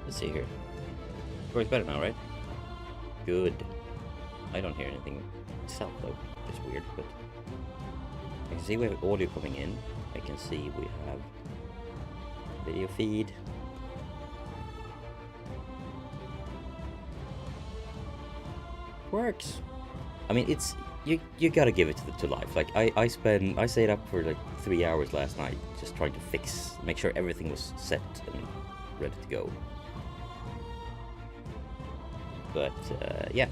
Let's see here. Works better now, right? Good. I don't hear anything myself though. It's weird, but I can see we have audio coming in. I can see we have video feed. Works. I mean, it's you gotta give it to life. Like I stayed up for like 3 hours last night just trying to make sure everything was set and ready to go. But yeah,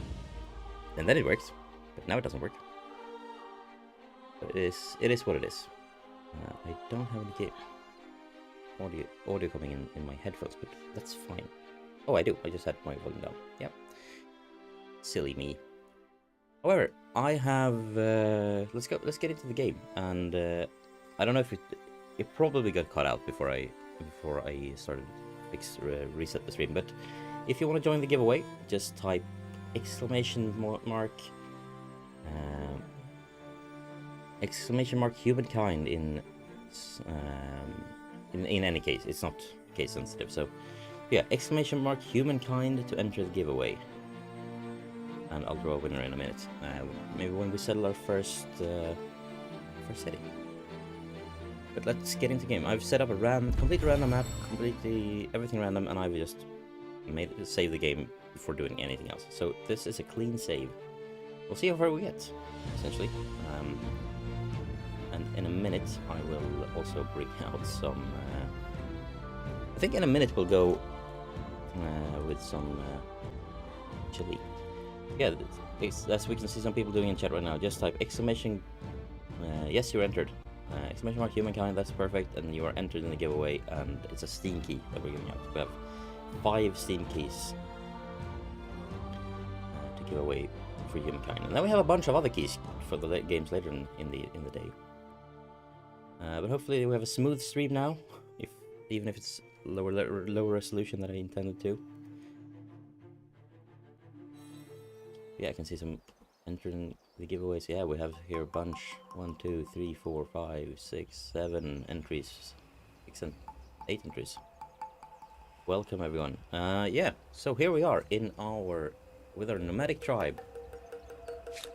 and then it works. But now it doesn't work. But it is what it is. I don't have any audio coming in my headphones, but that's fine. Oh, I do. I just had my volume down. Yep. Silly me. However, I have. Let's go. Let's get into the game. And I don't know if it probably got cut out before I started reset the stream. But if you want to join the giveaway, just type exclamation mark Humankind in any case. It's not case sensitive. So yeah, exclamation mark Humankind to enter the giveaway. And I'll draw a winner in a minute. Maybe when we settle our first city. But let's get into the game. I've set up a completely random map, completely everything random, and I've just save the game before doing anything else. So this is a clean save. We'll see how far we get, essentially. And in a minute, I will also bring out some. I think in a minute we'll go with some chili. Yeah, as we can see some people doing in chat right now, just type exclamation, yes, you're entered. Exclamation mark Humankind, that's perfect, and you are entered in the giveaway, and it's a Steam key that we're giving out. We have 5 Steam keys to give away for Humankind. And then we have a bunch of other keys for the games later in the day. But hopefully we have a smooth stream now, even if it's lower resolution than I intended to. Yeah, I can see some entering the giveaways. Yeah, we have here a bunch. 1, 2, 3, 4, 5, 6, 7 entries. 6 and 8 entries. Welcome everyone. Yeah, so here we are with our nomadic tribe.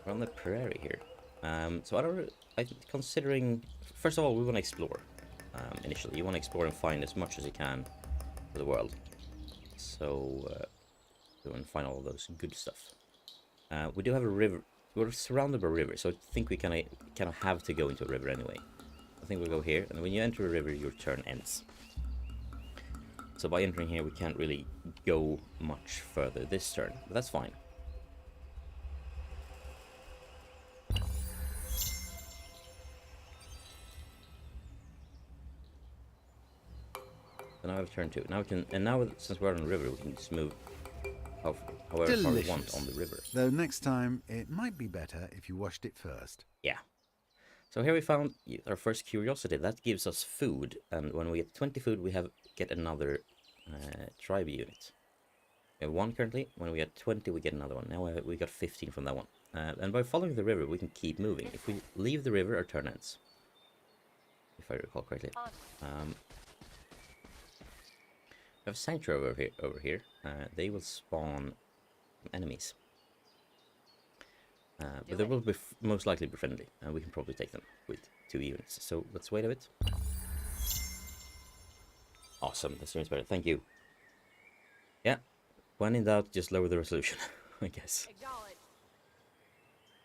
We're on the prairie here. So considering, first of all, we want to explore. Initially, you want to explore and find as much as you can of the world. So go and find all those good stuff. We do have a river. We're surrounded by a river, so I think we kind of have to go into a river anyway. I think we'll go here, and when you enter a river, your turn ends. So by entering here, we can't really go much further this turn, but that's fine. So now I have turn 2. Now we can, and now since we're on the river, we can just move however far we want on the river. Though next time, it might be better if you washed it first. Yeah. So here we found our first curiosity. That gives us food, and when we get 20 food, we get another tribe unit. We have 1 currently. When we get 20, we get another one. Now we got 15 from that one. And by following the river, we can keep moving. If we leave the river, our turn ends. If I recall correctly. We have a sanctuary over here. They will spawn enemies. But they will most likely be friendly, and we can probably take them with 2 units. So let's wait a bit. Awesome, the stream's better. Thank you. Yeah, when in doubt, just lower the resolution, I guess.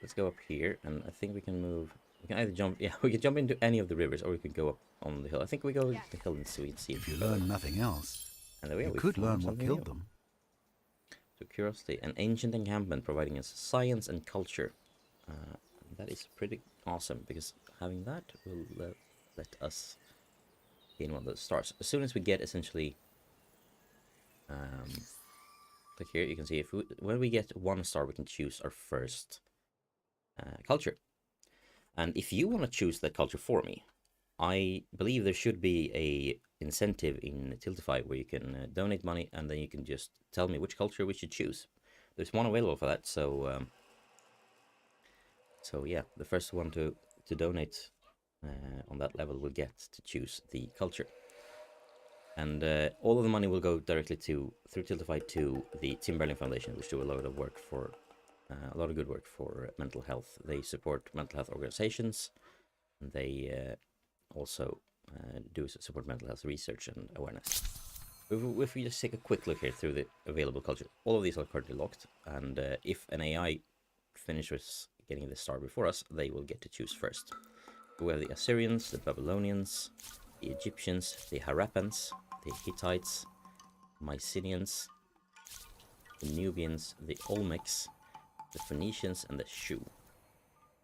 Let's go up here, and I think we can move. We can either jump. Yeah, we can jump into any of the rivers, or we can go up on the hill. I think we go to the hill and see if you learn nothing else. And there you could learn what killed them. So curiosity, an ancient encampment providing us science and culture. That is pretty awesome, because having that will let us gain 1 of those stars. As soon as we get essentially, click here, you can see when we get 1 star, we can choose our first culture. And if you want to choose that culture for me, I believe there should be a incentive in Tiltify where you can donate money, and then you can just tell me which culture we should choose. There's 1 available for that, so yeah, the first one to donate on that level will get to choose the culture. And all of the money will go directly through Tiltify to the Tim Bergling Foundation, which do a lot of work for a lot of good work for mental health. They support mental health organizations. And they also do support mental health research and awareness. If we just take a quick look here through the available culture, all of these are currently locked, and if an AI finishes getting the star before us, they will get to choose first. We have the Assyrians, the Babylonians, the Egyptians, the Harappans, the Hittites, Mycenaeans, the Nubians, the Olmecs, the Phoenicians, and the Shu.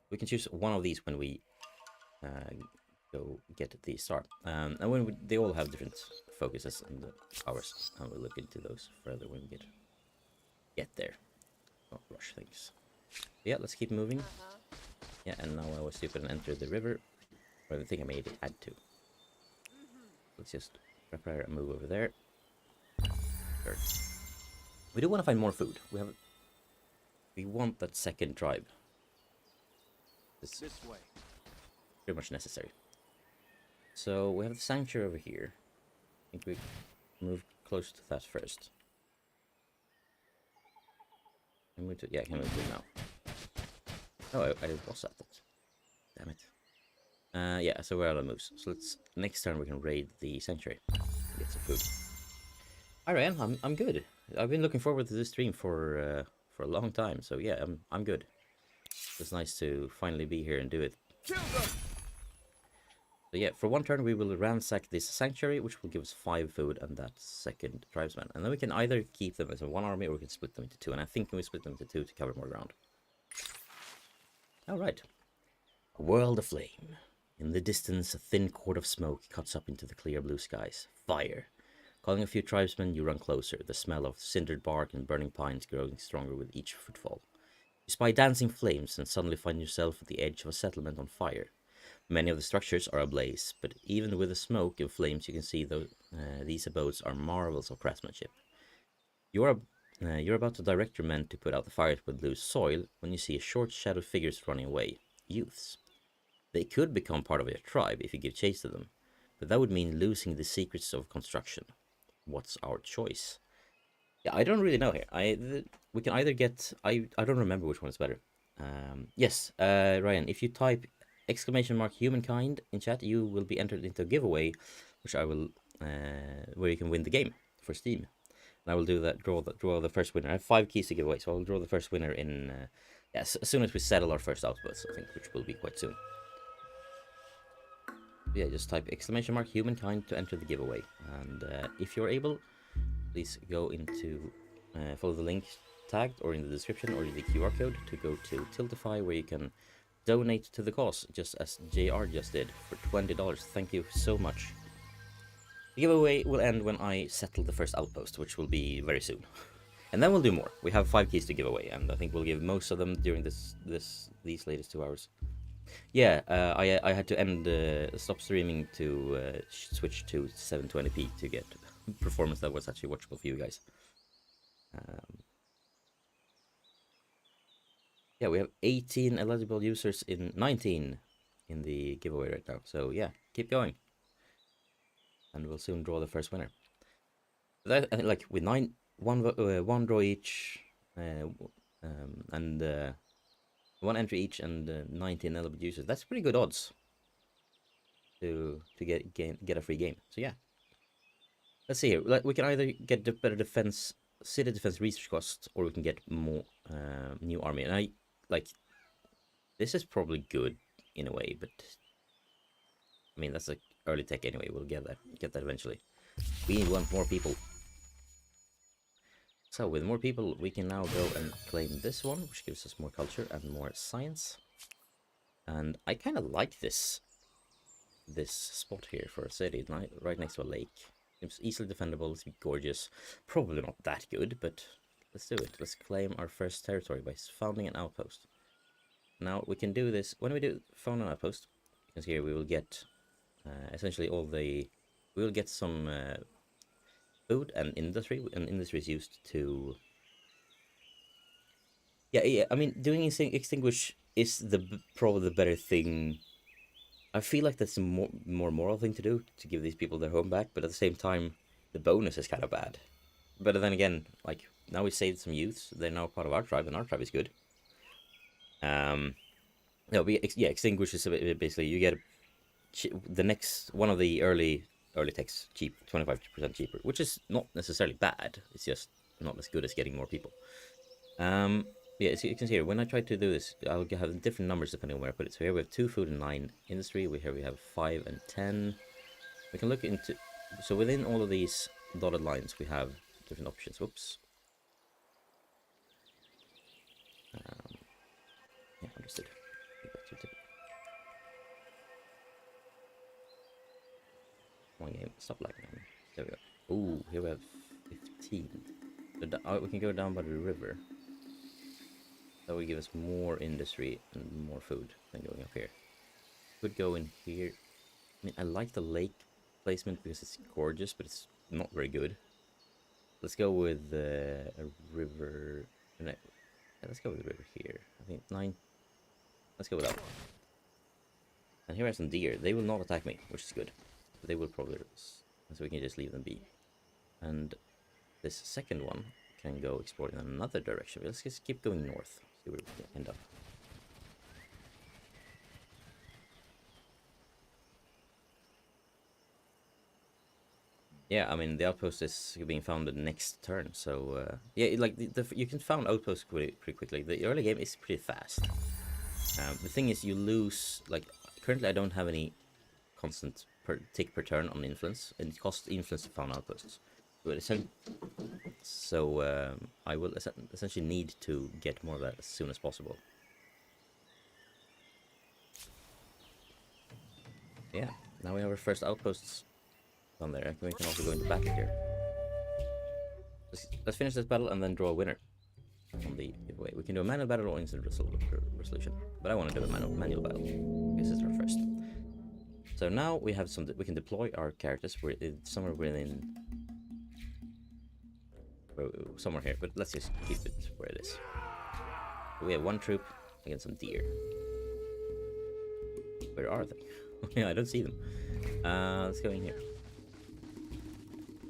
We can choose one of these when we go get the star. And when they all have different focuses and powers, and we'll look into those further when we get there. Don't rush things. Yeah, let's keep moving. Yeah, and now I was stupid and entered the river. Or the thing I made it add to. Let's just prepare and move over there. Sure. We do want to find more food. We want that second tribe. This way. Pretty much necessary. So we have the sanctuary over here. I think we move close to that first. Can we move to, yeah, can we move to it now? Oh, I lost that. Damn it. Yeah, so we're out of moves. So next turn we can raid the sanctuary. Get some food. Alright, I'm good. I've been looking forward to this stream for a long time. So yeah, I'm good. It's nice to finally be here and do it. Kill them! So yeah, for one turn we will ransack this sanctuary, which will give us 5 food and that second tribesman. And then we can either keep them as one army or we can split them into 2. And I think we split them into 2 to cover more ground. Alright. A world aflame. In the distance, a thin cord of smoke cuts up into the clear blue skies. Fire. Calling a few tribesmen, you run closer, the smell of cindered bark and burning pines growing stronger with each footfall. You spy dancing flames and suddenly find yourself at the edge of a settlement on fire. Many of the structures are ablaze, but even with the smoke and flames you can see these abodes are marvels of craftsmanship. You're about to direct your men to put out the fires with loose soil when you see a short shadowed figures running away. Youths. They could become part of your tribe if you give chase to them, but that would mean losing the secrets of construction. What's our choice? Yeah, I don't really know here. We can either get... I don't remember which one is better. Yes, Ryan, if you type !Humankind in chat, you will be entered into a giveaway, which I will... where you can win the game for Steam. And I will do that, draw the first winner. I have 5 keys to give away, so I'll draw the first winner in... as soon as we settle our first outpost, I think, which will be quite soon. Yeah, just type !Humankind to enter the giveaway. And if you're able, please go into follow the link tagged or in the description or the QR code to go to Tiltify, where you can donate to the cause, just as JR just did, for $20. Thank you so much. The giveaway will end when I settle the first outpost, which will be very soon. And then we'll do more. We have 5 keys to give away, and I think we'll give most of them during these latest 2 hours. Yeah, I had to stop streaming to switch to 720p to get performance that was actually watchable for you guys. Yeah, we have 18 eligible users in 19 in the giveaway right now. So yeah, keep going, and we'll soon draw the first winner. That, like with one draw each, and 1 entry each, and 19 eligible users. That's pretty good odds to get a free game. So yeah, let's see here. We can either get the better defense, city defense research costs, or we can get more new army. And I like this is probably good in a way, but I mean that's like early tech anyway. We'll get that eventually. We want more people. So with more people, we can now go and claim this one, which gives us more culture and more science. And I kind of like this spot here for a city, right next to a lake. It's easily defendable, it's gorgeous. Probably not that good, but let's do it. Let's claim our first territory by founding an outpost. Now we can do this when we do found an outpost, because here we will get essentially we will get some food and industry, and industry is used to... Yeah, I mean, doing extinguish is probably the better thing. I feel like that's a more moral thing to do, to give these people their home back, but at the same time, the bonus is kind of bad. But then again, like, now we saved some youths, they're now part of our tribe, and our tribe is good. No, yeah, extinguishes basically, you get the next one of the early techs cheap, 25% cheaper, which is not necessarily bad. It's just not as good as getting more people. Yeah, so you can see here, when I try to do this, I'll have different numbers depending on where I put it. So here we have 2 food and 9 industry. Here we have 5 and 10. We can look into, so within all of these dotted lines, we have different options. Whoops. Yeah, understood. One game, stop lagging on me. There we go. Ooh, here we have 15. So we can go down by the river. That will give us more industry and more food than going up here. Could go in here. I mean, I like the lake placement because it's gorgeous, but it's not very good. Let's go with a river. No, let's go with the river here. I think 9. Let's go with that one. And here are some deer. They will not attack me, which is good. But they will probably, so we can just leave them be. And this second one can go explore in another direction. Let's just keep going north. See where we can end up. Yeah, I mean, the outpost is being founded next turn, so yeah, like you can found outposts pretty quickly. The early game is pretty fast. The thing is, you lose, like, currently I don't have any constant tick per turn on influence, and it costs influence to found outposts. So I will essentially need to get more of that as soon as possible. Yeah, now we have our first outposts on there. We can also go into battle here. Let's finish this battle and then draw a winner. On the giveaway, we can do a manual battle or instant resolution, but I want to do a manual battle. This is our first. So now we have we can deploy our characters. We're somewhere within, somewhere here, but let's just keep it where it is. So we have 1 troop against some deer. Where are they? Yeah, I don't see them. Let's go in here.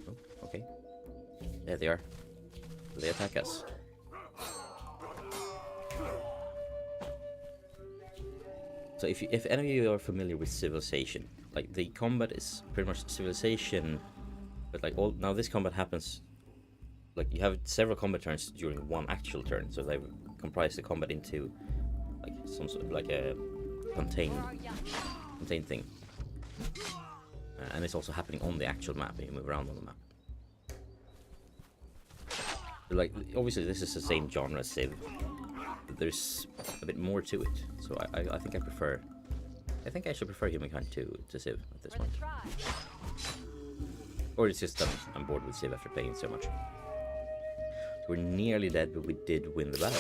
Oh, okay. There they are. They attack us. So if any of you are familiar with Civilization, like, the combat is pretty much Civilization, but like now this combat happens, like, you have several combat turns during one actual turn, so they comprise the combat into like some sort of like a contained thing, and it's also happening on the actual map. You move around on the map. So, like, obviously this is the same genre as Civ. There's a bit more to it, so I think I think I should prefer Humankind to Civ at this point. Or it's just that I'm bored with Civ after playing so much. So we're nearly dead, but we did win the battle.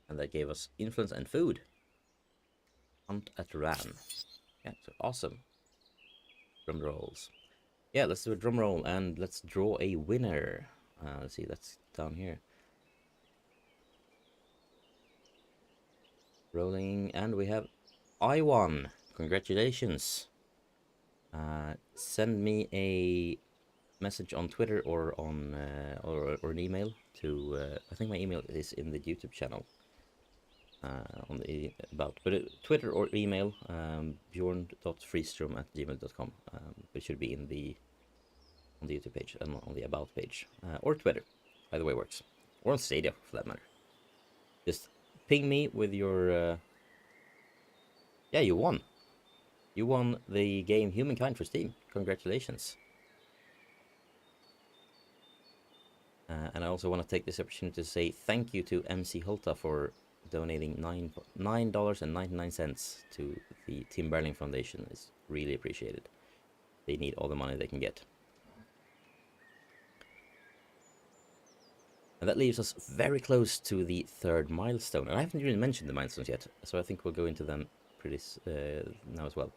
And that gave us influence and food. Hunt at Ran. Yeah, so awesome. Drum rolls. Yeah, let's do a drum roll and let's draw a winner. Let's see, that's down here. Rolling, and we have I won. Congratulations. Send me a message on Twitter or on or an email to I think my email is in the YouTube channel. On the about, but Twitter or email, bjorn.freestrom@gmail.com. It should be in the on the YouTube page and on the about page, or Twitter. Either way works, or on Stadia for that matter. Just ping me with your. Yeah, you won. You won the game Humankind for Steam. Congratulations. And I also want to take this opportunity to say thank you to MC Hulta for donating $9.99 to the Tim Bergling Foundation. It's really appreciated. They need all the money they can get. And that leaves us very close to the 3rd milestone. And I haven't even mentioned the milestones yet, so I think we'll go into them pretty now as well.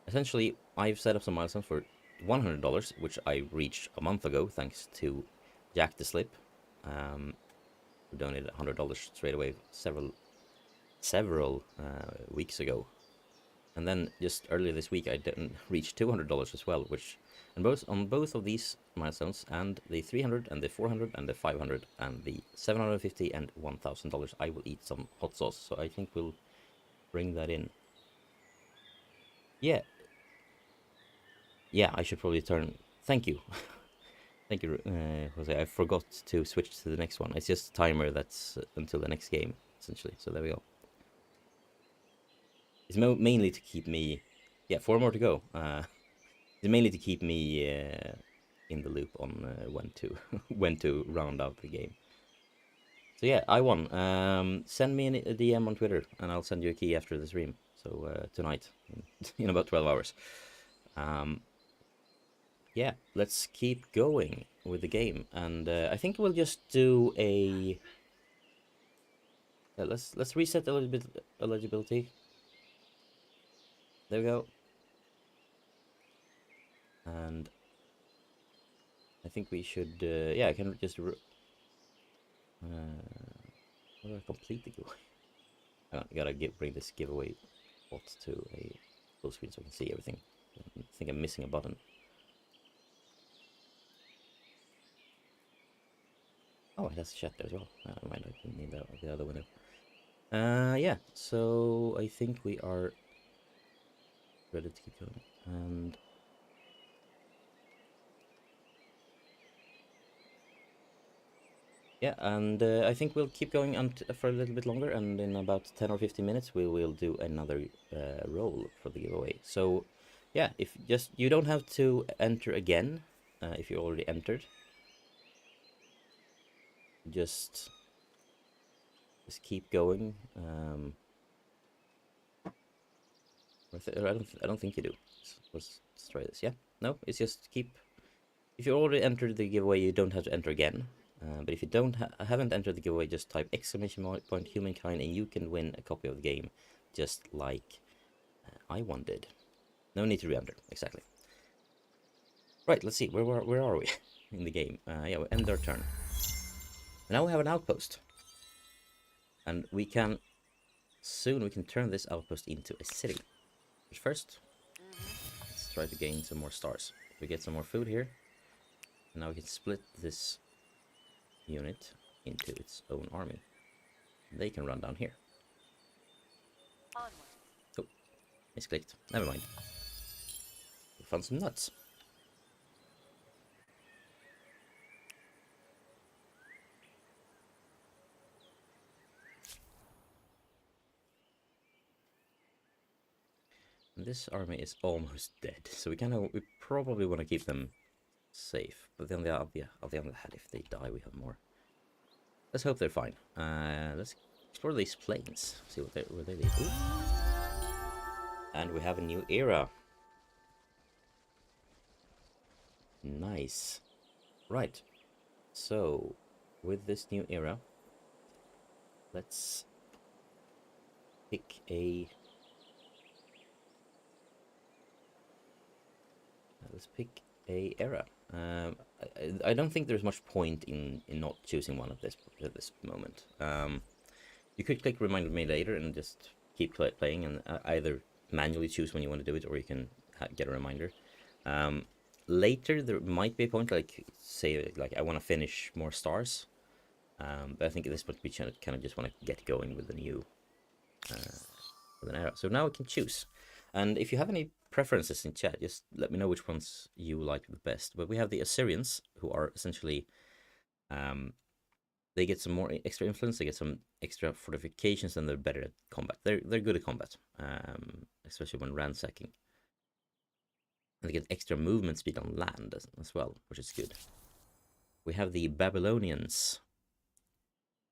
Essentially, I've set up some milestones for $100, which I reached a month ago, thanks to Jack the Slip, who donated $100 straight away several several weeks ago. And then just earlier this week, I didn't reach $200 as well, which on both of these milestones, and the 300 and the 400 and the 500 and the 750 and $1,000, I will eat some hot sauce. So I think we'll bring that in. Yeah. Yeah, I should probably turn. Thank you. Thank you, Jose. I forgot to switch to the next one. It's just a timer that's until the next game, essentially. So there we go. It's mainly to keep me. Yeah, 4 more to go. It's mainly to keep me in the loop on when to when to round out the game. So yeah, I won. Send me a DM on Twitter, and I'll send you a key after the stream. So tonight, in about 12 hours. Yeah, let's keep going with the game, and I think we'll just do a. Let's reset a little bit eligibility. There we go. And I think we should. Yeah, I can just. How do I complete the giveaway? I gotta bring this giveaway bot to a full screen so I can see everything. I think I'm missing a button. Oh, it has a chat there as well. Mind, I didn't need the other window. Yeah, so I think we are ready to keep going. And yeah, and I think we'll keep going for a little bit longer, and in about 10 or 15 minutes we will do another roll for the giveaway. So yeah, if you don't have to enter again if you already entered. Just keep going. I don't think you do. Let's try this. Yeah, no, it's just keep. If you already entered the giveaway, you don't have to enter again. But if you haven't entered the giveaway, just type !point Humankind and you can win a copy of the game, just like I won did. No need to re-enter, exactly. Right, let's see, where are we in the game? Yeah, we end our turn. Now we have an outpost. And soon we can turn this outpost into a city. But first, let's try to gain some more stars. We get some more food here. And now we can split this unit into its own army. They can run down here. Oh, misclicked. Never mind. We found some nuts. And this army is almost dead, so we probably want to keep them safe. But then on the other hand, if they die, we have more. Let's hope they're fine. Let's explore these plains. See where they lead. Ooh. And we have a new era. Nice. Right. So, with this new era, let's pick a. Let's pick a era. I don't think there's much point in not choosing one at this moment. You could click remind me later and just keep playing and either manually choose when you want to do it, or you can get a reminder. Later there might be a point, like say like I want to finish more stars, but I think at this point we kind of just want to get going with the new with an era. So now we can choose, and if you have any preferences in chat, just let me know which ones you like the best. But we have the Assyrians, who are essentially they get some more extra influence, they get some extra fortifications, and they're better at combat. They're good at combat, especially when ransacking. And they get extra movement speed on land as well, which is good. We have the Babylonians.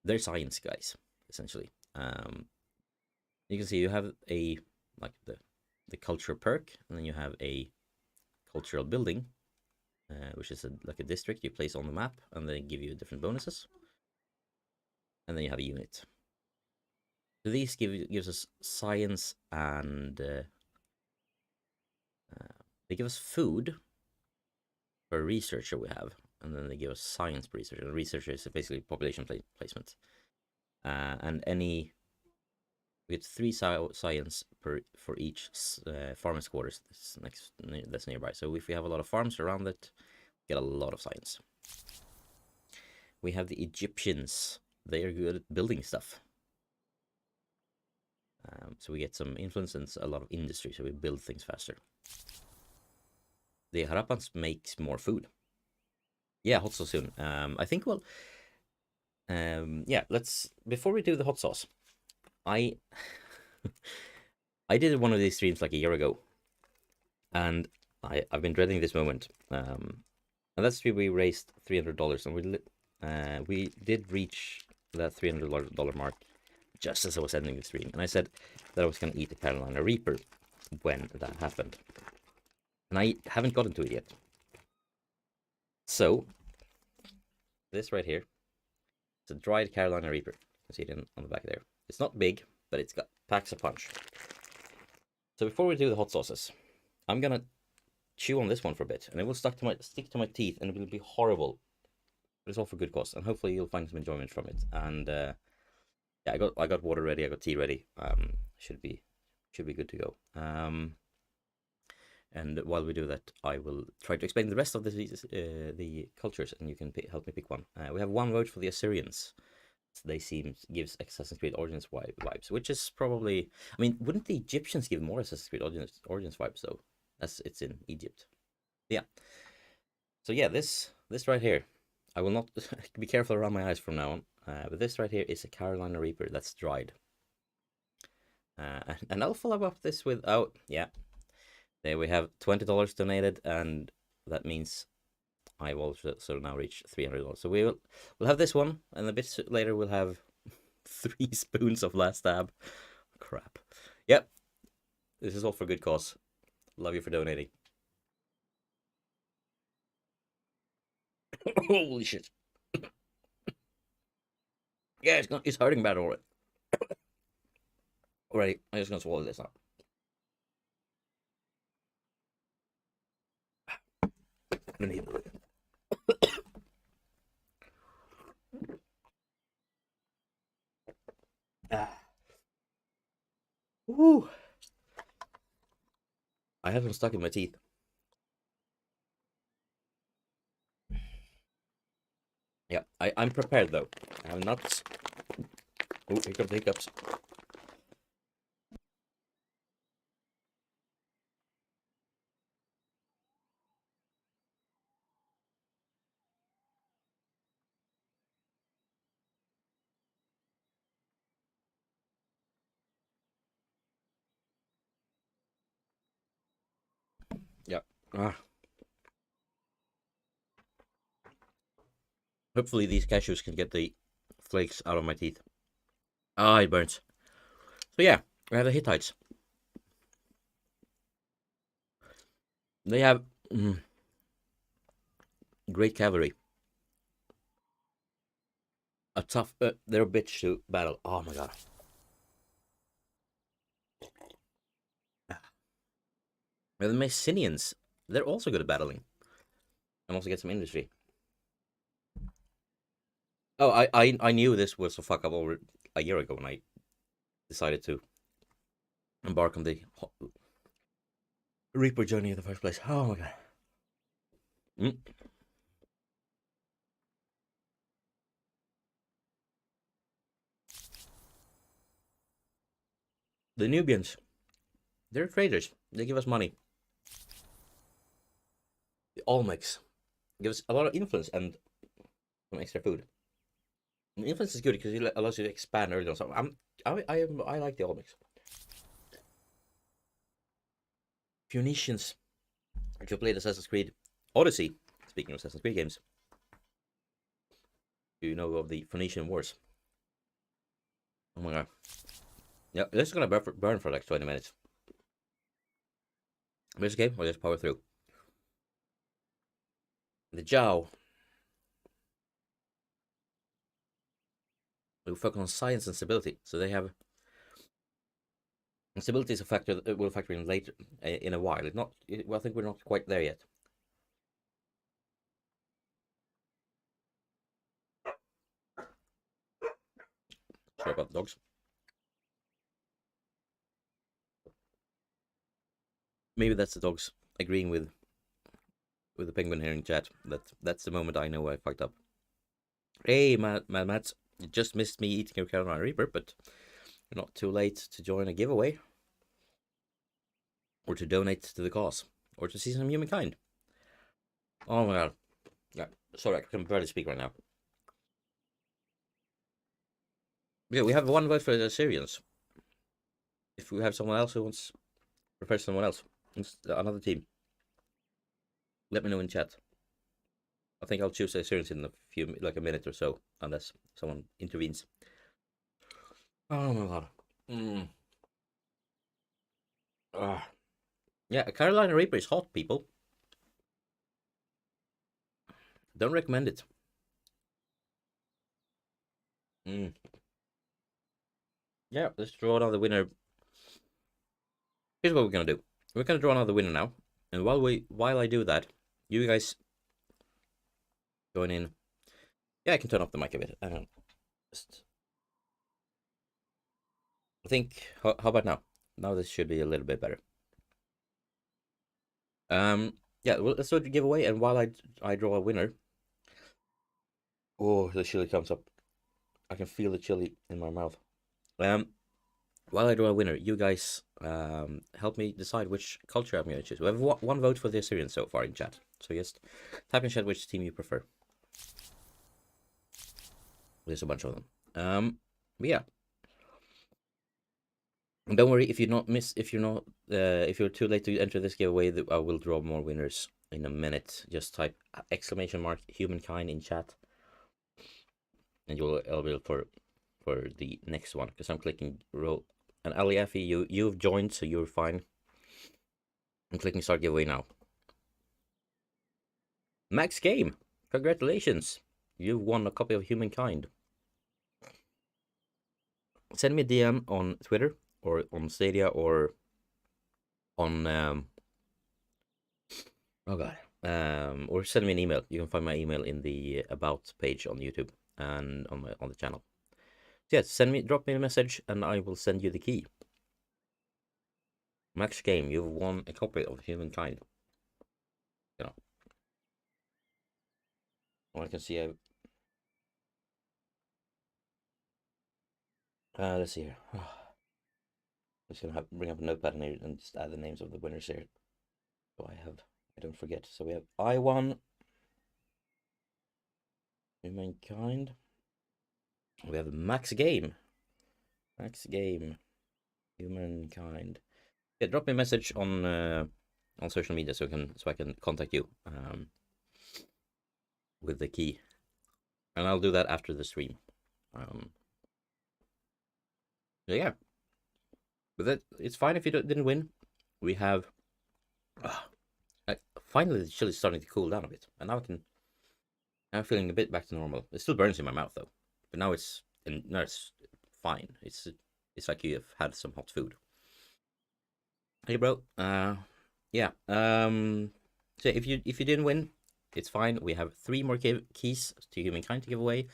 They're science guys, essentially. You can see you have a like the culture perk, and then you have a cultural building, which is like a district you place on the map, and they give you different bonuses. And then you have a unit. So these gives us science, and they give us food for a researcher we have, and then they give us science per researcher. And researcher is basically population placement. And we We get 3 science for each farmers' quarters that's nearby. So if we have a lot of farms around it, get a lot of science. We have the Egyptians. They are good at building stuff. So we get some influence and a lot of industry, so we build things faster. The Harappans makes more food. Yeah, hot sauce soon. I think we'll... yeah, before we do the hot sauce, I did one of these streams like a year ago, and I've been dreading this moment. And that's stream we raised $300, and we did reach that $300 mark just as I was ending the stream, and I said that I was going to eat a Carolina Reaper when that happened, and I haven't gotten to it yet. So this right here, it's a dried Carolina Reaper. You can see it on the back there. It's not big, but it's got packs a punch. So before we do the hot sauces, I'm gonna chew on this one for a bit, and it will stick to my teeth, and it will be horrible. But it's all for good cause, and hopefully you'll find some enjoyment from it. And yeah, I got water ready, I got tea ready. Should be good to go. And while we do that, I will try to explain the rest of the cultures, and you can help me pick one. We have one vote for the Assyrians. They gives Assassin's Creed Origins vibes, which is probably... I mean, wouldn't the Egyptians give more Assassin's Creed Origins vibes though? As it's in Egypt. Yeah. So yeah, this right here, I will not be careful around my eyes from now on. But this right here is a Carolina Reaper that's dried. And I'll follow up this with... Oh, yeah. There we have $20 donated, and that means I've also now reached $300. So we'll have this one, and a bit later we'll have 3 spoons of Last Stab. Crap. Yep. This is all for good cause. Love you for donating. Holy shit. Yeah, it's hurting bad already. Alrighty, I'm just gonna swallow this now. Woo. I have them stuck in my teeth. Yeah, I'm prepared though. I have nuts. Oh, here comes the hiccups. Yeah. Hopefully these cashews can get the flakes out of my teeth. Ah, it burns. So yeah, we have the Hittites. They have great cavalry. A tough... they're a bitch to battle. Oh my god. We have the Mycenaeans. They're also good at battling. And also get some industry. Oh, I knew this was a fuck up over a year ago when I decided to embark on the Reaper journey in the first place. Oh my god. The Nubians, they're traders. They give us money. The Olmecs give us a lot of influence and some extra food. And influence is good because it allows you to expand early on. So I like the Olmecs. Phoenicians. If you played Assassin's Creed Odyssey, speaking of Assassin's Creed games, do you know of the Phoenician Wars? Oh my god. Yeah, this is gonna burn for like 20 minutes. But it's okay, we'll just power through. The Zhao. We focus on science and stability. So they have... Stability is a factor that will factor in later, in a while. Well, I think we're not quite there yet. Sorry about the dogs. Maybe that's the dogs agreeing with the penguin here in chat. That's the moment I know I fucked up. Hey, Matt, you just missed me eating your Carolina Reaper, but you're not too late to join a giveaway, or to donate to the cause, or to see some Humankind. Oh my god. Yeah, sorry, I can barely speak right now. Yeah, we have one vote for the Syrians. If we have someone else who wants to prefer someone else, another team, let me know in chat. I think I'll choose the Syrians in a minute or so, unless someone intervenes. Oh my god. Yeah, Carolina Reaper is hot, people. Don't recommend it. Yeah, let's draw another winner. Here's what we're gonna do. We're gonna draw another winner now, and while I do that, you guys join in. Yeah, I can turn off the mic a bit. I don't just. I think. How about now? Now this should be a little bit better. Yeah. Well, let's do the giveaway, and while I draw a winner. Oh, the chili comes up. I can feel the chili in my mouth. While I draw a winner, you guys help me decide which culture I'm going to choose. We have one vote for the Assyrians so far in chat. So just type in chat which team you prefer. There's a bunch of them. But yeah. And don't worry if you're too late to enter this giveaway. I will draw more winners in a minute. Just type !Humankind in chat, and you'll eligible for the next one. Because I'm clicking roll. And Aliafi, you've joined, so you're fine. I'm clicking start giveaway now. Max Game, congratulations! You've won a copy of Humankind. Send me a DM on Twitter or on Stadia or on or send me an email. You can find my email in the about page on YouTube and on the channel. So yes, drop me a message and I will send you the key. Max Game, you've won a copy of Humankind. You know. Well, I can see let's see here. I'm just gonna bring up a notepad here and just add the names of the winners here. So I don't forget. So we have I1, Humankind. We have Max Game, Humankind. Yeah, drop me a message on social media so I can contact you with the key, and I'll do that after the stream. Yeah, but it's fine if you didn't win. We have finally the chili's starting to cool down a bit, and now I'm feeling a bit back to normal. It still burns in my mouth though, but now it's fine. It's like you have had some hot food. Hey bro, yeah. So if you didn't win, it's fine. We have 3 more keys to Humankind to give away,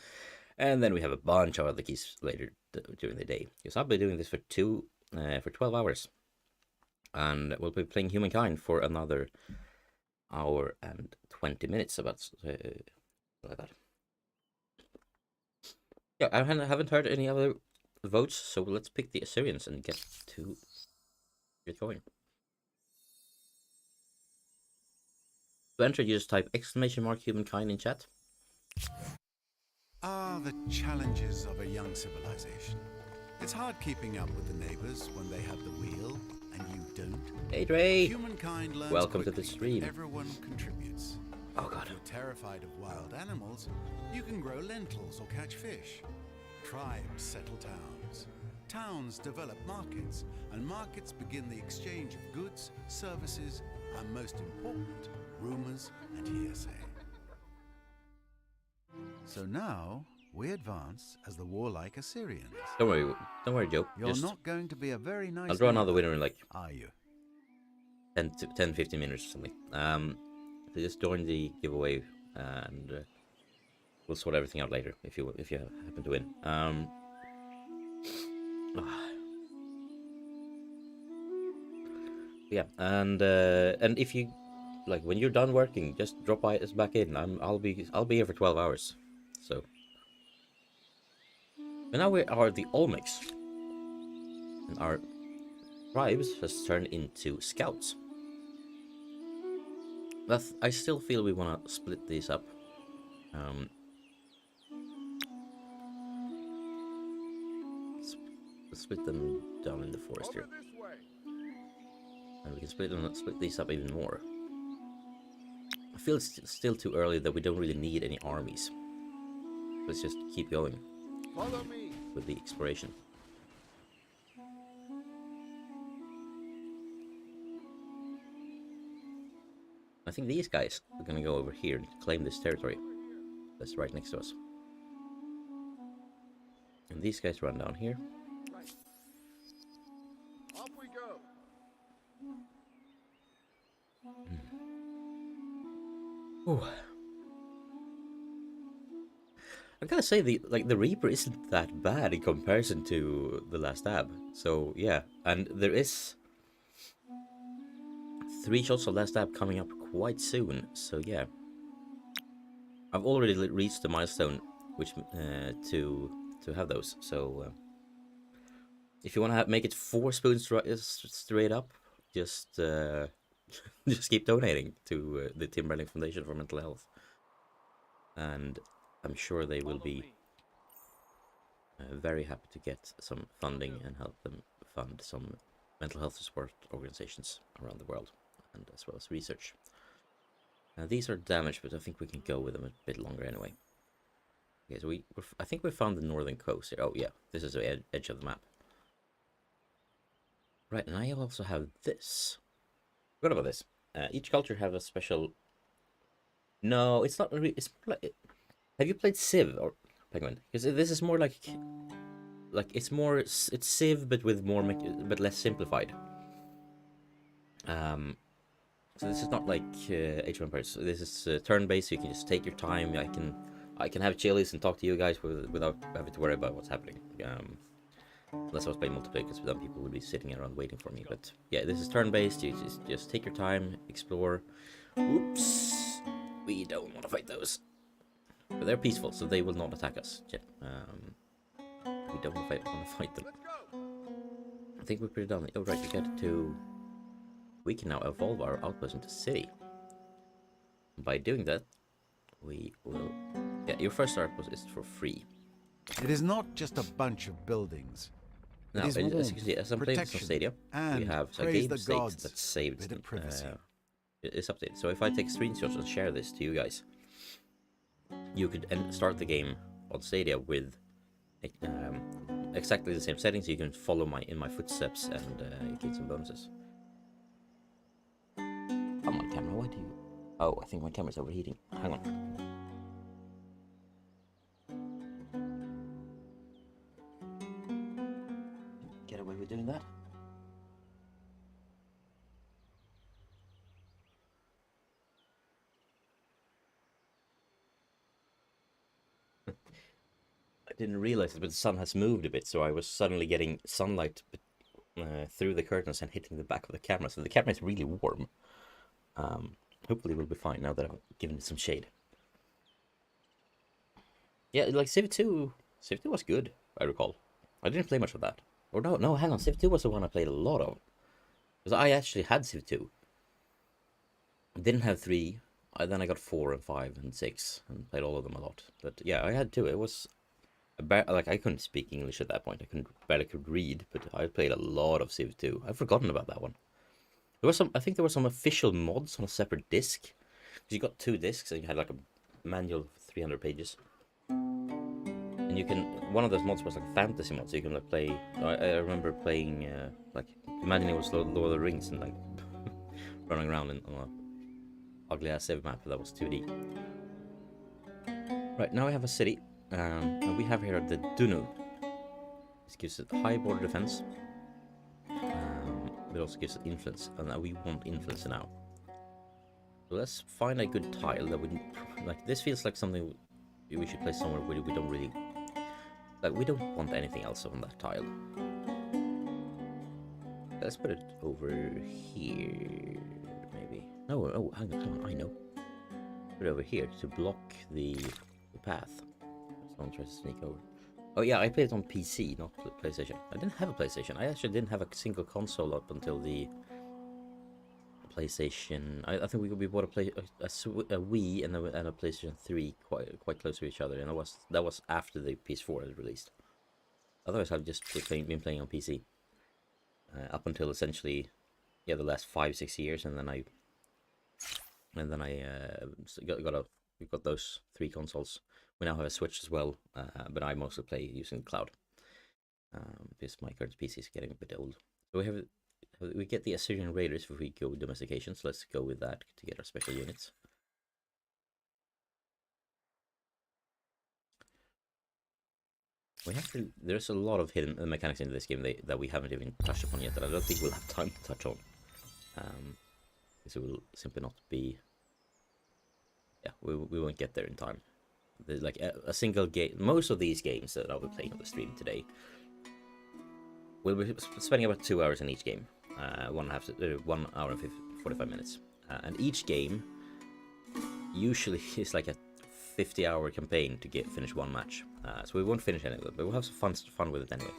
and then we have a bunch of other keys later during the day. Because I'll be doing this for 12 hours, and we'll be playing Humankind for another hour and 20 minutes, about like that. Yeah, I haven't heard any other votes, so let's pick the Assyrians and get going. To enter, you just type !Humankind in chat. The challenges of a young civilization. It's hard keeping up with the neighbors when they have the wheel and you don't. Hey Dre! Humankind learns Welcome to the stream. Everyone contributes. Oh god. If you're terrified of wild animals, you can grow lentils or catch fish. Tribes settle towns. Towns develop markets, and markets begin the exchange of goods, services, and most important, rumors and hearsay. So now we advance as the warlike Assyrians. Don't worry, Joe. You're not going to be a very nice. I'll draw another winner in like. Are you? 10-15 minutes or something. So just join the giveaway, and we'll sort everything out later if you happen to win. Yeah, and if you like when you're done working, just drop by us back in. I'll be here for 12 hours. So, and now we are the Olmecs, and our tribes has turned into scouts. But I still feel we want to split these up. Um, split them down in the forest here, and we can split these up even more. I feel it's still too early that we don't really need any armies. Let's just keep going with the exploration. I think these guys are gonna go over here and claim this territory that's right next to us. And these guys run down here. Off we go. Ooh. I gotta say the Reaper isn't that bad in comparison to the last tab. So yeah, and there is 3 shots of last tab coming up quite soon. So yeah, I've already reached the milestone which to have those. So if you want to make it 4 spoons straight up, just just keep donating to the Tim Bergling Foundation for Mental Health, and I'm sure they will be very happy to get some funding and help them fund some mental health support organizations around the world, and as well as research. These are damaged, but I think we can go with them a bit longer anyway. Okay, so I think we found the northern coast here. Oh yeah, this is the edge of the map. Right, and I also have this. What about this? Each culture have a special. No, it's not really. It's like. Have you played Civ or Penguin? Because this is more like it's Civ but with more but less simplified. So this is not like Age of Empires. This is turn-based. So you can just take your time. I can have chilies and talk to you guys without having to worry about what's happening. Unless I was playing multiplayer, because then people would be sitting around waiting for me. But yeah, this is turn-based. You just take your time, explore. Oops, we don't want to fight those. But they're peaceful, so they will not attack us. We don't want to fight them. I think we're pretty done. Oh right, we can now evolve our outpost into city. By doing that, we will. Yeah, your first outpost is for free. It is not just a bunch of buildings. Now, as you can see, as I'm playing some Stadia, we have a game state that's saved. It's updated. So if I take screenshots and share this to you guys, you could start the game on Stadia with exactly the same settings. You can follow in my footsteps and you get some bonuses. Come on, camera. Why do you? Oh, I think my camera's overheating. Hang on. Get away with doing that. I didn't realize it, but the sun has moved a bit, so I was suddenly getting sunlight through the curtains and hitting the back of the camera. So the camera is really warm. Hopefully we'll be fine now that I've given it some shade. Yeah, like Civ 2 was good, I recall. I didn't play much of that. Or no, hang on, Civ 2 was the one I played a lot of. Because I actually had Civ 2. Didn't have 3, then I got 4 and 5 and 6, and played all of them a lot. But yeah, I had 2, it was... like, I couldn't speak English at that point, I barely could read, but I played a lot of Civ 2. I've forgotten about that one. There was I think there were some official mods on a separate disc. Because you got 2 discs and you had like a manual of 300 pages. And you can, one of those mods was like fantasy mod, so you can like play, I remember playing, like, imagining it was Lord of the Rings and like, running around on a ugly ass Civ map that was 2D. Right, now we have a city, and we have here the Dunu. This gives it high border defense. It also gives it influence, and we want influence now. So let's find a good tile that we like. This feels like something we should play somewhere where we don't really like. We don't want anything else on that tile. Let's put it over here, maybe. No, oh, hang on, I know. Put it over here to block the path. Someone tries to sneak over. Oh yeah, I played it on PC, not PlayStation. I didn't have a PlayStation. I actually didn't have a single console up until the PlayStation. I think we bought a Wii and a PlayStation 3 quite close to each other, and that was after the PS4 had released. Otherwise, I've just been playing on PC up until essentially, yeah, the last 5-6 years, and then I we've got those 3 consoles. We now have a Switch as well, but I mostly play using cloud because my current PC is getting a bit old. So we get the Assyrian Raiders if we go domestication, so let's go with that to get our special units. There's a lot of hidden mechanics in this game that we haven't even touched upon yet that I don't think we'll have time to touch on. Because it will simply not be... Yeah, we won't get there in time. There's like a single game. Most of these games that I'll be playing on the stream today, we'll be spending about 2 hours in each game. 1 hour and 45 minutes. And each game usually is like a 50-hour campaign to finish one match. So we won't finish any of it, but we'll have some fun with it anyway.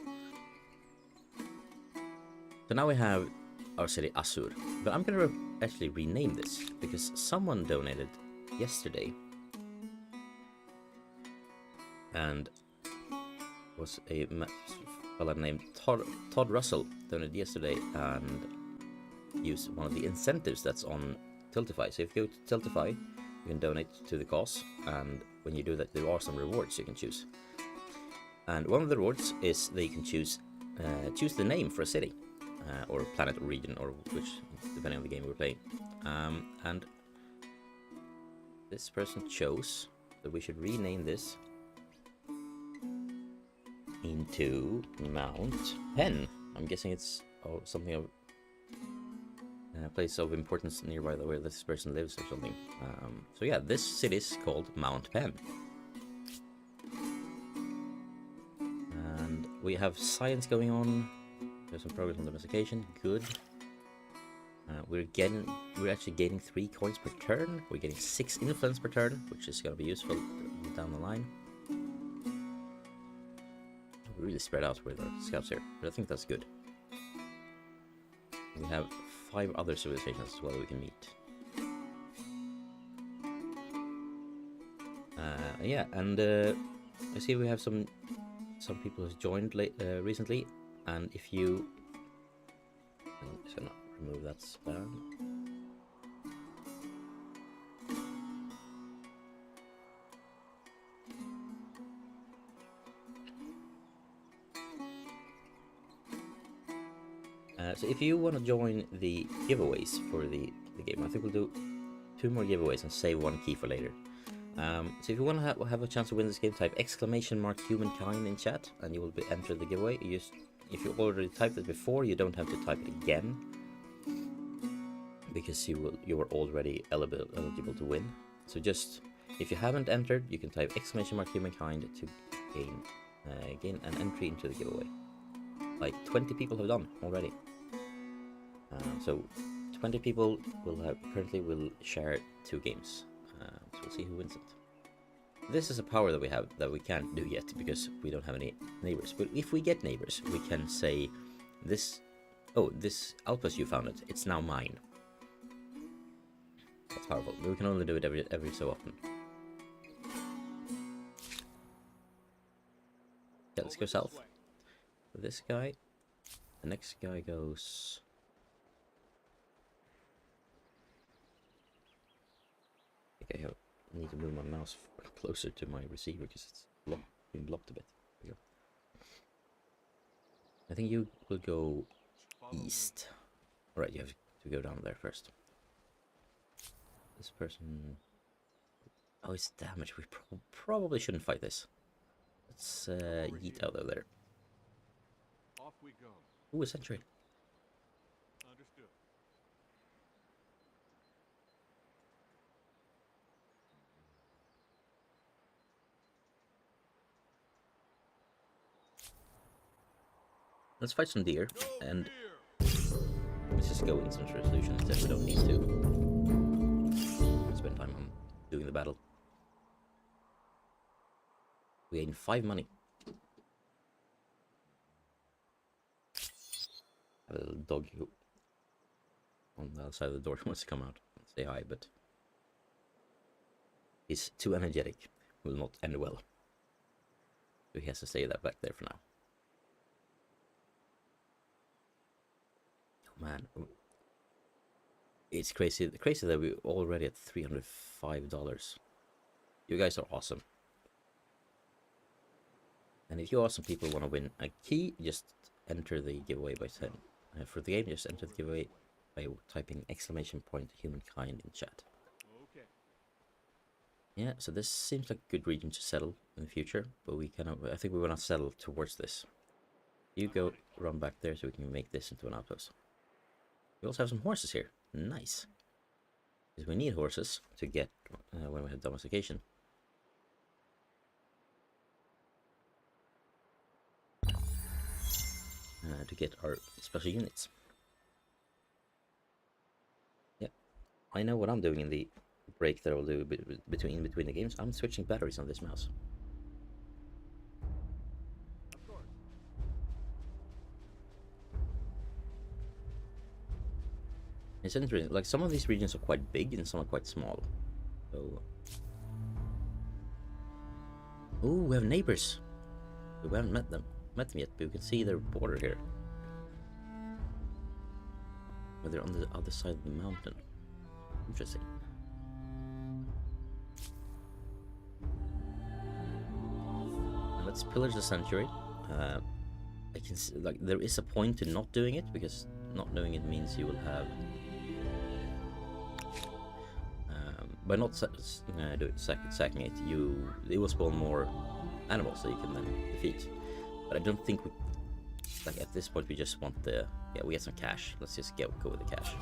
So now we have our city Assur, but I'm gonna actually rename this because someone donated yesterday, and was a fella named Todd Russell donated yesterday and used one of the incentives that's on Tiltify. So if you go to Tiltify, you can donate to the cause, and when you do that, there are some rewards you can choose. And one of the rewards is that you can choose the name for a city, or planet or region, or which, depending on the game we're playing. And this person chose that we should rename this into Mount Pen. I'm guessing it's something of a place of importance nearby where this person lives or something. So yeah, this city is called Mount Pen. And we have science going on. There's some progress on domestication. Good. We're actually gaining 3 coins per turn. We're getting 6 influence per turn, which is going to be useful down the line. We're really spread out with our scouts here, but I think that's good. We have 5 other civilizations as well we can meet. Yeah, and I see we have some people who've joined recently, and if you... I'm just gonna remove that spam. So if you want to join the giveaways for the game, I think we'll do 2 more giveaways and save 1 key for later. So if you want to have a chance to win this game, type *Humankind in chat and you will be entered the giveaway. If you already typed it before, you don't have to type it again, because you are already eligible to win. So just, if you haven't entered, you can type !Humankind to gain an entry into the giveaway. Like 20 people have done already. So 20 people currently will share 2 games. So we'll see who wins it. This is a power that we have that we can't do yet because we don't have any neighbors. But if we get neighbors, we can say this outpost you founded, it's now mine. That's powerful. But we can only do it every so often. Yeah, let's go south. With this guy. The next guy goes... Okay, I need to move my mouse closer to my receiver because it's being blocked a bit. There we go. I think you will go east. Alright, you have to go down there first. This person... Oh, it's damage. We probably shouldn't fight this. Let's yeet out of there. Off we go. Ooh, a sentry. Understood. Let's fight some deer, and just go instant resolution instead. We don't need to spend time on doing the battle. We gain 5 money. A little dog who on the other side of the door wants to come out and say hi, but he's too energetic. Will not end well. So he has to stay that back there for now. Oh man. It's crazy that we're already at $305. You guys are awesome. And if you awesome people want to win a key, just enter the giveaway by 10. For the game, just enter the giveaway by typing !Humankind in chat. Okay. Yeah, so this seems like a good region to settle in the future, but I think we want to settle towards this. You go run back there so we can make this into an outpost. We also have some horses here. Nice. Because we need horses to get when we have domestication. To get our special units. Yeah, I know what I'm doing in the break that I will do between the games. I'm switching batteries on this mouse. Of course. It's interesting. Like some of these regions are quite big and some are quite small. So, ooh, we have neighbors. We haven't met them yet, but we can see their border here. But they're on the other side of the mountain. Interesting. And let's pillage the sanctuary. I can see, like, there is a point to not doing it, because not doing it means you will have by not sacking it, it will spawn more animals that you can then defeat. But I don't think we, like, at this point we just want the, yeah, we get some cash. Let's just go with the cash.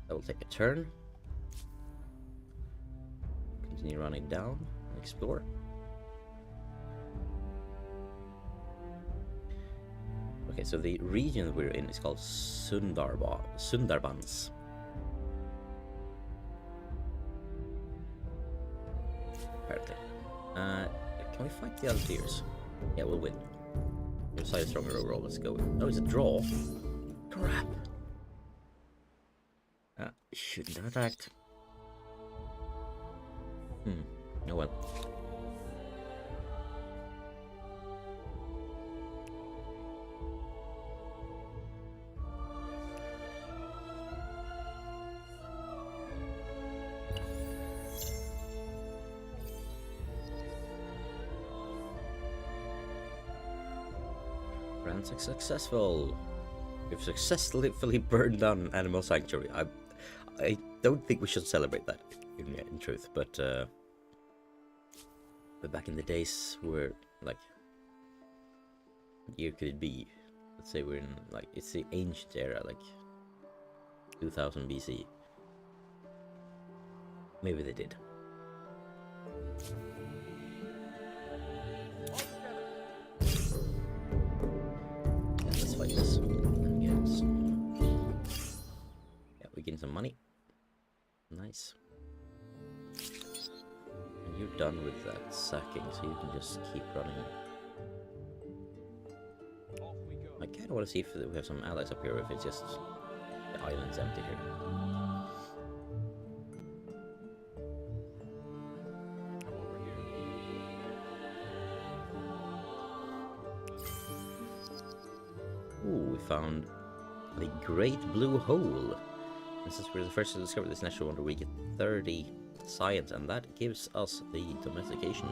That will take a turn. Continue running down, explore. Okay, so the region we're in is called Sundarbans. Apparently. Can we fight the other tiers? Yeah, we'll win. We're slightly stronger overall, let's go. Oh, it's a draw. Crap. Shouldn't have attacked. Oh well. Successful. We've successfully burned down an animal sanctuary. I don't think we should celebrate that in truth, but back in the days where, like, what year could it be? Let's say we're in, like, it's the ancient era, like 2000 BC. Maybe they did. Like this. Yes. Yeah, we gain some money. Nice. And you're done with that sacking, so you can just keep running. Off we go. I kind of want to see if we have some allies up here, or if it's just the island's empty here. Ooh, we found the Great Blue Hole. And since we're the first to discover this natural wonder, we get 30 science, and that gives us the domestication.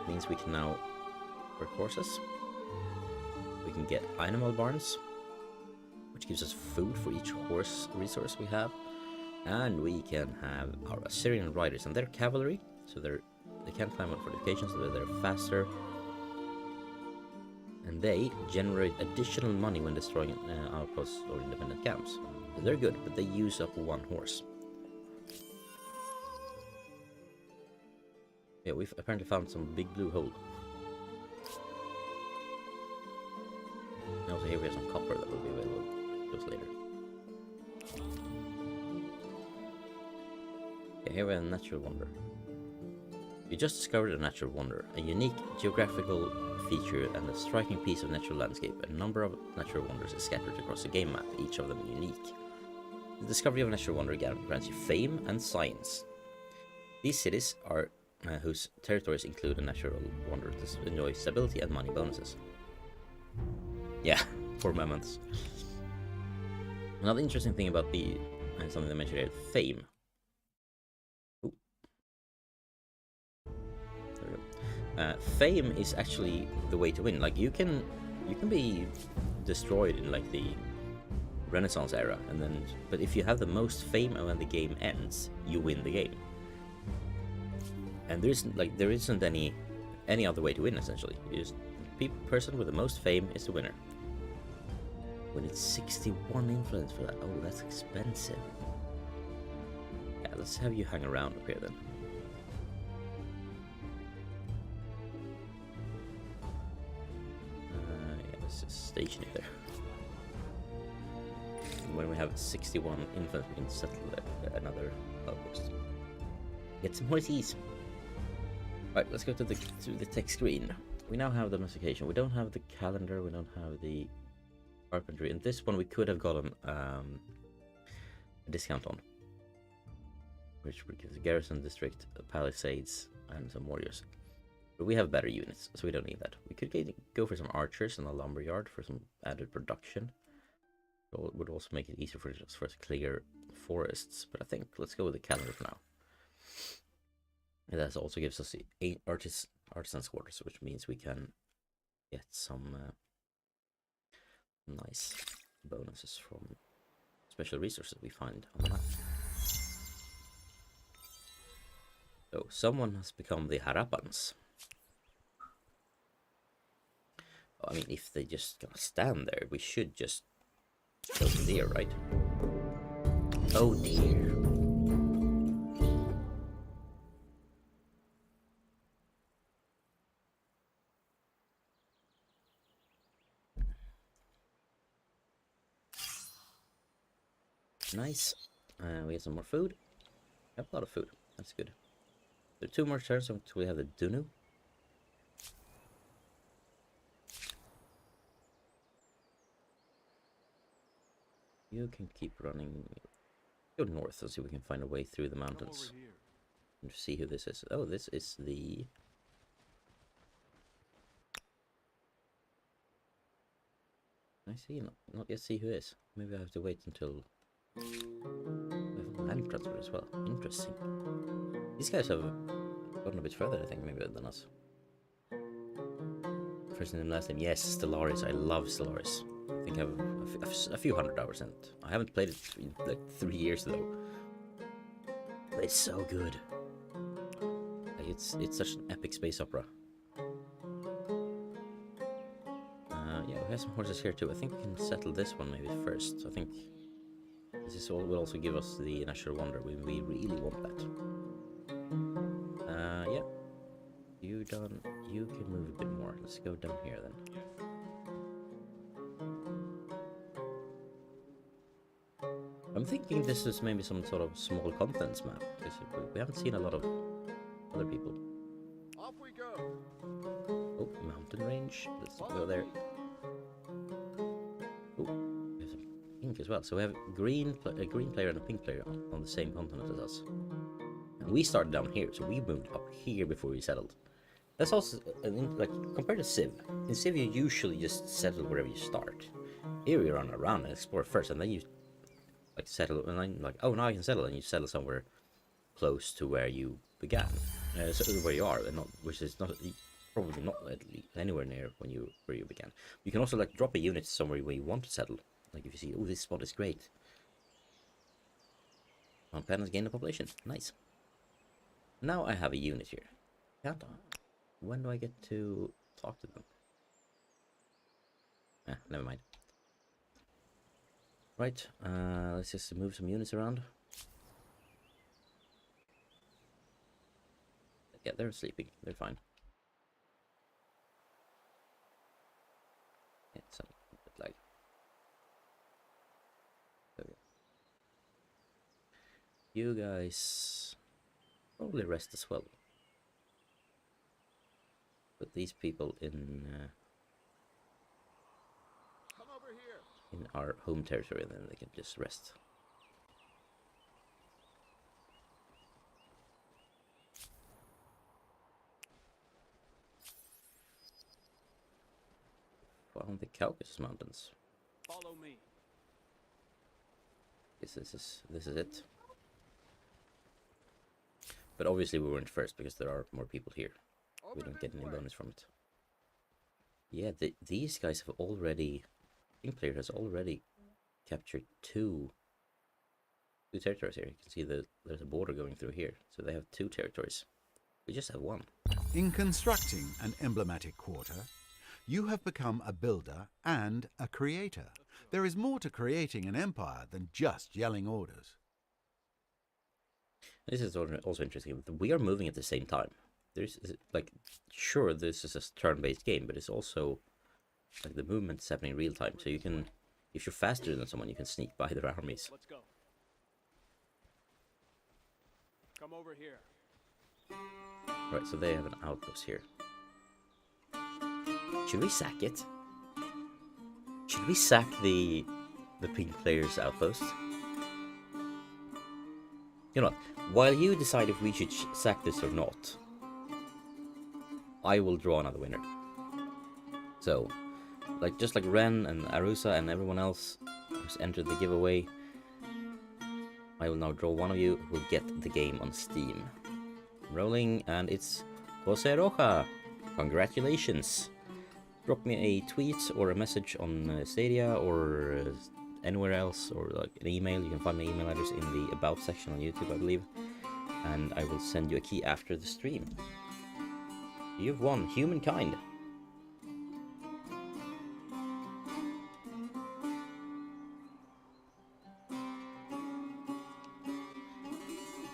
It means we can now work horses. We can get animal barns, which gives us food for each horse resource we have. And we can have our Assyrian riders, and they're cavalry, so they can't climb on fortifications, so they're faster. And they generate additional money when destroying outposts or independent camps. So they're good, but they use up one horse. Yeah, we've apparently found some big blue hole. Also here we have some copper that will be available just later. Okay, here we have a natural wonder. You just discovered a natural wonder, a unique geographical feature and a striking piece of natural landscape. A number of natural wonders is scattered across the game map, each of them unique. The discovery of a natural wonder grants you fame and science. These cities are whose territories include a natural wonder to enjoy stability and money bonuses. Yeah, 4 mammoths. Another interesting thing about the something I mentioned here, fame. Ooh. There we go. Fame is actually the way to win. Like you can be destroyed in like the Renaissance era, and then but if you have the most fame and when the game ends, you win the game. And there isn't any other way to win essentially. You just person with the most fame is the winner. When it's 61 influence for that, oh, that's expensive. Yeah, let's have you hang around up here then. Yeah, let's just station it there. And when we have 61 influence, we can settle another outpost. Get some horses. Right, let's go to the tech screen. We now have domestication. We don't have the calendar. We don't have the carpentry. And this one we could have gotten a discount on, which would give the garrison district, palisades, and some warriors. But we have better units, so we don't need that. We could go for some archers and a lumberyard for some added production. It would also make it easier for us to clear forests. But I think let's go with the calendar for now. And that also gives us the 8 artisans quarters, which means we can get some nice bonuses from special resources we find on the map. So someone has become the Harappans. I mean, if they just gonna stand there, we should just kill them deer, right? Oh dear. Nice. We have some more food. We have a lot of food. That's good. So 2 more turns until we have the Dunu. You can keep running. Go north and see if we can find a way through the mountains. And see who this is. Oh, this is the... I see. Not yet see who it is. Maybe I have to wait until... We have a land transfer as well. Interesting. These guys have gotten a bit further, I think, maybe than us. First name, last name. Yes, Stellaris. I love Stellaris. I think I have a few hundred hours in it. I haven't played it in like 3 years though. But it's so good. Like it's such an epic space opera. Yeah, we have some horses here too. I think we can settle this one maybe first. I think this will also give us the natural wonder. We really want that. Yeah. You done? You can move a bit more. Let's go down here then. I'm thinking this is maybe some sort of small continents map, because we haven't seen a lot of other people. Off we go. Oh, mountain range. Let's go there. Oh, we have some pink as well. So we have a green player and a pink player on the same continent as us. And we started down here, so we moved up here before we settled. That's also, like, compared to Civ. In Civ you usually just settle wherever you start. Here you run around and explore first, and then you like settle, and I'm like, oh, now I can settle, and you settle somewhere close to where you began, so where you are, and not, which is not probably not anywhere near where you began. You can also like drop a unit somewhere where you want to settle. Like if you see, oh, this spot is great. One pen has gained a population. Nice. Now I have a unit here. Can't I? When do I get to talk to them? Never mind. Right, let's just move some units around. Yeah, they're sleeping. They're fine. Yeah, so lag. Okay. You guys probably rest as well. Put these people in our home territory, and then they can just rest. Found the Caucasus Mountains. Follow me. This is it. But obviously we weren't first because there are more people here. We don't get any bonus from it. Yeah, these guys have already... Pink player has already captured two territories here. You can see there's a border going through here. So they have 2 territories. We just have 1. In constructing an emblematic quarter, you have become a builder and a creator. There is more to creating an empire than just yelling orders. This is also interesting. We are moving at the same time. There's like, sure, this is a turn-based game, but it's also like the movement is happening in real time. So you can, if you're faster than someone, you can sneak by their armies. Let's go. Come over here. Right, so they have an outpost here. Should we sack it? Should we sack the pink player's outpost? You know what? While you decide if we should sack this or not, I will draw another winner. So, like just like Ren and Arusa and everyone else who's entered the giveaway, I will now draw one of you who will get the game on Steam. I'm rolling, and it's Jose Roja. Congratulations! Drop me a tweet or a message on Stadia or anywhere else, or like an email. You can find my email address in the About section on YouTube, I believe. And I will send you a key after the stream. You've won Humankind.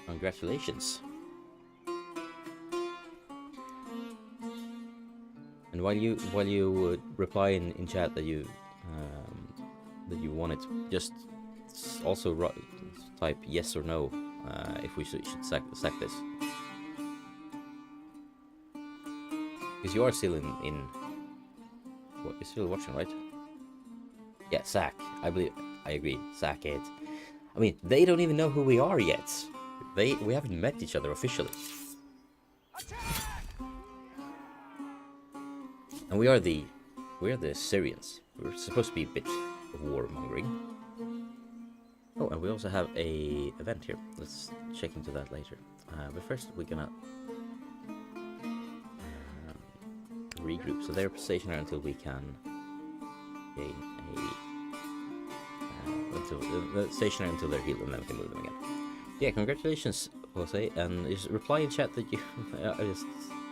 Congratulations. And while you reply in chat that you want it, just also type yes or no if we should sack this. Because you are still in what, you're still watching, right? Yeah, sack. I agree. Sack it. I mean, they don't even know who we are yet. We haven't met each other officially. And we are the Syrians. We're supposed to be a bit of warmongering. Oh, and we also have a event here. Let's check into that later. But first, we're gonna regroup. So they're stationary until we can gain stationary until they're healed, and then we can move them again. Yeah, congratulations, Jose, and just reply in chat that you.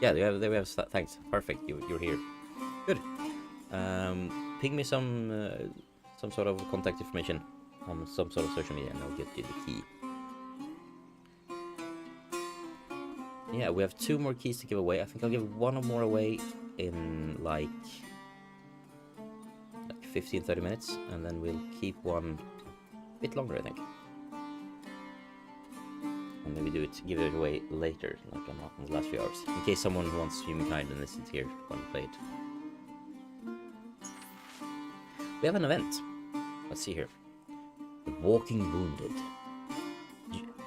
Yeah, they have thanks. Perfect, you're here. Good. Ping me some sort of contact information on some sort of social media, and I'll get you the key. Yeah, we have 2 more keys to give away. I think I'll give one or more away in like 15-30 minutes, and then we'll keep one a bit longer, I think. And maybe give it away later, like in the last few hours, in case someone who wants Humankind and isn't here want to play it. We have an event. Let's see here. The Walking Wounded.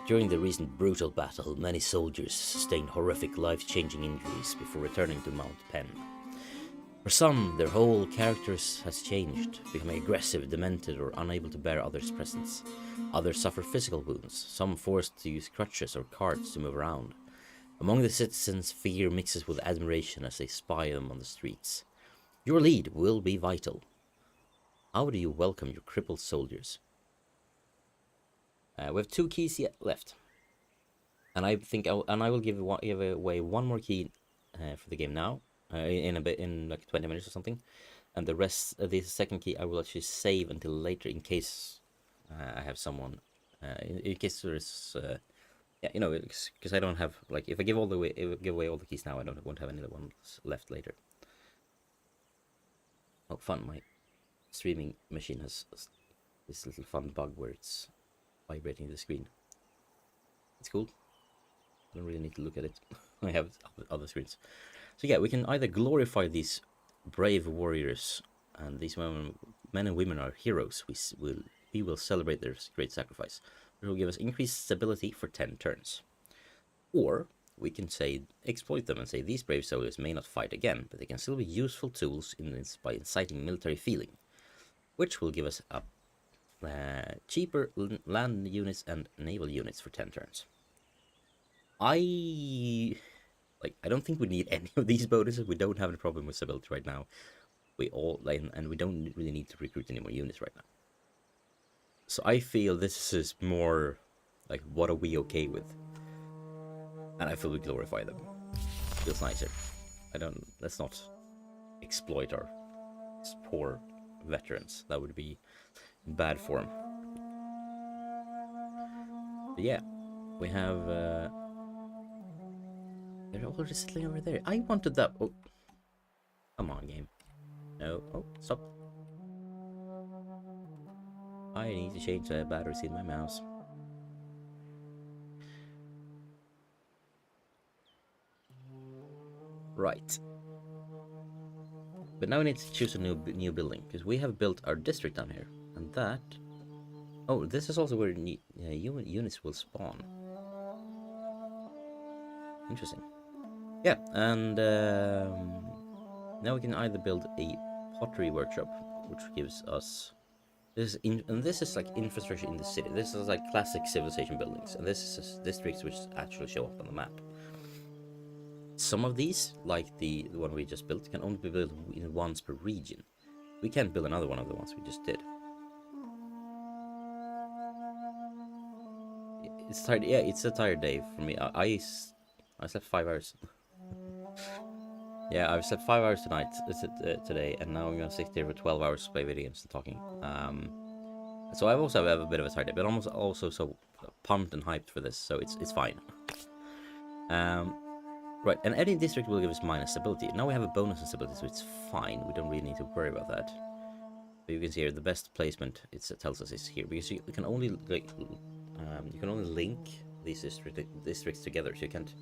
During the recent brutal battle, many soldiers sustained horrific life-changing injuries before returning to Mount Pen. For some, their whole characters has changed, becoming aggressive, demented, or unable to bear others' presence. Others suffer physical wounds, some forced to use crutches or carts to move around. Among the citizens, fear mixes with admiration as they spy them on the streets. Your lead will be vital. How do you welcome your crippled soldiers? We have 2 keys yet left, and I think I will give away one more key for the game now, in like 20 minutes or something, and the rest, the second key, I will actually save until later in case I have someone, in case there is, yeah, you know, because I don't have, like, if I give away all the keys now, won't have any other ones left later. Oh, fun! streaming machine has this little fun bug where it's vibrating the screen. It's cool. I don't really need to look at it. I have other screens. So yeah, we can either glorify these brave warriors, and these men and women are heroes. We will celebrate their great sacrifice. It will give us increased stability for 10 turns. Or we can say exploit them and say these brave soldiers may not fight again, but they can still be useful tools by inciting military feeling, which will give us a cheaper land units and naval units for 10 turns. I don't think we need any of these bonuses. We don't have a problem with stability right now. We don't really need to recruit any more units right now. So I feel this is more like, what are we okay with? And I feel we glorify them. Feels nicer. Let's not exploit our poor veterans. That would be in bad form. But yeah, we have they're already settling over there. I wanted that. Oh, come on, game. No. Oh, stop. I need to change the batteries in my mouse. Right. But now we need to choose a new building, because we have built our district down here, and that. Oh, this is also where units will spawn. Interesting. Yeah, and now we can either build a pottery workshop, which gives us this is like infrastructure in the city. This is like classic civilization buildings, and this is districts which actually show up on the map. Some of these, like the one we just built, can only be built once per region. We can't build another one of the ones we just did. It's tired. Yeah, it's a tired day for me. I slept 5 hours. Yeah, I've slept 5 hours today, and now I'm gonna sit there for 12 hours to play video games and talking. So I also have a bit of a tired day, but I'm also so pumped and hyped for this, so it's fine. Right, and any district will give us minus stability. Now we have a bonus in stability, so it's fine. We don't really need to worry about that. But you can see here the best placement it tells us is here, because you can only link these districts together. So you can't,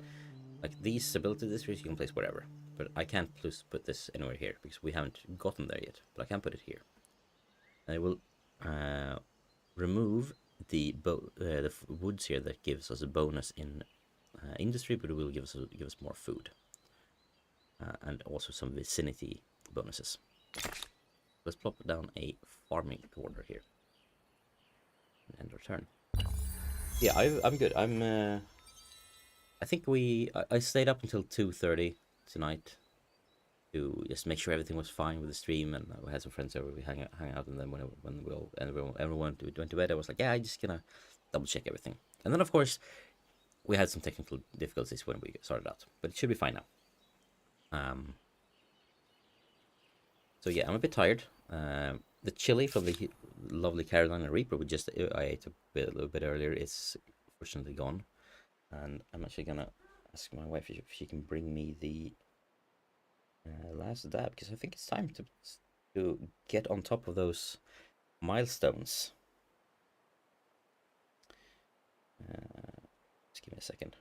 like these stability districts, you can place wherever. But I can't put this anywhere here because we haven't gotten there yet. But I can put it here. And I will remove the woods here that gives us a bonus in industry, but it will give us more food and also some vicinity bonuses. Let's plop down a farming order here and end our turn. Yeah, I'm good. I think I stayed up until 2:30 tonight to just make sure everything was fine with the stream, and we had some friends over. We hang out, and then when everyone went to bed, I was like, yeah, I'm just gonna double check everything. And then of course we had some technical difficulties when we started out, but it should be fine now. So yeah, I'm a bit tired. The chili from the lovely Carolina Reaper I ate a little bit earlier is fortunately gone, and I'm actually gonna ask my wife if she can bring me the last dab, because I think it's time to get on top of those milestones. Just give me a second.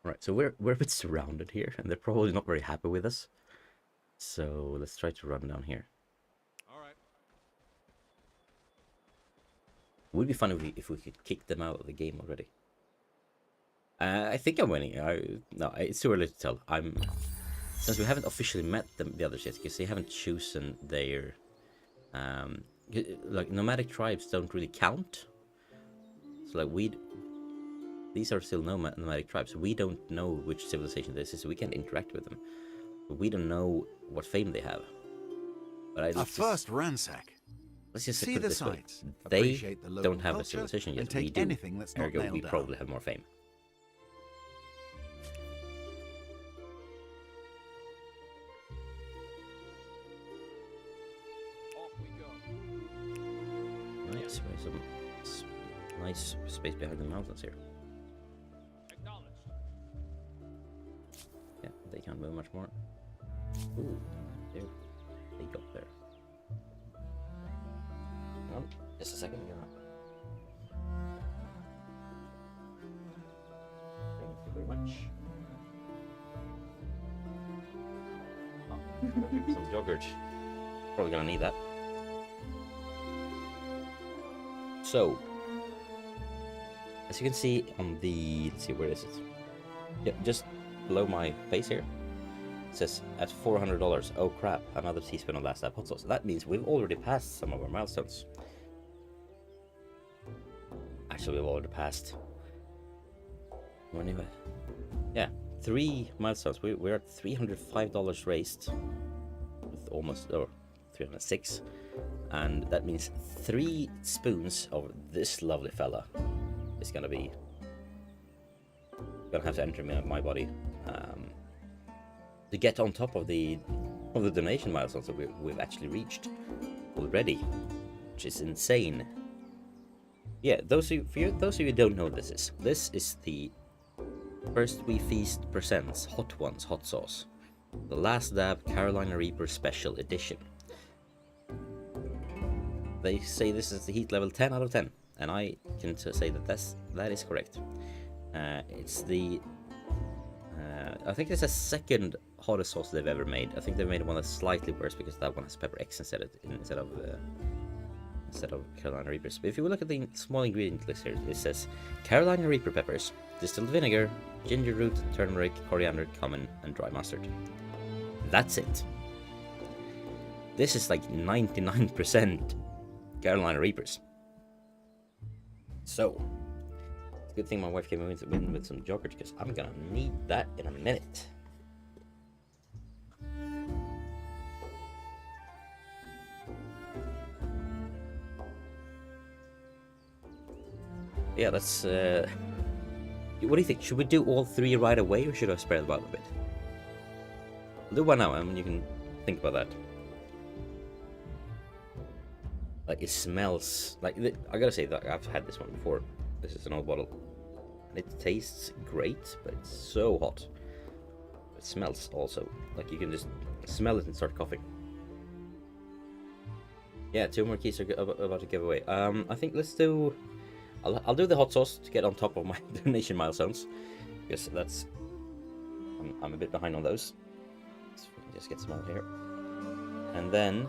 Right, so we're a bit surrounded here, and they're probably not very happy with us. So let's try to run down here. All right. It would be fun if we could kick them out of the game already. I think I'm winning. No, it's too early to tell. Since we haven't officially met the others yet, because they haven't chosen their like nomadic tribes don't really count. So like these are still nomadic tribes. We don't know which civilization this is, so we can't interact with them. But we don't know what fame they have. But first ransack. Let's just See put it the this way. sights. They Appreciate the local don't have a culture, civilization yet. and take We do. anything that's not Ergo, nailed we down. probably have more fame. Off we go. Yes, we have some nice space behind the mountains here. Acknowledged. Yeah, they can't move much more. Ooh, there. They got there. Well, just a second. Thank you very much. Oh, some yogurt. Probably gonna need that. So, as you can see on the, let's see, where is it? Yeah, just below my face here. It says at $400. Oh crap! Another teaspoon of last app hot sauce. That means we've already passed some of our milestones. Actually, we've already passed. Anyway, yeah, 3 milestones. We're at $305 raised, with almost, or 306, and that means 3 spoons of this lovely fella is gonna have to enter my body to get on top of the donation milestones that we've actually reached already, which is insane. Yeah, those of you who don't know what this is the First We Feast Presents Hot Ones hot sauce, the Last Dab Carolina Reaper Special Edition. They say this is the heat level 10 out of 10, and I can say that that is correct. It's the I think it's the second hottest sauce they've ever made. I think they've made one that's slightly worse because that one has pepper X instead of Carolina Reapers. But if you look at the small ingredient list here, it says Carolina Reaper peppers, distilled vinegar, ginger root, turmeric, coriander, cumin, and dry mustard. That's it. This is like 99% Carolina Reapers. So, it's a good thing my wife came in with some yogurt because I'm gonna need that in a minute. Yeah, that's what do you think? Should we do all 3 right away, or should I spread them out a bit? I'll do one now, and you can think about that. Like, it smells like, I gotta say that I've had this one before. This is an old bottle, and it tastes great, but it's so hot. It smells also like you can just smell it and start coughing. Yeah, 2 more keys are about to give away. I think let's do. I'll do the hot sauce to get on top of my donation milestones, because that's I'm a bit behind on those. So we can just get some out here, and then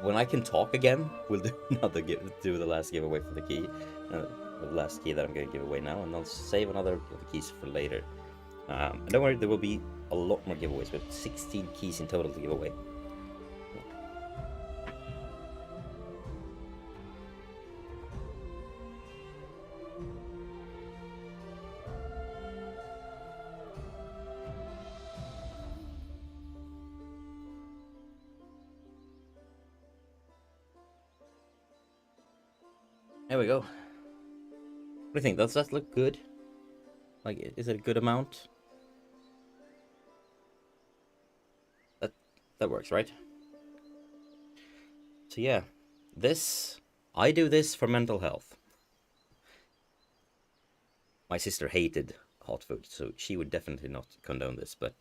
when I can talk again, we'll do the last giveaway for the key, the last key that I'm going to give away now, and I'll save another of the keys for later. And don't worry, there will be a lot more giveaways. We have 16 keys in total to give away. There we go. What do you think? Does that look good? Like, is it a good amount? That works, right? So yeah, I do this for mental health. My sister hated hot food, so she would definitely not condone this, but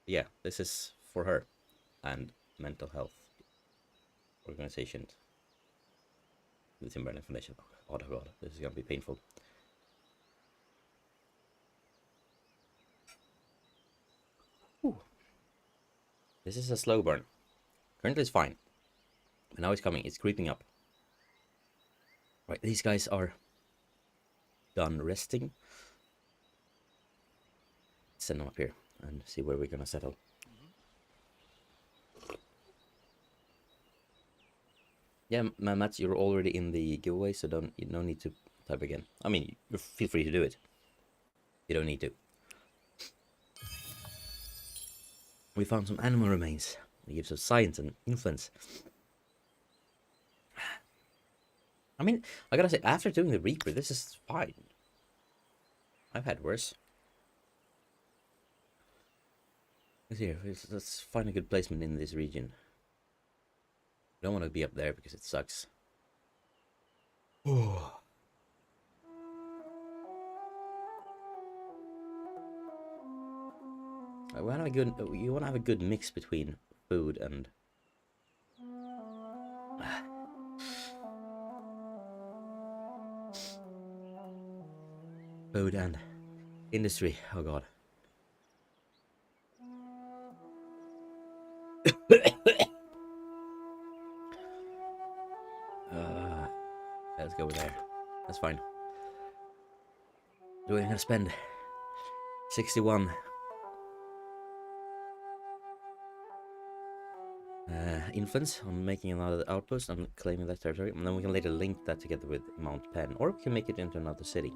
yeah, this is for her and mental health organization. The Tim Bergling Foundation. Oh god, this is gonna be painful. Ooh. This is a slow burn. Currently it's fine, but now it's coming. It's creeping up. Right, these guys are done resting. Send them up here and see where we're gonna settle. Yeah, Mats, you're already in the giveaway, so you don't need to type again. I mean, feel free to do it. You don't need to. We found some animal remains. It gives us science and influence. I mean, I gotta say, after doing the Reaper, this is fine. I've had worse. Let's find a good placement in this region. I don't want to be up there because it sucks. Oh. You want to have a good mix between food and food and industry. Oh god. Let's go there. That's fine. We're gonna spend 61 influence on making another outpost and claiming that territory, and then we can later link that together with Mount Penn, or we can make it into another city.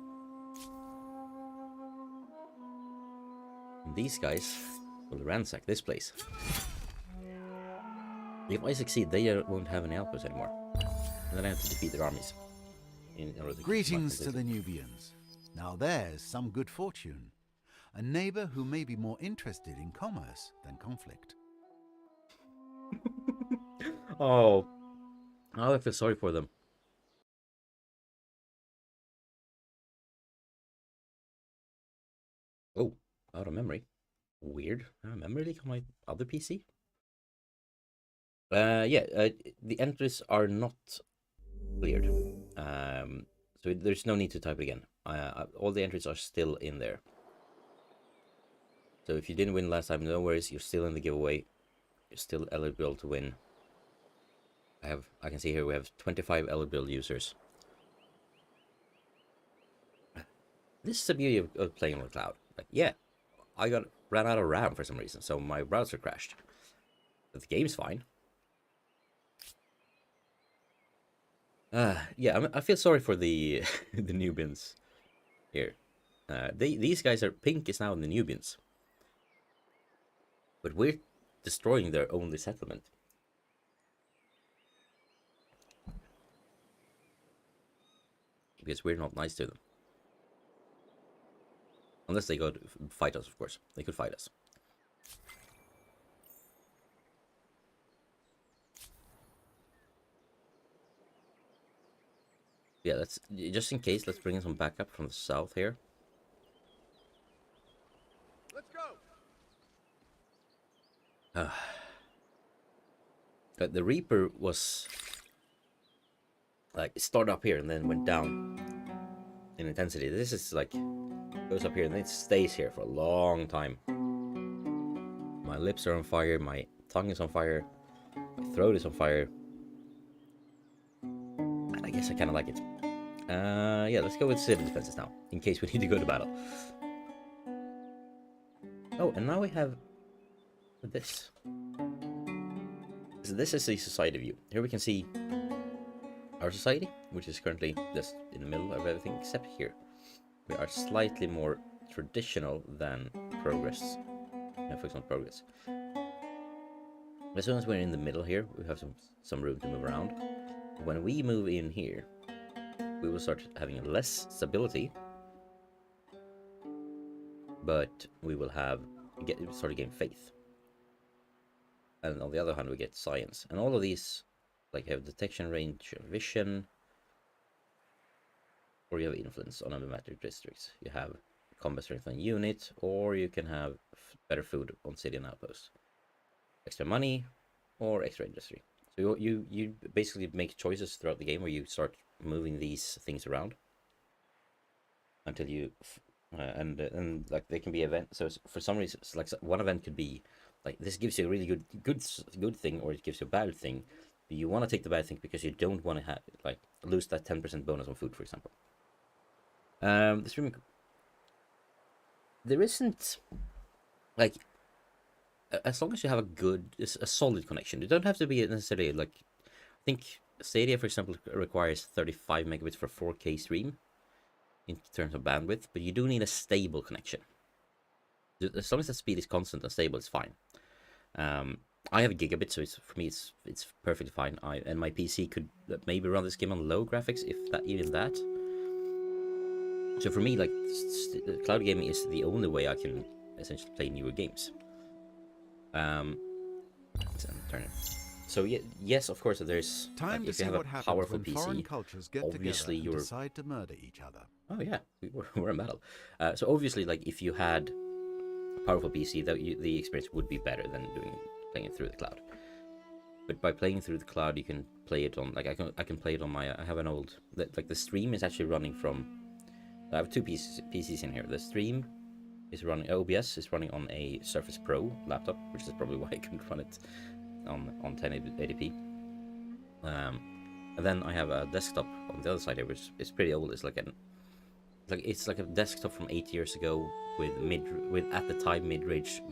And these guys will ransack this place. If I succeed, they won't have any outposts anymore, and then I have to defeat their armies. In order to Greetings to the Nubians. Now there's some good fortune. A neighbor who may be more interested in commerce than conflict. Oh, I feel sorry for them. Oh, out of memory. Weird. Memory leak on my other PC? The entries are not cleared. So there's no need to type it again. All the entries are still in there. So if you didn't win last time, no worries. You're still in the giveaway. You're still eligible to win. I can see here we have 25 eligible users. This is the beauty of playing on the cloud. Like, yeah, I ran out of RAM for some reason, so my browser crashed. But the game's fine. Yeah, I feel sorry for the the Nubians here. These guys are pink is now in the Nubians, but we're destroying their only settlement. Because we're not nice to them. Unless they go to fight us, of course. They could fight us. Yeah, let's just in case. Let's bring in some backup from the south here. Let's go. The Reaper was like it started up here and then went down in intensity. This is like goes up here and then it stays here for a long time. My lips are on fire. My tongue is on fire. My throat is on fire. And I guess I kind of like it. Yeah, let's go with civil defenses now, in case we need to go to battle. Oh, and now we have this. So this is the society view. Here we can see our society, which is currently just in the middle of everything, except here. We are slightly more traditional than progress. Yeah, focus on progress. As soon as we're in the middle here, we have some room to move around. When we move in here, we will start having less stability, but we will start to gain faith. And on the other hand, we get science. And all of these, like, have detection range, vision, or you have influence on emblematic districts. You have combat strength on unit, or you can have better food on city and outpost. Extra money, or extra industry. So you basically make choices throughout the game where you start moving these things around until you and like they can be events. So for some reason, like one event could be like this gives you a really good thing, or it gives you a bad thing. But you want to take the bad thing because you don't want to have like lose that 10% bonus on food, for example. This really, there isn't like as long as you have a solid connection. You don't have to be necessarily like I think Stadia, for example, requires 35 megabits for 4K stream in terms of bandwidth, but you do need a stable connection. As long as the speed is constant and stable, it's fine. I have a gigabit, so for me it's perfectly fine. And my PC could maybe run this game on low graphics, if even that. So for me, like cloud gaming is the only way I can essentially play newer games. Turn it. So yes, of course, there's Time to if you see have what a happens powerful when foreign PC, cultures get obviously together and you're. decide to murder each other. Oh yeah, we're in battle. So obviously, like if you had a powerful PC, the experience would be better than playing it through the cloud. But by playing through the cloud, you can play it on like I can play it on my. I have an old like the stream is actually running from. I have two PCs in here. The stream is running OBS is running on a Surface Pro laptop, which is probably why I couldn't run it on 1080p. And then I have a desktop on the other side here, which is pretty old. It's like a desktop from 8 years ago with at the time mid-range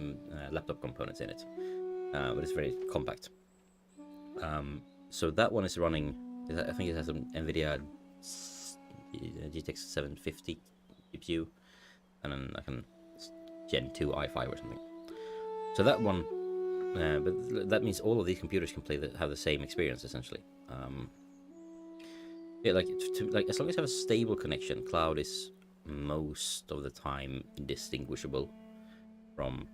laptop components in it, but it's very compact. So that one is running. I think it has an Nvidia GTX 750 GPU, and then like a Gen 2 i5 or something. So that one, but that means all of these computers can have the same experience essentially. Yeah, like as long as you have a stable connection, cloud is most of the time indistinguishable from.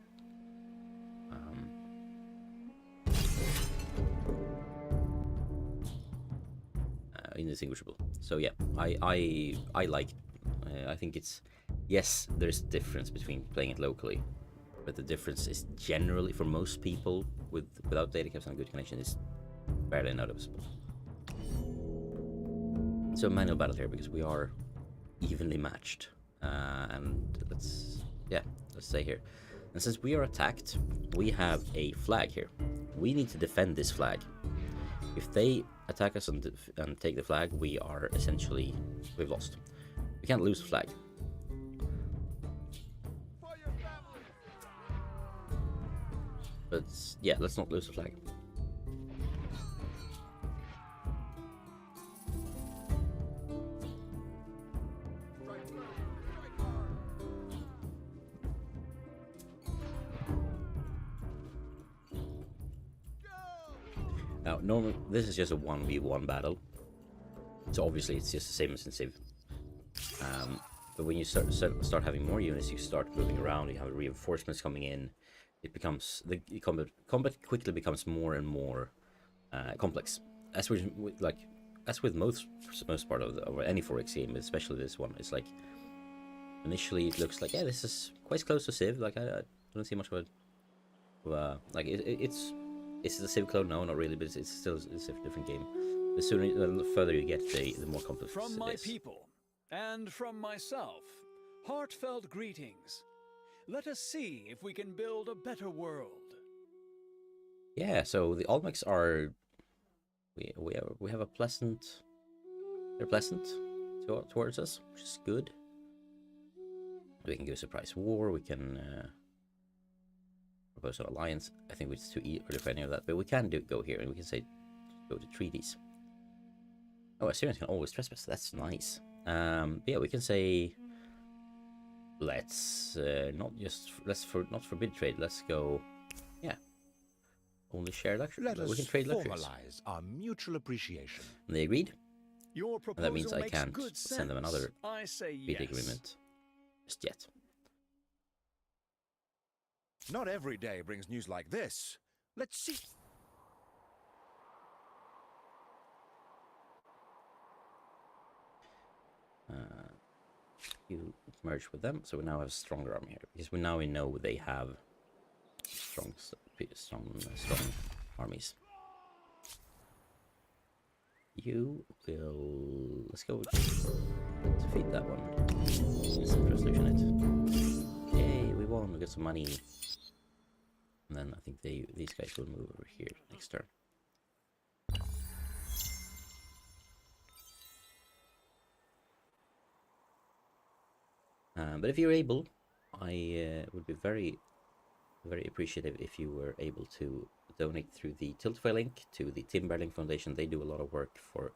Indistinguishable. So yeah, I like. I think it's yes. There's a difference between playing it locally, but the difference is generally for most people without data caps and good connection is barely noticeable. So manual battle here because we are evenly matched, and let's stay here. And since we are attacked, we have a flag here. We need to defend this flag. If they attack us and take the flag, we've lost. We can't lose the flag. But yeah, let's not lose the flag. Now, normally this is just a 1v1 battle, so obviously it's just the same as in Civ. But when you start having more units, you start moving around. You have reinforcements coming in. It becomes the combat quickly becomes more and more complex. As with most part of any 4X game, especially this one, it's like initially it looks like this is quite close to Civ. Like I don't see much of it. Like it's the Civ clone. No, not really, but it's still a different game. The further you get, the more complex it is. From my people and from myself, heartfelt greetings. Let us see if we can build a better world. Yeah, so the Olmecs are we have a pleasant. They're pleasant towards us, which is good. We can go surprise war. We can propose an alliance. I think it's too early for any of that, but we can go here and we can say go to treaties. Oh, Assyrians can always trespass. That's nice. Yeah, we can say let's not forbid trade. Let's go. Yeah, only share luxury. We can trade luxuries. Formalize our mutual appreciation. And they agreed. Your And that means proposal I makes can't good send them sense. another I say treaty yes. agreement just yet. Not every day brings news like this. Let's see. You merge with them, so we now have a stronger army here because we know they have strong armies. You will let's go defeat that one. Instant resolution it. Yay, we won. We got some money. And then I think these guys will move over here next turn. But if you're able, I would be very, very appreciative if you were able to donate through the Tiltify link to the Tim Bergling Foundation. They do a lot of work for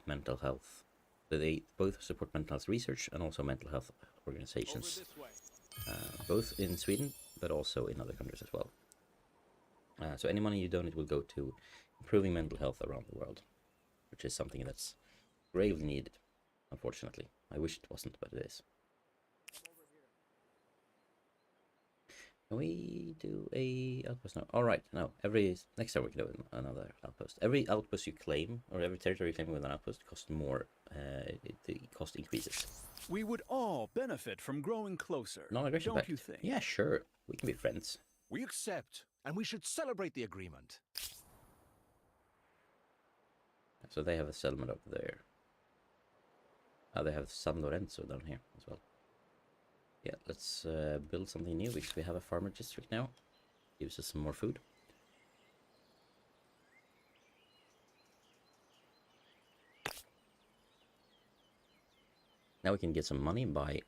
mental health. They both support mental health research and also mental health organizations, both in Sweden but also in other countries as well. So any money you donate will go to improving mental health around the world, which is something that's gravely needed, unfortunately. I wish it wasn't, but it is. Can we do a outpost now? All right, no. Next time we can do another outpost. Every outpost you claim, or every territory you claim with an outpost, costs more. The cost increases. We would all benefit from growing closer, Non-aggression don't pact. you think? Yeah, sure. We can be friends. We accept, and we should celebrate the agreement. So they have a settlement up there. They have San Lorenzo down here as well. Yeah, let's build something new because we have a farmer district now. Gives us some more food. Now we can get some money by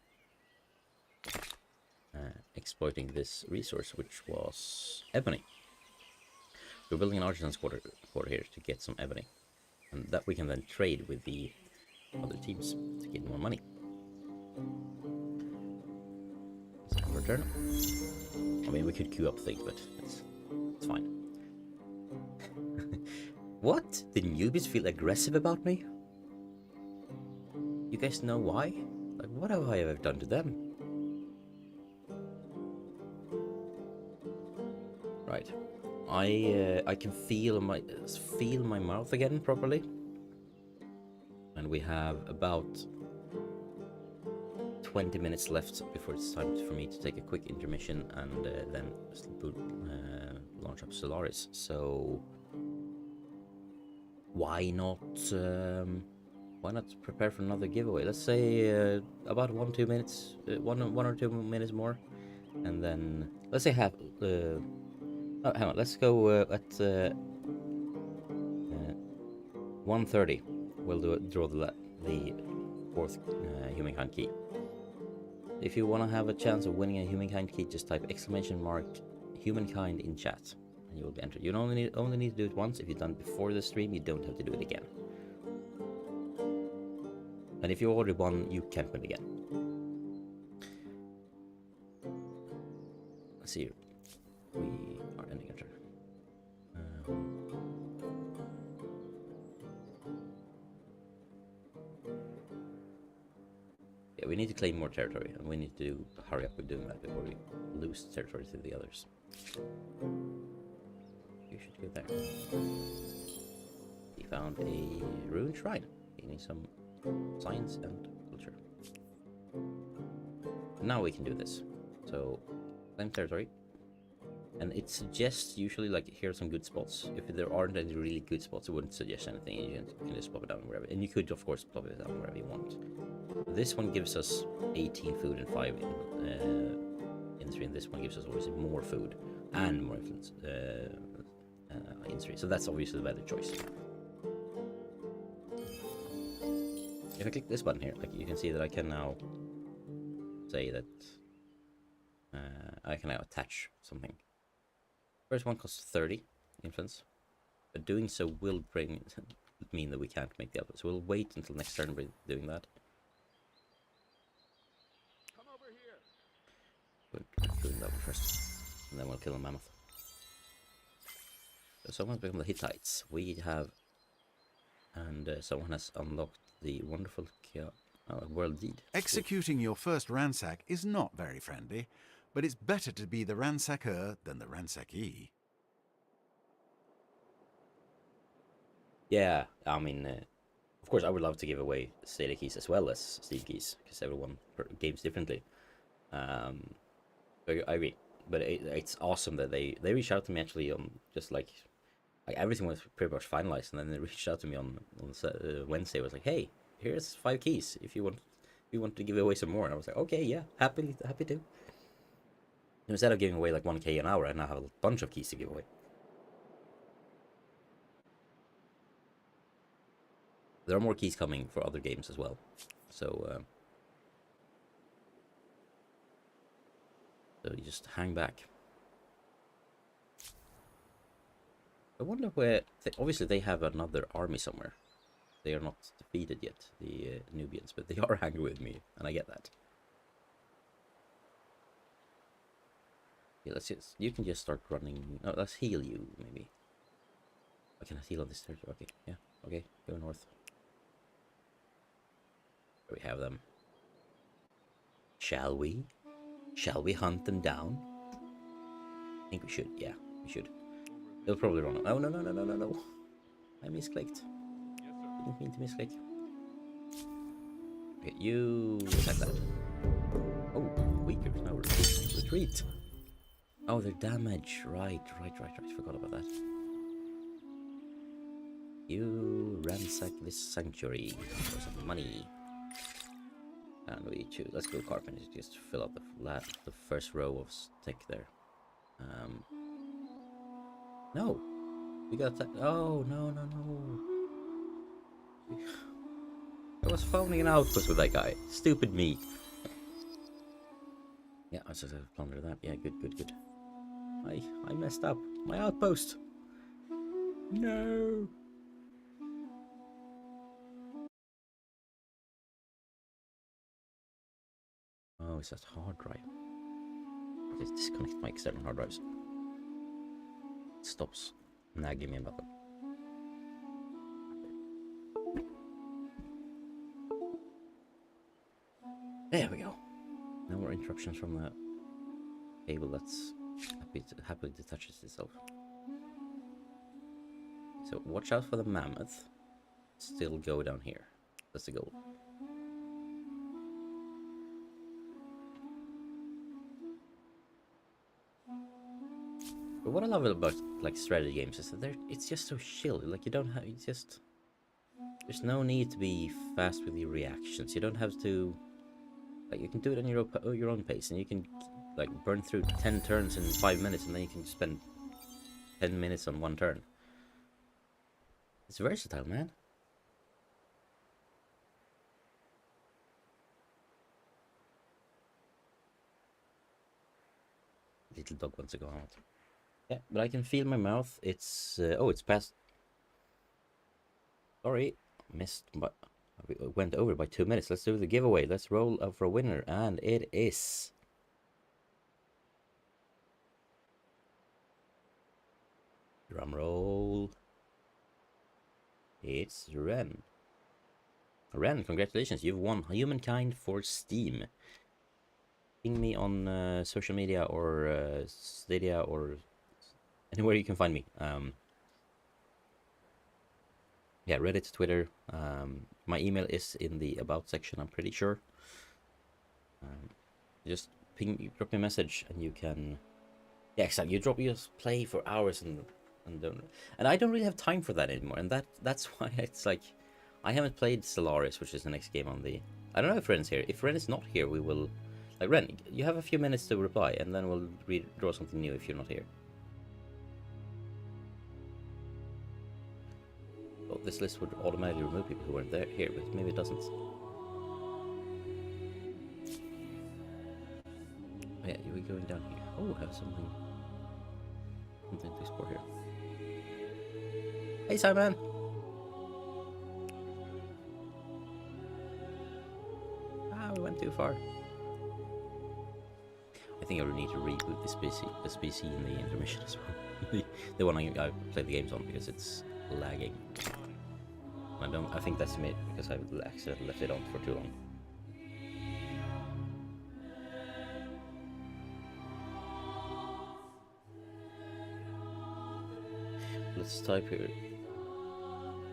exploiting this resource, which was ebony. We're building an artisan's quarter here to get some ebony. And that we can then trade with the other teams to get more money. Let's have a return. I mean, we could queue up things, but it's fine. What? Did newbies feel aggressive about me? You guys know why? Like, what have I ever done to them? Right. I can feel my mouth again properly. And we have about 20 minutes left before it's time for me to take a quick intermission and then launch up Stellaris. So why not prepare for another giveaway? Let's say about 1-2 minutes, one or 2 minutes more, and then let's say half. Oh, hang on. Let's go at 1:30. We'll draw the 4th Humankind key. If you want to have a chance of winning a Humankind key, just type !Humankind in chat, and you will be entered. You only need to do it once. If you've done it before the stream, you don't have to do it again. And if you already won, you can't win again. Let's see. We are ending a turn. Yeah, we need to claim more territory, and we need to hurry up with doing that before we lose territory to the others. You should go there. We found a ruined shrine. We need some science and culture. Now we can do this. So, claim territory. And it suggests usually, like, here are some good spots. If there aren't any really good spots, it wouldn't suggest anything. You can just plop it down wherever. And you could, of course, plop it down wherever you want. This one gives us 18 food and 5 industry, and this one gives us obviously more food and more influence industry. So that's obviously the better choice. If I click this button here, like, you can see that I can now say that I can now attach something. First one costs 30 influence, but doing so will mean that we can't make the output. So we'll wait until next turn with doing that. Come over here. We're doing that one first, and then we'll kill a mammoth. So someone's become the Hittites. We have, and someone has unlocked the wonderful world deed. Executing your first ransack is not very friendly, but it's better to be the ransacker than the ransackee. Yeah, I mean, of course I would love to give away Stadia keys as well as Steam keys, because everyone games differently. I agree, but it's awesome that they reached out to me actually on just like everything was pretty much finalized, and then they reached out to me on Wednesday. It was like, hey, here's 5 keys if you want to give away some more. And I was like, okay, yeah, happy to. Instead of giving away like 1k an hour, I now have a bunch of keys to give away. There are more keys coming for other games as well. So you just hang back. I wonder where... obviously they have another army somewhere. They are not defeated yet, the Nubians, but they are angry with me, and I get that. Yeah, you can just start running. No, let's heal you, maybe. I can heal on this territory. Okay, yeah, okay, go north. There we have them. Shall we? Shall we hunt them down? I think we should. Yeah, we should. It'll probably run. Oh no no no no no no! I misclicked. Didn't mean to misclick. Okay, you attack that. Oh, weaker. No, retreat. Oh, their damage. Right. Forgot about that. You ransack this sanctuary for some money. And we choose. Let's go carpenter. Just fill out the first row of stick there. No, we got that. Oh no. I was founding an outpost with that guy. Stupid me. Yeah, I was just gonna plunder that. Yeah, good. I messed up. My outpost. No. Oh, it's that hard drive. Just disconnect my external hard drives. It stops nagging me about them. There we go. No more interruptions from the cable that's happily detaches itself. So watch out for the mammoth. Still go down here. That's the goal. But what I love about like strategy games is that it's just so chill. Like you don't have, there's no need to be fast with your reactions. You don't have to, like you can do it on your own pace, and you can like burn through 10 turns in 5 minutes, and then you can spend 10 minutes on one turn. It's versatile, man. Little dog wants to go out. Yeah, but I can feel my mouth. It's oh, it's past. Sorry, missed, but we went over by 2 minutes. Let's do the giveaway. Let's roll up for a winner, and it is drum roll. It's Ren. Ren, congratulations! You've won Humankind for Steam. Ping me on social media or Stadia or anywhere you can find me. Yeah, Reddit, Twitter. My email is in the about section, I'm pretty sure. Just drop me a message, and you can. Yeah, exactly. You just play for hours and I don't really have time for that anymore, and that's why it's like I haven't played Stellaris, which is the next game on the. I don't know if Ren's here. If Ren is not here, we will. Like Ren, you have a few minutes to reply, and then we'll draw something new if you're not here. Well, this list would automatically remove people who weren't here, but maybe it doesn't. Oh, yeah, we're going down here. Oh, have something to explore here. Hey, Simon. Ah, we went too far. I think I would need to reboot this PC in the intermission as well. the one I play the games on, because it's lagging. I think that's me, because I accidentally left it on for too long. Let's type here.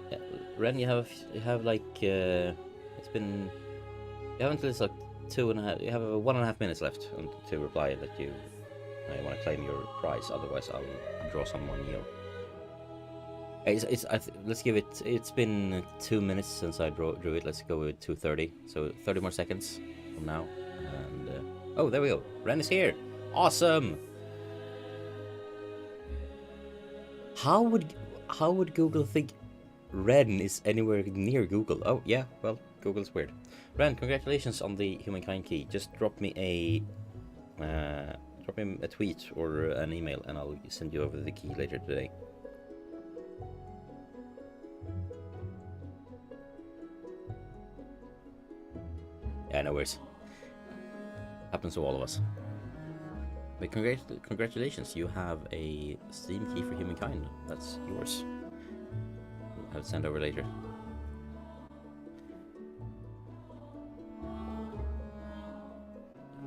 Yeah, Ren, you have like it's been. You have until it's like 2.5. You have 1.5 minutes left to reply that you want to claim your prize. Otherwise, I'll draw someone new. Let's give it. It's been 2 minutes since I drew it. Let's go with 2:30. So 30 more seconds from now. And oh, there we go. Ren is here. Awesome. How would Google think Ren is anywhere near Google? Oh yeah, well, Google's weird. Ren, congratulations on the Humankind key. Just drop me a tweet or an email, and I'll send you over the key later today. Yeah, no worries. Happens to all of us. But congratulations, you have a Steam key for Humankind. That's yours. We'll have it sent over later.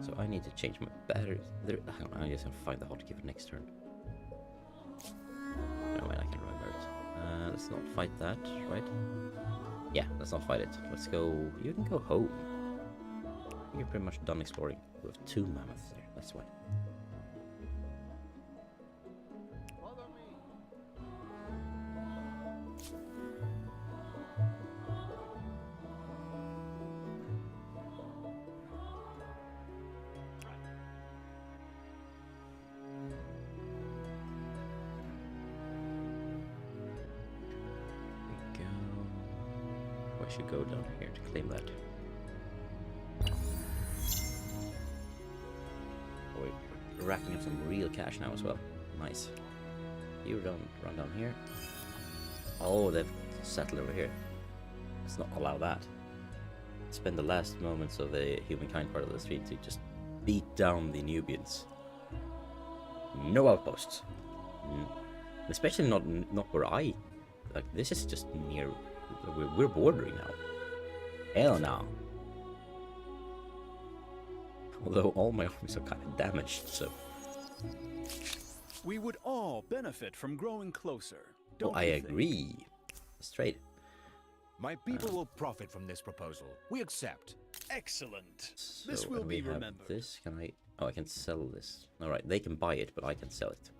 So I need to change my batteries. Hang on, I'm just gonna find the hotkey for next turn. No way, I can remember it. Let's not fight that, right? Yeah, let's not fight it. Let's go. You can go home. You're pretty much done exploring. We have 2 mammoths there. That's why. Follow me. I should go down here to claim that. Oh, we're racking up some real cash now as well. Nice. You run down here. Oh, they've settled over here. Let's not allow that. Spend the last moments of the Humankind part of the street to just beat down the Nubians. No outposts. Especially not where I... Like, this is just near... We're bordering now. Hell no. Although all my armies are kind of damaged, so... We would all benefit from growing closer. Oh, Don't I you think? agree. Let's trade. My people will profit from this proposal. We accept. Excellent. So, This will and we be have remembered. This, can I... Oh, I can sell this. Alright, they can buy it, but I can sell it.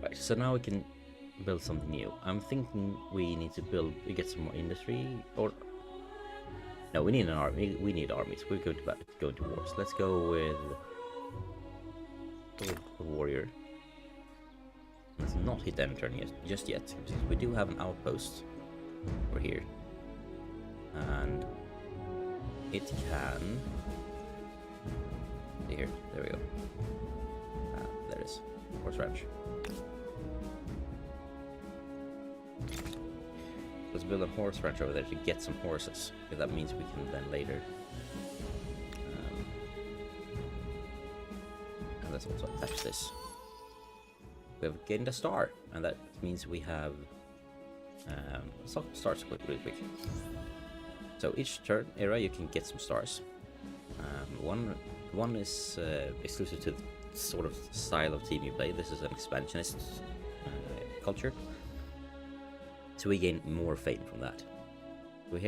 Right, so now we can build something new. I'm thinking we need to get some more industry, or... No, we need an army. We need armies. We're going to go into wars. Let's go with a warrior. Let's not hit end turn just yet, because we do have an outpost over here. And it can... Here, there we go. There it is. Horse ranch. Let's build a horse ranch over there to get some horses, because that means we can then later. And let's also attach this. We have gained a star, and that means we have stars really quick. So each turn era you can get some stars. One is exclusive to the sort of style of team you play. This is an expansionist culture. So we gain more fame from that. We've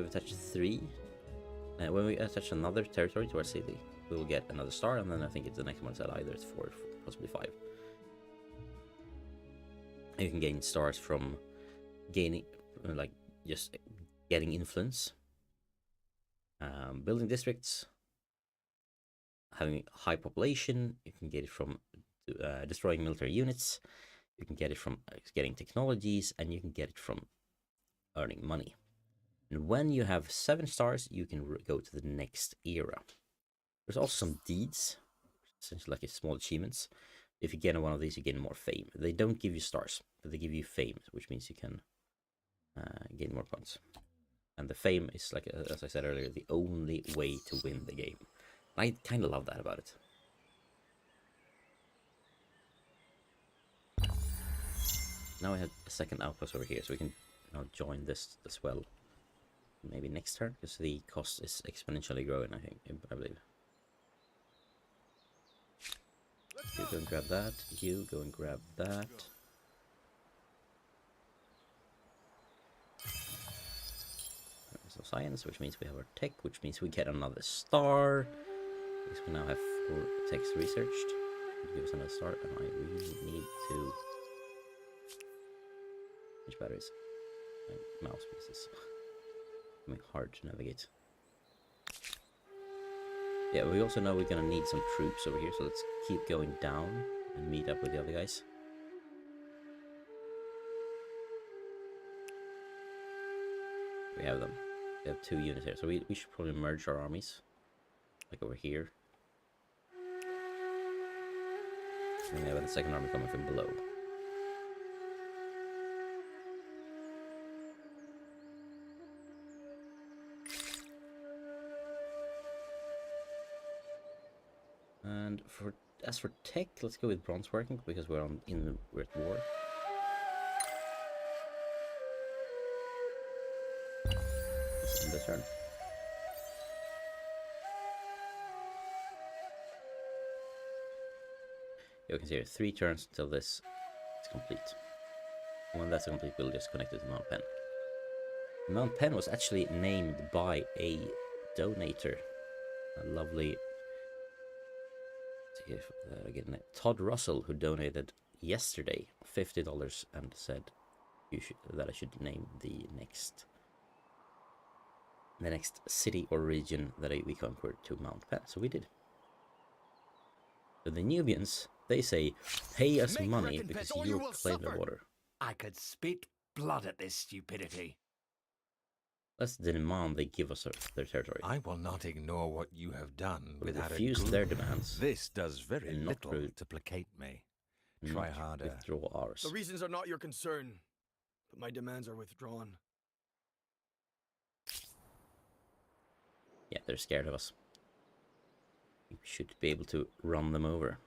attached 3. When we attach another territory to our city, we will get another star, and then I think the next one's at either it's 4, possibly 5. And you can gain stars from gaining, like, just getting influence, building districts, having high population. You can get it from destroying military units. You can get it from getting technologies, and you can get it from earning money. And when you have 7 stars, you can go to the next era. There's also some deeds, essentially like small achievements. If you get one of these, you gain more fame. They don't give you stars, but they give you fame, which means you can gain more points. And the fame is, like, as I said earlier, the only way to win the game. I kind of love that about it. Now we have a second outpost over here, so we can now join this as well. Maybe next turn, because the cost is exponentially growing, I believe. You go and grab that. You go and grab that. So science, which means we have our tech, which means we get another star. Because we now have 4 techs researched. Give us another star, and I really need to... Which batteries? My mouse pieces. Becoming hard to navigate. Yeah, we also know we're gonna need some troops over here, so let's keep going down and meet up with the other guys. We have them. We have 2 units here, so we should probably merge our armies. Like over here. And we have the second army coming from below. And as for tech, let's go with bronze working because we're at war. Let's end the turn. You can see here 3 turns until this is complete. When that's complete, we'll just connect it to Mount Pen. Mount Pen was actually named by a donator, a lovely. See if again, Todd Russell, who donated yesterday $50 and said that I should name the next city or region that we conquered to Mount Pen. So we did. So the Nubians, they say, pay us money because you claim the water. I could spit blood at this stupidity. Let's demand they give us their territory. I will not ignore what you have done We without refuse their demands. This does very and not little to placate me. Try harder. Withdraw ours. The reasons are not your concern, but my demands are withdrawn. Yeah, they're scared of us. We should be able to run them over.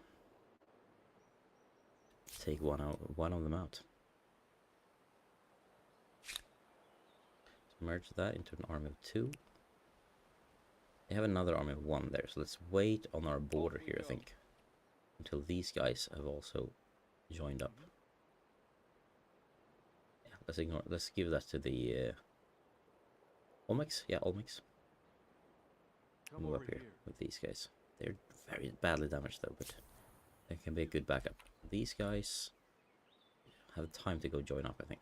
Take one of them out. So merge that into an army of 2. They have another army of 1 there, so let's wait on our border here, I think, until these guys have also joined up. Yeah, let's give that to the Olmecs. Yeah, Olmecs. Move up here with these guys. They're very badly damaged though, but they can be a good backup. These guys have time to go join up, I think.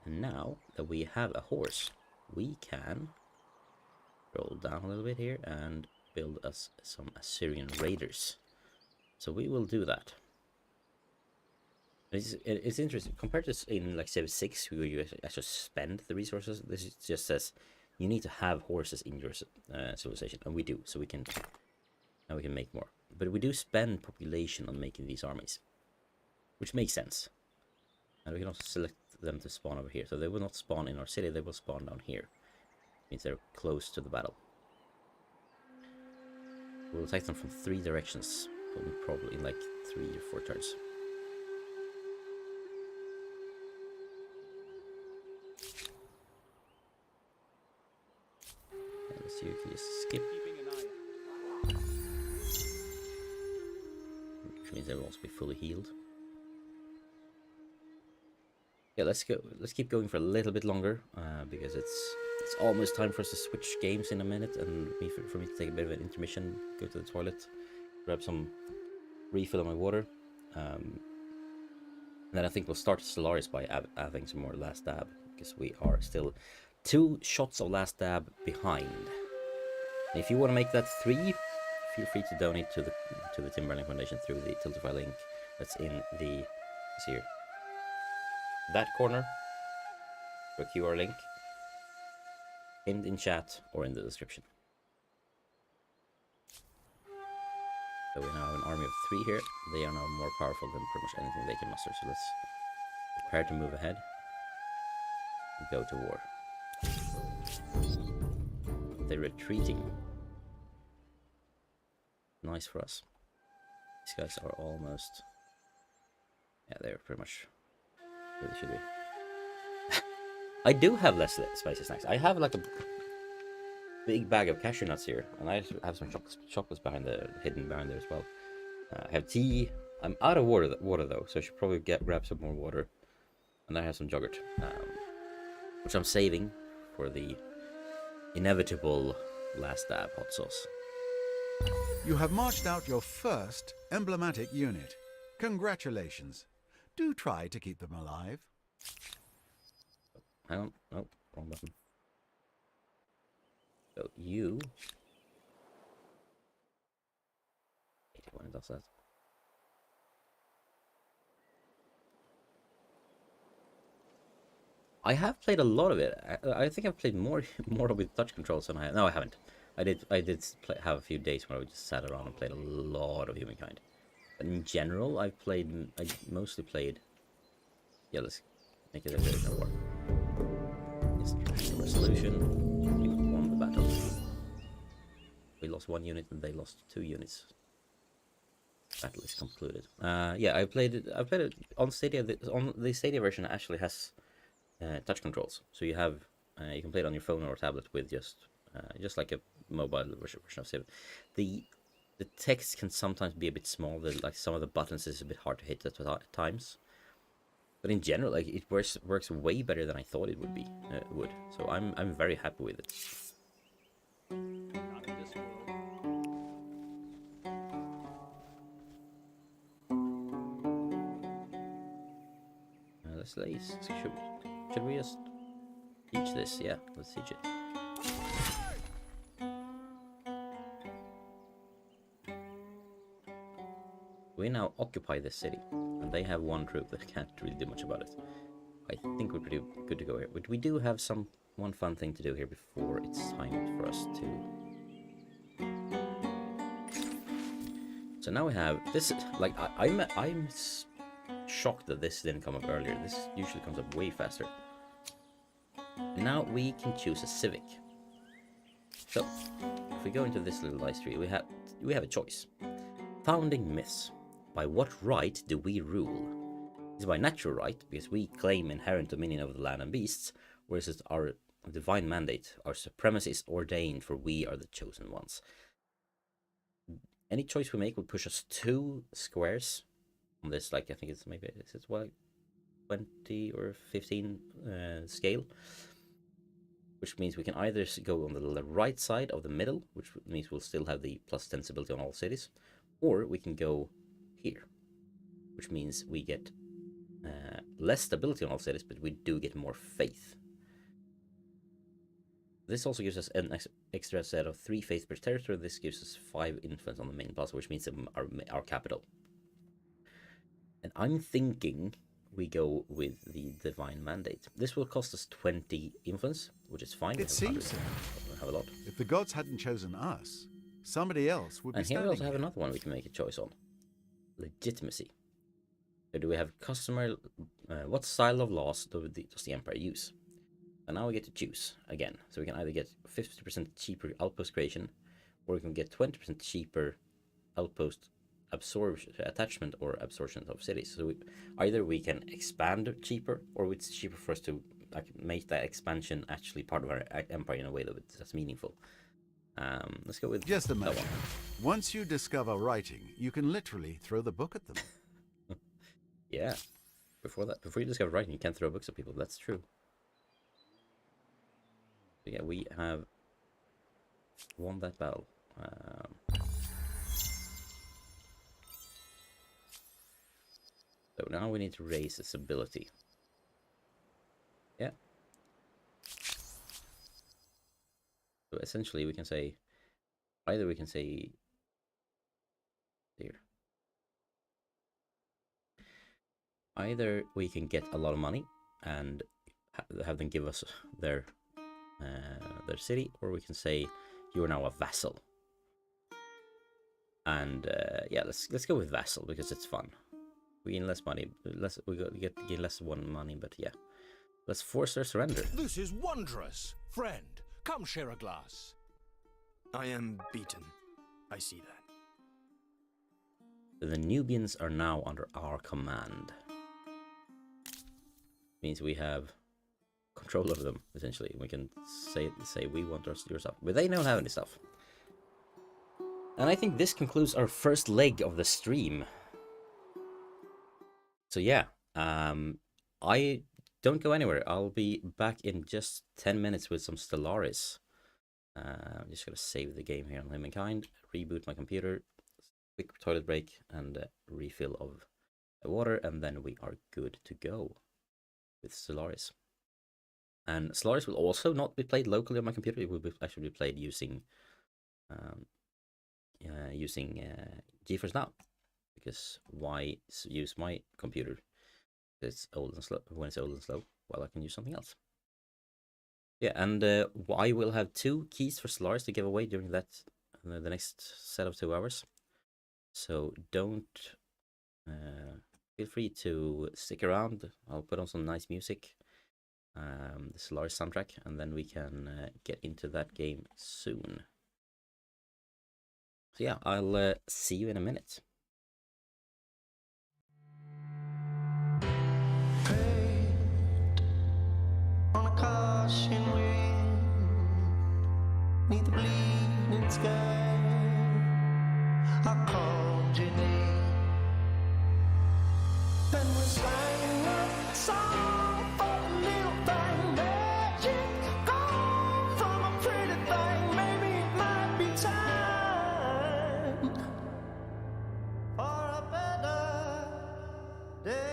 And now that we have a horse, we can roll down a little bit here and build us some Assyrian raiders. So we will do that. It's interesting compared to in like Civ 6 where you actually spend the resources. This just says you need to have horses in your civilization, and we do. So we can make more, but we do spend population on making these armies, which makes sense. And we can also select them to spawn over here, so they will not spawn in our city. They will spawn down here. Means they're close to the battle. We'll attack them from 3 directions, probably in like 3 or 4 turns. So you can just skip, which means everyone will be fully healed. Yeah, let's go. Let's keep going for a little bit longer because it's almost time for us to switch games in a minute, and for me to take a bit of an intermission, go to the toilet, grab some refill on my water. And then I think we'll start Stellaris by adding some more last dab because we are still 2 shots of last dab behind. And if you want to make that 3, feel free to donate to the Tim Bergling Foundation through the Tiltify link that's in the here. That corner, for a QR link, pinned in chat or in the description. So we now have an army of 3 here. They are now more powerful than pretty much anything they can muster. So let's prepare to move ahead and go to war. They're retreating. Nice for us. These guys are almost... Yeah, they're pretty much where they should be. I do have less spicy snacks. I have like a big bag of cashew nuts here, and I have some chocolates hidden behind there as well. I have tea. I'm out of water though, so I should probably grab some more water. And I have some yogurt, which I'm saving for the inevitable last dab hot sauce. You have marched out your first emblematic unit. Congratulations. Do try to keep them alive. Hang on. Oh, wrong button. So you... when it does that. I have played a lot of it. I think I've played more with touch controls than I have. No, I haven't. Have a few days where I just sat around and played a lot of Humankind. But in general, I mostly played. Yeah, let's make it a bit of war. Resolution. We won the battle. We lost 1 unit and they lost 2 units. Battle is concluded. Yeah, I played it on Stadia. On the Stadia version, actually has touch controls, so you can play it on your phone or tablet with just like a mobile version of Civ. The text can sometimes be a bit small. Like some of the buttons is a bit hard to hit at times. But in general, like it works way better than I thought it would be. So I'm very happy with it. Not in this world. Should we just teach this? Yeah, let's teach it. We now occupy this city, and they have 1 troop that can't really do much about it. I think we're pretty good to go here, but we do have one fun thing to do here before it's time for us to. So now we have this. Like I'm shocked that this didn't come up earlier. This usually comes up way faster. And now we can choose a civic. So if we go into this little live tree, we have a choice. Founding myths. By what right do we rule? Is it by natural right, because we claim inherent dominion over the land and beasts, or is it our divine mandate? Our supremacy is ordained, for we are the chosen ones. Any choice we make will push us 2 squares on this, like I think it's maybe, is it what, 20 or 15 scale, which means we can either go on the right side of the middle, which means we'll still have the +10 stability on all cities, or we can go here, which means we get less stability on all cities, but we do get more faith. This also gives us an extra set of 3 faith per territory. This gives us 5 influence on the main plaza, which means our capital. And I'm thinking we go with the divine mandate. This will cost us 20 influence, which is fine. It seems so. We have a lot. If the gods hadn't chosen us, somebody else would be And here we standing also have another one we can make a choice on. Legitimacy. So do we have customer? What style of laws does the empire use? And now we get to choose again. So we can either get 50% cheaper outpost creation, or we can get 20% cheaper outpost attachment or absorption of cities. So either we can expand cheaper, or it's cheaper for us to make that expansion actually part of our empire in a way that's meaningful. Let's go with just a that moment. one. Once you discover writing, you can literally throw the book at them. Yeah. Before you discover writing, you can't throw books at people. That's true. So yeah, we have won that battle. So now we need to raise its ability. Yeah. So essentially we can say, either we can say here. Either we can get a lot of money and have them give us their city, or we can say you are now a vassal. And yeah, let's go with vassal because it's fun. We gain less money, gain less money, but yeah, let's force their surrender. This is wondrous. Friend, come share a glass. I am beaten. I see that. The Nubians are now under our command. Means we have control over them, essentially. We can say we want your stuff, but they don't have any stuff. And I think this concludes our first leg of the stream. So yeah, I don't go anywhere. I'll be back in just 10 minutes with some Stellaris. I'm just gonna save the game here on Humankind, reboot my computer, quick toilet break, and refill of water, and then we are good to go with Stellaris. And Stellaris will also not be played locally on my computer. It will actually be played using GeForce now, because why use my computer? It's old and slow when it's old and slow. while I can use something else. Yeah, and I will have 2 keys for Stellaris to give away during that the next set of 2 hours. So don't feel free to stick around. I'll put on some nice music, the Stellaris soundtrack, and then we can get into that game soon. So yeah, I'll see you in a minute. On a caution wind, neath the bleeding sky, I called your name, and we sang a song for a little thing, magic gone from a pretty thing. Maybe it might be time for a better day.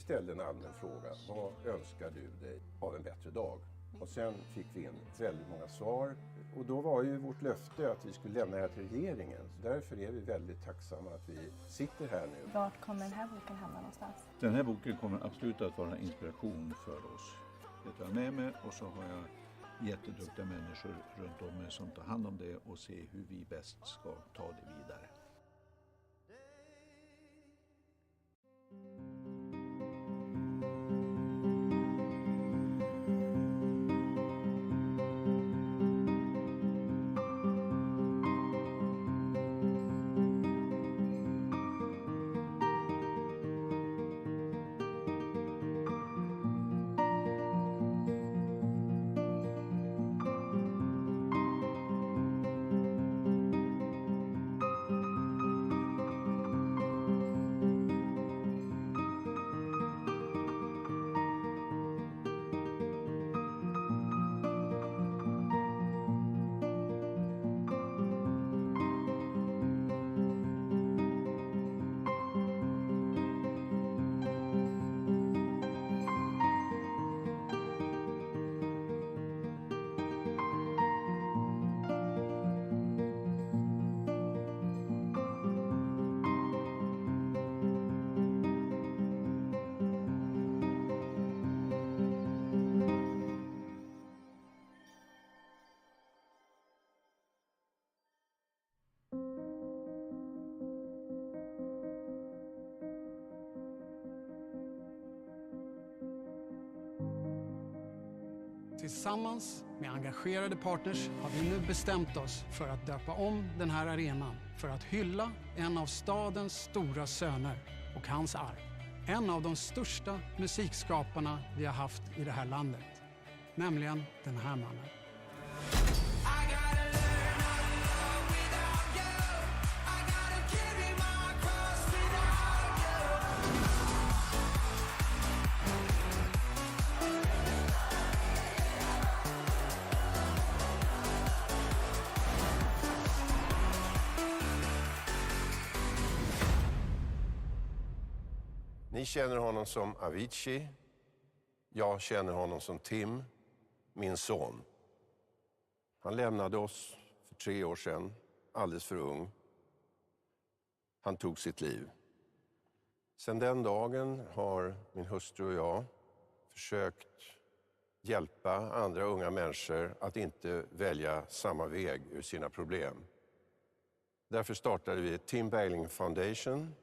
Ställde en allmän fråga. Vad önskar du dig av en bättre dag? Och sen fick vi in väldigt många svar. Och då var ju vårt löfte att vi skulle lämna det här till regeringen. Så därför är vi väldigt tacksamma att vi sitter här nu. Vart kommer den här boken hamna någonstans? Den här boken kommer absolut att vara inspiration för oss. Det tar jag med mig, och så har jag jätteduktiga människor runt om mig som tar hand om det och ser hur vi bäst ska ta det vidare. Tillsammans med engagerade partners har vi nu bestämt oss för att döpa om den här arenan för att hylla en av stadens stora söner och hans arv. En av de största musikskaparna vi har haft i det här landet, nämligen den här mannen. Ni känner honom som Avicii. Jag känner honom som Tim, min son. Han lämnade oss för 3 år sedan, alldeles för ung. Han tog sitt liv. Sedan den dagen har min hustru och jag försökt hjälpa andra unga människor att inte välja samma väg ur sina problem. Därför startade vi Tim Bergling Foundation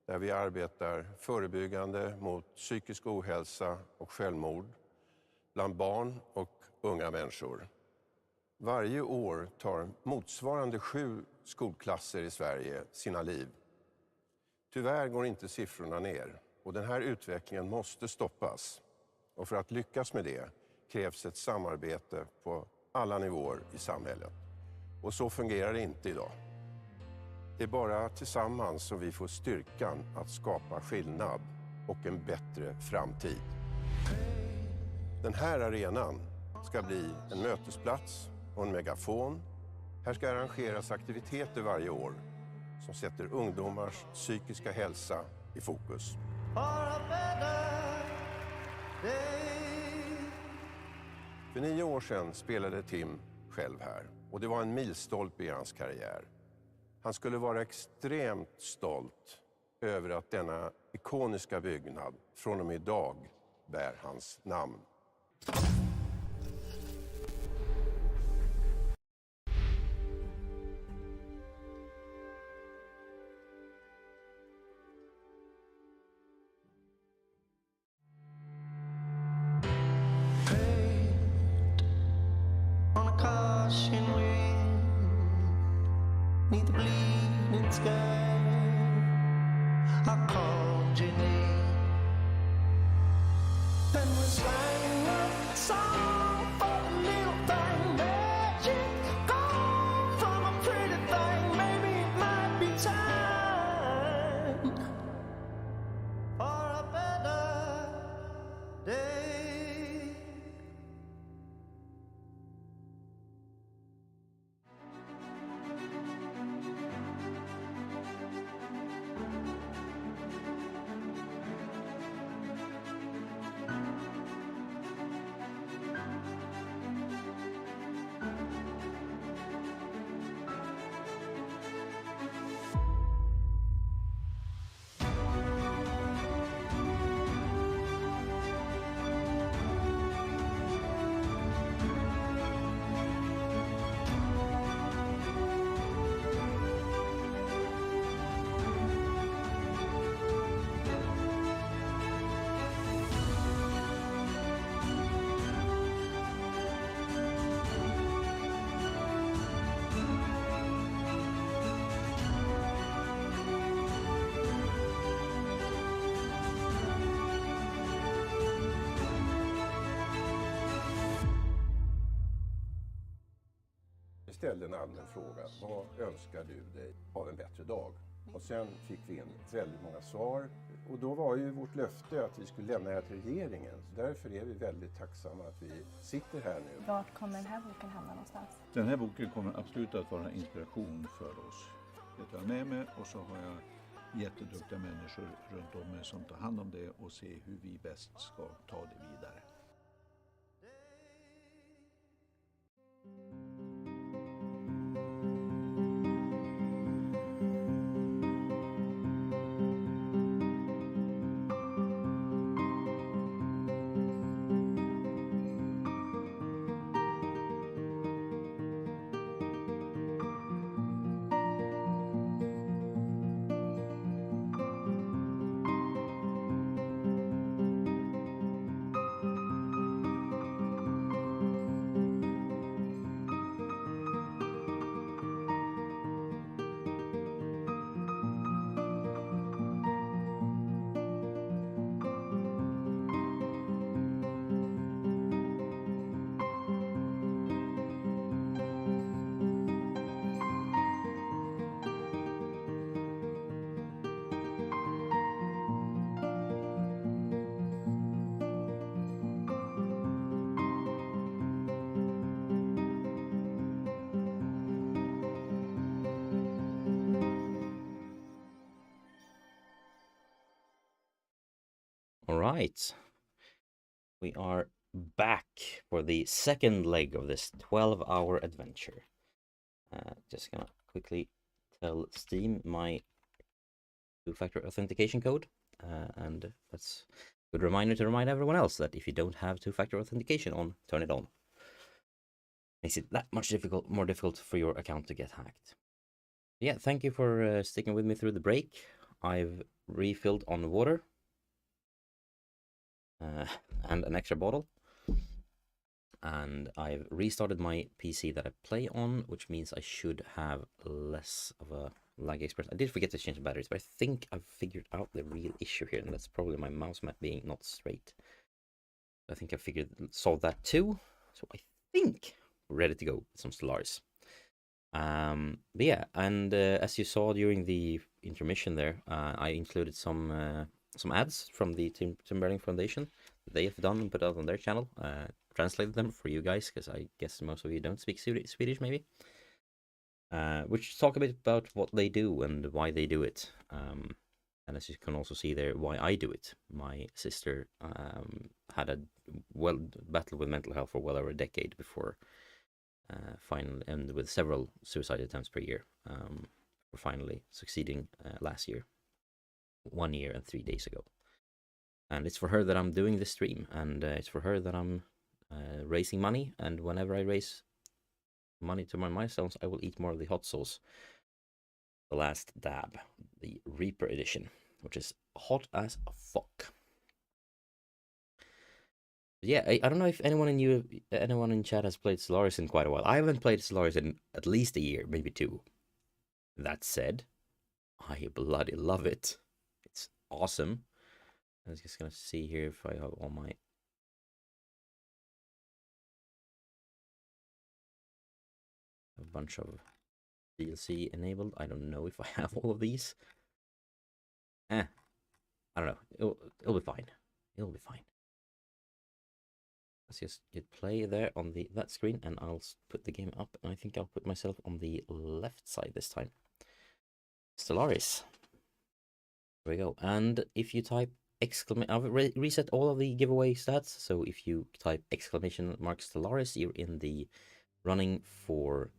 där vi arbetar förebyggande mot psykisk ohälsa och självmord bland barn och unga människor. Varje år tar motsvarande 7 skolklasser i Sverige sina liv. Tyvärr går inte siffrorna ner och den här utvecklingen måste stoppas. Och för att lyckas med det krävs ett samarbete på alla nivåer i samhället. Och så fungerar det inte idag. Det är bara tillsammans som vi får styrkan att skapa skillnad och en bättre framtid. Den här arenan ska bli en mötesplats och en megafon. Här ska arrangeras aktiviteter varje år som sätter ungdomars psykiska hälsa i fokus. För 9 år sedan spelade Tim själv här och det var en milstolpe i hans karriär. Han skulle vara extremt stolt över att denna ikoniska byggnad från och med idag bär hans namn. Ställde en allmän fråga, vad önskar du dig av en bättre dag? Och sen fick vi in väldigt många svar. Och då var ju vårt löfte att vi skulle lämna det här till regeringen. Så därför är vi väldigt tacksamma att vi sitter här nu. Vart kommer den här boken hamna någonstans? Den här boken kommer absolut att vara inspiration för oss. Jag tar med mig och så har jag jätteduktiga människor runt om mig som tar hand om det och ser hur vi bäst ska ta det vidare. All right, we are back for the second leg of this 12-hour adventure. Just gonna quickly tell Steam my 2-factor authentication code, and that's a good reminder to remind everyone else that if you don't have 2-factor authentication on, turn it on. Makes it that much more difficult for your account to get hacked. Yeah, thank you for sticking with me through the break. I've refilled on water and an extra bottle. And I've restarted my PC that I play on, which means I should have less of a lag experience. I did forget to change the batteries, but I think I've figured out the real issue here, and that's probably my mouse mat being not straight. I think I solved that too. So I think we're ready to go with some Stellaris. But yeah, and as you saw during the intermission there, I included some ads from the Tim Bergling Foundation that they have done and put out on their channel. Translated them for you guys, because I guess most of you don't speak Swedish, maybe. Which talk a bit about what they do and why they do it. And as you can also see there, why I do it. My sister had a battle with mental health for well over a decade before finally, and with several suicide attempts per year, for finally succeeding last year, 1 year and 3 days ago. And it's for her that I'm doing this stream, and it's for her that I'm raising money. And whenever I raise money to my milestones, I will eat more of the hot sauce. The Last Dab, the Reaper edition, which is hot as fuck. Yeah, I don't know if anyone in chat has played Stellaris in quite a while. I haven't played Stellaris in at least a year, maybe 2. That said, I bloody love it. It's awesome. I was just gonna see here if I have all my a bunch of DLC enabled. I don't know if I have all of these. I don't know. It'll be fine. It'll be fine. Let's just hit play there on that screen, and I'll put the game up. And I think I'll put myself on the left side this time. Stellaris. There we go. And if you type I've reset all of the giveaway stats. So if you type ! Stellaris, you're in the running for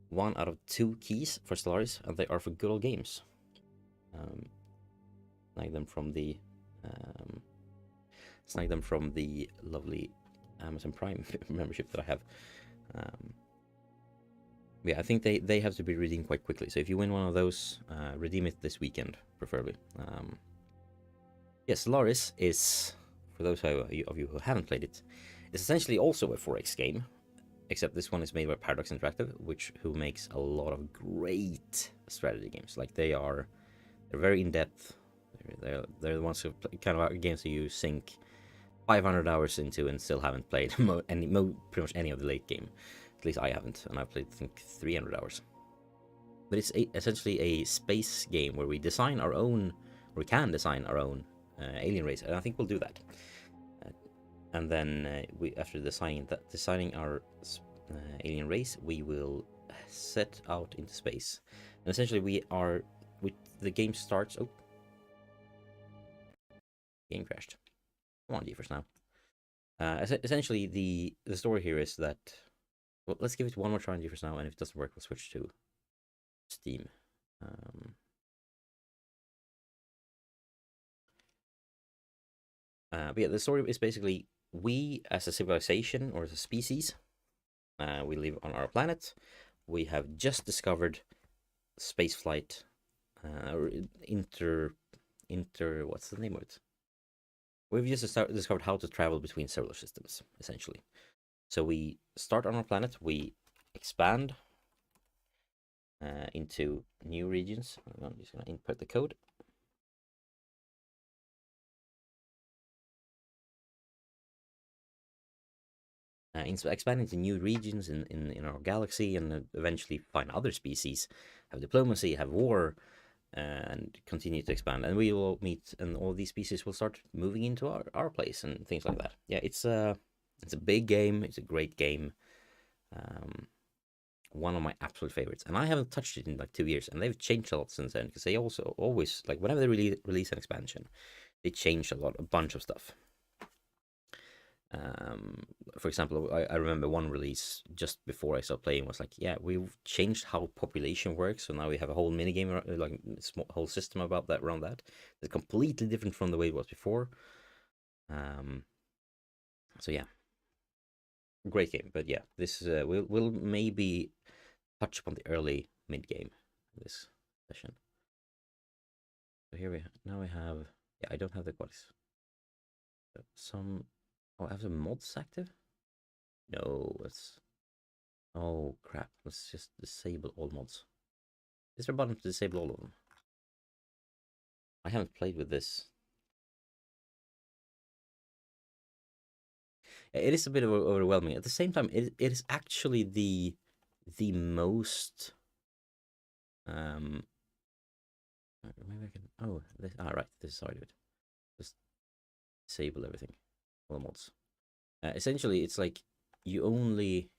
1 out of 2 keys for Stellaris, and they are for good old games. Snag them from the lovely Amazon Prime membership that I have. Yeah, I think they have to be redeemed quite quickly. So if you win one of those, redeem it this weekend, preferably. Yes, Stellaris is, for those of you who haven't played it, it's essentially also a 4X game, except this one is made by Paradox Interactive, who makes a lot of great strategy games. Like they're very in depth. They're the ones who play kind of games that you sink 500 hours into and still haven't played pretty much any of the late game. At least I haven't, and I've played, I think, 300 hours. But it's essentially a space game where we design our own, or we can design our own alien race, and I think we'll do that. And then after designing our alien race, we will set out into space. And essentially, the game starts. Oh, game crashed. Come on, GeForce now. Essentially, the story here is that. Well, let's give it one more try on GeForce now, and if it doesn't work, we'll switch to Steam. But yeah, the story is basically we, as a civilization or as a species, we live on our planet. We have just discovered spaceflight, what's the name of it? We've just discovered how to travel between solar systems, essentially. So we start on our planet, we expand into new regions. I'm just going to input the code. Expand into new regions in our galaxy, and eventually find other species, have diplomacy, have war, and continue to expand. And we will meet, and all these species will start moving into our place and things like that. Yeah, it's a big game. It's a great game. One of my absolute favorites. And I haven't touched it in like 2 years, and they've changed a lot since then, because they also always, like, whenever they release an expansion, they change a bunch of stuff. For example, I remember one release just before I started playing was like, yeah, we've changed how population works, so now we have a whole minigame, like a whole system about that, around that. It's completely different from the way it was before. So yeah, great game. But yeah, this we'll maybe touch upon the early mid game in this session. So here now we have, yeah, I don't have the qualities. Oh, I have some mods active? No, oh crap, let's just disable all mods. Is there a button to disable all of them? I haven't played with this. It is a bit overwhelming. At the same time, it is actually the most maybe I can, oh, this, right, this is how I do it. Just disable everything, all the mods. Essentially, it's like you only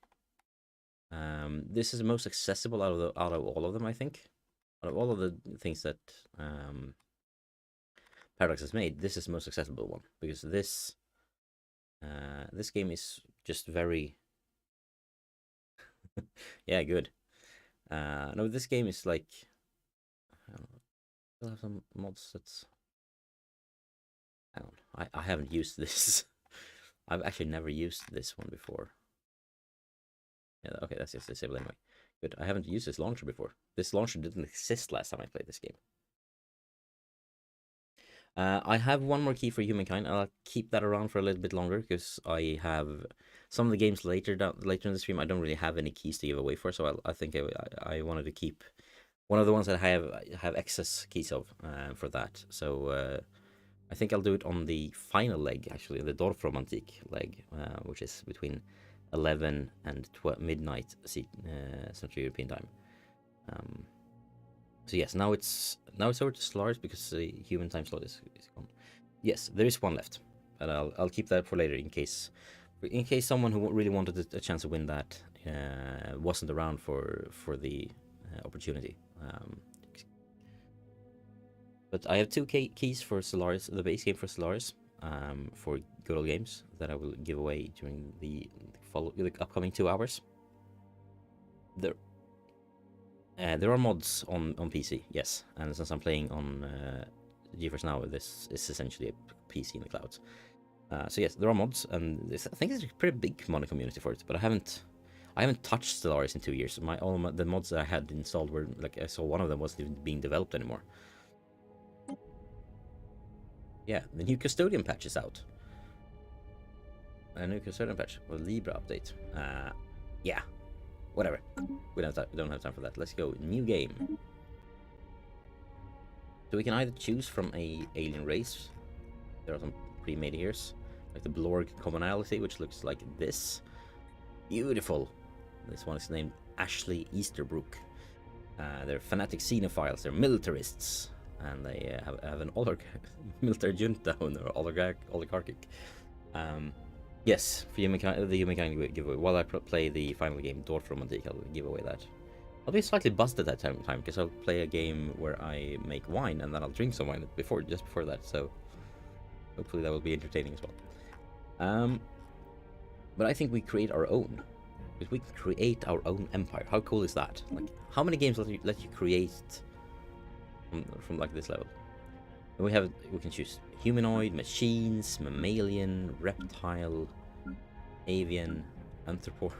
this is the most accessible out of all of them, I think. Out of all of the things that Paradox has made, this is the most accessible one, because this game is just very yeah, good. No, this game is like, still have some mods that's, I haven't used this. I've actually never used this one before. Yeah, okay, that's just disabled anyway. Good, I haven't used this launcher before. This launcher didn't exist last time I played this game. I have one more key for Humankind. I'll keep that around for a little bit longer, because I have some of the games later in the stream. I don't really have any keys to give away for, so I think I wanted to keep one of the ones that I have excess keys of for that. So I think I'll do it on the final leg, actually, the Dorfromantik leg, which is between 11 and midnight Central European time. So yes, now it's over to Stellaris, because the human time slot is gone. Yes, there is one left, but I'll keep that for later in case someone who really wanted a chance to win that wasn't around for the opportunity. But I have 2 keys for Stellaris, the base game for Stellaris, for Good Old Games, that I will give away during the upcoming 2 hours. There are mods on PC, yes, and since I'm playing on GeForce now, this is essentially a PC in the clouds. So yes, there are mods, and I think there's a pretty big modding community for it. But I haven't touched Stellaris in 2 years. The mods that I had installed were, like, I saw one of them wasn't even being developed anymore. Yeah, the new Custodian patch is out. A new Custodian patch, or Libra update. Yeah. Whatever. We don't have time for that. Let's go. New game. So we can either choose from a alien race. There are some pre-made ears, like the Blorg commonality, which looks like this. Beautiful. This one is named Ashley Easterbrook. They're fanatic xenophiles. They're militarists, and they have an military junta owner, oligarchic. Yes, for the Humankind giveaway. While I play the final game, Dorfromantik, I'll give away that. I'll be slightly buzzed at that time, because I'll play a game where I make wine, and then I'll drink some wine just before that, so hopefully that will be entertaining as well. But I think we create our own. Because we can create our own empire. How cool is that? Like, how many games let you create from like this level? And we can choose humanoid, machines, mammalian, reptile, avian, anthropoid,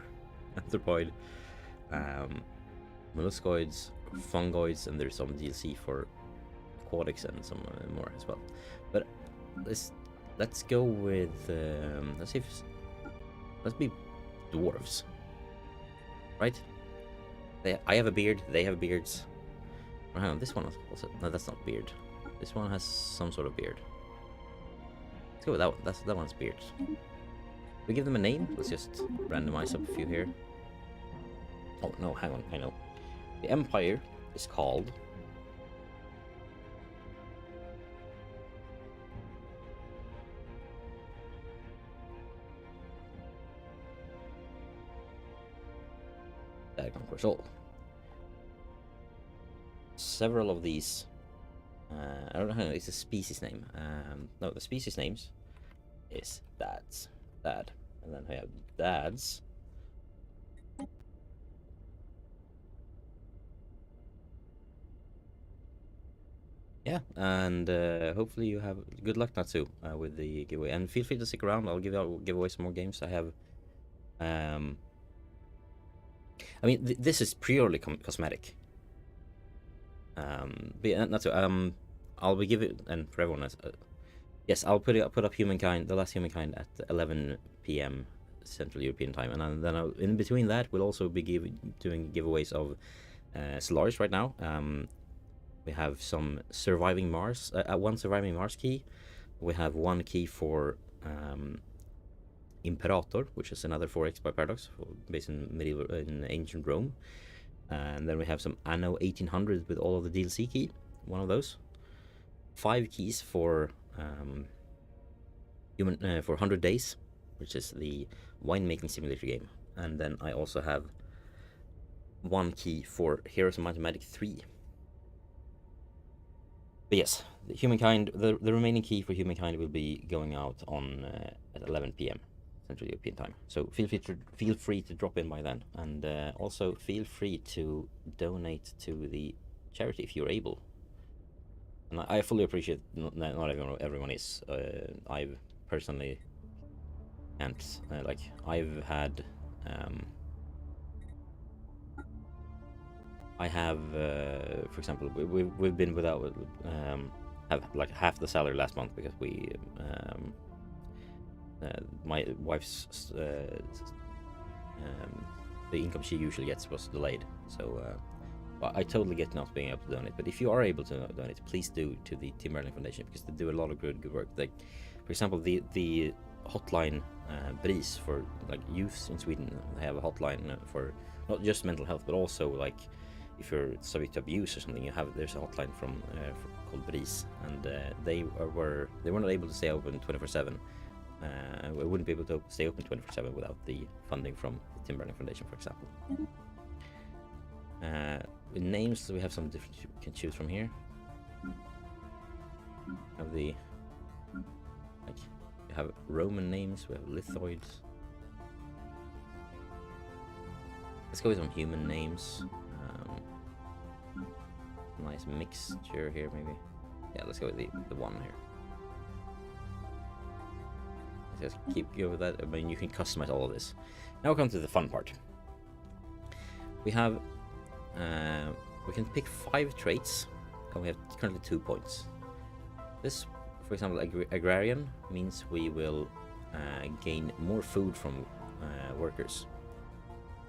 molluscoids, fungoids, and there's some DLC for aquatics and some more as well. But let's go with let's be dwarves, right? I have a beard, they have beards. Oh, hang on, this one also, no, that's not beard. This one has some sort of beard. Let's go with that one. That one's beard. We give them a name. Let's just randomize up a few here. Oh no, hang on, I know. The empire is called Dagon Corsoul. Several of these I don't know, it's a species name. No, the species names is dad, and then we have dads. Yeah, and hopefully you have good luck, Natsu, with the giveaway. And feel free to stick around. I'll give away some more games. I have. I mean, this is purely cosmetic. But yeah, Natsu, I'll be giving, and for everyone else, yes, I'll put up Humankind, the last Humankind at 11 p.m. Central European time, and then in between that we'll also be doing giveaways of Stellaris right now. We have some surviving Mars, one surviving Mars key. We have one key for Imperator, which is another 4x by Paradox, based in ancient Rome. And then we have some Anno 1800 with all of the DLC key, one of those. 5 keys for for 100 Days, which is the winemaking simulator game. And then I also have 1 key for Heroes of Might and Magic 3. But yes, the Humankind, the remaining key for Humankind will be going out on at 11 p.m. Central European time. So feel free to drop in by then, and also feel free to donate to the charity if you're able. And I fully appreciate not everyone is. I've personally can't. Like I've had. I have, for example, we've been without have like half the salary last month because we my wife's the income she usually gets was delayed, so I totally get not being able to donate. But if you are able to donate, please do to the Tim Bergling Foundation, because they do a lot of good work. Like, for example, the hotline BRIS for like youths in Sweden. They have a hotline for not just mental health, but also like if you're subject to abuse or something. There's a hotline from called BRIS, and they were not able to stay open 24/7. We wouldn't be able to stay open 24/7 without the funding from the Tim Bergling Foundation, for example. With names, we have some different you can choose from here. Have the like we have Roman names, we have lithoids. Let's go with some human names. Nice mixture here, maybe. Yeah, let's go with the one here. Let's just keep going with that. I mean, you can customize all of this. Now we come to the fun part. We have we can pick 5 traits, and we have currently 2 points. This, for example, agrarian means we will gain more food from workers.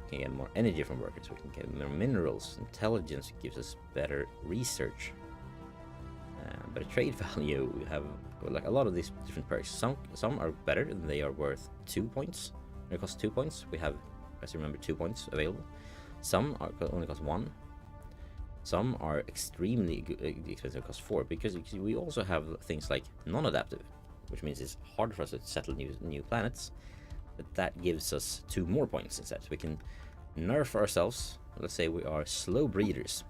We can get more energy from workers. We can get more minerals. Intelligence gives us better research, better trade value. We have like a lot of these different perks. Some are better, and they are worth 2 points. They cost 2 points. We have, as you remember, 2 points available. Some only cost 1. Some are extremely expensive, cost 4, because we also have things like non-adaptive, which means it's hard for us to settle new planets, but that gives us 2 more points instead. So we can nerf ourselves. Let's say we are slow breeders,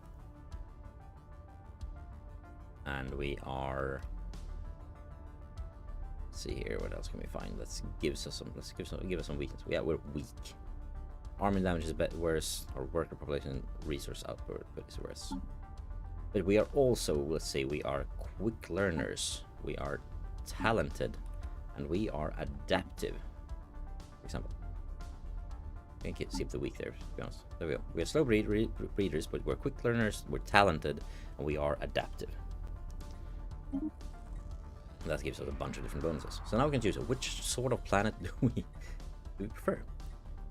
and we are. Let's see here, what else can we find? Give us some weakness. Yeah, we're weak. Army damage is worse, or worker population resource output is worse. But we are also, let's say, we are quick learners, we are talented, and we are adaptive. For example, I can skip the weak there, to be honest. There we go. We are slow breeders, but we're quick learners, we're talented, and we are adaptive. And that gives us a bunch of different bonuses. So now we can choose which sort of planet do we prefer.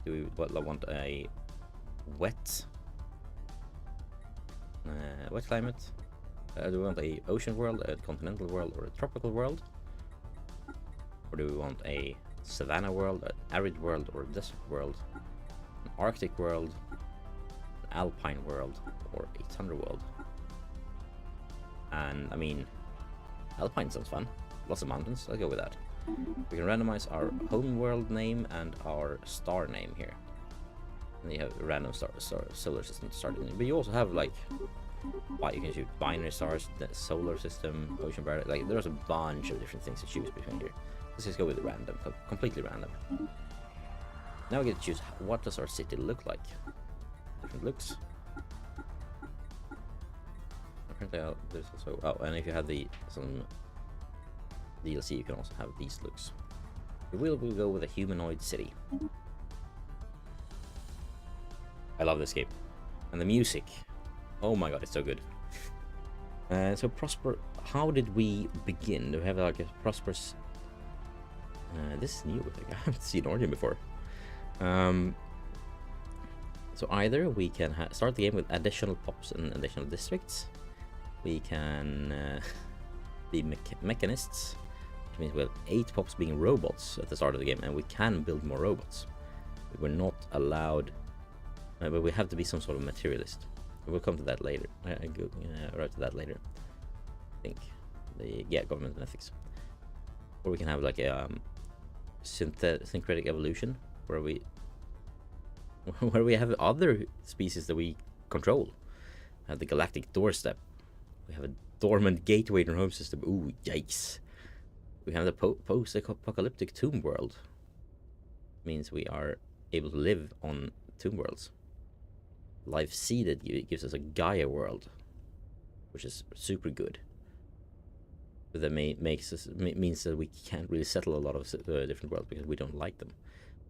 Do we want a wet climate? Do we want a ocean world, a continental world, or a tropical world? Or do we want a savanna world, an arid world, or a desert world? An arctic world, an alpine world, or a tundra world? And I mean, alpine sounds fun. Lots of mountains. Let's go with that. We can randomize our home world name and our star name here. And you have a random solar system to start in. But you also have like, you can choose binary stars, the solar system, ocean barrier. Like there's a bunch of different things to choose between here. Let's just go with random, completely random. Now we get to choose what does our city look like. Different looks. Apparently, there's also and if you have some DLC, you can also have these looks. We'll go with a humanoid city. I love this game. And the music. Oh my god, it's so good. So prosper. How did we begin? Do we have like a prosperous? This is new. Like, I haven't seen Origin before. So either we can start the game with additional pops and additional districts. We can be mechanists, which means we have 8 pops being robots at the start of the game, and we can build more robots. We're not allowed, but we have to be some sort of materialist. We'll come to that later. Right to that later. I think government and ethics. Or we can have like a syncretic evolution, where we have other species that we control. We have the galactic doorstep. We have a dormant gateway in our home system. Ooh, yikes! We have the post-apocalyptic tomb world. Means we are able to live on tomb worlds. Life seeded gives us a Gaia world, which is super good. But that means that we can't really settle a lot of different worlds because we don't like them.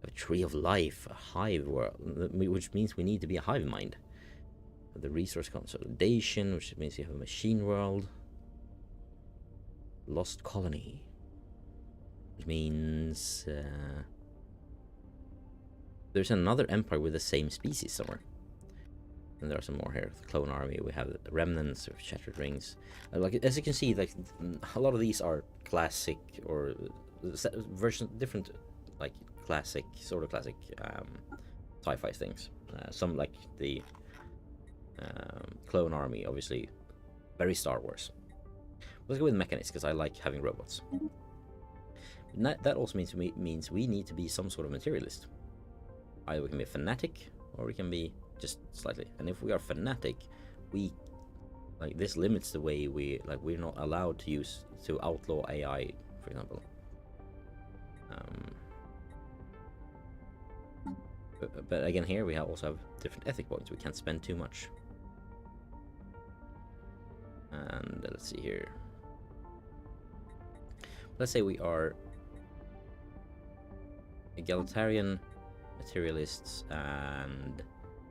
A tree of life, a hive world, which means we need to be a hive mind. The resource consolidation, which means you have a machine world. Lost colony, which means there's another empire with the same species somewhere. And there are some more here. The clone army. We have the remnants of shattered rings. Like, as you can see, like a lot of these are classic or different, like classic, sort of classic sci-fi things. Some like the clone army, obviously, very Star Wars. Let's go with mechanics because I like having robots. That also means we need to be some sort of materialist. Either we can be a fanatic or we can be just slightly. And if we are fanatic, this limits the way we're not allowed to outlaw AI, for example. But again, here we also have different ethic points. We can't spend too much. And let's see here. Let's say we are egalitarian, materialists, and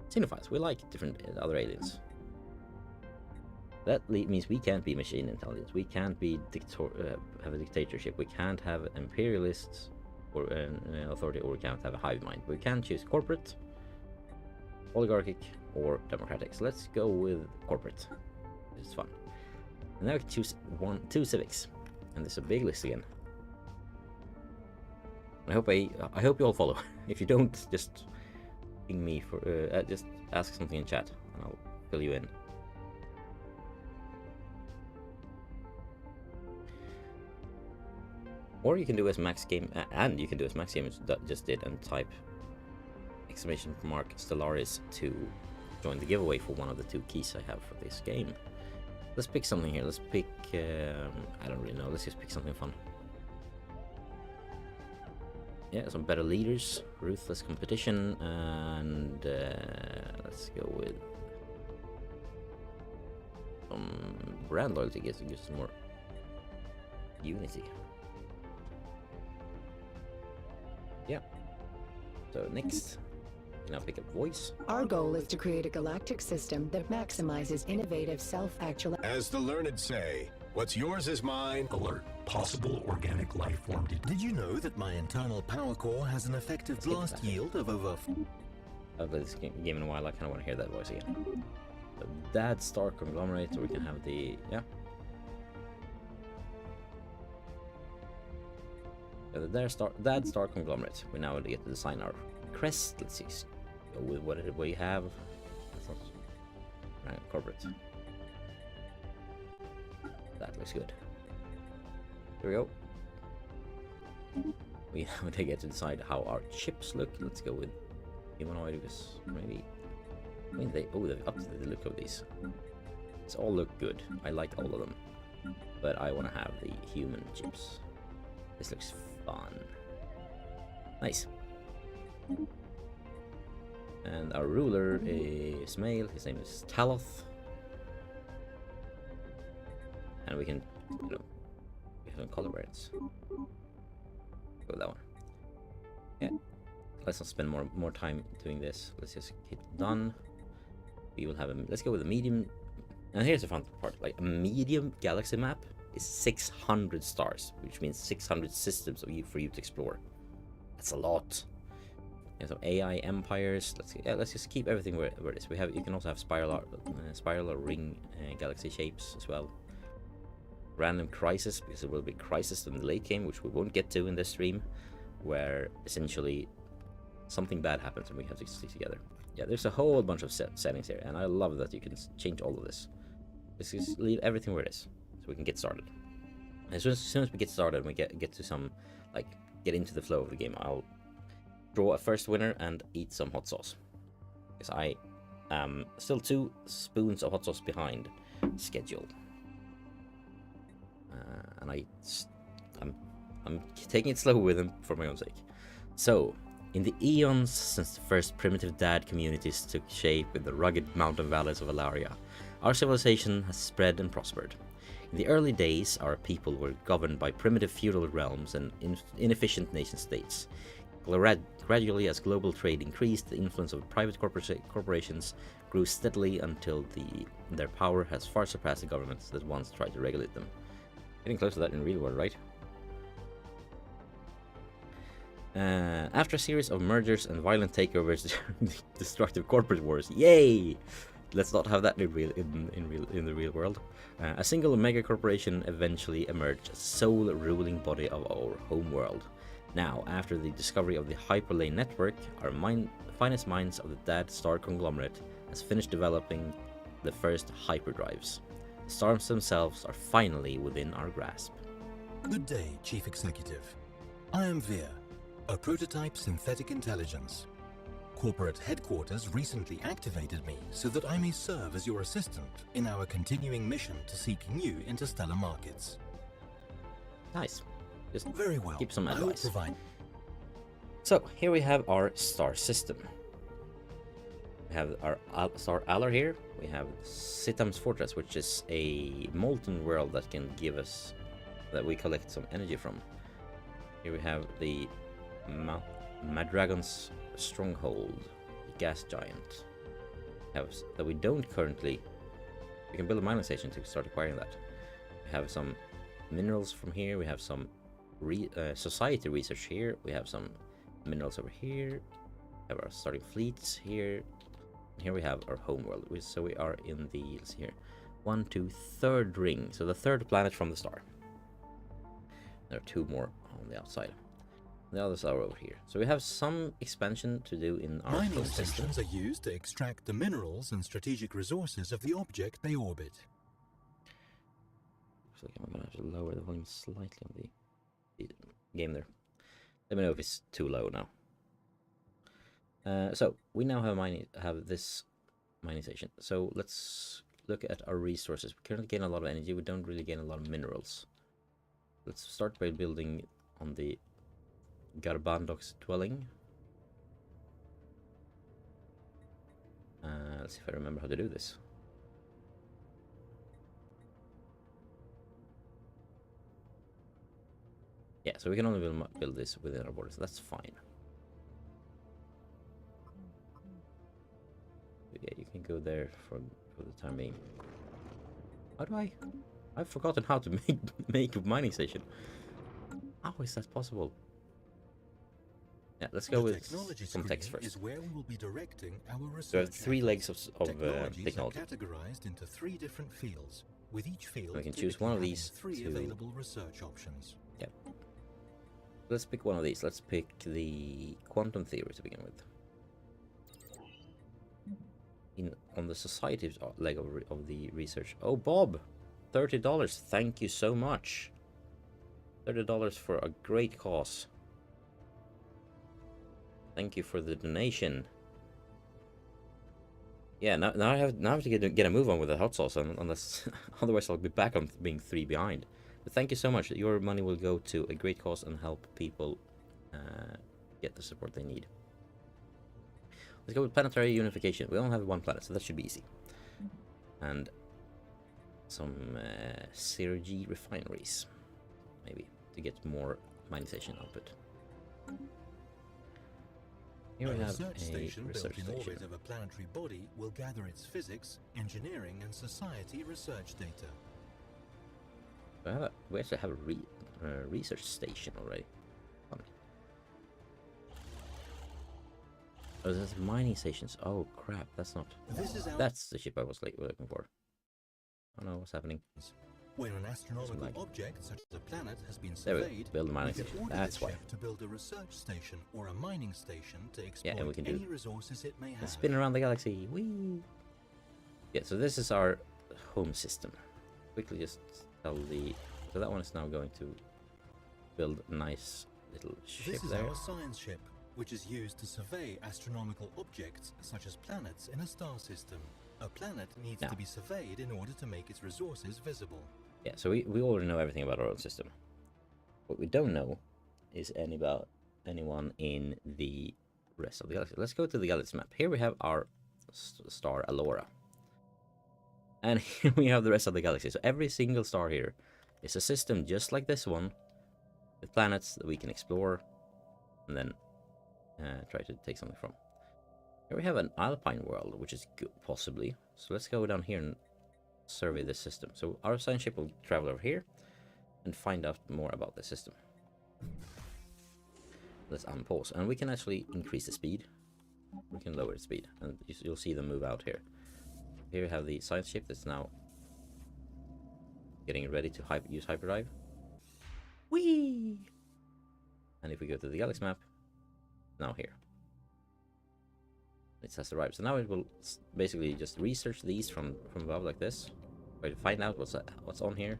xenophiles. We like different other aliens. That means we can't be machine intelligence. We can't be have a dictatorship. We can't have imperialists or an authority, or we can't have a hive mind. We can choose corporate, oligarchic, or democratic. So let's go with corporate. It's fun. And now we can choose 2 civics, and there's a big list again. I hope you all follow. If you don't, just ping me for just ask something in chat, and I'll fill you in. Or you can do as Max Game, and you can do as Max Game just did, and type ! Stellaris to join the giveaway for one of the 2 keys I have for this game. Let's pick something here. Let's pick, I don't really know. Let's just pick something fun. Yeah, some better leaders, ruthless competition, and let's go with some brand loyalty. Gives some more unity. Yeah. So next, now pick up voice. Our goal is to create a galactic system that maximizes innovative self-actualization. As the learned say, what's yours is mine. Alert. Possible organic life form. Did you know that my internal power core has an effective blast yield of over... I've played this game in a while. I kind of want to hear that voice again. So Dad Star Conglomerate, or we can have the... Yeah. Dad Star Conglomerate. We now get to design our crest. Let's see. Go with what we have. That's not... Right, corporate. That looks good. Here we go. We now get to decide how our chips look. Let's go with humanoid, because maybe... I mean, they've updated the look of these. It's all look good. I like all of them. But I want to have the human chips. This looks fun. Nice. And our ruler is male. His name is Taloth. And we can, we have some color variants. Go with that one. Yeah. Let's not spend more time doing this. Let's just hit done. We will have let's go with a medium And here's the fun part, like a medium galaxy map is 600 stars, which means 600 systems for you to explore. That's a lot. And some AI empires. Let's just keep everything where it is. You can also have spiral or ring galaxy shapes as well. Random crisis, because there will be crisis in the late game, which we won't get to in this stream, where essentially something bad happens and we have to stick together. Yeah, there's a whole bunch of settings here, and I love that you can change all of this. Let's just leave everything where it is, so we can get started. As soon as we get started and we get to some, like, get into the flow of the game, I'll draw a first winner and eat some hot sauce. Because I am still 2 spoons of hot sauce behind schedule. And I'm taking it slow with him for my own sake. So, in the eons since the first primitive dad communities took shape in the rugged mountain valleys of Alaria, our civilization has spread and prospered. In the early days, our people were governed by primitive feudal realms and inefficient nation-states. Gradually, as global trade increased, the influence of private corporations grew steadily until their power has far surpassed the governments that once tried to regulate them. Getting close to that in the real world, right? After a series of mergers and violent takeovers during the destructive corporate wars, yay! Let's not have that in the real world. A single mega corporation eventually emerged as the sole ruling body of our home world. Now, after the discovery of the hyperlane network, our finest minds of the Dad Star conglomerate has finished developing the first hyperdrives. The stars themselves are finally within our grasp. Good day, Chief Executive. I am Veer, a prototype synthetic intelligence. Corporate headquarters recently activated me so that I may serve as your assistant in our continuing mission to seek new interstellar markets. Nice. Just very well. Keep some advice. Provide... So here we have our star system. We have our star Aller here. We have Sitam's Fortress, which is a molten world that can give us, that we collect some energy from. Here we have the Madragon's Stronghold, the gas giant. That we don't currently. We can build a mining station to start acquiring that. We have some minerals from here. We have some society research here. We have some minerals over here. We have our starting fleets here. And here we have our homeworld. So we are in the, let's see here, 1, 2, 3rd ring. So the 3rd planet from the star. There are 2 more on the outside. The others are over here. So we have some expansion to do in our mining stations are used to extract the minerals and strategic resources of the object they orbit. Looks like I'm gonna have to lower the volume slightly on the game there. Let me know if it's too low now. So we now have this mining station. So let's look at our resources. We currently gain a lot of energy. We don't really gain a lot of minerals. Let's start by building on the Garbandok's dwelling. Let's see if I remember how to do this. Yeah, so we can only build this within our borders. That's fine. Yeah, you can go there for the time being. How do I've forgotten how to make a mining station. How is that possible? Yeah, let's go with some text first. Is where we will be directing our research. There are 3 legs of technology. Are categorized into 3 different fields. With each field, we can choose one of these 3 available research options. Yep. Let's pick one of these. Let's pick the quantum theory to begin with. On the society's leg of the research. Oh, Bob, $30. Thank you so much. $30 for a great cause. Thank you for the donation. Yeah, now I have to get a move on with the hot sauce, unless otherwise I'll be back on being 3 behind. But thank you so much. Your money will go to a great cause and help people get the support they need. Let's go with planetary unification. We only have 1 planet, so that should be easy. And some Sergi refineries, maybe, to get more mining station output. Here we A have research a station research built in station. orbit of a planetary body will gather its physics, engineering, and society research data. We actually have a research station already. Fun. Oh, there's mining stations. Oh crap, that's not. That's the ship I was looking for. Oh no, what's happening? When an astronomical object such as a planet has been There we go. surveyed, Build a mining we can station. order That's this why. ship to build a research station or a mining station to Yeah, and we exploit can do any resources it may have. spin around the galaxy. Whee! Yeah, so this is our home system. Quickly just tell the... So that one is now going to build a nice little ship This is there. our science ship, which is used to survey astronomical objects such as planets in a star system. A planet needs to be surveyed in order to make its resources visible. Yeah, so we already know everything about our own system. What we don't know is anyone in the rest of the galaxy. Let's go to the galaxy map. Here we have our star Alora. And here we have the rest of the galaxy. So every single star here is a system just like this one, with planets that we can explore and then try to take something from. Here we have an alpine world, which is good, possibly. So let's go down here and survey this system. So our science ship will travel over here and find out more about the system. Let's unpause, and we can actually increase the speed. We can lower the speed, and you'll see them move out here. Here we have the science ship that's now getting ready to use hyperdrive. Whee! And if we go to the galaxy map, now here. It has arrived. So now it will basically just research these from above like this. Try to find out what's on here,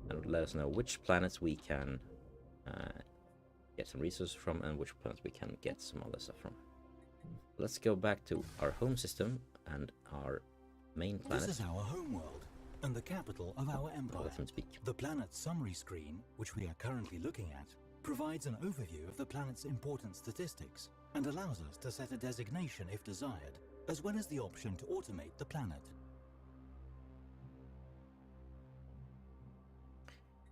and let us know which planets we can get some resources from and which planets we can get some other stuff from. Let's go back to our home system and our main planet. This is our homeworld and the capital of our empire. Let him speak. The planet summary screen, which we are currently looking at, provides an overview of the planet's important statistics and allows us to set a designation if desired, as well as the option to automate the planet.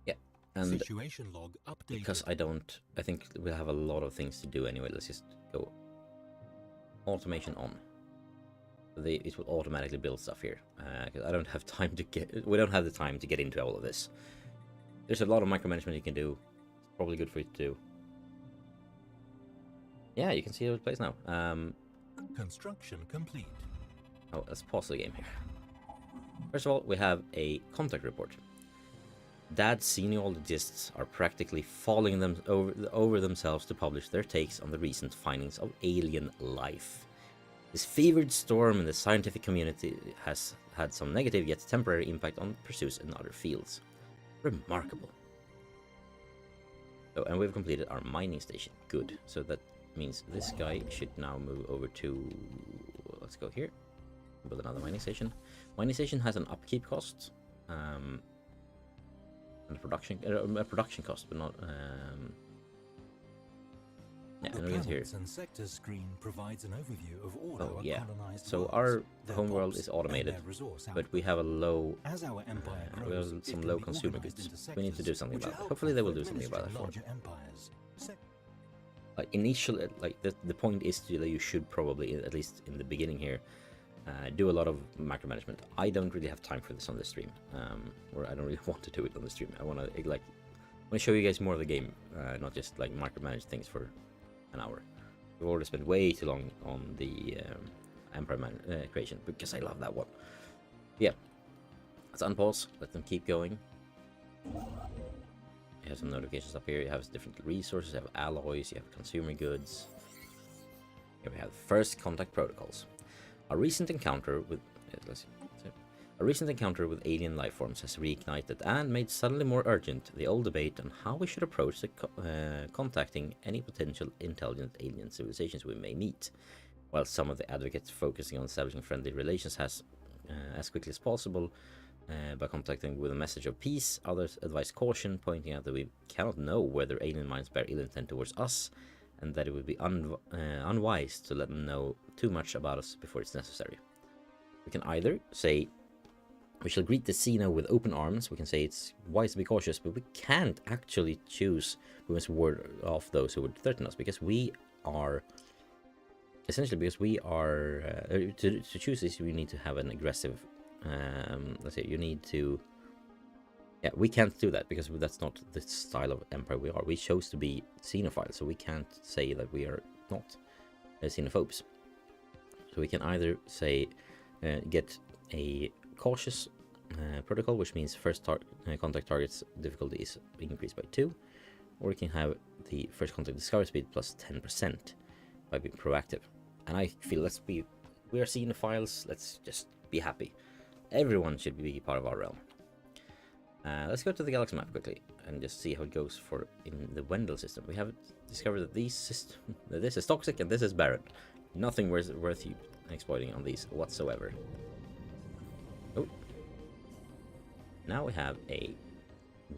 Yeah, and Situation log updated. because I think we'll have a lot of things to do anyway. Let's just go automation on. It will automatically build stuff here, because I don't have time to we don't have the time to get into all of this. There's a lot of micromanagement you can do. It's probably good for you to do. Yeah, you can see how it plays now. Construction complete. Oh, let's pause the game here. First of all, we have a contact report. Dad genealogists are practically falling over themselves to publish their takes on the recent findings of alien life. This fevered storm in the scientific community has had some negative yet temporary impact on pursuits in other fields. Remarkable. So, and we've completed our mining station. Good. So that means this guy should now move over to... Let's go here. Build another mining station. Mining station has an upkeep cost. And a production cost, but not... yeah, The and we get here. planets and sectors screen provides an overview of all Oh our yeah, colonized so worlds, our their homeworld POPs, is automated, and their resource but we have a low, As our empire we grows, have it some can low be consumer organized goods. into We need to do sectors, something which about are it. Hopefully they will do helpful something for about it for administering larger empires. like initially, like the point is that you should probably, at least in the beginning here, do a lot of micromanagement. I don't really have time for this on the stream, or I don't really want to do it on the stream. I want to show you guys more of the game, not just like micromanage things for an hour. We've already spent way too long on the Empire creation, because I love that one. Yeah, let's unpause, let them keep going. You have some notifications up here. You have different resources, you have alloys, you have consumer goods. Here we have first contact protocols. A recent encounter with alien life forms has reignited and made suddenly more urgent the old debate on how we should approach contacting any potential intelligent alien civilizations we may meet. While some of the advocates focusing on establishing friendly relations as quickly as possible by contacting with a message of peace, others advise caution, pointing out that we cannot know whether alien minds bear ill intent towards us, and that it would be unwise to let them know too much about us before it's necessary. We can either say we shall greet the Xeno with open arms. We can say it's wise to be cautious, but we can't actually choose. We must ward off those who would threaten us, because we are essentially because we are to choose this, we need to have an aggressive. Let's say you need to. Yeah, we can't do that because that's not the style of empire we are. We chose to be xenophile, so we can't say that we are not xenophobes. So we can either say get a cautious protocol, which means first contact targets difficulty is increased by 2, or we can have the first contact discovery speed plus 10% by being proactive. And I feel we are xenophiles. Let's just be happy. Everyone should be part of our realm. Let's go to the galaxy map quickly and just see how it goes for in the Wendell system. We have discovered that this is toxic and this is barren. Nothing worth you exploiting on these whatsoever. Oh, now we have a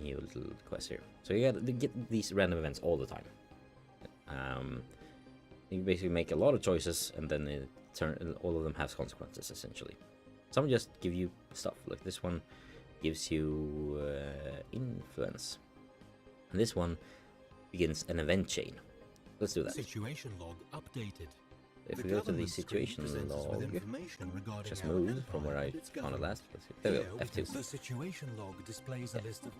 new little quest here. So you get these random events all the time. You basically make a lot of choices, and then all of them have consequences essentially. Some just give you stuff, like this one gives you influence. And this one begins an event chain. Let's do that. Situation log updated. If we go to the situation log, just moved from where I found it last. Let's see. There we go, F2. The situation log displays a list of...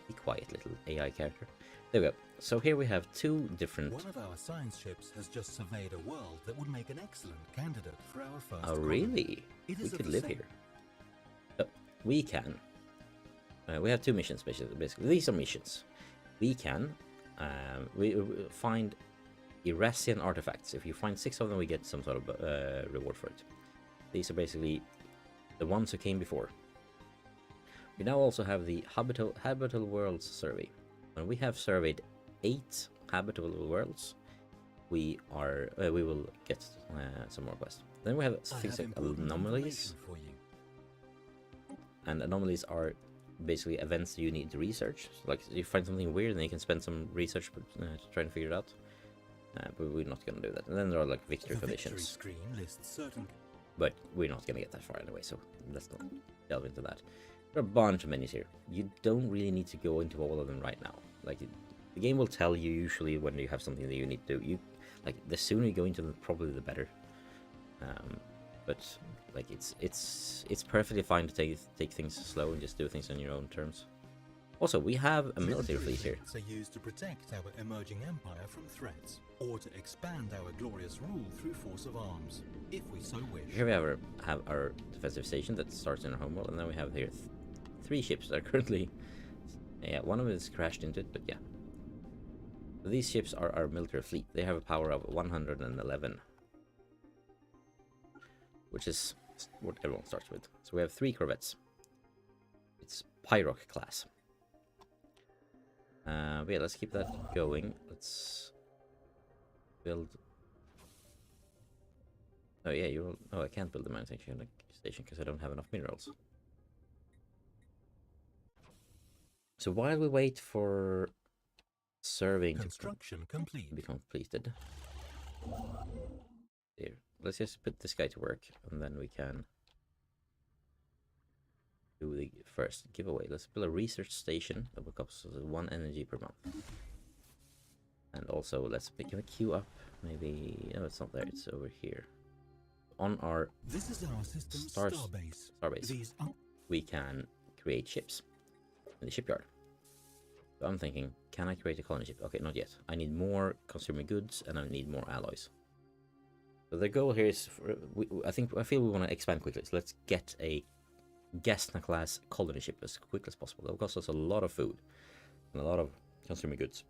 Be quiet, little AI character. There we go. So here we have 2 different... One of our science ships has just surveyed a world that would make an excellent candidate for our first Oh, really? We could live here. So, we can... we have 2 missions, basically. These are missions. We can we find Irasian artifacts. If you find 6 of them, we get some sort of reward for it. These are basically the ones who came before. We now also have the habitable worlds survey. When we have surveyed 8 habitable worlds, we will get some more quests. Then we have things like anomalies. And anomalies are basically events you need to research. So, like, you find something weird and you can spend some research to try and figure it out. But we're not going to do that. And then there are like victory conditions. But we're not going to get that far anyway, so let's not delve into that. There are a bunch of menus here. You don't really need to go into all of them right now. Like, the game will tell you usually when you have something that you need to do. Like, the sooner you go into them, probably the better. But like, it's perfectly fine to take things slow and just do things on your own terms. Also, we have a military fleet here. Are used to protect our emerging empire from threats, or to expand our glorious rule through force of arms, if we so wish. Here we have our defensive station that starts in our homeworld, and then we have here 3 ships that are currently... Yeah, one of them is crashed into it, but yeah. So these ships are our military fleet. They have a power of 111. Which is what everyone starts with. So we have 3 corvettes. It's Pyrock class. But yeah, let's keep that going. Let's build... Oh yeah, oh, I can't build a manufacturing station because I don't have enough minerals. So while we wait for surveying construction to be completed, here, let's just put this guy to work, and then we can do the first giveaway. Let's build a research station that will cost us 1 energy per month. And also, can we queue up? Maybe no, it's not there. It's over here. On our starbase, we can create ships in the shipyard. So I'm thinking, can I create a colony ship? Okay, not yet. I need more consumer goods and I need more alloys. So the goal here is, I feel we want to expand quickly. So let's get a Gesna class colony ship as quickly as possible. That will cost us a lot of food and a lot of consumer goods.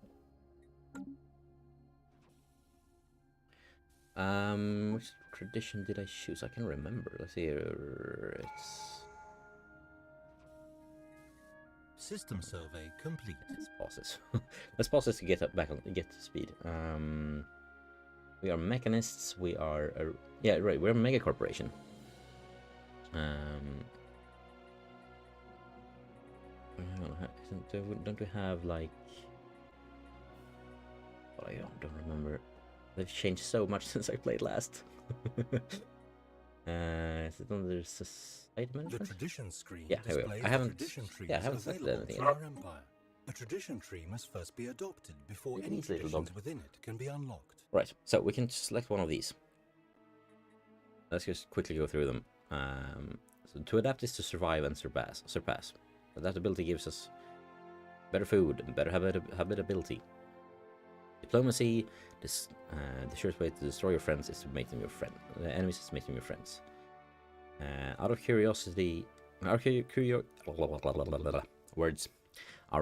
Which tradition did I choose? I can remember. Let's see here. It's system survey complete. Let's pause this. Let's pause this to get to speed. We are mechanists. We are yeah, right. We're a mega corporation. Don't we have like? Oh, I don't remember. They've changed so much since I played last. Is it under society management? The tradition screen. Yeah, here we go. I haven't selected anything. A tradition tree must first be adopted before any traditions within it can be unlocked. Right, so we can select one of these. let's just quickly go through them. So to adapt is to survive and surpass. Adaptability gives us better food and better habitability. Diplomacy, the surest way to destroy your friends is to make them your friend. The enemies is to make them your friends. Out of curiosity, our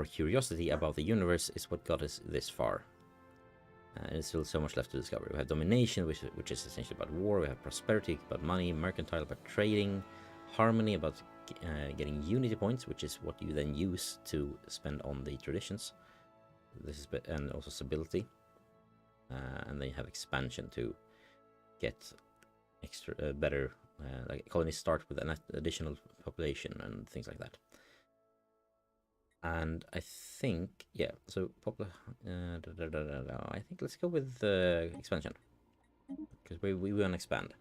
curiosity about the universe is what got us this far. There's still so much left to discover. We have domination, which is essentially about war. We have prosperity, about money. Mercantile, about trading. Harmony, about getting unity points, which is what you then use to spend on the traditions. This is and also stability. And then you have expansion to get extra better. Like colonies start with an additional population and things like that. And I think, yeah, so I think let's go with expansion, because we want to expand.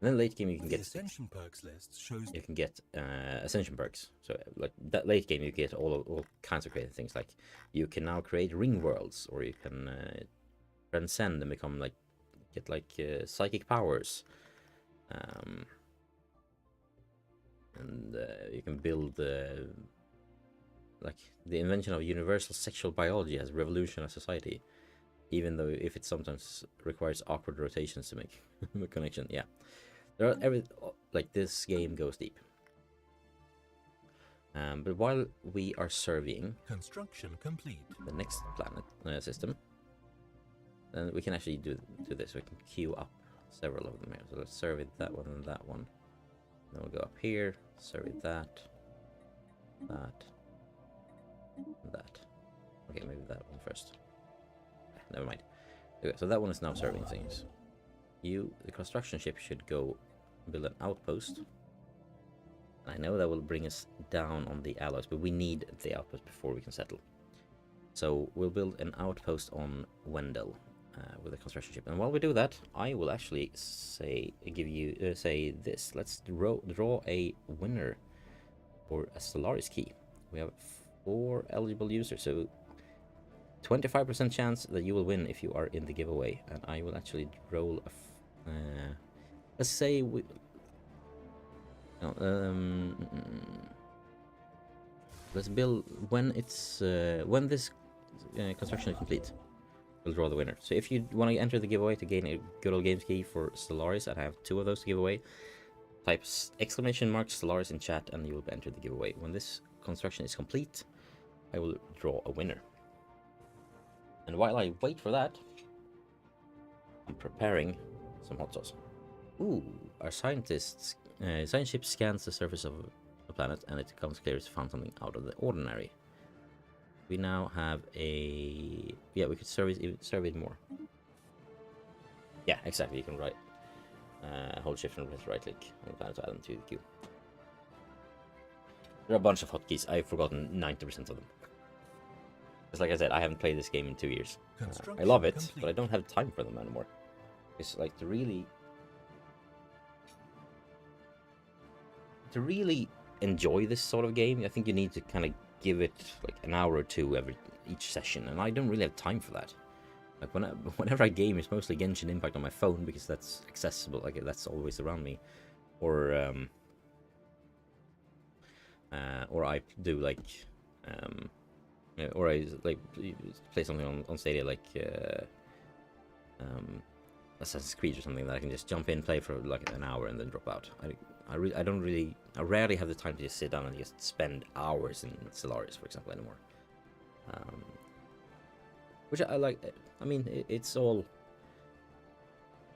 And then late game you can get ascension perks list shows you can get ascension perks. So like that late game you get all kinds of creative things, like you can now create ring worlds, or you can transcend and become like get like psychic powers, and you can build. Like the invention of universal sexual biology has revolutionized society, even though if it sometimes requires awkward rotations to make a connection. Yeah, there are like this game goes deep. But while we are surveying construction complete the next planet system, then we can actually do this. We can queue up several of them here. So let's survey that one and that one. Then we'll go up here, survey that. That. Okay, maybe that one first. Never mind. Okay, so that one is now serving things. The construction ship should go build an outpost. I know that will bring us down on the alloys, but we need the outpost before we can settle. So we'll build an outpost on Wendell with a construction ship. And while we do that, I will actually say this. Let's draw a winner for a Stellaris key. We have 4 eligible users, so 25% chance that you will win if you are in the giveaway. And I will actually roll a let's say we let's build when it's when this construction is complete, we'll draw the winner. So if you want to enter the giveaway to gain a good old games key for Stellaris, and I have 2 of those to give away, type !Stellaris in chat and you will enter the giveaway. When this construction is complete, I will draw a winner. And while I wait for that, I'm preparing some hot sauce. Ooh, our science ship scans the surface of the planet and it becomes clear it's found something out of the ordinary. We now have a... yeah, we could survey it more. Yeah, exactly, you can hold shift and press right click on the planet to add them to the queue. There are a bunch of hotkeys. I've forgotten 90% of them. Because like I said, I haven't played this game in 2 years. I love it, but I don't have time for them anymore. It's like to really enjoy this sort of game, I think you need to kind of give it like an hour or 2 each session, and I don't really have time for that. Like whenever I game, it's mostly Genshin Impact on my phone because that's accessible. Like that's always around me, or I do like or I like play something on Stadia like Assassin's Creed or something that I can just jump in, play for like an hour and then drop out. I rarely have the time to just sit down and just spend hours in Stellaris, for example, anymore. Which I like. I mean, it's all.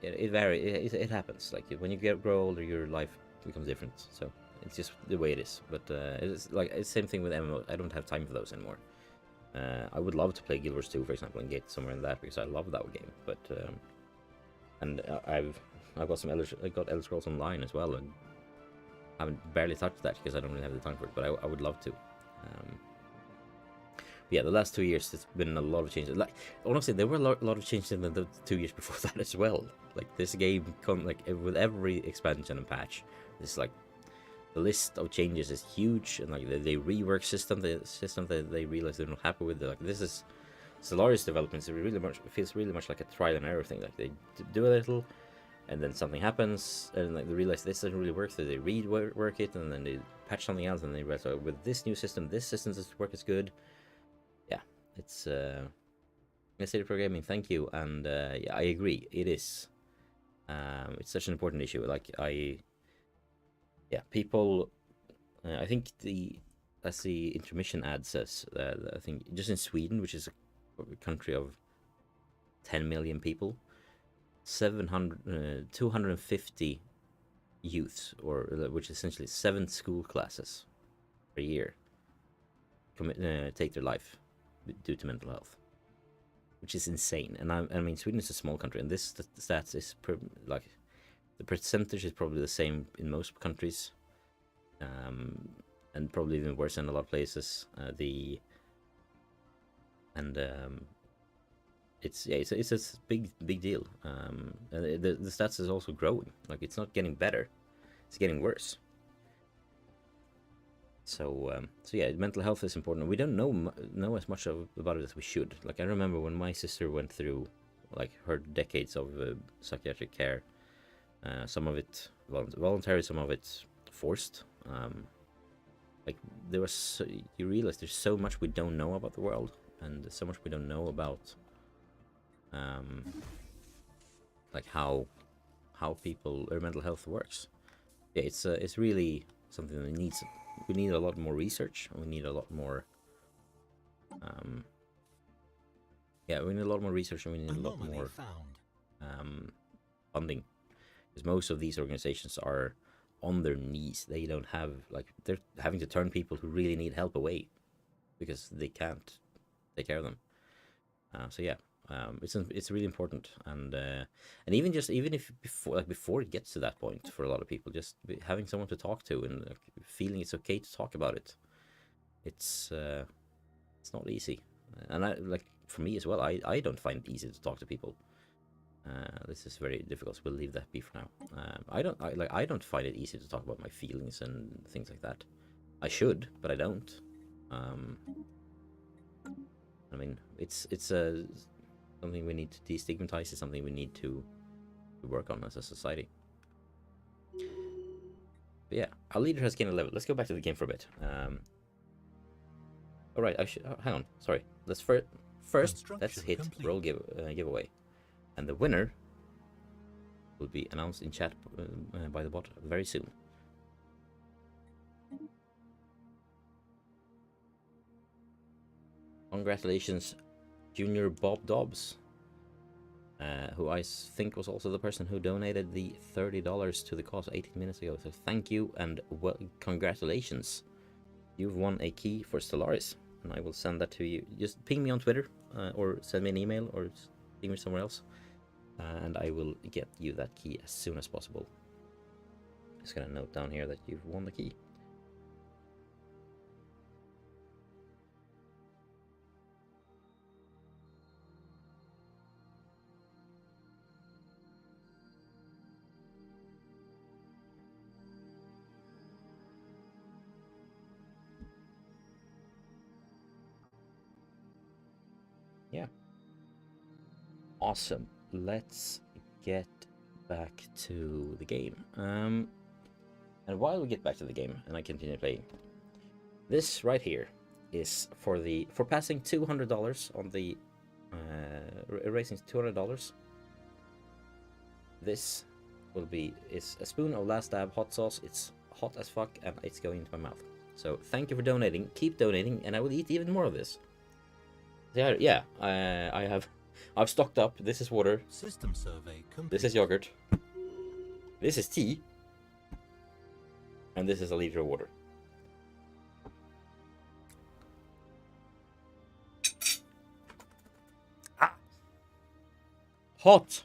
It varies. It happens. Like when you grow older, your life becomes different. So it's just the way it is. But it's like it's the same thing with MMOs. I don't have time for those anymore. I would love to play Guild Wars 2, for example, and get somewhere in that because I love that game. But and I've got some Elder Scrolls Online as well, and I haven't barely touched that because I don't really have the time for it. But I would love to. Yeah, the last 2 years, there's been a lot of changes. Like honestly, there were a lot of changes in the 2 years before that as well. Like this game, with every expansion and patch, it's like the list of changes is huge, and like they rework the system that they realize they're not happy with. They're like, this is Stellaris developments. It feels really much like a trial and error thing. Like they do a little, and then something happens, and like they realize this doesn't really work, so they rework it, and then they patch something else, and they realize, oh, with this new system, this system doesn't work as good. Yeah, it's necessary programming. Thank you, and yeah, I agree. It is. It's such an important issue. Like people. I think as the intermission ad says, I think just in Sweden, which is a country of 10 million people, 250 youths, or which is essentially 7 school classes per year, take their life due to mental health, which is insane. And I mean, Sweden is a small country, and this stats is like the percentage is probably the same in most countries, and probably even worse in a lot of places. It's a big deal. The stats is also growing. Like, it's not getting better, it's getting worse. So yeah, mental health is important. We don't know as much about it as we should. Like, I remember when my sister went through like her decades of psychiatric care, some of it voluntary, some of it forced. Like, you realize there's so much we don't know about the world, and so much we don't know about like how people or mental health works. Yeah, it's really something that we need a lot more research, and we need a lot more we need a lot more research, and we need a lot more funding, because most of these organizations are on their knees. They don't have, like, they're having to turn people who really need help away because they can't take care of them. So yeah, it's really important, and even if before it gets to that point, for a lot of people, just having someone to talk to and feeling it's okay to talk about it, it's not easy. And for me as well, I don't find it easy to talk to people. This is very difficult, so we'll leave that be for now. I don't find it easy to talk about my feelings and things like that. I should, but I don't. I mean, it's something we need to destigmatize. It's something we need to work on as a society. But yeah, our leader has gained a level. Let's go back to the game for a bit. All right, hang on. Sorry. Let's first let's hit roll giveaway, and the winner will be announced in chat by the bot very soon. Congratulations, Junior Bob Dobbs, who I think was also the person who donated the $30 to the cause 18 minutes ago. So thank you, and congratulations. You've won a key for Stellaris, and I will send that to you. Just ping me on Twitter, or send me an email, or ping me somewhere else, and I will get you that key as soon as possible. Just gonna note down here that you've won the key. Yeah. Awesome. Let's get back to the game. And while we get back to the game and I continue playing, this right here is for passing $200 on the erasing $200. This is a spoon of Last Dab hot sauce. It's hot as fuck, and it's going into my mouth. So thank you for donating. Keep donating, and I will eat even more of this. Yeah, I've stocked up. This is water. System survey complete. This is yogurt. This is tea. And this is a liter of water. Ah! Hot!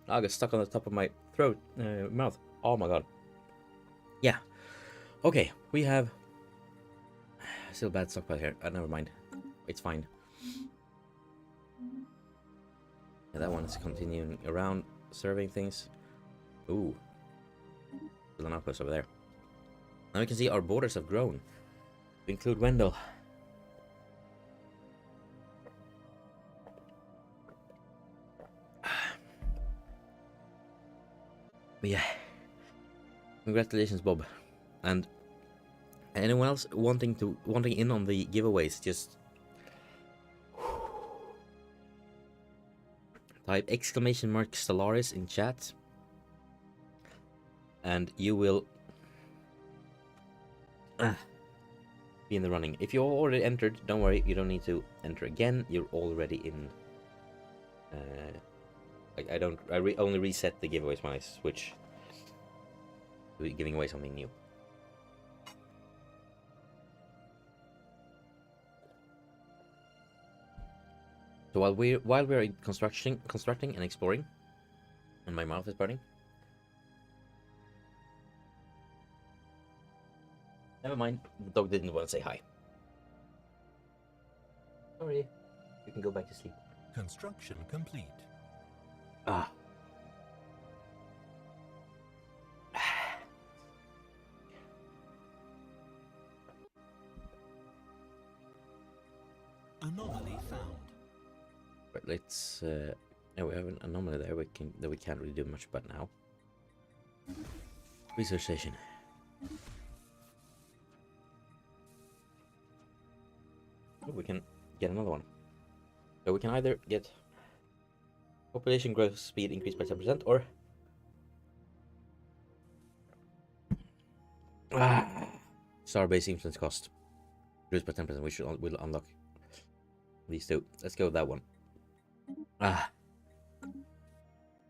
I got stuck on the top of my throat, mouth. Oh my god. Yeah. Okay, we have... Still bad stockpile here. Never mind. It's fine. Yeah, that one is continuing around, serving things. Ooh. Still an outpost over there. Now we can see our borders have grown. To include Wendell. But yeah, congratulations, Bob. And anyone else wanting in on the giveaways, just type !Stellaris in chat, and you will be in the running. If you're already entered, don't worry, you don't need to enter again. You're already in. I only reset the giveaways when I switch to giving away something new. So while we're constructing and exploring, and my mouth is burning. Never mind, the dog didn't want to say hi. Sorry, you can go back to sleep. Construction complete. Ah. Anomaly found. Right, let's. Yeah, we have an anomaly there. We can't really do much about now. Research station. Oh, we can get another one. So we can either get population growth speed increased by 10%, or Starbase influence cost reduced by 10%. We'll unlock these two. Let's go with that one.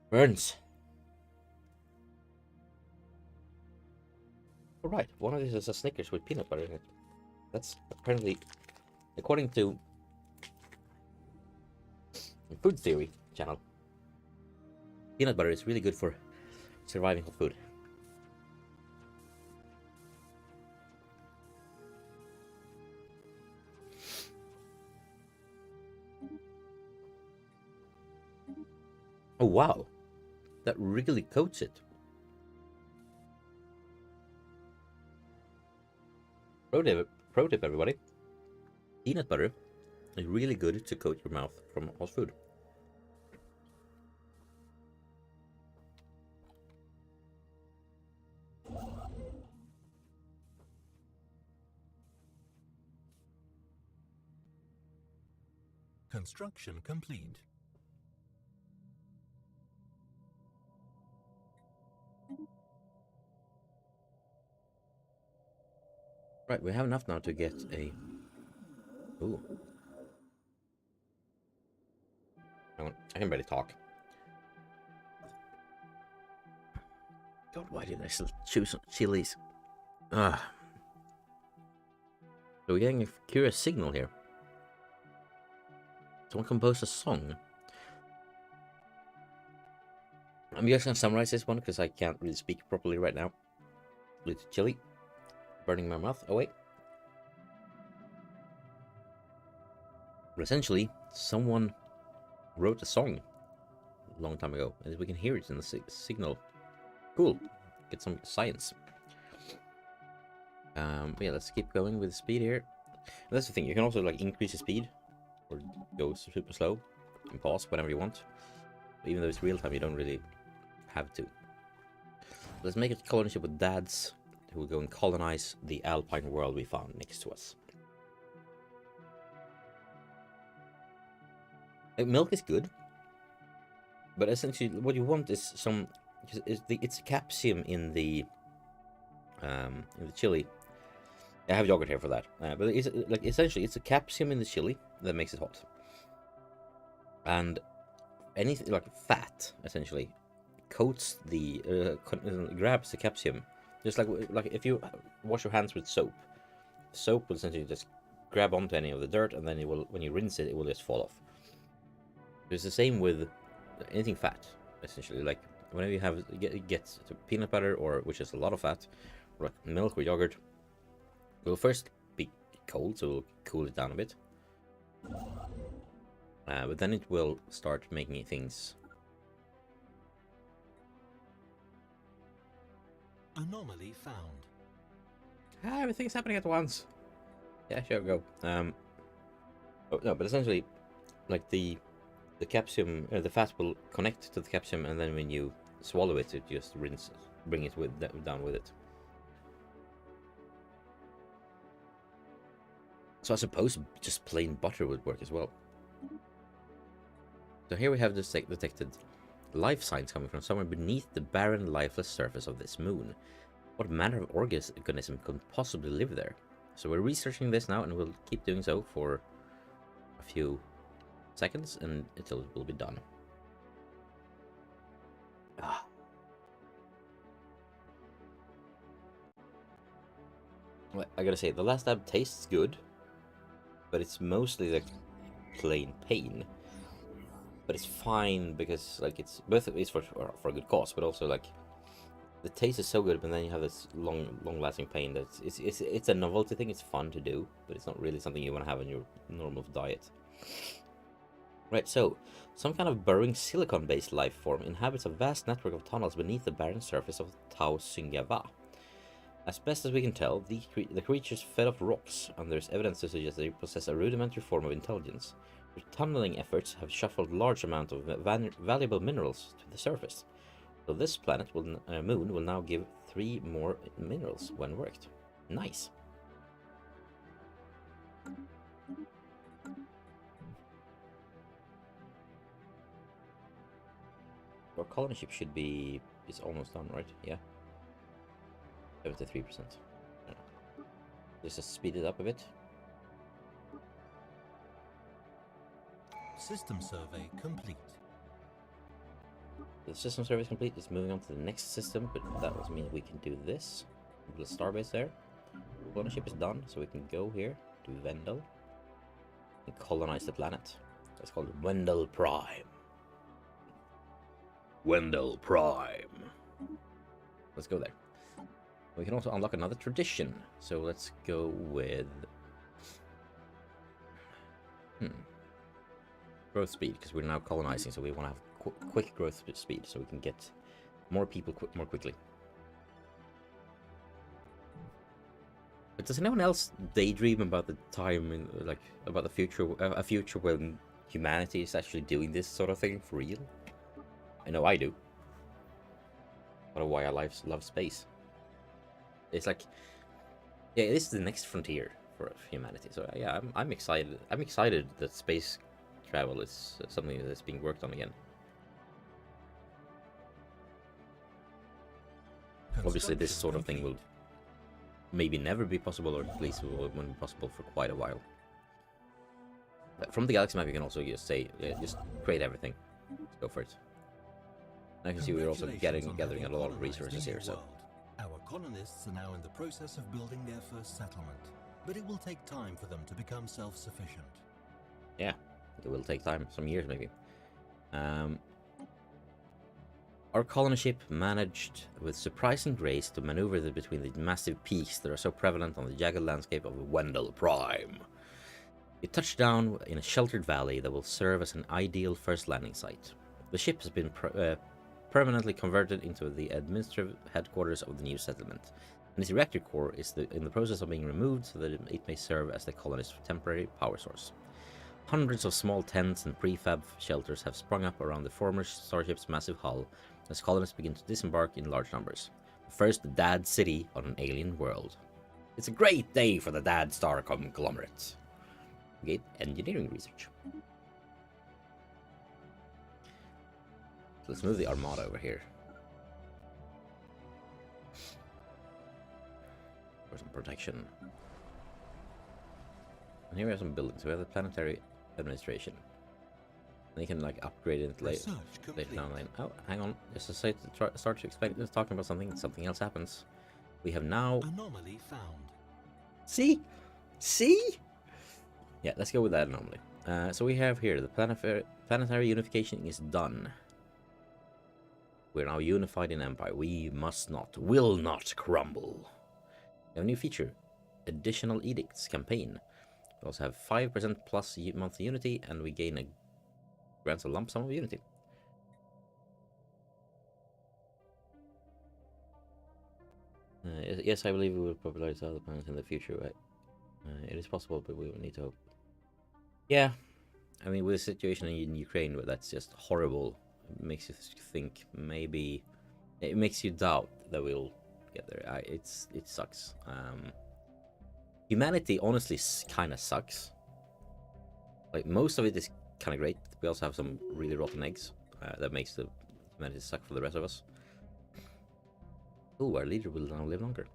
Burns. Alright, one of these is a Snickers with peanut butter in it. That's apparently, according to the Food Theory channel, peanut butter is really good for surviving on food. Oh wow, that really coats it. Pro tip everybody, peanut butter is really good to coat your mouth from all food. Construction complete. Right, we have enough now to get a... Ooh. Hang on, I can barely talk. God, why did I still choose chilies? So we're getting a curious signal here. Someone composed a song. I'm just gonna summarize this one because I can't really speak properly right now. Little chili. Burning my mouth. Oh wait. But essentially, someone wrote a song a long time ago, and we can hear it in the signal. Cool. Get some science. But yeah, let's keep going with the speed here. And that's the thing. You can also like increase the speed, or go super slow, and pause whenever you want. But even though it's real time, you don't really have to. Let's make a colony ship with dads who will go and colonize the alpine world we found next to us. Milk is good, but essentially what you want is some. It's capsium in the chili. I have yogurt here for that, but it's like essentially it's a capsium in the chili that makes it hot, and anything like fat essentially coats the grabs the capsium. Just like if you wash your hands with soap, soap will essentially just grab onto any of the dirt, and then it will, when you rinse it, it will just fall off. It's the same with anything fat, essentially. Like whenever you have get to peanut butter, or which is a lot of fat, or like milk or yogurt, it will first be cold, so it will cool it down a bit. But then it will start making things. Anomaly found. Everything's happening at once. Yeah, sure, go. Oh, no, but essentially, like the capsium, the fat will connect to the capsium, and then when you swallow it to just rinse, bring it down with it. So I suppose just plain butter would work as well. So here we have detected life signs coming from somewhere beneath the barren, lifeless surface of this moon. What manner of organism could possibly live there? So we're researching this now, and we'll keep doing so for a few seconds and until it will be done. Well, I gotta say, the last dab tastes good, but it's mostly like plain pain. But it's fine because like it's for a good cause, but also like the taste is so good, but then you have this long-lasting pain. That it's a novelty thing. It's fun to do, but it's not really something you want to have in your normal diet. Right. So some kind of burrowing silicon-based life form inhabits a vast network of tunnels beneath the barren surface of Tau Syngava. As best as we can tell, the creatures fed off rocks, and there's evidence to suggest they possess a rudimentary form of intelligence. Their tunneling efforts have shuffled large amount of valuable minerals to the surface. So this planet moon will now give 3 more minerals when worked. Nice. Our colony ship is almost done, right? Yeah. 73%. Yeah. Just to speed it up a bit. System survey complete. The system survey is complete. It's moving on to the next system, but that also means we can do this. The starbase there. Colony ship is done, so we can go here to Vendel and colonize the planet. That's called Wendel Prime. Wendel Prime. Let's go there. We can also unlock another tradition. So let's go with growth speed, because we're now colonizing, so we want to have quick growth speed, so we can get more people more quickly. But does anyone else daydream about the time, like about the future, a future when humanity is actually doing this sort of thing for real? I know I do. But why I love space. It's like, yeah, this is the next frontier for humanity. So yeah, I'm excited. I'm excited that space travel is something that's being worked on again. Obviously, this sort of thing will maybe never be possible, or at least won't be possible for quite a while. But from the galaxy map, you can also just say, just create everything. Let's go for it. And I can see we're also gathering a lot of resources here. So. Our colonists are now in the process of building their first settlement, but it will take time for them to become self-sufficient. Yeah, it will take time, some years maybe. Our colony ship managed with surprising grace to maneuver between the massive peaks that are so prevalent on the jagged landscape of Wendel Prime. It touched down in a sheltered valley that will serve as an ideal first landing site. The ship has been permanently converted into the administrative headquarters of the new settlement, and its reactor core is in the process of being removed so that it may serve as the colony's temporary power source. Hundreds of small tents and prefab shelters have sprung up around the former starship's massive hull as colonists begin to disembark in large numbers. The first Dad City on an alien world. It's a great day for the Dad Star conglomerate. Okay, engineering research. Let's move the Armada over here. For some protection. And here we have some buildings. We have the planetary administration. And you can like upgrade it later down the line. Oh, hang on. Just to say, start to expect this talking about something else happens. We have now anomaly found. See? Yeah, let's go with that anomaly. So we have here the planetary unification is done. We're now unified in Empire. We will not crumble. We have a new feature. Additional Edicts campaign. We also have 5% plus monthly unity, and we gain grants a lump sum of unity. Yes, I believe we will popularize other planets in the future. It is possible, but we will need to hope. Yeah, I mean, with the situation in Ukraine, that's just horrible. makes you think maybe it makes you doubt that we'll get there. It sucks. Humanity honestly kind of sucks. Like most of it is kind of great. We also have some really rotten eggs that makes the humanity suck for the rest of us. Oh, our leader will now live longer.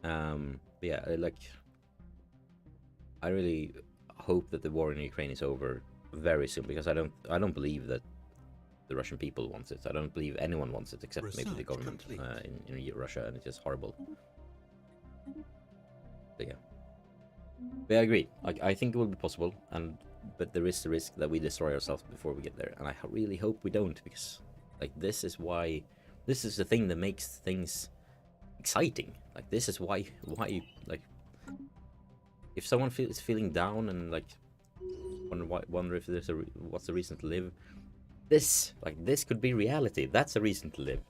But yeah, I really hope that the war in Ukraine is over very soon, because I don't believe that the Russian people wants it. I don't believe anyone wants it except maybe the government in Russia, and it's just horrible. But yeah. But I agree. I think it will be possible, but there is the risk that we destroy ourselves before we get there, and I really hope we don't, because like this is the thing that makes things exciting. Like this is why like if someone is feeling down and like wonder if there's what's the reason to live, this could be reality. That's a reason to live.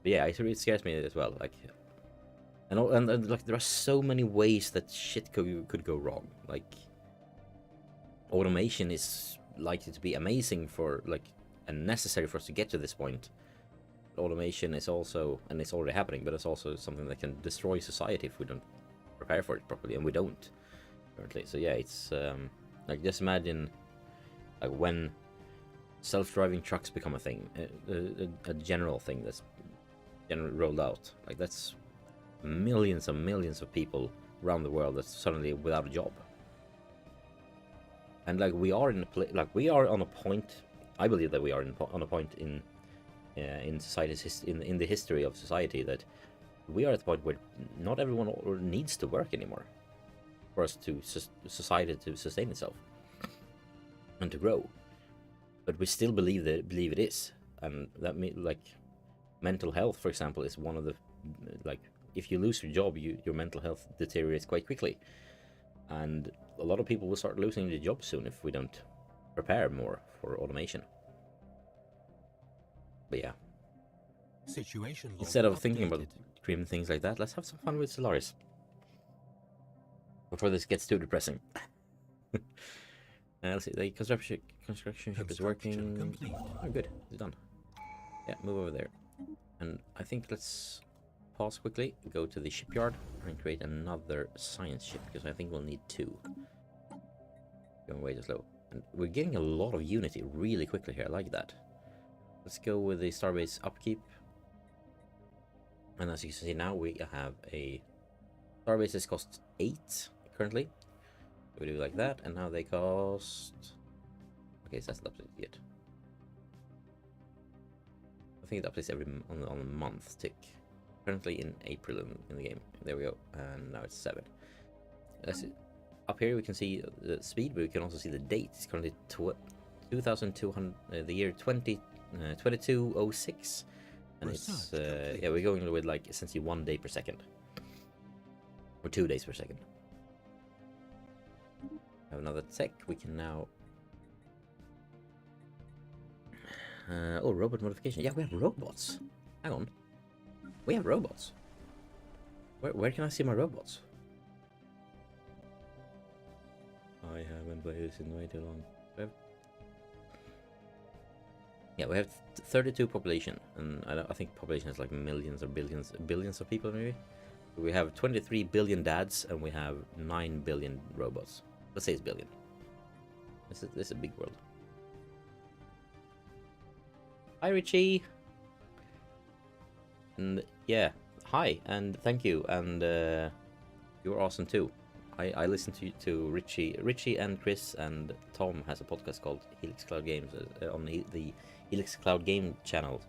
But yeah, it really scares me as well. Like, and like there are so many ways that shit could go wrong. Like, automation is likely to be amazing for like and necessary for us to get to this point. Automation is also, and it's already happening, but it's also something that can destroy society if we don't prepare for it properly, and we don't currently. So yeah, it's like just imagine like when self-driving trucks become a thing, a general thing that's rolled out. Like that's millions and millions of people around the world that's suddenly without a job. And like we are we are on a point. I believe that we are on a point in society's in the history of society that we are at the point where not everyone needs to work anymore for us to society to sustain itself and to grow. But we still believe it is, and that like mental health, for example, is one of the like if you lose your job, your mental health deteriorates quite quickly, and a lot of people will start losing their jobs soon if we don't prepare more for automation. But yeah, instead of thinking about grim things like that, let's have some fun with Stellaris before this gets too depressing. Let's see, the construction ship is working. Oh, good, it's done. Yeah, move over there. And I think let's pause quickly, go to the shipyard, and create another science ship, because I think we'll need 2. Going way too slow. And we're getting a lot of unity really quickly here, I like that. Let's go with the starbase upkeep. And as you can see now, we have a starbases cost 8 currently. We do like that, and now they cost. Okay, so that's the update yet. I think it updates every on a month tick. Currently in April in the game. There we go, and now it's 7. Up here we can see the speed, but we can also see the date. It's currently 2200, the year 2206, and it's yeah, we're going with like essentially 1 day per second, or 2 days per second. Have another tech. We can now oh, robot modification. Yeah, we have robots. Hang on, we have robots. Where can I see my robots? I haven't played this in way too long. Yeah, we have 32 population, and I think population is like millions or billions of people maybe. We have 23 billion dads, and we have 9 billion robots. Let's say it's billion. This is a big world. Hi Richie, and yeah, hi and thank you, and you're awesome too. I listen to Richie and Chris, and Tom has a podcast called Helix Cloud Games on the Helix Cloud Game channel,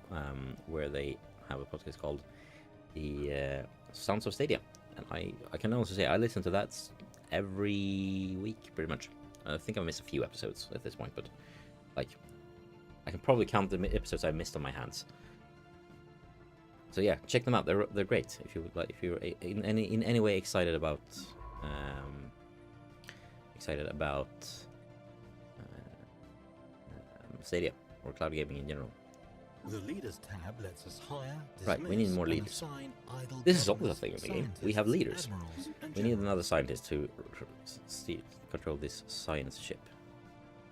where they have a podcast called the Sounds of Stadia, and I can also say I listen to that every week pretty much. I think I missed a few episodes at this point, but like I can probably count the episodes I missed on my hands. So yeah, check them out. They're great. If you would like, if you're in any way excited about Stadia or cloud gaming in general. The leaders tab lets us hire, right, we need more leaders. This is also the thing in the game. We have leaders. We need another scientist to control this science ship.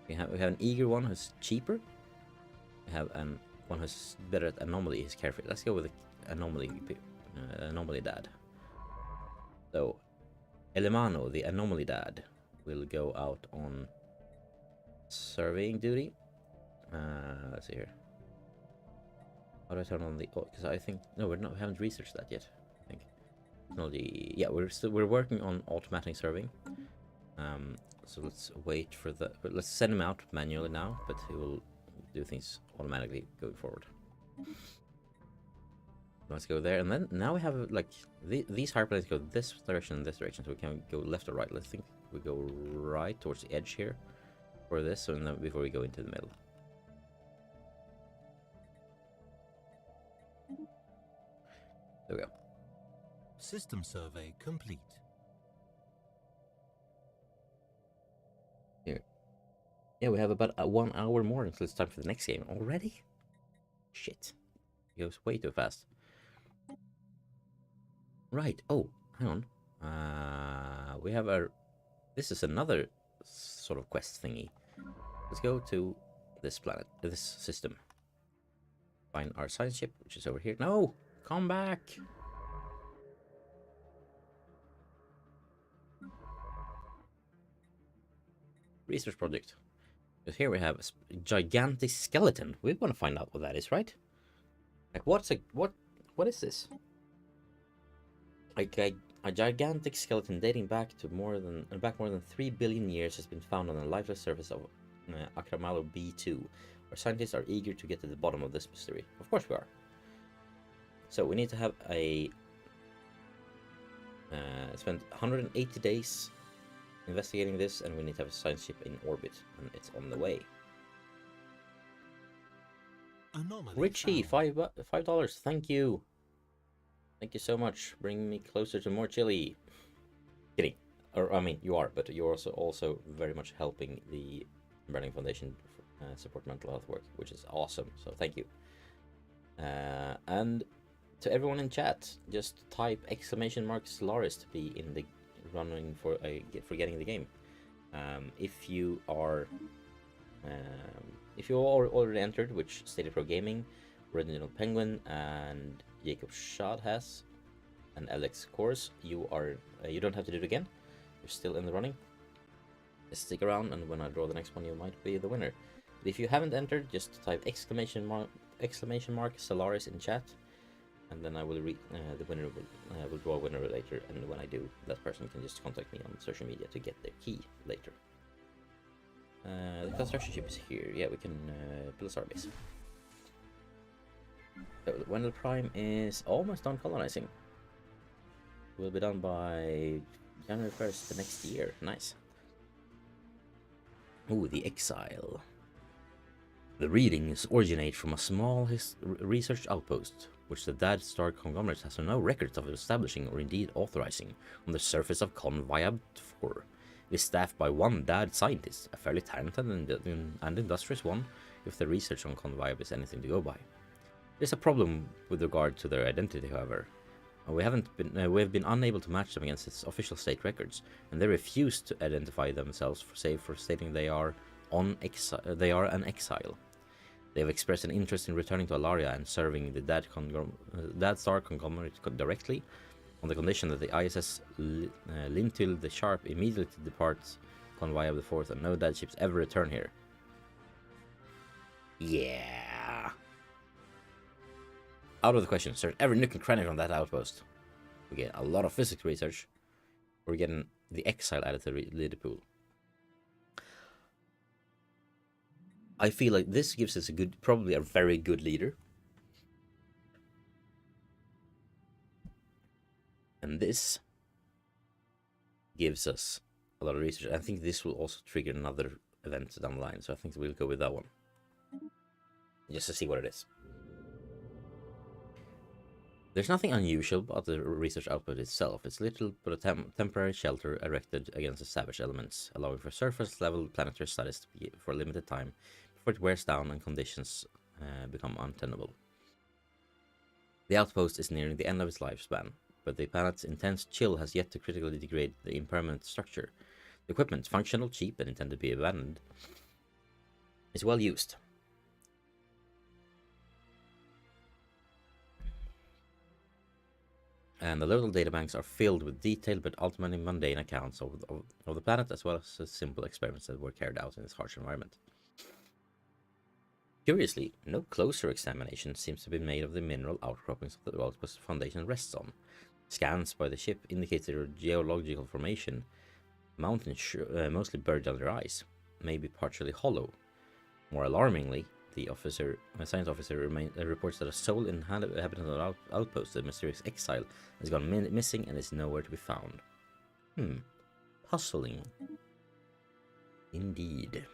We have an eager one who's cheaper. We have one who's better at anomaly. He's carefree. Let's go with the anomaly dad. So Elemano, the anomaly dad, will go out on surveying duty. Let's see here. How do I turn on the? Oh, because I think no, we haven't researched that yet. I think technology. Yeah, we're working on automatic surveying. So let's wait for the. Let's send him out manually now, but he will do things automatically going forward. Let's go there, and then now we have like these hyperplanes go this direction and this direction, so we can go left or right. Let's think we go right towards the edge here for this, and then before we go into the middle. There we go. System survey complete. Here. Yeah, we have about 1 hour more until it's time for the next game already. Shit, it goes way too fast. Right. Oh, hang on. We have our. This is another sort of quest thingy. Let's go to this planet, this system. Find our science ship, which is over here. No, come back. Research project. Because here we have a gigantic skeleton. We want to find out what that is, right? Like, what is this? Like a gigantic skeleton dating back more than 3 billion years has been found on the lifeless surface of Akramalo B2. Our scientists are eager to get to the bottom of this mystery. Of course we are. So we need to have a spend 180 days investigating this, and we need to have a science ship in orbit, and it's on the way. Anomaly Richie, found. $5. Thank you. Thank you so much. Bring me closer to more chili. Kidding. Or I mean, you are, but you're also very much helping the Tim Bergling Foundation support mental health work, which is awesome. So thank you. And to everyone in chat, just type !Stellaris to be in the running for getting the game. If you are already entered, which Stadia Pro Gaming, Original Penguin, and Jacob Schad has, and Alex Kors, you don't have to do it again. You're still in the running. Just stick around, and when I draw the next one, you might be the winner. But if you haven't entered, just type !Stellaris in chat, and then I will the winner will draw a winner later. And when I do, that person can just contact me on social media to get their key later. The construction ship is here. Yeah, we can build a starbase. So the Wendell Prime is almost done colonizing. Will be done by January 1st the next year. Nice. Ooh, the Exile. The readings originate from a small research outpost, which the Dad Star conglomerate has no records of establishing or indeed authorizing on the surface of Conviab 4. It is staffed by one Dad scientist, a fairly talented and industrious one, if the research on Conviab is anything to go by. There's a problem with regard to their identity, however. We have been unable to match them against its official state records, and they refuse to identify themselves, save for stating they are an exile. They have expressed an interest in returning to Alaria and serving the Dad Star conglomerate directly, on the condition that the ISS Lintil the Sharp immediately departs Conviab the 4th and no Dad ships ever return here. Yeah. Out of the question. Search every nook and cranny on that outpost. We get a lot of physics research. We're getting the Exile added to the leader pool. I feel like this gives us probably a very good leader. And this gives us a lot of research. I think this will also trigger another event down the line, so I think we'll go with that one. Just to see what it is. There's nothing unusual about the research output itself. It's little but a temporary shelter erected against the savage elements, allowing for surface-level planetary studies for a limited time before it wears down and conditions become untenable. The outpost is nearing the end of its lifespan, but the planet's intense chill has yet to critically degrade the impermanent structure. The equipment, functional, cheap, and intended to be abandoned, is well used. And the local databanks are filled with detailed but ultimately mundane accounts of the planet, as well as simple experiments that were carried out in this harsh environment. Curiously, no closer examination seems to be made of the mineral outcroppings that the Europa Foundation rests on. Scans by the ship indicate their geological formation. Mountains, mostly buried under ice, may be partially hollow. More alarmingly, the science officer reports that a sole inhabitant of the outpost, the mysterious exile, has gone missing and is nowhere to be found. Puzzling. Indeed.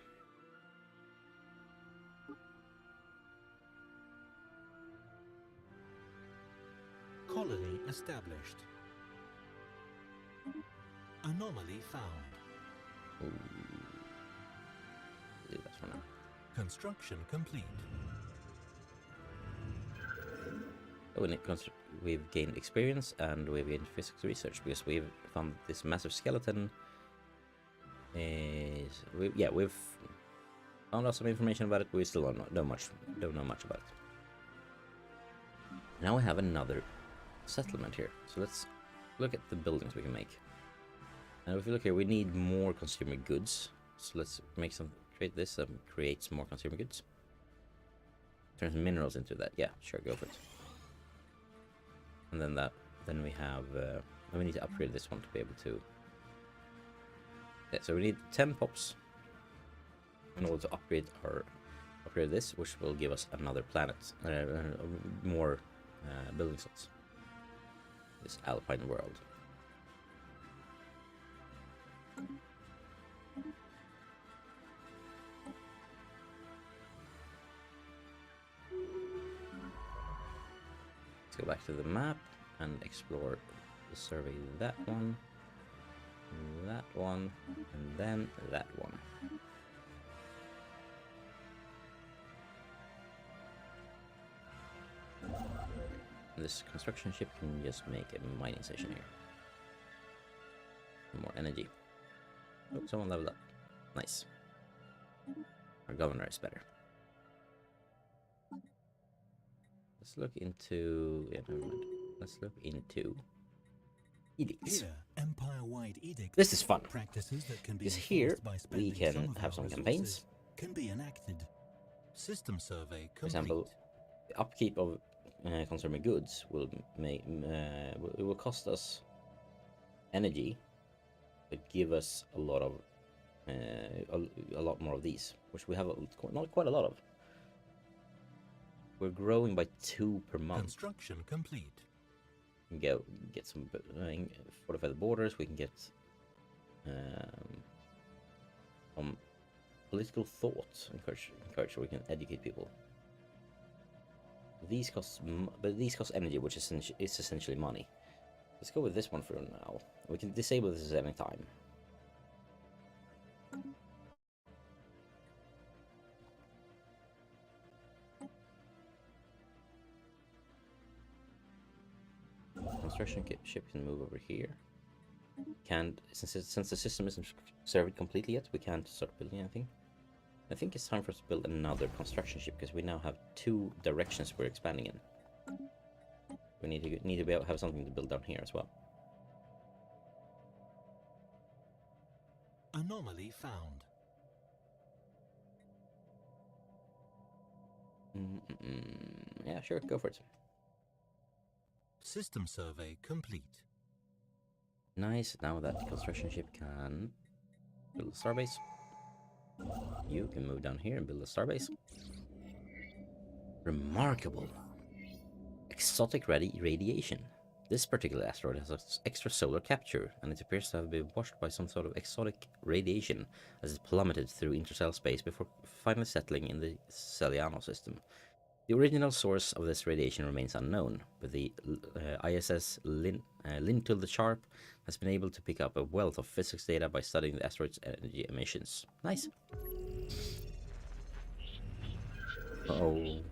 Colony established. Anomaly found. Ooh. Leave that for now. Construction complete. We've gained experience and we've gained physics research because we've found this massive skeleton. We've found out some information about it, but we still don't know much about it. Now we have another settlement here, so let's look at the buildings we can make. And if you look here, we need more consumer goods, so let's create this and create some more consumer goods. Turn some minerals into that. Yeah, sure, go for it. And then we have we need to upgrade this one to be able to. Yeah, so we need 10 pops in order to upgrade this, which will give us another planet, more building slots. This alpine world. Let's go back to the map and explore the survey. That one, and then that one. This construction ship can just make a mining station here. More energy. Oh, someone leveled up. Nice. Our governor is better. Let's look into... yeah, never mind. Let's look into edicts. Here, empire-wide edict. This is fun. Practices that can be because here by we can have some campaigns. Can be enacted. System survey complete. For example, the upkeep of consumer goods will it will cost us energy, but give us a lot of a lot more of these, which we have not quite a lot of. We're growing by 2 per month. Construction complete. We can get some fortify the borders. We can get some political thought. Encourage so we can educate people. These cost energy, which is essentially money. Let's go with this one for now. We can disable this at any time. Construction ship can move over here. Since the system isn't served completely yet, we can't start building anything. I think it's time for us to build another construction ship because we now have 2 directions we're expanding in. We need to be able to have something to build down here as well. Anomaly found. Yeah, sure, go for it. System survey complete. Nice. Now that construction ship can build a starbase. You can move down here and build a starbase. Remarkable. Exotic radiation. This particular asteroid has extrasolar capture, and it appears to have been washed by some sort of exotic radiation as it plummeted through interstellar space before finally settling in the Stellarian system. The original source of this radiation remains unknown, but the ISS Lintil the Sharp has been able to pick up a wealth of physics data by studying the asteroid's energy emissions. Nice. Oh,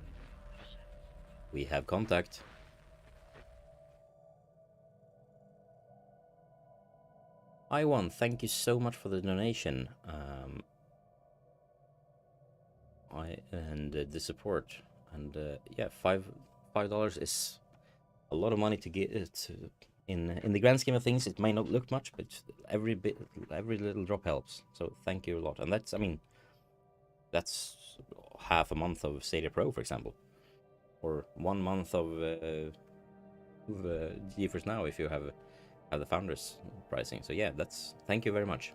we have contact. I1, thank you so much for the donation. And the support. And yeah, $5 is a lot of money to get it. In the grand scheme of things, it may not look much, but every little drop helps. So thank you a lot. And that's, I mean, that's half a month of Stadia Pro, for example, or 1 month of GeForce Now if you have the founders pricing. So yeah, that's, thank you very much.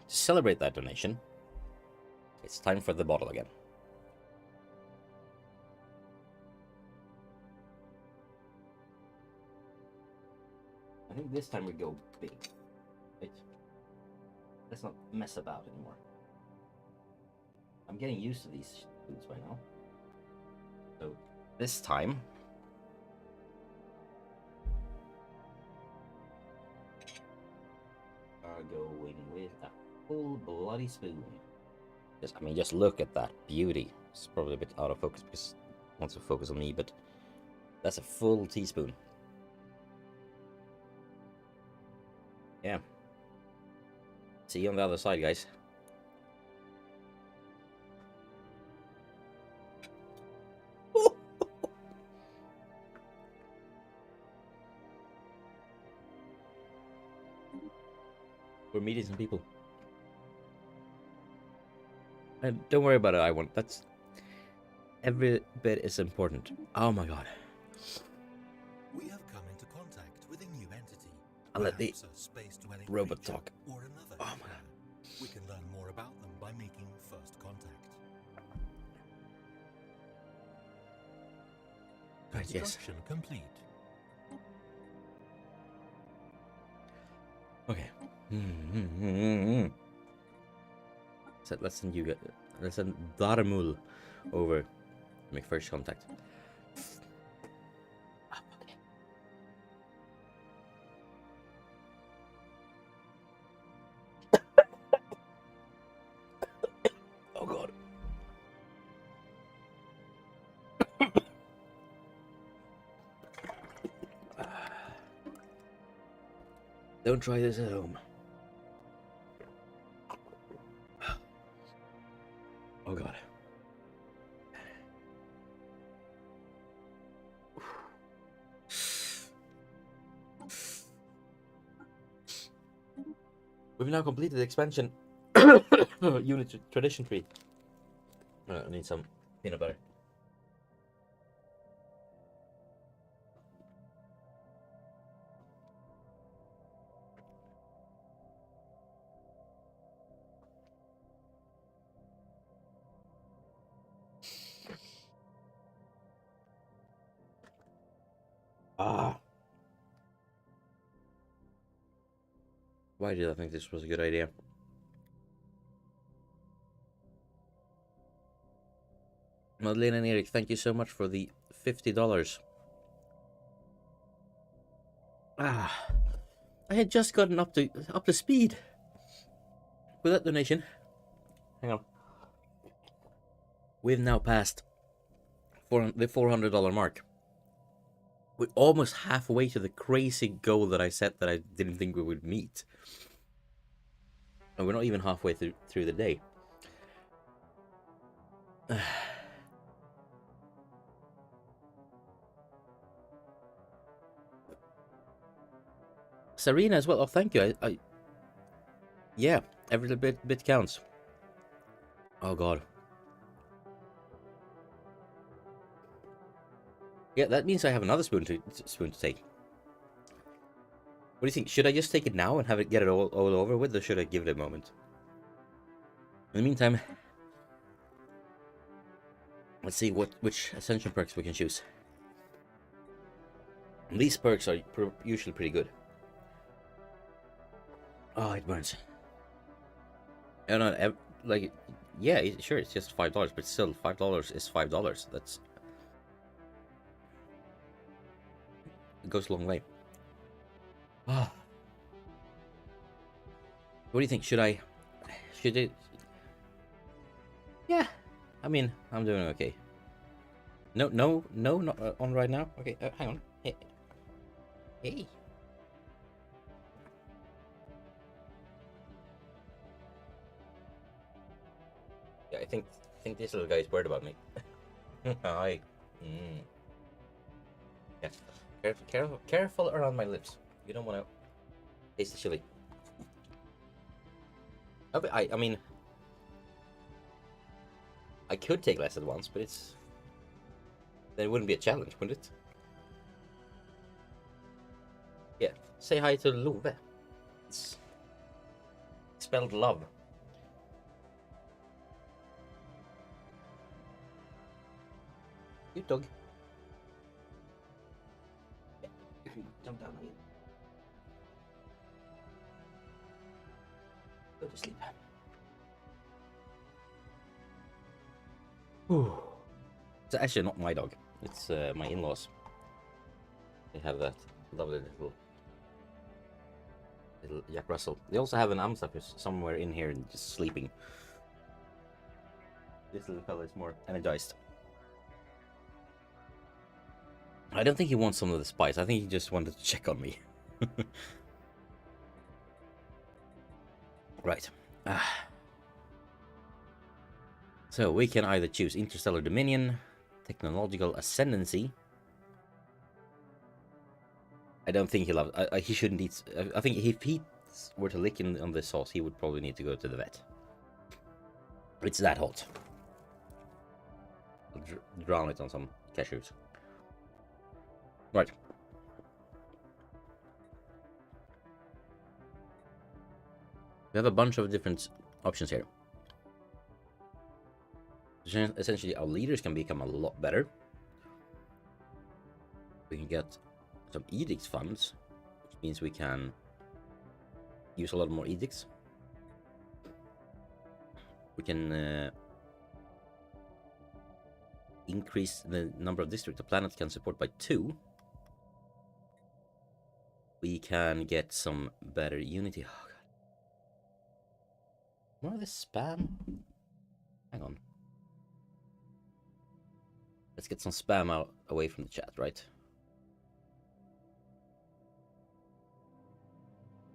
To celebrate that donation, it's time for the bottle again. I think this time we go big. Right? Let's not mess about anymore. I'm getting used to these foods by now. So this time, are going with a full bloody spoon. I mean, just look at that beauty. It's probably a bit out of focus because it wants to focus on me, but that's a full teaspoon. Yeah. See you on the other side, guys. We're meeting some people. And don't worry about it, that's every bit is important. Oh my god. We have come into contact with a new entity. I'll let the robot creature talk. Or another Oh my god. We can learn more about them by making first contact. Right, yes. Construction complete. Okay. So let's send Daramul over to make first contact. Oh god. Don't try this at home. Oh god. We've now completed the expansion unit tradition tree. I need some peanut butter. Ah. Why did I think this was a good idea? Madeleine and Eric, thank you so much for the $50. Ah, I had just gotten up to speed with that donation. Hang on. We've now passed the $400 mark. We're almost halfway to the crazy goal that I set that I didn't think we would meet. And we're not even halfway through the day. Serena as well. Oh, thank you. Yeah, every little bit counts. Oh god. Yeah, that means I have another spoon to take. What do you think? Should I just take it now and get it all over with, or should I give it a moment? In the meantime, let's see which ascension perks we can choose. These perks are usually pretty good. Oh, it burns. And like, yeah, sure, it's just $5, but still, $5 is $5. That's, it goes a long way. Ah. What do you think? Should it? Yeah, I mean, I'm doing okay. No, not on right now. Okay, hang on. Hey. Yeah, I think this little guy is worried about me. I. Yeah. Careful around my lips. You don't want to taste the chili. I mean, I could take less at once, but then it wouldn't be a challenge, would it? Yeah. Say hi to Love. It's spelled love. Cute dog. Yeah, you can jump down again. Go to sleep. Ooh. It's actually not my dog. It's my in-laws. They have that lovely little Jack Russell. They also have an Amstaff who's somewhere in here and just sleeping. This little fella is more energized. I don't think he wants some of the spice. I think he just wanted to check on me. Right. So we can either choose interstellar dominion, technological ascendancy. I don't think he loves. He shouldn't eat. I think if he were to lick on the sauce, he would probably need to go to the vet. It's that hot. Drown it on some cashews. Right. We have a bunch of different options here. Essentially, our leaders can become a lot better. We can get some edicts funds, which means we can use a lot more edicts. We can increase the number of districts the planet can support by 2. We can get some better unity. Oh, God. More of this spam? Hang on. Let's get some spam out away from the chat, right?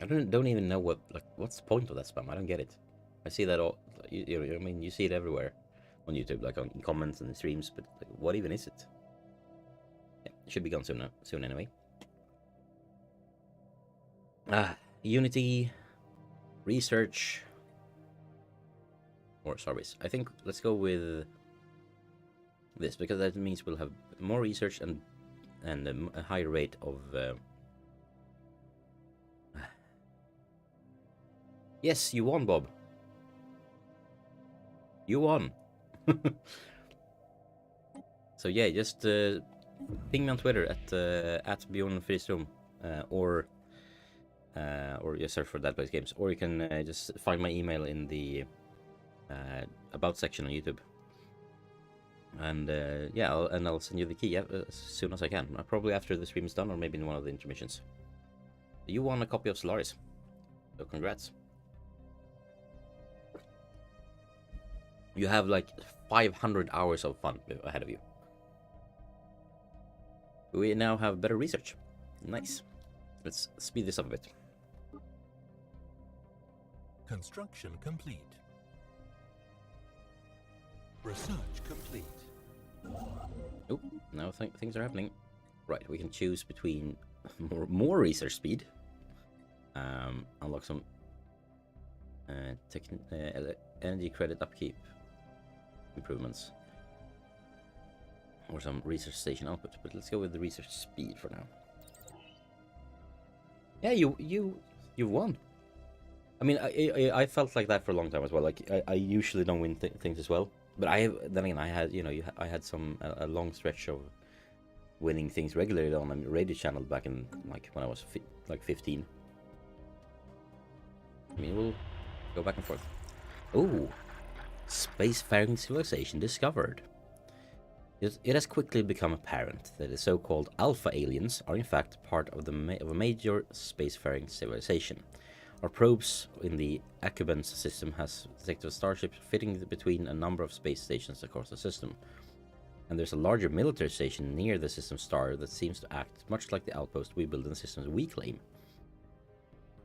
I don't even know what's the point of that spam. I don't get it. I see that all. I mean, you see it everywhere on YouTube, like on comments and the streams. But like, what even is it? Yeah, it should be gone soon anyway. Unity, research, or service. I think let's go with this because that means we'll have more research and a higher rate of. Yes, you won, Bob. You won. So yeah, just ping me on Twitter at Bjorn Friström, or just search for That Place Games, or you can just find my email in the about section on YouTube. And yeah, I'll send you the key as soon as I can. Probably after the stream is done, or maybe in one of the intermissions. You won a copy of Stellaris, so congrats. You have like 500 hours of fun ahead of you. We now have better research. Nice. Let's speed this up a bit. Construction complete. Research complete. Oh, now things are happening. Right, we can choose between more research speed. Unlock some energy credit upkeep improvements, or some research station output. But let's go with the research speed for now. Yeah, you won. I mean, I felt like that for a long time as well. Like I usually don't win things as well, but then again I had I had a long stretch of winning things regularly on a radio channel back in like when I was like 15. I mean, we'll go back and forth. Oh, spacefaring civilization discovered. It has quickly become apparent that the so-called alpha aliens are in fact part of a major spacefaring civilization. Our probes in the Acubens system has detected a starship fitting between a number of space stations across the system. And there's a larger military station near the system star that seems to act much like the outpost we build in the systems we claim.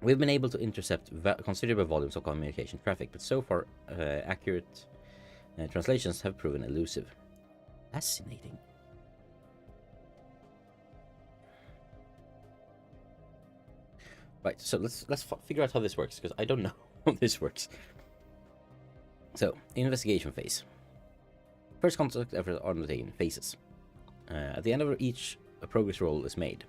We've been able to intercept considerable volumes of communication traffic, but so far accurate translations have proven elusive. Fascinating. Right, so let's figure out how this works, because I don't know how this works. So, investigation phase. First contact effort undertaken, phases. At the end of each, a progress roll is made.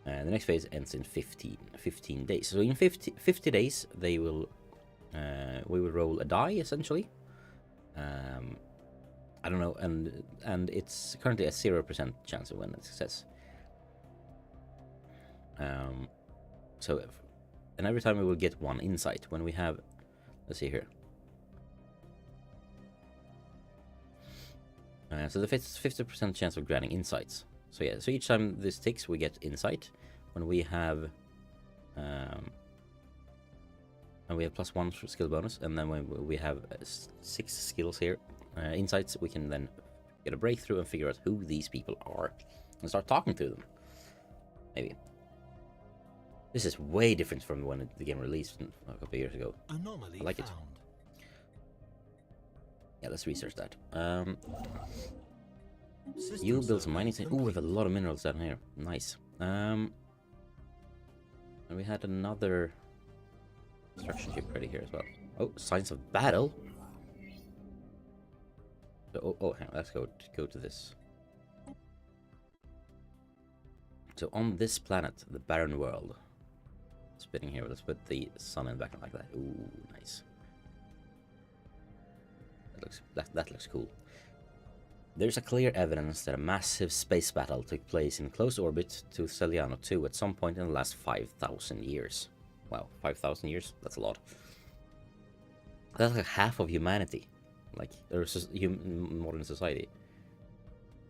The next phase ends in 15 days. So in 50 days, they will we will roll a die, essentially. I don't know, and it's currently a 0% chance of winning success. And every time we will get 1 insight when we have, let's see here. So the 50% chance of granting insights. So yeah, so each time this ticks, we get insight. When we have, and we have +1 skill bonus, and then when we have 6 skills here, insights, we can then get a breakthrough and figure out who these people are and start talking to them. Maybe. This is way different from when the game released a couple of years ago. Anomaly I like it. found. Yeah, let's research that. System You build some survey mining. Oh, we have a complete. lot of minerals down here. Nice. And we had another construction ship ready here as well. Oh, signs of battle. So, hang on, let's go to this. So on this planet, the barren world. Spinning here. Let's put the sun in the background like that. Ooh, nice. That looks cool. There's a clear evidence that a massive space battle took place in close orbit to Celiano 2 at some point in the last 5,000 years. Wow, 5,000 years? That's a lot. That's like half of humanity. Like, modern society.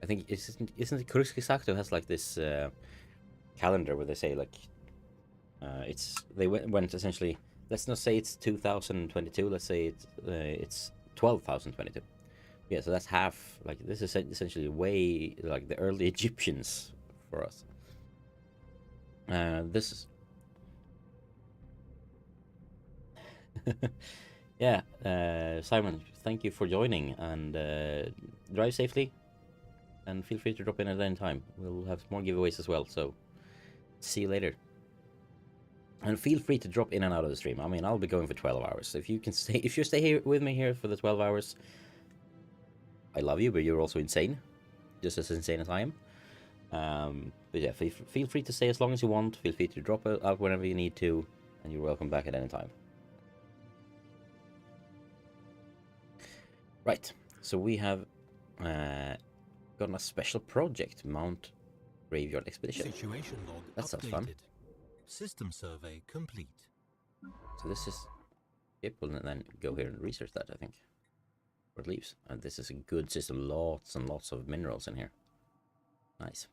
I think, isn't it Kurzgesagt has like this calendar where they say like, they went essentially, let's not say it's 2022, let's say it's 12,022. Yeah, so that's half. Like, this is essentially way like the early Egyptians for us. This is yeah, Simon, thank you for joining, and drive safely, and feel free to drop in at any time. We'll have more giveaways as well, so see you later. And feel free to drop in and out of the stream. I mean, I'll be going for 12 hours. So if you stay here with me here for the 12 hours, I love you, but you're also insane. Just as insane as I am. But yeah, feel free to stay as long as you want. Feel free to drop out whenever you need to. And you're welcome back at any time. Right. So we have gotten a special project. Mount Graveyard Expedition. Situation log That sounds updated. fun. System survey complete. So this is... Yep, we'll then go here and research that, I think. Where it leaves. And this is a good system. Lots and lots of minerals in here. Nice.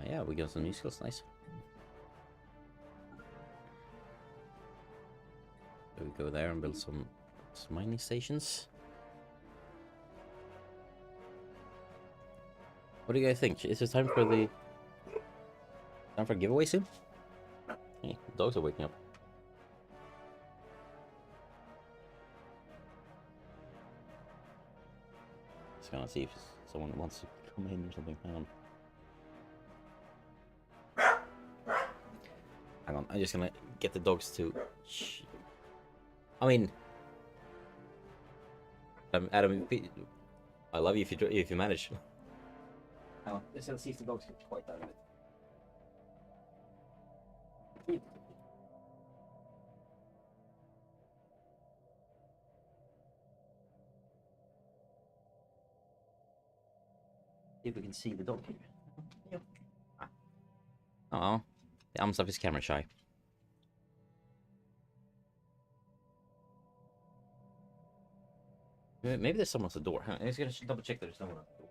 Yeah, we got some new skills. Nice. So we go there and build some mining stations. What do you guys think? Is it time for a giveaway soon? Hey, dogs are waking up. Just gonna see if someone wants to come in or something. Hang on, I'm just gonna get the dogs to... I mean... Adam, I love you if you manage. Hang on, let's see if the dogs get quite out of it. See if we can see the dog here. Oh, the arm stuff is camera shy. Maybe there's someone at the door. I'm just gonna double check that there's someone at the door.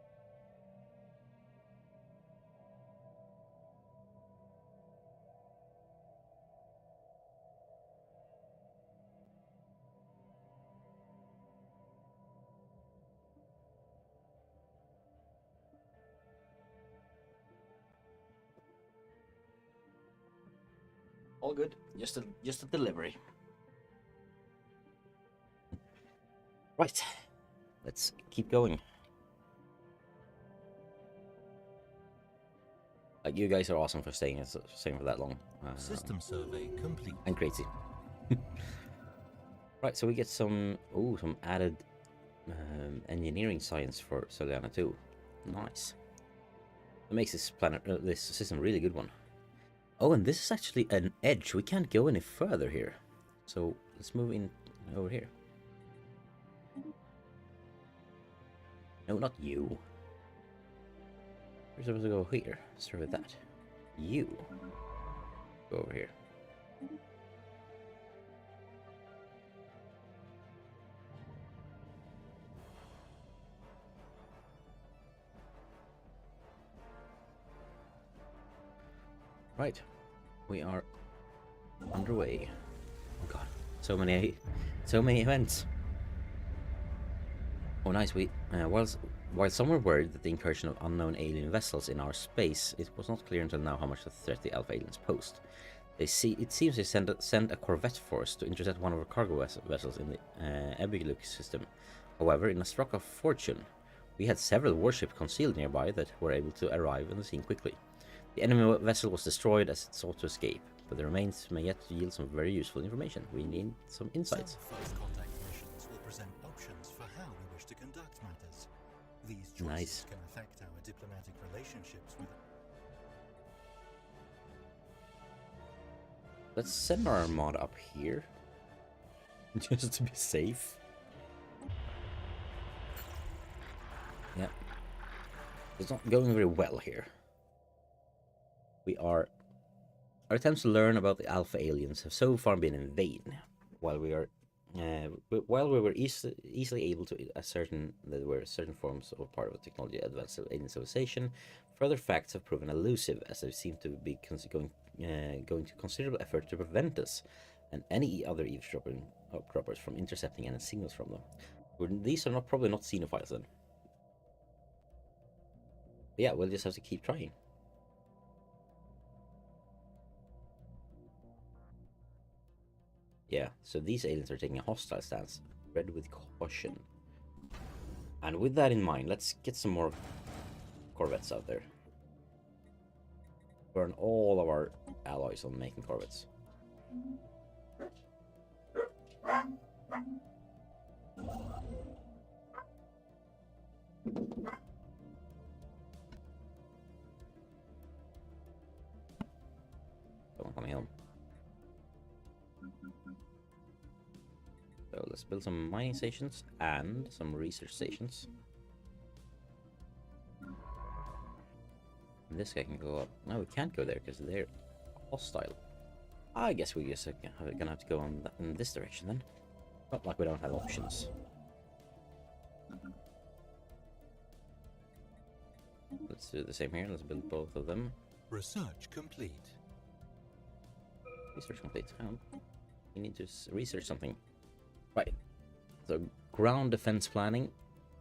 All good. Just a delivery. Right. Let's keep going. You guys are awesome for staying for that long. System survey complete. And crazy. Right, so we get some added engineering science for Solana too. Nice. That makes this this system a really good one. Oh, and this is actually an edge. We can't go any further here. So let's move in over here. No, not you. We're supposed to go here. Start with that. You. Go over here. Right. We are underway. Oh god. So many events. Oh nice, while some were worried that the incursion of unknown alien vessels in our space, it was not clear until now how much of a threat the Alpha aliens posed. It seems they sent a corvette force to intercept one of our cargo vessels in the Avicii system. However, in a stroke of fortune, we had several warships concealed nearby that were able to arrive on the scene quickly. The enemy vessel was destroyed as it sought to escape, but the remains may yet yield some very useful information. We need some insights. Some first contact missions will present options for how we wish to conduct matters. These choices can affect our diplomatic relationships with... Let's send our armada up here, just to be safe. Yeah, it's not going very well here. Our attempts to learn about the Alpha aliens have so far been in vain. While we were easily able to ascertain that there were certain forms of part of a technology advanced alien civilization, further facts have proven elusive, as they seem to be going to considerable effort to prevent us and any other eavesdroppers from intercepting any signals from them. These are probably not xenophiles then. But yeah, we'll just have to keep trying. Yeah, so these aliens are taking a hostile stance. Read with caution. And with that in mind, let's get some more corvettes out there. Burn all of our alloys on making corvettes. Someone coming home. So let's build some mining stations and some research stations. And this guy can go up. No, we can't go there because they're hostile. I guess we just gonna have to go in this direction then. Not like we don't have options. Let's do the same here. Let's build both of them. Research complete. Research complete. We need to research something. Right. So ground defense planning,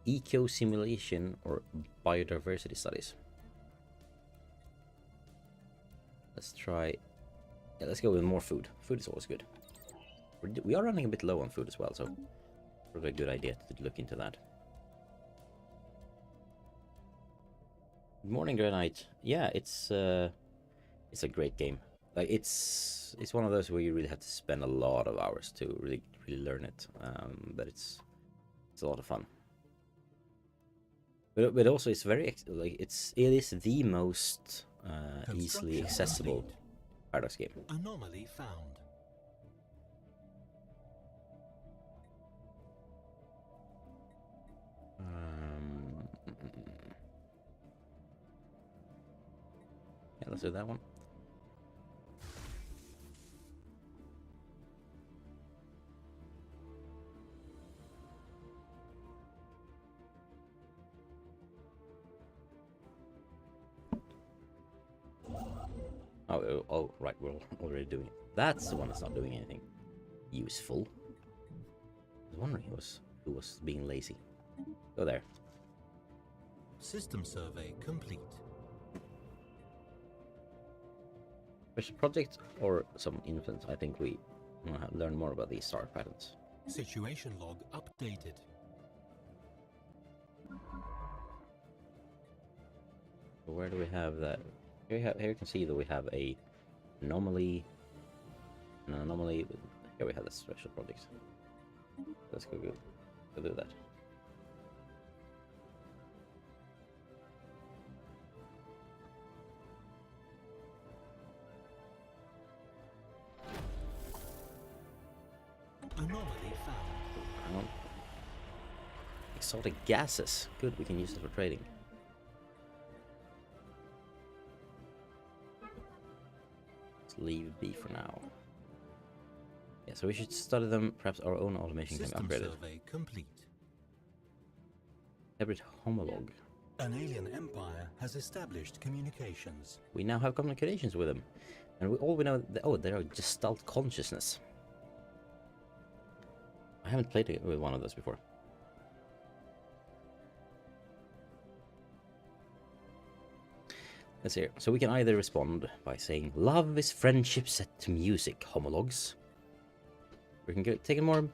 eco simulation, or biodiversity studies. Let's try. Yeah, let's go with more food. Food is always good. We are running a bit low on food as well, so probably a good idea to look into that. Good morning, Granite. Yeah, it's a great game. Like it's one of those where you really have to spend a lot of hours to really learn it. But it's a lot of fun. But also it's very it is the most easily accessible Paradox game. Anomaly found. Yeah, let's do that one. Oh, right, we're already doing it. That's the one that's not doing anything useful. I was wondering who was being lazy. Go there. System survey complete. special project or some influence. I think we want to learn more about these star patterns. Situation log updated. So where do we have that? Here you can see that we have a anomaly. An anomaly. Here we have the special project. Let's go do that. Anomaly found. Exotic gases. Good, we can use it for trading. Let's leave B for now. Yeah, so we should study them. Perhaps our own automation System can be upgraded. survey complete. Hybrid homologue. An alien empire has established communications. We now have communications with them. And all we know... Oh, they're Gestalt consciousness. I haven't played it with one of those before. Let's see here. So we can either respond by saying, "Love is friendship set to music, homologues." We can go take a more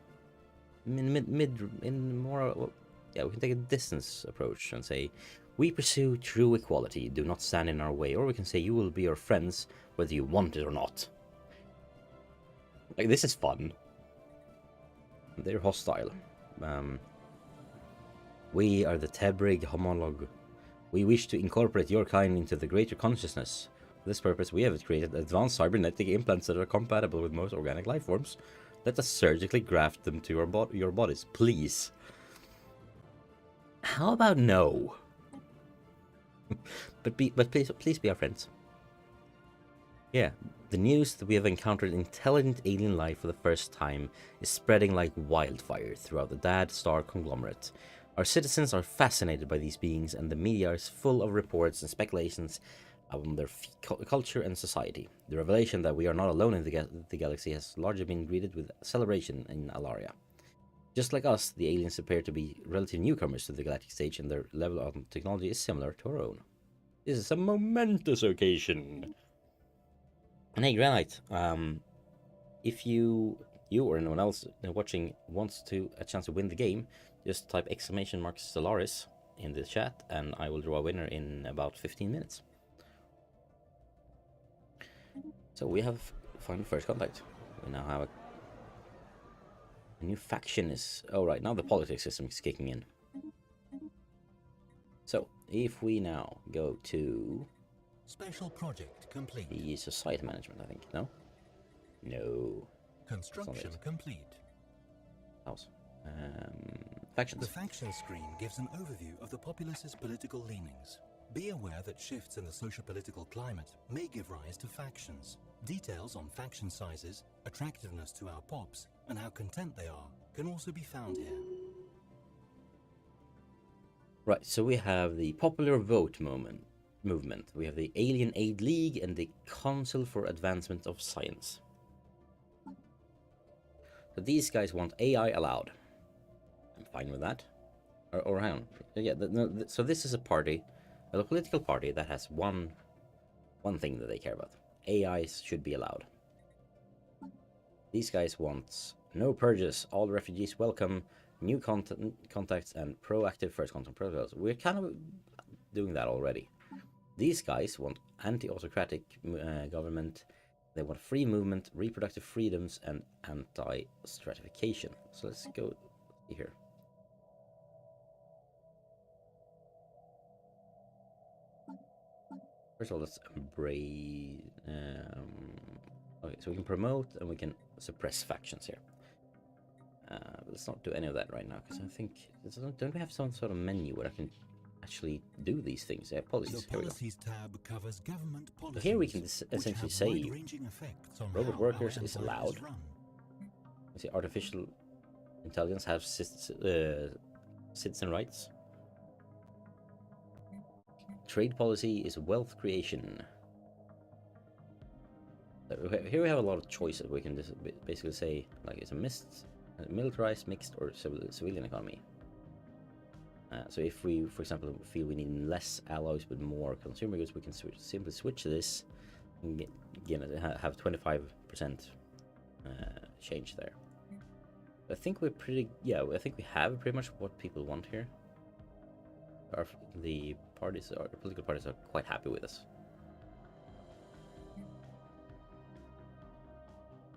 yeah, we can take a distance approach and say, "We pursue true equality. Do not stand in our way." Or we can say, "You will be our friends whether you want it or not." Like, this is fun. They're hostile. We are the Tebrig homologue. We wish to incorporate your kind into the greater consciousness. For this purpose, we have created advanced cybernetic implants that are compatible with most organic life forms. Let us surgically graft them to your bodies, please. How about no? but please be our friends. Yeah, the news that we have encountered intelligent alien life for the first time is spreading like wildfire throughout the Dad Star conglomerate. Our citizens are fascinated by these beings, and the media is full of reports and speculations on their culture and society. The revelation that we are not alone in the galaxy has largely been greeted with celebration in Alaria. Just like us, the aliens appear to be relative newcomers to the galactic stage, and their level of technology is similar to our own. This is a momentous occasion. And hey, Granite, if you or anyone else watching wants a chance to win the game, just type !Stellaris in the chat, and I will draw a winner in about 15 minutes. So we have found first contact. We now have a new faction is... Oh, right, now the politics system is kicking in. So, if we now go to... Special project complete. The society management, I think. No? No. Construction complete. House. Factions. The faction screen gives an overview of the populace's political leanings. Be aware that shifts in the socio-political climate may give rise to factions. Details on faction sizes, attractiveness to our pops, and how content they are can also be found here. Right, so we have the Popular Vote movement. We have the Alien Aid League and the Council for Advancement of Science. So these guys want AI allowed. I'm fine with that. Or hang on. Yeah, so this is a party, a political party that has one thing that they care about. AIs should be allowed. These guys want no purges, all refugees welcome, new contacts, and proactive first contact protocols. We're kind of doing that already. These guys want anti-autocratic government. They want free movement, reproductive freedoms, and anti-stratification. So let's go here. First of all, let's embrace... okay, so we can promote and we can suppress factions here. Let's not do any of that right now, because I think... Don't we have some sort of menu where I can actually do these things? Yeah, policies. The policies tab covers government policies. So here we can essentially say robot workers is allowed. You see, artificial intelligence has citizen rights. Trade policy is wealth creation. So here we have a lot of choices. We can just basically say, like, it's a militarized, mixed, or civilian economy. So if we, for example, feel we need less alloys but more consumer goods, we can simply switch this and again have 25% change there. I think we're pretty. Yeah, I think we have pretty much what people want here. The political parties are quite happy with us.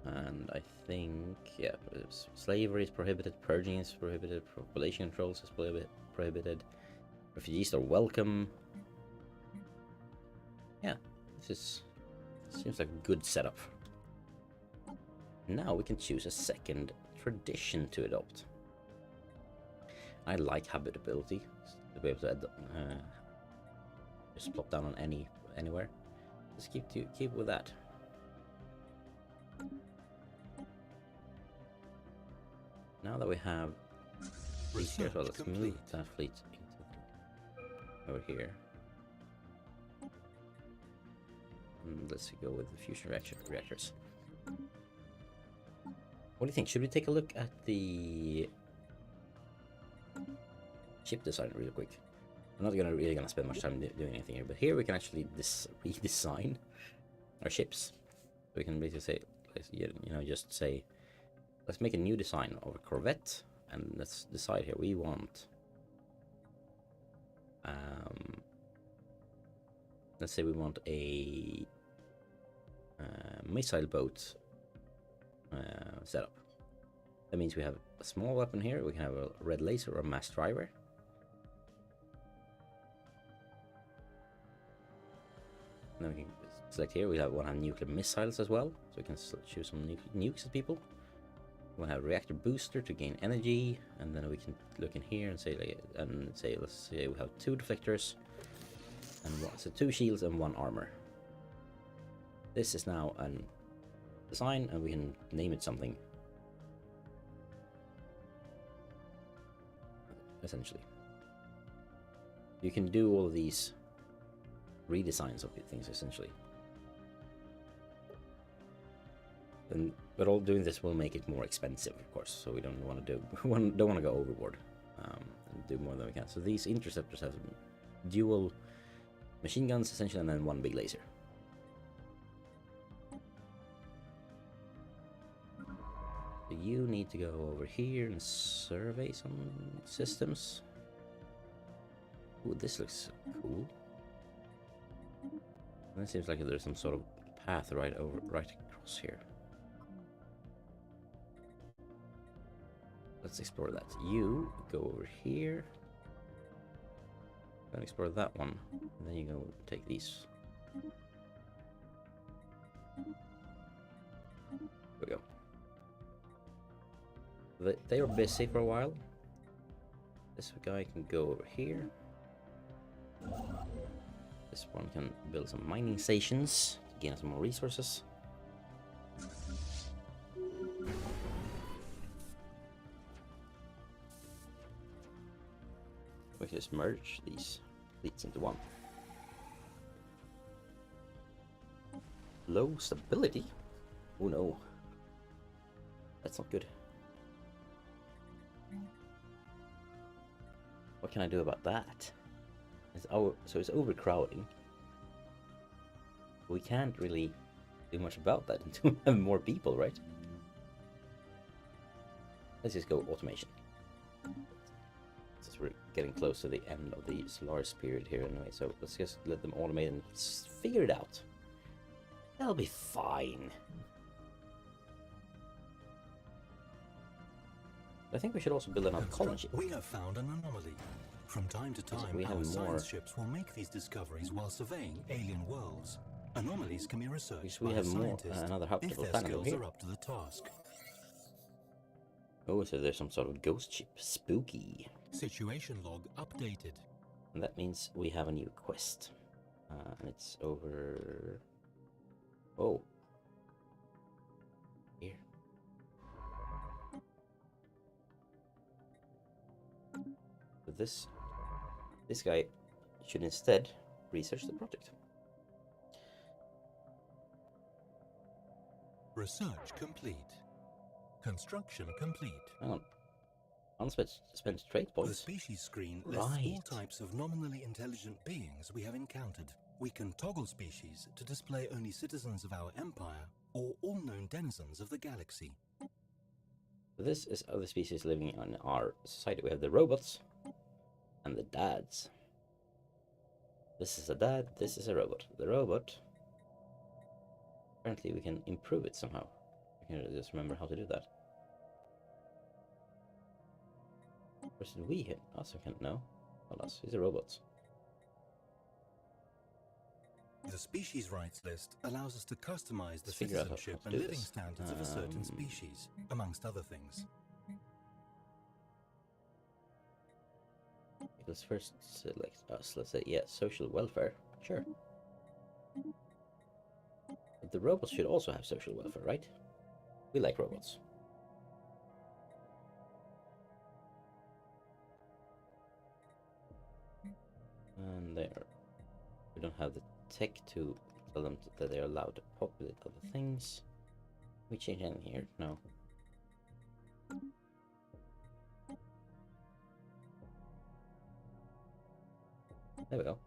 And I think, yeah, slavery is prohibited, purging is prohibited, population controls is prohibited, refugees are welcome. Yeah, this seems like a good setup. Now we can choose a second tradition to adopt. I like habitability, to be able to just plop down on anywhere. Just keep with that. Now that we have these here, so let's move that fleet over here. And let's go with the fusion reactors. What do you think? Should we take a look at the ship design real quick? I'm not really gonna spend much time doing anything here, but here we can actually redesign our ships. We can basically say, just say, let's make a new design of a corvette, and let's decide here. We want, let's say we want a missile boat setup. That means we have a small weapon here. We can have a red laser or a mass driver. And then we can select here. We want to have nuclear missiles as well, so we can choose some nukes at people. We want to have a reactor booster to gain energy, and then we can look in here and say, let's say we have 2 deflectors, and so 2 shields and 1 armor. This is now a design, and we can name it something. Essentially, you can do all of these redesigns of things essentially, but all doing this will make it more expensive, of course. So we don't want to go overboard and do more than we can. So these interceptors have dual machine guns essentially, and then 1 big laser. So you need to go over here and survey some systems. Ooh, this looks cool. And it seems like there's some sort of path right across here. Let's explore that. You go over here and explore that one, and then you go take these. There we go. They are busy for a while. This guy can go over here. This one can build some mining stations to gain some more resources. We can just merge these fleets into one. Low stability? Oh no. That's not good. What can I do about that? So it's overcrowding. We can't really do much about that until we have more people, right? Let's just go automation. Since we're getting close to the end of the Stellaris period here anyway, so let's just let them automate and figure it out. They'll be fine. I think we should also build another colony ship. We have found an anomaly. From time to time, our science ships will make these discoveries while surveying alien worlds. Anomalies can be researched by a scientist another if habitable their planet skills here. are up to the task. Oh, so there's some sort of ghost ship. Spooky. Situation log updated. And that means we have a new quest. And it's over... Oh. Here. So this guy should instead research the project. Research complete. Construction complete. Hang on. Unspent trait The points. species screen lists all Right. types of nominally intelligent beings we have encountered. We can toggle species to display only citizens of our empire or all known denizens of the galaxy. This is other species living in our society. We have the robots and the dads. This is a dad, this is a robot. The robot, apparently we can improve it somehow. I can just remember how to do that. Where's the we here? Us, I can't know. Not us, these are robots. The species rights list allows us to customize the Let's figure out how citizenship to and do living this. standards of a certain species, amongst other things. Let's first select us. Let's say, yeah, social welfare. Sure. But the robots should also have social welfare, right? We like robots. And there. We don't have the tech to tell them that they're allowed to populate other things. Can we change anything here? No. There we go.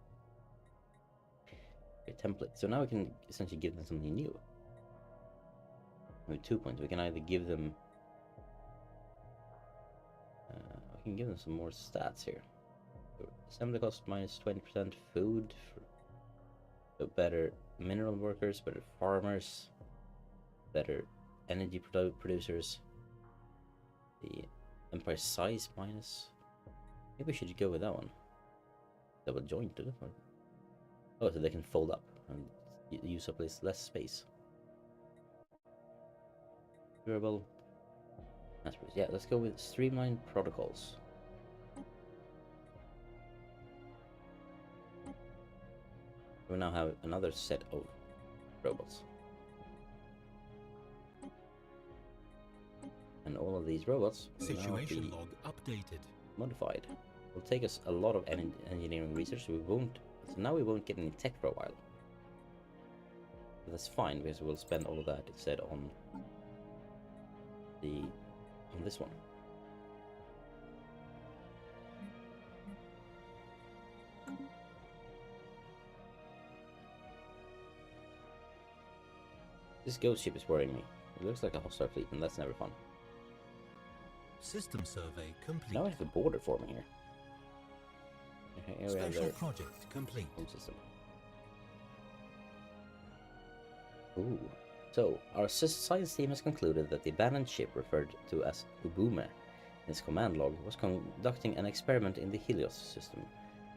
A template. So now we can essentially give them something new. With 2 points, we can either give them. We can give them some more stats here. So assembly cost minus 20%, food, so better mineral workers, better farmers, better energy producers. The empire size minus. Maybe we should go with that one. Double jointed. Oh, so they can fold up and use up less space. Durable. Yeah, let's go with streamlined protocols. We now have another set of robots. And all of these robots will Situation now log updated. modified. It'll take us a lot of engineering research, so now we won't get any tech for a while. But that's fine, because we'll spend all of that instead on this one. This ghost ship is worrying me. It looks like a hostile fleet, and that's never fun. System survey complete. Now I have a border forming here. Here we have Special their project complete. home system. Ooh. So, our science team has concluded that the abandoned ship referred to as Ubume in its command log was conducting an experiment in the Helios system,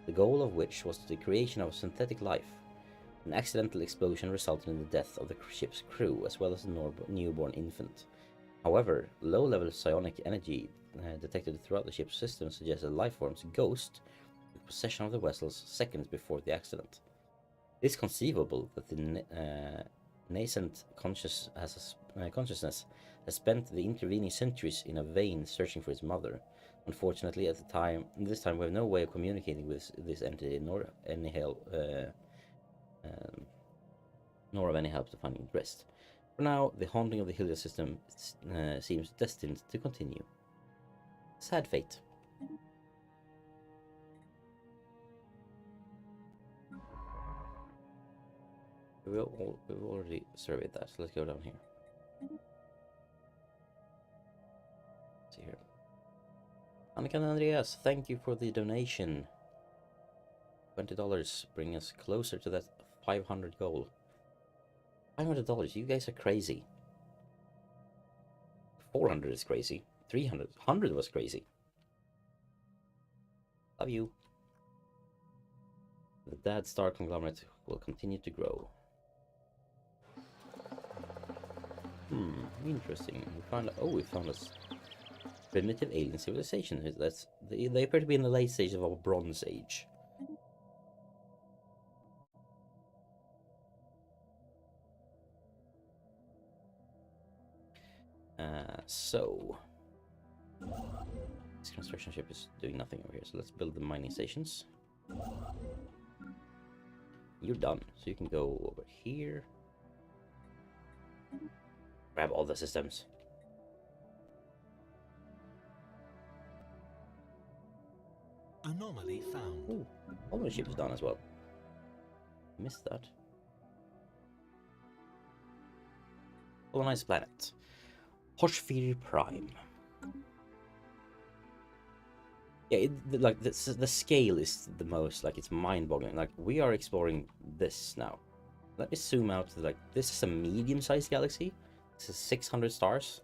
the goal of which was the creation of synthetic life. An accidental explosion resulted in the death of the ship's crew as well as a newborn infant. However, low-level psionic energy detected throughout the ship's system suggested life form's ghost took possession of the vessels seconds before the accident. It is conceivable that the nascent consciousness has spent the intervening centuries in a vain searching for its mother. Unfortunately, this time we have no way of communicating with this entity, nor of any help to finding rest. For now, the haunting of the Helios system seems destined to continue. Sad fate. We've already surveyed that, so let's go down here. Let's see here. Annika and Andreas, thank you for the donation. $20 bring us closer to that 500 goal. $500, you guys are crazy. 400 is crazy. 300, 100 was crazy. Love you. The Dad Star conglomerate will continue to grow. Interesting. We found a primitive alien civilization. They appear to be in the late stage of our Bronze Age. So this construction ship is doing nothing over here, so let's build the mining stations. You're done, so you can go over here, grab all the systems. Anomaly found. Ooh, ownership is done as well. Missed that. Colonized planet. Hoshfir Prime. Yeah, like the scale is the most, like, it's mind-boggling. Like, we are exploring this now. Let me zoom out to, like, this is a medium-sized galaxy. This is 600 stars.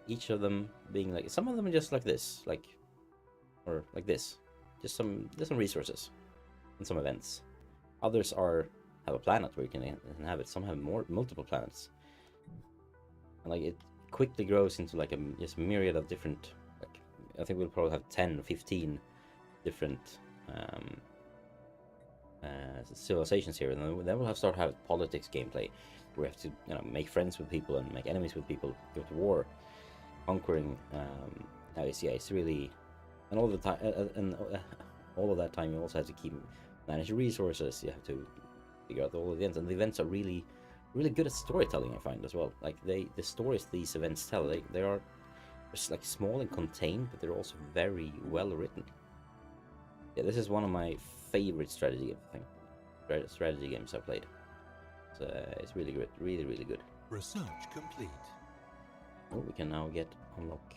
Each of them being like, some of them are just like this, like, or like this. There's some resources and some events. Others have a planet where you can inhabit. Some have multiple planets. And like, it quickly grows into like just myriad of different, like, I think we'll probably have 10 or 15 different civilizations here, and then we'll start having politics gameplay. We have to, you know, make friends with people and make enemies with people, go to war, conquering. It's really, and all the time, all of that time you also have to manage resources. You have to figure out all of the events, and the events are really good at storytelling, I find, as well. Like, the stories these events tell, they are just like small and contained, but they're also very well written. Yeah, this is one of my favorite strategy games, I think. Strategy games I've played. So it's really good, really good. Research complete. Oh, we can now unlock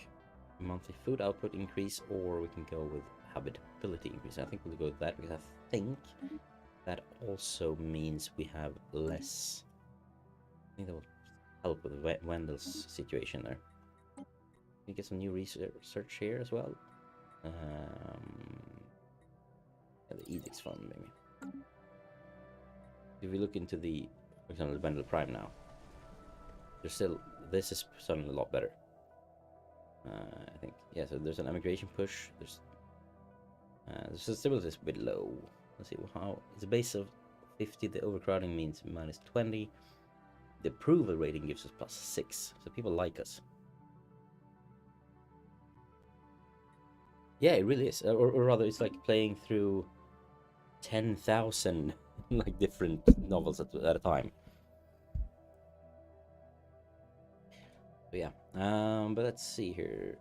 monthly food output increase, or we can go with habitability increase. I think we'll go with that, because I think that also means we have less. I think that will help with Wendell's situation there. We get some new research here as well. Yeah, the edict's fun, maybe. If we look into the, for example, the Wendell Prime now, this is suddenly a lot better. I think, yeah. So there's an immigration push. The stability is a bit low. Let's see how. It's a base of 50. The overcrowding means -20. The approval rating gives us +6. So people like us. Yeah, it really is. Or rather, it's like playing through 10,000 like different novels at a time. But yeah, but let's see here.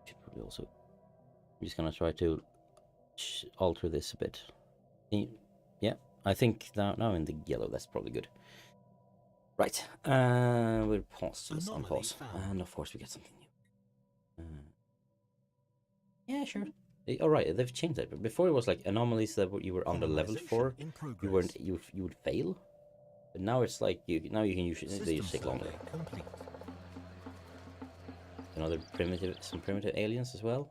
Should probably also, I'm just gonna try to alter this a bit. Yeah, I think now in the yellow, that's probably good. Right, we'll pause. Let's unpause, and of course we get something new. Yeah, sure. All right, they've changed it. But before it was like anomalies that you were under leveled for, you would fail. But now it's like they just take longer. Another some primitive aliens as well.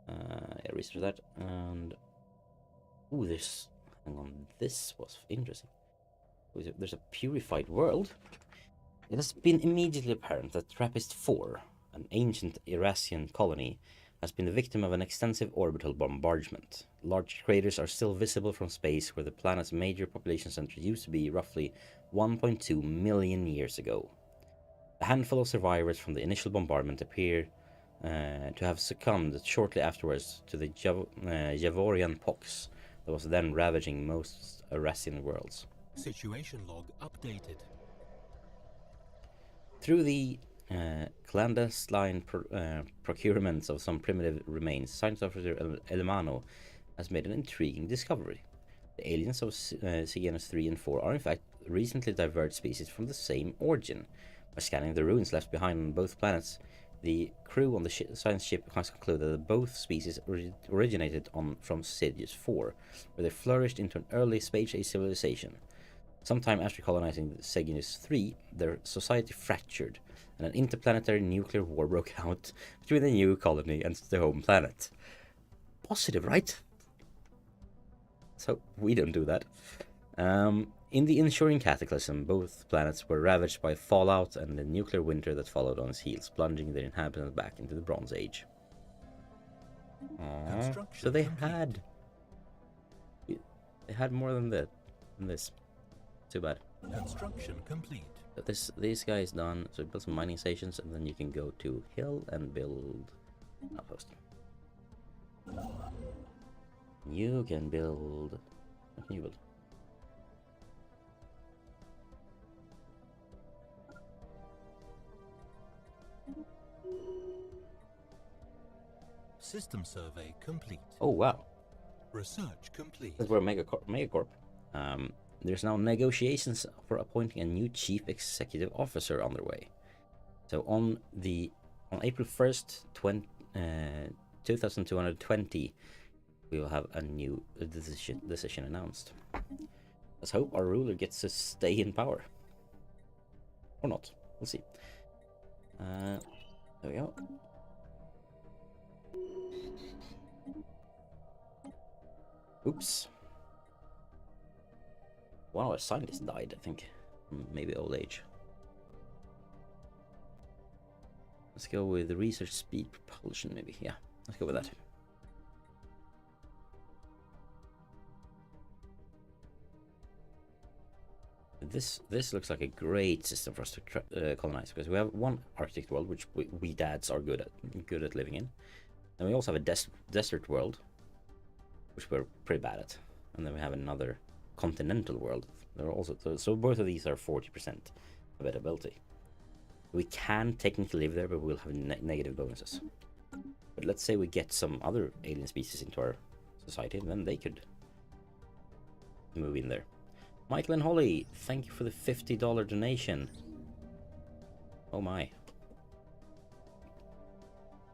Yeah, research that. And ooh, hang on, this was interesting. There's a purified world. It has been immediately apparent that TRAPPIST-4, an ancient Eurasian colony, has been the victim of an extensive orbital bombardment. Large craters are still visible from space, where the planet's major population center used to be roughly 1.2 million years ago. A handful of survivors from the initial bombardment appear to have succumbed shortly afterwards to the Javorian pox that was then ravaging most Eurasian worlds. Situation log updated. Through the clandestine procurements of some primitive remains, Science Officer Elmano has made an intriguing discovery. The aliens of Cyanus 3 and 4 are in fact recently diverged species from the same origin. By scanning the ruins left behind on both planets, the crew on the science ship has concluded that both species originated from Cyanus 4, where they flourished into an early space age civilization. Sometime after colonizing Cyanus 3, their society fractured, and an interplanetary nuclear war broke out between the new colony and the home planet. Positive, right? So we don't do that. In the ensuing cataclysm, both planets were ravaged by fallout and the nuclear winter that followed on its heels, plunging their inhabitants back into the Bronze Age. So they had more than this. Too bad. Construction complete. But this guy is done. So build some mining stations, and then you can go to Hill and build outpost. You can build. What can you build? System survey complete. Oh wow. Research complete. Since we're Megacorp, there's now negotiations for appointing a new chief executive officer underway. So on April 1st, 2220, we will have a new decision announced. Let's hope our ruler gets to stay in power. Or not. We'll see. There we go. Oops. One of our scientists died, I think. Maybe old age. Let's go with the research speed propulsion, maybe. Yeah, let's go with that. This looks like a great system for us to colonize, because we have one Arctic world, which we dads are good at living in. And we also have a desert world, which we're pretty bad at. And then we have another continental world. There are also so both of these are 40% availability. We can technically live there, but we'll have negative bonuses. But let's say we get some other alien species into our society, and then they could move in there. Michael and Holly, thank you for the $50 donation. Oh my.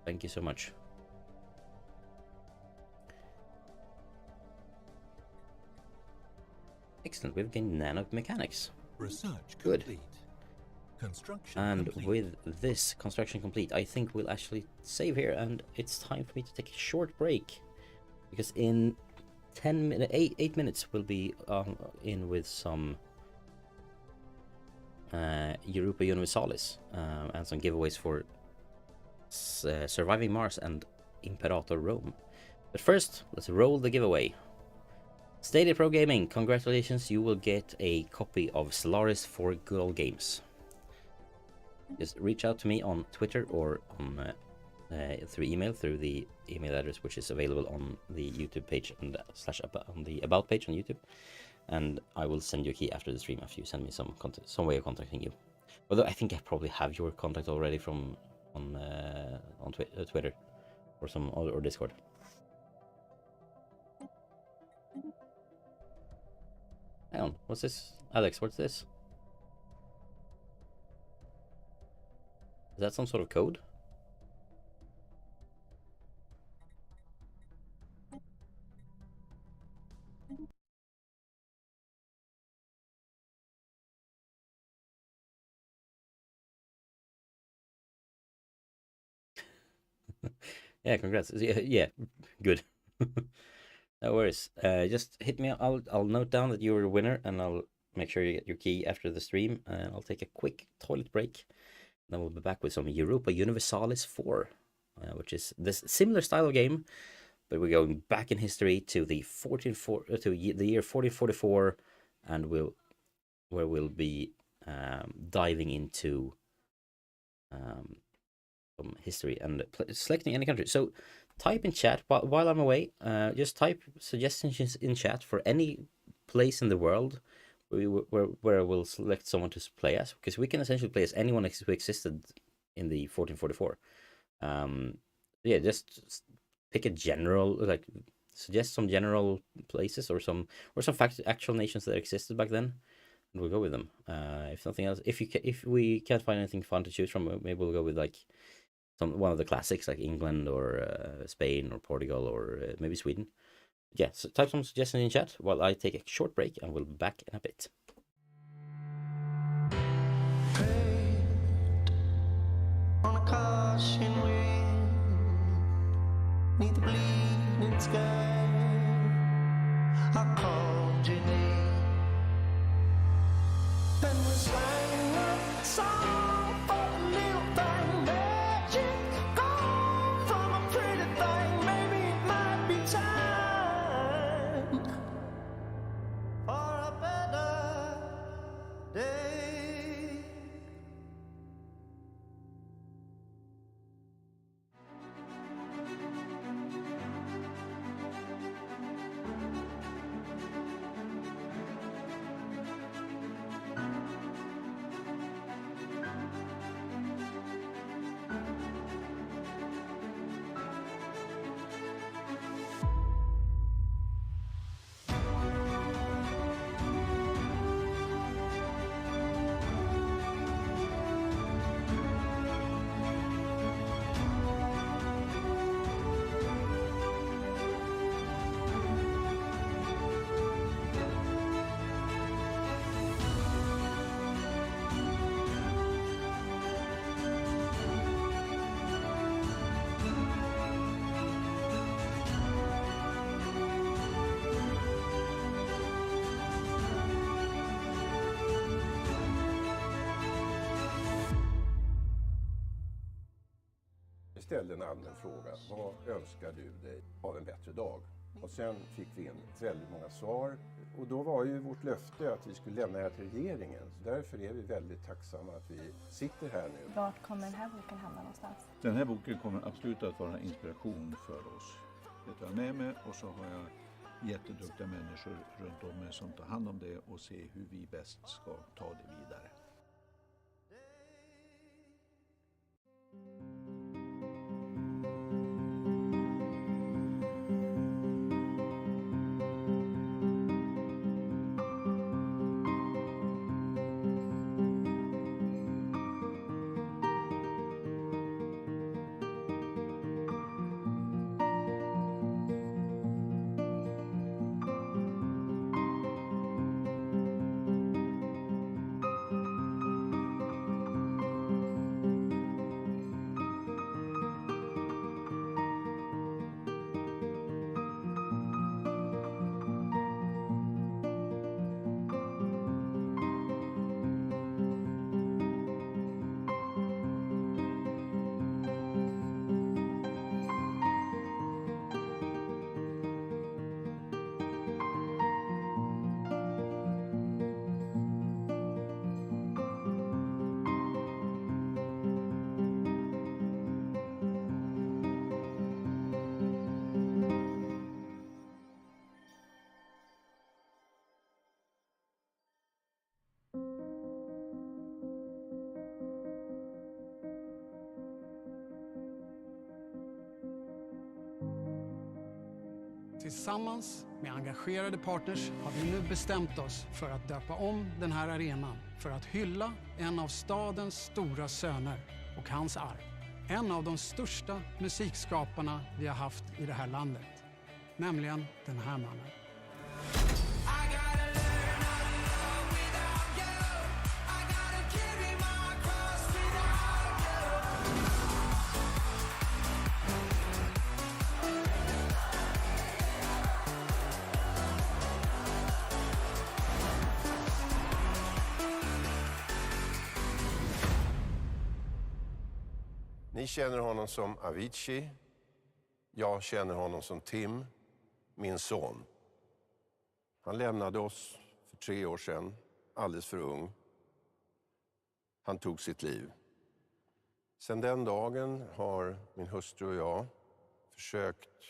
Thank you so much. Excellent, we've gained nanomechanics. Research good. Complete. Construction and complete. With this construction complete, I think we'll actually save here, and it's time for me to take a short break, because in 8 minutes we'll be in with some Europa Universalis and some giveaways for Surviving Mars and Imperator Rome. But first, let's roll the giveaway. Stadia Pro Gaming, congratulations, you will get a copy of Stellaris for Good Old Games. Just reach out to me on Twitter or on through email, through the email address which is available on the YouTube page and on the About page on YouTube, and I will send you a key after the stream after you send me some way of contacting you. Although I think I probably have your contact already from on Twitter or Discord. Hang on, what's this? Alex, what's this? Is that some sort of code? Yeah, congrats. Yeah, good. No worries. Just hit me up. I'll note down that you were a winner, and I'll make sure you get your key after the stream. And I'll take a quick toilet break. Then we'll be back with some Europa Universalis 4, which is this similar style of game, but we're going back in history to the year 1444, and we'll be diving into some history and selecting any country. So type in chat while I'm away. Just type suggestions in chat for any place in the world where we'll select someone to play as, because we can essentially play as anyone who existed in the 1444. Yeah, just pick a general, like suggest some general places or some actual nations that existed back then, and we'll go with them. If nothing else, if we can't find anything fun to choose from, maybe we'll go with like one of the classics like England or Spain or Portugal or maybe Sweden. Yeah, so type some suggestions in chat while I take a short break, and we'll be back in a bit. On a caution wind, neath the bleeding sky, I called your name. Then we sang a song for a little thing, magic gone from a pretty thing. Maybe it might be time for a better day. ställde en allmän fråga. Vad önskar du dig av en bättre dag? Och sen fick vi in väldigt många svar. Och då var ju vårt löfte att vi skulle lämna det här till regeringen. Så därför är vi väldigt tacksamma att vi sitter här nu. Vart kommer den här boken hamna någonstans? Den här boken kommer absolut att vara inspiration för oss. Det tar jag med mig och så har jag jätteduktiga människor runt om mig som tar hand om det och ser hur vi bäst ska ta det vidare. Tillsammans med engagerade partners har vi nu bestämt oss för att döpa om den här arenan för att hylla en av stadens stora söner och hans arv. En av de största musikskaparna vi har haft i det här landet. Nämligen den här mannen. Ni känner honom som Avicii. Jag känner honom som Tim, min son. Han lämnade oss för 3 år sedan, alldeles för ung. Han tog sitt liv. Sedan den dagen har min hustru och jag försökt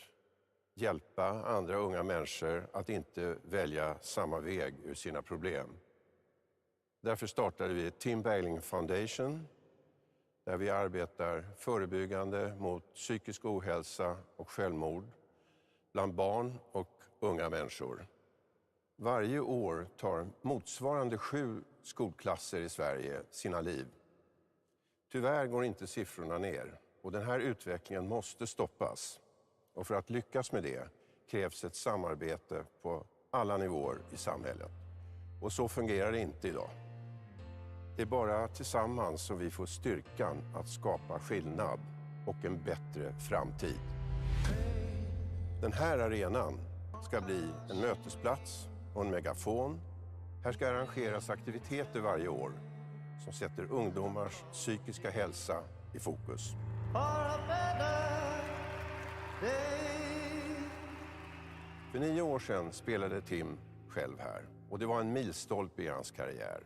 hjälpa andra unga människor att inte välja samma väg ur sina problem. Därför startade vi Tim Bergling Foundation, där vi arbetar förebyggande mot psykisk ohälsa och självmord bland barn och unga människor. Varje år tar motsvarande 7 skolklasser i Sverige sina liv. Tyvärr går inte siffrorna ner och den här utvecklingen måste stoppas. Och för att lyckas med det krävs ett samarbete på alla nivåer i samhället. Och så fungerar det inte idag. Det är bara tillsammans som vi får styrkan att skapa skillnad och en bättre framtid. Den här arenan ska bli en mötesplats och en megafon. Här ska arrangeras aktiviteter varje år som sätter ungdomars psykiska hälsa i fokus. För 9 år sedan spelade Tim själv här och det var en milstolpe i hans karriär.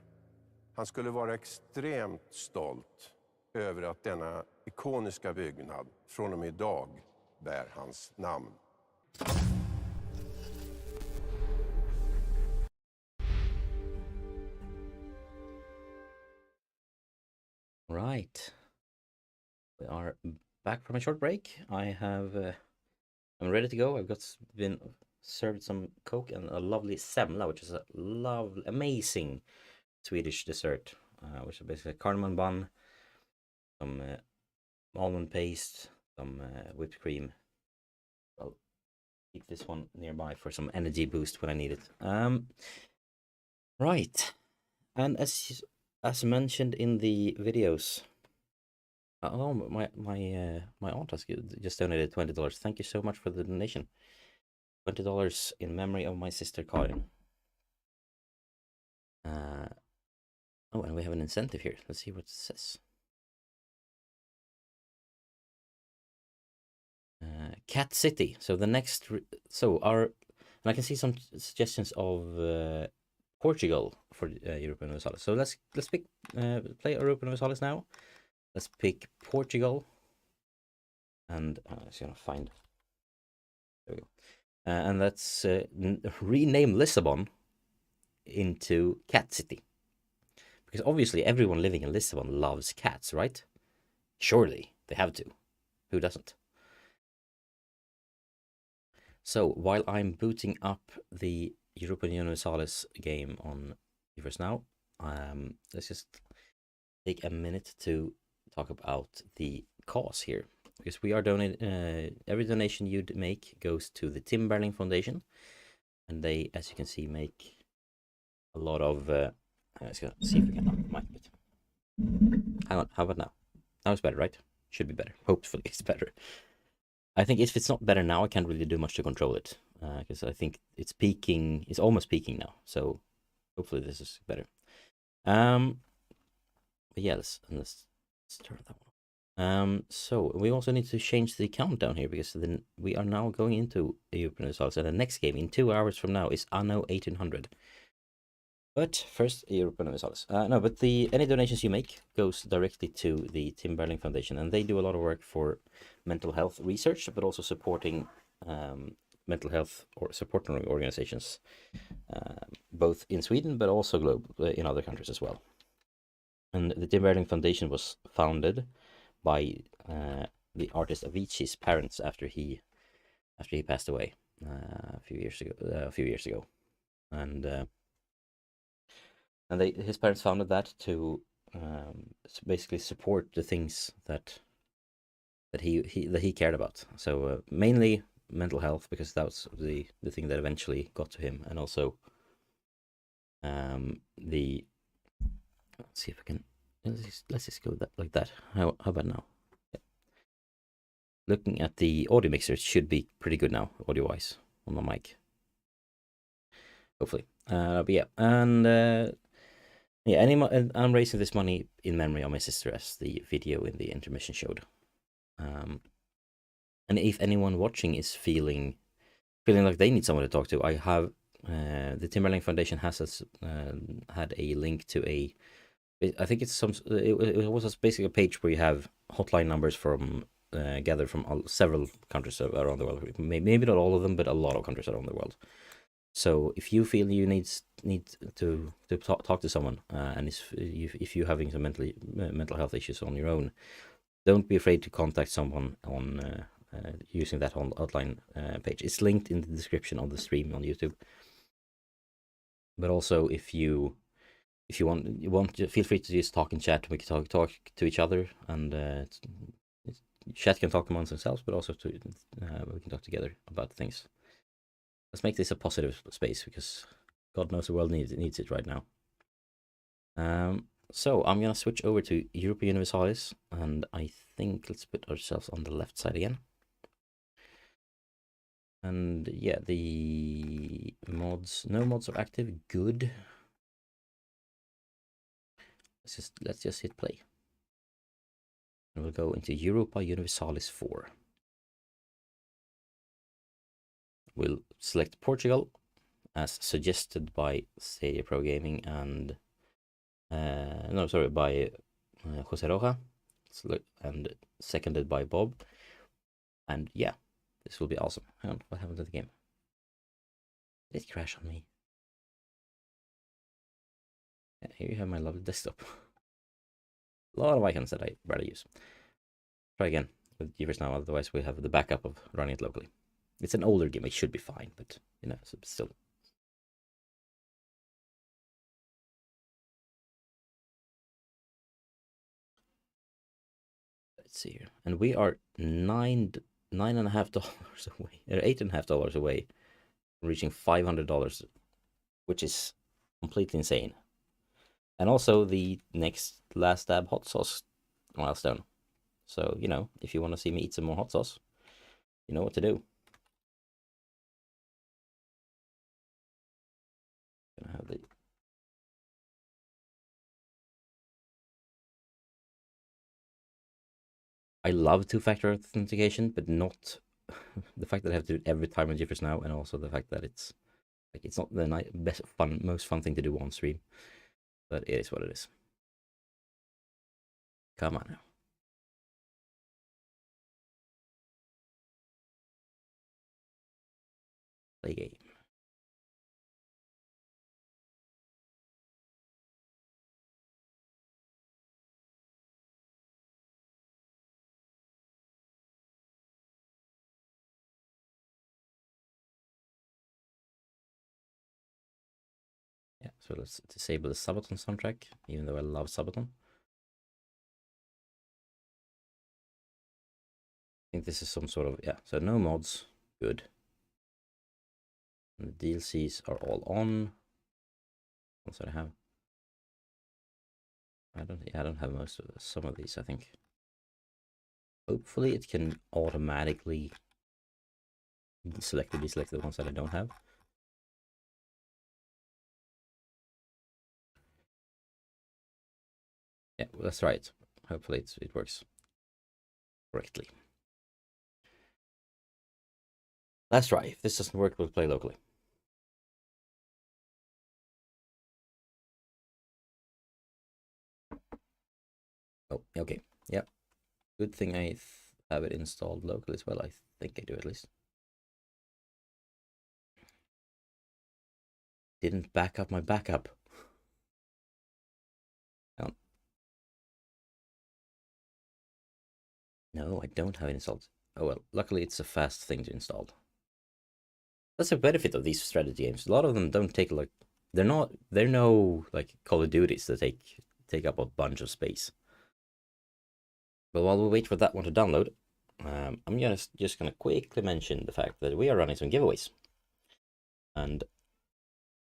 Han skulle vara extremt stolt över att denna ikoniska byggnad från och med idag bär hans namn. Right. We are back from a short break. I'm ready to go. Been served some Coke and a lovely semla, which is a lovely, amazing Swedish dessert, which is basically a cardamom bun, some almond paste, some whipped cream. I'll keep this one nearby for some energy boost when I need it. Right, and as mentioned in the videos, my aunt has just donated $20. Thank you so much for the donation. $20 in memory of my sister Karin. Oh, and we have an incentive here. Let's see what it says. Cat City. So the next, and I can see some suggestions of Portugal for Europa Universalis. So let's pick play Europa Universalis now. Let's pick Portugal, and I'm just gonna find. There we go. And let's rename Lisbon into Cat City, because obviously everyone living in Lisbon loves cats, right? Surely they have to. Who doesn't? So while I'm booting up the Europa Universalis game on GeForce Now, let's just take a minute to talk about the cause here, because we are donating. Every donation you make goes to the Tim Bergling Foundation, and they, as you can see, make a lot of. Let's go see if we can up the mic a bit. Hang on, how about now? Now it's better, right? Should be better. Hopefully it's better. I think if it's not better now, I can't really do much to control it, because I think it's peaking. It's almost peaking now, so hopefully this is better. But yeah, let's turn that one. So we also need to change the countdown here, because then we are now going into Europa Universalis, and the next game in 2 hours from now is Anno 1800. But first, Europa Universalis. No, but any donations you make goes directly to the Tim Bergling Foundation, and they do a lot of work for mental health research, but also supporting mental health or supporting organizations, both in Sweden, but also in other countries as well. And the Tim Bergling Foundation was founded by the artist Avicii's parents after he passed away a few years ago, and his parents founded that to basically support the things that he cared about. So mainly mental health, because that was the thing that eventually got to him, and also let's see if I can. Let's just go like that. How about now? Yeah. Looking at the audio mixer, it should be pretty good now, audio wise, on my mic. Hopefully. But yeah, and. Yeah, I'm raising this money in memory of my sister, as the video in the intermission showed. And if anyone watching is feeling like they need someone to talk to, I have the Tim Bergling Foundation has had a link to I think it's it was basically a page where you have hotline numbers from gathered from several countries around the world. Maybe not all of them, but a lot of countries around the world. So if you feel you need to talk to someone, and if you're having some mental health issues on your own, don't be afraid to contact someone on using that hotline page. It's linked in the description of the stream on YouTube. But also, if you want to, feel free to just talk in chat. We can talk to each other, and chat can talk amongst themselves, but also we can talk together about things. Let's make this a positive space, because God knows the world needs it right now. So I'm gonna switch over to Europa Universalis, and I think let's put ourselves on the left side again. And yeah, the no mods are active. Good. Let's just hit play, and we'll go into Europa Universalis 4. We'll select Portugal, as suggested by Stadia Pro Gaming and by Jose Roja, and seconded by Bob. And yeah, this will be awesome. Hang on, what happened to the game? Did it crash on me? Yeah, here you have my lovely desktop. A lot of icons that I rarely use. Try again with GeForce Now, otherwise we have the backup of running it locally. It's an older game, it should be fine, but you know, still. Let's see here, and we are $9.50 away, or $8.50 away from reaching $500, which is completely insane. And also the next last dab hot sauce milestone. So you know, if you want to see me eat some more hot sauce, you know what to do. Gonna have the I love two-factor authentication, but not the fact that I have to do it every time on GeForce Now, and also the fact that it's like it's not the best fun, most fun thing to do on stream, but it is what it is. Come on now. Play game. Yeah, so let's disable the Sabaton soundtrack, even though I love Sabaton. I think this is some sort of, yeah, so no mods, good. And the DLCs are all on. Also I have, I don't have most of some of these, I think. Hopefully it can automatically deselect the ones that I don't have. Yeah, well, that's right. Hopefully it works correctly. That's right. If this doesn't work, we'll play locally. Oh, okay. Yep. Good thing I have it installed locally as well. I think I do at least. Didn't back up my backup. No, I don't have it installed. Oh well, luckily it's a fast thing to install. That's a benefit of these strategy games. A lot of them don't take like they're no like Call of Duties that take up a bunch of space. But while we wait for that one to download, I'm just gonna quickly mention the fact that we are running some giveaways, and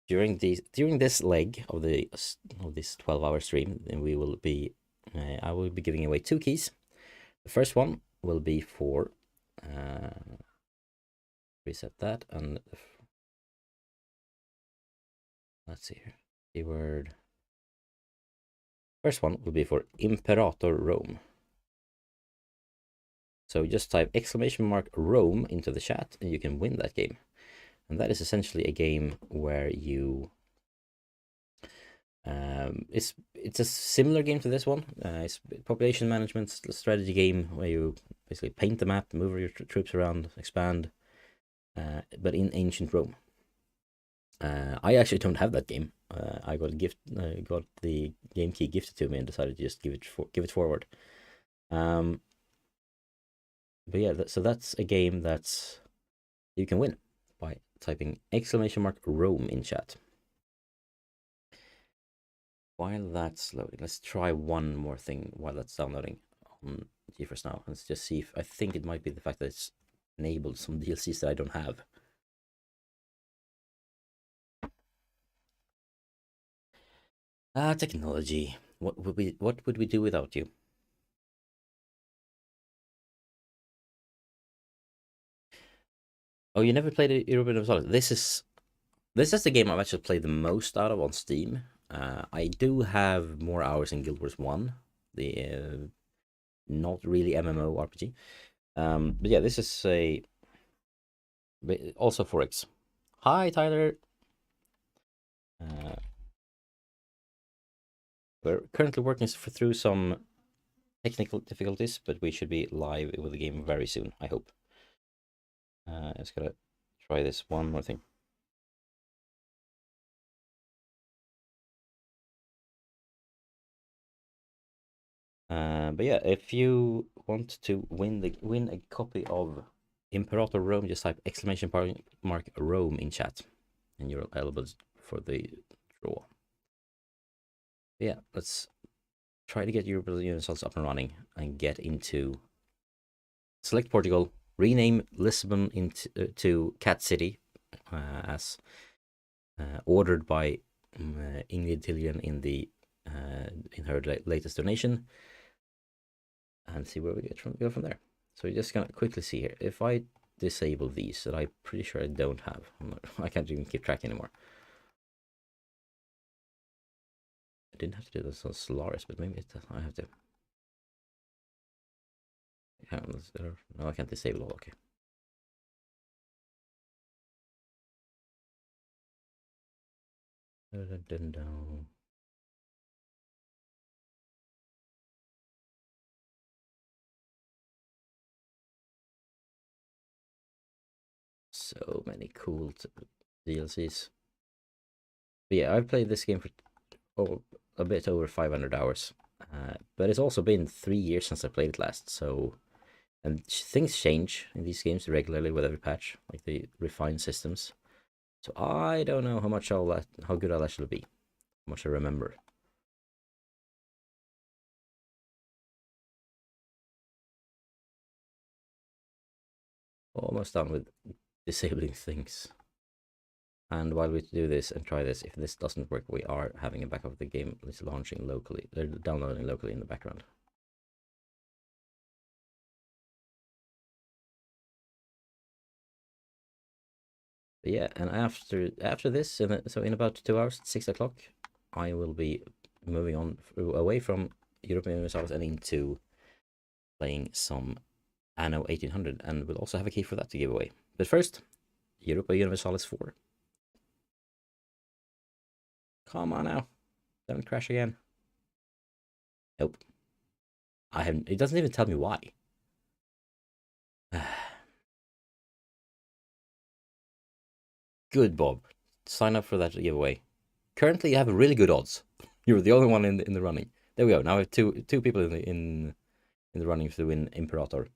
during this leg of this 12-hour stream, we will be I will be giving away 2 keys. The first one will be for reset that, and let's see here. Keyword. First one will be for Imperator Rome. So just type !Rome into the chat and you can win that game. And that is essentially a game where you it's a similar game to this one. It's population management strategy game where you basically paint the map, move your troops around, expand, but in ancient Rome. I actually don't have that game. I got got the game key gifted to me and decided to just give it forward. But yeah, so that's a game that you can win by typing !Rome in chat. While that's loading, let's try one more thing while that's downloading on GeForce Now. Let's just see if I think it might be the fact that it's enabled some DLCs that I don't have. Technology. What would we do without you? Oh, you never played Europa Universalis. This is the game I've actually played the most out of on Steam. I do have more hours in Guild Wars 1, the not really MMO RPG. But yeah, this is also 4X. Hi, Tyler. We're currently working through some technical difficulties, but we should be live with the game very soon, I hope. I'm just gonna try this one more thing. But yeah, if you want to win a copy of Imperator Rome, just type !Rome in chat, and you're eligible for the draw. But yeah, let's try to get Europa Universalis up and running and get into select Portugal, rename Lisbon into Cat City, as ordered by Ingrid Tillian in her latest donation, and see where we go from there. So we're just gonna quickly see here. If I disable these that I'm pretty sure I don't have, I can't even keep track anymore. I didn't have to do this on Stellaris, but maybe I have to. No, I can't disable all. Okay. Dun, dun, dun, dun. So many cool DLCs. But yeah, I've played this game for a bit over 500 hours. But it's also been 3 years since I played it last, so... And things change in these games regularly with every patch, like they refine systems. So I don't know how much how good I'll actually be, how much I remember. Almost done with disabling things. And while we do this and try this, if this doesn't work, we are having a backup of the game. It's launching locally, they're downloading locally in the background. But yeah, and after this, so in about 2 hours, 6 o'clock, I will be moving on away from Europa Universalis and into playing some Anno 1800, and we'll also have a key for that to give away. But first, Europa Universalis 4. Come on now, don't crash again. Nope. It doesn't even tell me why. Good, Bob. Sign up for that giveaway. Currently, you have really good odds. You're the only one in the running. There we go. Now I have two people in the running to win Imperator.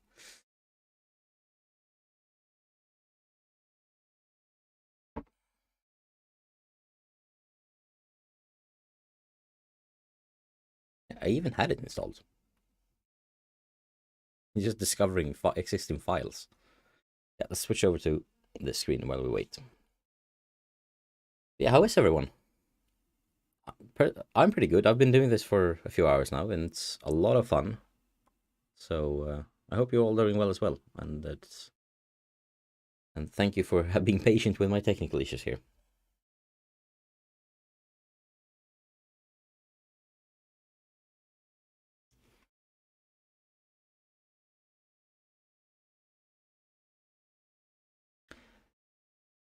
I even had it installed. He's just discovering existing files. Yeah, let's switch over to this screen while we wait. Yeah, how is everyone? I'm pretty good. I've been doing this for a few hours now, and it's a lot of fun. So I hope you're all doing well as well, and thank you for being patient with my technical issues here.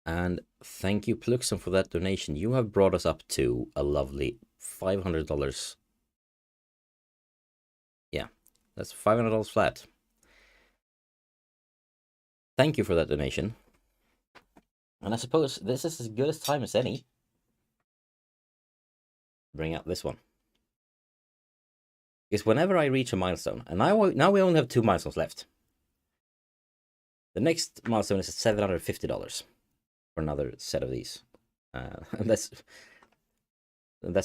And thank you, Pluxon, for that donation. You have brought us up to a lovely $500. Yeah, that's $500 flat. Thank you for that donation. And I suppose this is as good a time as any. Bring out this one. Because whenever I reach a milestone, and now we only have 2 milestones left. The next milestone is at $750 for another set of these. And that's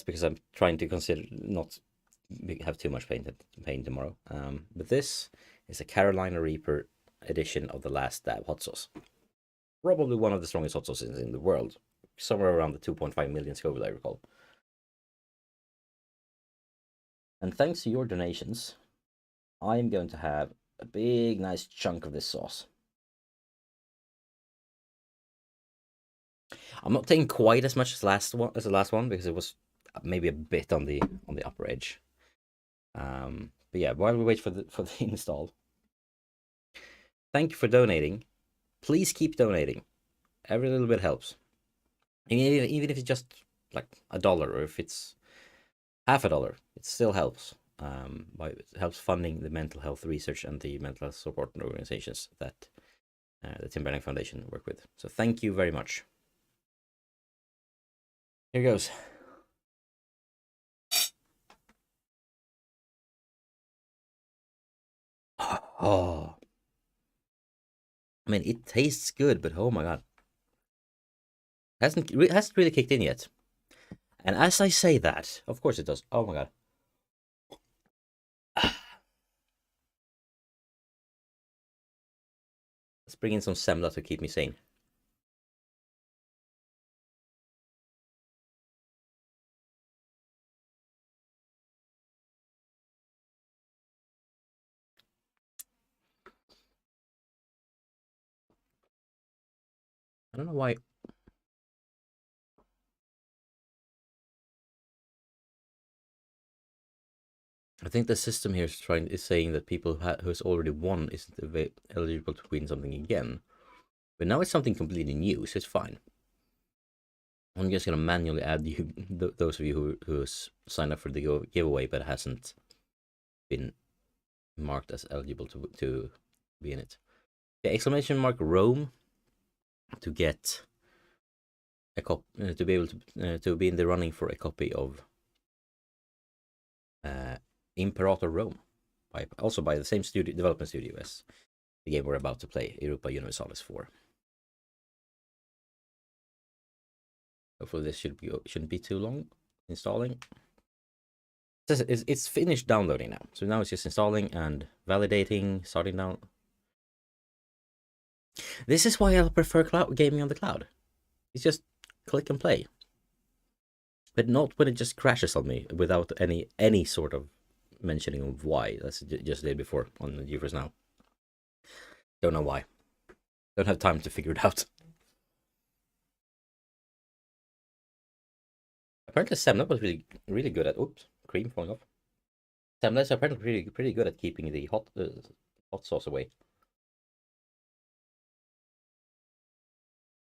because I'm trying to consider not have too much pain tomorrow. But this is a Carolina Reaper edition of the Last Dab hot sauce. Probably one of the strongest hot sauces in the world. Somewhere around the 2.5 million Scoville, I recall. And thanks to your donations, I'm going to have a big, nice chunk of this sauce. I'm not taking quite as much as the last one because it was maybe a bit on the upper edge. But yeah, while we wait for the install, thank you for donating. Please keep donating. Every little bit helps. Even if it's just like $1, or if it's $50, it still helps. It helps funding the mental health research and the mental health support organizations that the Tim Bergling Foundation work with. So thank you very much. Here goes. Oh. I mean, it tastes good, but oh my god. Hasn't really kicked in yet. And as I say that, of course it does. Oh my god. Let's bring in some semla to keep me sane. I don't know why. I think the system here is saying that people who's already won isn't eligible to win something again. But now it's something completely new, so it's fine. I'm just gonna manually add you, those of you who signed up for the giveaway but hasn't been marked as eligible to be in it. The exclamation mark Rome to get a to be able to be in the running for a copy of Imperator Rome, also by the same development studio as the game we're about to play, Europa Universalis 4. Hopefully this shouldn't be too long installing. It's finished downloading now, so now it's just installing and validating, starting down. This is why I prefer gaming on the cloud. It's just click and play, but not when it just crashes on me without any sort of mentioning of why. That's just did before on the GeForce Now. Don't know why. Don't have time to figure it out. Apparently Semla was really good at cream falling off. Semla is apparently pretty good at keeping the hot sauce away.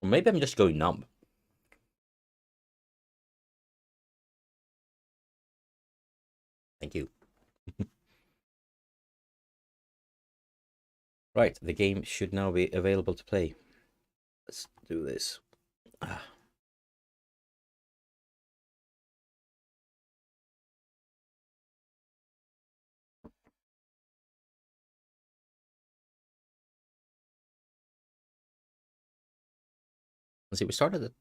Or maybe I'm just going numb. Thank you. Right, the game should now be available to play. Let's do this. Let's see, we started at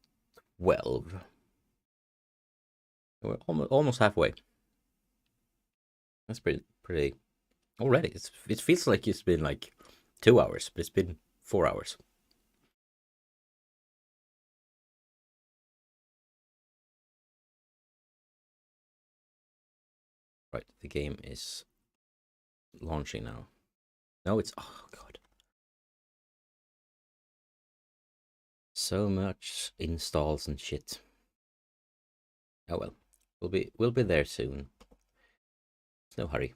12. We're almost halfway. That's pretty already. It feels like it's been like 2 hours, but it's been 4 hours. Right, the game is launching now. No, it's oh god. So much installs and shit. Oh well. We'll be there soon. No hurry.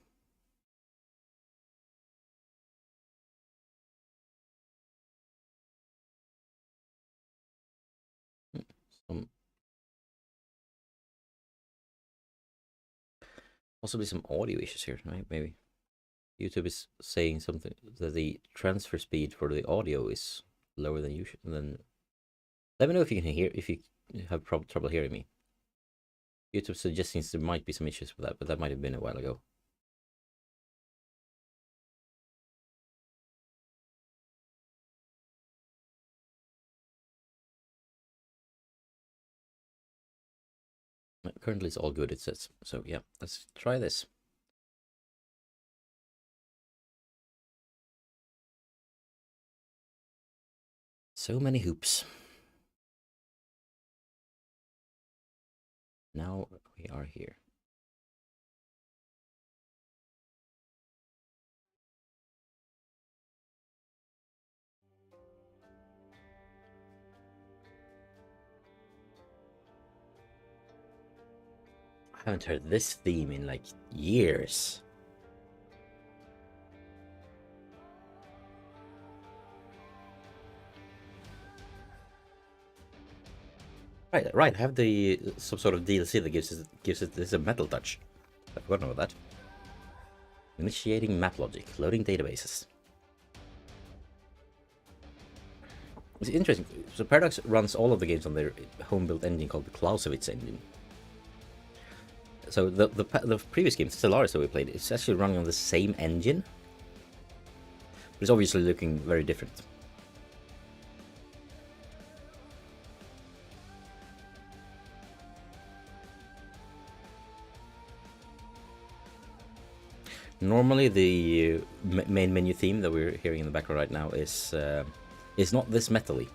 Possibly some audio issues here, right? Maybe YouTube is saying something that the transfer speed for the audio is lower than usual. Let me know if you can hear, if you have trouble hearing me. YouTube suggesting there might be some issues with that, but that might have been a while ago. Currently it's all good, it says. So yeah, let's try this. So many hoops. Now we are here. I haven't heard this theme in like years. Right. I have some sort of DLC that gives it this a metal touch. I've forgotten about that. Initiating map logic, loading databases. It's interesting. So Paradox runs all of the games on their home-built engine called the Clausewitz engine. So the previous game, Stellaris, that we played, it's actually running on the same engine, but it's obviously looking very different. Normally, the main menu theme that we're hearing in the background right now is not this metally.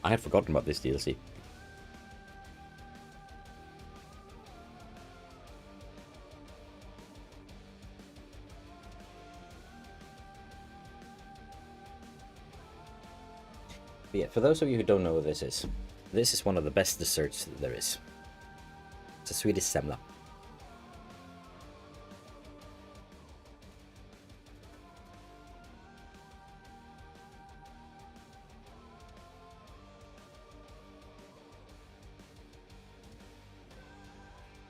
I had forgotten about this DLC. But yeah, for those of you who don't know what this is one of the best desserts that there is. It's a Swedish semla.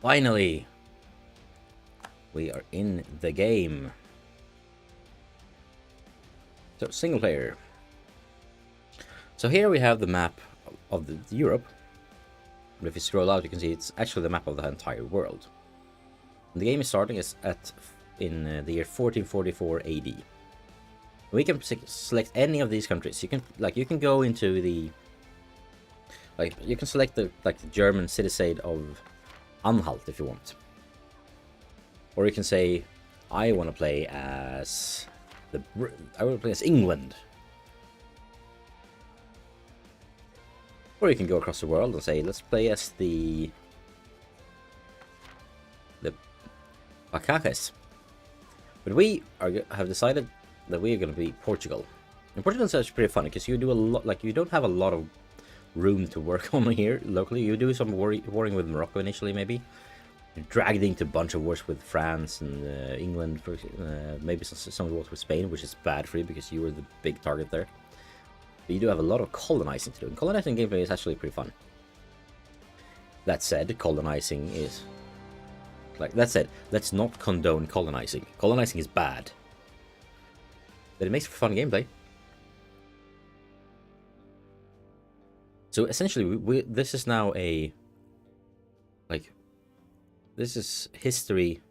Finally, we are in the game. So, single player. So here we have the map of the Europe. But if you scroll out, you can see it's actually the map of the entire world. And the game is starting in the year 1444 AD. We can select any of these countries. You can go into the you can select the German city-state of Anhalt if you want, or you can say I want to play as England, or you can go across the world and say let's play as the Macaques. But we have decided that we are going to be Portugal. And Portugal is actually pretty funny because you do a lot, you don't have a lot of room to work on here locally. You do some warring with Morocco initially, maybe. You're dragged into a bunch of wars with France and England, maybe some wars with Spain, which is bad for you because you were the big target there. But you do have a lot of colonizing to do, and colonizing gameplay is actually pretty fun. That said, colonizing is... that said, let's not condone colonizing. Colonizing is bad. But it makes for fun gameplay. So essentially, this is now a... this is history.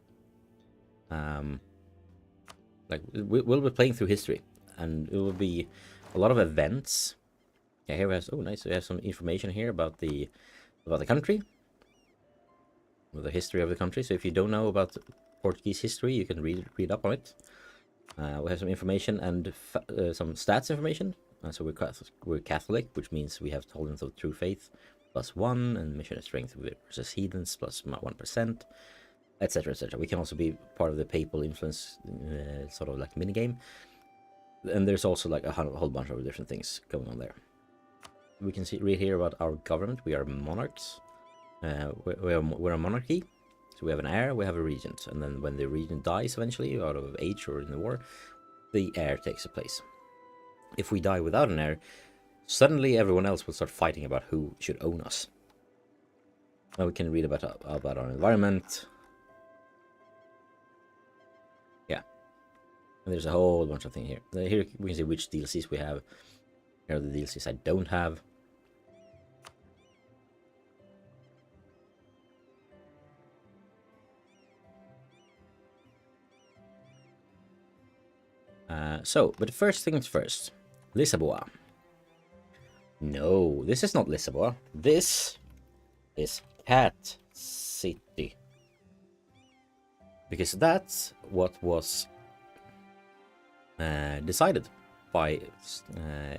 We'll be playing through history. And it will be a lot of events. Yeah, here we have... Oh, nice. We have some information here about the country. The history of the country. So if you don't know about Portuguese history, you can read up on it. We have some information and some stats information. So we're Catholic, which means we have tolerance of true faith +1 and mission of strength versus heathens +1%, etc., etc. We can also be part of the papal influence, sort of like minigame. And there's also like a whole bunch of different things going on there. We can read here about our government. We are monarchs. We're a monarchy, so we have an heir, we have a regent, and then when the regent dies eventually, out of age or in the war, the heir takes the place. If we die without an heir, suddenly everyone else will start fighting about who should own us. Now we can read about our environment. Yeah, and there's a whole bunch of things here. Here we can see which DLCs we have. Here are the DLCs I don't have. But first things first. Lisboa. No, this is not Lisboa. This is Cat City. Because that's what was decided by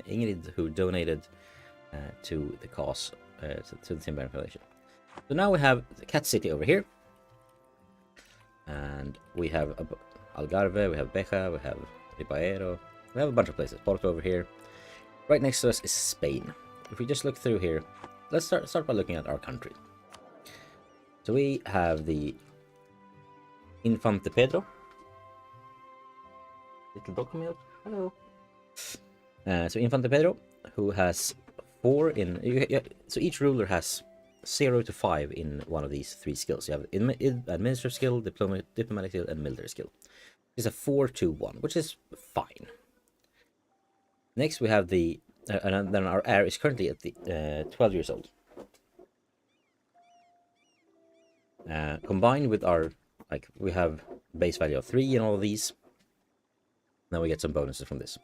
Ingrid, who donated to the cause, to the Tim Bergling Foundation. So now we have Cat City over here. And we have Algarve, we have Beja, we have Ribeiro. We have a bunch of places. Porto over here. Right next to us is Spain. If we just look through here, let's start by looking at our country. So we have the Infante Pedro. Little dog coming out. Hello. So Infante Pedro, who has 4 in... so each ruler has 0 to 5 in one of these 3 skills. You have administrative skill, diplomatic skill, and military skill. It's a 4-2-1, which is fine. Next we have the... and then our heir is currently at the 12 years old. Combined with our... we have base value of 3 in all of these. Now we get some bonuses from this.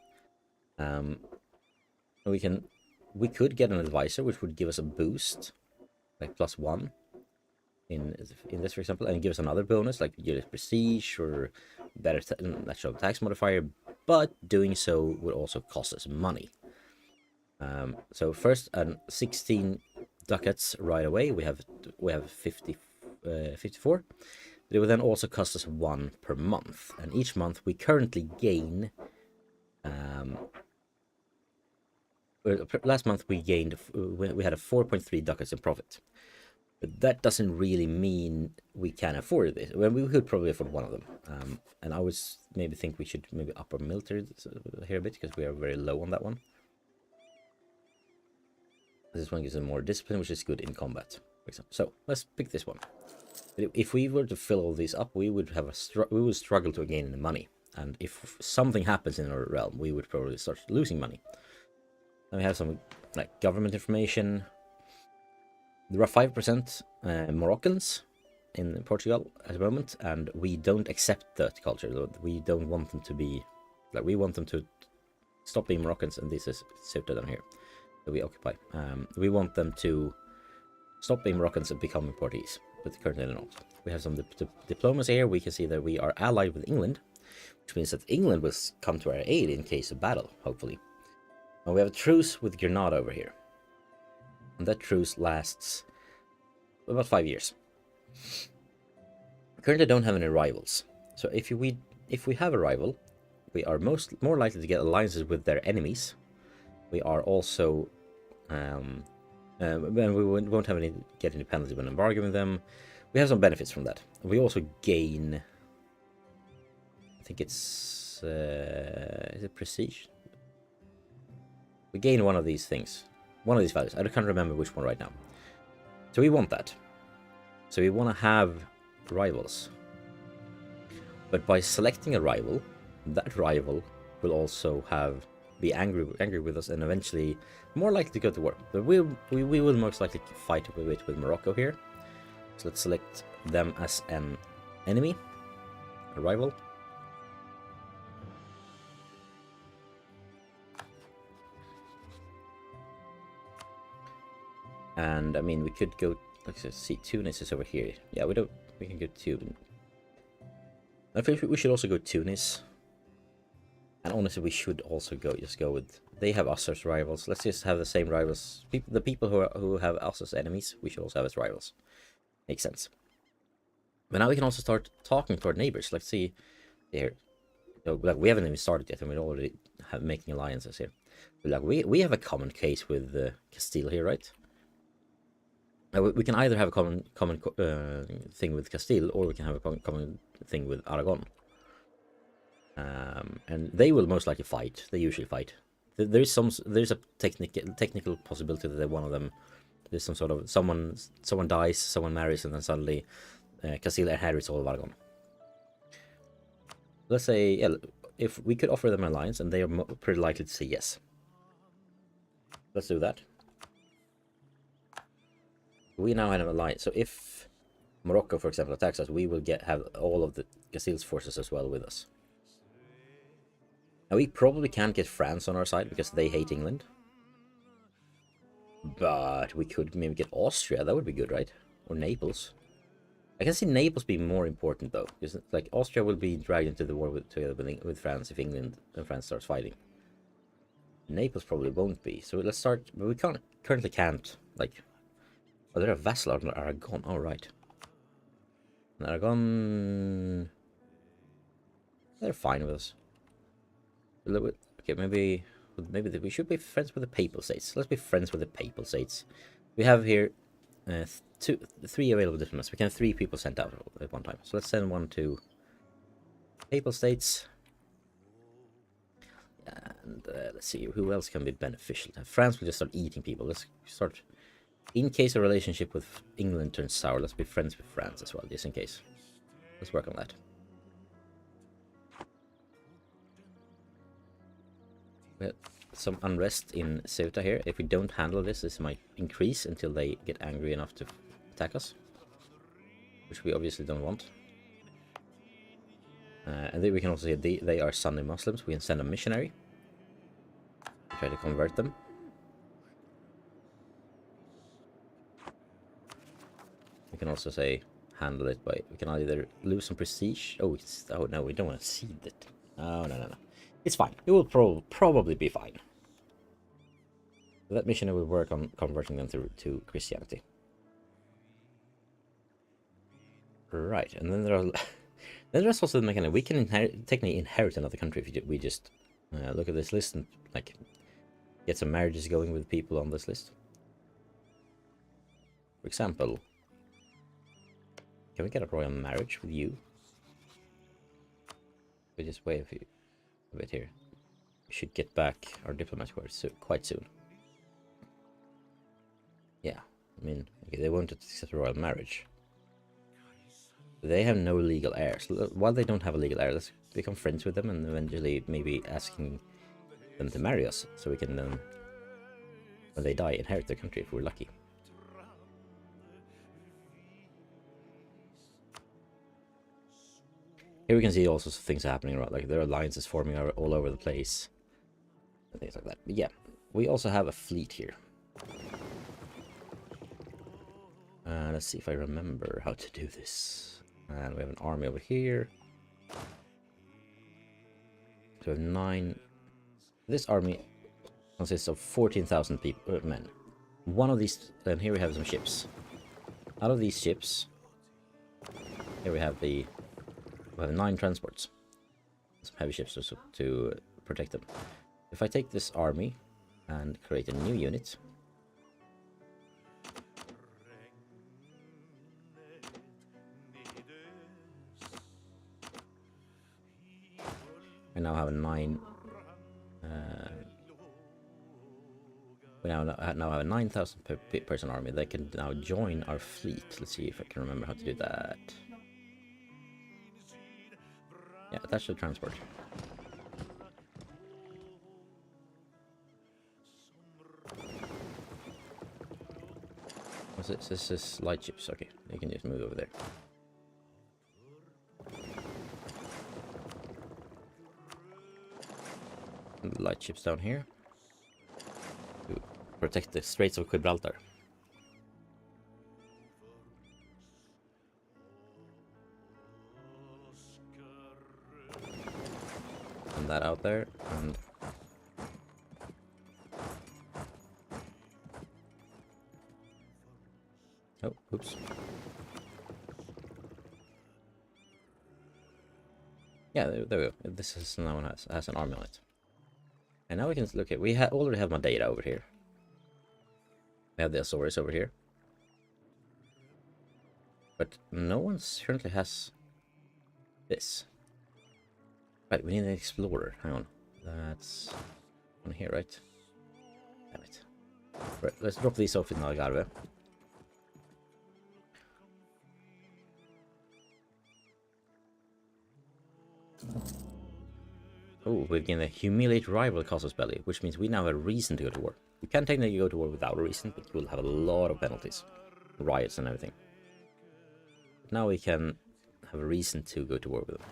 We could get an advisor, which would give us a boost, like +1 in this, for example, and give us another bonus, like get prestige or better natural tax modifier. But doing so would also cost us money. So first, 16 ducats right away. We have 54. It will then also cost us 1 per month, and each month we currently gain. Last month we gained. We had a 4.3 ducats in profit, but that doesn't really mean we can afford this. Well, we could probably afford one of them, and I was maybe think we should maybe up our military here a bit because we are very low on that one. This one gives us more discipline, which is good in combat, for example. So let's pick this one. If we were to fill all these up, we would have we would struggle to gain any money. And if something happens in our realm, we would probably start losing money. And we have some like government information. There are 5% Moroccans in Portugal at the moment, and we don't accept that culture. We don't want them to be like, we want them to stop being Moroccans, and this is Ceuta down here that we occupy. We want them to stop being Moroccans and become Portuguese, but currently they're not. We have some diplomacy here. We can see that we are allied with England, which means that England will come to our aid in case of battle, hopefully. And we have a truce with Granada over here. And that truce lasts about 5 years. We currently don't have any rivals. So if we have a rival, we are more likely to get alliances with their enemies. We are also and we won't have get any penalties when embargoing them. We have some benefits from that. We also gain, I think it's is it prestige? We gain one of these things, one of these values. I can't remember which one right now. So we want that. So we want to have rivals. But by selecting a rival, that rival will also be angry with us and eventually more likely to go to war. But we will most likely fight with Morocco here. So let's select them as an enemy, a rival. And I mean, we could go. Let's see, Tunis is over here. Yeah, we can go to. I think we should also go Tunis. And honestly, we should also go with. They have us as rivals. Let's just have the same rivals. The people who have us as enemies, we should also have as rivals. Makes sense. But now we can also start talking to our neighbors. Let's see here. Like, we haven't even started yet, and we're already making alliances here. But like we have a common case with Castile here, right? We can either have a common thing with Castile, or we can have a common thing with Aragon. And they will most likely fight. They usually fight. There's a technical possibility that one of them, there's some sort of someone dies, someone marries, and then suddenly Castile inherits all of Aragon. Let's say, yeah, if we could offer them an alliance, and they are pretty likely to say yes. Let's do that. We now have an alliance. So if Morocco, for example, attacks us, we will have all of the Castile's forces as well with us. Now we probably can't get France on our side because they hate England. But we could maybe get Austria. That would be good, right? Or Naples. I can see Naples being more important though, because like Austria will be dragged into the war with France if England and France starts fighting. Naples probably won't be. So let's start. But we currently can't like. Oh, they're a vassal of Aragon. All right. And Aragon, they're fine with us. Okay, maybe we should be friends with the Papal States. Let's be friends with the Papal States. We have here 3 available diplomats. We can have 3 people sent out at one time. So let's send one to Papal States. And let's see who else can be beneficial. France will just start eating people. Let's start. In case a relationship with England turns sour, let's be friends with France as well, just in case. Let's work on that. We have some unrest in Ceuta here. If we don't handle this might increase until they get angry enough to attack us. Which we obviously don't want. And then we can also see they are Sunni Muslims. We can send a missionary. Try to convert them. We can also say handle it by we can either lose some prestige. Oh no, we don't want to cede it. No. It's fine. It will probably be fine. That missionary will work on converting them to Christianity. Right, and then there's also the mechanism. We can technically inherit another country if we just look at this list and like get some marriages going with people on this list. For example. Can we get a royal marriage with you? We just wait a bit here. We should get back our diplomat quite soon. Yeah, I mean, okay, they wanted to accept a royal marriage. They have no legal heir. So while they don't have a legal heir, let's become friends with them and eventually maybe asking them to marry us, so we can when they die, inherit their country if we're lucky. Here we can see all sorts of things happening around, like there are alliances forming all over the place and things like that. But yeah, we also have a fleet here. Let's see if I remember how to do this. And we have an army over here. So we have 9. This army consists of 14,000 people, men. One of these, and here we have some ships. Out of these ships, here we have 9 transports. Some heavy ships to protect them. If I take this army and create a new unit, we now have a 9. We now have a 9,000 person army. They can now join our fleet. Let's see if I can remember how to do that. Yeah, attach the transport. What's this? This is light ships. Okay, you can just move over there. Light ships down here to protect the Straits of Gibraltar. And that out there, and oh, oops. Yeah, there we go. This is now has an army on it. And now we can look at, we already have my data over here. We have the Azores over here. But no one currently has this. Right, we need an explorer. Hang on. That's on here, right? Damn it. Right, let's drop these off in Algarve. Oh, we've gained a humiliate rival casus belli, which means we now have a reason to go to war. We can technically go to war without a reason, but we'll have a lot of penalties, riots and everything. But now we can have a reason to go to war with them.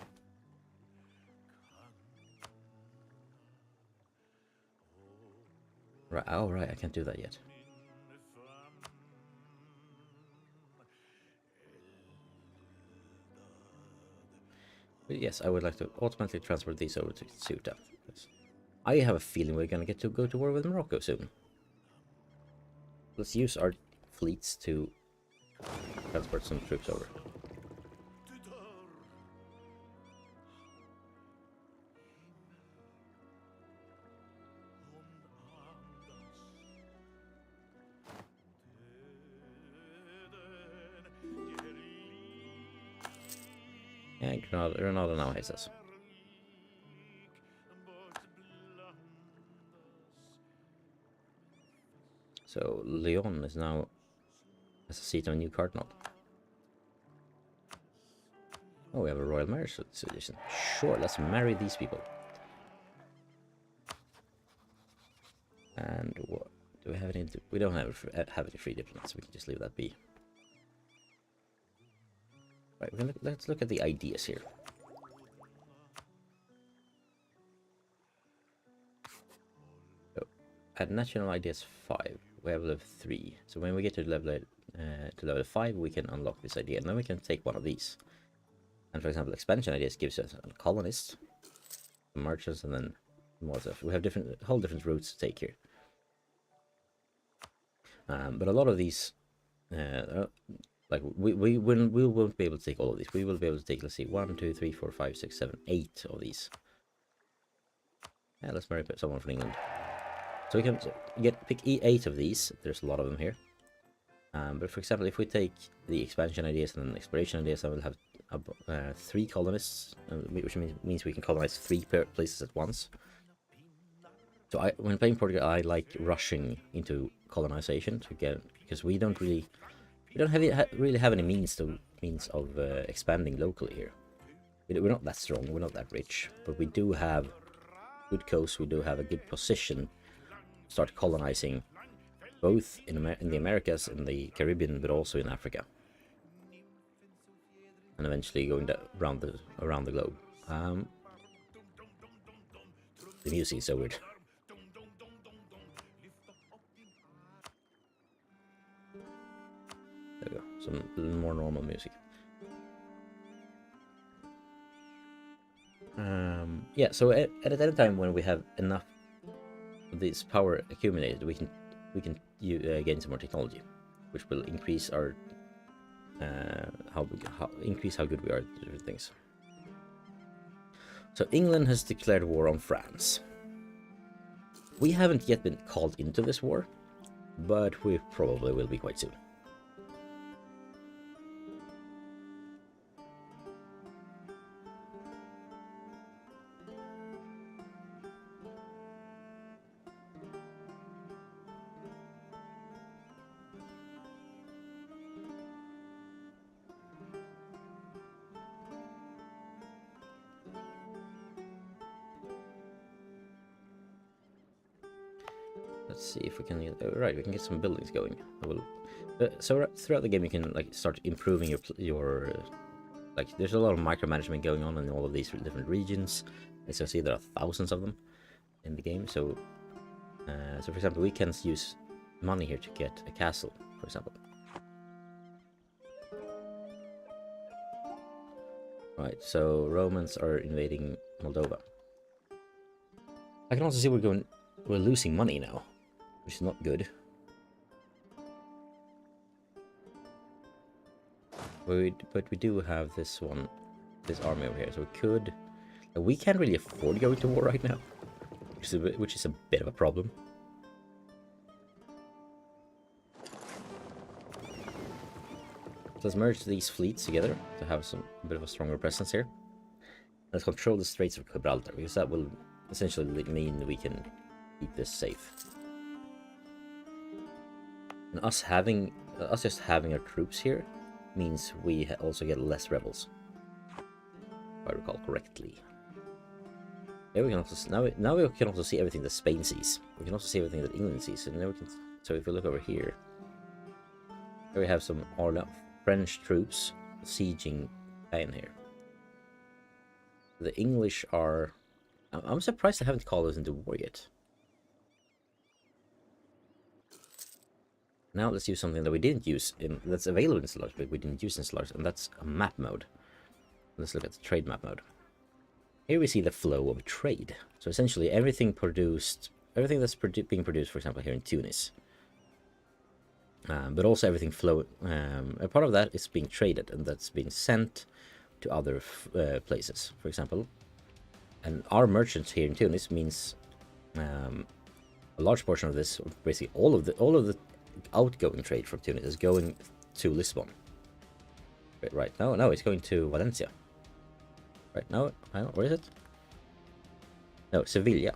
Right, oh right, I can't do that yet. But yes, I would like to automatically transfer these over to Ceuta. I have a feeling we're gonna get to go to war with Morocco soon. Let's use our fleets to transport some troops over. Yeah, Granada now hates us. So Leon is now has a seat on a new cardinal. Oh, we have a royal marriage suggestion. Sure, let's marry these people. And what do we have any? We don't have any free diplomats. We can just leave that be. Right, let's look at the ideas here. So, at national ideas 5, we have level 3. So when we get to level 5, we can unlock this idea, and then we can take one of these. And for example, expansion ideas gives us a colonist, merchants, and then more stuff. We have whole different routes to take here. But a lot of these, like we won't be able to take all of these. We will be able to take, let's see, 1, 2, 3, 4, 5, 6, 7, 8 of these. Yeah, let's marry someone from England. So we can pick 8 of these. There's a lot of them here. But for example, if we take the expansion ideas and exploration ideas, I will have 3 colonists, which means we can colonize 3 places at once. So when playing Portugal, I like rushing into colonization because we don't really We don't really have any means of expanding locally here. We're not that strong, we're not that rich, but we do have good coast, we do have a good position to start colonizing both in the Americas, in the Caribbean, but also in Africa. And eventually going around the globe. The music is so weird. There we go, some more normal music. Yeah, so at any time when we have enough of this power accumulated, we can gain some more technology, which will increase our increase how good we are at different things. So England has declared war on France. We haven't yet been called into this war, but we probably will be quite soon. Let's see if we can get, right, we can get some buildings going. So throughout the game you can like start improving your like there's a lot of micromanagement going on in all of these different regions. As you see, there are thousands of them in the game. So for example, we can use money here to get a castle, for example. Right, so Romans are invading Moldova. I can also see we're losing money now, which is not good. But we do have this army over here, so we can't really afford going to war right now, which is a bit of a problem. So let's merge these fleets together to have a bit of a stronger presence here. Let's control the Straits of Gibraltar, because that will essentially mean we can keep this safe. And us just having our troops here means we also get less rebels, if I recall correctly. There we can also now we can also see everything that Spain sees. We can also see everything that England sees. And now we can. So if we look over here, we have some French troops sieging Spain here. The English are. I'm surprised they haven't called us into war yet. Now let's use something that we didn't use that's available in Stellaris, but we didn't use in Stellaris, and that's a map mode. Let's look at the trade map mode. Here we see the flow of trade. So essentially everything that's being produced, for example, here in Tunis. But also everything a part of that is being traded, and that's being sent to other places, for example. And our merchants here in Tunis means a large portion of this, basically all of the outgoing trade from Tunis is going to Lisbon. Right now, no, it's going to Valencia. Right now, where is it? No, Sevilla.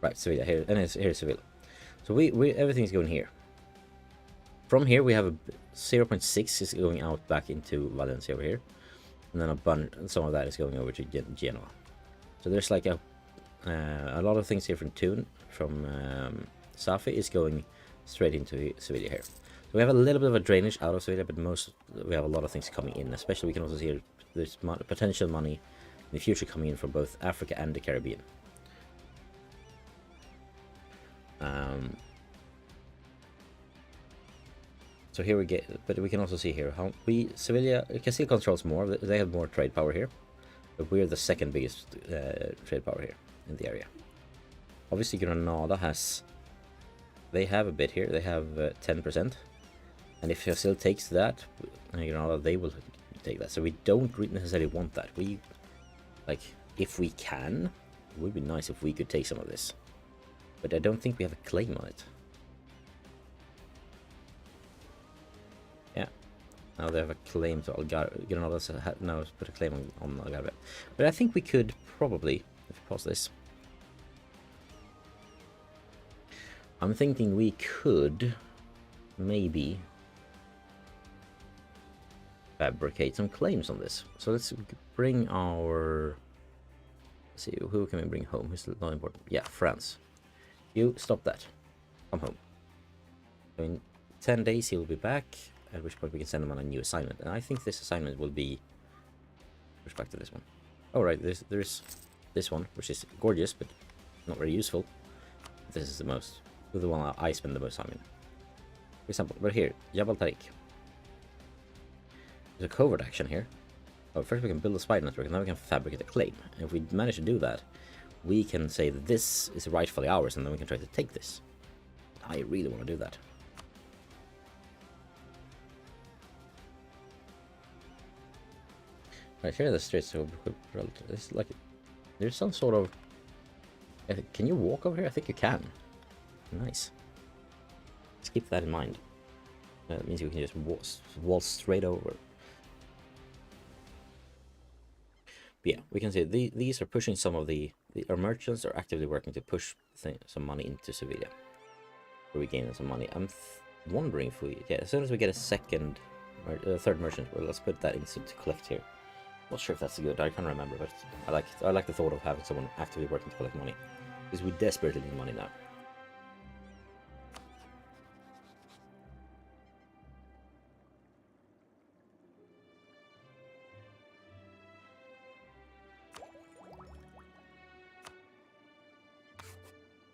Right, Sevilla here, and here's Sevilla. So everything's going here. From here, we have a 0.6 is going out back into Valencia over here, and then some of that is going over to Genoa. So there's like a lot of things here from Safi is going straight into Sevilla here. So we have a little bit of a drainage out of Sevilla, but we have a lot of things coming in. Especially we can also see there's potential money in the future coming in from both Africa and the Caribbean. So here we get, but we can also see here how Sevilla, Castile controls more. They have more trade power here, but we're the second biggest trade power here in the area. Obviously, Granada they have a bit here. They have 10%, and if Castile takes that, Granada, they will take that. So we don't necessarily want that. If we can, it would be nice if we could take some of this, but I don't think we have a claim on it. Yeah, now they have a claim to Algarve. Granada now put a claim on Algarve, but I think we could probably, if we pause this, I'm thinking we could maybe fabricate some claims on this. So let's bring our... Let's see, who can we bring home? Who's not important? Yeah, France. You stop that. Come home. So in 10 days he will be back, at which point we can send him on a new assignment. And I think this assignment will be... Push back to this one. Oh right, there's this one, which is gorgeous, but not very useful. This is the one I spend the most time in. For example, right here, Jabal Tariq. There's a covert action here. Oh, first we can build a spy network, and then we can fabricate a claim. And if we manage to do that, we can say that this is rightfully ours, and then we can try to take this. I really want to do that. Right, here are the streets. So it's like there's some sort of... Can you walk over here? I think you can. Nice. Let's keep that in mind. That means we can just waltz straight over. But yeah, we can see these are pushing some of our merchants are actively working to push some money into Sevilla, where we gain some money. I'm wondering if we, as soon as we get a third merchant, well, let's put that into to collect here. Not sure if that's good. I can't remember, but I like the thought of having someone actively working to collect money, because we desperately need money now.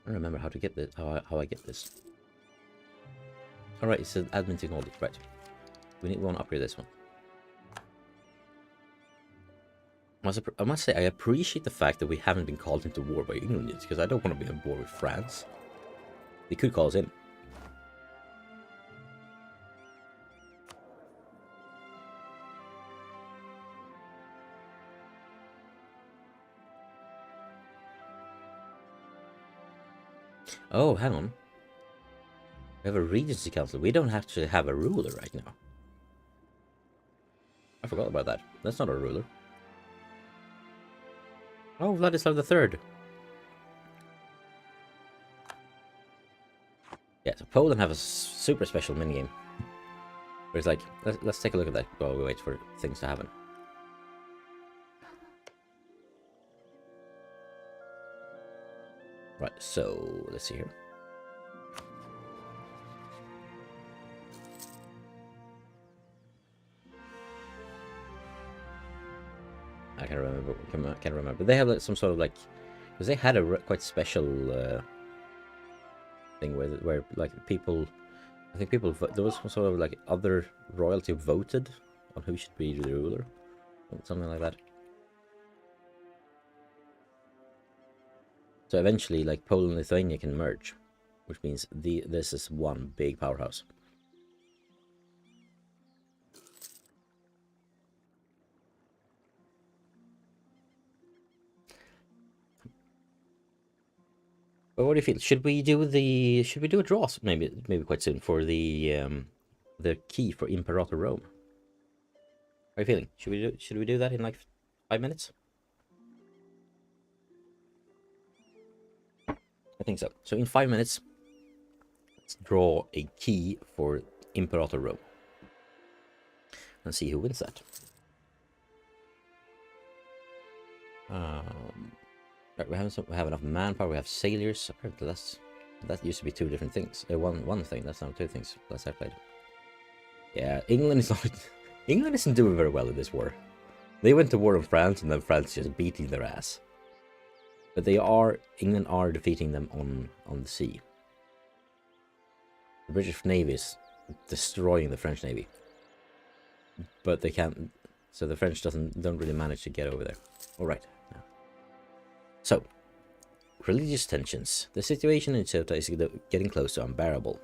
I don't remember how to get this. How I get this. All right, it's an admin technology, right? We want to upgrade this one. I must say, I appreciate the fact that we haven't been called into war by England yet, because I don't want to be in war with France. They could call us in. Oh, hang on. We have a Regency Council. We don't actually have a ruler right now. I forgot about that. That's not a ruler. Oh, Vladislav III. Yeah, so Poland have a super special minigame. Where it's like, let's take a look at that while we wait for things to happen. Right, so let's see here. I can't remember. They have like, some sort of like, because they had a quite special thing where like people, I think people, there was some sort of like other royalty voted on who should be the ruler, something like that. So eventually, like Poland and Lithuania can merge, which means this is one big powerhouse. But what do you feel? Should we do a draw maybe quite soon for the key for Imperator Rome? How are you feeling? Should we do that in like 5 minutes? I think so. So in 5 minutes, let's draw a key for Imperator Rome and see who wins that. Right, we have enough manpower. We have sailors. Apparently, that used to be two different things. One thing. That's now two things. Last I played. Yeah, England isn't doing very well in this war. They went to war on France, and then France just beating their ass. But England are defeating them on the sea. The British Navy is destroying the French Navy. But they can't, so the French don't really manage to get over there. Alright. So, religious tensions. The situation in Ceuta is getting close to unbearable.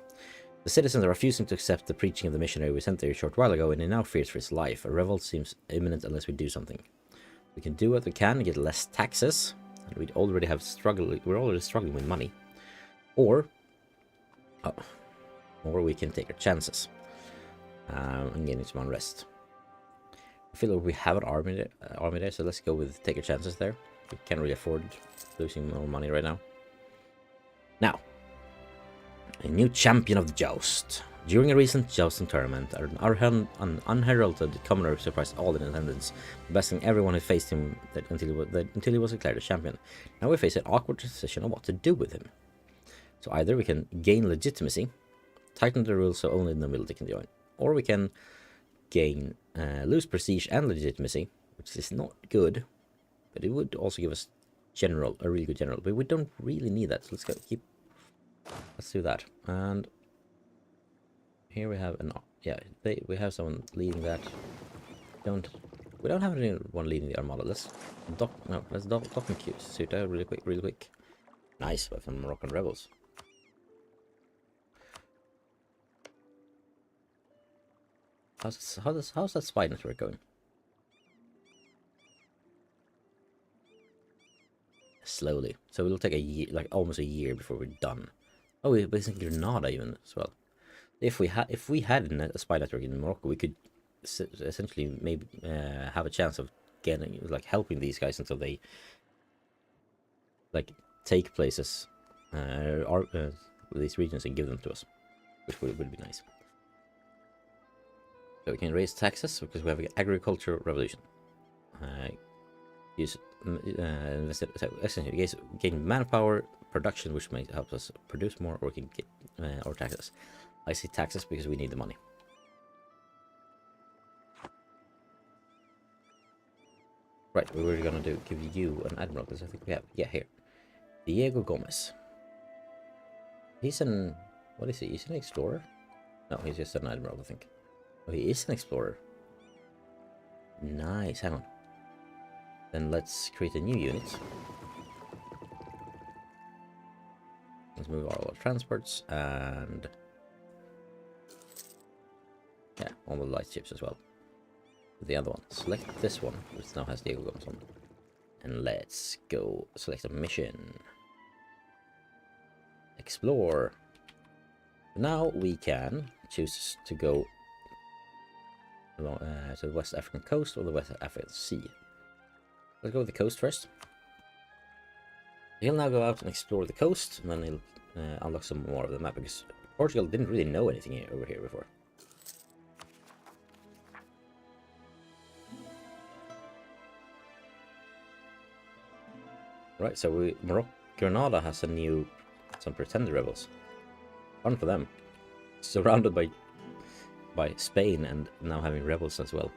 The citizens are refusing to accept the preaching of the missionary we sent there a short while ago, and he now fears for his life. A revolt seems imminent unless we do something. We can do what we can to get less taxes. We're already struggling with money, or we can take our chances and gain some unrest. I feel like we have an army there, so let's go with take our chances there. We can't really afford losing more money right now. Now, a new champion of the joust. During a recent jousting tournament, an unheralded commoner surprised all in attendance, besting everyone who faced him until he was declared a champion. Now we face an awkward decision on what to do with him. So either we can gain legitimacy, tighten the rules so only the nobility can join, or we can lose prestige and legitimacy, which is not good, but it would also give us a really good general. But we don't really need that, so let's do that. And here we have we have someone leading that. We don't have anyone leading the armada. Let's dock and suit out really quick. Nice, by some Moroccan rebels. How's that spy network going? Slowly. So it'll take a year, like almost a year before we're done. Oh, we basically Granada even as well. If we had a spy network in Morocco, we could essentially maybe have a chance of helping these guys until they take places these regions and give them to us, which would be nice. So we can raise taxes because we have an agricultural revolution. Essentially gain manpower production, which may help us produce more, or we can get or taxes. I say taxes because we need the money. Right, what we're gonna do? Give you an admiral, because I think we have here. Diego Gomez. He's an what is he? He's an explorer? No, he's just an admiral, I think. Oh, he is an explorer. Nice, hang on. Then let's create a new unit. Let's move all our transports and all the light ships as well. The other one. Select this one, which now has Diego Gomez on. And let's go select a mission. Explore. Now we can choose to go along, to the West African coast or the West African Sea. Let's go with the coast first. He'll now go out and explore the coast, and then he'll unlock some more of the map, because Portugal didn't really know anything over here before. Right, so Granada has some pretender rebels. Fun for them. Surrounded by Spain and now having rebels as well.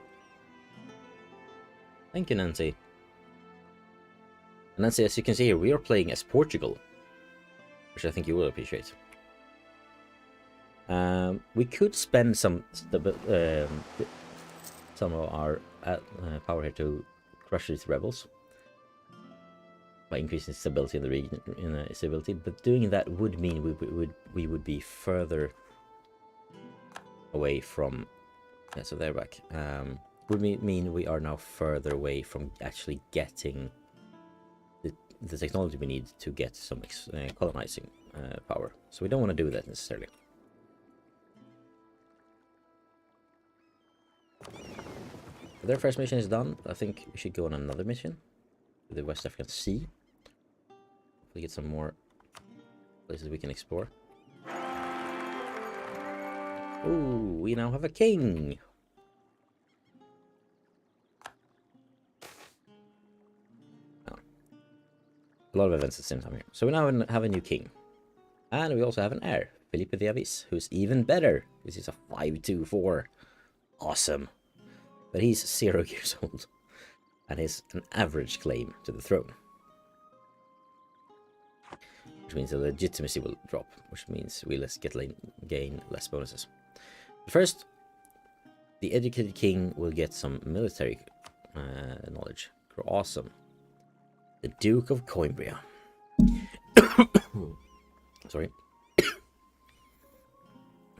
Thank you, Nancy. And Nancy, as you can see here, we are playing as Portugal, which I think you will appreciate. We could spend some of our power here to crush these rebels by increasing stability in the region, but doing that would mean we would be further away from. Yeah, so they're back. Would mean we are now further away from actually getting the technology we need to get some colonizing power. So we don't want to do that necessarily. Their first mission is done. I think we should go on another mission to the West African Sea. Hopefully get some more places we can explore. Ooh, we now have a king! Oh. A lot of events at the same time here. So we now have a new king. And we also have an heir, Felipe de Avis, who's even better. This is a 524. Awesome. But he's 0 years old. And has an average claim to the throne. Which means the legitimacy will drop, which means we gain less bonuses. First, the educated king will get some military knowledge. Awesome. The Duke of Coimbra. Sorry.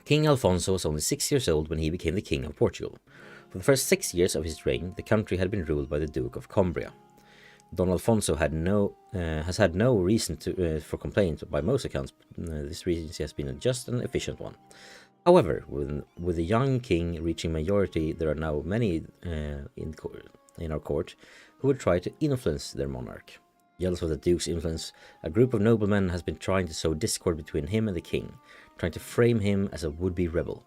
King Alfonso was only 6 years old when he became the king of Portugal. For the first 6 years of his reign, the country had been ruled by the Duke of Coimbra. Don Alfonso has had no reason for complaint by most accounts. This regency has been a just and efficient one. However, with the young king reaching majority, there are now many in our court who would try to influence their monarch. Jealous of the Duke's influence, a group of noblemen has been trying to sow discord between him and the king, trying to frame him as a would-be rebel.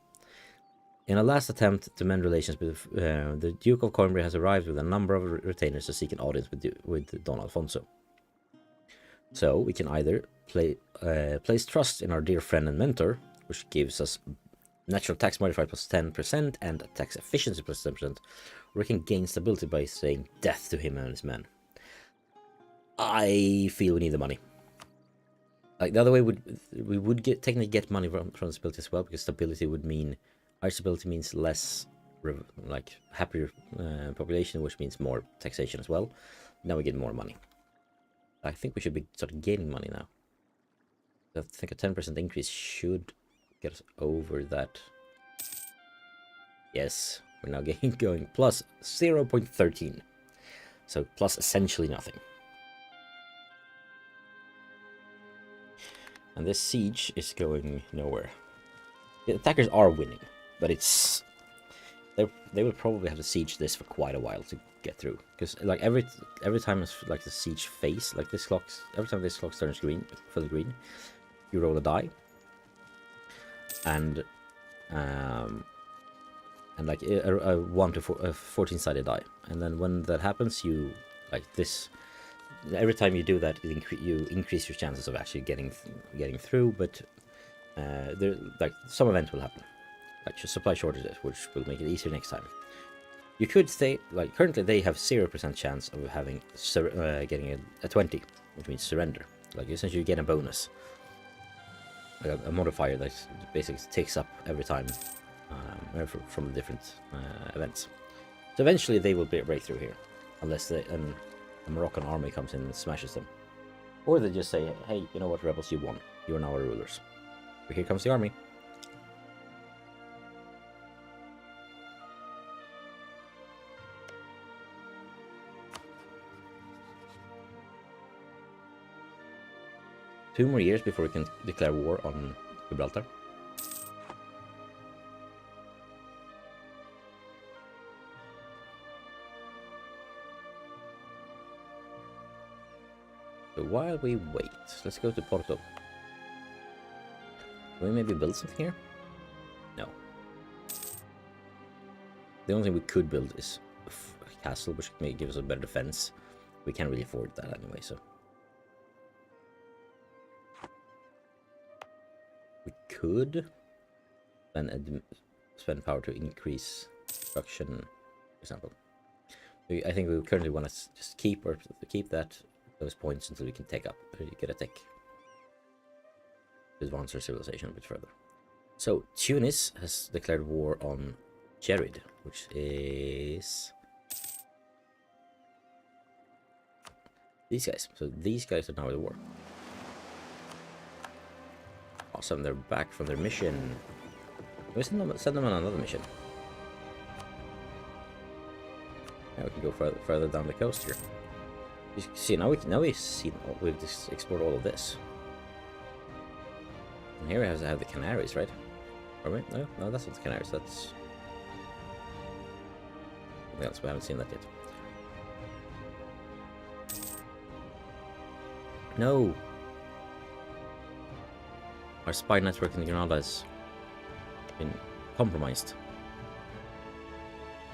In a last attempt to mend relations with the Duke of Coimbra has arrived with a number of retainers to seek an audience with Don Alfonso. So we can either place trust in our dear friend and mentor, which gives us natural tax modifier plus 10% and tax efficiency plus 10%, or we can gain stability by saying death to him and his men. I feel we need the money. Like the other way we would technically get money from stability as well, because stability would mean higher stability means less like happier population, which means more taxation as well. Now we get more money. I think we should be sort of gaining money now. I think a 10% increase should get us over that. Yes, we're now going plus 0.13. So plus essentially nothing. And this siege is going nowhere. The attackers are winning, but it's they will probably have to siege this for quite a while to get through, because like every time it's like the siege phase, like this clock's every time this clock turns green, fully green, you roll a die, and like a 1 to 14-sided die, and then when that happens, you like this. Every time you do that, you increase your chances of actually getting through. But there, like some event will happen, like supply shortages, which will make it easier next time. You could say, like currently they have 0% chance of having getting a 20, which means surrender. Like essentially you get a bonus, like a modifier that basically ticks up every time from the different events. So eventually they will break through here, unless a Moroccan army comes in and smashes them. Or they just say, hey, you know what, rebels, you won. You're now our rulers. But here comes the army. Two more years before we can declare war on Gibraltar. So while we wait, let's go to Porto. Can we maybe build something here? No. The only thing we could build is a castle, which may give us a better defense. We can't really afford that anyway, so. We could spend power to increase production, for example. I think we currently want to just keep those points until we can get a tech. Advance our civilization a bit further. So Tunis has declared war on Jerid, which is these guys. So these guys are now at war. Awesome, they're back from their mission. We send them on another mission. Now we can go further down the coast here. You see, we've just explored all of this. And here we have to have the Canaries, right? Are we? No, that's not the Canaries. That's something else. We haven't seen that yet. No. Our spy network in Granada has been compromised.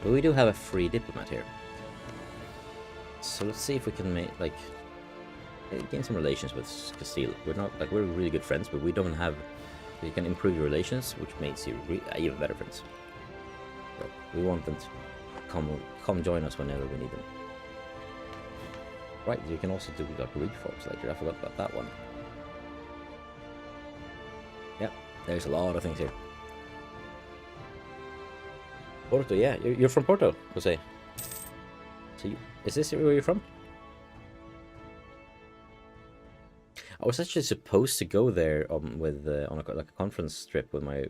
But we do have a free diplomat here. So let's see if we can gain some relations with Castile. We're really good friends, but we don't have. You can improve your relations, which makes you even better friends. So we want them to come join us whenever we need them. Right, you can also do like reforms later. I forgot about that one. Yeah, there's a lot of things here. Porto, yeah, you're from Porto, Jose. So is this where you're from? I was actually supposed to go there on a conference trip with my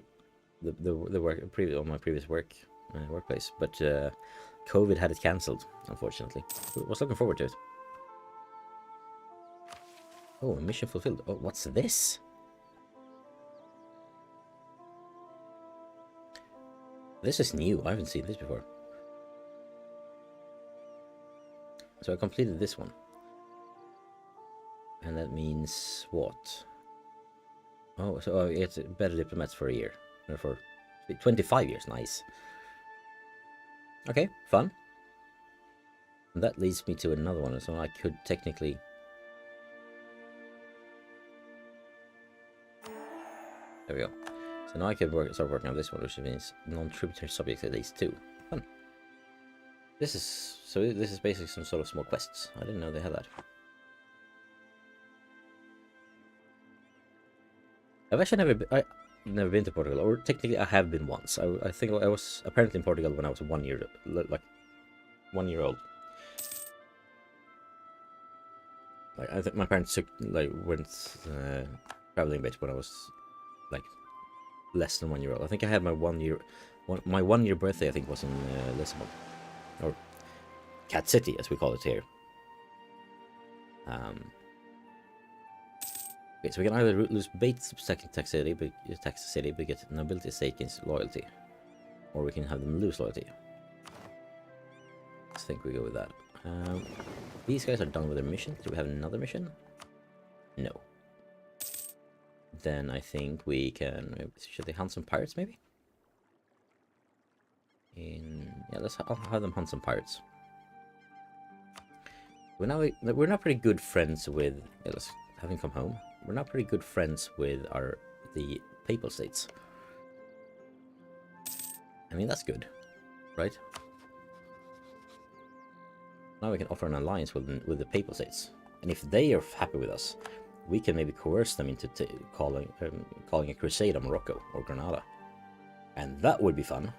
previous workplace, but COVID had it cancelled, unfortunately. I was looking forward to it. Oh, mission fulfilled. Oh, what's this? This is new. I haven't seen this before. So I completed this one. And that means what? Oh, so it's better diplomats for a year. Or for 25 years, nice. Okay, fun. And that leads me to another one, so I could technically... There we go. So now I can start working on this one, which means non-tributary subjects at least 2. Fun. This is basically some sort of small quests. I didn't know they had that. I've actually never been to Portugal, or technically I have been once. I think I was apparently in Portugal when I was 1 year, like 1 year old. Like I think my parents went traveling a bit when I was like less than 1 year old. I think I had my 1 year birthday. I think was in Lisbon, or Cat City as we call it here. Okay, so we can either lose base tax city, but get nobility stake in loyalty, or we can have them lose loyalty. I think we go with that. These guys are done with their mission. Do we have another mission? No. Then I think we can... Should they hunt some pirates, maybe? Yeah, I'll have them hunt some pirates. We're not pretty good friends with... Yeah, let's have him come home. We're not pretty good friends with the Papal States. I mean, that's good, right? Now we can offer an alliance with the Papal States, and if they are happy with us, we can maybe coerce them into calling a crusade on Morocco or Granada, and that would be fun.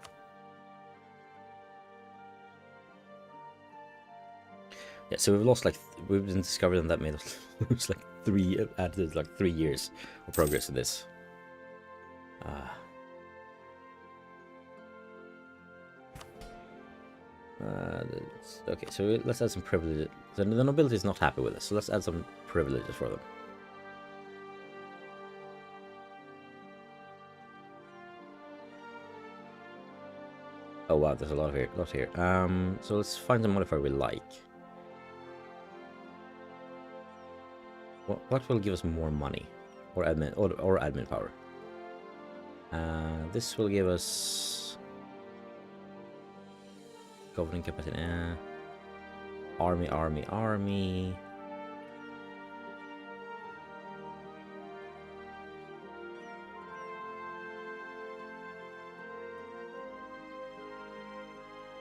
Yeah, so we've been discovering that made us lose like 3 years of progress in this. Okay, so let's add some privileges. The nobility is not happy with us, so let's add some privileges for them. Oh wow, there's a lot here. So let's find a modifier we like. What will give us more money, or admin power? This will give us governing capacity. Army.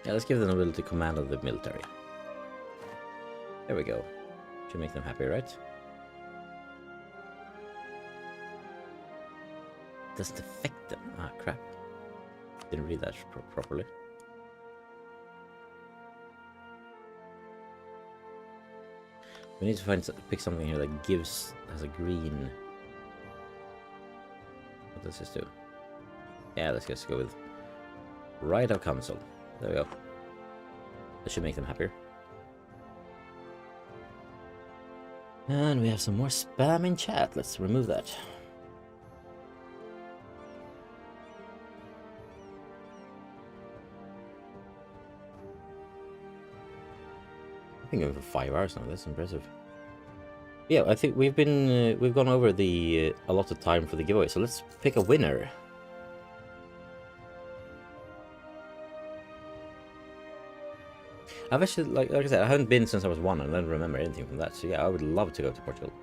Yeah, let's give the nobility command of the military. There we go. Should make them happy, right? Doesn't affect them. Ah, crap. Didn't read that properly. We need to pick something here that has a green. What does this do? Yeah, let's just go with right of council. There we go. That should make them happier. And we have some more spam in chat. Let's remove that. I've been going for 5 hours now. That's impressive. Yeah, I think we've gone over a lot of time for the giveaway. So let's pick a winner. I've actually, like I said, I haven't been since I was 1 and I don't remember anything from that. So yeah, I would love to go to Portugal.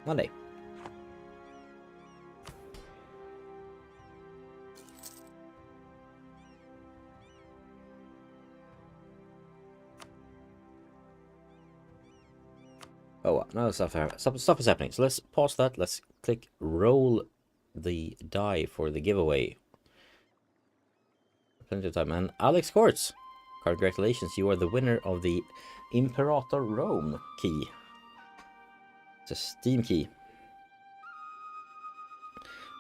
One day. Oh, now stuff is happening. So let's pause that. Let's click roll the die for the giveaway. Plenty of time. And Alex Quartz, congratulations, you are the winner of the Imperator Rome key. It's a Steam key.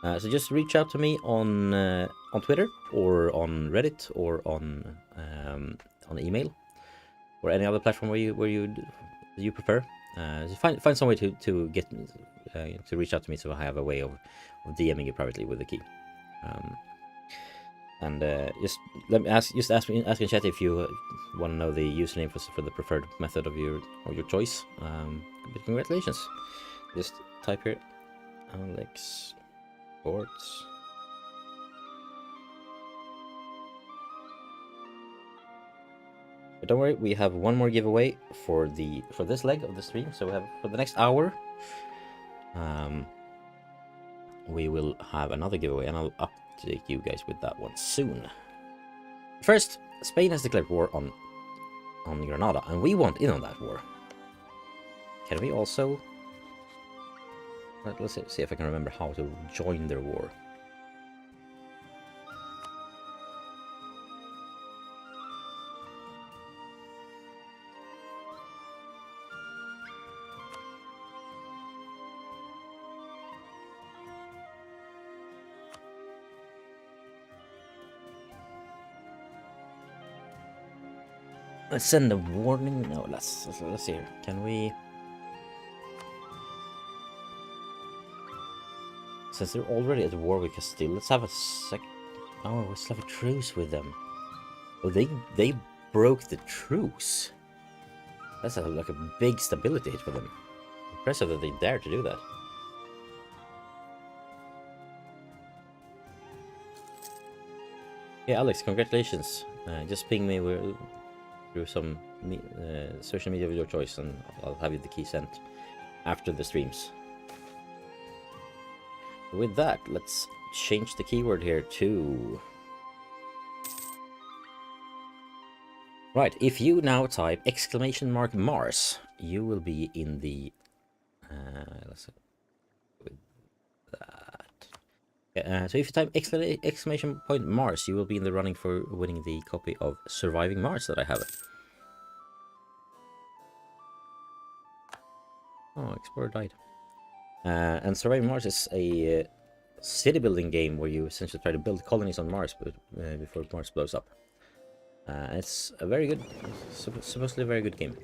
So just reach out to me on Twitter or on Reddit or on email or any other platform where you prefer. So find some way to get to reach out to me, so I have a way of DMing you privately with the key. And let me ask in chat if you want to know the username for the preferred method of your choice. But congratulations! Just type here Alex Sports. But don't worry, we have one more giveaway for this leg of the stream. So we have for the next hour. We will have another giveaway, and I'll update you guys with that one soon. First, Spain has declared war on Granada, and we want in on that war. Can we also... Let's see if I can remember how to join their war. Let's send a warning. No, let's see here. Can we? Since they're already at war with Castile, let's have a Oh, let's have a truce with them. Oh, they broke the truce. That's like a big stability hit for them. Impressive that they dare to do that. Yeah, Alex, congratulations. Just ping me through some social media of your choice, and I'll have you the key sent after the streams. With that, let's change the keyword here to... Right, if you now type !Mars, you will be in the... let's see. With that. So if you type !Mars, you will be in the running for winning the copy of Surviving Mars that I have. Oh, Explorer died. And Surviving Mars is a city building game where you essentially try to build colonies on Mars before Mars blows up. It's a very good, supposedly a very good game.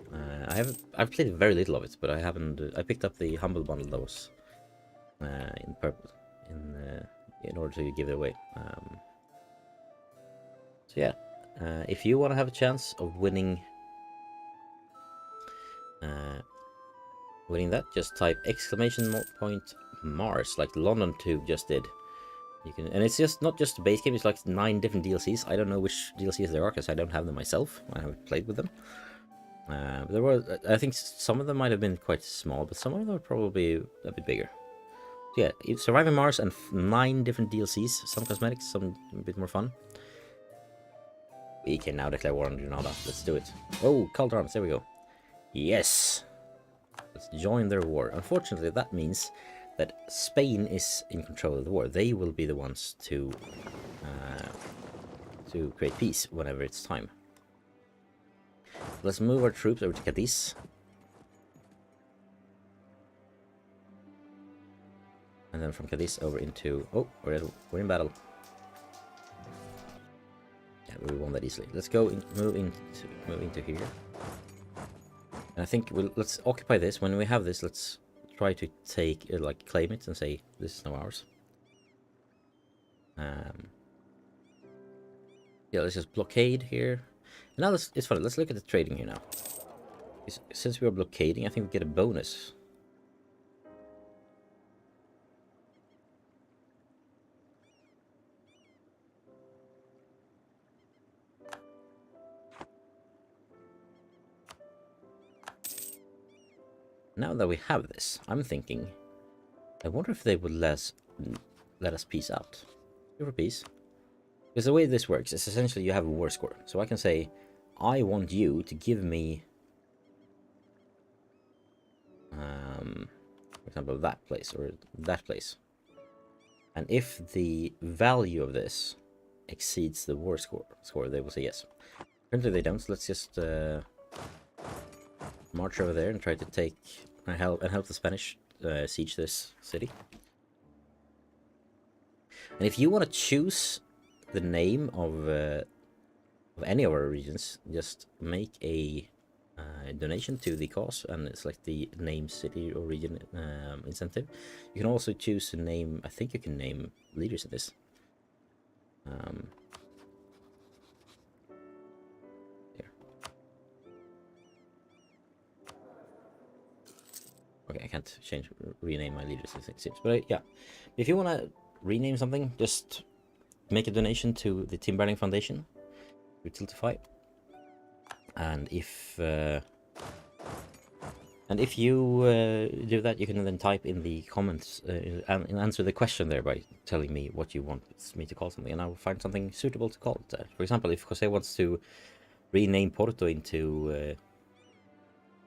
I've played very little of it, but I haven't. I picked up the Humble Bundle that was in order to give it away. So yeah, if you want to have a chance of winning that, just type !Mars, like London 2 just did. You can, and it's just not just the base game, it's like 9 different DLCs. I don't know which DLCs there are because I don't have them myself. I haven't played with them. There were, I think some of them might have been quite small, but some of them are probably a bit bigger. So yeah, Surviving Mars and 9 different DLCs, some cosmetics, some a bit more fun. We can now declare war on Granada. Let's do it. Oh, Cult Arms, there we go. Yes! Let's join their war. Unfortunately, that means that Spain is in control of the war. They will be the ones to create peace whenever it's time. Let's move our troops over to Cadiz. And then from Cadiz over into... Oh, we're in battle. Yeah, we won that easily. Let's go move into here. And I think let's occupy this. When we have this, let's try to take claim it and say this is now ours. Yeah, let's just blockade here. And now it's funny. Let's look at the trading here now. Since we are blockading, I think we get a bonus. Now that we have this, I'm thinking, I wonder if they would let us peace out. Go for peace. Because the way this works is essentially you have a war score. So I can say, I want you to give me, for example, that place or that place. And if the value of this exceeds the war score, they will say yes. Currently they don't, so let's just march over there and try to take and help the Spanish siege this city. And if you want to choose the name of any of our regions, just make a donation to the cause, and it's like the name city or region incentive. You can also choose to name. I think you can name leaders in this. Okay, I can't rename my leaders, it seems. But yeah, if you want to rename something, just make a donation to the Tim Bergling Foundation through Tiltify. And if you do that, you can then type in the comments and answer the question there by telling me what you want me to call something, and I will find something suitable to call it. For example, if Jose wants to rename Porto into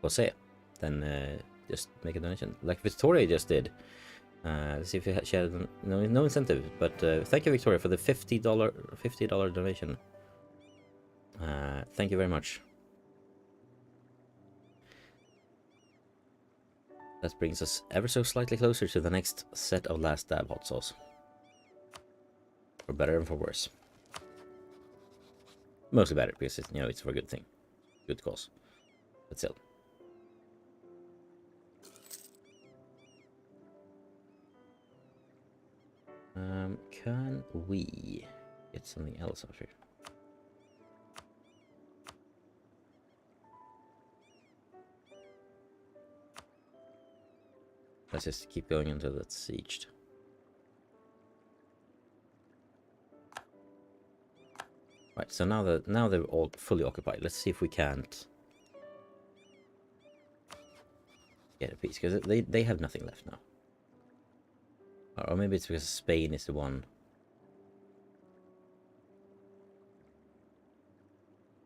Jose, then just make a donation, like Victoria just did. Let's see if she had no incentive, but thank you, Victoria, for the $50 donation. Thank you very much. That brings us ever so slightly closer to the next set of Last Dab hot sauce. For better and for worse. Mostly better, because it's for a good thing. Good cause. But still. Can we get something else out here? Let's just keep going until it's sieged. Right, so now they're all fully occupied. Let's see if we can't get a piece, because they have nothing left now. Or maybe it's because Spain is the one.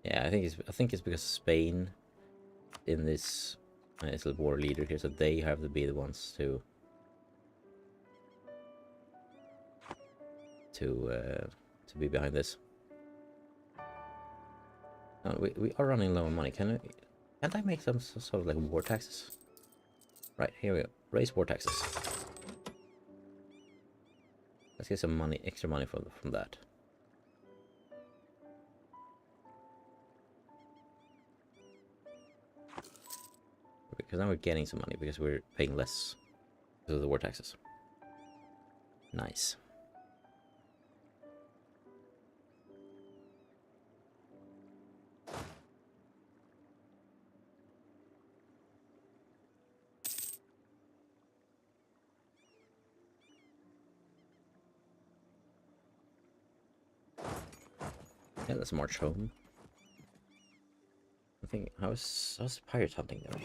Yeah, I think it's because Spain in this little war leader here, so they have to be the ones to be behind this. Oh, we are running low on money. Can't I make some sort of like war taxes? Right, here we go. Raise war taxes. Let's get some money, extra money from that. Because now we're getting some money because we're paying less because of the war taxes. Nice. Yeah, let's march home. I think how's pirate hunting going?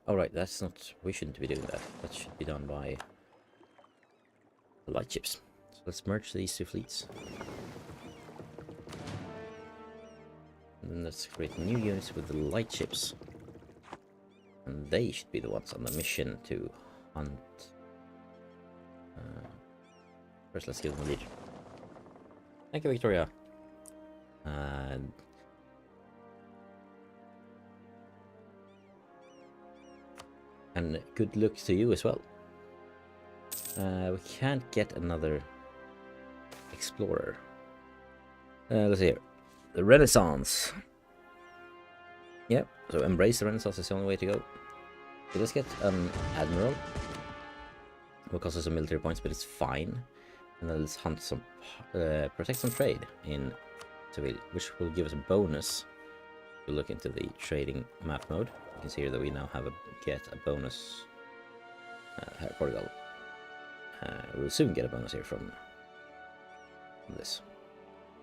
Oh right, that's not. We shouldn't be doing that. That should be done by the light ships. So let's merge these two fleets. And then let's create new units with the light ships. And they should be the ones on the mission to hunt. First, let's give them a lead. Thank you, Victoria. And good luck to you as well. We can't get another explorer. Let's see here. The Renaissance. Yep, so embrace the Renaissance is the only way to go. So let's get an admiral. It will cost us some military points, but it's fine. And then let's hunt some, protect some trade in civil, which will give us a bonus. We'll look into the trading map mode. You can see here that we now have get a bonus. Portugal. We'll soon get a bonus here from this.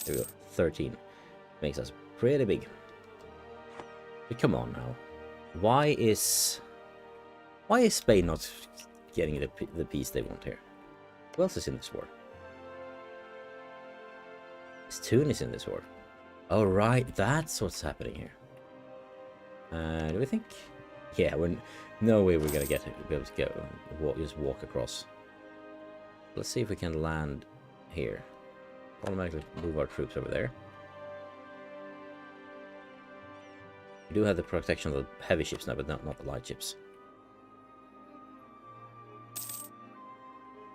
There we go, 13. Makes us pretty big. But come on now. Why is Spain not getting the peace they want here? Who else is in this war? Is Tunis in this war? Oh right, that's what's happening here. Do we think? Yeah, no way we're gonna be able to go just walk across. Let's see if we can land here. Automatically move our troops over there. We do have the protection of the heavy ships now, but not the light ships.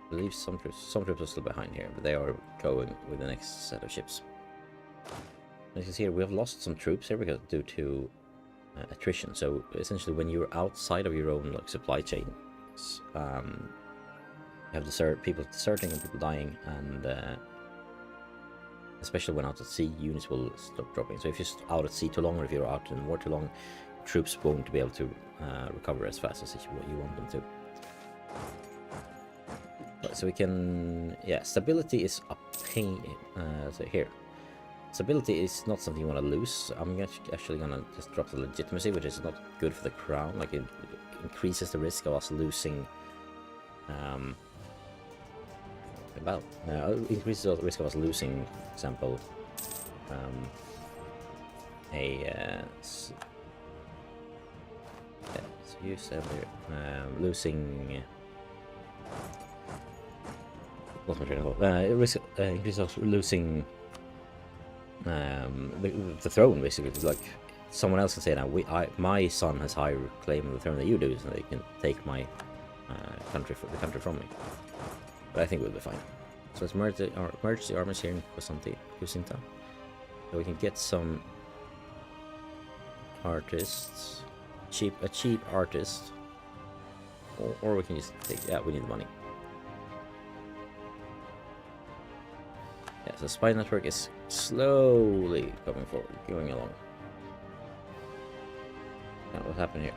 I believe some troops are still behind here, but they are going with the next set of ships. As you can see here, we have lost some troops here because due to attrition. So essentially, when you're outside of your own supply chain, you have people deserting and people dying, and especially when out at sea, units will stop dropping. So if you're out at sea too long, or if you're out in the war too long, troops won't be able to recover as fast as you want them to. So we can, yeah, stability is a pain. So here, stability is not something you want to lose. I'm actually gonna just drop the legitimacy, which is not good for the crown. Like it increases the risk of us losing. Increases the risk of us losing, for example, so you said losing. What's my train of thought? Risk increases us losing the throne, basically. Like someone else can say now, my son has higher claim on the throne than you do, so they can take my the country from me. But I think we'll be fine. So let's merge the armies here in Kusinta. So we can get some artists, a cheap artist, or we can just take. Yeah, we need money. Yeah, so spy network is slowly going along. Now what happened here?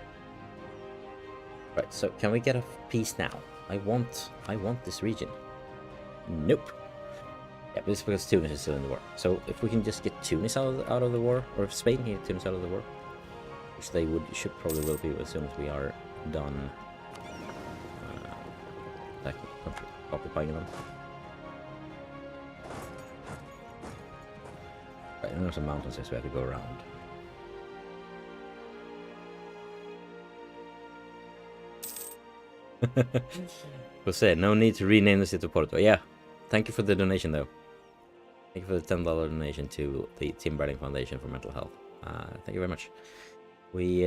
Right, so can we get a peace now? I want this region. Nope. Yeah, but it's because Tunis is still in the war. So if we can just get Tunis out of the war, or if Spain can get Tunis out of the war, which they should probably will be as soon as we are done occupying them. Right, and there's some mountains here, so we have to go around. Jose, no need to rename the city to Porto. Yeah, thank you for the donation though. Thank you for the $10 donation to the Tim Bergling Foundation for Mental Health. Thank you very much. We,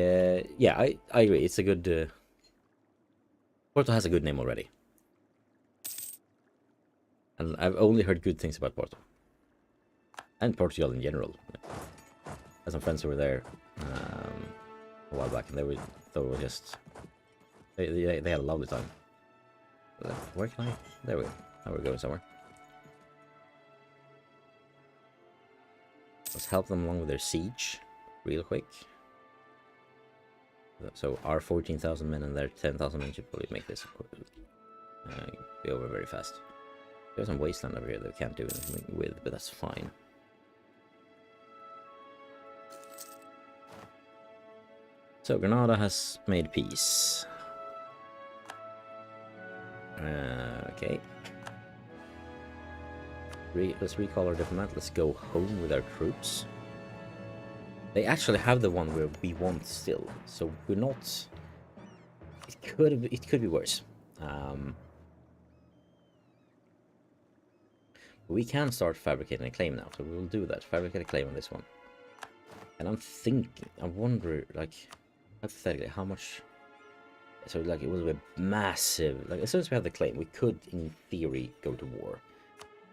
yeah, I agree. It's a good. Porto has a good name already, and I've only heard good things about Porto and Portugal in general. I had some friends who were there a while back, and they thought it was just. They had a lovely time. Where can I? There we go. Now we're going somewhere. Let's help them along with their siege, real quick. So our 14,000 men and their 10,000 men should probably make this be over very fast. There's some wasteland over here that we can't do anything with, but that's fine. So Granada has made peace. Okay. Let's recall our diplomat. Let's go home with our troops. They actually have the one where we want still, so we're not. It could be worse. We can start fabricating a claim now, so we will do that. Fabricate a claim on this one. And I wonder, like, hypothetically, how much. So, like, it will be massive. Like, as soon as we have the claim, we could, in theory, go to war.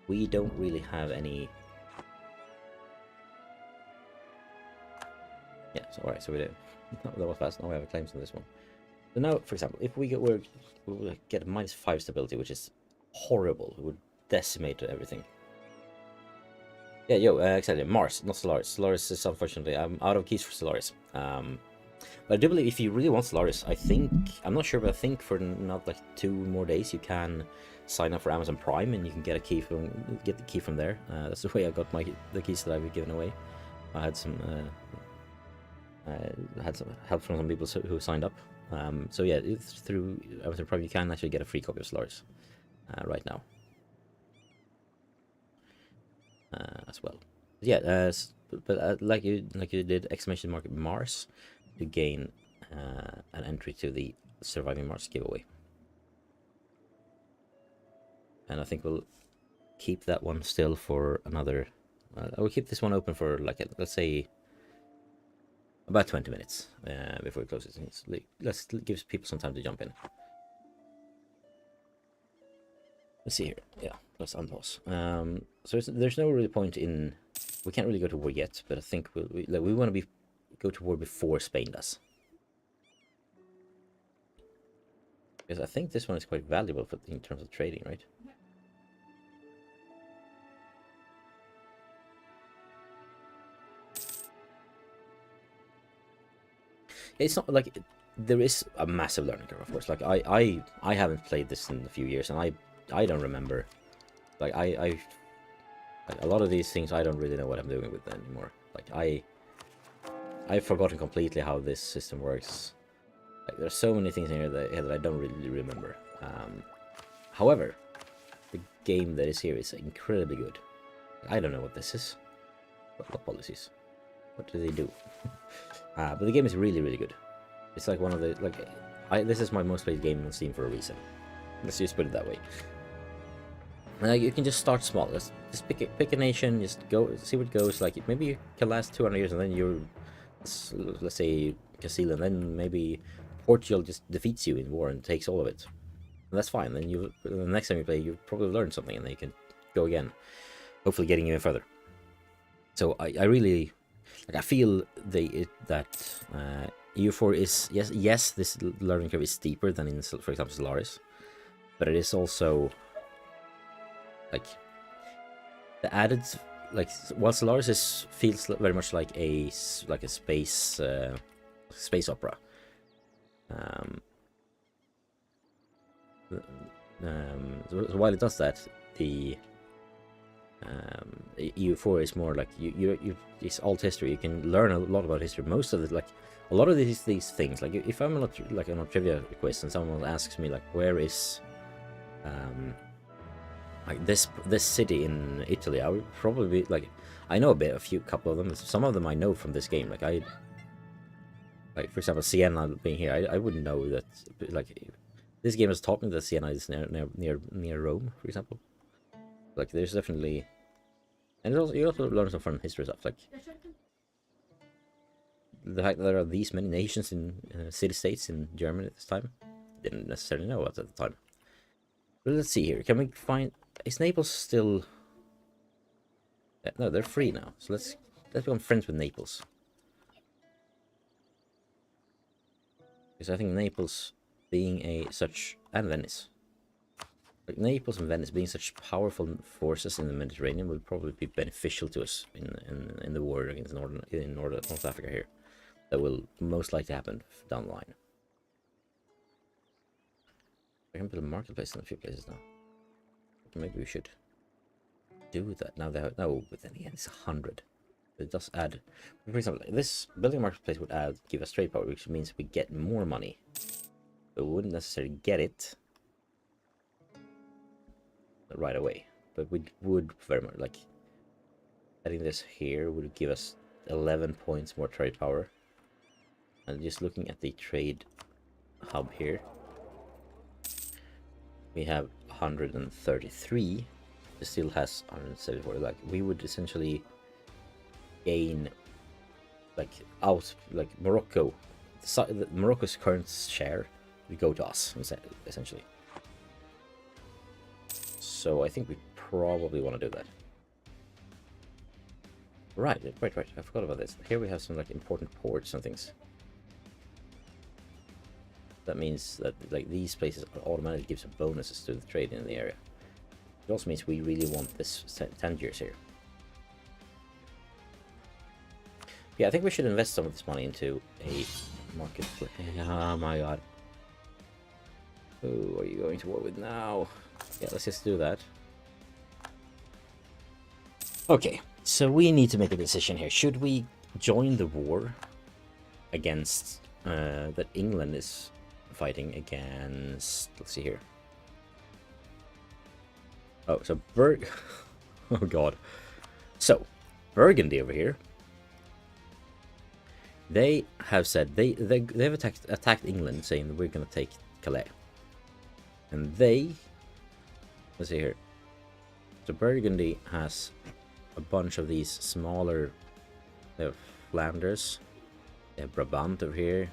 We don't really have any. Yeah. So, all right. So we did. That was fast. Now we have claims on this one. So now, for example, if we will get a -5 stability, which is horrible. It would decimate everything. Yeah. Yo. Exactly. Mars, not Stellaris. Stellaris is unfortunately. I'm out of keys for Stellaris. But I do believe if you really want Stellaris, I'm not sure, but I think for not like 2 more days you can sign up for Amazon Prime and you can get the key from there. That's the way I got the keys that I've given away. I had some help from some people who signed up. So yeah, through Amazon Prime you can actually get a free copy of Stellaris right now as well. Yeah, but like you did exclamation mark Mars to gain an entry to the Surviving Mars giveaway. And I think we'll keep that one still for another. I will keep this one open for like let's say about 20 minutes before we close it. Let's give people some time to jump in. Let's see here. Yeah, let's unpause. So there's no really point in. We can't really go to war yet, but I think we want to go to war before Spain does. Because I think this one is quite valuable in terms of trading, right? it's not like there is a massive learning curve, of course. Like I haven't played this in a few years, and I don't remember. Like like a lot of these things I don't really know what I'm doing with anymore. Like I've forgotten completely how this system works. Like there's so many things in here that I don't really remember. However, the game that is here is incredibly good. I don't know what this is. What policies? What do they do? But the game is really, really good. It's like one of the this is my most played game on Steam for a reason. Let's just put it that way. You can just start small. Just pick a nation. Just go see what goes. Like maybe you can last 200 years, and then you're, let's say, Castile, and then maybe Portugal just defeats you in war and takes all of it. And that's fine. Then the next time you play, you probably learn something, and then you can go again, hopefully getting even further. So I really like. I feel that EU4 is yes this learning curve is steeper than in, for example, Stellaris, but it is also like the added, like, while Stellaris feels very much like a space opera. So while it does that, the EU4 is more like it's alt history. You can learn a lot about history. Most of it, like a lot of these things, like if I'm on a trivia quiz and someone asks me like where is like this city in Italy, I would probably be like, I know a couple of them. Some of them I know from this game. Like for example, Siena being here, I wouldn't know that. Like this game has taught me that Siena is near Rome, for example. Like there's definitely, and you also learn some fun history stuff, like the fact that there are these many nations in city-states in Germany at this time. Didn't necessarily know about at the time. But let's see here. Can we find? Is Naples still? No, they're free now. So let's become friends with Naples. Because I think Naples being and Venice. Like Naples and Venice being such powerful forces in the Mediterranean would probably be beneficial to us in the war against North Africa here. That will most likely happen down the line. I can build a marketplace in a few places now. Maybe we should do that now. But then again, it's 100. It does add. For example, this building marketplace would give us trade power, which means we get more money. But we wouldn't necessarily get it right away. But we would very much, like, adding this here would give us 11 points more trade power. And just looking at the trade hub here, we have 133. It still has 174. Like we would essentially gain, like Morocco. Morocco's current share would go to us essentially. So I think we probably want to do that. Right. I forgot about this. Here we have some like important ports and things. That means that like these places automatically give some bonuses to the trade in the area. It also means we really want this Tangiers here. Yeah, I think we should invest some of this money into a marketplace. Oh my god. Who are you going to war with now? Yeah, let's just do that. Okay, so we need to make a decision here. Should we join the war against that England is fighting against? Let's see here. Oh, so oh god. So Burgundy over here. They have said they've attacked England, saying that we're gonna take Calais. And let's see here. So Burgundy has a bunch of these smaller. They have Flanders. They have Brabant over here.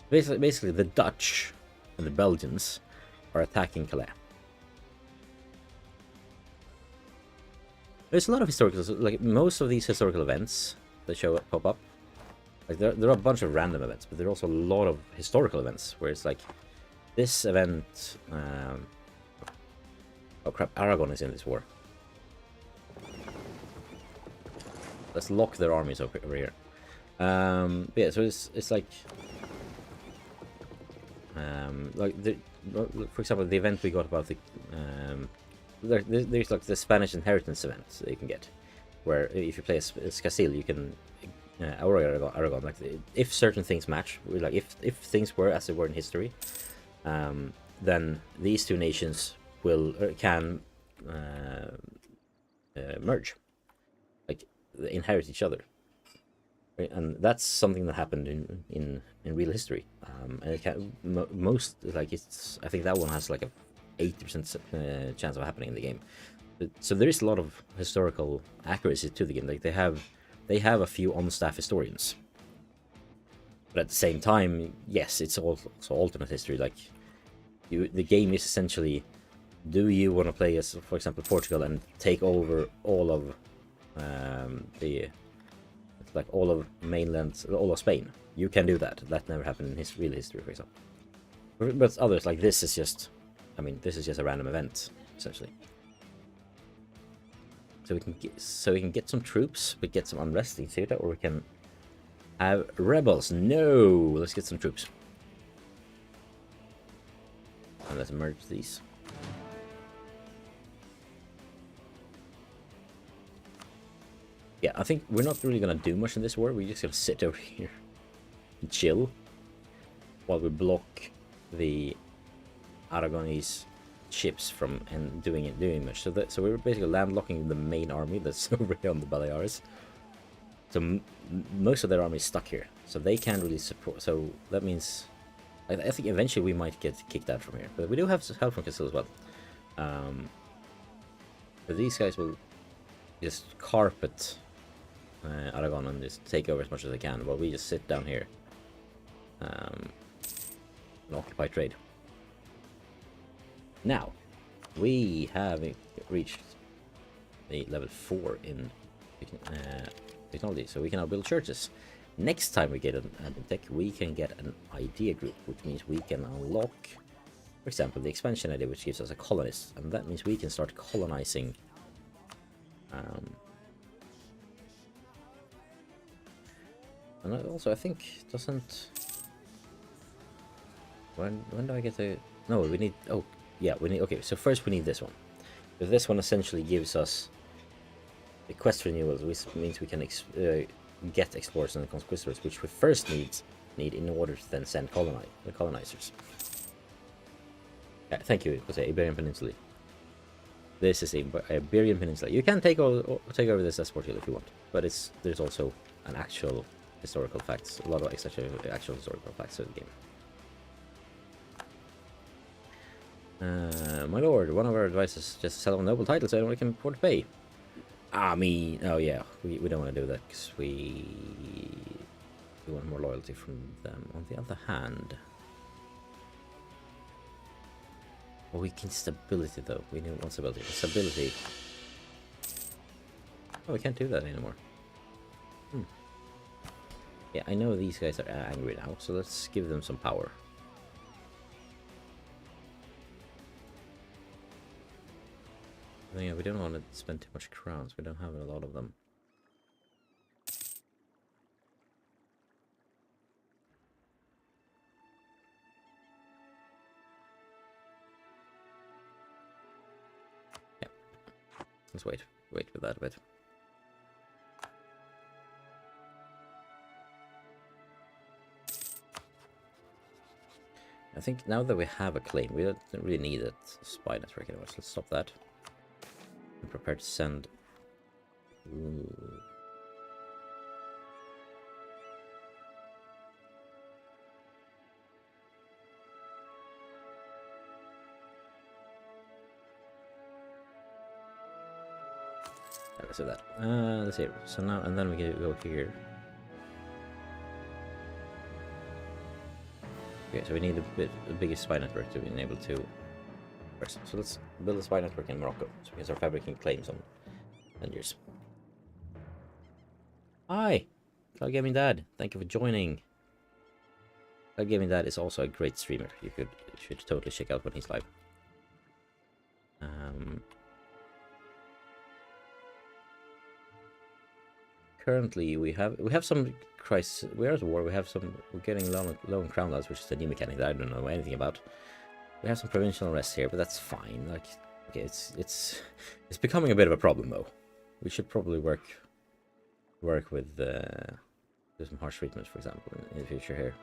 Basically, the Dutch and the Belgians are attacking Calais. There's a lot of historical, like most of these historical events that pop up. Like there are a bunch of random events, but there are also a lot of historical events where it's like this event. Oh crap! Aragon is in this war. Let's lock their armies over here. Yeah, so it's like the, for example, the event we got about the there's like the Spanish inheritance event that you can get, where if you play as Castile, you can or Aragon, like if certain things match, like if things were as they were in history, then these two nations can merge, like inherit each other. And that's something that happened in real history, and it can, most like I think that one has like a 80% chance of happening in the game. So there is a lot of historical accuracy to the game. Like they have a few on-staff historians, but at the same time, yes, it's also alternate history. Like the game is essentially, do you want to play as, for example, Portugal and take over all of all of mainland, all of Spain? You can do that. That never happened in real history, for example. But others, like this is just, I mean, this is just a random event, essentially. So we can get some troops, we get some unrest in Syria, or we can have rebels. No, let's get some troops. And let's merge these. Yeah, I think we're not really gonna do much in this war. We're just gonna sit over here and chill while we block the Aragonese ships from doing much. So we're basically landlocking the main army that's over here on the Baleares. So most of their army is stuck here, so they can't really support. So that means I think eventually we might get kicked out from here, but we do have help from Castile as well. But these guys will just carpet Aragon and just take over as much as they can, while we just sit down here and occupy trade. Now, we have reached the level 4 in technology, so we can now build churches. Next time we get an admin tech, we can get an idea group, which means we can unlock, for example, the expansion idea, which gives us a colonist, and that means we can start colonizing and also I think doesn't, when do I get to, no, we need, oh yeah, we need, okay, so first we need this one, because this one essentially gives us the quest renewals, which means we can get explorers and conquistadors, which we first need in order to then send colonizers. Thank you, Jose. Iberian Peninsula. This is Iberian Peninsula. You can take over this as Portugal if you want, but there's also an actual historical facts, a lot of actual historical facts to the game. My lord, one of our advices just sell on noble titles so anyone can afford to pay. I mean, oh yeah, we don't want to do that because we want more loyalty from them. On the other hand, well, we can stability though. We need one stability. Stability. Oh, we can't do that anymore. Yeah, I know these guys are angry now, so let's give them some power. Yeah, we don't want to spend too much crowns. We don't have a lot of them. Yeah. Let's wait with that a bit. I think now that we have a claim, we don't really need that spy network anymore. So let's stop that. I'm prepared to send. Ooh. Let's do that. Let's see. So now and then we can go here. Okay, so we need a bigger spy network to be able to. So let's build a spy network in Morocco, so we can start fabricating claims on vendors. Hi, Cloud Gaming Dad. Thank you for joining. Cloud Gaming Dad is also a great streamer. You should totally check out when he's live. currently we have some crisis. We're at war. We're getting low on crown laws, which is a new mechanic that I don't know anything about. We have some provincial arrests here, but that's fine. Like, okay, it's becoming a bit of a problem though. We should probably work with do some harsh treatments, for example, in the future here.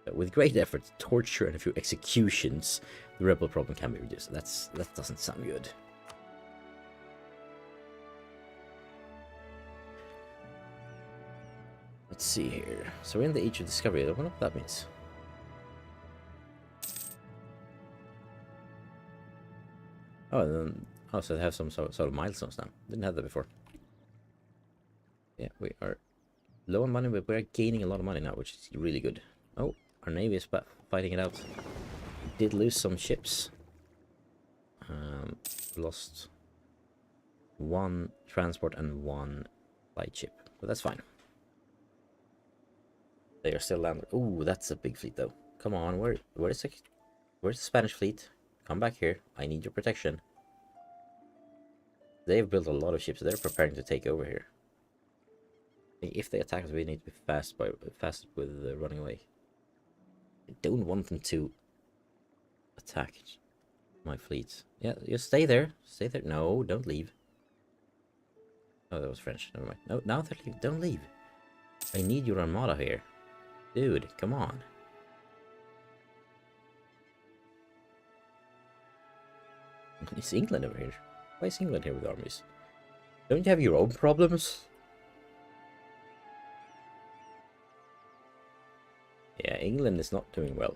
But with great effort, torture, and a few executions, the rebel problem can be reduced. That doesn't sound good. Let's see here. So we're in the age of discovery. I don't know what that means. Oh, and then, oh, so they have some sort of milestones now. Didn't have that before. Yeah, we are low on money, but we're gaining a lot of money now, which is really good. Oh, our navy is fighting it out. We did lose some ships. Lost 1 transport and 1 light ship, but that's fine. They are still landed. Ooh, that's a big fleet though. Come on, where's the Spanish fleet? Come back here. I need your protection. They've built a lot of ships. So they're preparing to take over here. If they attack us, we need to be fast with running away. I don't want them to attack my fleet. Yeah, just stay there. Stay there. No, don't leave. Oh, that was French. Never mind. No, now they're leaving. Don't leave. I need your armada here. Dude, come on. It's England over here. Why is England here with armies? Don't you have your own problems? Yeah, England is not doing well.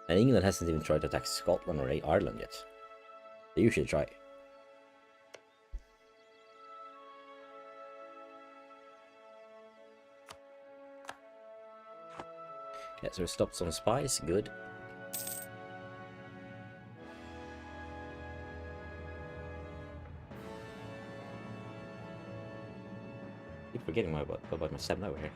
And England hasn't even tried to attack Scotland or Ireland yet. They usually try. Yeah, so we stopped some spies. Good. Keep forgetting about my 7 over here.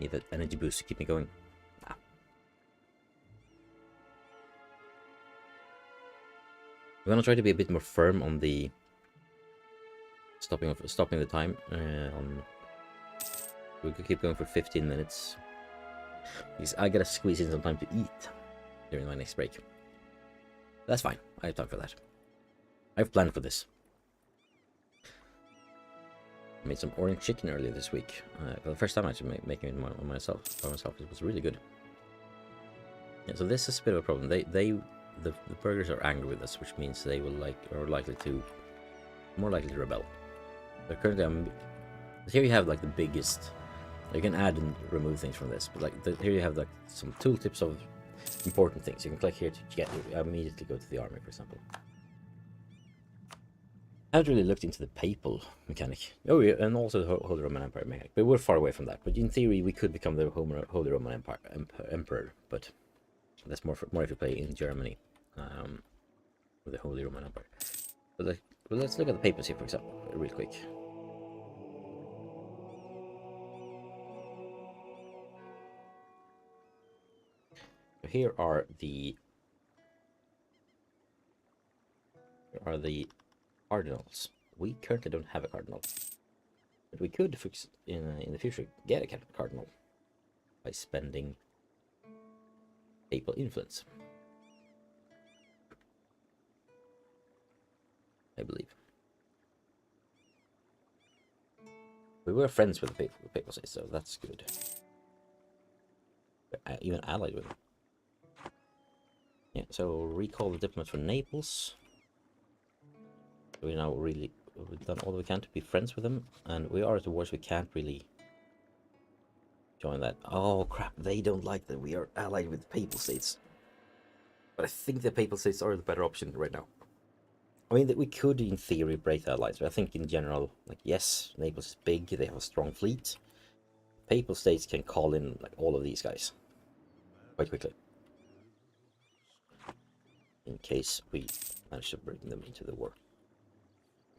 Need that energy boost to keep me going. Ah. I'm gonna try to be a bit more firm on the stopping the time. We could keep going for 15 minutes because I gotta squeeze in some time to eat during my next break. That's fine. I have time for that. I've planned for this. I made some orange chicken earlier this week. For the first time, actually making it by myself. It was really good. Yeah, so this is a bit of a problem. The burgers are angry with us, which means they will are more likely to rebel. So currently, here you have like the biggest. You can add and remove things from this, but like here you have like some tooltips of important things. You can click here to immediately go to the army, for example. I haven't really looked into the papal mechanic. Oh yeah, and also the Holy Roman Empire mechanic, but we're far away from that. But in theory, we could become the Holy Roman Empire Emperor, but that's more if you play in Germany with the Holy Roman Empire. But let's look at the papacy, for example, real quick. Here are the cardinals. We currently don't have a cardinal, but we could in the future get a cardinal by spending papal influence, I believe. We were friends with the papacy, so that's good. We're even allied with them. Yeah, so recall the diplomat for Naples. We've done all we can to be friends with them, and we are at the wars. We can't really join that. Oh crap, they don't like that we are allied with papal states. But I think the papal states are the better option right now. I mean, that we could in theory break the alliance, but I think in general, like, yes, Naples is big, they have a strong fleet. Papal states can call in like all of these guys quite quickly, in case we manage to bring them into the war.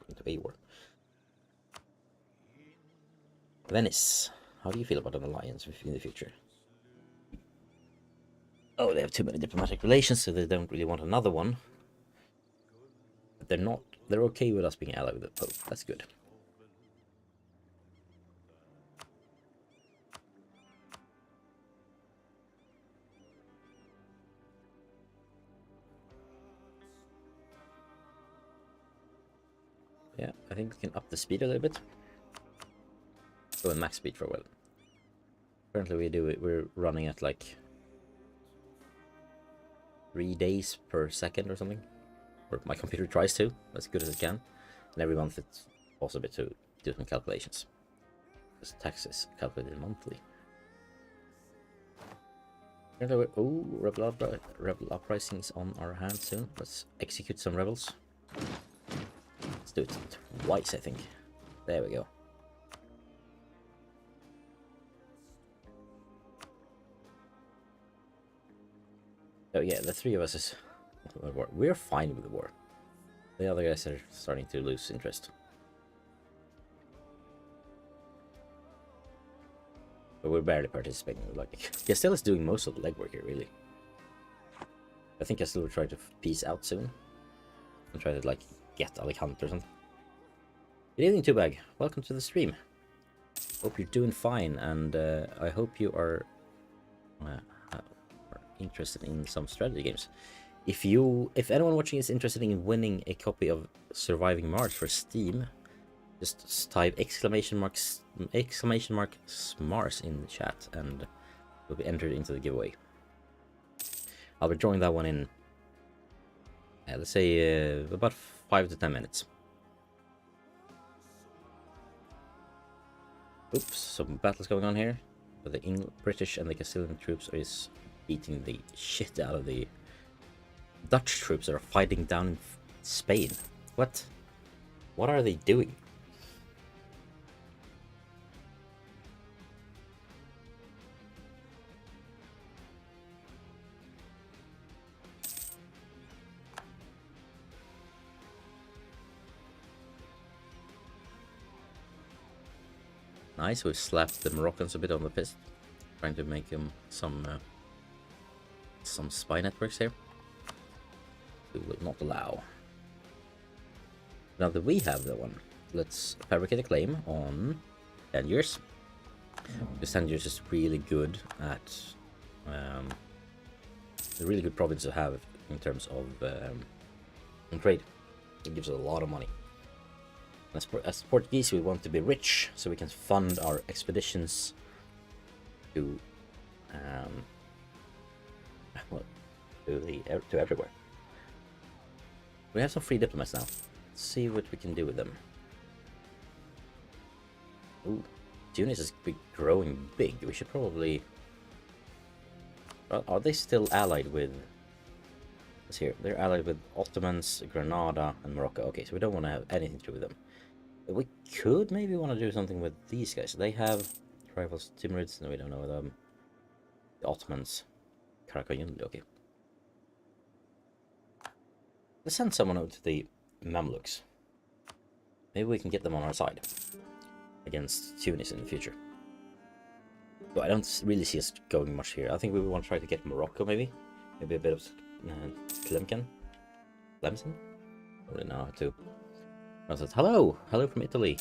Into a war. Venice. How do you feel about an alliance in the future? Oh, they have too many diplomatic relations, so they don't really want another one. But they're okay with us being allied with the Pope. That's good. Yeah, I think we can up the speed a little bit. Go in max speed for a while. Currently we're running at like 3 days per second or something. Or my computer tries to, as good as it can. And every month it's also a bit to do some calculations. Because tax is calculated monthly. Oh, rebel uprisings on our hands soon. Let's execute some rebels. Let's do it twice, I think. There we go. Oh yeah, the three of us is... We're fine with the war. The other guys are starting to lose interest. But we're barely participating. Like, Castell is doing most of the legwork here, really. I think Castell will try to peace out soon. And try to, like, get Alicante or something. Good evening, Tubag. Welcome to the stream. Hope you're doing fine, and I hope you are interested in some strategy games. If anyone watching is interested in winning a copy of Surviving Mars for Steam, just type exclamation mark Mars in the chat and you'll be entered into the giveaway. I'll be drawing that one in let's say about 5 to 10 minutes. Oops, some battles going on here, but the British and the Castilian troops is beating the shit out of the Dutch troops that are fighting down in Spain. What are they doing? Nice, we've slapped the Moroccans a bit on the fist, trying to make them some spy networks here. We will not allow. Now that we have the one, let's fabricate a claim on 10 years. Because 10 years is really good at a really good province to have in terms of trade. It gives us a lot of money. As Portuguese, we want to be rich, so we can fund our expeditions to to everywhere. We have some free diplomats now. Let's see what we can do with them. Ooh, Tunis is growing big. We should probably... Are they still allied with... Let's hear. They're allied with Ottomans, Granada, and Morocco. Okay, so we don't want to have anything to do with them. We could maybe want to do something with these guys. They have rivals, Timurids, no, we don't know them. The Ottomans, Karakayunli, okay. Let's send someone out to the Mamluks. Maybe we can get them on our side against Tunis in the future. But I don't really see us going much here. I think we want to try to get Morocco, maybe. Maybe a bit of Tlemcen? Tlemcen? I don't really know how to... I said, hello from Italy.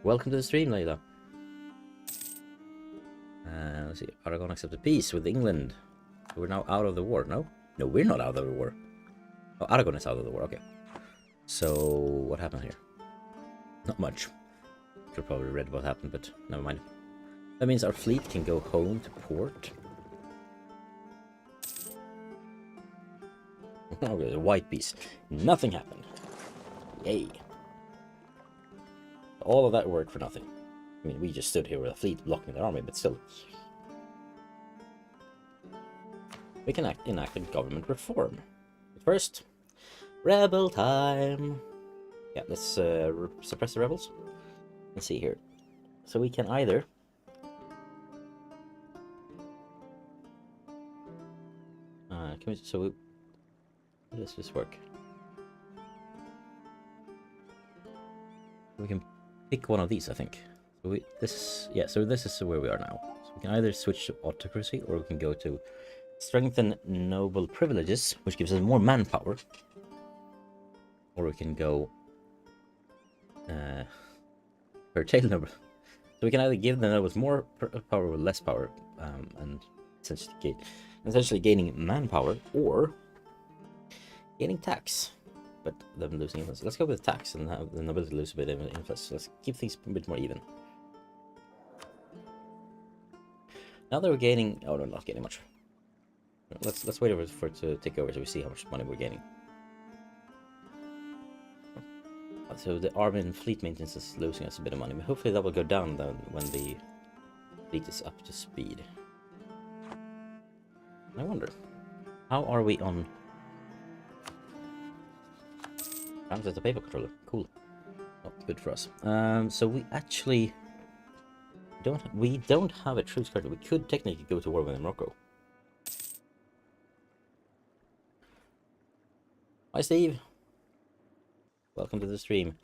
Welcome to the stream, Leila. Let's see, Aragon accepted peace with England. We're now out of the war. No, we're not out of the war. Oh, Aragon is out of the war. Okay. So what happened here? Not much. Could probably read what happened, but never mind. That means our fleet can go home to port. Okay, the white piece. Nothing happened. Yay. All of that work for nothing. I mean, we just stood here with a fleet blocking their army, but still. We can enact a government reform. But first, rebel time. Yeah, let's suppress the rebels. Let's see here. So we can either... how does this work? We can pick one of these, I think. So so this is where we are now. So we can either switch to autocracy, or we can go to strengthen noble privileges, which gives us more manpower, or we can go curtail noble. So we can either give the nobles more power or less power, and essentially gaining manpower or gaining tax, but them losing influence. Let's go with tax and have the nobility lose a bit of influence. Let's keep things a bit more even. Now that we're gaining, oh no, not gaining much. Let's wait for it to take over so we see how much money we're gaining. So the army and fleet maintenance is losing us a bit of money, but hopefully that will go down then when the fleet is up to speed. I wonder, how are we on? As the paper controller, cool. Not good for us. So we actually don't have a troops card. We could technically go to war with Morocco. Hi Steve, welcome to the stream.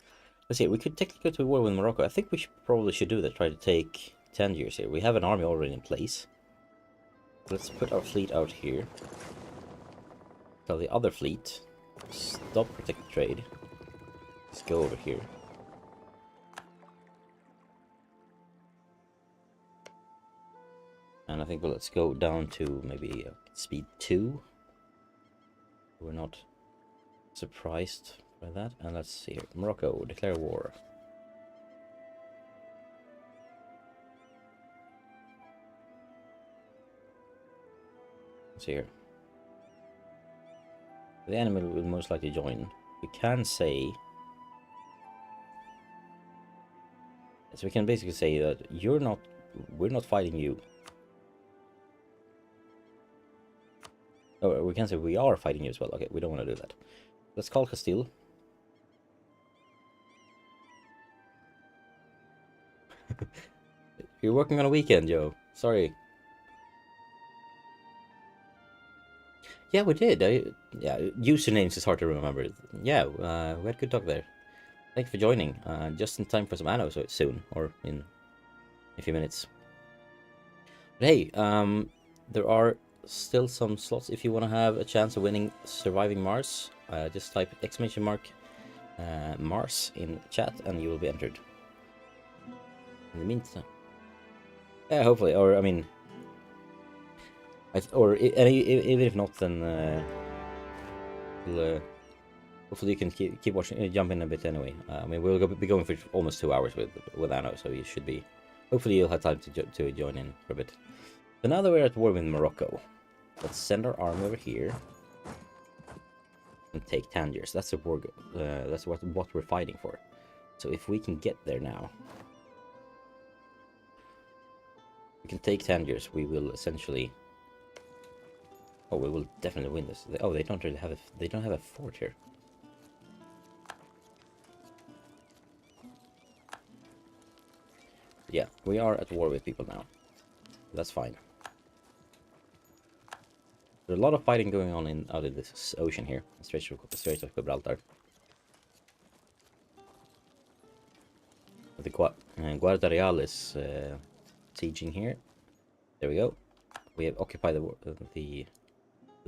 Let's see, we could technically go to war with Morocco. I think we probably should do that. Try to take Tangiers here. We have an army already in place. Let's put our fleet out here. Tell the other fleet, stop protected trade. Let's go over here. And I think let's go down to maybe speed 2. We're not surprised by that. And let's see here. Morocco, declare war. Let's see here. The enemy will most likely join. We can say... So we can basically say that we're not fighting you. Oh, we can say we are fighting you as well. Okay, we don't want to do that. Let's call Castile. You're working on a weekend, Joe. Sorry. Yeah, we did. Yeah, usernames is hard to remember. Yeah, we had good talk there. Thank you for joining. Just in time for some Anno soon, or in a few minutes. But hey, there are still some slots if you want to have a chance of winning Surviving Mars. Just type ! Mars in chat and you will be entered. In the meantime, yeah, hopefully, or I mean, even if not, then hopefully you can keep watching, jump in a bit anyway. I mean, we'll be going for almost 2 hours with Anno, so you should be. Hopefully, you'll have time to join in for a bit. So now that we're at war with Morocco, let's send our army over here and take Tangiers. That's a war. That's what we're fighting for. So if we can get there now, we can take Tangiers. We will essentially. Oh, we will definitely win this. Oh, they don't really have they don't have a fort here. Yeah, we are at war with people now. That's fine. There's a lot of fighting going on out in this ocean here, Strait of Gibraltar. The Guardia Real is sieging here. There we go. We have occupied the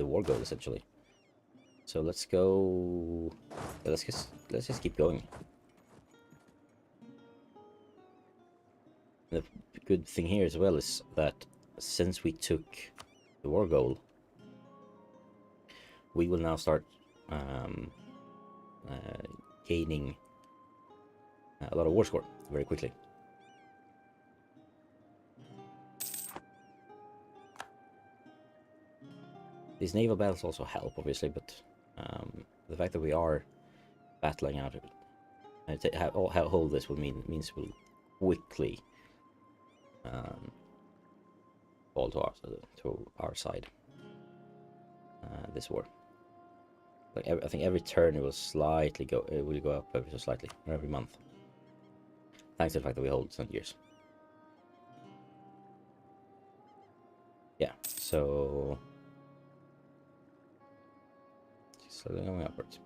war goal essentially. So let's go. Let's just keep going. The good thing here as well is that since we took the war goal, we will now start gaining a lot of war score very quickly. These naval battles also help, obviously, but the fact that we are battling out hold this will means we'll quickly fall to our side. This war. Like I think every turn it will slightly go. It will go up ever so slightly, or every month. Thanks to the fact that we hold some years. Yeah. So slowly going upwards.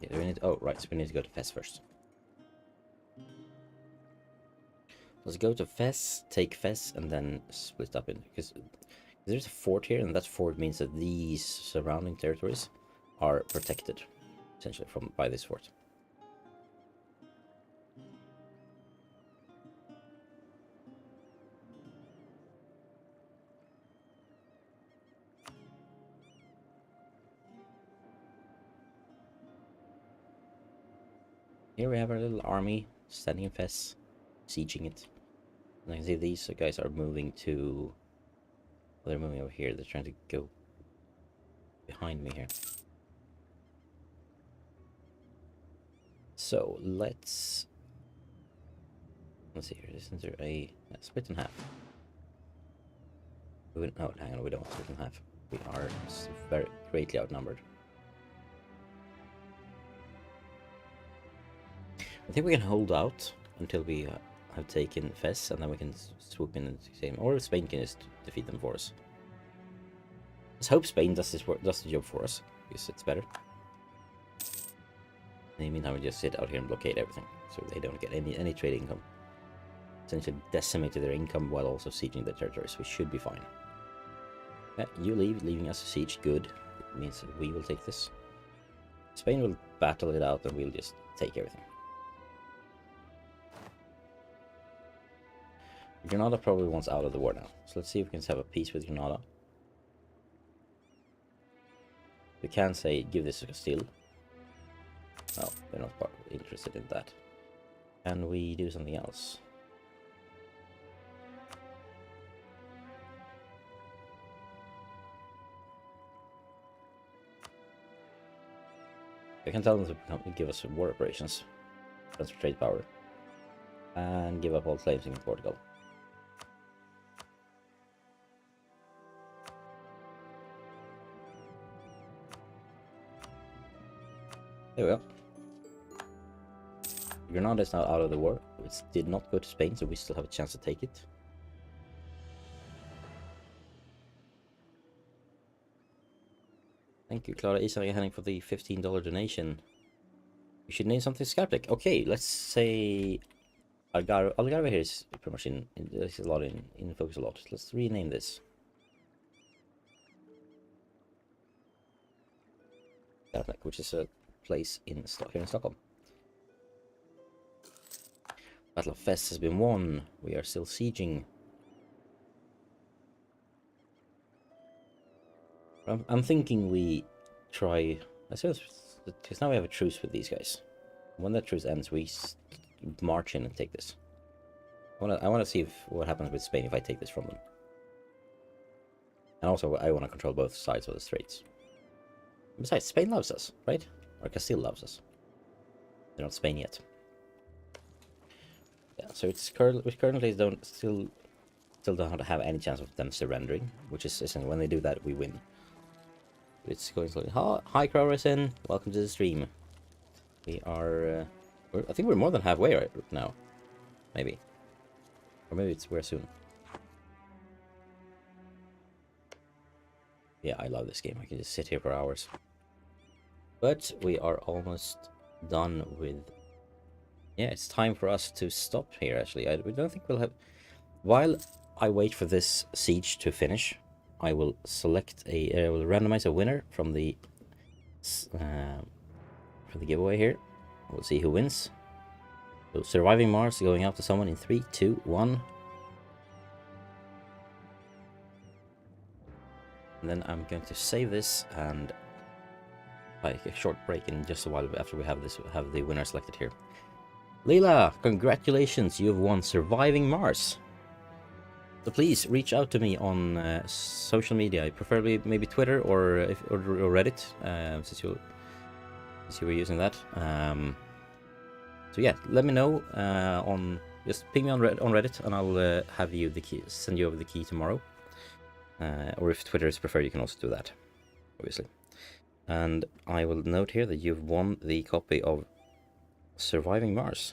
Okay, we need. Oh, right. So we need to go to Fes first. Let's go to Fes, take Fes, and then split up in, because there's a fort here, and that fort means that these surrounding territories are protected, essentially, by this fort. Here we have our little army standing in Fes, sieging it. And I can see these guys are moving to... Well, they're moving over here. They're trying to go behind me here. So let's see here. Isn't there a split in half? Oh, hang on. We don't split in half. We are very greatly outnumbered. I think we can hold out until we have taken Fes, and then we can swoop in and same. Or Spain can just defeat them for us. Let's hope Spain does the job for us, because it's better. In the meantime, we just sit out here and blockade everything, so they don't get any trade income. Essentially decimated their income while also sieging their territories. We should be fine. Yeah, you leaving us a siege. Good. It means that we will take this. Spain will battle it out, and we'll just take everything. Granada probably wants out of the war now, so let's see if we can have a peace with Granada. We can say give this to Castile. No, they're not interested in that. Can we do something else? I can tell them to give us some war operations, transfer trade power, and give up all claims in Portugal. There we go. Granada is now out of the war. It did not go to Spain, so we still have a chance to take it. Thank you, Clara Isari Henning, for the $15 donation. We should name something skeptic. Okay, let's say Algarve here is pretty much there's a lot in focus a lot. Let's rename this. Which is a place here in Stockholm. Battle of Fes has been won. We are still sieging. I'm thinking we try. I suppose because now we have a truce with these guys. When that truce ends, we march in and take this. I want to see what happens with Spain if I take this from them. And also, I want to control both sides of the straits. Besides, Spain loves us, right? Or Castile loves us. They're not Spain yet. Yeah, so we currently still don't have any chance of them surrendering, which is essentially when they do that, we win. It's going slowly. Hi, Crowrison. Welcome to the stream. We are... I think we're more than halfway right now. Maybe. Or maybe we're soon. Yeah, I love this game. I can just sit here for hours. But we are almost done with... Yeah, it's time for us to stop here, actually. We don't think we'll have... While I wait for this siege to finish, I will select I will randomize a winner from the giveaway here. We'll see who wins. So, Surviving Mars going out to someone in 3, 2, 1. And then I'm going to save this and like a short break in just a while after we have the winner selected here. Leila, congratulations! You have won Surviving Mars. So please reach out to me on social media, preferably maybe Twitter or Reddit, since you were using that. So yeah, let me know just ping me on Reddit, and I'll have you send you over the key tomorrow. Or if Twitter is preferred, you can also do that, obviously. And I will note here that you've won the copy of Surviving Mars.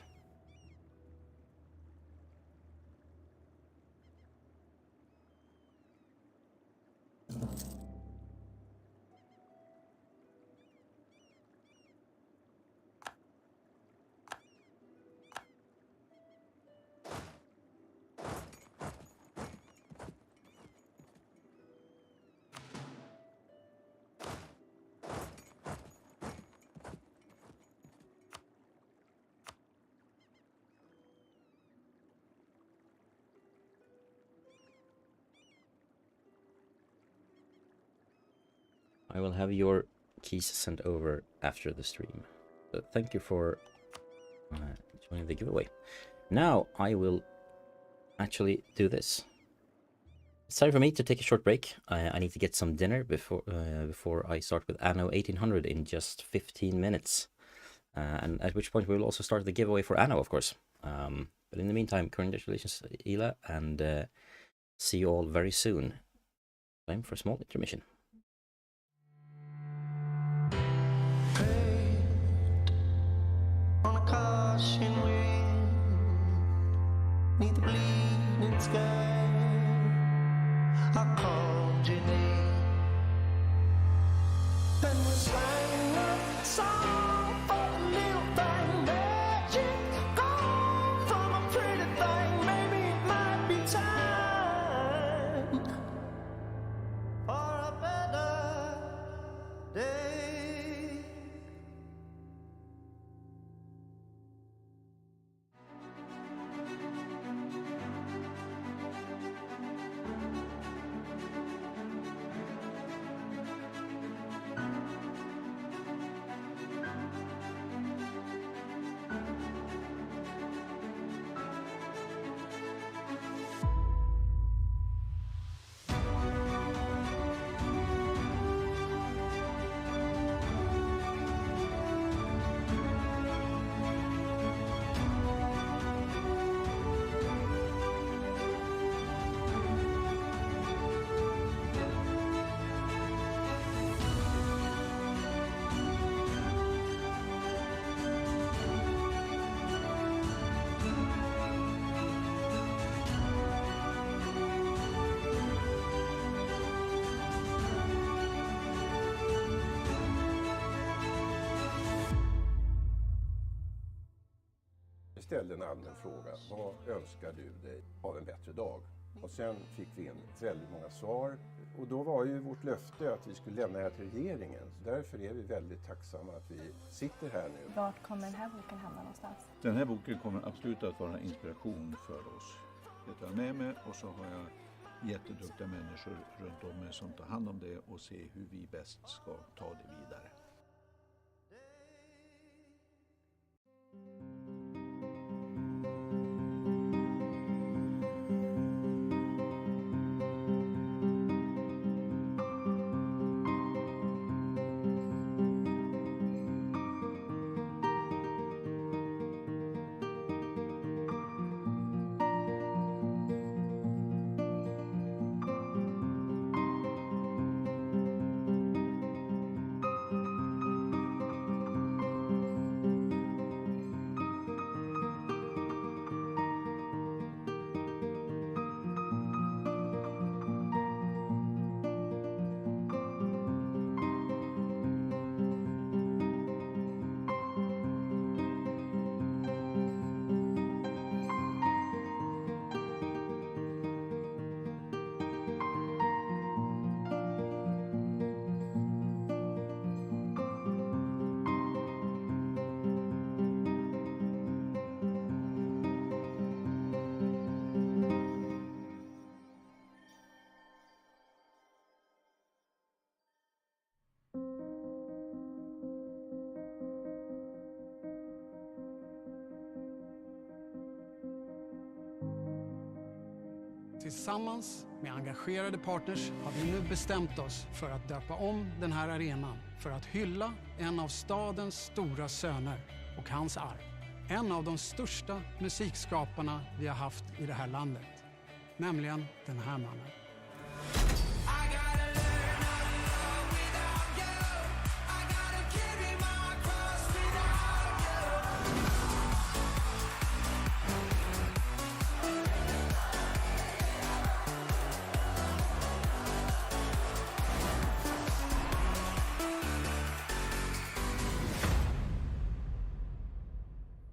I will have your keys sent over after the stream. So thank you for joining the giveaway. Now I will actually do this. It's time for me to take a short break. I need to get some dinner before I start with Anno 1800 in just 15 minutes. And at which point we will also start the giveaway for Anno, of course. But in the meantime, congratulations, Ila, and see you all very soon. Time for a small intermission. On a caution wind, neath the bleeding sky, I called your name, and we sang a song for a little thing, magic gone from a pretty thing. Maybe it might be time for a better day. Vi ställde en allmän fråga. Vad önskar du dig av en bättre dag? Och sen fick vi in väldigt många svar. Och då var ju vårt löfte att vi skulle lämna det här till regeringen. Så därför är vi väldigt tacksamma att vi sitter här nu. Vart kommer den här boken hamna någonstans? Den här boken kommer absolut att vara inspiration för oss. Det tar jag med mig, och så har jag jätteduktiga människor runt om mig som tar hand om det och ser hur vi bäst ska ta det vidare. Tillsammans med engagerade partners har vi nu bestämt oss för att döpa om den här arenan för att hylla en av stadens stora söner och hans arv. En av de största musikskaparna vi har haft i det här landet, nämligen den här mannen.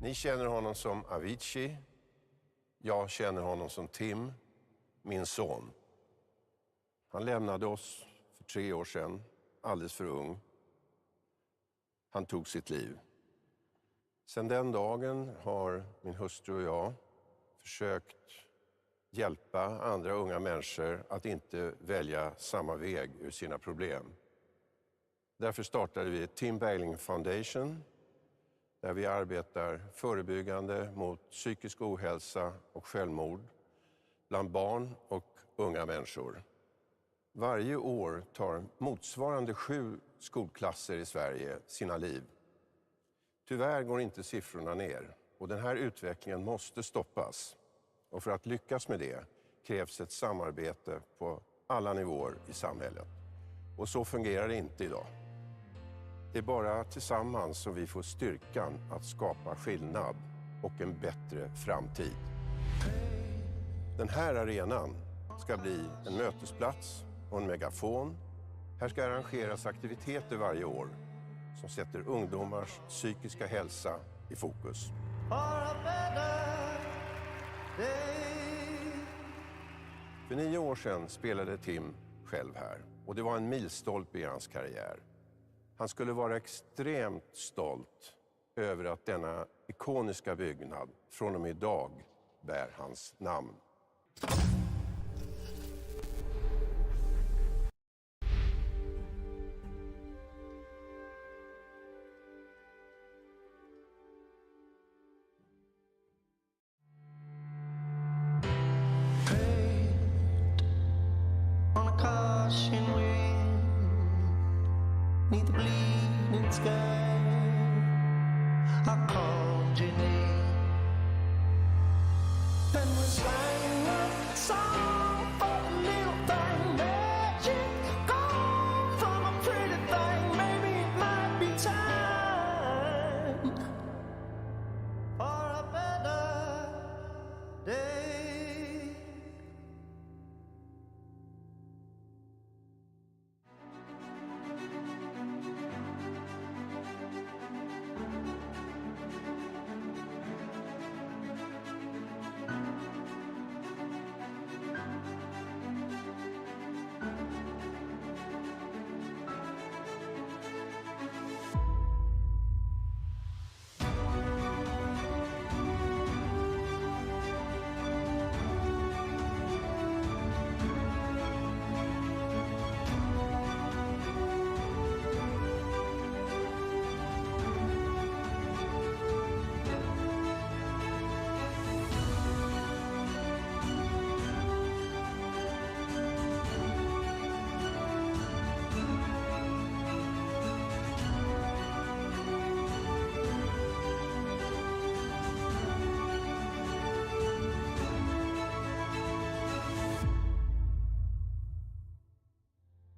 Ni känner honom som Avicii. Jag känner honom som Tim, min son. Han lämnade oss för 3 år sedan, alldeles för ung. Han tog sitt liv. Sedan den dagen har min hustru och jag försökt hjälpa andra unga människor att inte välja samma väg ur sina problem. Därför startade vi Tim Bergling Foundation där vi arbetar förebyggande mot psykisk ohälsa och självmord bland barn och unga människor. Varje år tar motsvarande 7 skolklasser i Sverige sina liv. Tyvärr går inte siffrorna ner och den här utvecklingen måste stoppas. Och för att lyckas med det krävs ett samarbete på alla nivåer i samhället. Och så fungerar det inte idag. Det är bara tillsammans som vi får styrkan att skapa skillnad och en bättre framtid. Den här arenan ska bli en mötesplats och en megafon. Här ska arrangeras aktiviteter varje år som sätter ungdomars psykiska hälsa i fokus. För 9 år sedan spelade Tim själv här och det var en milstolpe i hans karriär. Han skulle vara extremt stolt över att denna ikoniska byggnad från och med idag bär hans namn.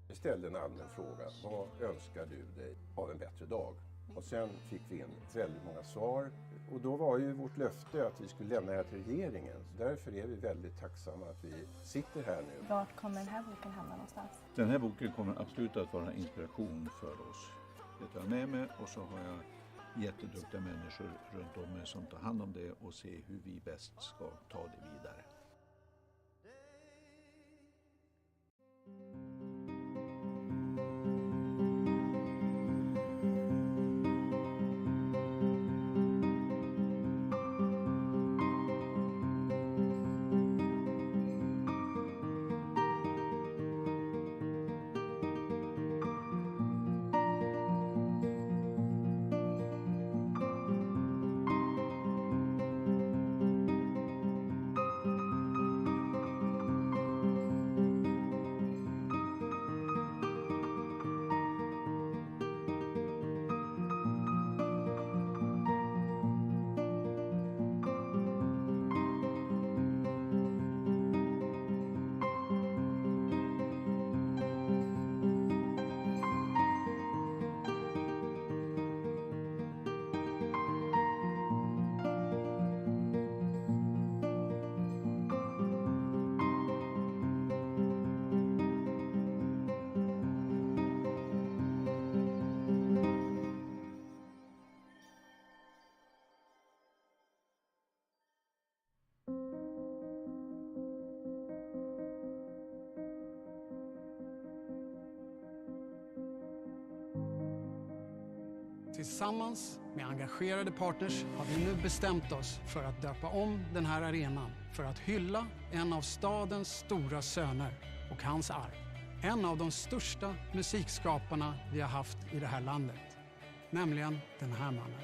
Vi ställde en allmän fråga. Vad önskar du dig av en bättre dag? Och sen fick vi in väldigt många svar. Och då var ju vårt löfte att vi skulle lämna det här till regeringen. Därför är vi väldigt tacksamma att vi sitter här nu. Vart kommer den här boken hamna någonstans? Den här boken kommer absolut att vara en inspiration för oss. Det tar jag med mig och så har jag jätteduktiga människor runt om mig som tar hand om det och ser hur vi bäst ska ta det vidare. Tillsammans med engagerade partners har vi nu bestämt oss för att döpa om den här arenan för att hylla en av stadens stora söner och hans arv. en av de största musikskaparna vi har haft i det här landet. Nämligen den här mannen.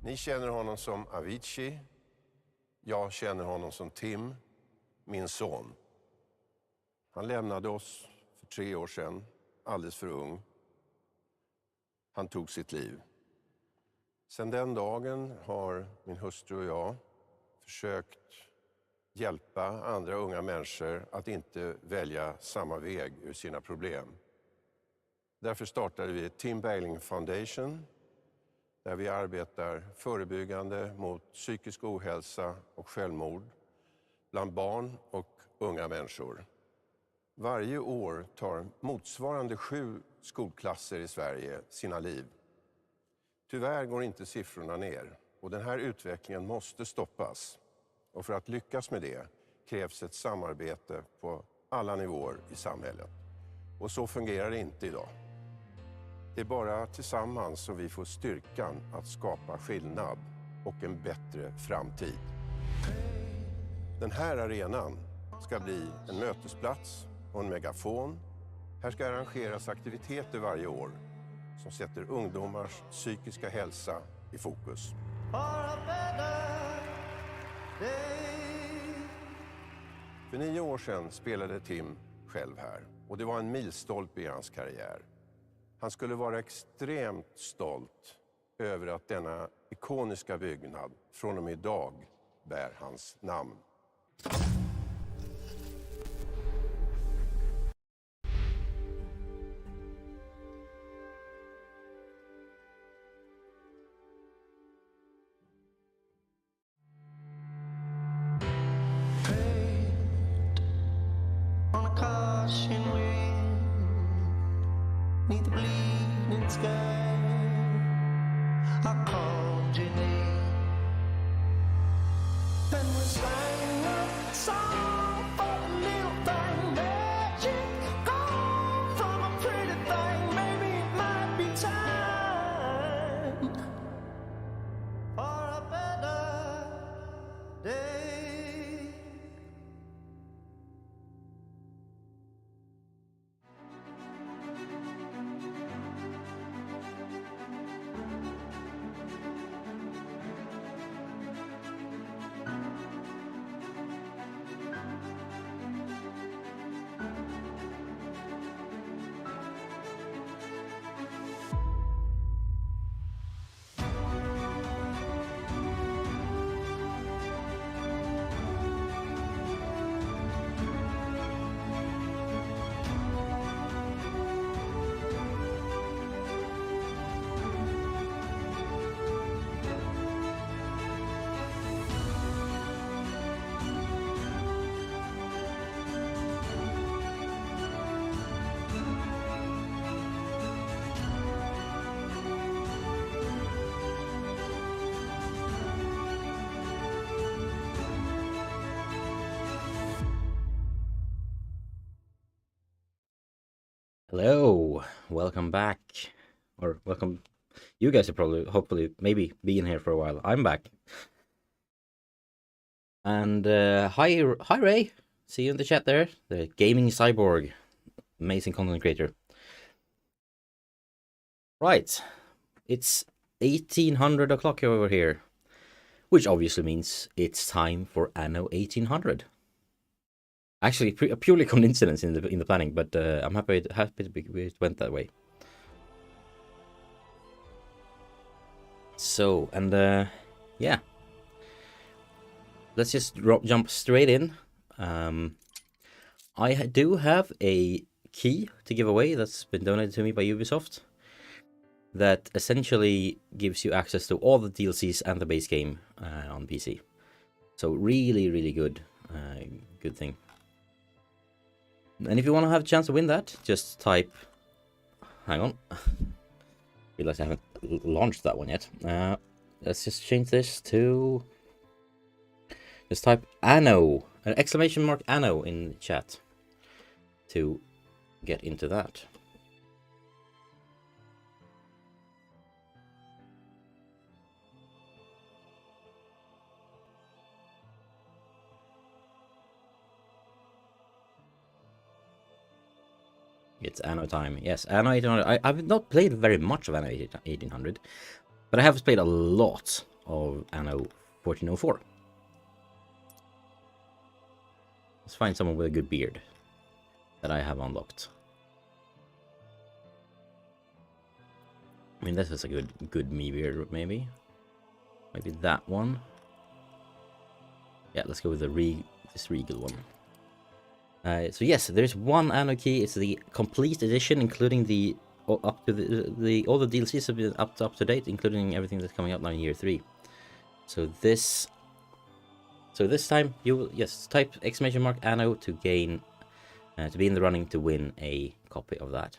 Ni känner honom som Avicii. Jag känner honom som Tim, min son. Han lämnade oss för 3 år sedan, alldeles för ung. Han tog sitt liv. Sedan den dagen har min hustru och jag försökt hjälpa andra unga människor att inte välja samma väg ur sina problem. Därför startade vi Tim Bergling Foundation, där vi arbetar förebyggande mot psykisk ohälsa och självmord bland barn och unga människor. Varje år tar motsvarande 7 skolklasser i Sverige sina liv. Tyvärr går inte siffrorna ner och den här utvecklingen måste stoppas. Och för att lyckas med det krävs ett samarbete på alla nivåer i samhället. Och så fungerar det inte idag. Det är bara tillsammans som vi får styrkan att skapa skillnad och en bättre framtid. Den här arenan ska bli en mötesplats och en megafon. Här ska arrangeras aktiviteter varje år som sätter ungdomars psykiska hälsa i fokus. För 9 år sedan spelade Tim själv här och det var en milstolpe i hans karriär. Han skulle vara extremt stolt över att denna ikoniska byggnad från och med idag bär hans namn. Hello, welcome back, or welcome. You guys are probably, hopefully, maybe been here for a while. I'm back, and hi Ray. See you in the chat there. The gaming cyborg, amazing content creator. Right, it's 1800 o'clock over here, which obviously means it's time for Anno 1800. Actually, a purely coincidence in the planning, but I'm happy it went that way. So, and yeah, let's just jump straight in. I do have a key to give away that's been donated to me by Ubisoft that essentially gives you access to all the DLCs and the base game on PC. So really, really good thing. And if you want to have a chance to win that, just type... Hang on. Realize I haven't launched that one yet. let's just change this to... Just type Anno, an exclamation mark Anno in chat to get into that. It's Anno time. Yes, Anno 1800. I've not played very much of Anno 1800, but I have played a lot of Anno 1404. Let's find someone with a good beard that I have unlocked. I mean, this is a good me beard, maybe. Maybe that one. Yeah, let's go with this regal one. So yes, there's one Anno key. It's the complete edition, including the up to all the DLCs have been up to date, including everything that's coming out now in year 3. So this time you will type exclamation mark Anno to gain to be in the running to win a copy of that.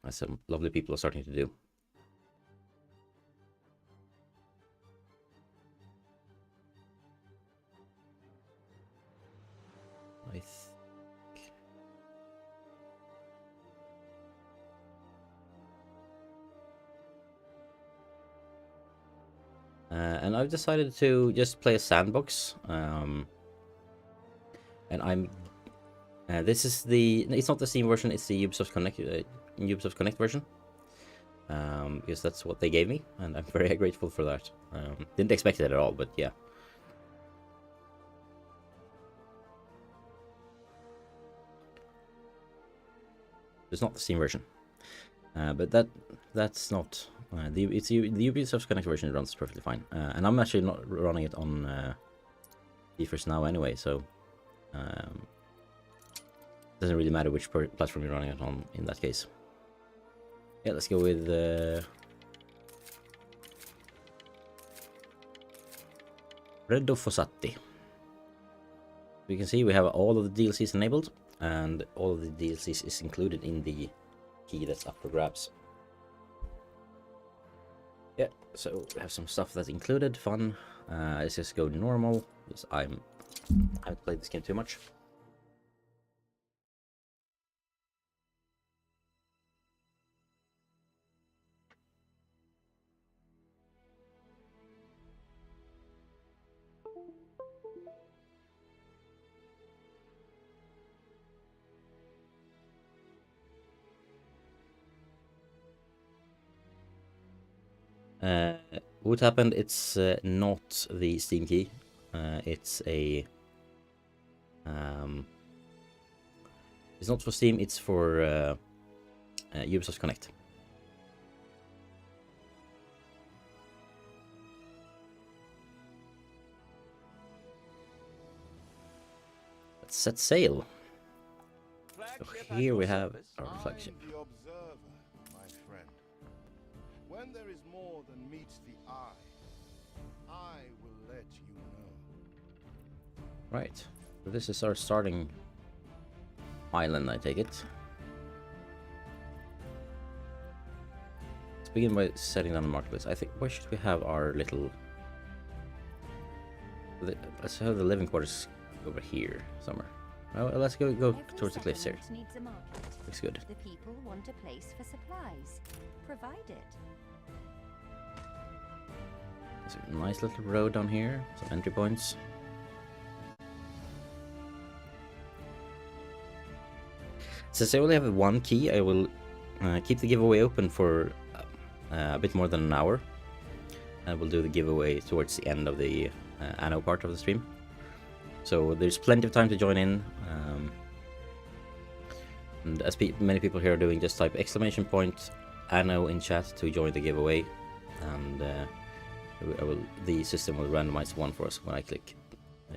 As some lovely people are starting to do. And I've decided to just play a sandbox. And I'm. This is the. It's not the Steam version. It's the Ubisoft Connect version. Because that's what they gave me, and I'm very grateful for that. Didn't expect it at all, but yeah. It's not the Steam version, but that's not. The Ubisoft Connect version runs perfectly fine, and I'm actually not running it on GeForce now anyway, so doesn't really matter which platform you're running it on in that case. Yeah, let's go with Reddo Fossati. We can see we have all of the DLCs enabled, and all of the DLCs is included in the key that's up for grabs. Yeah, so we have some stuff that's included, fun. Let's just go normal, because I haven't played this game too much. What happened? It's not the Steam key. It's a. It's not for Steam. It's for Ubisoft Connect. Let's set sail. So here we have our flagship. When there is more than meets the eye, I will let you know. Right. So this is our starting island, I take it. Let's begin by setting down the marketplace. I think, where should we have our little... Let's have the living quarters over here somewhere. Well, let's go towards the cliffs here. Looks good. The people want a place for supplies. Provide it. There's a nice little road down here, some entry points. Since I only have one key, I will keep the giveaway open for a bit more than an hour. And we'll do the giveaway towards the end of the Anno part of the stream. So there's plenty of time to join in. And as many people here are doing, just type exclamation point Anno in chat to join the giveaway. And the system will randomize one for us when I click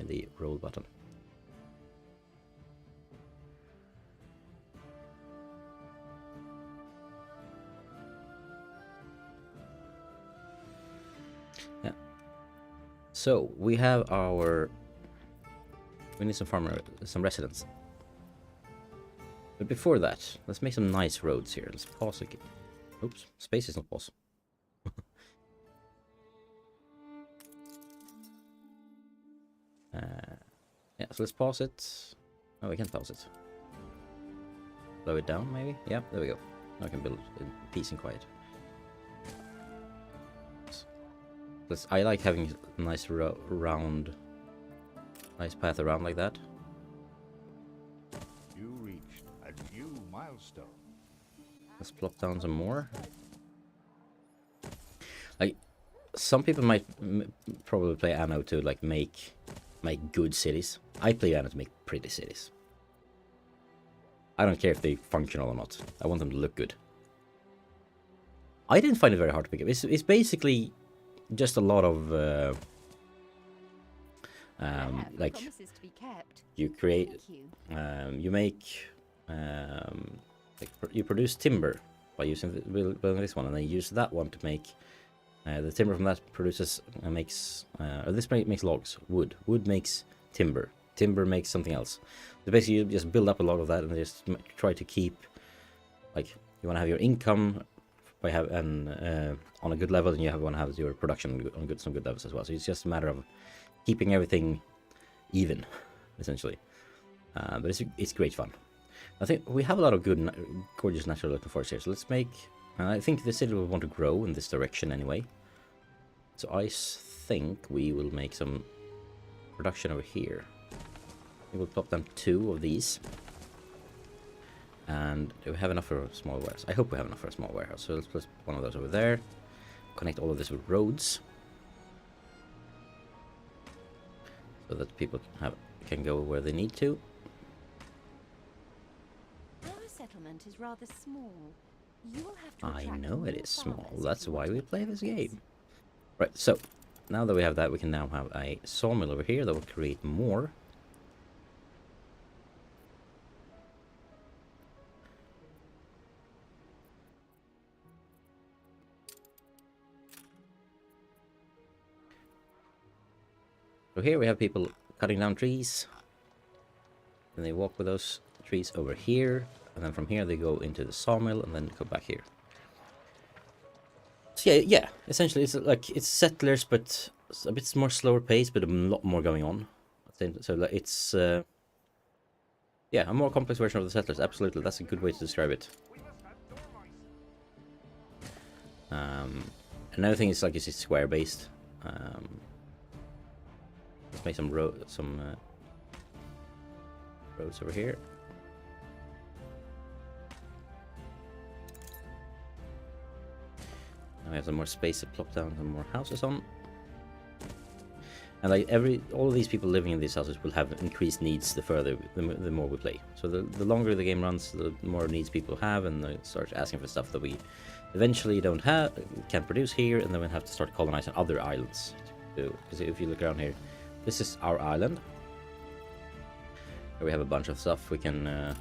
the roll button. Yeah. So we have our. We need some residents. But before that, let's make some nice roads here. Let's pause again. Oops, space is not pause. so let's pause it. Oh, we can pause it. Slow it down, maybe? Yeah, there we go. Now I can build in peace and quiet. I like having a nice round, nice path around like that. You reached a new milestone. Let's plop down some more. Like, some people might probably play Anno to like make good cities. I play Anno to make pretty cities. I don't care if they're functional or not. I want them to look good. I didn't find it very hard to pick up. It's basically just a lot of like you create, you make, like you produce timber by using building this one, and then you use that one to make the timber from that produces makes or this makes logs. Wood makes timber. Timber makes something else. So basically, you just build up a lot of that, and just try to keep, like, you want to have your income by on a good level, and you want to have your production on some good levels as well. So it's just a matter of keeping everything even, essentially. But it's great fun. I think we have a lot of good, gorgeous natural looking forests here. So let's make. I think the city will want to grow in this direction anyway. So I think we will make some production over here. We will plop down 2 of these. And do we have enough for a small warehouse? I hope we have enough for a small warehouse. So let's put one of those over there. Connect all of this with roads. So that people can go where they need to. Our settlement is rather small. You will have to I know it is small. That's why we play this game. Right, so now that we have that, we can now have a sawmill over here that will create more. So here we have people cutting down trees. And they walk with those trees over here. And then from here they go into the sawmill and then go back here. So yeah, essentially it's like it's settlers, but it's a bit more slower pace, but a lot more going on. So it's yeah, a more complex version of the settlers. Absolutely, that's a good way to describe it. Another thing is like it's square based. Let's make some roads over here. Now we have some more space to plop down some more houses on. And like all of these people living in these houses will have increased needs the more we play. So the longer the game runs, the more needs people have, and they start asking for stuff that we eventually can't produce here, and then we have to start colonizing other islands. Because if you look around here, this is our island. We have a bunch of stuff. We can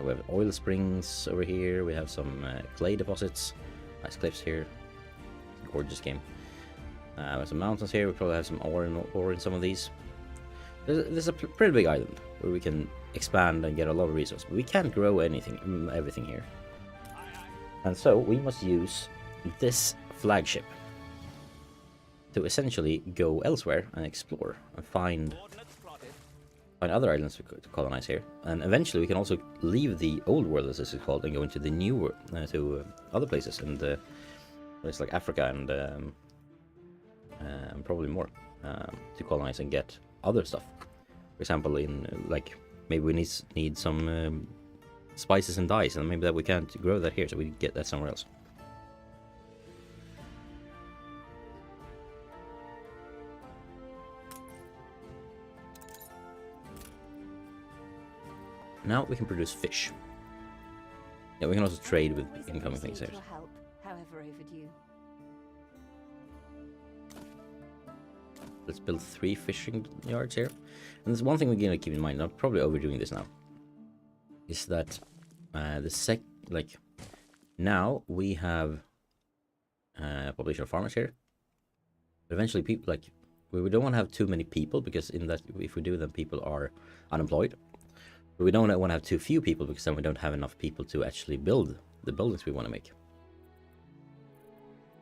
we have oil springs over here. We have some clay deposits. Nice cliffs here. Gorgeous game. We have some mountains here. We probably have some ore in some of these. There's a pretty big island where we can expand and get a lot of resources. But we can't grow everything here. And so we must use this flagship to essentially go elsewhere and explore and find other islands to colonize here. And eventually we can also leave the old world, as this is called, and go into the new world, to other places, and places like Africa and probably more, to colonize and get other stuff. For example, in like maybe we need some spices and dyes, and maybe that we can't grow that here, so we get that somewhere else. Now we can produce fish. Yeah, we can also trade with incoming things here. Help, however overdue. Let's build 3 fishing yards here. And there's one thing we're gonna keep in mind. I'm probably overdoing this now. Is that now we have a population of farmers here. But eventually, people we don't want to have too many people, because if we do, then people are unemployed. But we don't want to have too few people, because then we don't have enough people to actually build the buildings we want to make.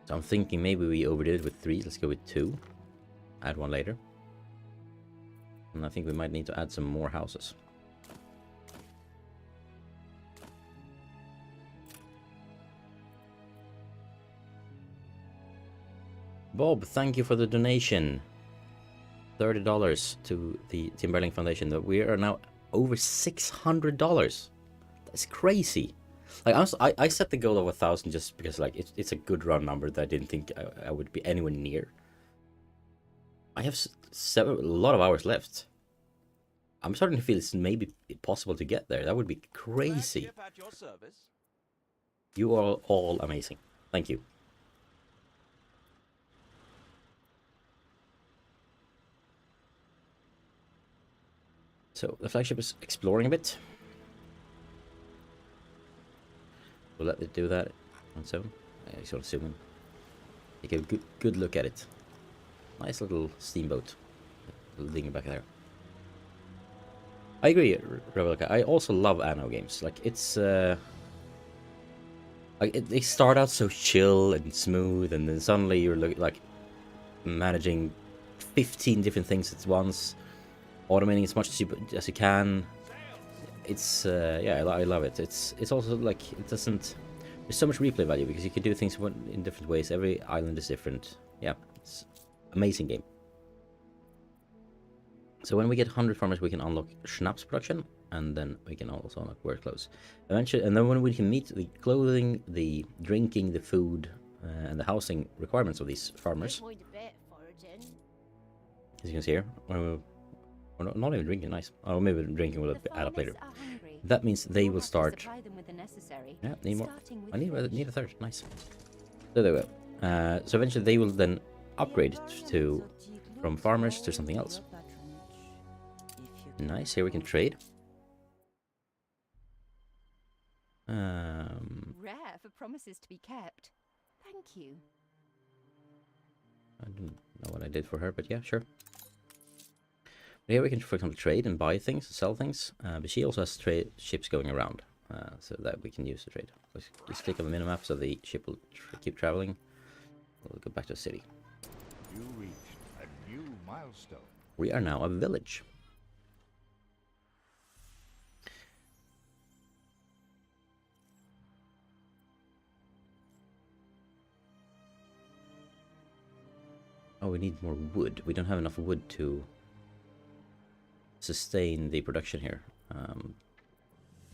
So I'm thinking maybe we overdid it with 3. Let's go with 2. Add 1 later. And I think we might need to add some more houses. Bob, thank you for the donation. $30 to the Tim Bergling Foundation. We are now over $600. That's crazy. Like I set the goal of 1,000 just because like it's a good round number that I didn't think I would be anywhere near. I have a lot of hours left. I'm starting to feel it's maybe possible to get there. That would be crazy. You are all amazing. Thank you. So the flagship is exploring a bit. We'll let it do that on its own. I just want to zoom in. Take a good look at it. Nice little steamboat. Little thing back there. I agree, Rebecca. I also love Anno games. Like it's like they start out so chill and smooth, and then suddenly you're like managing 15 different things at once. Automating as much as you can. It's yeah, I love it. It's also like it doesn't. There's so much replay value because you can do things in different ways. Every island is different. Yeah, it's amazing game. So when we get 100 farmers, we can unlock schnapps production, and then we can also unlock workclothes. Eventually, and then when we can meet the clothing, the drinking, the food, and the housing requirements of these farmers. As you can see here. Or not even drinking, nice. Or maybe drinking will add up later. That means they will start. Yeah, need more. I need a third, nice. So there we go. So eventually they will then upgrade from farmers to something else. Nice, here we can trade. Rare for promises to be kept. Thank you. I don't know what I did for her, but yeah, sure. Here we can, for example, trade and buy things, sell things, but she also has ships going around, so that we can use to trade. Let's click on the minimap so the ship will keep traveling. We'll go back to the city. You reached a new milestone. We are now a village. Oh, we need more wood. We don't have enough wood to sustain the production here,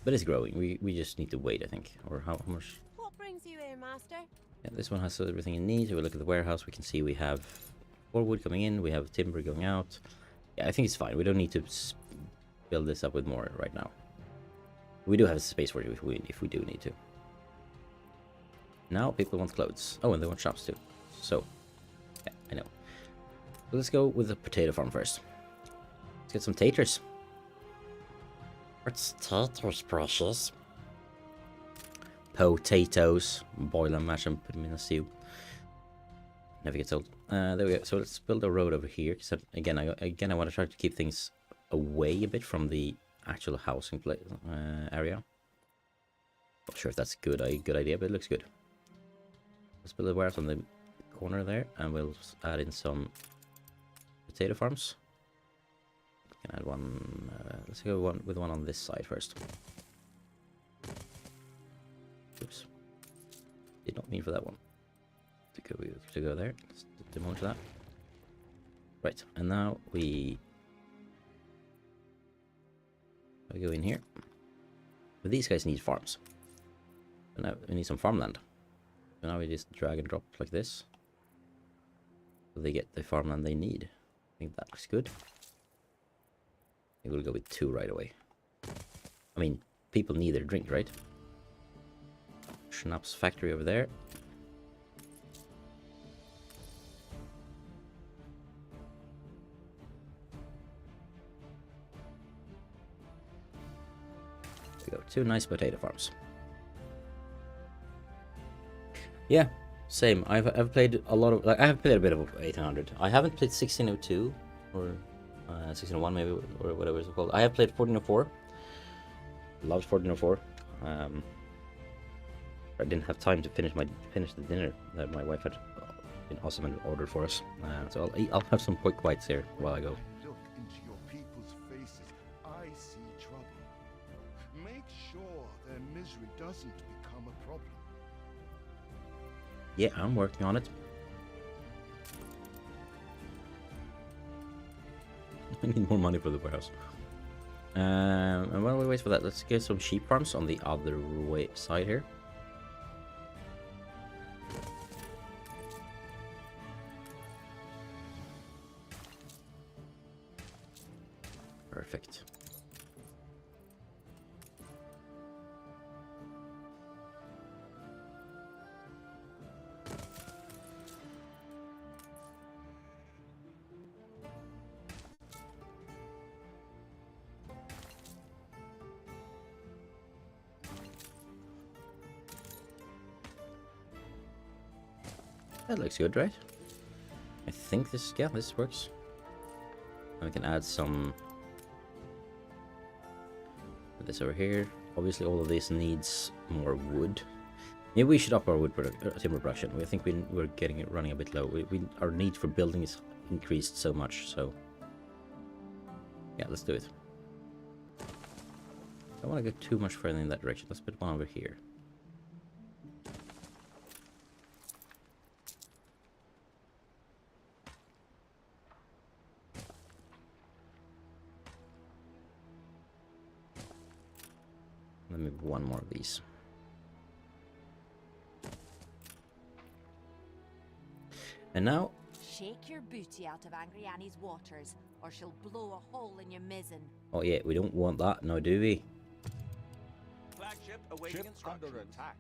but it's growing. We just need to wait, I think. Or how much? What brings you here, master? Yeah, this one has everything it needs. If we look at the warehouse, we can see we have 4 wood coming in. We have timber going out. Yeah, I think it's fine. We don't need to build this up with more right now. We do have space for it if we do need to. Now people want clothes. Oh, and they want shops too. So yeah, I know. So let's go with the potato farm first. Let's get some taters. What's taters, precious? Potatoes. Boil them, mash them, put them in a stew. Never gets old. There we go. So let's build a road over here. So again, I want to try to keep things away a bit from the actual housing area. Not sure if that's a good idea, but it looks good. Let's build a warehouse on the corner there, and we'll add in some potato farms. We can add one. Let's go with one on this side first. Oops, did not mean for that one to go there. Let's demolish that. Right, and now we go in here. But these guys need farms. So now we need some farmland. So now we just drag and drop like this. So they get the farmland they need. I think that looks good. I think we'll go with 2 right away. I mean, people need their drink, right? Schnapps factory over there. There we go, 2 nice potato farms. Yeah, same. I've played a lot of, like, I have played a bit of 1800. I haven't played 1602 or 1601 maybe, or whatever it's called. I have played 1404. Loved 1404. I didn't have time to finish the dinner that my wife had been awesome and ordered for us. So I'll have some quick bites here while I go. Look into your people's doesn't become a problem. Yeah, I'm working on it. I need more money for the warehouse. And while we wait for that, let's get some sheep farms on the other side here. Perfect. That looks good, right? I think this, yeah, this works. And we can add some this over here. Obviously, all of this needs more wood. Maybe we should up our wood timber production. I think we're getting it running a bit low. Our need for building is increased so much. So yeah, let's do it. I don't want to go too much further in that direction. Let's put one over here. Let me one more of these. And now... Shake your booty out of Angry Annie's waters, or she'll blow a hole in your mizzen. Oh yeah, we don't want that, no, do we? Flagship awaiting instructions. Under attack.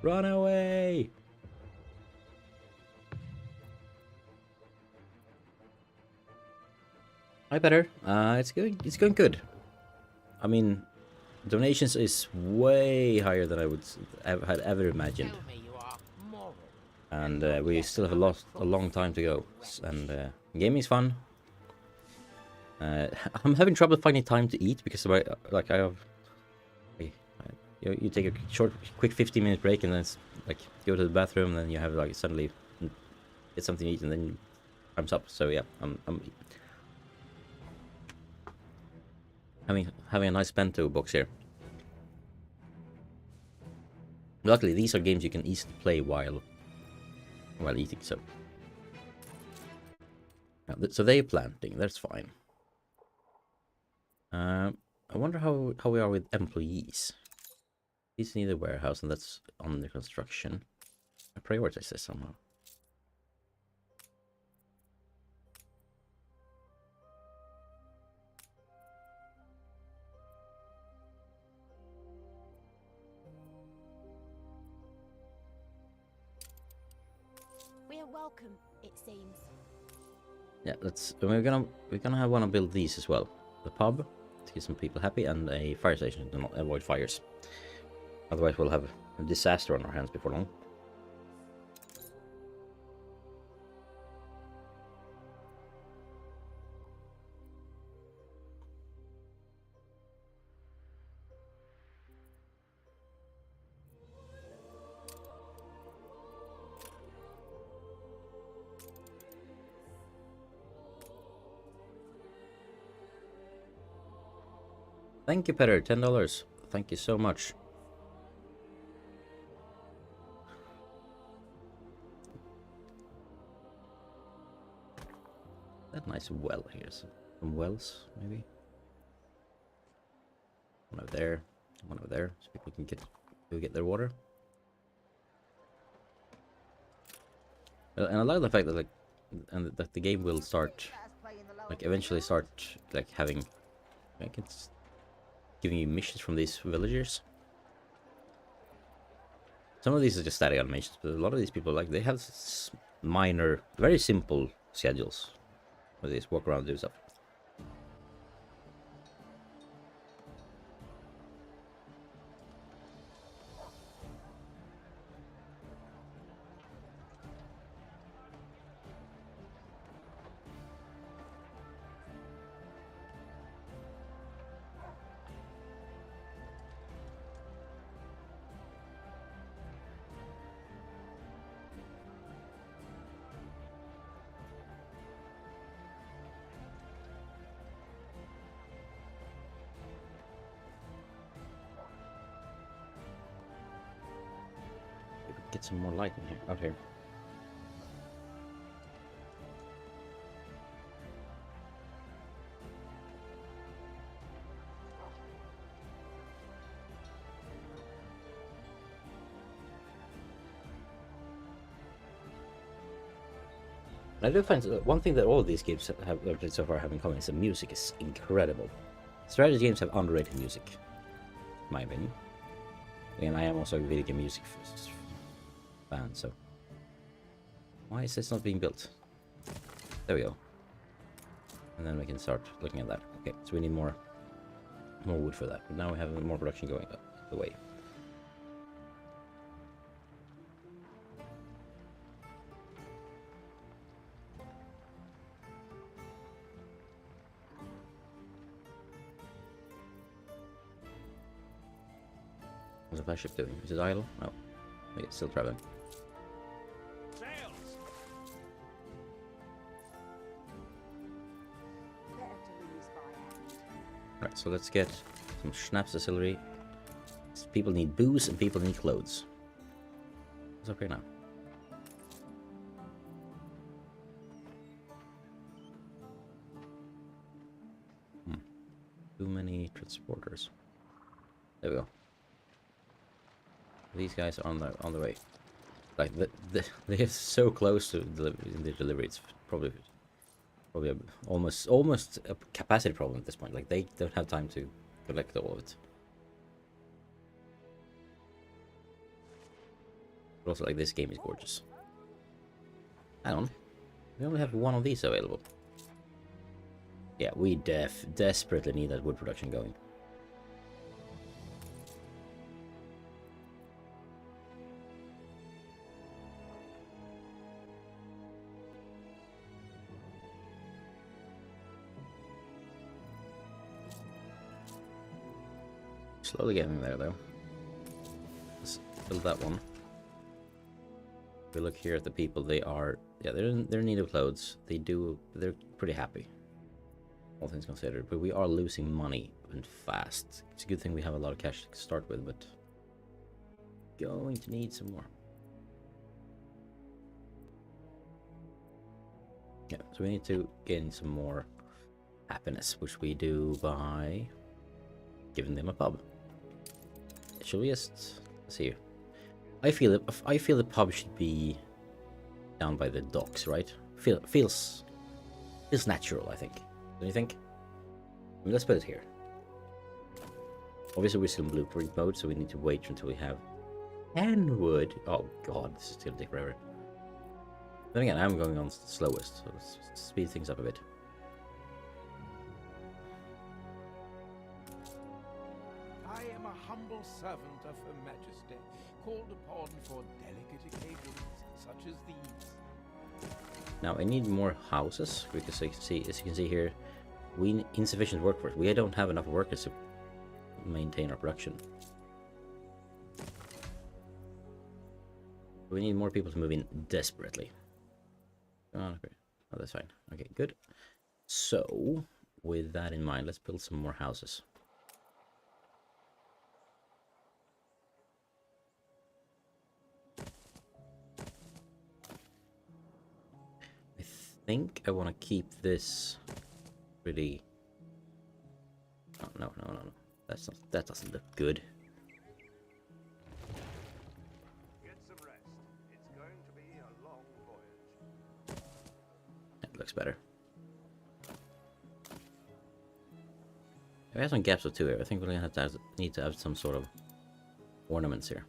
Run away! Hi, Peter. It's going good. I mean, donations is way higher than I would had ever imagined. And we still have a long time to go. And gaming's fun. I'm having trouble finding time to eat because you take a quick 15-minute break and then like go to the bathroom, and then you have like suddenly get something to eat, and then time's up. So yeah, I'm having a nice bento box here. Luckily, these are games you can easily play while eating. So they're planting. That's fine. I wonder how we are with employees. These need a warehouse, and that's under construction. I prioritize this somehow. We are welcome, it seems. Yeah, we're gonna have one to build these as well. The pub to keep some people happy, and a fire station to not avoid fires. Otherwise, we'll have a disaster on our hands before long. Thank you, Peter. $10. Thank you so much. That nice well here. Some wells, maybe. One over there. One over there, so people can get their water. And I like the fact that that the game will start, eventually start having, it's giving you missions from these villagers. Some of these are just static animations, but a lot of these people they have minor, very simple schedules where they just walk around and do stuff. get some more light in here, out here. I do find one thing that all of these games have so far have in common is the music is incredible. Strategy games have underrated music, in my opinion. And I am also a video game music fan, so why is this not being built? There we go. And then we can start looking at that. Okay, so we need more wood for that. But now we have more production going the way. What's the flagship doing? Is it idle? No. Okay, it's still traveling. Sails! Right, so let's get some schnapps distillery. People need booze and people need clothes. What's up here now? Too many transporters. There we go. These guys are on the way. Like they're so close to the delivery. It's probably almost a capacity problem at this point. Like they don't have time to collect all of it. But also, like, this game is gorgeous. Hang on, we only have one of these available. Yeah, we desperately need that wood production going. Slowly getting there, though. Let's build that one. If we look here at the people, they're in need of clothes. They're pretty happy, all things considered. But we are losing money and fast. It's a good thing we have a lot of cash to start with, but going to need some more. Yeah, so we need to gain some more happiness, which we do by giving them a pub. Should we just see here? I feel the pub should be down by the docks, right? Feels natural, I think. Don't you think? I mean, let's put it here. Obviously, we're still in blueprint mode, so we need to wait until we have 10 wood. Oh god, this is gonna take forever. Then again, I'm going on slowest, so let's speed things up a bit. I am a humble servant of Her Majesty, called upon for delicate occasions such as these. Now I need more houses because as you can see here, we need insufficient workforce. We don't have enough workers to maintain our production. We need more people to move in desperately. Oh, okay. Oh, that's fine. Okay, good. So with that in mind, let's build some more houses. I think I want to keep this pretty. Oh, no. That doesn't look good. Get some rest. It's going to be a long voyage. That looks better. We have some gaps or two here. I think we're gonna need to have some sort of ornaments here.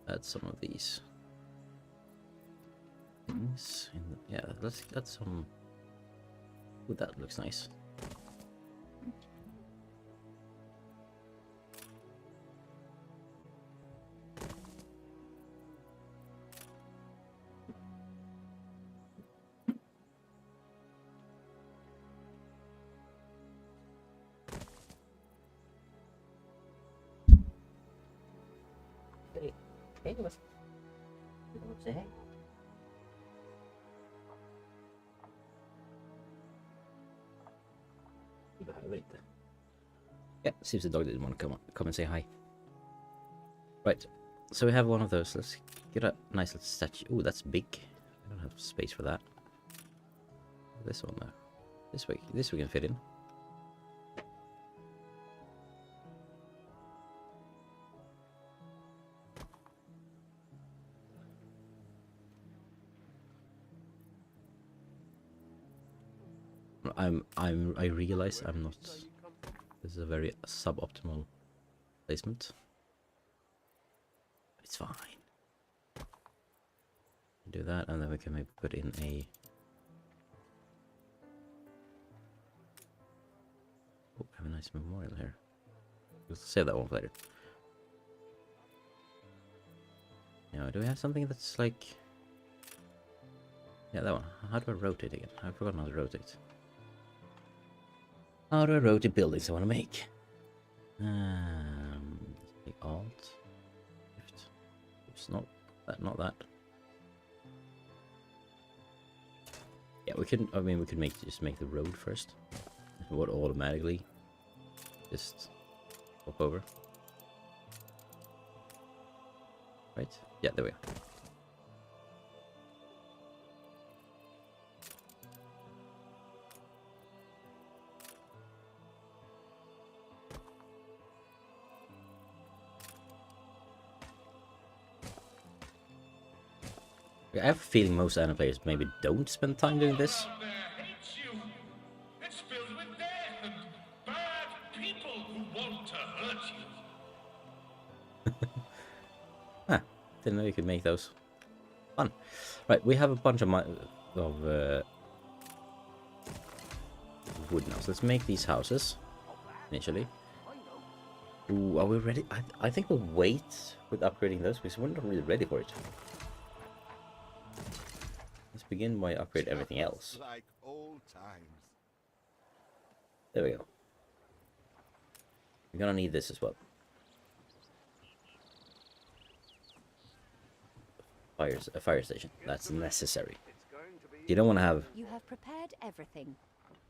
Add some of these things. Yeah, let's get some. Ooh, that looks nice. Hey, say hey. vet inte. Yeah, seems the dog didn't want to come and say hi. Right, so we have one of those. Let's get a nice little statue. Oh, that's big. I don't have space for that. This one though. This we can fit in. I realize I'm not. This is a very suboptimal placement. But it's fine. Do that, and then we can maybe put in a. Oh, I have a nice memorial here. We'll save that one for later. Now, do we have something that's like? Yeah, that one. How do I rotate again? I've forgotten how to rotate. How do I rotate buildings I want to make? Take Alt. Shift. Oops, not that. Yeah, we can. I mean, we could just make the road first. It would automatically just hop over. Right? Yeah, there we go. I have a feeling most Anno players maybe don't spend time doing this. It's filled with death and bad people who want to hurt you. Huh. Didn't know you could make those. Fun. Right, we have a bunch of wood now. So let's make these houses initially. Ooh, are we ready? I think we'll wait with upgrading those because we're not really ready for it. Let's begin by upgrade everything else. Like old times. There we go. We're gonna need this as well. A fire station. That's necessary. You don't want to have. You have prepared everything.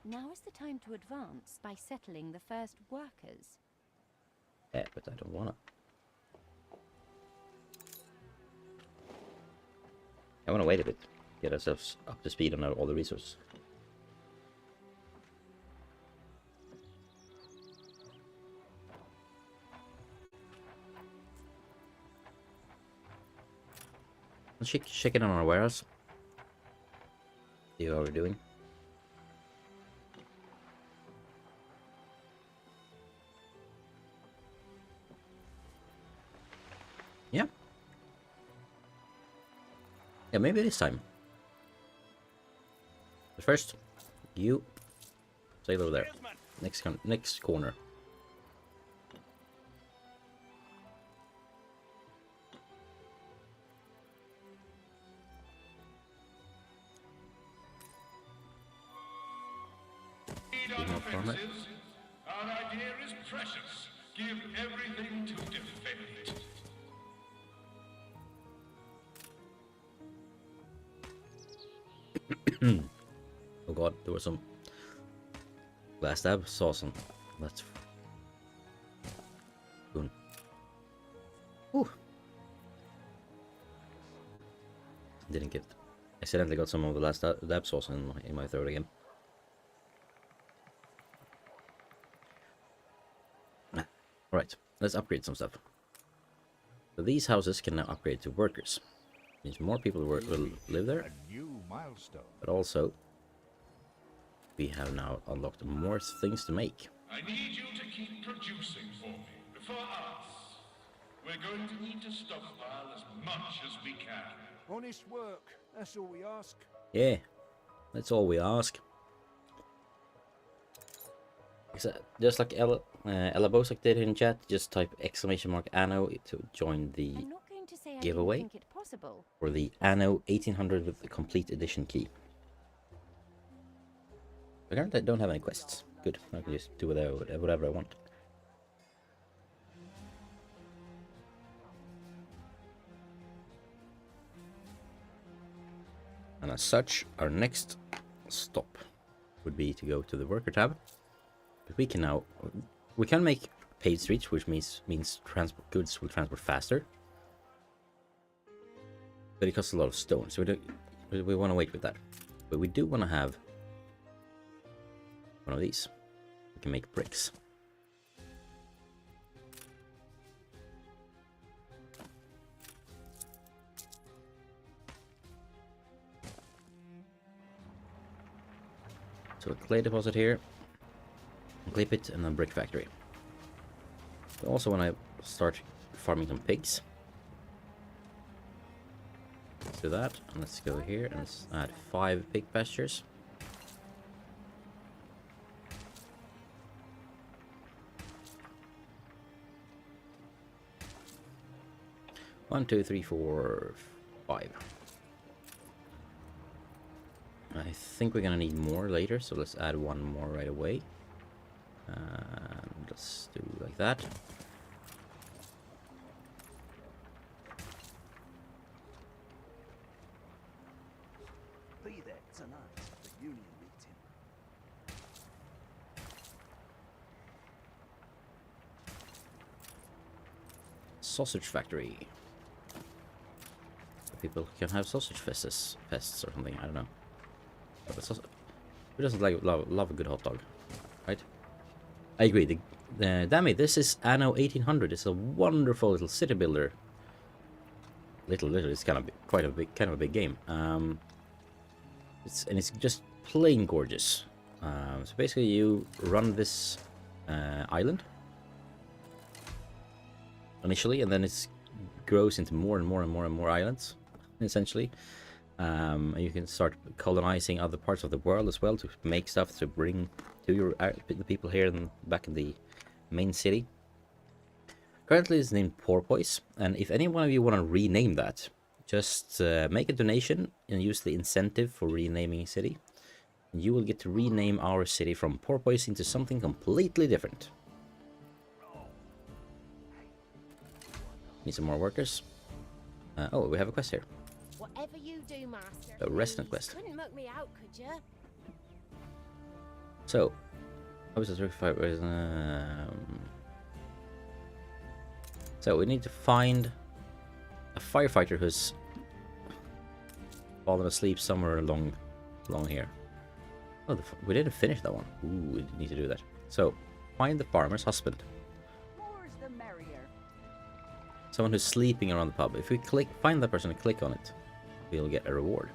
Now is the time to advance by settling the first workers. Yeah, but I don't wanna. I wanna wait a bit. Get ourselves up to speed on all the resources. Let's check it on our warehouse. See how we're doing. Yeah. Yeah, maybe this time. But first, you sail over there. Next corner. Our idea is precious. Give everything to defend it. Oh god, there was some glass dab. Saw some. That's good. Ooh. Didn't get. Accidentally got some of the last dab sauce in my throat again. Alright, let's upgrade some stuff. So these houses can now upgrade to workers. Means more people will live there. A new milestone. But also, we have now unlocked more things to make. I need you to keep producing for me. For us. We're going to need to stockpile as much as we can. Honest work. That's all we ask. Yeah, that's all we ask. Just like Ella Bosak did in chat, just type !Anno to join the giveaway for the Anno 1800 with the complete edition key. Apparently I don't have any quests. Good, I can just do whatever I want. And as such, our next stop would be to go to the worker tab. But we can now, we can make paved streets, which means goods will transport faster. But it costs a lot of stone, so we want to wait with that. But we do want to have one of these. We can make bricks. So a clay deposit here, clip it, and then brick factory. I also want to start farming some pigs. Let's do that, and let's go here and let's add 5 pig pastures. One, two, three, 4, 5. I think we're gonna need more later, so let's add 1 more right away. And let's do like that. Be there tonight at the union meeting. Sausage factory. So people can have sausage fests or something. I don't know. Who doesn't love a good hot dog, right? I agree. Damn it, this is Anno 1800. It's a wonderful little city builder. Little. It's kind of quite a big game. It's just plain gorgeous. So basically, you run this island initially, and then it grows into more and more islands, essentially. You can start colonizing other parts of the world as well to make stuff to bring to the people here and back in the main city. Currently it's named Porpoise, and if any one of you want to rename that, just make a donation and use the incentive for renaming a city. And you will get to rename our city from Porpoise into something completely different. Need some more workers. Oh, we have a quest here. Whatever you do, master. A resident quest. Couldn't muck me out, could you? So, how is this so we need to find a firefighter who's fallen asleep somewhere along here. Oh, we didn't finish that one. Ooh, we need to do that. So, find the farmer's husband. More's the merrier. Someone who's sleeping around the pub. If we find that person and click on it, we'll get a reward.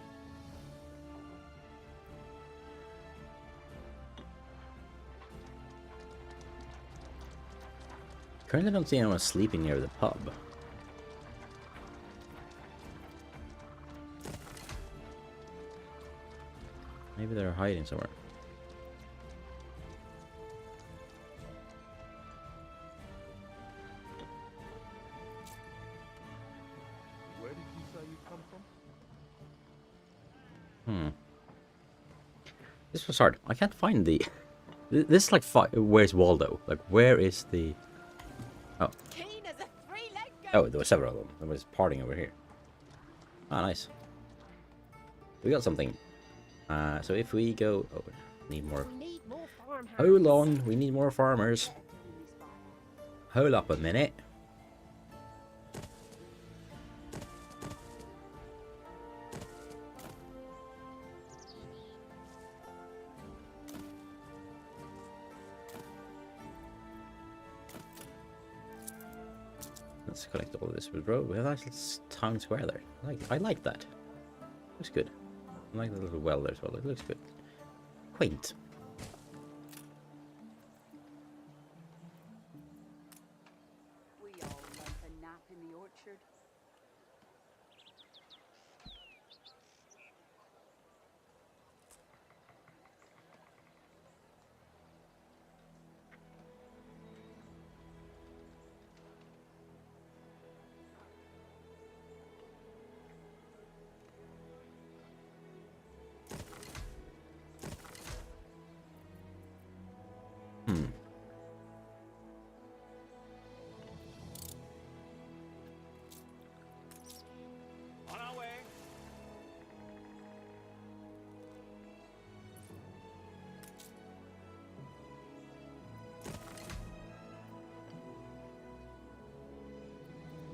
Currently don't see anyone sleeping near the pub. Maybe they're hiding somewhere. Where did you say you come from? This was hard. I can't find the... This is like... Where's Waldo? Like, where is the... Oh. Oh, there were several of them. There was parting over here. Ah, nice. We got something. So if we go... Oh, need more... Hold on, we need more farmers. Hold up a minute. Let's collect all of this with road. We have a nice little town square there. I like that. Looks good. I like the little well there as well. It looks good. Quaint. We all went a nap in the orchard.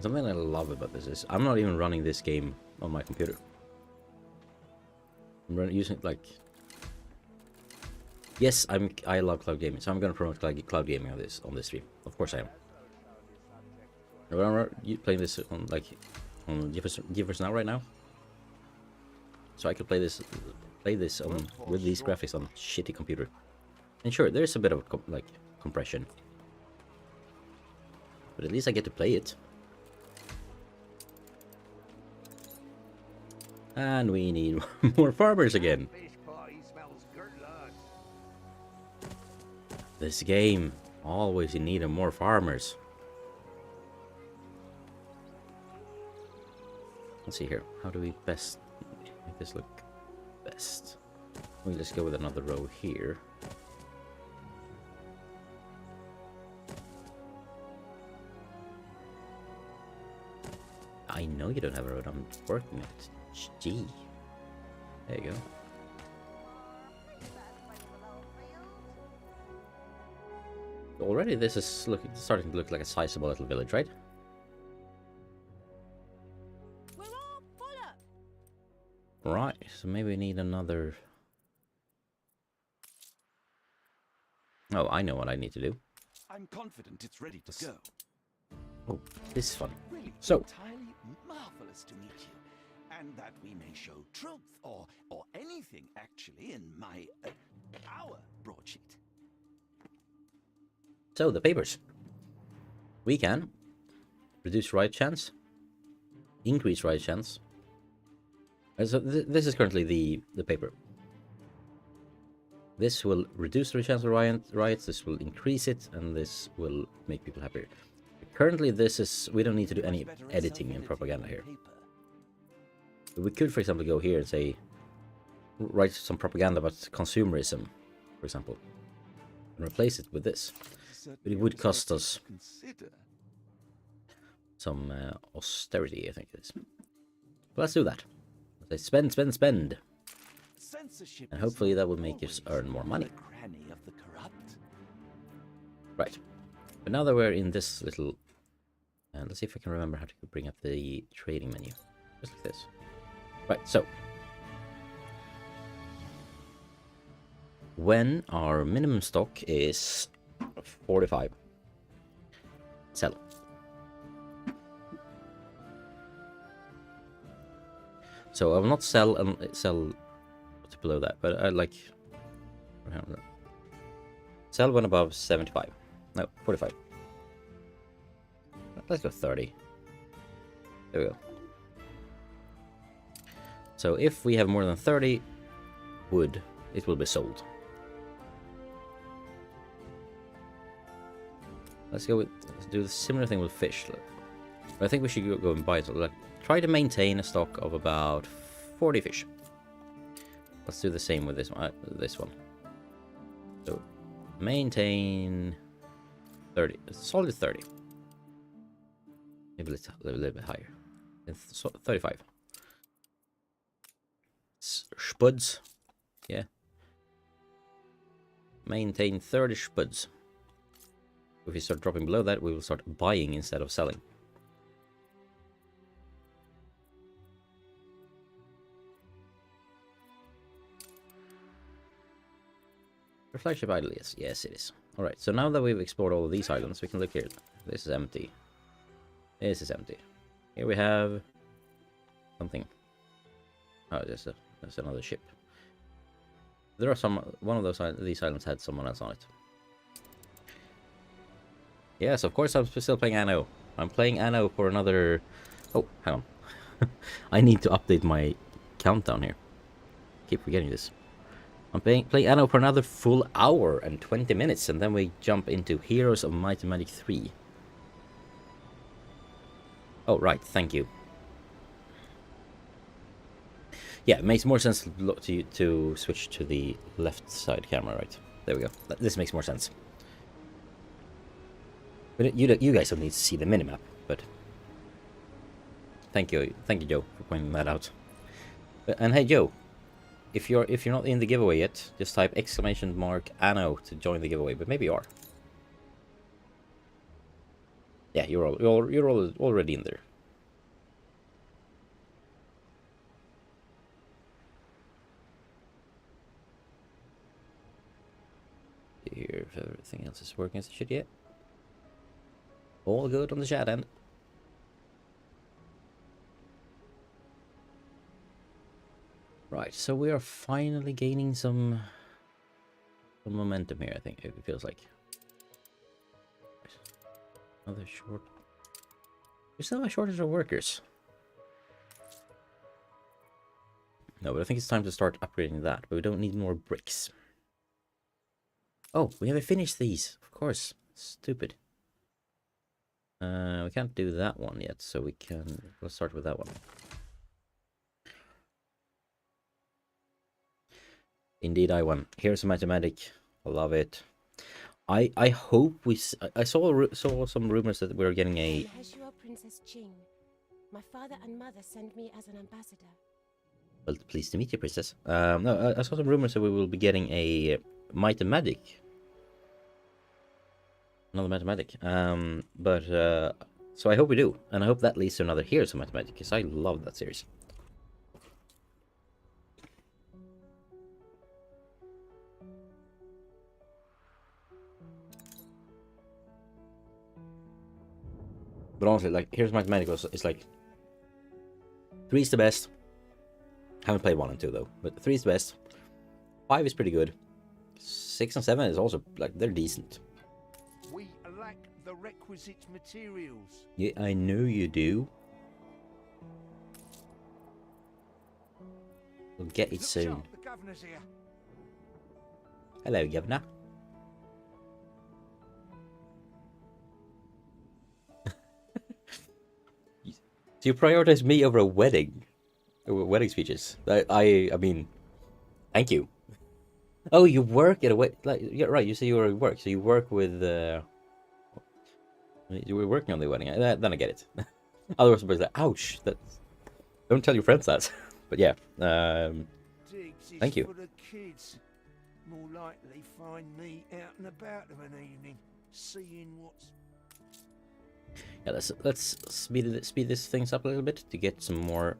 something I love about this is I'm not even running this game on my computer. I'm using like... Yes, I love cloud gaming, so I'm gonna promote cloud gaming on this stream. Of course I am. Are you playing this on on GeForce Now right now? So I could play this on with these graphics on shitty computer. And sure, there's a bit of compression, but at least I get to play it. And we need more farmers again. This game always in need of more farmers. Let's see here. How do we best make this look best? We'll just go with another row here. I know you don't have a road. I'm working it. Gee. There you go. Already this is starting to look like a sizable little village, right? Right, so maybe we need another... Oh, I know what I need to do. I'm confident it's ready to go. Oh, this is fun. Really, so, entirely marvelous to meet you, and that we may show truth or anything actually in our broadsheet. So the papers. We can reduce write chance, increase write chance. And so this is currently the paper. This will reduce the chance of riots, this will increase it, and this will make people happier. Currently this is, we don't need to do any editing and propaganda here. We could, for example, go here and say, write some propaganda about consumerism, for example, and replace it with this. But it would cost us some austerity, I think it is. But let's do that. Let's spend, spend, spend. And hopefully that will make us earn more money. Right. But now that we're in this little... And let's see if I can remember how to bring up the trading menu. Just like this. Right, so. When our minimum stock is 45. Sell. So I will not sell below that, but I like... Sell when above 75. No, 45. Let's go 30. There we go. So if we have more than 30 wood, it will be sold. Let's do the similar thing with fish. But I think we should go and buy it. Try to maintain a stock of about 40 fish. Let's do the same with this one. So maintain 30, solid 30. Maybe a little bit higher. 35. Spuds. Yeah. Maintain 30 spuds. If we start dropping below that, we will start buying instead of selling. Your flagship idol, yes it is. Alright, so now that we've explored all of these islands, we can look here. This is empty. This is empty. Here we have something. Oh, there's another ship. There are one of these islands had someone else on it. Yes, of course I'm still playing Anno. I'm playing Anno for another... Oh, hang on. I need to update my countdown here. Keep forgetting this. I'm playing Anno for another full hour and 20 minutes, and then we jump into Heroes of Might and Magic 3. Oh, right, thank you. Yeah, it makes more sense to switch to the left side camera, right? There we go. This makes more sense. But you guys don't need to see the minimap, but thank you, Joe, for pointing that out. And hey, Joe, if you're not in the giveaway yet, just type !Anno to join the giveaway. But maybe you are. Yeah, you're already in there. Here, if everything else is working as it should yet. All good on the chat end. Right, so we are finally gaining some momentum here, I think it feels like. Another short. We still have a shortage of workers. No, but I think it's time to start upgrading that, but we don't need more bricks. Oh, we haven't finished these, of course. Stupid. We can't do that one yet, so we'll start with that one. Indeed, I won. Here's a mathematic. I love it. I hope I saw some rumors that we're getting a. Princess Ching. My father and mother send me as an ambassador. Well, pleased to meet you, princess. No, I saw some rumors that we will be getting a mathematic. Another mathematic. So I hope we do, and I hope that leads to another Here's a Mathematic, because I love that series. But honestly, like, Here's Mathematic is like 3's the best. Haven't played 1 and 2 though, but 3's the best. 5 is pretty good. 6 and 7 is also like they're decent. We lack the requisite materials. Yeah, I know you do. We'll get it soon. The governor's here. Hello, governor. So you prioritize me over a wedding? Wedding speeches? I mean, thank you. Oh, you work at a wedding? Like, yeah, right. You say you work, so you work with. You were working on the wedding. Then I get it. Otherwise, somebody's like, "Ouch!" Don't tell your friends that. But yeah, thank you. For the kids. More likely find me out and about of an evening, seeing what's. Yeah, let's speed this things up a little bit to get some more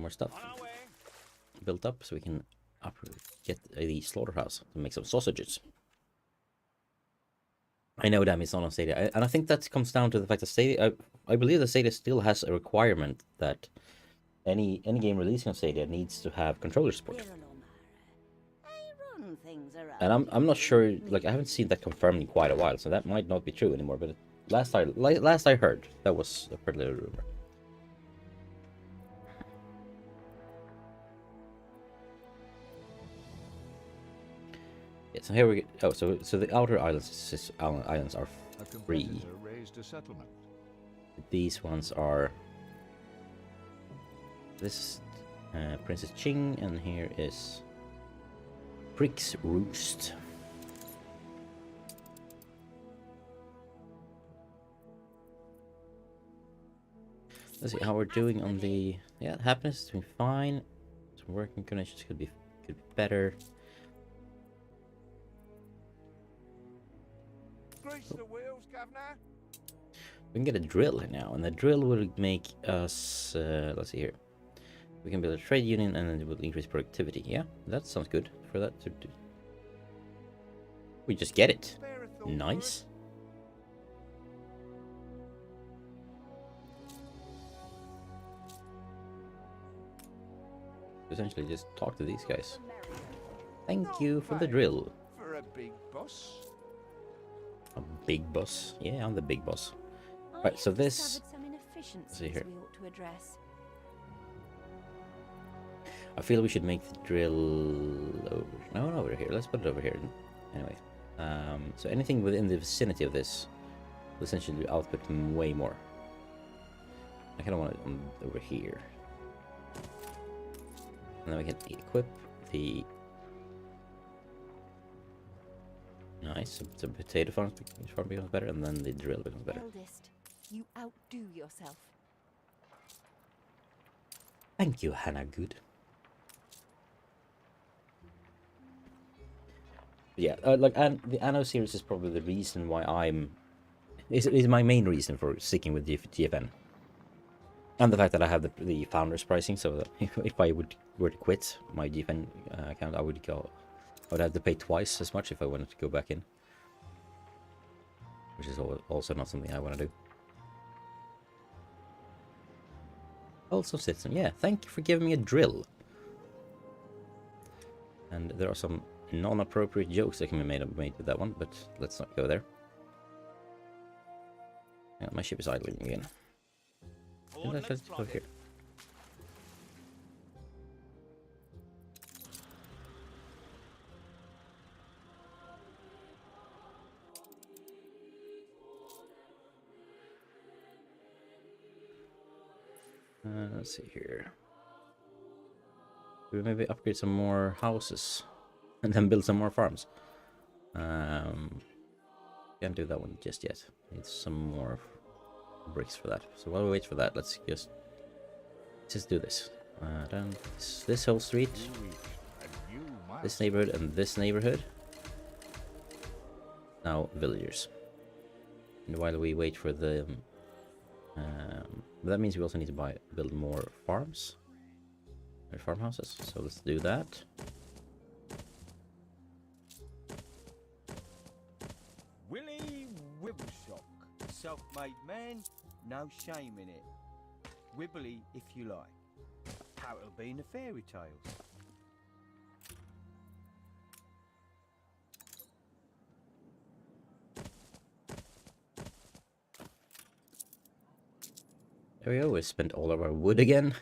stuff built up, so we can get the slaughterhouse to make some sausages. I know that it's not on Stadia, and I think that comes down to the fact that Stadia. I believe that Stadia still has a requirement that any game releasing on Stadia needs to have controller support. And I'm not sure. Like, I haven't seen that confirmed in quite a while, so that might not be true anymore. But last I heard, that was a pretty little rumor. Yeah, so here we go. Oh, so the outer islands are free. These ones are. This is Princess Ching, and here is Prick's Roost. Let's see how we're doing on the happiness is doing fine. Some working conditions could be better. Grease the wheels, Governor. We can get a drill now, and the drill will make us. Let's see here. We can build a trade union, and then it will increase productivity. Yeah, that sounds good for that to do. We just get it. Nice. Essentially, just talk to these guys. Thank you for the drill. For a big boss. A big boss? Yeah, I'm the big boss. Right, so this. Let's see here. I feel we should make the drill over. No, over here. Let's put it over here. Anyway, so anything within the vicinity of this will essentially output way more. I kind of want it over here, and then we can equip the. Nice. So potato farm becomes better, and then the drill becomes better. Eldest, you outdo yourself. Thank you, Hannah. Good. Yeah, like, and the Anno series is probably the reason why I'm is my main reason for sticking with GFN. And the fact that I have the founders pricing, so that if I were to quit my GFN account, I would have to pay twice as much if I wanted to go back in. Which is also not something I want to do. Also, Citizen, yeah, thank you for giving me a drill. And there are some non-appropriate jokes that can be made with that one, but let's not go there. Yeah, my ship is idling again. Let's go here. Let's see here. We maybe upgrade some more houses and then build some more farms. Can't do that one just yet. Need some more bricks for that. So while we wait for that, let's just do this. Down this whole street, this neighborhood, and this neighborhood. Now villagers. And while we wait for the that means we also need to build more farms or farmhouses. So let's do that. Willy Wibbleshock, self-made man, no shame in it. Wibbly if you like. How it'll be in the fairy tales. There we go, we spent all of our wood again.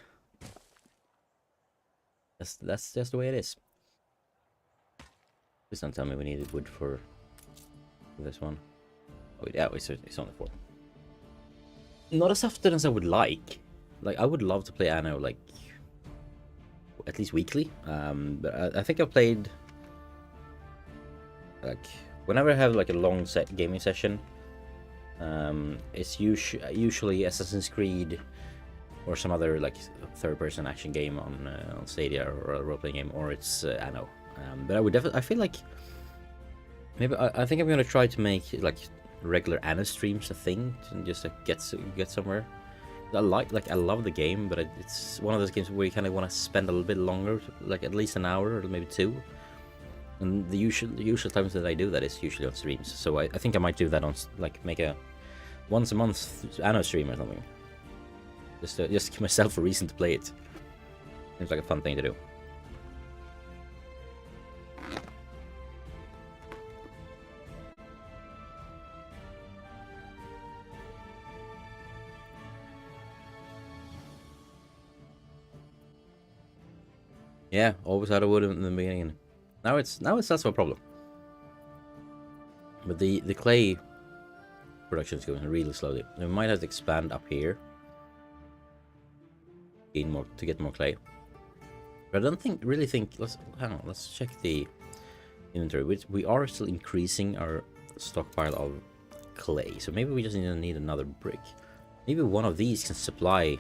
That's just the way it is. Please don't tell me we needed wood for this one. Oh yeah, it's on the 4. Not as often as I would like. Like, I would love to play Anno, like, at least weekly. But I think I've played, like, whenever I have, like, a long gaming session, it's usually Assassin's Creed or some other, like, third-person action game on Stadia, or a role-playing game, or it's Anno. But I would definitely, I feel like, maybe, I think I'm gonna try to make, like, regular Anno streams a thing, to just, like, get somewhere. I love the game, but it's one of those games where you kind of want to spend a little bit longer, like at least an hour or maybe 2. And the usual times that I do that is usually on streams. So I think I might do that on, like, make a once a month Anno stream or something. Just to give myself a reason to play it. Seems like a fun thing to do. Yeah, always out of wood in the beginning. Now it's less of a problem. But the clay production is going really slowly. We might have to expand up here. Gain more to get more clay. But I don't really think let's check the inventory. We are still increasing our stockpile of clay. So maybe we just need another brick. Maybe one of these can supply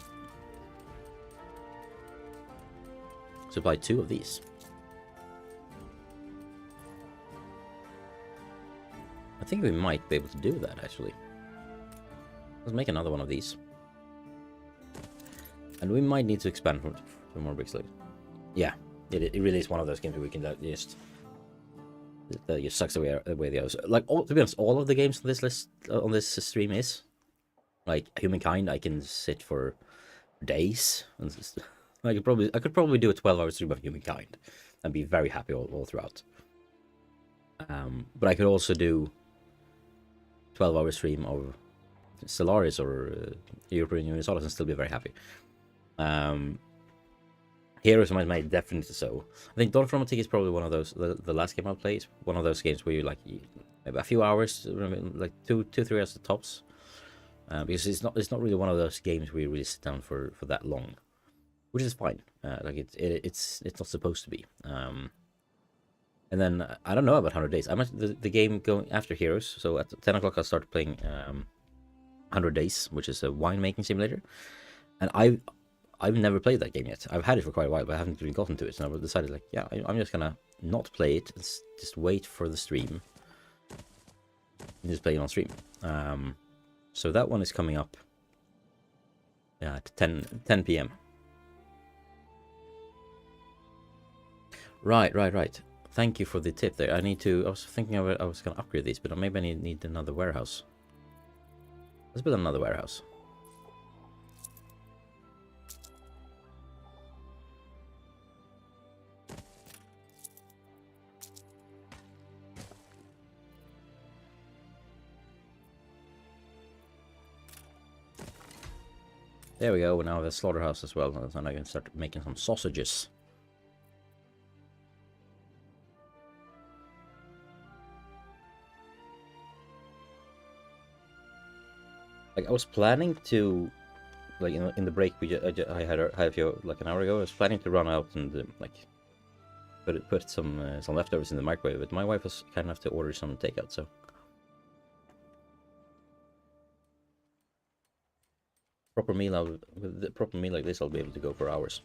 2 of these. I think we might be able to do that, actually. Let's make another one of these. And we might need to expand for more bricks later. Yeah, it really is one of those games where we can just... That just sucks away the others. Like, to be honest, all of the games on this list, on this stream is... Like, Humankind, I can sit for days. And I could probably do a 12-hour stream of Humankind and be very happy all throughout. But I could also do 12-hour stream of Stellaris or Europa and Universalis and still be very happy. Heroes of Might definitely so. I think Dawn of Romantic is probably one of those. The last game I played is one of those games where you a few hours, like 2-3 hours at tops, because it's not really one of those games where you really sit down for that long. Which is fine. Like it's not supposed to be. And then I don't know about 100 Days. I'm at the game going after Heroes. So at 10 o'clock I'll start playing 100 Days, which is a winemaking simulator. And I've never played that game yet. I've had it for quite a while, but I haven't really gotten to it. So I've decided, like, yeah, I'm just gonna not play it. Just wait for the stream. And just play it on stream. So that one is coming up at 10 p.m. Right. Thank you for the tip there. I was thinking of it, I was gonna upgrade these, but maybe I need another warehouse. Let's build another warehouse. There we go, we now have a slaughterhouse as well, so now I can start making some sausages. Like, I was planning to, like, in the break I had a few, like, an hour ago, I was planning to run out and, like, put some leftovers in the microwave, but my wife was kind enough to order some takeout, so... With the proper meal like this, I'll be able to go for hours.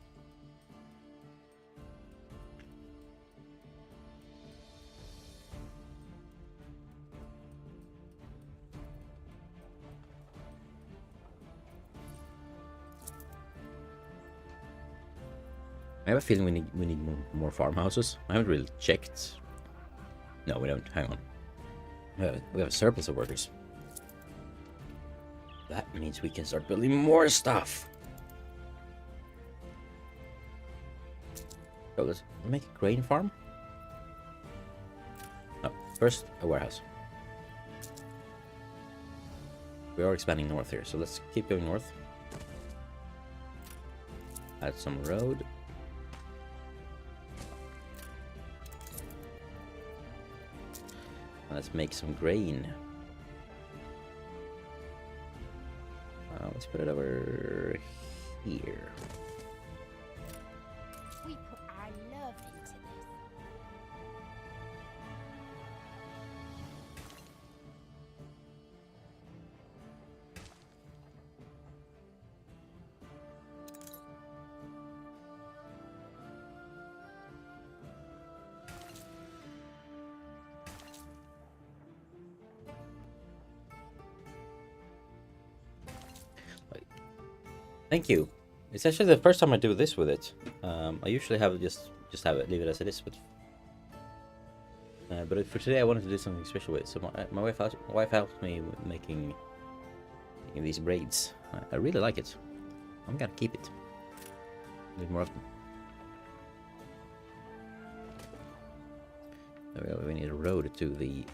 I have a feeling we need more farmhouses. I haven't really checked. No, we don't. Hang on. We have a surplus of workers. That means we can start building more stuff. So let's make a grain farm. No, first a warehouse. We are expanding north here, so let's keep going north. Add some road. Let's make some grain. Let's put it over here. We put our love into this. Thank you. It's actually the first time I do this with it. I usually have just have it, leave it as it is, but for today I wanted to do something special with it. So my wife helped me with making these braids. I really like it. I'm gonna keep it. Do it more often. There we go. We need a road to the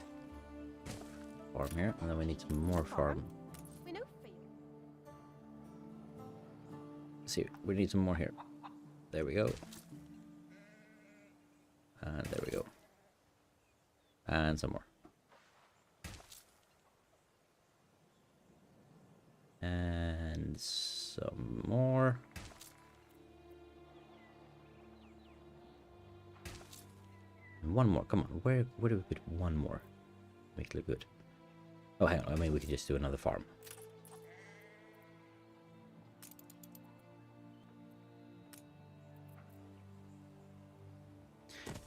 farm here, and then we need some more farm. See, we need some more here. There we go. And there we go. And some more. And some more. And one more. Come on. Where do we put one more? Make it look good. Oh, hang on. I mean, we could just do another farm.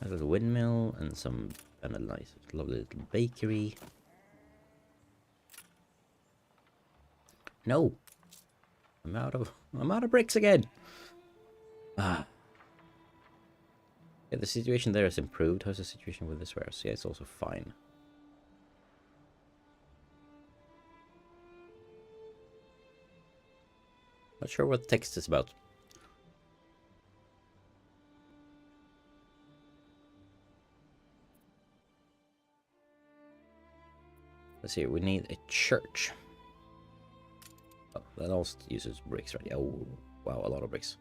A little windmill and a nice, lovely little bakery. No, I'm out of bricks again. Yeah, the situation there has improved. How's the situation with this warehouse? Yeah, it's also fine. Not sure what text is about. Let's see, we need a church. Oh, that also uses bricks, right? Oh, wow, a lot of bricks.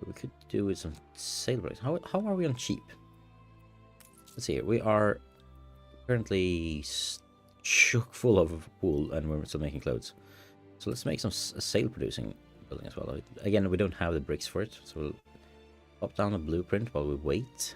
We could do with some sale bricks. How are we on cheap? Let's see, we are currently chock full of wool and we're still making clothes. So let's make some sale producing building as well. Again, we don't have the bricks for it, so we'll pop down the blueprint while we wait.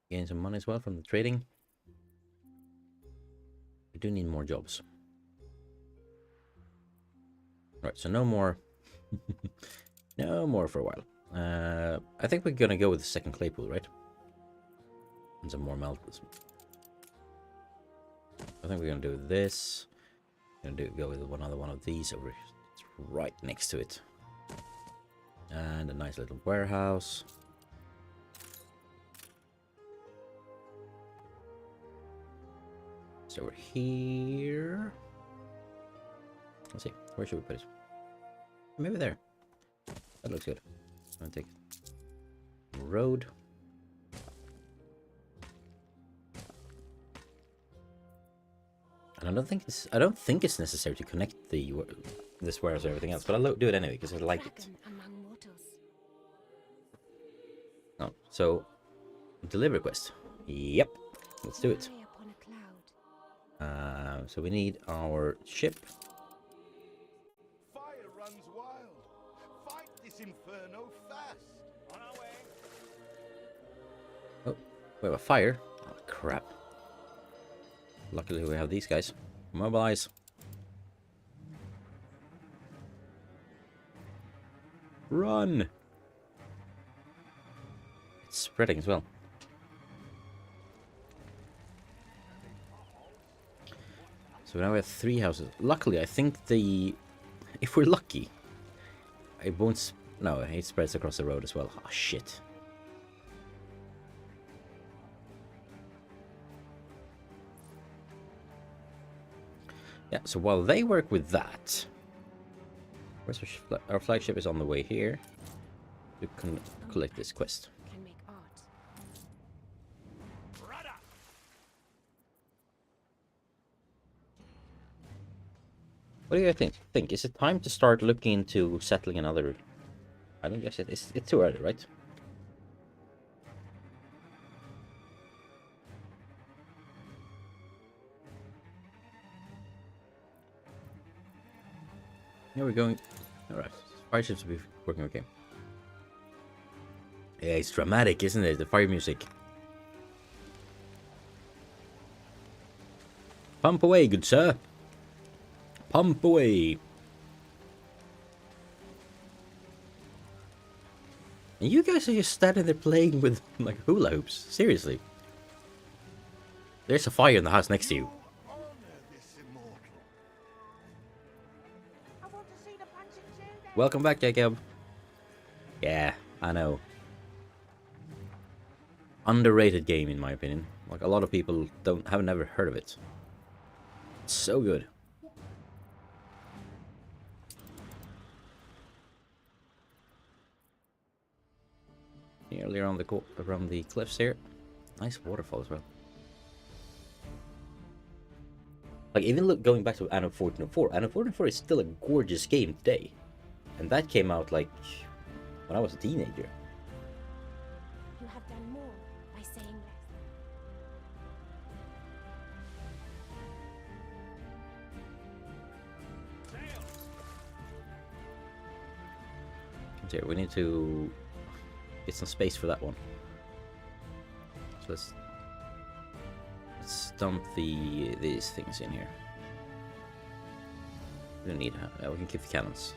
Gain some money as well from the trading. We do need more jobs. Right, so no more. No more for a while. I think we're gonna go with the second clay pool, right? And some more melters. I think we're gonna do this. Go with another one of these over. It's right next to it. And a nice little warehouse. It's over here. Let's see. Where should we put it? Maybe there. That looks good. I'm gonna take road. And I don't think it's necessary to connect this warehouse and everything else, but I'll do it anyway because I like it. Oh, so delivery quest. Yep, let's do it. So we need our ship. Fire runs wild. Fight this inferno fast. On our way. Oh, we have a fire. Oh crap. Luckily we have these guys. Mobilize. Run! It's spreading as well. So now we have 3 houses. Luckily, I think if we're lucky, it won't... No, it spreads across the road as well. Oh, shit. Yeah, so while they work with that... Where's our flagship is on the way here. We can collect this quest. What do you think? Is it time to start looking into settling another island? Yes, it's too early, right? Here we're going. Alright, fire ships will be working okay. Yeah, it's dramatic, isn't it? The fire music. Pump away, good sir. Pump away. And you guys are just standing there playing with like hula hoops. Seriously. There's a fire in the house next to you. Welcome back, Jacob. Yeah, I know. Underrated game in my opinion. Like a lot of people have never heard of it. It's so good. Nearly around the cliffs here. Nice waterfall as well. Like even going back to Anno 1404, Anno 1404 is still a gorgeous game today. And that came out like when I was a teenager. You have done more by saying less. Here, we need to get some space for that one. So let's dump these things in here. We don't need we can keep the cannons.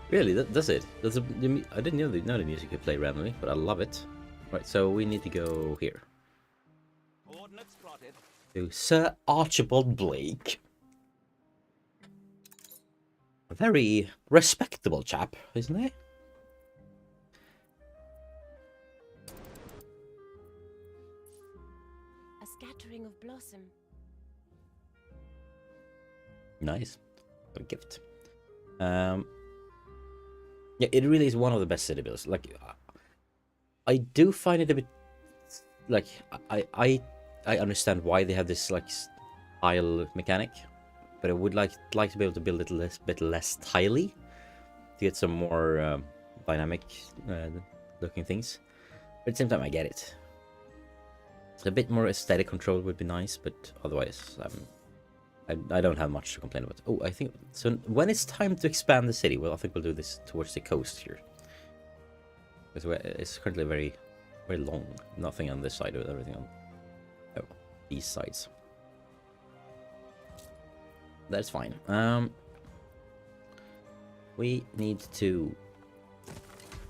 Really, that's it. I didn't know the music could play randomly, but I love it. Right, so we need to go here. To Sir Archibald Blake. A very respectable chap, isn't he? A scattering of blossom. Nice. A gift. Yeah, it really is one of the best city builds. Like, I do find it a bit like I understand why they have this like tile mechanic, but I would like to be able to build it a bit less tiley to get some more dynamic looking things. But at the same time, I get it. A bit more aesthetic control would be nice, but otherwise, I don't have much to complain about. Oh, I think so. When it's time to expand the city, well, I think we'll do this towards the coast here, because it's currently very, very long. Nothing on this side, with everything on these sides. That's fine. We need to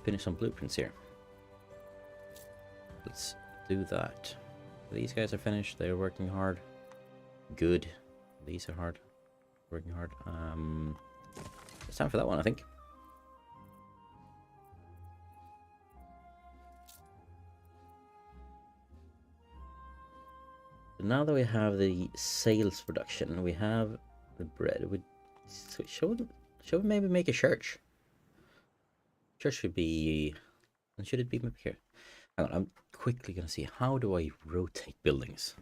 finish some blueprints here. Let's do that. These guys are finished. They're working hard. Good. These are hard. Working hard. It's time for that one, I think. So now that we have the sales production, we have the bread. Should we maybe make a church? Church should be... And should it be maybe here? Hang on, I'm quickly gonna see, how do I rotate buildings?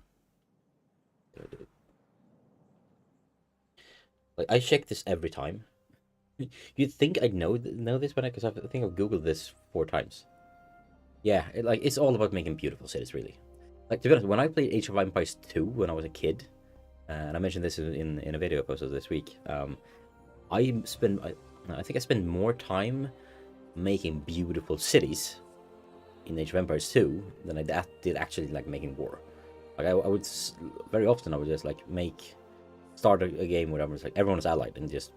Like, I check this every time. You'd think I'd know this, but because I think I've googled this 4 times. Yeah, it's all about making beautiful cities, really. Like, to be honest, when I played Age of Empires 2 when I was a kid, and I mentioned this in a video I posted this week, I think I spend more time making beautiful cities in Age of Empires 2 than I did actually like making war. Like I would very often I would just like start a game where I was like everyone is allied and just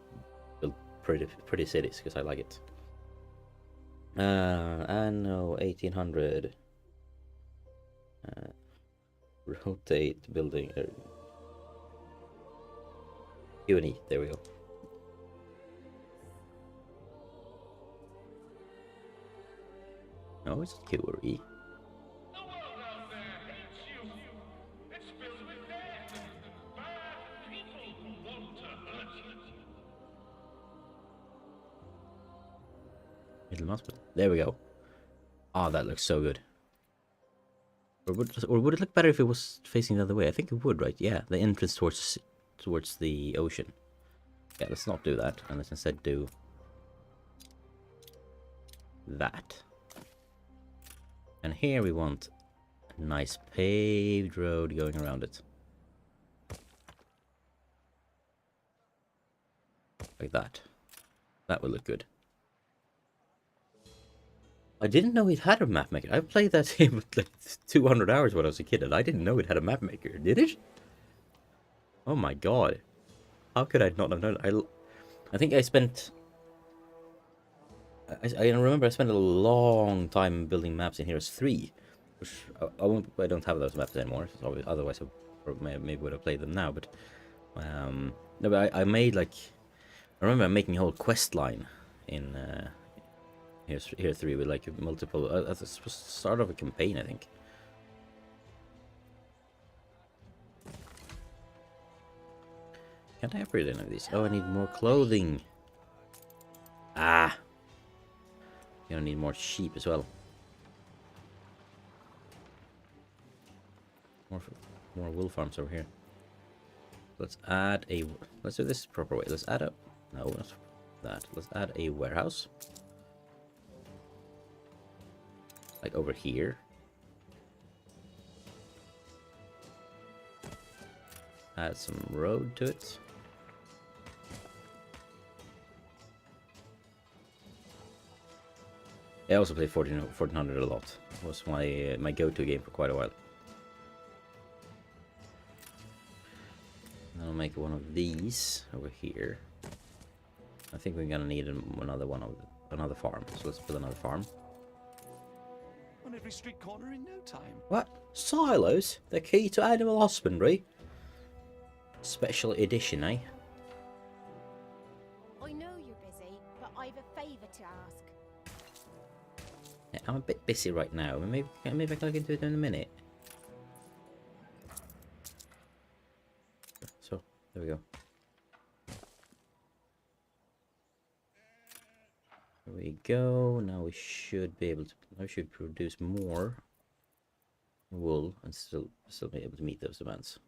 build pretty cities because I like it. Anno 1800. Rotate building. Q&E. There we go. No, it's Q or E. Middle mouse button. There we go. Ah, that looks so good. Or would it look better if it was facing the other way? I think it would, right? Yeah, the entrance towards the ocean. Yeah, let's not do that, and let's instead do that. And here we want a nice paved road going around it. Like that. That would look good. I didn't know it had a map maker. I played that game with like 200 hours when I was a kid, and I didn't know it had a map maker. Did it? Oh my god. How could I not have known? I think I spent... I remember I spent a long time building maps in Heroes 3, which I don't have those maps anymore. So otherwise, I maybe would have played them now. But no, but I made like I remember making a whole quest line in Heroes 3 with like multiple. It was the start of a campaign, I think. Can't I upgrade any of these? Oh, I need more clothing. Ah. Gonna need more sheep as well. More wool farms over here. Let's add a... Let's do this the proper way. Let's add a... No, not that. Let's add a warehouse. Like over here. Add some road to it. I also played 1400 a lot. It was my go-to game for quite a while. I'll make one of these over here. I think we're gonna need another farm. So let's build another farm. On every street corner in no time. What? Silos? The key to animal husbandry? Special edition, eh? I know you're busy, but I've a favour to ask. Yeah, I'm a bit busy right now. Maybe I can look into it in a minute. So, there we go. There we go. Now we should be able to... I should produce more wool and still be able to meet those demands.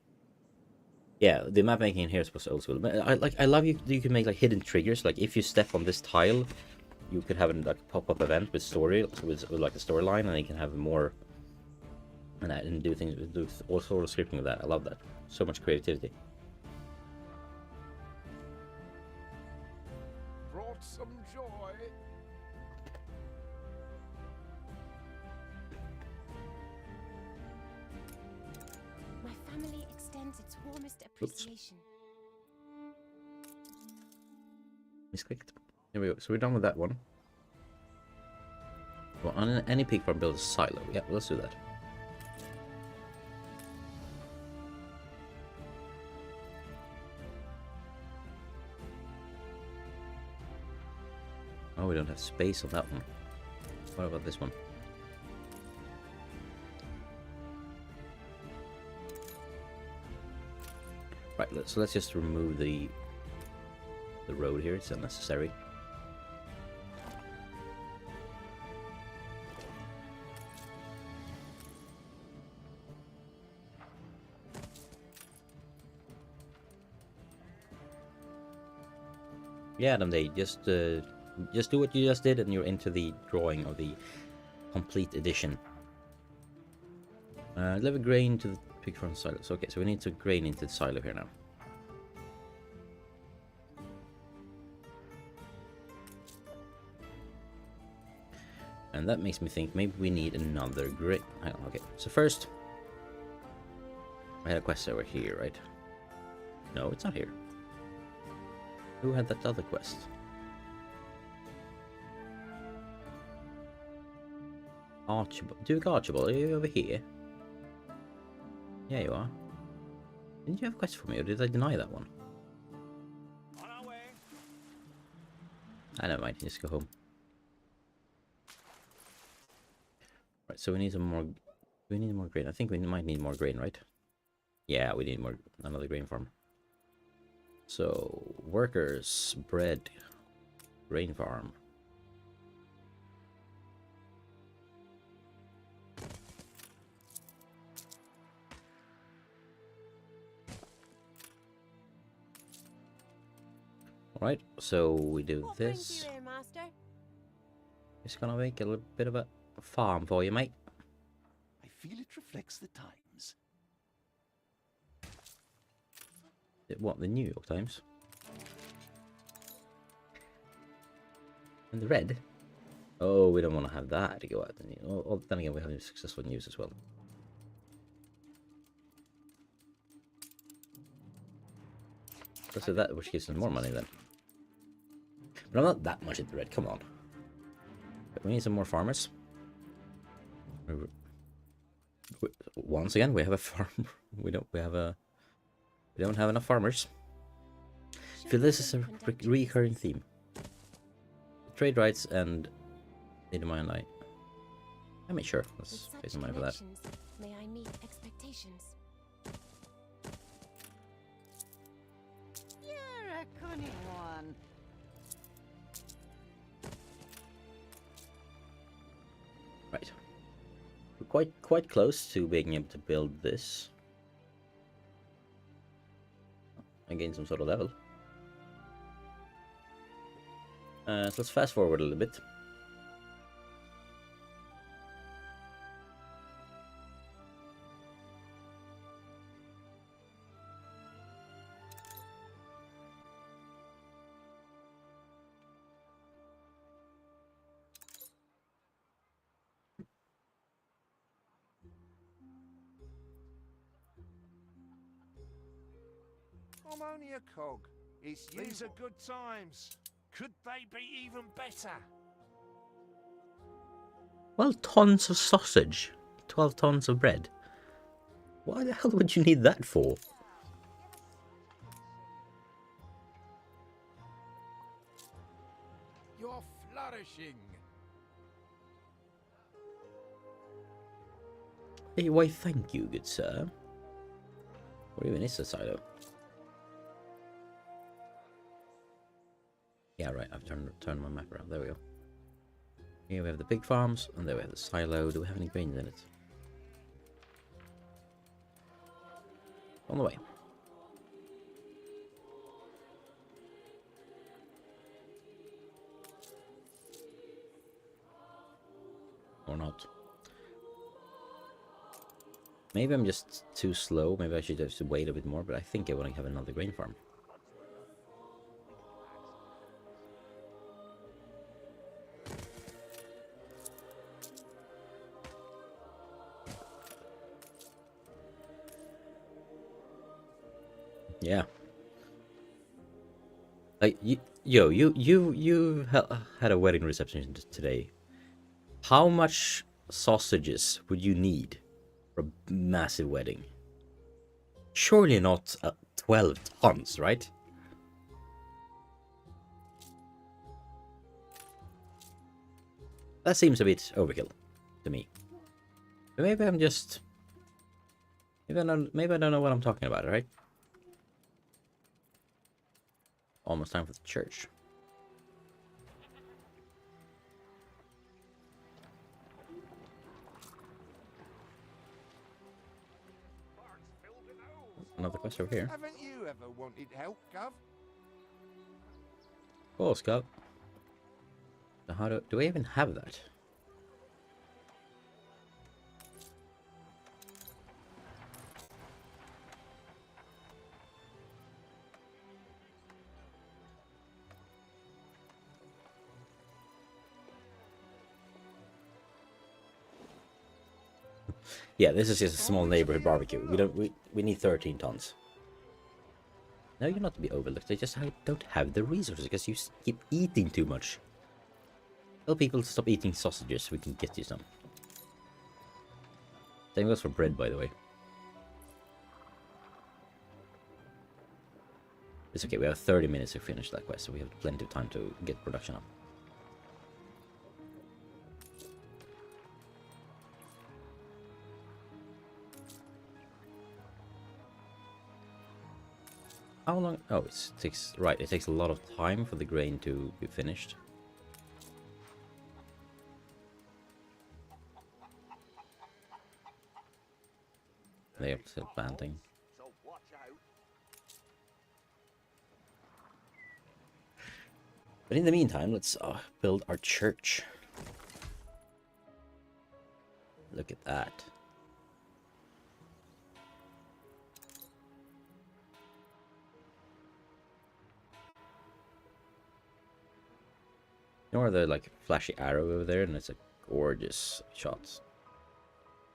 Yeah, the map making in here is supposed to also... I love you can make like hidden triggers. Like if you step on this tile, you could have a like pop-up event with story with like a storyline, and you can have more and do things, do all sort of scripting with that. I love that. So much creativity. brought some joy. My family extends its warmest appreciation. Misclicked. Here we go. So we're done with that one. Well, on any peak farm, build a silo. Yeah, let's do that. Oh, we don't have space on that one. What about this one? Right, so let's just remove the road here. It's unnecessary. Yeah, Adam, they just do what you just did, and you're into the drawing of the complete edition. Deliver grain to the pig farm silos. Okay, so we need to grain into the silo here now. And that makes me think maybe we need another grain. Okay, so first, I had a quest over here, right? No, it's not here. Who had that other quest? Archibald. Duke Archibald, are you over here? Yeah, you are. Didn't you have a quest for me, or did I deny that one? On our way. I don't mind, just go home. Right, so we need some more. We need more grain. I think we might need more grain, right? Yeah, we need more. Another grain farm. So workers, bread, grain farm. Alright, so we do this. There, Master? Just gonna make a little bit of a farm for you, mate. I feel it reflects the times. What, the New York Times? And the red? Oh, we don't want to have that to go out. Oh, then again, we have successful news as well. Let's do that, which gives us more money then. But I'm not that much into red, come on. But we need some more farmers. Once again, we have a farm. We don't have enough farmers. I feel this is a recurring theme. Trade rights and need my eye. I mean, sure, let's pay some money for that. May I meet expectations? You're a cunning one. Right. We're quite close to being able to build this. And gain some sort of level. So let's fast forward a little bit. I'm only a cog. These are good times. Could they be even better? Well, tons of sausage. 12 tons of bread. Why the hell would you need that for? You're flourishing. Hey, why thank you, good sir. What even is a silo? Yeah, right, I've turned my map around. There we go. Here we have the pig farms, and there we have the silo. Do we have any grains in it? On the way. Or not. Maybe I'm just too slow. Maybe I should just wait a bit more, but I think I want to have another grain farm. Yeah. Like, you had a wedding reception today. How much sausages would you need for a massive wedding? Surely not 12 tons, right? That seems a bit overkill to me. But maybe I'm just... Maybe I don't know what I'm talking about, right? Almost time for the church. Another quest over here. Haven't you ever wanted help, Gov? Oh, Scout. So how do we even have that? Yeah, this is just a small neighborhood barbecue. We need 13 tons. No, you're not to be overlooked. I just don't have the resources because you keep eating too much. Tell people to stop eating sausages so we can get you some. Same goes for bread, by the way. It's okay, we have 30 minutes to finish that quest, so we have plenty of time to get production up. How long? Oh, it takes a lot of time for the grain to be finished. They are still planting. But in the meantime, let's build our church. Look at that. Or the like flashy arrow over there, and it's a gorgeous shot.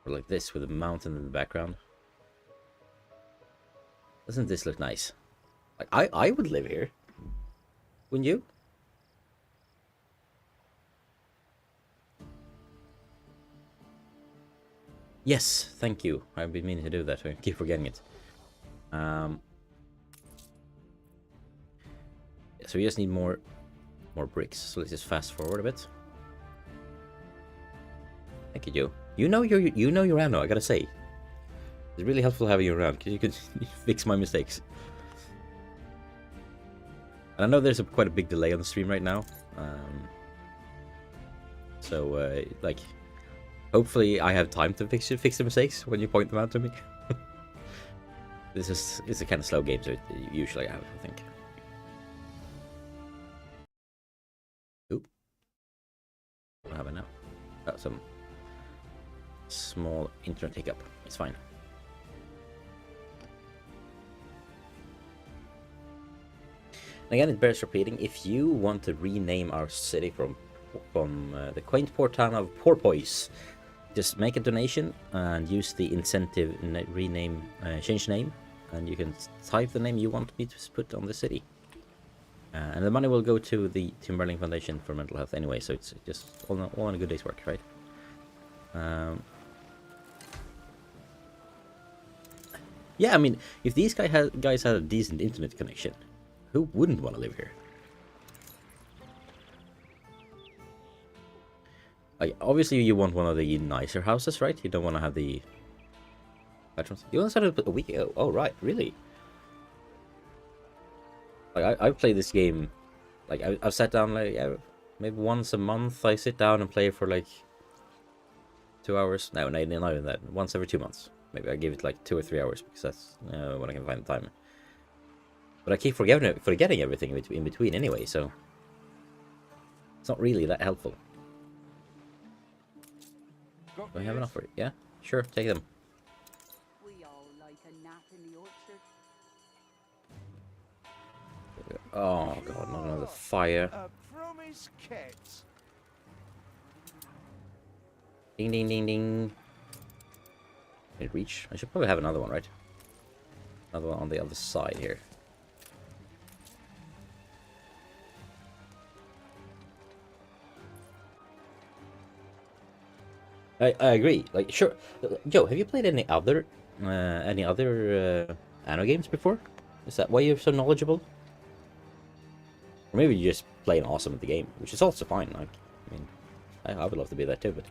Or like this with a mountain in the background. Doesn't this look nice? Like I would live here. Wouldn't you? Yes, thank you. I've been meaning to do that. I keep forgetting it. So we just need more bricks. So let's just fast forward a bit. Thank you, Joe. You know your Anno, I gotta say. It's really helpful having you around because you can fix my mistakes. And I know there's quite a big delay on the stream right now. So like, hopefully I have time to fix the mistakes when you point them out to me. It's a kind of slow game, so usually I have, I think. Oop. What have I now? Oh, some small internet hiccup. It's fine. Again, it bears repeating, if you want to rename our city from the quaint port town of Porpoise, just make a donation and use the incentive rename, change name, and you can type the name you want me to put on the city. And the money will go to the Tim Bergling Foundation for mental health anyway, so it's just all on a good day's work, right? Yeah, I mean, if these guys had a decent internet connection, who wouldn't want to live here? Like, obviously you want one of the nicer houses, right? You don't want to have the bedrooms. You want to start a week ago? Oh, right, really? Like, I've played this game, like, I've sat down, like, maybe once a month I sit down and play for, like, 2 hours. No, not even that. Once every 2 months. Maybe I give it, like, 2 or 3 hours, because that's when I can find the time. But I keep forgetting everything in between anyway, so it's not really that helpful. Do I have enough for it? Yeah? Sure, take them. We all like a nap in the orchard. Oh god, not another fire. Promise cat. Ding ding ding ding. Did it reach? I should probably have another one, right? Another one on the other side here. I agree. Like, sure, Joe, have you played any other Anno games before? Is that why you're so knowledgeable? Or maybe you're just plain awesome at the game, which is also fine. Like, I mean, I would love to be that too, but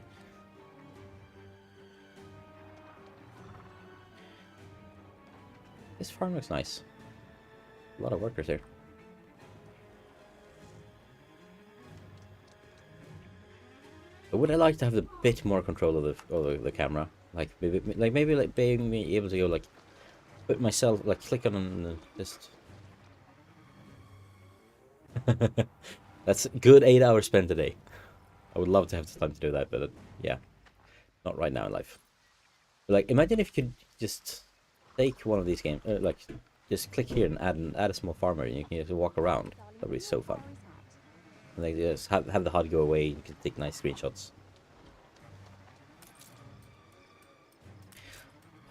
this farm looks nice. A lot of workers here. But would I like to have a bit more control of the camera? Like maybe being able to go like put myself like click on just. That's a good 8 hours spent a day. I would love to have the time to do that, but yeah, not right now in life. But, like, imagine if you could just take one of these games, like just click here and add a small farmer, and you can just walk around. That'd be so fun. And like just have the HUD go away. You can take nice screenshots.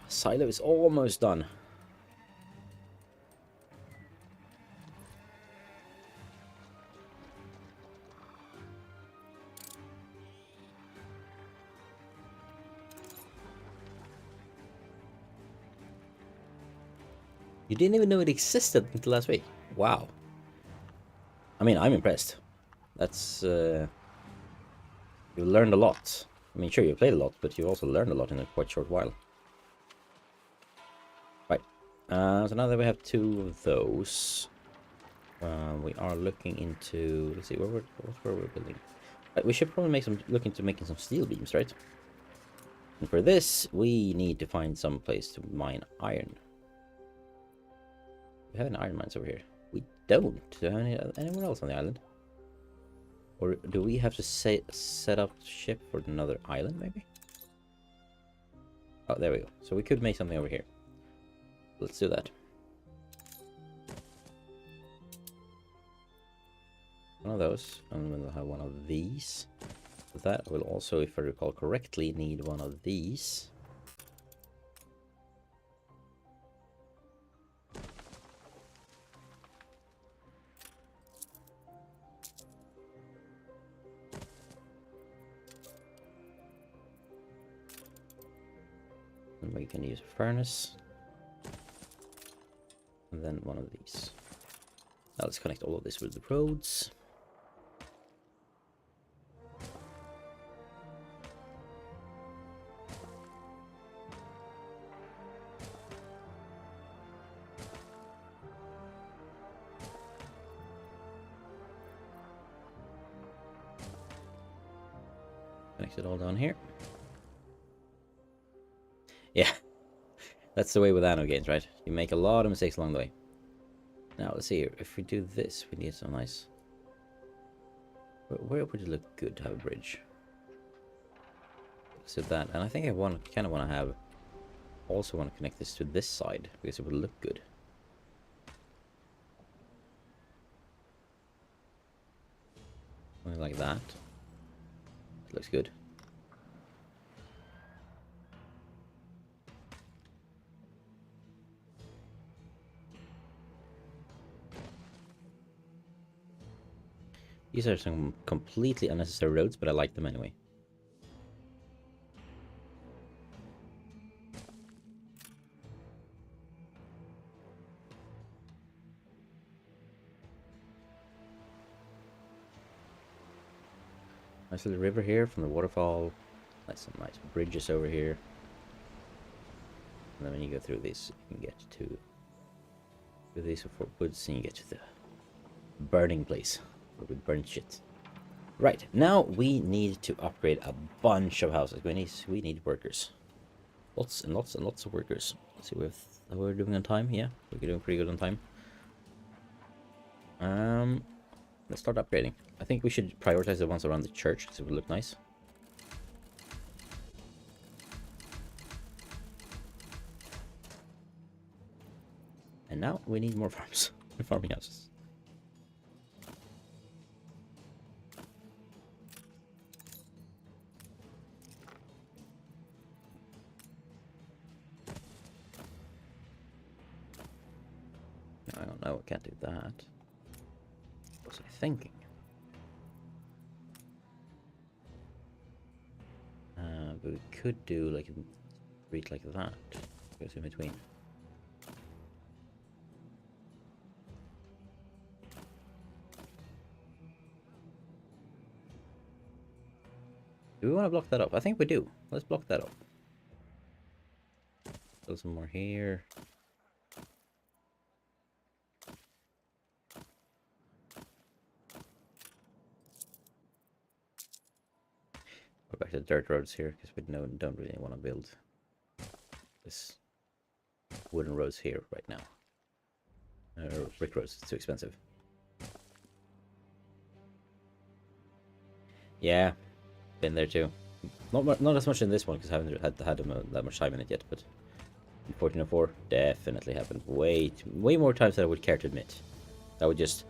Silo is almost done. You didn't even know it existed until last week. Wow. I mean, I'm impressed. That's you learned a lot. I mean, sure, you played a lot, but you also learned a lot in a quite short while. Right. So now that we have 2 of those, we are looking into. Let's see, where we're building. Right, we should probably look into making some steel beams, right? And for this, we need to find some place to mine iron. We have an iron mines over here. We don't. Do we have anywhere else on the island? Or do we have to set up ship for another island, maybe? Oh, there we go. So we could make something over here. Let's do that. One of those, and we'll have one of these. That will also, if I recall correctly, need one of these. And we can use a furnace. And then one of these. Now let's connect all of this with the roads. Connect it all down here. Yeah, that's the way with Anno games, right? You make a lot of mistakes along the way. Now, let's see here. If we do this, we need some nice... Where would it look good to have a bridge? So that, and I think I kind of want to have... Also want to connect this to this side, because it would look good. Something like that. It looks good. These are some completely unnecessary roads, but I like them anyway. Nice little river here from the waterfall. Some nice bridges over here. And then when you go through these, you can get to these woods, and you get to the burning place where we burn shit. Right, now we need to upgrade a bunch of houses. We need workers. Lots and lots and lots of workers. Let's see how we're doing on time. Yeah, we're doing pretty good on time. Let's start upgrading. I think we should prioritize the ones around the church because it would look nice. And now we need more farms and farming houses. I don't know, I can't do that. What was I thinking? But we could do like a street like that. Goes in between. Do we want to block that up? I think we do. Let's block that up. Build some more here. Go back to the dirt roads here because we don't really want to build this wooden roads here right now. Brick roads, it's too expensive. Yeah, been there too. Not as much in this one because I haven't had that much time in it yet, but in 1404 definitely happened way more times than I would care to admit. I would just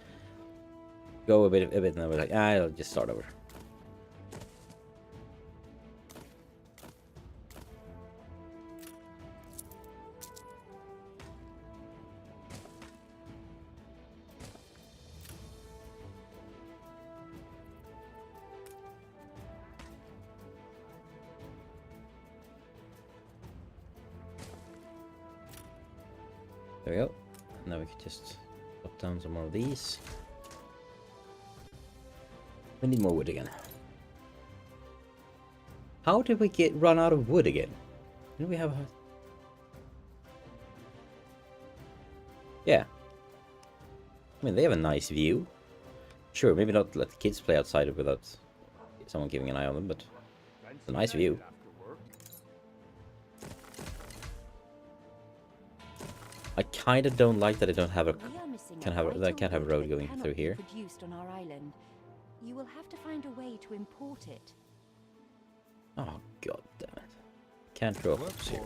go a bit and I was like, I'll just start over. There we go. Now we can just put down some more of these. We need more wood again. How did we run out of wood again? Didn't we have a... Yeah. I mean, they have a nice view. Sure, maybe not let the kids play outside without someone keeping an eye on them, but it's a nice view. I kind of don't like that I don't have a can't have a road going through here. Produced on our island. You will have to find a way to import it. Oh god damn it! Can't throw up here.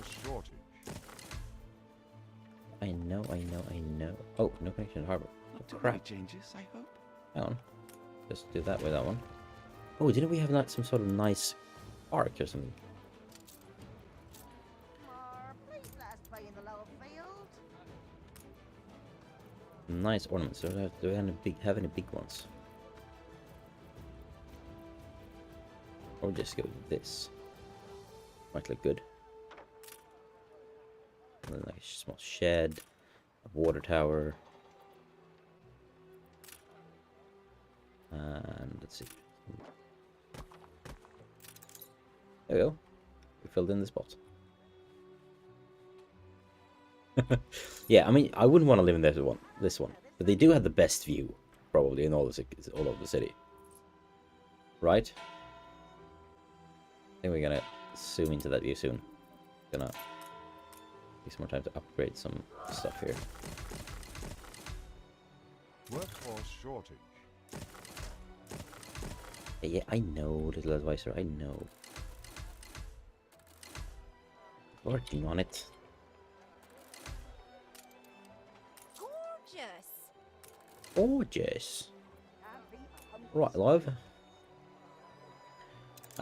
I know. Oh, no connection to harbor. What crap? Changes, I hope. Hang on. Just do that with that one. Oh, didn't we have like some sort of nice arc or something? Nice ornaments. Do we have any big ones? Or just go with this. Might look good. And then like a small shed, a water tower. And let's see. There we go. We filled in the spot. Yeah, I mean, I wouldn't want to live in this one, but they do have the best view, probably in all over the city, right? I think we're gonna zoom into that view soon. Gonna take some more time to upgrade some stuff here. Workforce shortage. Yeah, I know, little advisor, I know. Working on it. Gorgeous. Right, love.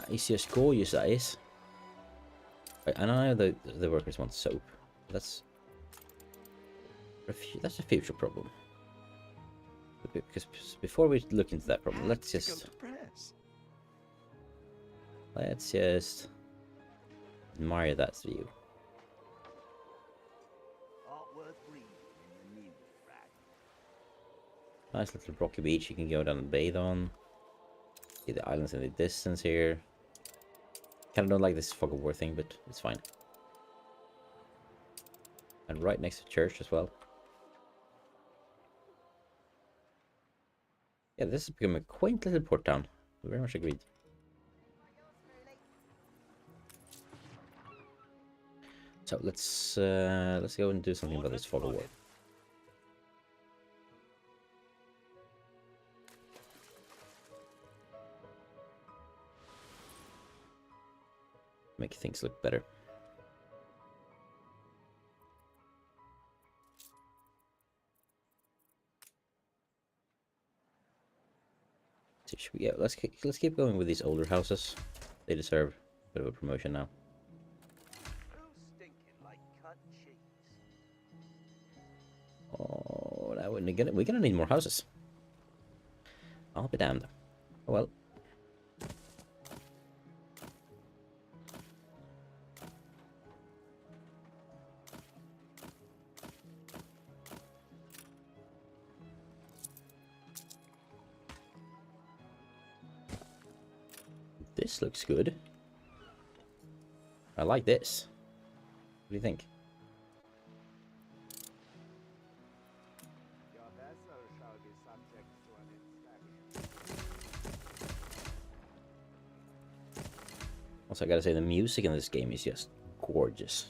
It's just gorgeous, that is. Right, and I know the workers want soap. That's a future problem. Because before we look into that problem, let's just admire that view. Nice little rocky beach you can go down and bathe on. See the islands in the distance here. Kinda don't like this fog of war thing, but it's fine. And right next to church as well. Yeah, this has become a quaint little port town. Very much agreed. So let's go and do something about this fog of war. Make things look better. So yeah, let's keep going with these older houses. They deserve a bit of a promotion now. Oh, we're gonna need more houses. I'll be damned. Oh well. This looks good. I like this. What do you think? Also, I gotta say, the music in this game is just gorgeous.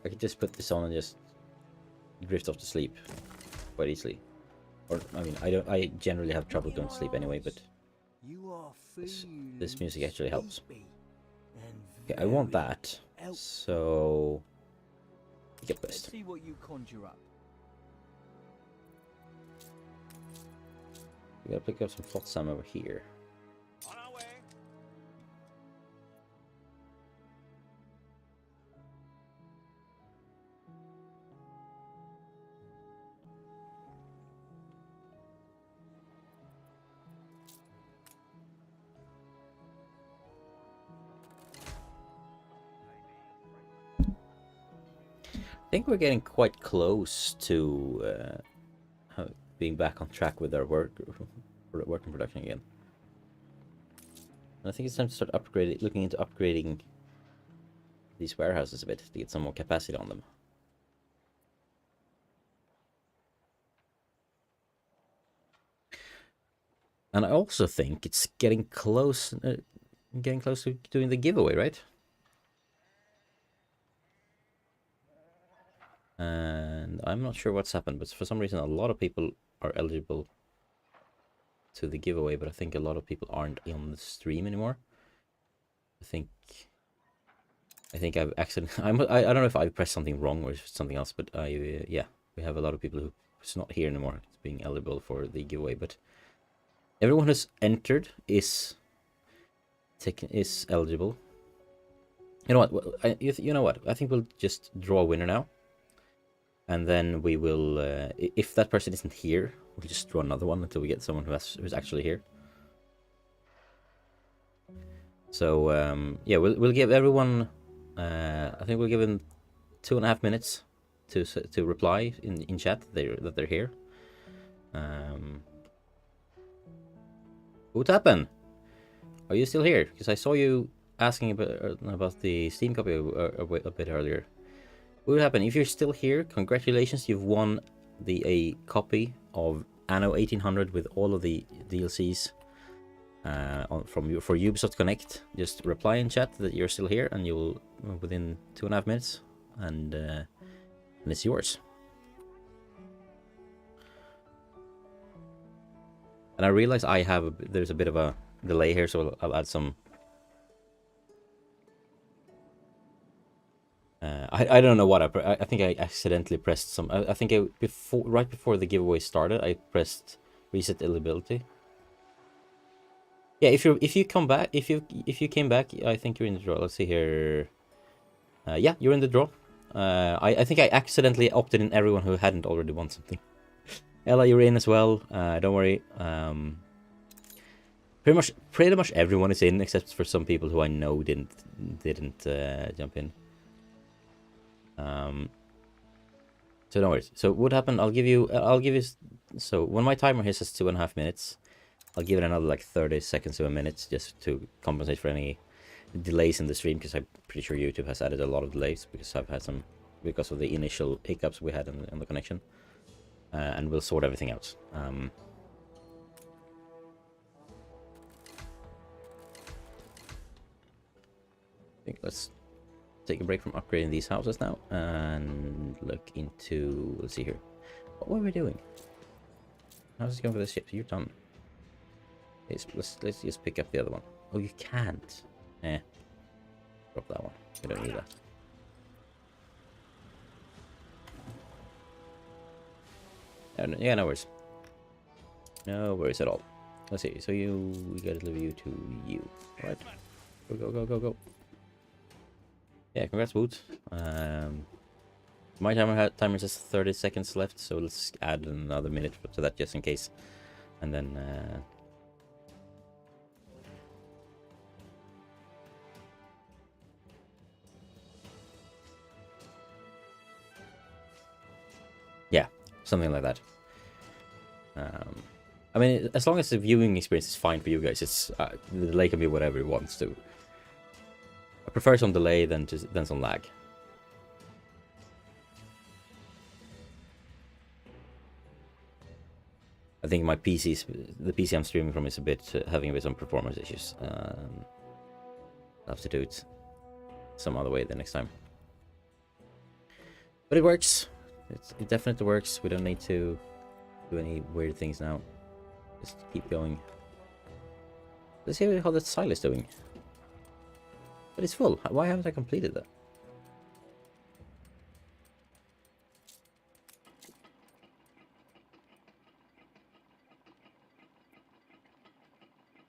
I could just put this on and just drift off to sleep quite easily. Or, I mean, I generally have trouble going to sleep anyway, but this music actually helps. Okay, I want that, so get best. See what you conjure up. We gotta pick up some flotsam over here. On our way. I think we're getting quite close to being back on track with our work and production again. And I think it's time to start looking into upgrading these warehouses a bit to get some more capacity on them. And I also think it's getting close to doing the giveaway, right? And I'm not sure what's happened, but for some reason a lot of people are eligible to the giveaway, but I think a lot of people aren't on the stream anymore. I think I've accidentally... I don't know if I pressed something wrong or something else, but yeah, we have a lot of people who's not here anymore being eligible for the giveaway, but everyone who's entered is eligible. You know what? You know what? I think we'll just draw a winner now. And then we will, if that person isn't here, we'll just draw another one until we get someone who's actually here. So yeah, we'll give everyone. I think we'll give them 2.5 minutes to reply in chat that they're here. What happened? Are you still here? Because I saw you asking about the Steam copy a bit earlier. What would happen if you're still here? Congratulations, you've won a copy of Anno 1800 with all of the DLCs for Ubisoft Connect. Just reply in chat that you're still here, and you'll within 2.5 minutes, and it's yours. And I realize there's a bit of a delay here, so I'll add some. I don't know what I think I accidentally pressed some. I think right before the giveaway started, I pressed reset eligibility. Yeah, if you come back, if you came back, I think you're in the draw. Let's see here. Yeah, you're in the draw. I think I accidentally opted in everyone who hadn't already won something. Ella, you're in as well. Don't worry. Pretty much everyone is in except for some people who I know didn't jump in. So no worries. So what happened? I'll give you. So when my timer hits 2.5 minutes, I'll give it another like 30 seconds to a minute just to compensate for any delays in the stream, because I'm pretty sure YouTube has added a lot of delays because I've had some because of the initial hiccups we had in the connection, and we'll sort everything out. I think let's take a break from upgrading these houses now and look into, let's see here, what were we doing? How's it going for this ship? You're done. Let's just pick up the other one. Oh, you can't. Drop that one. We don't need that. Yeah, no worries. No worries at all. Let's see. So we gotta deliver you to you, right? Go. Yeah, congrats, Woot. My timer says 30 seconds left, so let's add another minute to that just in case. And then... yeah, something like that. I mean, as long as the viewing experience is fine for you guys, it's the delay can be whatever it wants to. I prefer some delay than some lag. I think my the PC I'm streaming from is a bit having a bit some performance issues. I'll have to do it some other way the next time. But it works. It definitely works. We don't need to do any weird things now. Just keep going. Let's see how that style is doing. But it's full. Why haven't I completed that?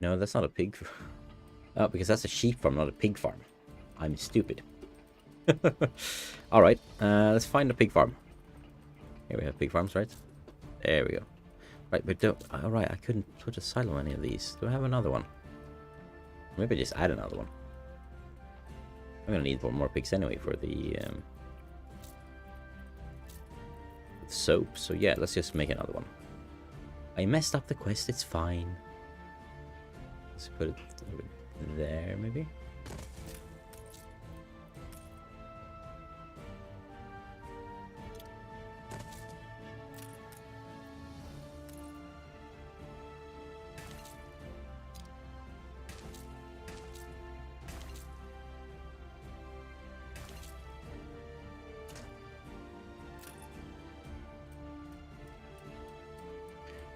No, that's not a pig. Oh, because that's a sheep farm, not a pig farm. I'm stupid. Alright, let's find a pig farm. Here we have pig farms, right? There we go. Right, but don't... Alright, I couldn't put a silo on any of these. Do I have another one? Maybe just add another one. I'm gonna need more pigs anyway for the soap. So yeah, let's just make another one. I messed up the quest, it's fine. Let's put it over there, maybe.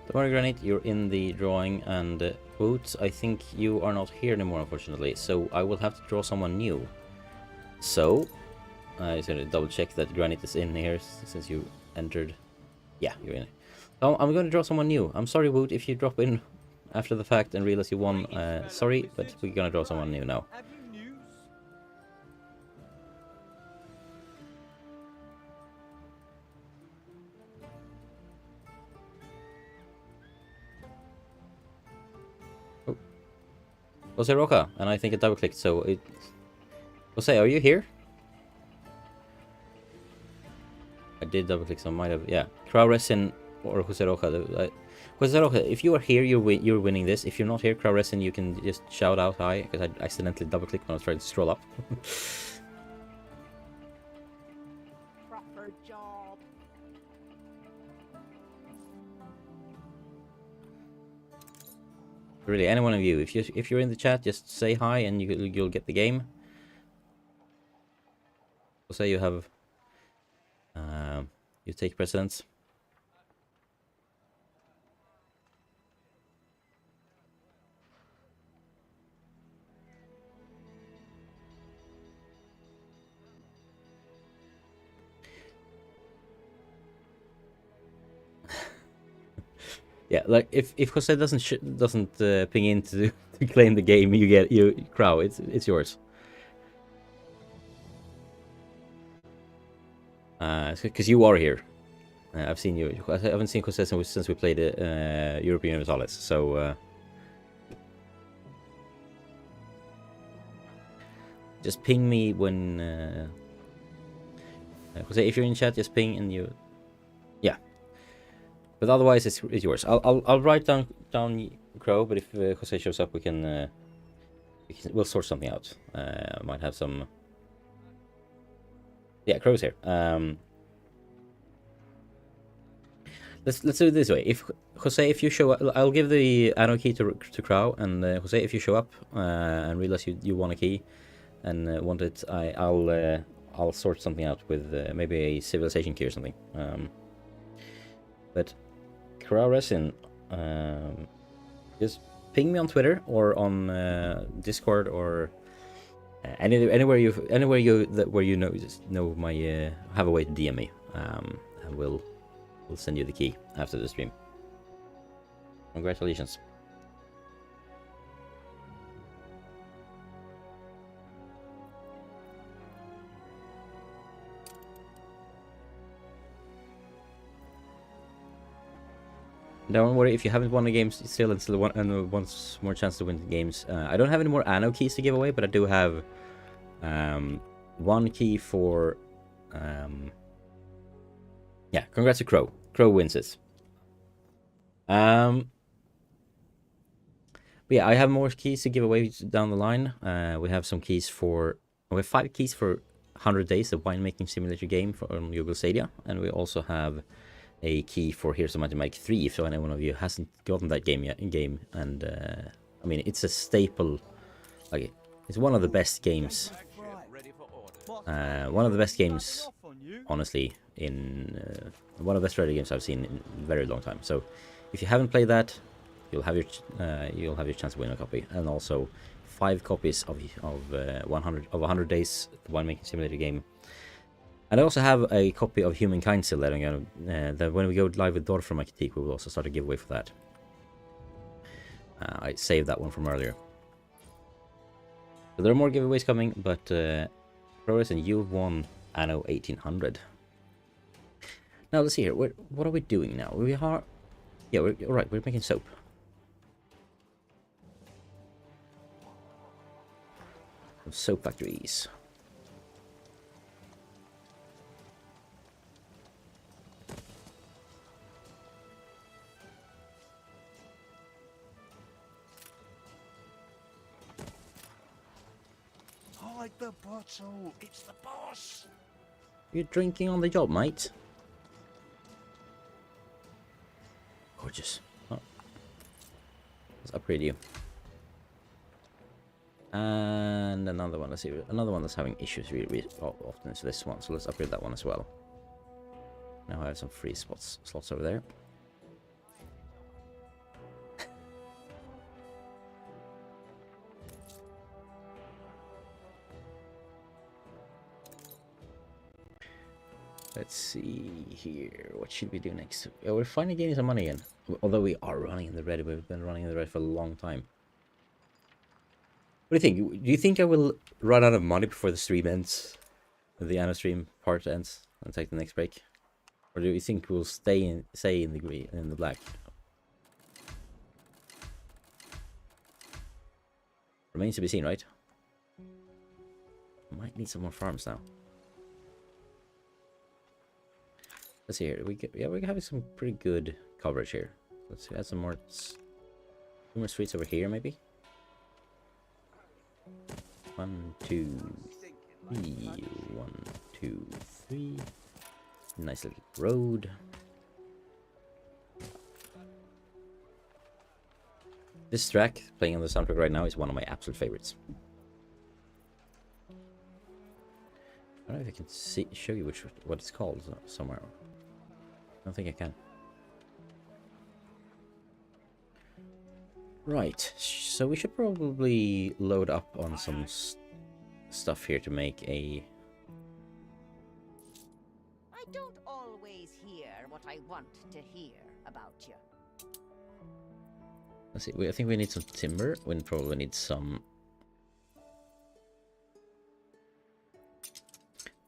Don't worry, Granite, you're in the drawing, and Boots, I think you are not here anymore, unfortunately, so I will have to draw someone new. So, I just gonna double check that Granite is in here, since you entered. Yeah, you're in. So I'm gonna draw someone new. I'm sorry, Woot, if you drop in after the fact and realize you won. Sorry, but we're gonna draw someone new now. Jose Roca, and I think it double clicked, so it... Jose, are you here? I did double click, so I might have... Yeah, Crow Resin or Jose Roca. Jose Roca, if you are here, you're winning this. If you're not here, Crow Resin, you can just shout out hi, because I accidentally double clicked when I was trying to scroll up. Proper job. Really, any one of you, if you're in the chat, just say hi and you'll get the game. Jose, you have you take precedence. Yeah, like if Jose doesn't ping in to claim the game, you Crow. It's yours. Because you are here. I've seen you. I haven't seen Jose since we played Europa Universalis. So just ping me when Jose, if you're in chat, just ping and you. Yeah. But otherwise, it's yours. I'll write down Crow. But if Jose shows up, we'll sort something out. Might have some. Yeah, Crow's here. Let's do it this way. If Jose, if you show up, I'll give the Anno key to Crow, and Jose, if you show up and realize you want a key and want it, I'll sort something out with maybe a civilization key or something. But Crow Resin, just ping me on Twitter or on Discord or anywhere you know my have a way to DM me, and we'll send you the key after the stream. Congratulations. Don't worry if you haven't won the games still and still wants more chance to win the games. I don't have any more Anno keys to give away, but I do have one key for yeah, congrats to Crow. Crow wins it. But yeah, I have more keys to give away down the line. We have some keys for... We have 5 keys for 100 Days, the winemaking simulator game on Google Stadia. And we also have a key for Here's a Mighty Mike 3, if any one of you hasn't gotten that game yet. And I mean, it's a staple. Like, it's one of the best games. One of the best games, honestly, in... one of the best strategy games I've seen in a very long time. So, if you haven't played that, you'll have your chance to win a copy, and also 5 copies of 100 Days, the winemaking simulator game. And I also have a copy of Humankind still that I'm gonna, that when we go live with Dor from my critique, we will also start a giveaway for that. I saved that one from earlier. So there are more giveaways coming, but Progress, and you've won Anno 1800. Now let's see here. What are we doing now? We are, yeah, all right. We're making soap. Soap factories. Hide the bottle. It's the boss. You're drinking on the job, mate. Gorgeous. Oh. Let's upgrade you. And another one. Let's see. Another one that's having issues really often is this one. So let's upgrade that one as well. Now I have some free slots over there. Let's see here. What should we do next? Oh, we're finally getting some money in. Although we are running in the red. We've been running in the red for a long time. What do you think? Do you think I will run out of money before the stream ends? The Anno stream part ends and take the next break? Or do you think we'll stay in the green, in the black? Remains to be seen, right? Might need some more farms now. Let's see here. We're having some pretty good coverage here. Let's add some more streets over here, maybe. 1, 2, 3. 1, 2, 3. Nice little road. This track playing on the soundtrack right now is one of my absolute favorites. I don't know if I can show you what it's called somewhere. I don't think I can. Right, so we should probably load up on some stuff here to make a... I don't always hear what I want to hear about you. Let's see, I think we need some timber. We probably need some...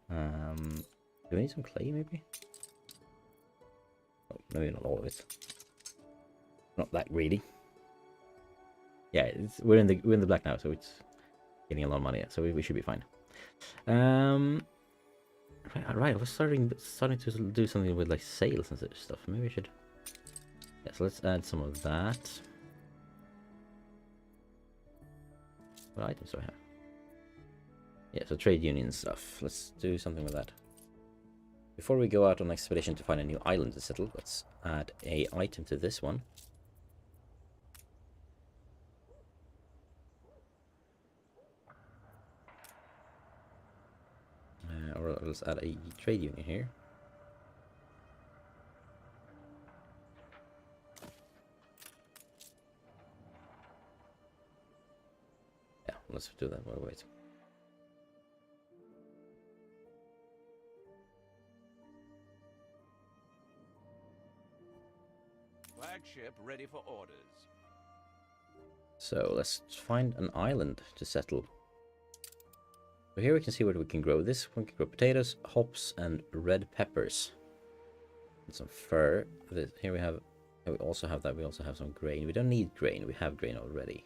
do we need some clay, maybe? Oh, maybe not all of it. Not that greedy. Yeah, we're in the black now, so it's getting a lot of money. So we should be fine. Right. I was starting to do something with like sales and such stuff. Maybe we should. Yeah, so let's add some of that. What items do I have? Yeah, so trade union stuff. Let's do something with that. Before we go out on expedition to find a new island to settle, let's add a item to this one. Or let's add a trade union here. Yeah, let's do that. Wait. Flagship ready for orders. So let's find an island to settle. So here we can see what we can grow. This one can grow potatoes, hops, and red peppers. And some fur. Here we have We also have that. We also have some grain. We don't need grain. We have grain already.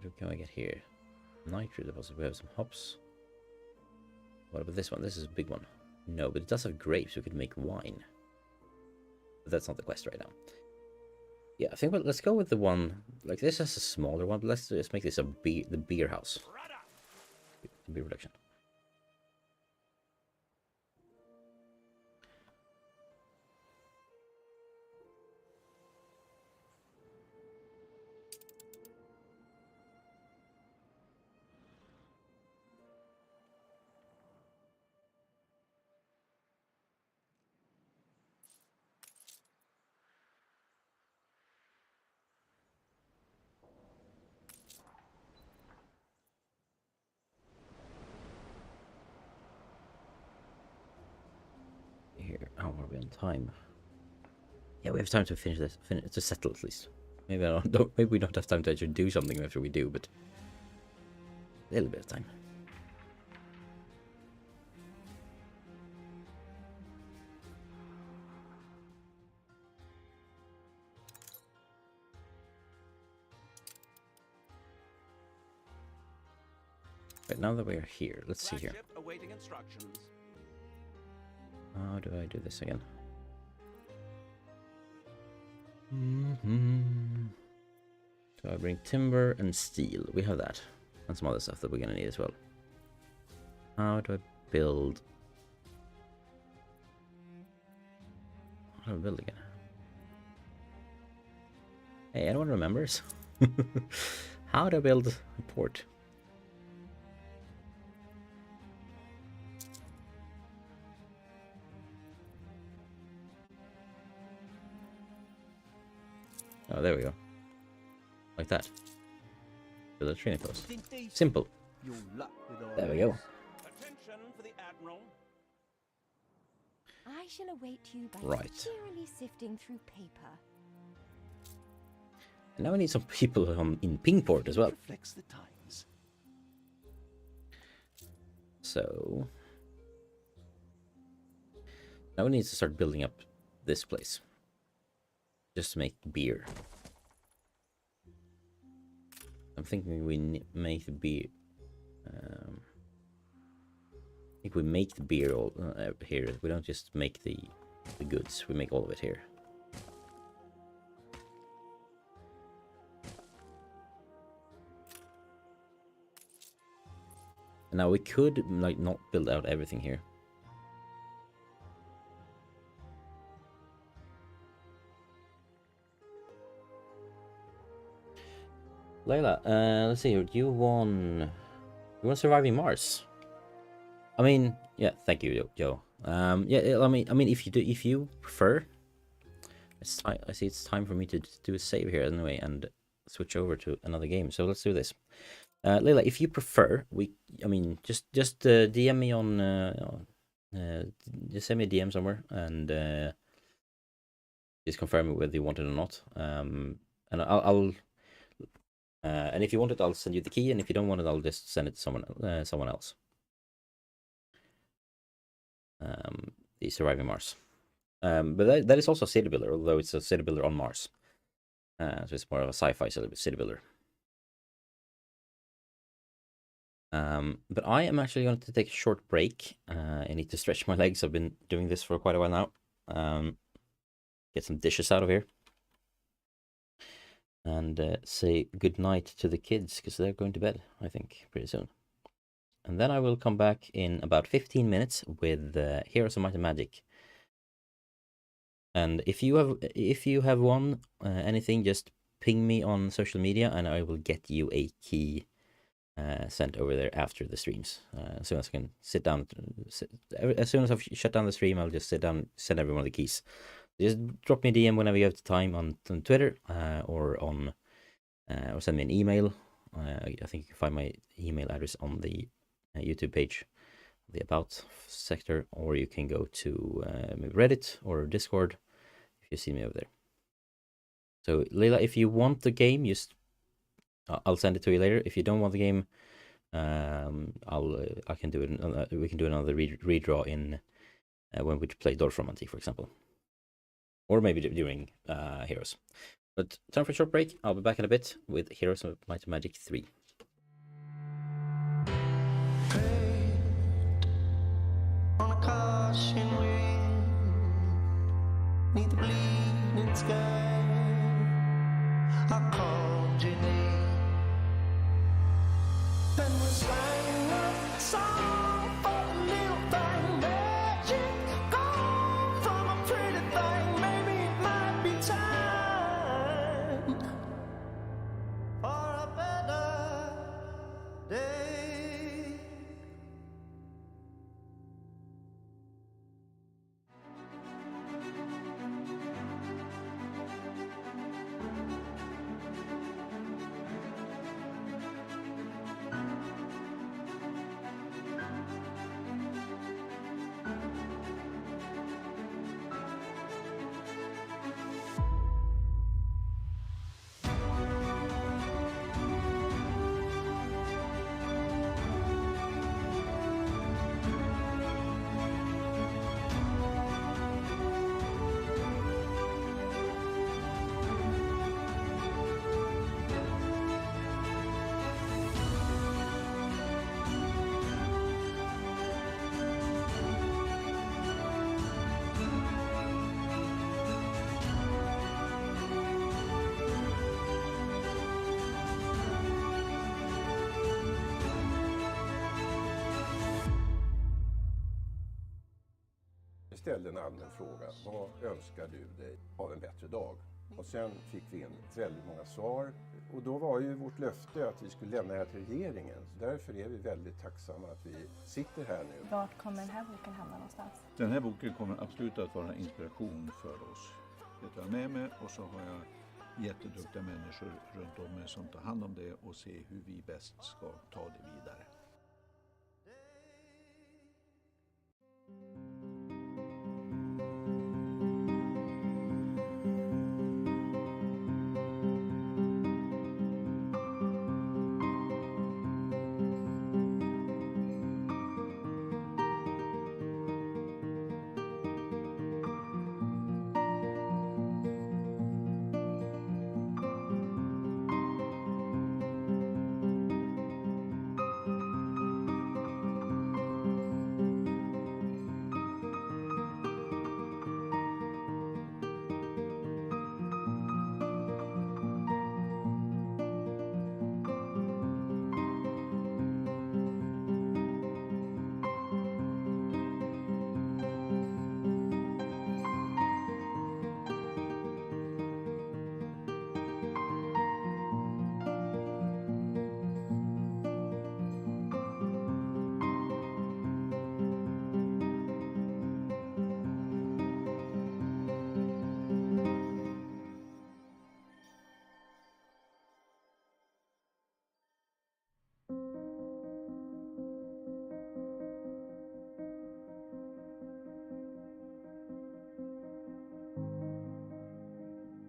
What can I get here? Nitrate deposit. We have some hops. What about this one? This is a big one. No, but it does have grapes. We could make wine. But that's not the quest right now. Yeah, I think let's go with the one. Like this has a smaller one, but let's make this the beer house. Beer production. Here, how are we on time? Yeah, we have time to finish this. To settle at least. Maybe maybe we don't have time to actually do something after we do, but a little bit of time. Right, now that we are here, let's see here. How do I do this again? So I bring timber and steel. We have that. And some other stuff that we're gonna need as well. How do I build? How do I build again? Hey, anyone remembers? How do I build a port? Oh, there we go. Like that. Build a training post. Simple. There we go. Attention for the Admiral. I shall await you by cheerily sifting through paper. And now we need some people in Pingport as well. Reflects the times. So now we need to start building up this place. Just to make beer. I'm thinking we make the beer. I think we make the beer all here. We don't just make the goods. We make all of it here. Now we could like not build out everything here. Layla, let's see here. You want surviving Mars? I mean, yeah, thank you, Joe. Yeah, I mean, if you prefer, I see it's time for me to do a save here anyway and switch over to another game. So let's do this. Layla, if you prefer, just DM me on, just send me a DM somewhere and just confirm whether you want it or not. And I'll and if you want it, I'll send you the key, and if you don't want it, I'll just send it to someone else. The Surviving Mars. But that is also a city builder, although it's a city builder on Mars. So it's more of a sci-fi city builder. But I am actually going to take a short break. I need to stretch my legs. I've been doing this for quite a while now. Get some dishes out of here. And say goodnight to the kids, because they're going to bed, I think, pretty soon. And then I will come back in about 15 minutes with Heroes of Might and Magic. And if you have won anything, just ping me on social media, and I will get you a key sent over there after the streams. As soon as I can sit down, as soon as I've shut down the stream, I'll just sit down, send everyone the keys. Just drop me a DM whenever you have the time on Twitter or send me an email. I think you can find my email address on the YouTube page, the About sector, or you can go to maybe Reddit or Discord if you see me over there. So Leila, if you want the game, I'll send it to you later. If you don't want the game, I can do it. We can do another redraw in when we play Dorfromantik, for example. or maybe during Heroes. But time for a short break. I'll be back in a bit with Heroes of Might and Magic 3. On a caution wind, neath the bleeding sky, I called your name, and was writing a song for a little thing, magic gone from a pretty thing. Maybe it might be time for a better day. Vi ställde en allmän fråga. Vad önskar du dig av en bättre dag? Och sen fick vi in väldigt många svar. Och då var ju vårt löfte att vi skulle lämna det här till regeringen. Därför är vi väldigt tacksamma att vi sitter här nu. Vart kommer den här boken hamna någonstans? Den här boken kommer absolut att vara inspiration för oss. Det tar jag med mig, och så har jag jätteduktiga människor runt om mig som tar hand om det och ser hur vi bäst ska ta det vidare.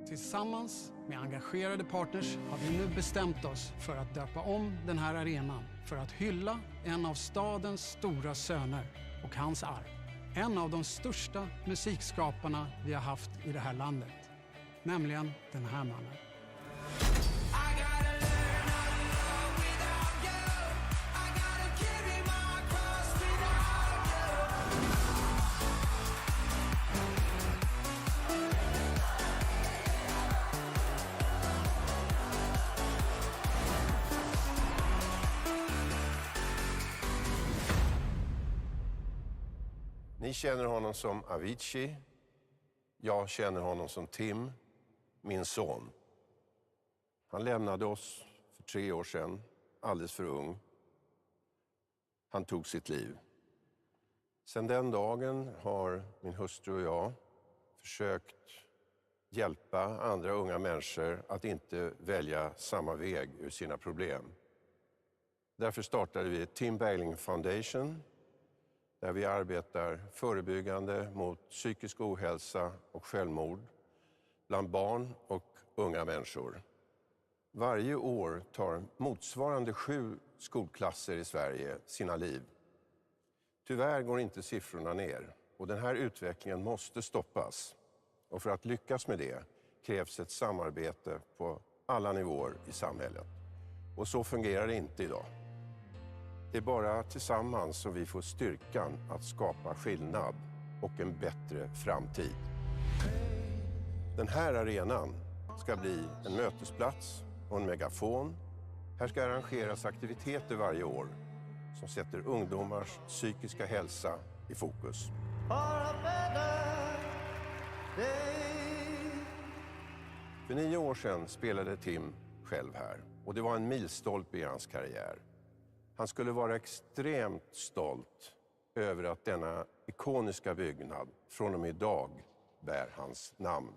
Tillsammans med engagerade partners har vi nu bestämt oss för att döpa om den här arenan för att hylla en av stadens stora söner och hans arv. En av de största musikskaparna vi har haft i det här landet. Nämligen den här mannen. Ni känner honom som Avicii. Jag känner honom som Tim, min son. Han lämnade oss för 3 år sedan, alldeles för ung. Han tog sitt liv. Sedan den dagen har min hustru och jag försökt hjälpa andra unga människor att inte välja samma väg ur sina problem. Därför startade vi Tim Bergling Foundation, där vi arbetar förebyggande mot psykisk ohälsa och självmord bland barn och unga människor. Varje år tar motsvarande 7 skolklasser i Sverige sina liv. Tyvärr går inte siffrorna ner, och den här utvecklingen måste stoppas. Och för att lyckas med det krävs ett samarbete på alla nivåer i samhället. Och så fungerar det inte idag. Det är bara tillsammans som vi får styrkan att skapa skillnad och en bättre framtid. Den här arenan ska bli en mötesplats och en megafon. Här ska arrangeras aktiviteter varje år som sätter ungdomars psykiska hälsa i fokus. För 9 år sedan spelade Tim själv här och det var en milstolpe i hans karriär. Han skulle vara extremt stolt över att denna ikoniska byggnad från och med idag bär hans namn.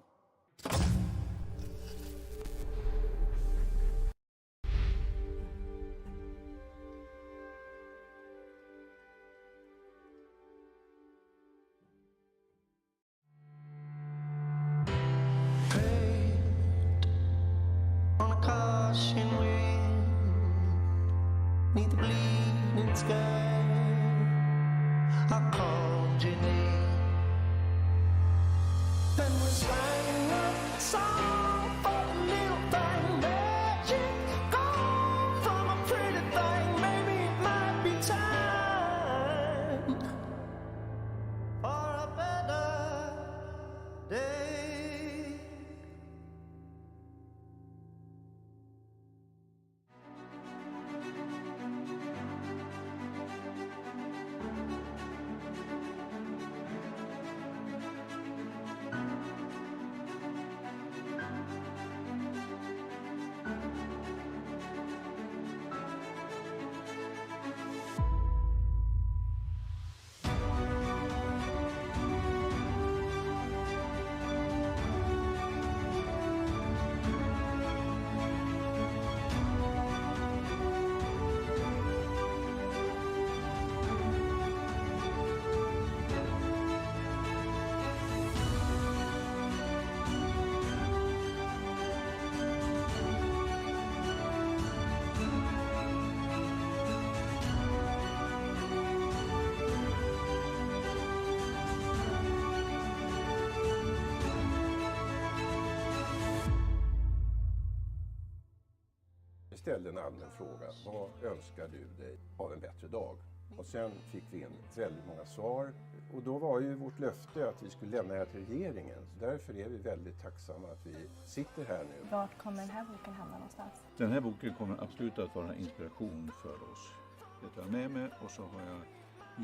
Vi ställde en allmän fråga. Vad önskar du dig av en bättre dag? Och sen fick vi in väldigt många svar. Och då var ju vårt löfte att vi skulle lämna det här till regeringen. Därför är vi väldigt tacksamma att vi sitter här nu. Vart kommer den här boken hamna någonstans? Den här boken kommer absolut att vara inspiration för oss. Det tar jag med mig och så har jag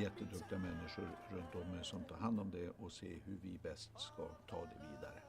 jätteduktiga människor runt om mig som tar hand om det och ser hur vi bäst ska ta det vidare.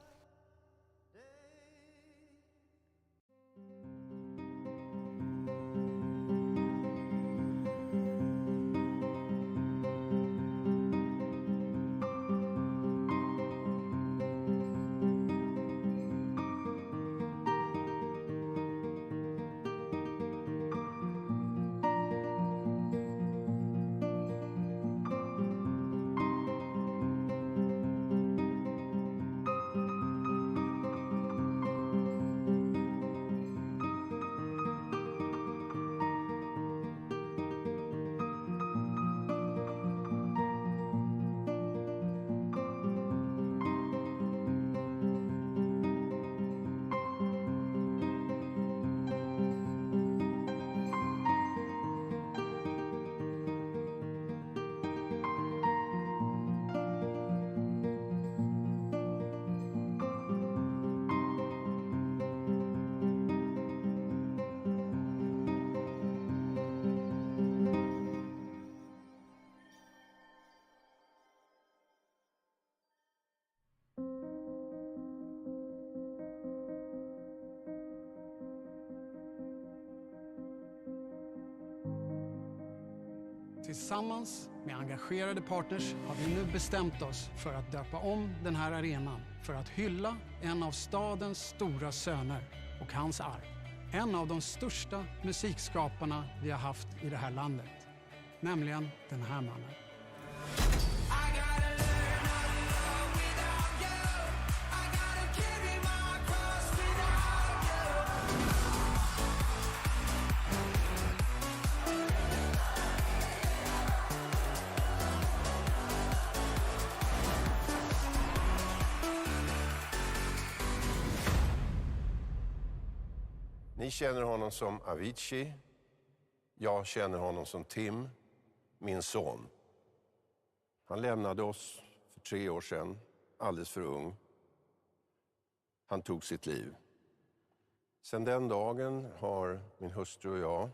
Tillsammans med engagerade partners har vi nu bestämt oss för att döpa om den här arenan för att hylla en av stadens stora söner och hans arv. En av de största musikskaparna vi har haft i det här landet, nämligen den här mannen. Ni känner honom som Avicii. Jag känner honom som Tim, min son. Han lämnade oss för 3 år sedan, alldeles för ung. Han tog sitt liv. Sedan den dagen har min hustru och jag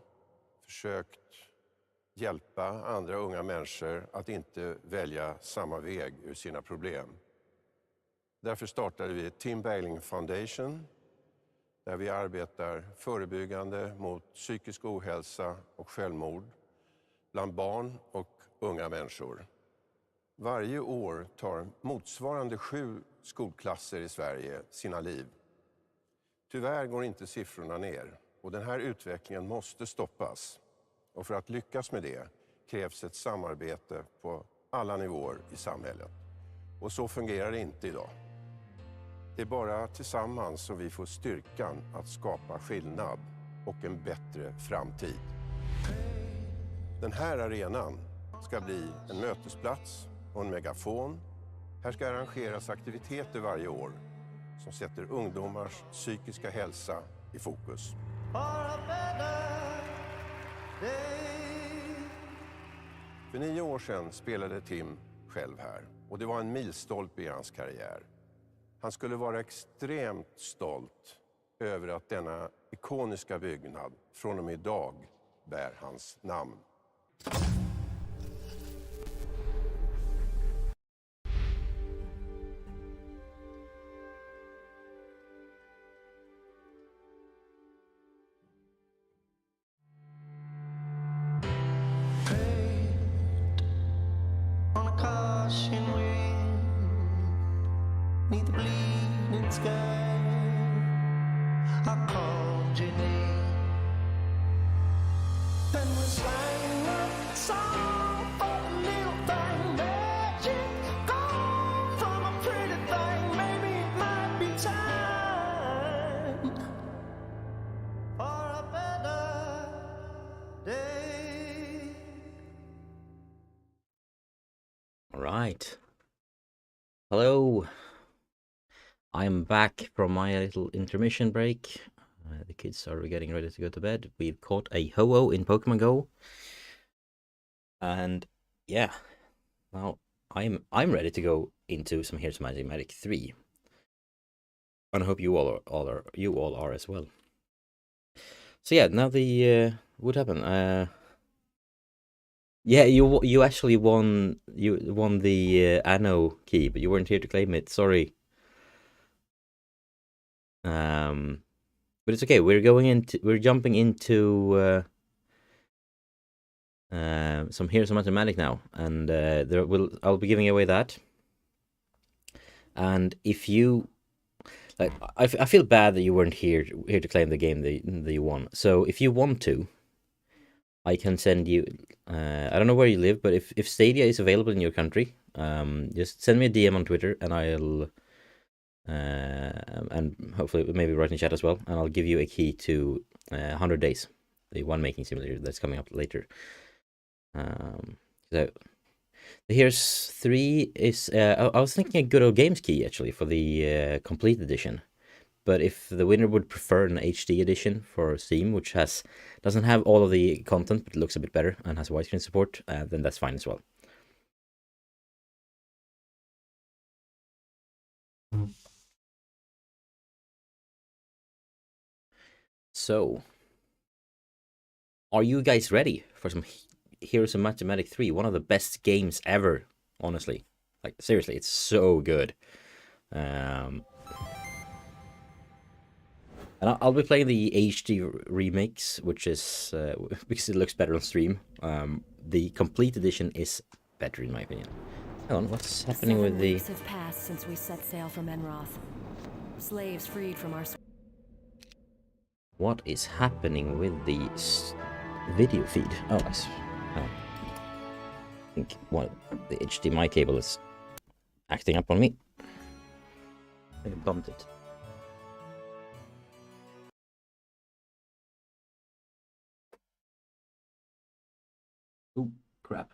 försökt hjälpa andra unga människor att inte välja samma väg ur sina problem. Därför startade vi Tim Bergling Foundation, där vi arbetar förebyggande mot psykisk ohälsa och självmord bland barn och unga människor. Varje år tar motsvarande 7 skolklasser i Sverige sina liv. Tyvärr går inte siffrorna ner och den här utvecklingen måste stoppas. Och för att lyckas med det krävs ett samarbete på alla nivåer i samhället. Och så fungerar det inte idag. Det är bara tillsammans som vi får styrkan att skapa skillnad och en bättre framtid. Den här arenan ska bli en mötesplats och en megafon. Här ska arrangeras aktiviteter varje år som sätter ungdomars psykiska hälsa i fokus. För 9 år sedan spelade Tim själv här och det var en milstolpe i hans karriär. Han skulle vara extremt stolt över att denna ikoniska byggnad från och med idag bär hans namn. Right. Hello. I'm back from my little intermission break. The kids are getting ready to go to bed. We've caught a ho-oh in Pokemon Go. And yeah, now I'm ready to go into some Here's Magic 3. And I hope you all are as well. So yeah, now the what happened? Yeah, you actually won the Anno key, but you weren't here to claim it. Sorry. But it's okay. We're jumping into some Here's Mathematic now, and I'll be giving away that. And if you like, I feel bad that you weren't here to claim the game that you won. So if you want to, I can send you. I don't know where you live, but if Stadia is available in your country, just send me a DM on Twitter, and I'll and hopefully maybe write in chat as well, and I'll give you a key to 100 Days, the one making simulator that's coming up later. So Here's 3 is I was thinking a Good Old Games key actually for the complete edition. But if the winner would prefer an HD edition for Steam, which doesn't have all of the content, but it looks a bit better and has widescreen support, then that's fine as well. So, are you guys ready for some Heroes of Mathematic 3? One of the best games ever, honestly. Like, seriously, it's so good. And I'll be playing the HD remix, which is because it looks better on stream. The complete edition is better in my opinion. Hold on, what's happening with the? 7 weeks have passed since we set sail from Enroth. Slaves freed from our. What is happening with the video feed? Oh, I think the HDMI cable is acting up on me. I bumped it. Oh, crap.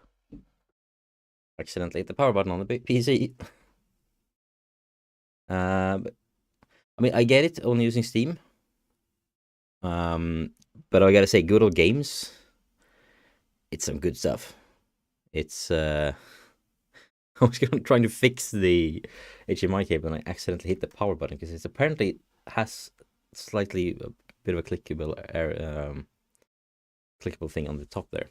Accidentally hit the power button on the PC. But, I mean, I get it, only using Steam. But I gotta say, Good Old Games, it's some good stuff. It's I was trying to fix the HDMI cable and I accidentally hit the power button because it apparently has slightly a bit of a clickable thing on the top there.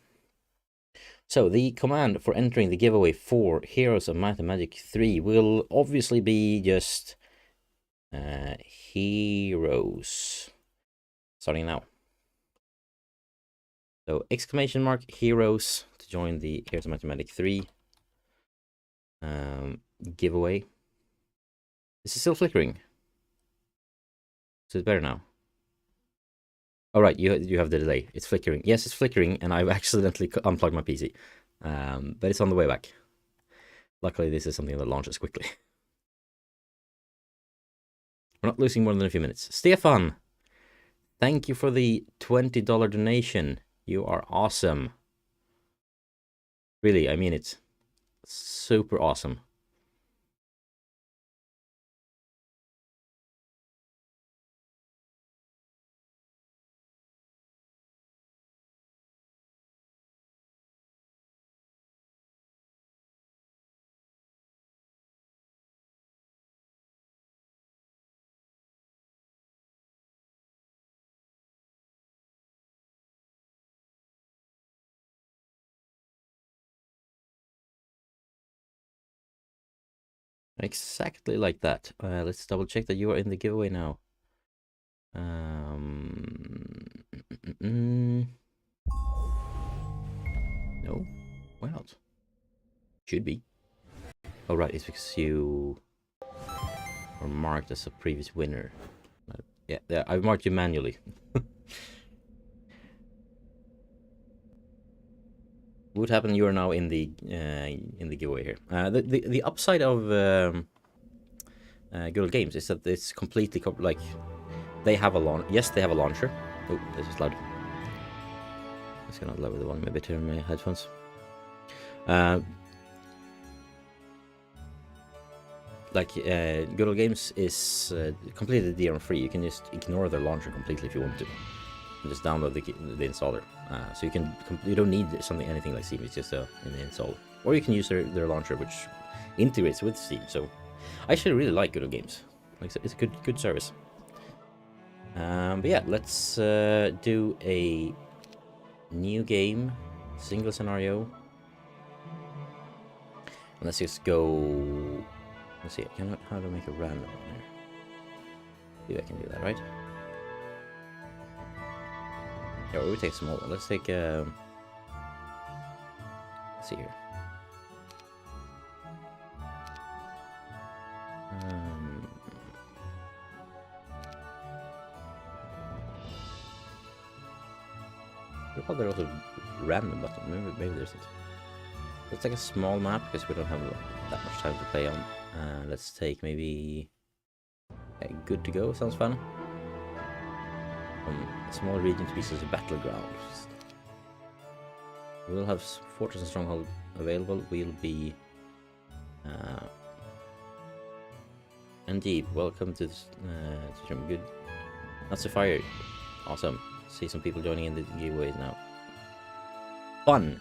So the command for entering the giveaway for Heroes of Might and Magic 3 will obviously be just Heroes. Starting now. So exclamation mark Heroes to join the Heroes of Might and Magic 3 giveaway. Is it still flickering? Is it better now? All right, you have the delay. It's flickering. Yes, it's flickering, and I've accidentally unplugged my PC. But it's on the way back. Luckily, this is something that launches quickly. We're not losing more than a few minutes. Stefan, thank you for the $20 donation. You are awesome. Really, I mean it. Super awesome. Exactly like that. Let's double check that you are in the giveaway now. No, why not? Should be. Oh right, it's because you are marked as a previous winner. Yeah, I've marked you manually. What happened? You are now in the giveaway here. The upside of Good Old Games is that it's completely like they have a yes, they have a launcher. Oh, this is loud. I'm just gonna lower the volume a bit here in my headphones. Good Old Games is completely DRM free. You can just ignore their launcher completely if you want to. And just download the installer. So you don't need anything like Steam. It's just an install. Or you can use their launcher, which integrates with Steam. So I actually really like Good Old Games. Like it's a good service. But yeah, let's do a new game, single scenario. And let's just go. Let's see. How to make a random on here? See if I can do that, right? Yeah, we take small. Let's take. Let's see here. I thought there was a random button. Maybe there's it. Let's take a small map because we don't have that much time to play on. Let's take maybe. Okay, good to go. Sounds fun. From a small region to pieces of battlegrounds. We will have Fortress and Stronghold available. We'll be Indeed, welcome to this stream. Good. That's a fire. Awesome. See some people joining in the giveaways now. Fun.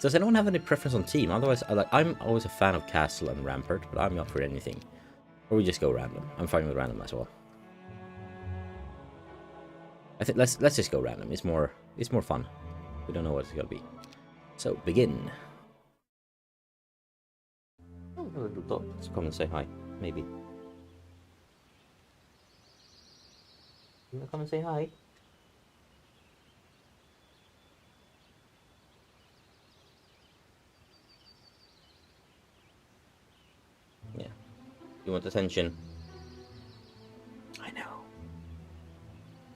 Does anyone have any preference on team? Otherwise, I'm always a fan of Castle and Rampart, but I'm up for anything. Or we just go random. I'm fine with random as well. I think let's just go random. It's more fun. We don't know what it's gonna be. So begin. Oh, a little dog. Let's come and say hi. Maybe. You wanna come and say hi? Yeah. You want attention? I know.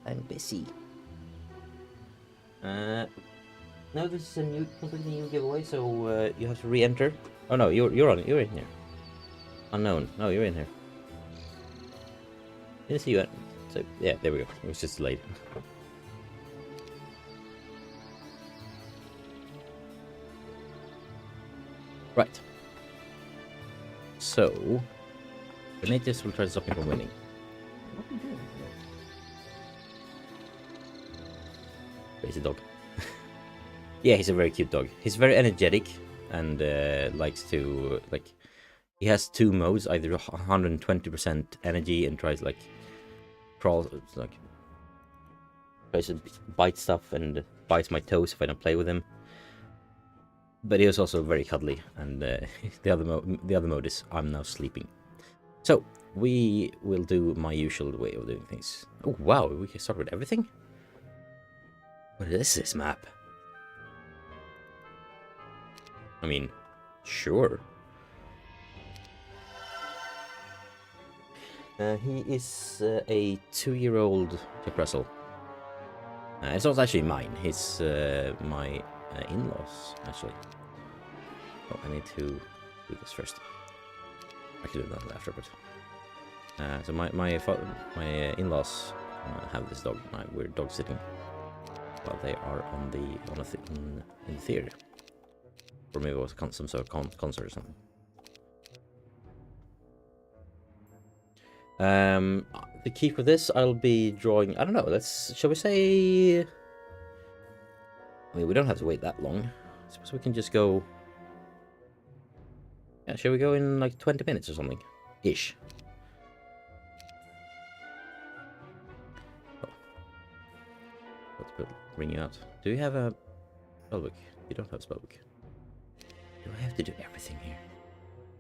I'm busy. No, this is a completely new giveaway, so you have to re-enter. Oh no, you're in here. Unknown. No, you're in here. Didn't see you. So yeah, there we go. It was just delayed. Right. So the natives will try to stop me from winning. What are you doing? Crazy dog. Yeah, he's a very cute dog. He's very energetic and likes to, like, he has 2 modes, either 120% energy and tries, like, tries to bite stuff and bites my toes if I don't play with him. But he is also very cuddly, and the other mode is I'm now sleeping. So we will do my usual way of doing things. Oh wow, we can start with everything? What is this map? I mean, sure. He is a 2-year-old Jack Russell. It's not actually mine, he's my in-laws, actually. Oh, I need to do this first. I can do that after, but... so my in-laws have this dog. We're dog sitting while they are in the theater, or maybe it was some sort of concert or something. The key for this, I'll be drawing. I don't know. Shall we say? I mean, we don't have to wait that long. I suppose we can just go. Yeah, shall we go in like 20 minutes or something, ish? Let's bring you out. Do you have a spellbook? You don't have a spellbook. Do I have to do everything here?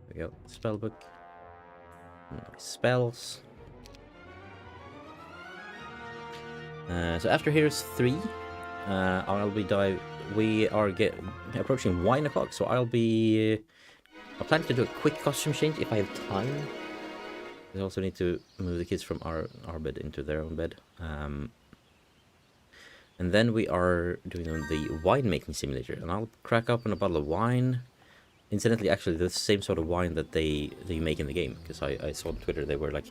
There we go. Spellbook. Spells. So after here's 3, I'll be we are approaching 1 o'clock, so I'll plan to do a quick costume change if I have time. We also need to move the kids from our bed into their own bed. And then we are doing the wine making simulator, and I'll crack open a bottle of wine. Incidentally, actually, the same sort of wine that they make in the game, because I saw on Twitter they were like,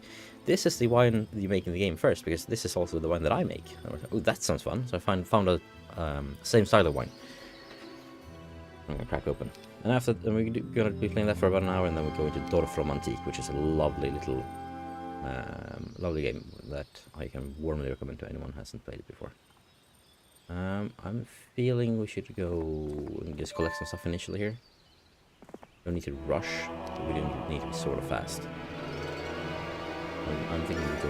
this is the wine you make in the game first, because this is also the wine that I make. I was like, oh, that sounds fun. So I found a same style of wine. I'm gonna crack open, and we're gonna be playing that for about an hour, and then we're going to Dorf Antique, which is a lovely little, lovely game that I can warmly recommend to anyone who hasn't played it before. I'm feeling we should go and just collect some stuff initially here. Don't need to rush, but we don't need to be sort of fast. I'm thinking we go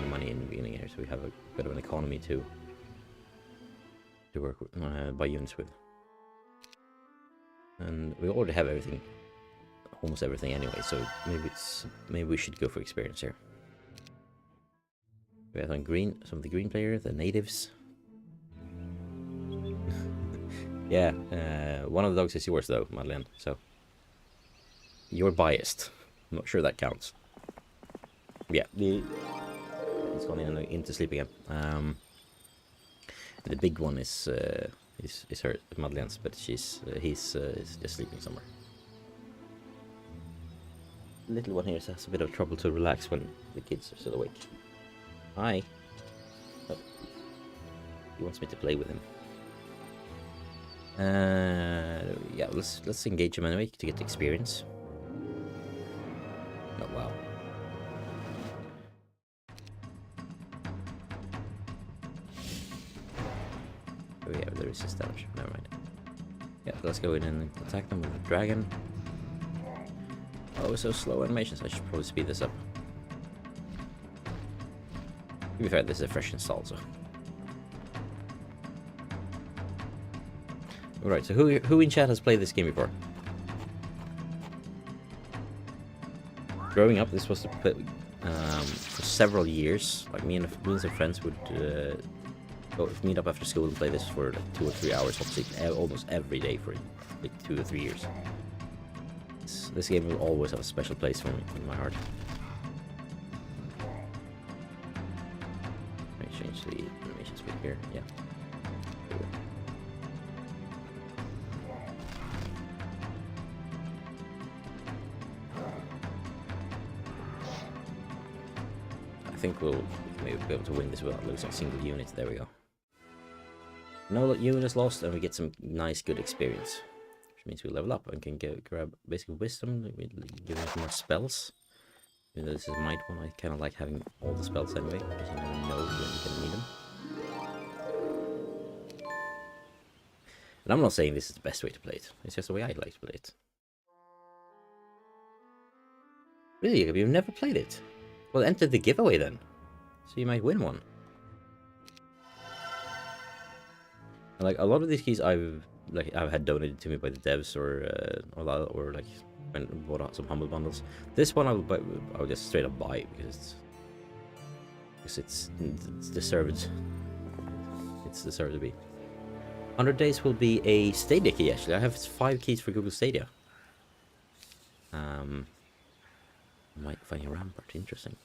money in the beginning here, so we have a bit of an economy to work with, buy units with. And we already have everything, almost everything anyway, so maybe we should go for experience here. We have some of the green player, the natives. Yeah, one of the dogs is yours though, Madeleine, so you're biased. I'm not sure that counts. Yeah, he's gone into sleep again. The big one is her, Madeleine's, but he's just sleeping somewhere. The little one here has a bit of trouble to relax when the kids are still awake. Hi. Oh. He wants me to play with him. Yeah, let's engage him anyway to get the experience. Oh wow. Oh yeah, there is a damage. Never mind. Yeah, let's go in and attack them with the dragon. Oh, it's so slow animations. I should probably speed this up. To be fair, this is a fresh install, so. Alright, so who in chat has played this game before? Growing up, this was to play for several years. Like me and some friends would meet up after school and play this for like 2 or 3 hours, almost every day for like 2 or 3 years. This game will always have a special place for me in my heart. Let me change the animation speed here. Yeah. There we go. I think we'll maybe be able to win this without losing a single unit. There we go. No units lost, and we get some nice, good experience. Which means we level up and can grab basic wisdom. We give us more spells. Even though this is might one, I kind of like having all the spells anyway, because you never know when you can need them. And I'm not saying this is the best way to play it. It's just the way I like to play it. Really, you've never played it? Well, enter the giveaway then. So you might win one. Like, a lot of these keys I've had donated to me by the devs or like when bought out some humble bundles. This one I'll just straight up buy because it's deserved. It's deserved to be. 100 days will be a Stadia key, actually. I have 5 keys for Google Stadia. Might find a rampart. Interesting.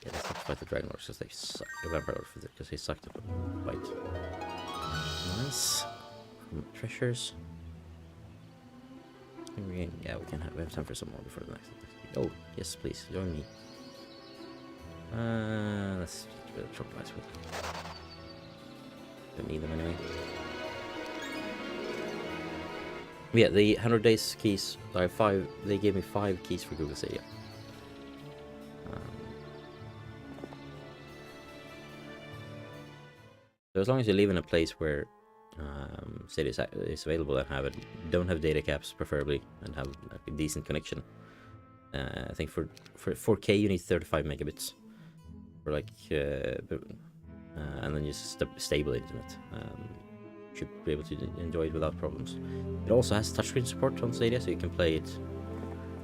Yeah, let's not fight the Dragon Lords because they suck. The Vampire Lords because they suck to fight. Nice. Treasures. Yeah, we have time for some more before the next. Oh, yes, please, join me. Let's drop ice with. Don't need them anyway. Yeah, the 100 days keys. I have 5. They gave me 5 keys for Google Stadia. So as long as you live in a place where Stadia is available and don't have data caps preferably, and have like a decent connection. I think for 4K you need 35 megabits for like and then just stable internet. Should be able to enjoy it without problems. It also has touchscreen support on Stadia, so you can play it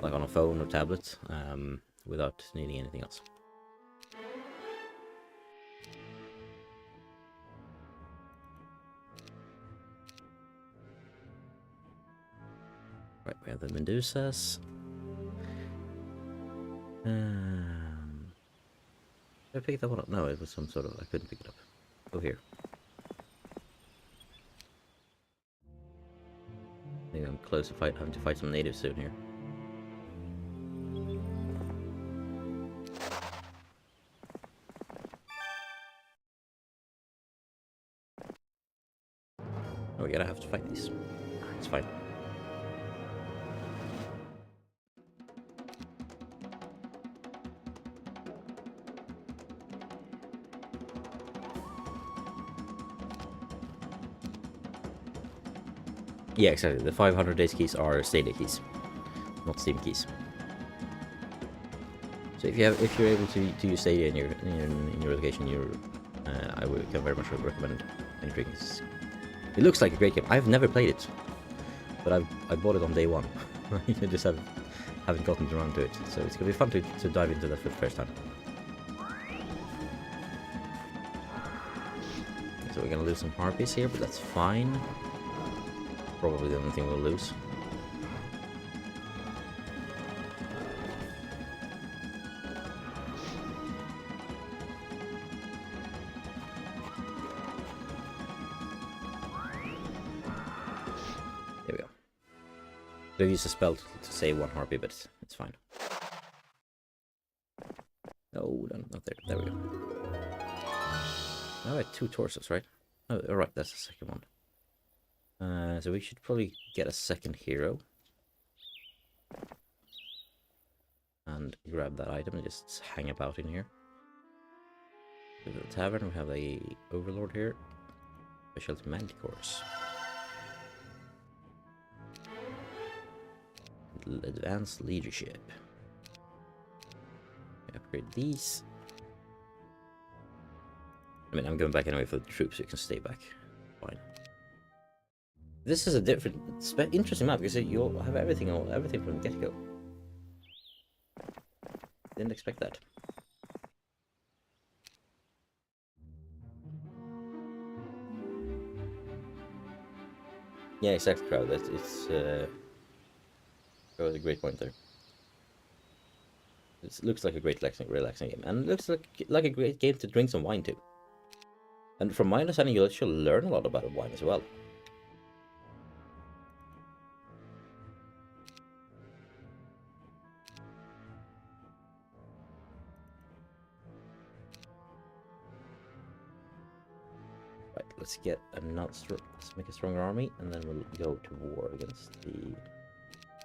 like on a phone or tablet without needing anything else. Right, we have the Medusas. Did I pick that one up? No, it was some sort of... I couldn't pick it up. Go here. Maybe I'm close to having to fight some natives soon here. Oh, we're gonna have to fight these. It's fine. Yeah, exactly. The 500 days keys are Stadia keys, not Steam keys. So if you're able to use Stadia in your location, I would very much recommend entering this. It looks like a great game. I've never played it, but I bought it on day one. I just haven't gotten around to it. So it's gonna be fun to dive into that for the first time. So we're gonna lose some harpies here, but that's fine. Probably the only thing we'll lose. There we go. They used a spell to save 1 harpy, but it's fine. No, not there. There we go. Now I have 2 torsos, right? Oh, alright, that's the second one. So we should probably get a second hero. And grab that item and just hang about in here. Go to the tavern, we have a overlord here. Specialty manticores. Advanced leadership. Upgrade these. I mean, I'm going back anyway for the troops, so you can stay back. Fine. This is a different, interesting map because you'll have everything from the get-go. Didn't expect that. Yeah, exactly, crowd. That was a great point there. It looks like a great relaxing game, and it looks like a great game to drink some wine to. And from my understanding, you'll actually learn a lot about wine as well. Right, let's make a stronger army, and then we'll go to war against the...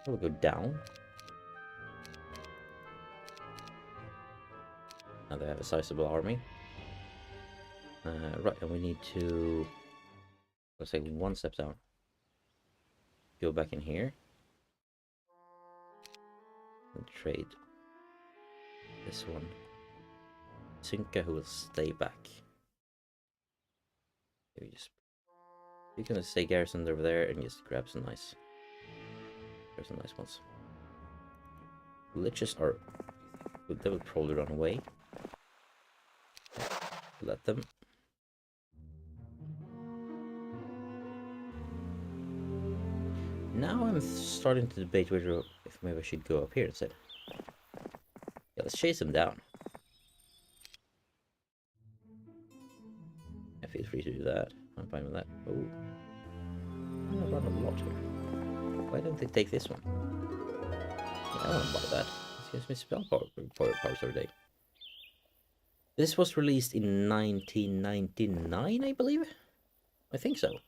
We'll go down. Now they have a sizable army. Right, and we need to Let's take one step down. Go back in here. And trade this one. Synka, who will stay back. You're gonna stay garrisoned over there and just grab some nice. There's some nice ones. Liches are. They will probably run away. Let them. Now I'm starting to debate whether if maybe I should go up here instead. Yeah, let's chase them down. I feel free to do that. I'm fine with that. Oh, I'm gonna run a lot here. Why don't they take this one? Yeah, I want to buy that. This gives me spell powers every day. This was released in 1999, I believe. I think so.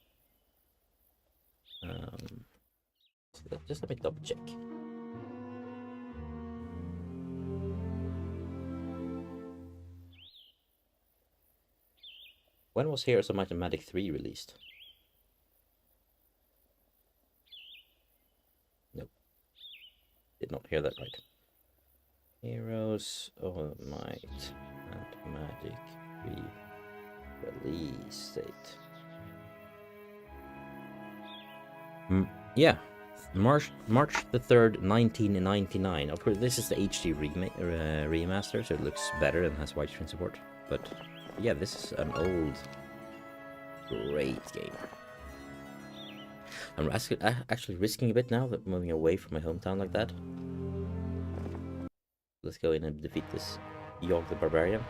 Just let me double check. When was Heroes of Might and Magic 3 released? Nope. Did not hear that right. Heroes of Might and Magic 3 release date. Yeah. March the 3rd, 1999. Of course, this is the HD remaster, so it looks better and has widescreen support. But yeah, this is an old, great game. I'm actually risking a bit now that moving away from my hometown like that. Let's go in and defeat this Yogg the Barbarian.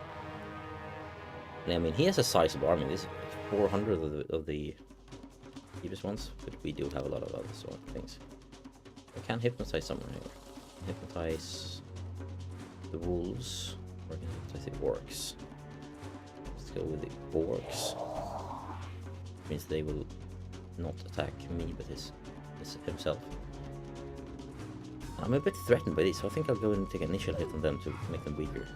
And I mean, he has a sizable army. This is 400 of the previous ones, but we do have a lot of other sort of things. I can hypnotize someone here. Hypnotize the wolves. Or I can hypnotize the orcs. Let's go with the orcs. Means they will not attack me, but himself. I'm a bit threatened by these, so I think I'll go and take an initial hit on them to make them weaker.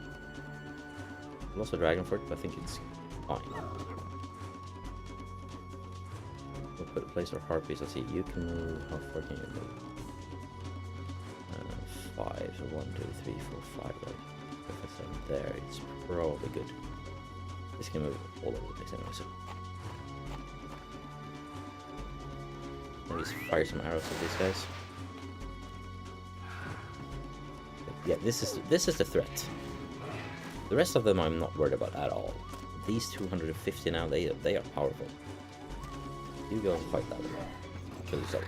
I lost a dragon for it, but I think it's fine. We'll put a place our harpies. Let's see, you can move. How far can you move? 5. So 1, 2, 3, 4, 5. Right? If it's down there, it's probably good. This can move all over the place anyway, so. Maybe just fire some arrows at these guys. But yeah, this is the threat. The rest of them I'm not worried about at all. These 250 now, they are powerful. You go and fight that one. Kill yourself.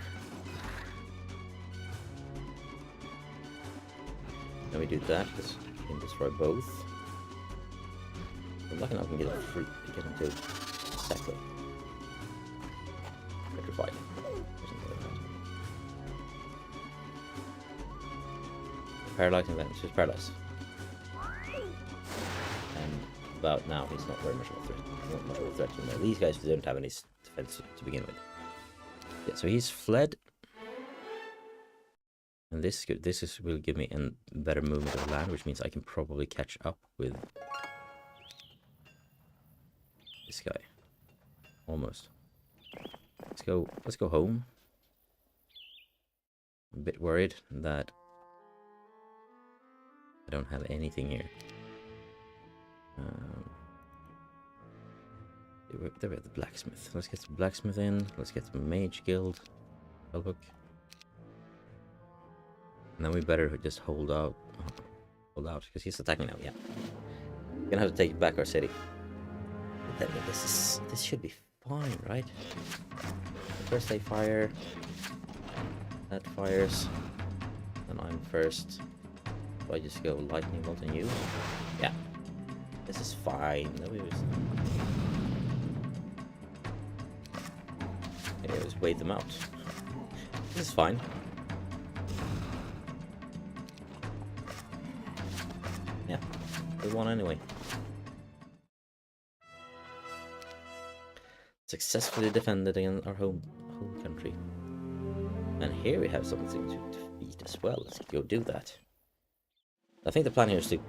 Then we do that, because we can destroy both. I'm lucky enough I can get him to exactly. Petrified. Paralyzing them, it's just paralyzed. And about now he's not very much of a threat. Not much of a threat anymore. These guys don't have any defense to begin with. Yeah, so he's fled. And this will give me a better movement of land, which means I can probably catch up with this guy. Almost. Let's go home. I'm a bit worried that I don't have anything here. There we have the blacksmith. Let's get the blacksmith in. Let's get the mage guild. Spellbook. And then we better just hold out. Because he's attacking now. Yeah, we're gonna have to take back our city. But then this should be fine, right? First they fire. That fires. And I'm first. So I just go lightning bolt on you. Yeah, this is fine. Just wait them out. This is fine. Yeah, we won anyway. Successfully defended in our home country. And here we have something to defeat as well. Let's go do that. I think the plan here is to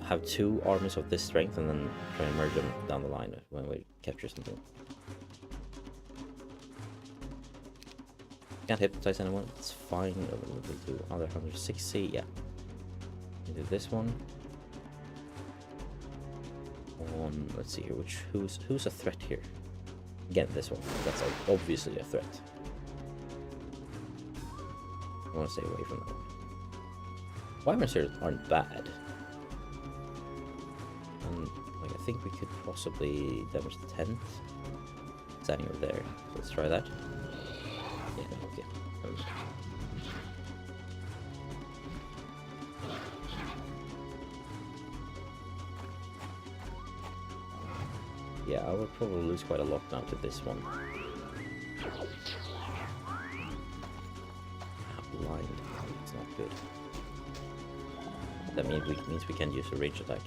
have 2 armies of this strength and then try and merge them down the line when we capture something. Can't hypnotize anyone. It's fine. We'll do another 160. Yeah. We'll do this one. Let's see here. Who's a threat here? Again, this one. That's obviously a threat. I want to stay away from that one. Wyverns here aren't bad. And like I think we could possibly damage the tent. Standing over there. So let's try that. Yeah, okay. Yeah, I would probably lose quite a lot now to this one. Blind. It's not good. That means we can use a range attack.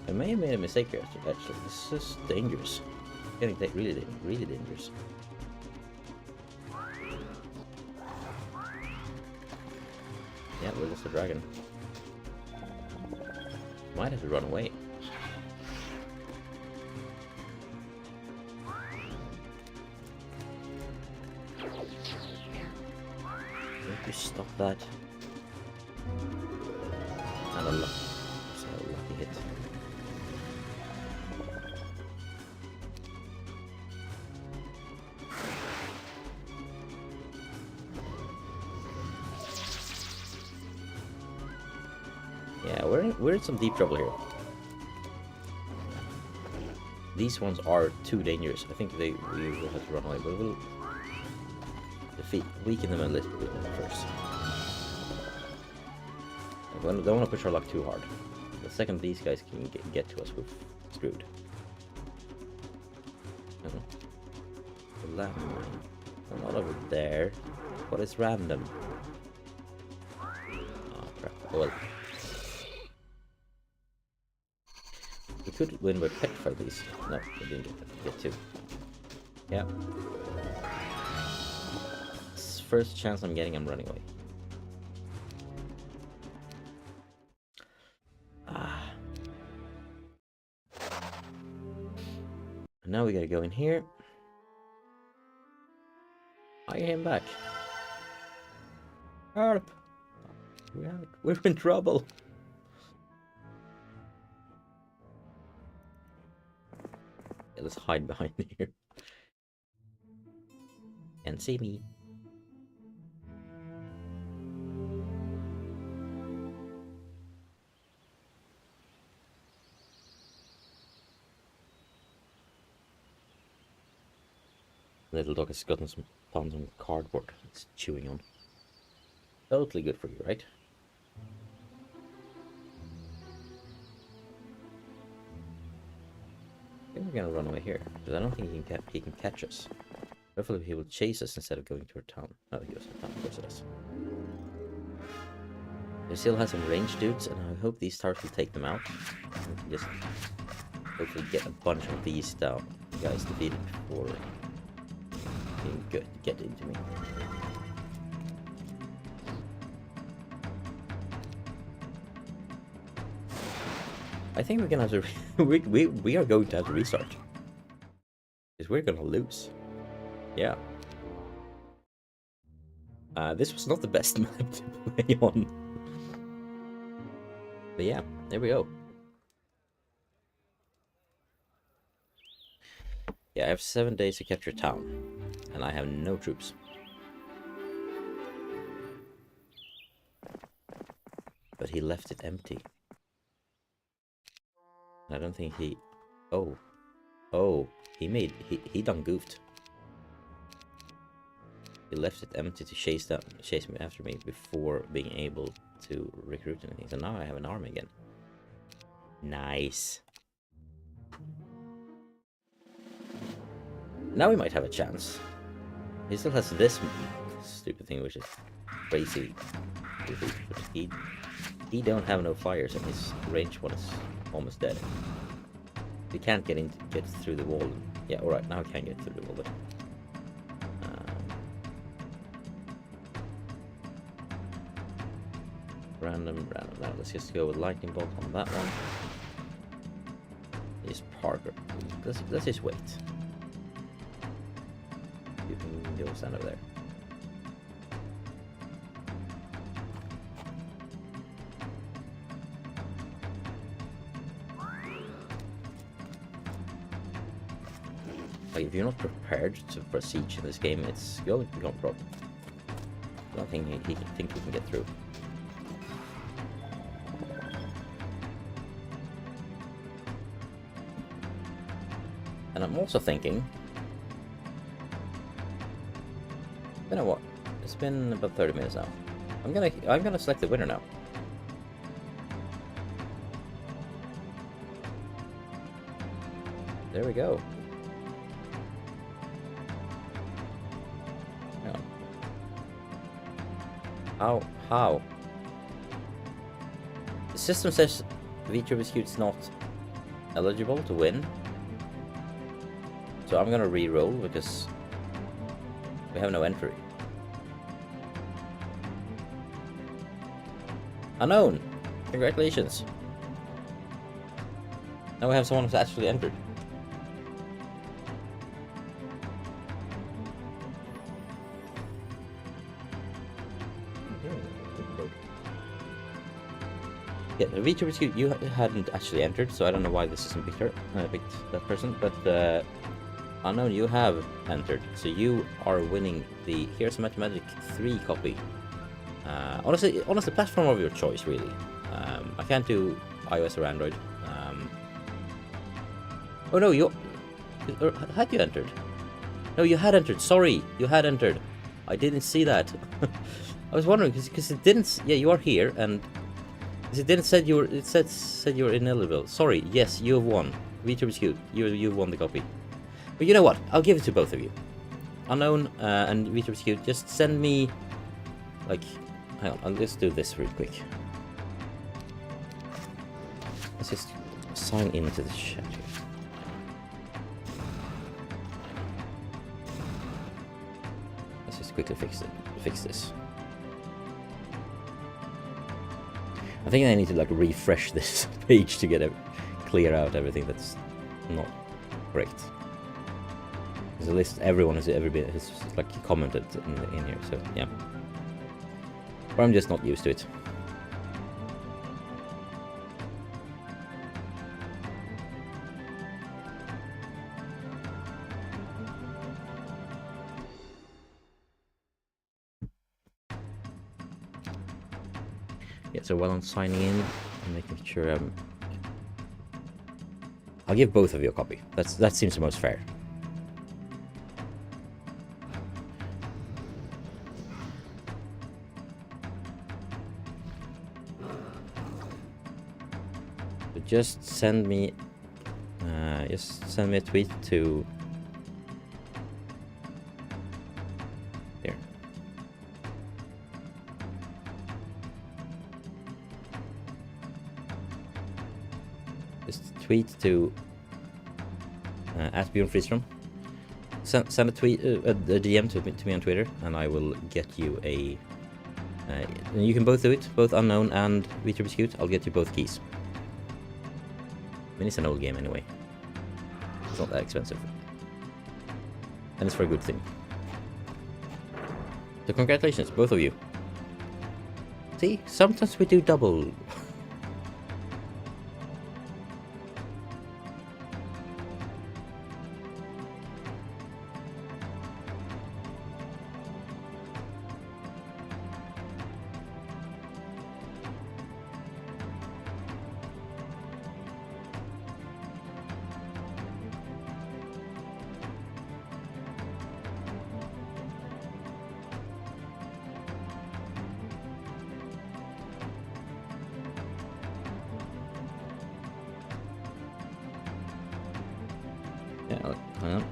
I may have made a mistake here, actually. This is dangerous. Getting really, really dangerous. Yeah, we lost the dragon. Might have to run away. Need to stop that. And a lucky hit. Yeah, we're in some deep trouble here. These ones are too dangerous. I think we will have to run away, but we'll weaken them a little bit first. We don't want to push our luck too hard. The second these guys can get to us, we're screwed. The landmine. Not over there, but it's random. Oh crap. Oh well. We could win with petrify these. No, we didn't get to. Yeah. First chance I'm getting, I'm running away. And now we gotta go in here. I am back. Help! We're in trouble. Yeah, let's hide behind here. Can't see me. Little dog has found some cardboard it's chewing on. Totally good for you, right? I think we're gonna run away here, because I don't think he can catch us. Hopefully he will chase us instead of going to our town. No, he goes to town, of course it does. We still have some ranged dudes, and I hope these stars will take them out. We can just hopefully get a bunch of these guys defeated before good get into me. I think we're gonna have to we are going to have to restart, because we're gonna lose. Yeah. This was not the best map to play on, but yeah, there we go. Yeah, I have 7 days to capture town. And I have no troops. But he left it empty. I don't think he... Oh, he done goofed. He left it empty to chase me after me before being able to recruit anything. So now I have an army again. Nice. Now we might have a chance. He still has this stupid thing, which is crazy defeat, but he don't have no fires, and his range one is almost dead. He can't get through the wall. Yeah, all right, now I can get through the wall, but random. Now let's just go with lightning bolt on that one. Just Parker. Let's just wait. You can go stand over there. Like, if you're not prepared for a siege in this game, it's going to become a problem. I don't think he can get through. And I'm also thinking, you know what? It's been about 30 minutes now. I'm gonna select the winner now. There we go. Hang on. How? The system says Avicii is not eligible to win. So I'm gonna re-roll because we have no entry. Unknown! Congratulations! Now we have someone who's actually entered. Yeah, Avicii, you hadn't actually entered, so I don't know why the system picked that person, but Unknown, you have entered, so you are winning the Here's Mathematic 3 copy. Honestly, platform of your choice, really. I can't do iOS or Android. Oh no, had you entered? No, you had entered. Sorry, you had entered. I didn't see that. I was wondering because it didn't. Yeah, you are here, and it didn't said you were. It said you were ineligible. Sorry. Yes, you have won. Avicii, you've won the copy. But you know what? I'll give it to both of you. Unknown and Avicii, just send me, like, hang on, I'll just do this real quick. Let's just sign into the chat here. Let's just quickly fix this. I think I need to like refresh this page to get clear out everything that's not correct. There's a list. Everyone has like commented in here, so yeah. But I'm just not used to it. Yeah. So while I'm signing in and making sure I'll give both of you a copy. That seems the most fair. Just send me a tweet to here. Just tweet to @BjornFriström. Send a tweet, a DM to me on Twitter, and I will get you a. You can both do it, both Unknown and Avicii. I'll get you both keys. I mean, it's an old game anyway. It's not that expensive. And it's for a good thing. So congratulations, both of you. See, sometimes we do double. Yeah, hang on.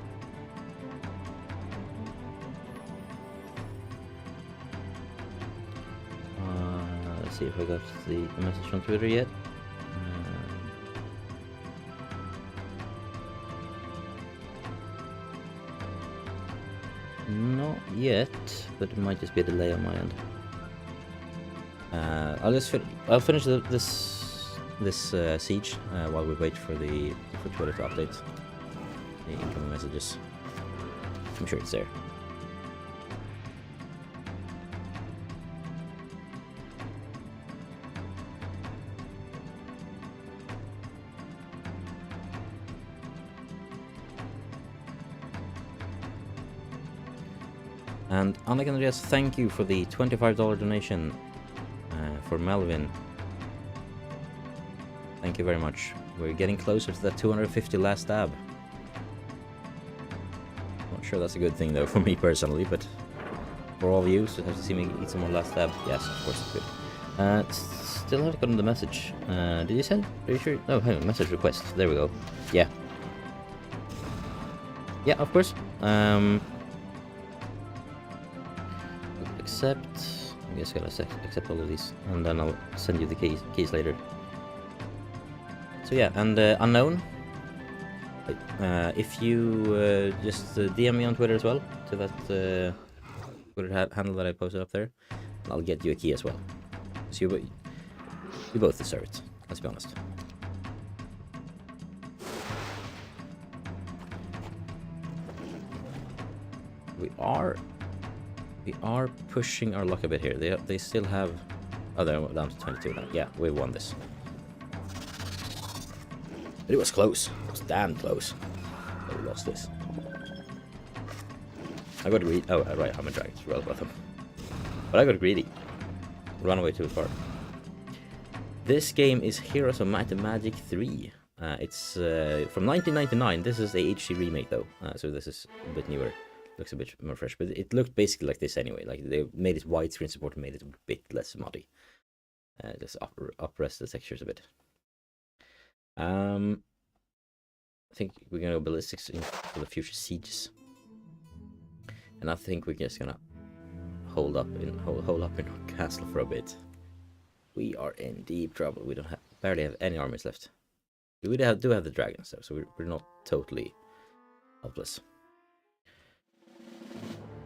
see if I got the message on Twitter yet. Not yet, but it might just be a delay on my end. I'll finish this siege while we wait for Twitter to update the incoming messages. I'm sure it's there. And Annika Andreas, thank you for the $25 donation for Melvin. Thank you very much. We're getting closer to that 250 last stab. Not sure that's a good thing though for me personally, but for all of you, so have to see me eat some more last stab. Yes, of course it's good. Still haven't gotten the message. Did you send? Are you sure? Oh, hang on, message request. There we go. Yeah. Yeah, of course. Accept. I guess I gotta accept all of these, and then I'll send you the keys later. So yeah, and unknown. If you just DM me on Twitter as well to that Twitter handle that I posted up there, I'll get you a key as well. So you both deserve it. Let's be honest. We are pushing our luck a bit here. They still have... Oh, they're down to 22 now. Yeah, we won this. But it was close. It was damn close. But we lost this. I got greedy. Oh, right, I'm a dragon. Well about them. But I got greedy. Run away too far. This game is Heroes of Might and Magic 3. It's from 1999. This is a HD remake though. So this is a bit newer. Looks a bit more fresh, but it looked basically like this anyway. Like they made it widescreen support and made it a bit less muddy. Just up-res the textures a bit. I think we're gonna go ballistics for the future sieges, and I think we're just gonna hold up in our castle for a bit. We are in deep trouble. We don't barely have any armies left. We do have the dragons though, so we're not totally helpless.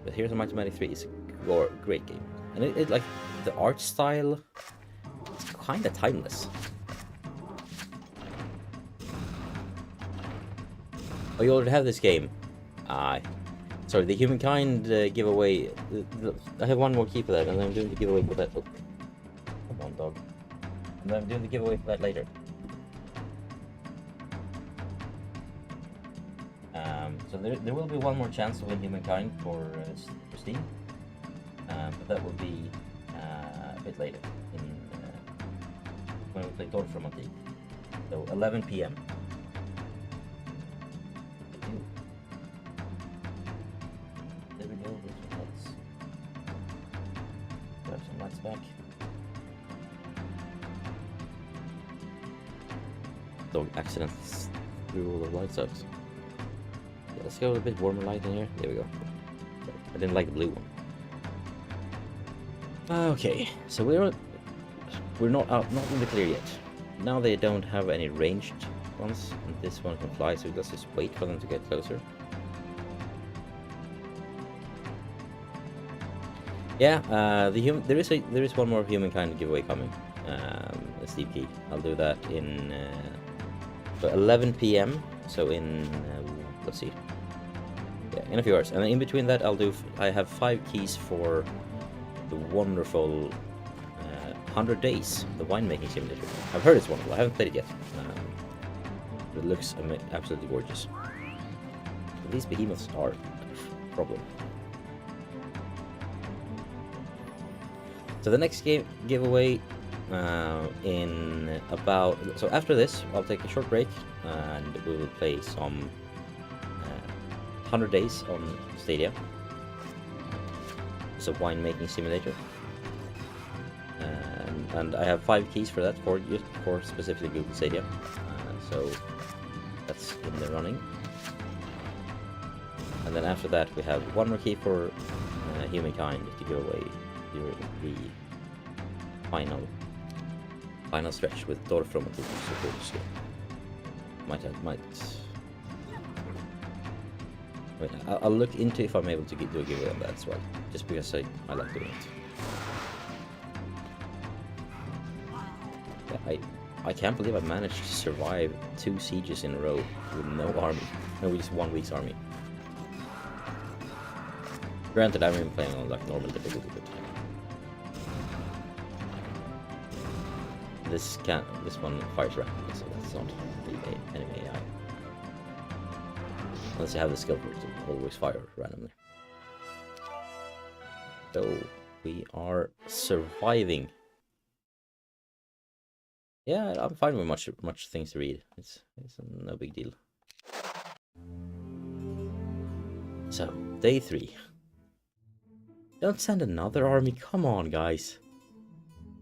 But Heroes of Might and Magic 3 is a great game, and it like the art style. It's kind of timeless. Oh, you already have this game. Sorry, the Humankind giveaway. I have one more key for that, and I'm doing the giveaway for that. Oh, come on, dog. And I'm doing the giveaway for that later. So there will be one more chance to win Humankind for Steam, but that will be a bit later when we play Dorf from Antique. So 11 PM. There we go. Let's grab some lights back. Dog accidentally threw all the lights out. Let's go a bit warmer light in here. There we go. I didn't like the blue one. Okay, so we're not in the clear yet. Now they don't have any ranged ones, and this one can fly. So let's just wait for them to get closer. Yeah, there is one more Humankind giveaway coming. A Steam key. I'll do that in 11 PM. So in let's see. Yeah, in a few hours. And in between that, I have 5 keys for the wonderful 100 Days, the winemaking simulator. I've heard it's wonderful. I haven't played it yet. It looks absolutely gorgeous. These behemoths are a problem. So the next giveaway in about... So after this, I'll take a short break and we will play some 100 Days on Stadia. It's a winemaking simulator. And I have 5 keys for that, for specifically Google Stadia. So that's in the running. And then after that we have one more key for Humankind to give away during the final Final stretch with Dorfromantik support. Might. Wait, I'll look into if I'm able to do a giveaway on that as well, just because I like doing it. Yeah, I can't believe I managed to survive 2 sieges in a row with no army, no, just 1 week's army. Granted, I've been playing on like normal difficulty, but this one fires rapidly, so that's not the enemy AI. Unless you have the skill for it to always fire randomly. So we are surviving. Yeah, I'm fine with much things to read. It's no big deal. So day 3. Don't send another army. Come on, guys.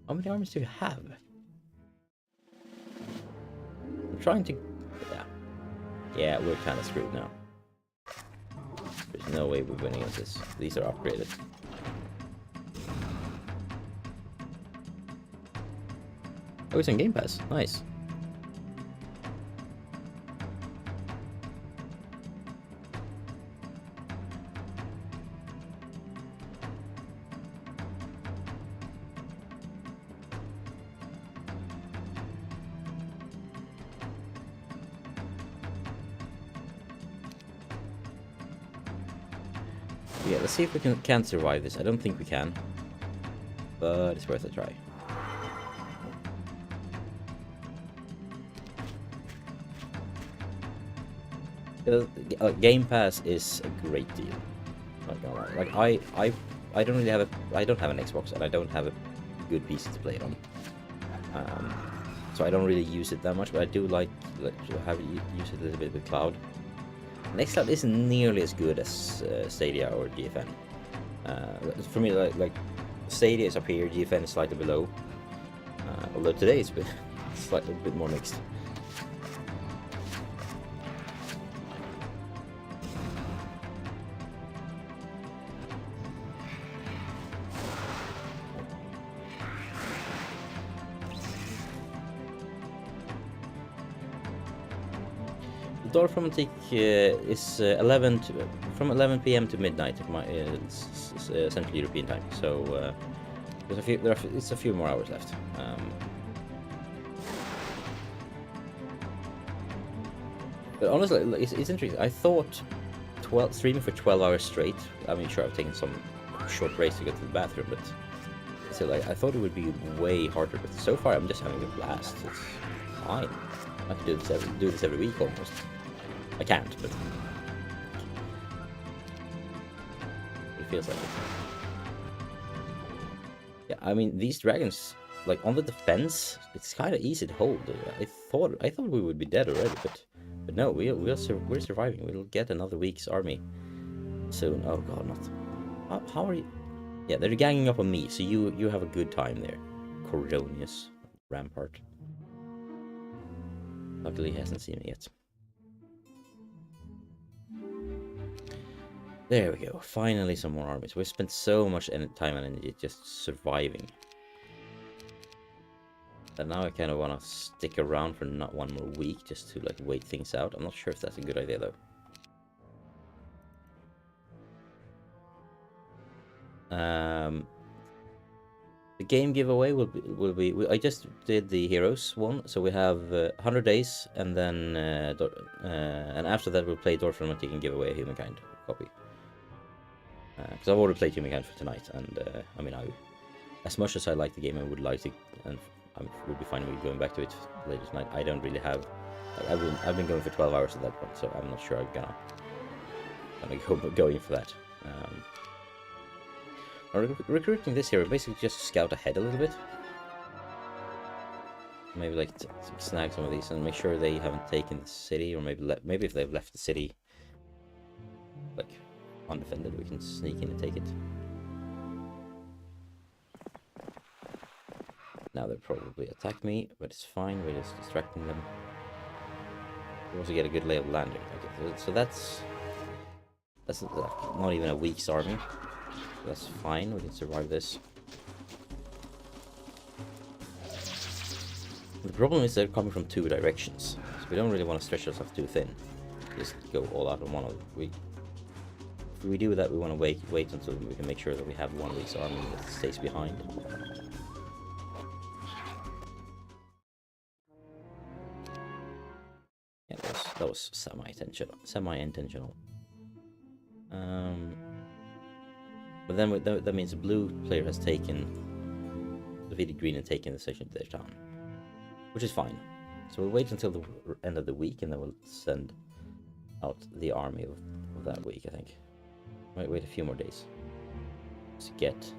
How many armies do you have? I'm trying to. Yeah, we're kind of screwed now. There's no way we're winning against this. These are upgraded. Oh, it's on Game Pass. Nice. Yeah, let's see if we can survive this. I don't think we can, but it's worth a try. Game Pass is a great deal. Not gonna lie. Like I don't really have I don't have an Xbox and I don't have a good PC to play it on. So I don't really use it that much, but I do like to have use it a little bit with cloud. Nextcloud isn't nearly as good as Stadia or GFN. For me, like Stadia is up here, GFN is slightly below. Although today it's been slightly a bit more mixed. Dorfromantik is from 11 p.m. to midnight of my Central European time. So it's a few more hours left. But honestly, it's interesting. I thought streaming for 12 hours straight. I mean, sure, I've taken some short breaks to go to the bathroom, but still, I thought it would be way harder. But so far, I'm just having a blast. It's fine. I can do this every week almost. I can't, but it feels like it. Yeah, I mean, these dragons, like on the defense, it's kind of easy to hold. I thought we would be dead already, but no, we're surviving. We'll get another week's army soon. Oh god, not. How are you? Yeah, they're ganging up on me, so you have a good time there, Coronius Rampart. Luckily, he hasn't seen me yet. There we go. Finally, some more armies. We've spent so much time and energy just surviving. And now I kind of want to stick around for not one more week just to like wait things out. I'm not sure if that's a good idea though. The game giveaway will be. I just did the heroes one, so we have 100 days, and then and after that we'll play Dorfromantik and give away a Humankind copy. Because I've already played Humankind for tonight, and I mean, as much as I like the game, I would like to, and I would be fine with going back to it later tonight. I don't really have. Like, I've been going for 12 hours at that point, so I'm not sure I'm gonna go in for that. Recruiting this hero basically just scout ahead a little bit. Maybe like snag some of these and make sure they haven't taken the city, or maybe if they've left the city like undefended, we can sneak in and take it. Now they'll probably attack me, but it's fine. We're just distracting them. We also get a good lay of land here. Okay, so that's not even a week's army. That's fine, we can survive this. The problem is they're coming from two directions, so we don't really want to stretch ourselves too thin. Just go all out on one of them. If we do that, we want to wait until we can make sure that we have 1 week's army that stays behind. Yeah, that was semi-intentional. But then that means the blue player has taken, defeated green and taken the section of their town, which is fine. So we'll wait until the end of the week, and then we'll send out the army of that week, I think. Might wait a few more days to get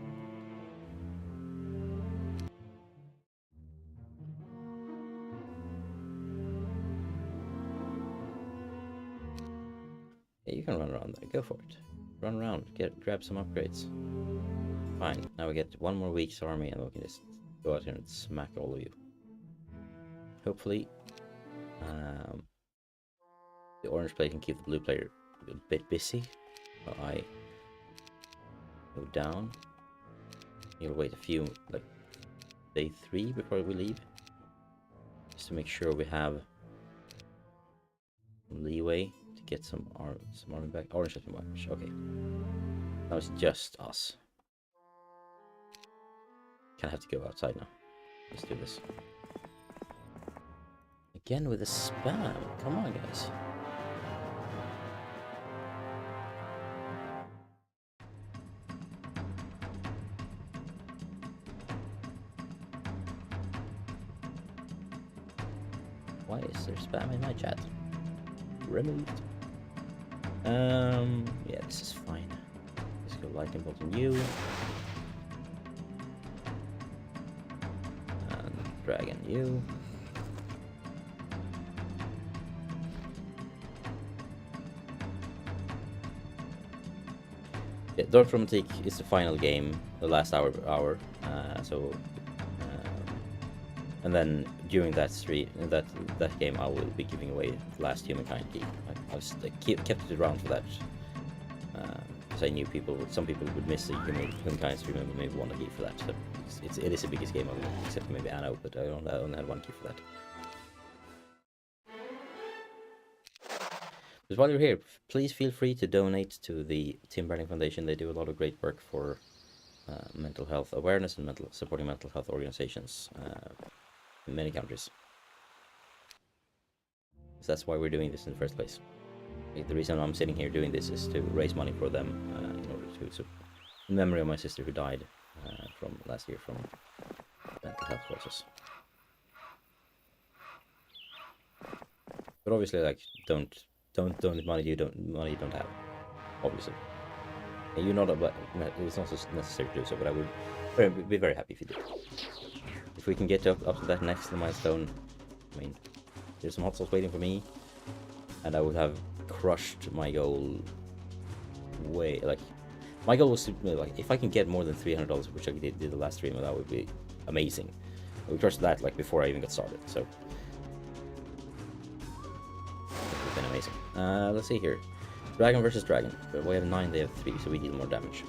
yeah, you can run around there. Go for it. Run around. Grab some upgrades. Fine. Now we get 1 more week's army, and we can just go out here and smack all of you. Hopefully, the orange player can keep the blue player a bit busy. While I go down. You'll wait a few, like day 3 before we leave, just to make sure we have leeway to get some army back. Orange has been wiped. Okay, now it's just us. Kind of have to go outside now. Let's do this again with the spam. Come on, guys. Why is there spam in my chat? Removed. Yeah, this is fine. Let's go lightning bolt on you. And dragon you. Yeah, Dark Romantic is the final game, the last hour. And then during that game, I will be giving away the last Humankind key. I was kept it around for that, because I knew some people would miss the Humankind stream and maybe want a key for that. So it is the biggest game of all, except for maybe Anno, but I only had 1 key for that. But while you're here, please feel free to donate to the Tim Bergling Foundation. They do a lot of great work for mental health awareness and supporting mental health organizations in many countries. So that's why we're doing this in the first place. The reason I'm sitting here doing this is to raise money for them in order to, in memory of my sister who died from last year from mental health causes. But obviously, like, don't donate money you don't have. Obviously, and you're not. It's not necessary to do so. But I would be very happy if you did. If we can get up to that next milestone, I mean, there's some hot sauce waiting for me, and I would have crushed my goal. My goal was to, like, if I can get more than $300, which I did the last stream, that would be amazing. We crushed that like before I even got started, so that would have been amazing. Let's see here, dragon versus dragon. But we have 9, they have 3, so we deal more damage.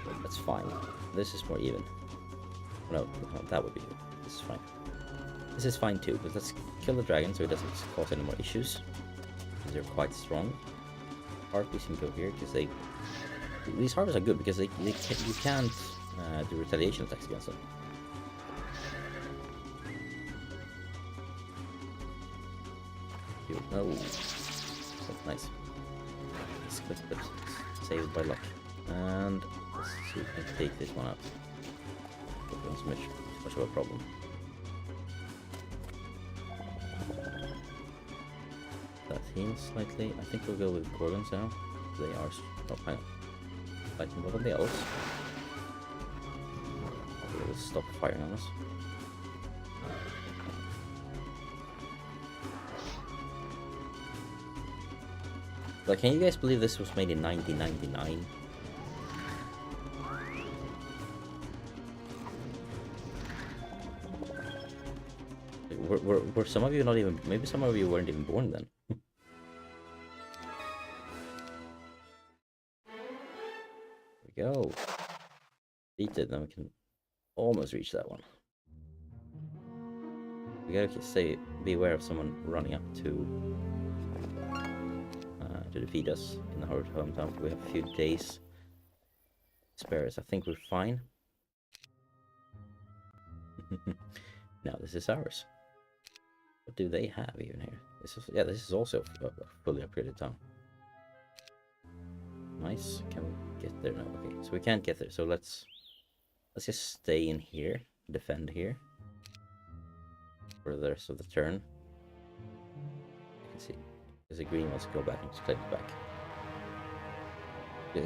But that's fine. This is more even. No, that would be good. This is fine. This is fine too, but let's kill the dragon so it doesn't cause any more issues. They're quite strong. Harpies can go here because these harpies are good because you can't do retaliation attacks against them. Oh, that's nice. It's good, but saved by luck. And let's see if we can take this one out. It's much of a problem. That heals slightly. I think we'll go with Gorgons now. They are fighting both of the elves. They will stop firing on us. Like, can you guys believe this was made in 1999? Were some of you not even... Maybe some of you weren't even born then. There we go. Beat it, then we can almost reach that one. We gotta be aware of someone running up to defeat us in our hometown. We have a few days spare us. I think we're fine. Now this is ours. What do they have even here? This is also a fully upgraded town. Nice. Can we get there? No. Okay, so we can't get there. So let's just stay in here, defend here for the rest of the turn. You can see, because the green wants to go back and just claim it back.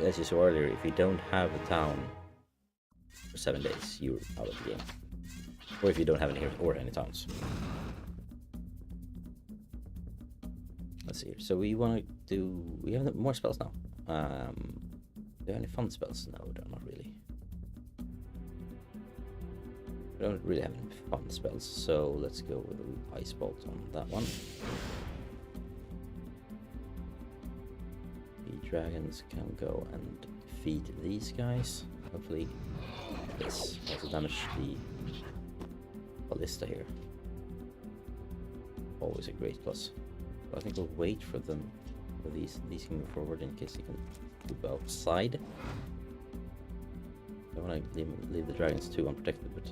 As you saw earlier, if you don't have a town for 7 days, you're out of the game. Or if you don't have any heroes or any towns. Let's see here. So we want to do... We have more spells now. Do you have any fun spells? No, not really. We don't really have any fun spells, so let's go with the Ice Bolt on that one. The dragons can go and defeat these guys. Hopefully this also damage the ballista here. Always a great plus. So I think we'll wait for them. For these can move forward in case they can move outside. I want to leave the dragons too unprotected, but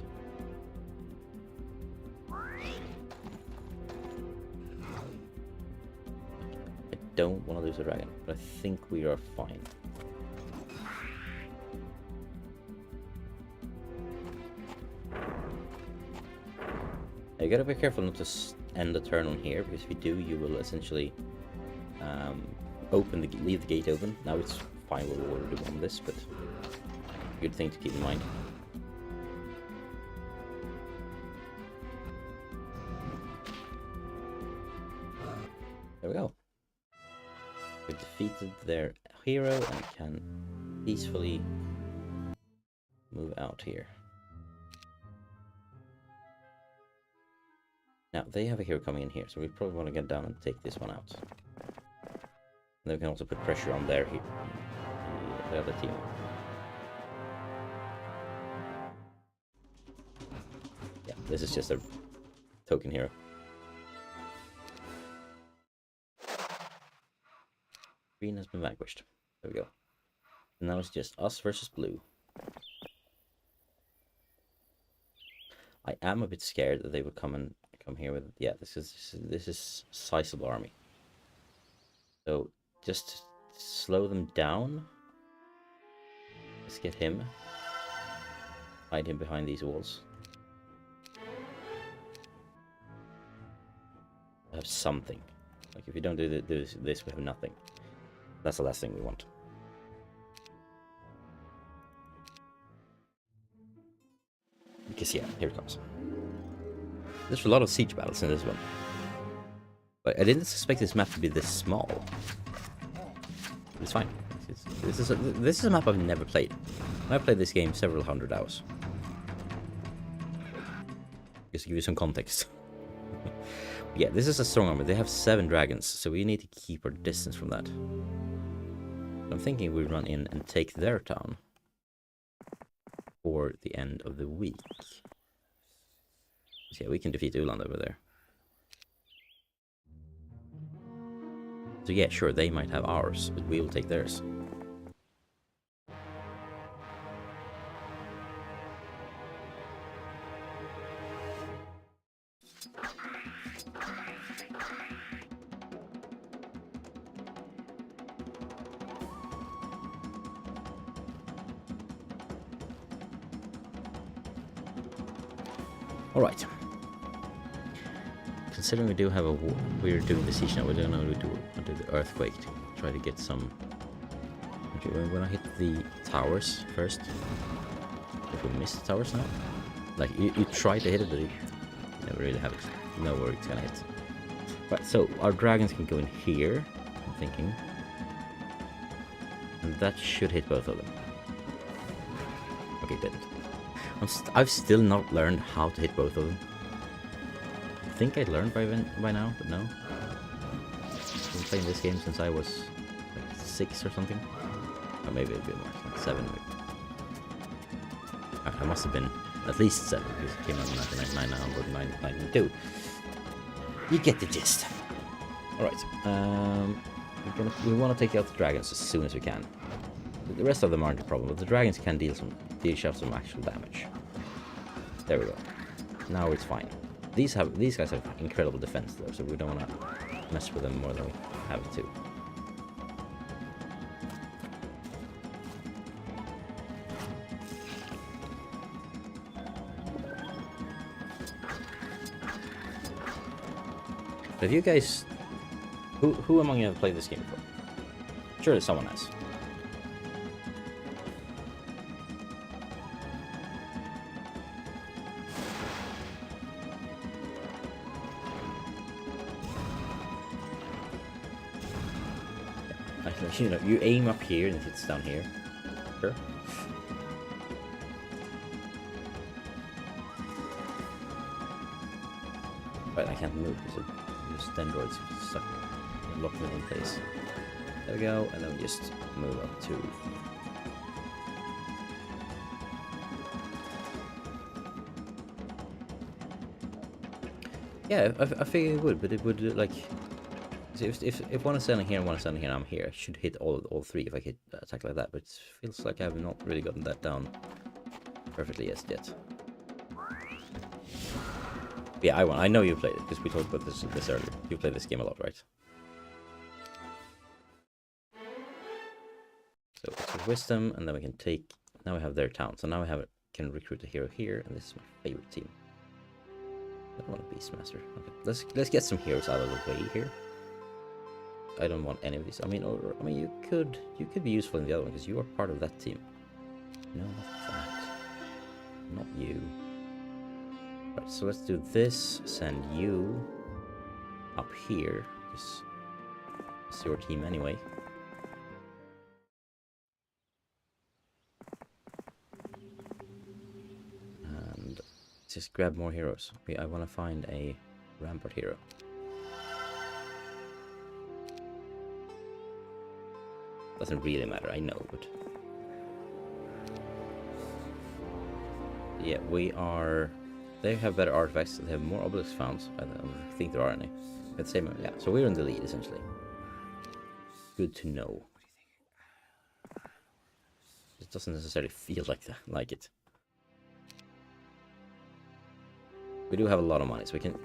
I don't want to lose a dragon, but I think we are fine. You gotta be careful not to end the turn on here, because if you do, you will essentially leave the gate open. Now it's fine, we already won this, but good thing to keep in mind. There we go. We've defeated their hero and can peacefully move out here. Now, they have a hero coming in here, so we probably want to get down and take this one out. And then we can also put pressure on the other team. Yeah, this is just a token hero. Green has been vanquished. There we go. And now it's just us versus blue. I am a bit scared that they would come here with... Yeah, this is sizable army. So just slow them down. Let's get him. Hide him behind these walls. I have something. Like if you don't do this, we have nothing. That's the last thing we want. Because yeah, here it comes. There's a lot of siege battles in this one. But I didn't suspect this map to be this small. It's fine. This is a map I've never played. I've played this game several hundred hours. Just to give you some context. Yeah, this is a strong army. They have 7 dragons, so we need to keep our distance from that. I'm thinking we run in and take their town for the end of the week. So yeah, we can defeat Uland over there. So yeah, sure, they might have ours, but we will take theirs. Alright. Considering we do have a war, we're doing the siege now, we're gonna do the earthquake to try to get some... Okay, we're gonna hit the towers first. If we miss the towers now. Like, you try to hit it, but you never really have it. Know where it's gonna hit. Right, so our dragons can go in here, I'm thinking. And that should hit both of them. Okay, it didn't. I've still not learned how to hit both of them. I think I'd learned by now, but no. I've been playing this game since I was like 6 or something. Or maybe a bit more, like 7 maybe. I must have been At least 7, because it came out in 1999 now, but 1992. You get the gist. Alright, we want to take out the dragons as soon as we can. The rest of them aren't a problem, but the dragons can dish out some actual damage. There we go. Now it's fine. These guys have incredible defense though, so we don't want to mess with them more than we have to. Have you guys... Who among you have played this game before? Surely someone has. You know, you aim up here and it hits down here. Sure. But I can't move because the dendroids stuck locked in place. There we go, and then we just move up to... Yeah, I figured it would, but it would like... If one is standing here and one is standing here and I'm here, I should hit all three if I could attack like that, but it feels like I have not really gotten that down perfectly yet. Yeah, I know you played it, because we talked about this earlier. You played this game a lot, right? So it's wisdom, and then we can take... Now we have their town, so now we can recruit a hero here, and this is my favorite team. I don't want a Beastmaster. Okay, let's get some heroes out of the way here. I don't want any of these. I mean, you could be useful in the other one because you are part of that team. No, not that. Not you. Right, so let's do this. Send you up here because it's your team anyway. And let's just grab more heroes. Okay, I want to find a rampart hero. Doesn't really matter, I know, but... Yeah, we are... They have better artifacts, they have more obelisks found. I don't think there are any. But same, yeah, so we're in the lead, essentially. Good to know. It doesn't necessarily feel like it. We do have a lot of money, so we can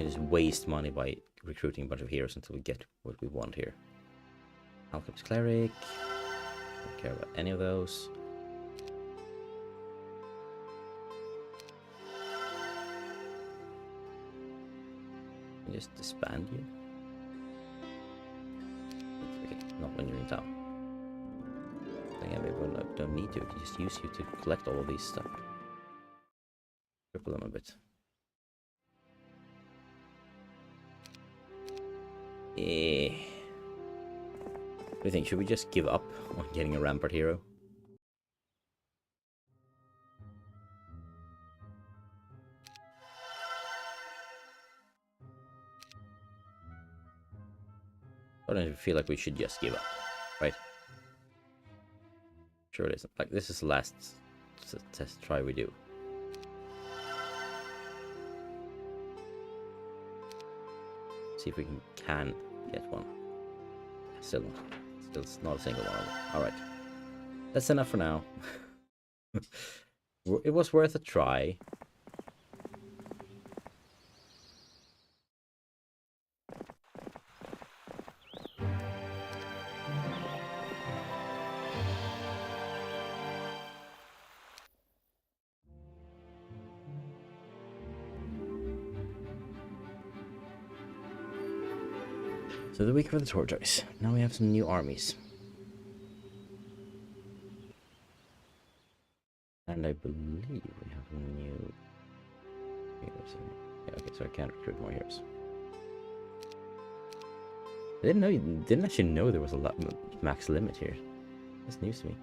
just waste money by recruiting a bunch of heroes until we get what we want here. Alchemist Cleric. Don't care about any of those. Just disband you. Okay, not when you're in town. I think I don't need to. I can just use you to collect all of these stuff. Cripple them a bit. What do you think? Should we just give up on getting a rampart hero? I don't feel like we should just give up, right? Sure it isn't. Like, this is the last test try we do. See if we can get one. Still not a single one. Alright. That's enough for now. It was worth a try. So the week for the tortoise. Now we have some new armies. And I believe we have new heroes. Yeah, okay, so I can't recruit more heroes. I didn't actually know there was a max limit here. That's news to me.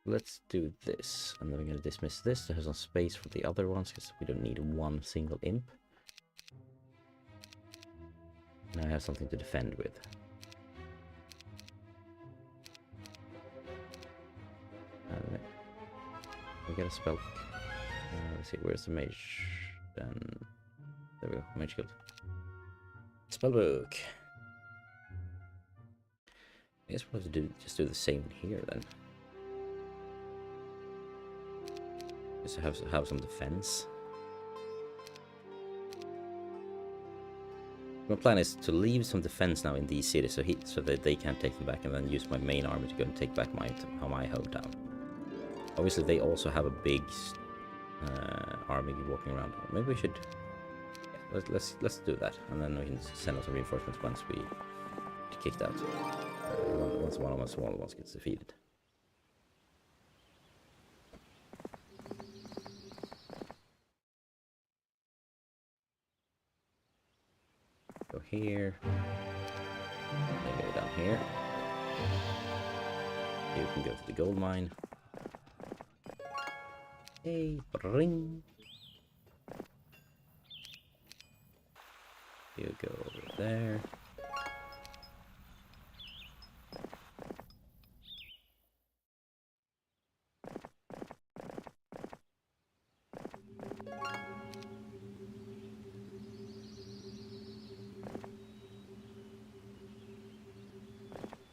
Let's do this, and then we're going to dismiss this to have some space for the other ones, because we don't need one single imp. And I have something to defend with. We get a spell. Let's see, where's the mage? Then there we go, mage guild. Spellbook. I guess we'll have to just do the same here then. Just have some defense. My plan is to leave some defense now in these cities so that they can't take them back, and then use my main army to go and take back my hometown. Obviously, they also have a big army walking around. Maybe we should. Yeah, let's do that, and then we can send out some reinforcements once we get kicked out. Once one of the smaller ones gets defeated. Go here. Then go down here. You can go to the gold mine. Hey, ring. You go over there.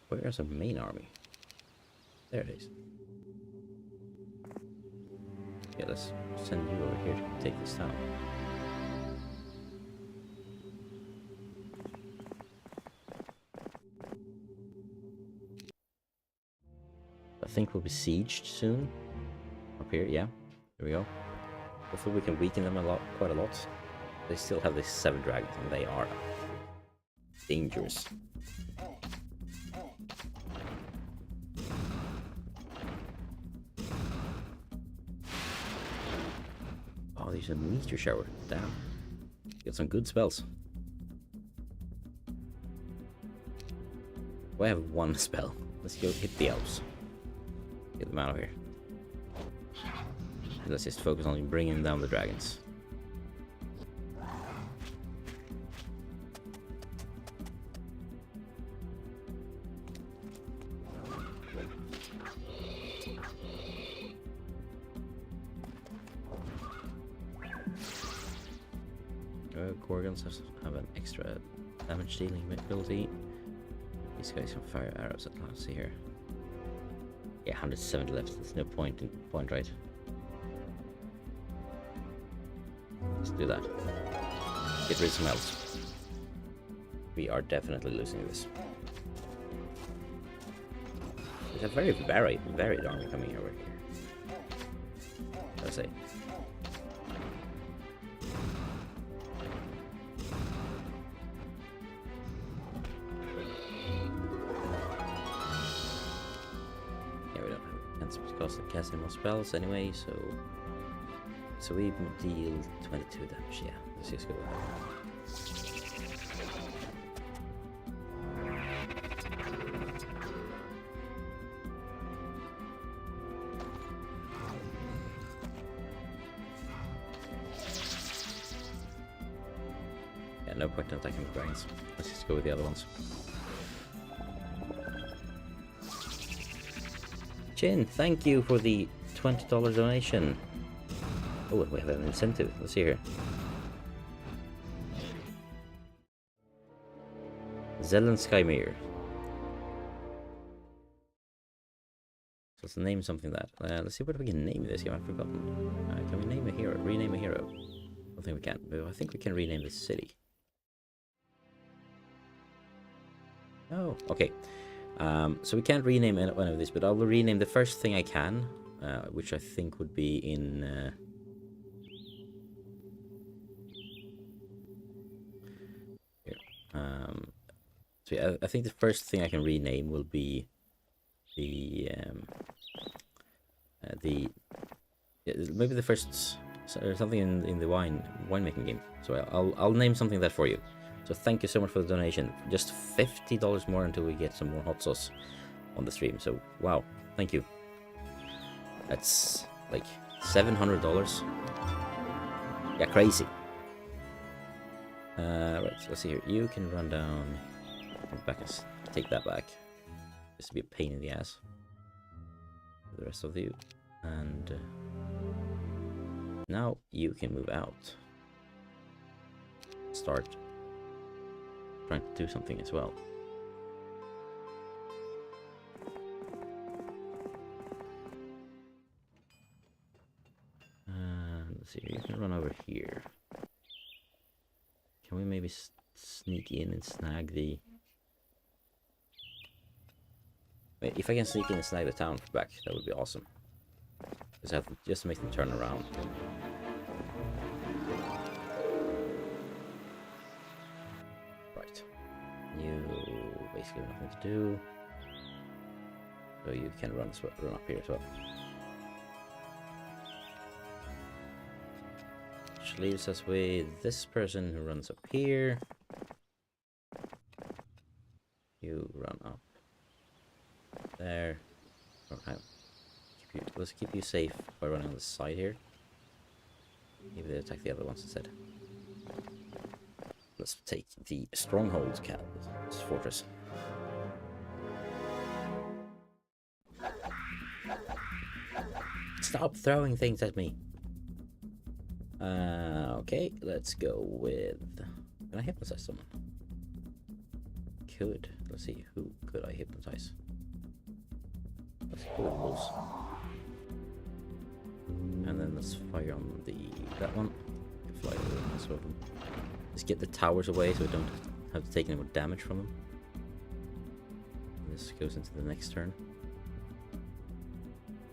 Where's our main army? There it is. Yeah, let's send you over here to take this town. I think we'll be sieged soon. Up here, yeah. There we go. Hopefully we can weaken them quite a lot. They still have these 7 dragons and they are dangerous. Oh, there's a meteor shower. Damn. Get some good spells. Well, I have 1 spell. Let's go hit the elves. Get them out of here. And let's just focus on bringing down the dragons. Gorgons have an extra damage dealing ability. These guys can fire arrows at last. See here. Yeah, 170 left. There's no point, right? Let's do that. Get rid of some elves. We are definitely losing this. There's a very varied army coming over here. Let's say. Casting more spells anyway, so we deal 22 damage. Yeah, let's just go with that. Yeah, no point in attacking the dragons. Let's just go with the other ones. Chin, thank you for the $20 donation. Oh, we have an incentive. Let's see here. Zelenskymir. So let's name something that. Let's see what we can name this game. I've forgotten. Can we name a hero? Rename a hero? I don't think we can. But I think we can rename this city. Oh, okay. So we can't rename one of these, but I'll rename the first thing I can, which I think would be in... here. So yeah, I think the first thing I can rename will be maybe the first something in the winemaking game. So I'll name something that for you. So thank you so much for the donation. Just $50 more until we get some more hot sauce on the stream. So wow, thank you. That's like $700. Yeah, crazy. Right, so let's see here. You can run down back and take that back. Just to be a pain in the ass for the rest of you. And now you can move out. Start trying to do something as well. Let's see, you can run over here. Can we maybe sneak in and snag the... Wait, if I can sneak in and snag the town back, that would be awesome. Just have to, just to make them turn around. Right. You basically have nothing to do. So you can run up here as well. Which leaves us with this person who runs up here. You run up there. Okay. Let's keep you safe by running on the side here. Maybe they attack the other ones instead. Let's take the stronghold fortress. Stop throwing things at me. Okay, let's go with... Can I hypnotize someone? Could. Let's see, who could I hypnotize? Let's go with wolves. And then let's fire on that one. Fly over this one. Just get the towers away so we don't have to take any more damage from them. And this goes into the next turn.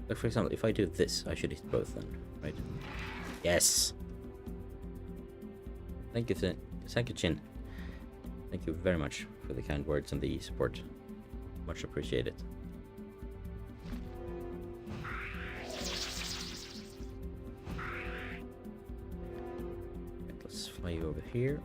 Like for example, if I do this, I should hit both then, right? Yes! Thank you, Chin. Thank you very much for the kind words and the support. Much appreciated. Let's fly you over here.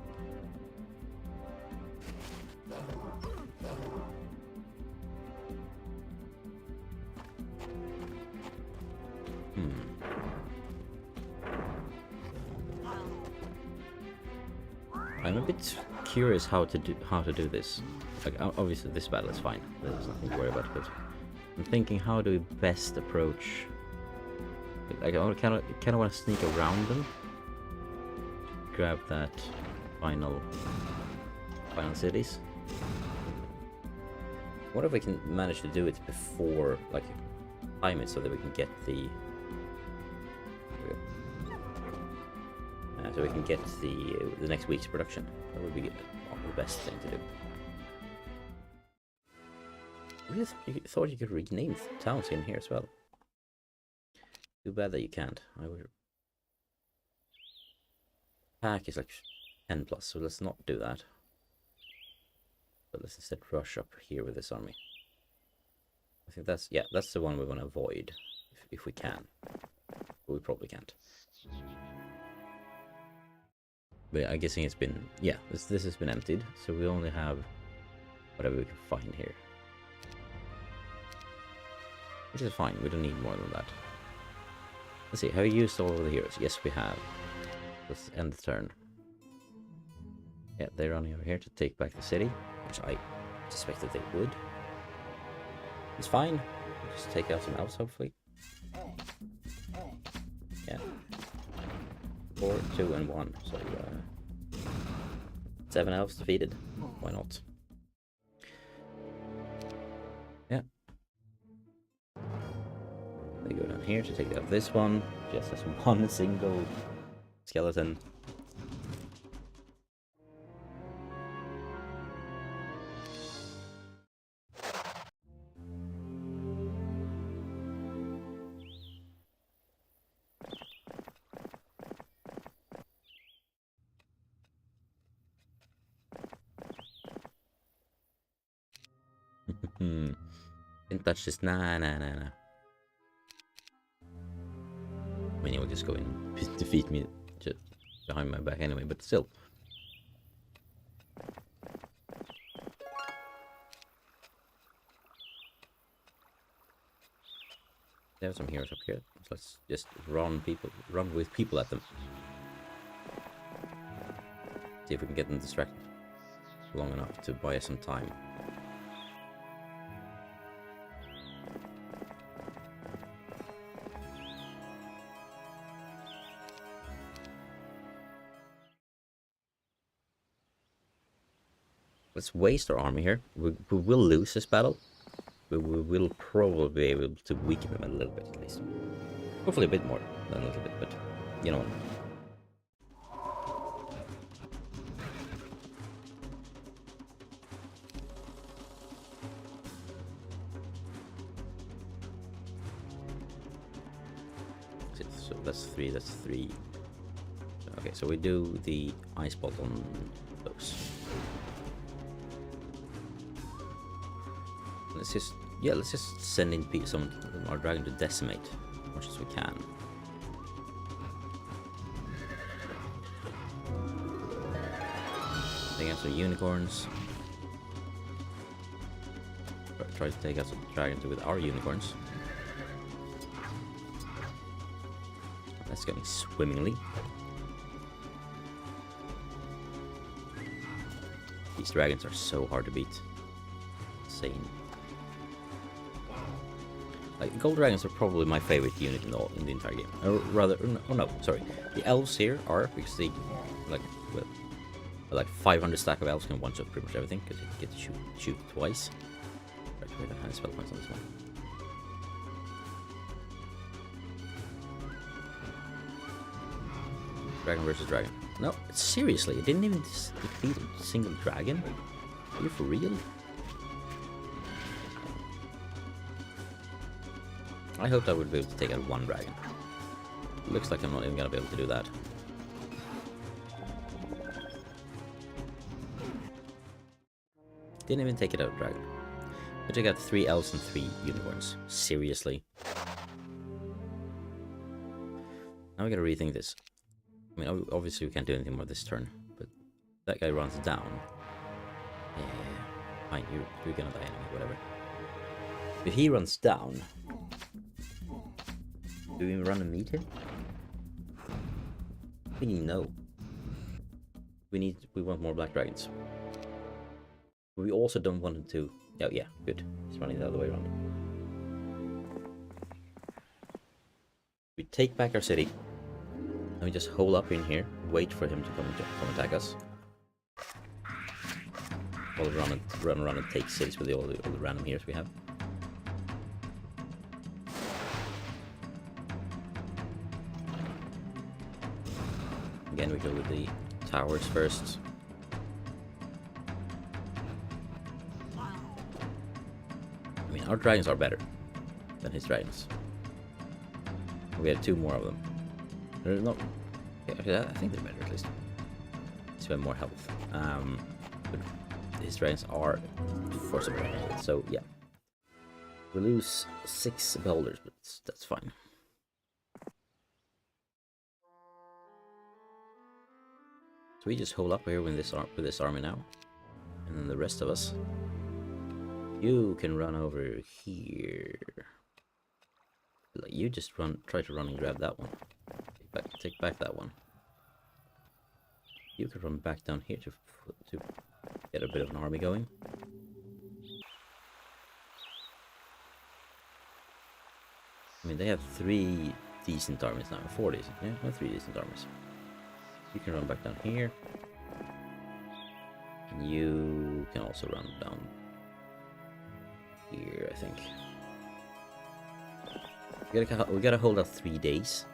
I'm a bit curious how to do this. Like obviously this battle is fine. There's nothing to worry about. But I'm thinking, how do we best approach? Like I kind of want to sneak around them, grab that final cities. What if we can manage to do it before, like, time it so that we can get the. So we can get the next week's production. That would be the best thing to do. I really thought you could rename towns in here as well. Too bad that you can't. I would. Pack is like 10+, so let's not do that. But let's instead rush up here with this army. I think that's the one we want to avoid if we can. But we probably can't. But I'm guessing it's been, this has been emptied, so we only have whatever we can find here. Which is fine, we don't need more than that. Let's see, have we used all of the heroes? Yes, we have. Let's end the turn. Yeah, they're running over here to take back the city, which I suspected they would. It's fine, we'll just take out some elves, hopefully. Yeah. 4, 2, and 1. So 7 elves defeated. Why not? Yeah. They go down here to take out this one. Just as one single skeleton. Didn't touch this. Nah. I mean, he will just go and defeat me just behind my back anyway, but still. There are some heroes up here. So let's just run with people at them. See if we can get them distracted long enough to buy us some time. Let's waste our army here. We will lose this battle, but we will probably be able to weaken them a little bit at least. Hopefully a bit more than a little bit, but you know what. So that's three. Okay, so we do the ice bolt on those. Let's just send in some of our dragon to decimate as much as we can. Take out some unicorns. Try to take out some dragons with our unicorns. That's going swimmingly. These dragons are so hard to beat. Insane. Like, gold dragons are probably my favorite unit in the entire game. Or rather, oh no, sorry. The elves here are, because they, like 500 stack of elves can one-shot pretty much everything, because you get to shoot twice. Right, we don't have spell points on this one. Dragon versus dragon. No, seriously, it didn't even defeat a single dragon? Are you for real? I hoped I would be able to take out one dragon. Looks like I'm not even gonna be able to do that. Didn't even take it out, dragon. I took out 3 elves and 3 unicorns. Seriously? Now we gotta rethink this. I mean, obviously we can't do anything more this turn, but that guy runs down. Yeah, fine, you're gonna die anyway, whatever. If he runs down, do we run and meet him? I think no. We want more black dragons. But we also don't want him to. Oh yeah, good. He's running the other way around. We take back our city. And we just hole up in here, wait for him to come attack us. While we run around and take cities with all the random heroes we have. Again, we go with the towers first. I mean, our dragons are better than his dragons. We had 2 more of them. They're not. Okay, I think they're better at least. Spend more health. But his dragons are for some reason. So yeah, we lose 6 beholders, but that's fine. So we just hold up here with this army now, and then the rest of us, you can run over here. Like, you just try to run and grab that one. Take back that one. You could run back down here to get a bit of an army going. I mean, they have 3 decent armies now, 4 decent, yeah, no, 3 decent armies. You can run back down here. And you can also run down here, I think. We gotta hold out 3 days.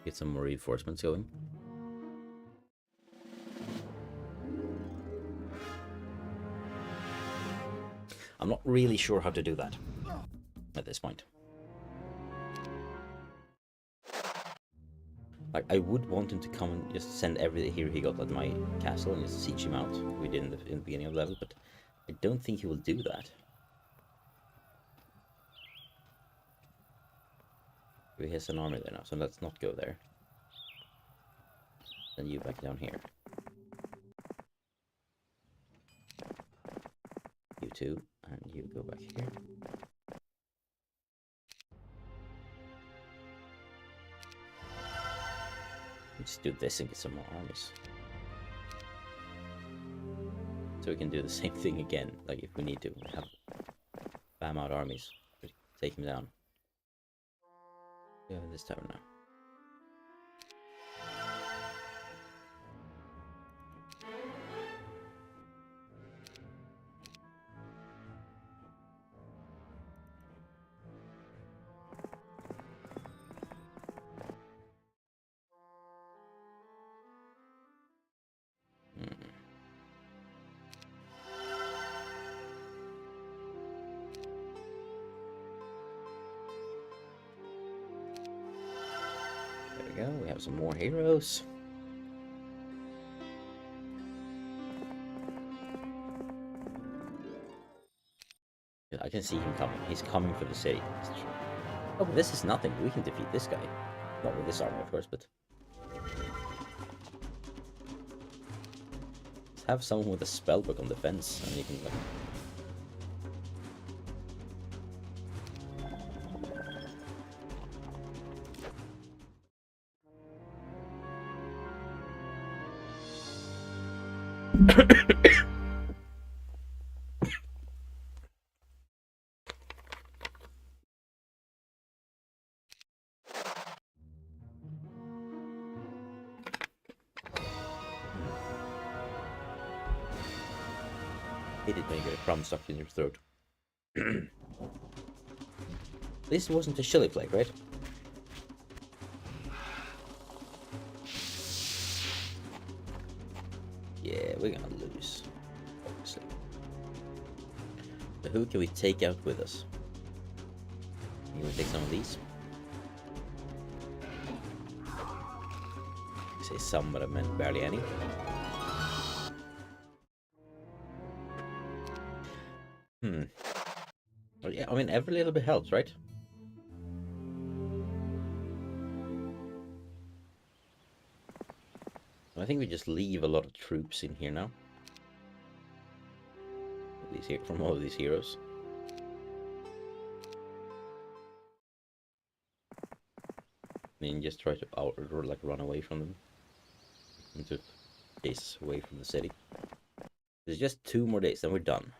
Get some more reinforcements going. I'm not really sure how to do that at this point. Like, I would want him to come and just send every hero he got at my castle and just siege him out. We did in the beginning of the level, but I don't think he will do that. He has an army there now, so let's not go there. Then you back down here. You 2, and you go back here. Let's do this and get some more armies. So we can do the same thing again, like if we need to have spam out armies to take him down. Yeah, this tower now. There we go, we have some more heroes. I can see him coming. He's coming for the city. Oh, but this is nothing. We can defeat this guy. Not with this army, of course, but... Let's have someone with a spellbook on defense, and you can, like... Hate it when you get a crumb stuck in your throat. This wasn't a chili flake, right? Yeah, we're gonna lose, obviously. So who can we take out with us? You wanna take some of these? I say some, but I meant barely any. Well, yeah, I mean, every little bit helps, right? I think we just leave a lot of troops in here now. From all of these heroes. I mean, just try to run away from them. And to chase away from the city. There's just 2 more days, then we're done.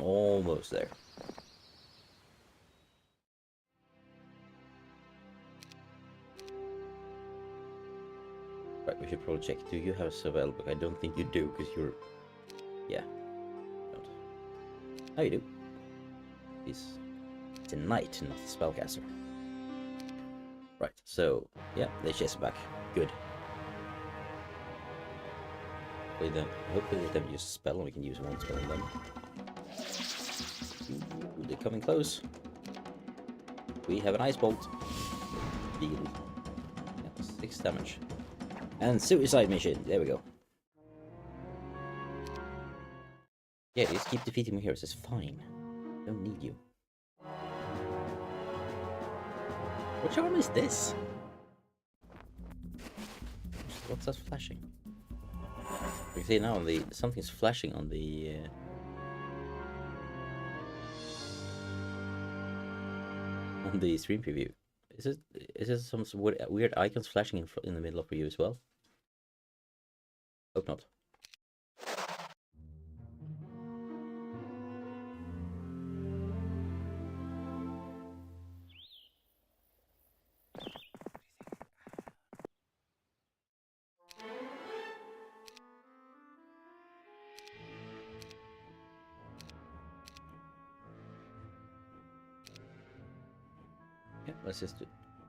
Almost there. Right, we should probably check. Do you have a survival book? I don't think you do, because you're... Yeah. Don't. Oh, you do. It's a knight, not a spellcaster. Right, so... Yeah, they chase him back. Good. Hopefully they don't use a spell, and we can use one spell on them. Ooh, they're coming close. We have an ice bolt. Deal. Yeah, 6 damage. And suicide mission. There we go. Yeah, just keep defeating my heroes. It's fine. Don't need you. Which arm is this? What's that flashing? You can see now something's flashing on the. On the stream preview. Is it some weird icons flashing in the middle of you as well? Hope not. Let's just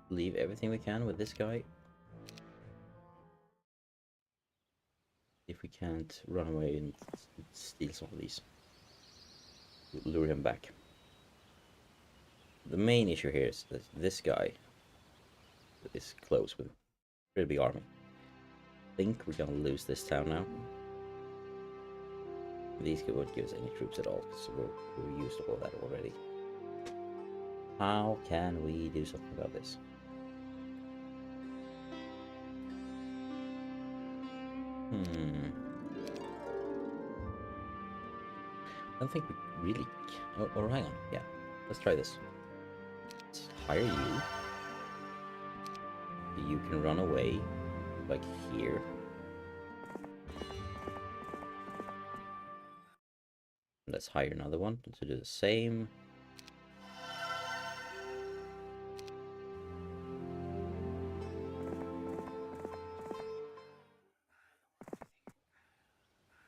leave everything we can with this guy. If we can't run away and steal some of these. Lure him back. The main issue here is that this guy is close with a pretty big army. I think we're gonna lose this town now. These won't give us any troops at all, so we're used to all that already. How can we do something about this? I don't think we really can. Or hang on, yeah. Let's try this. Let's hire you. You can run away, like here. Let's hire another one to do the same.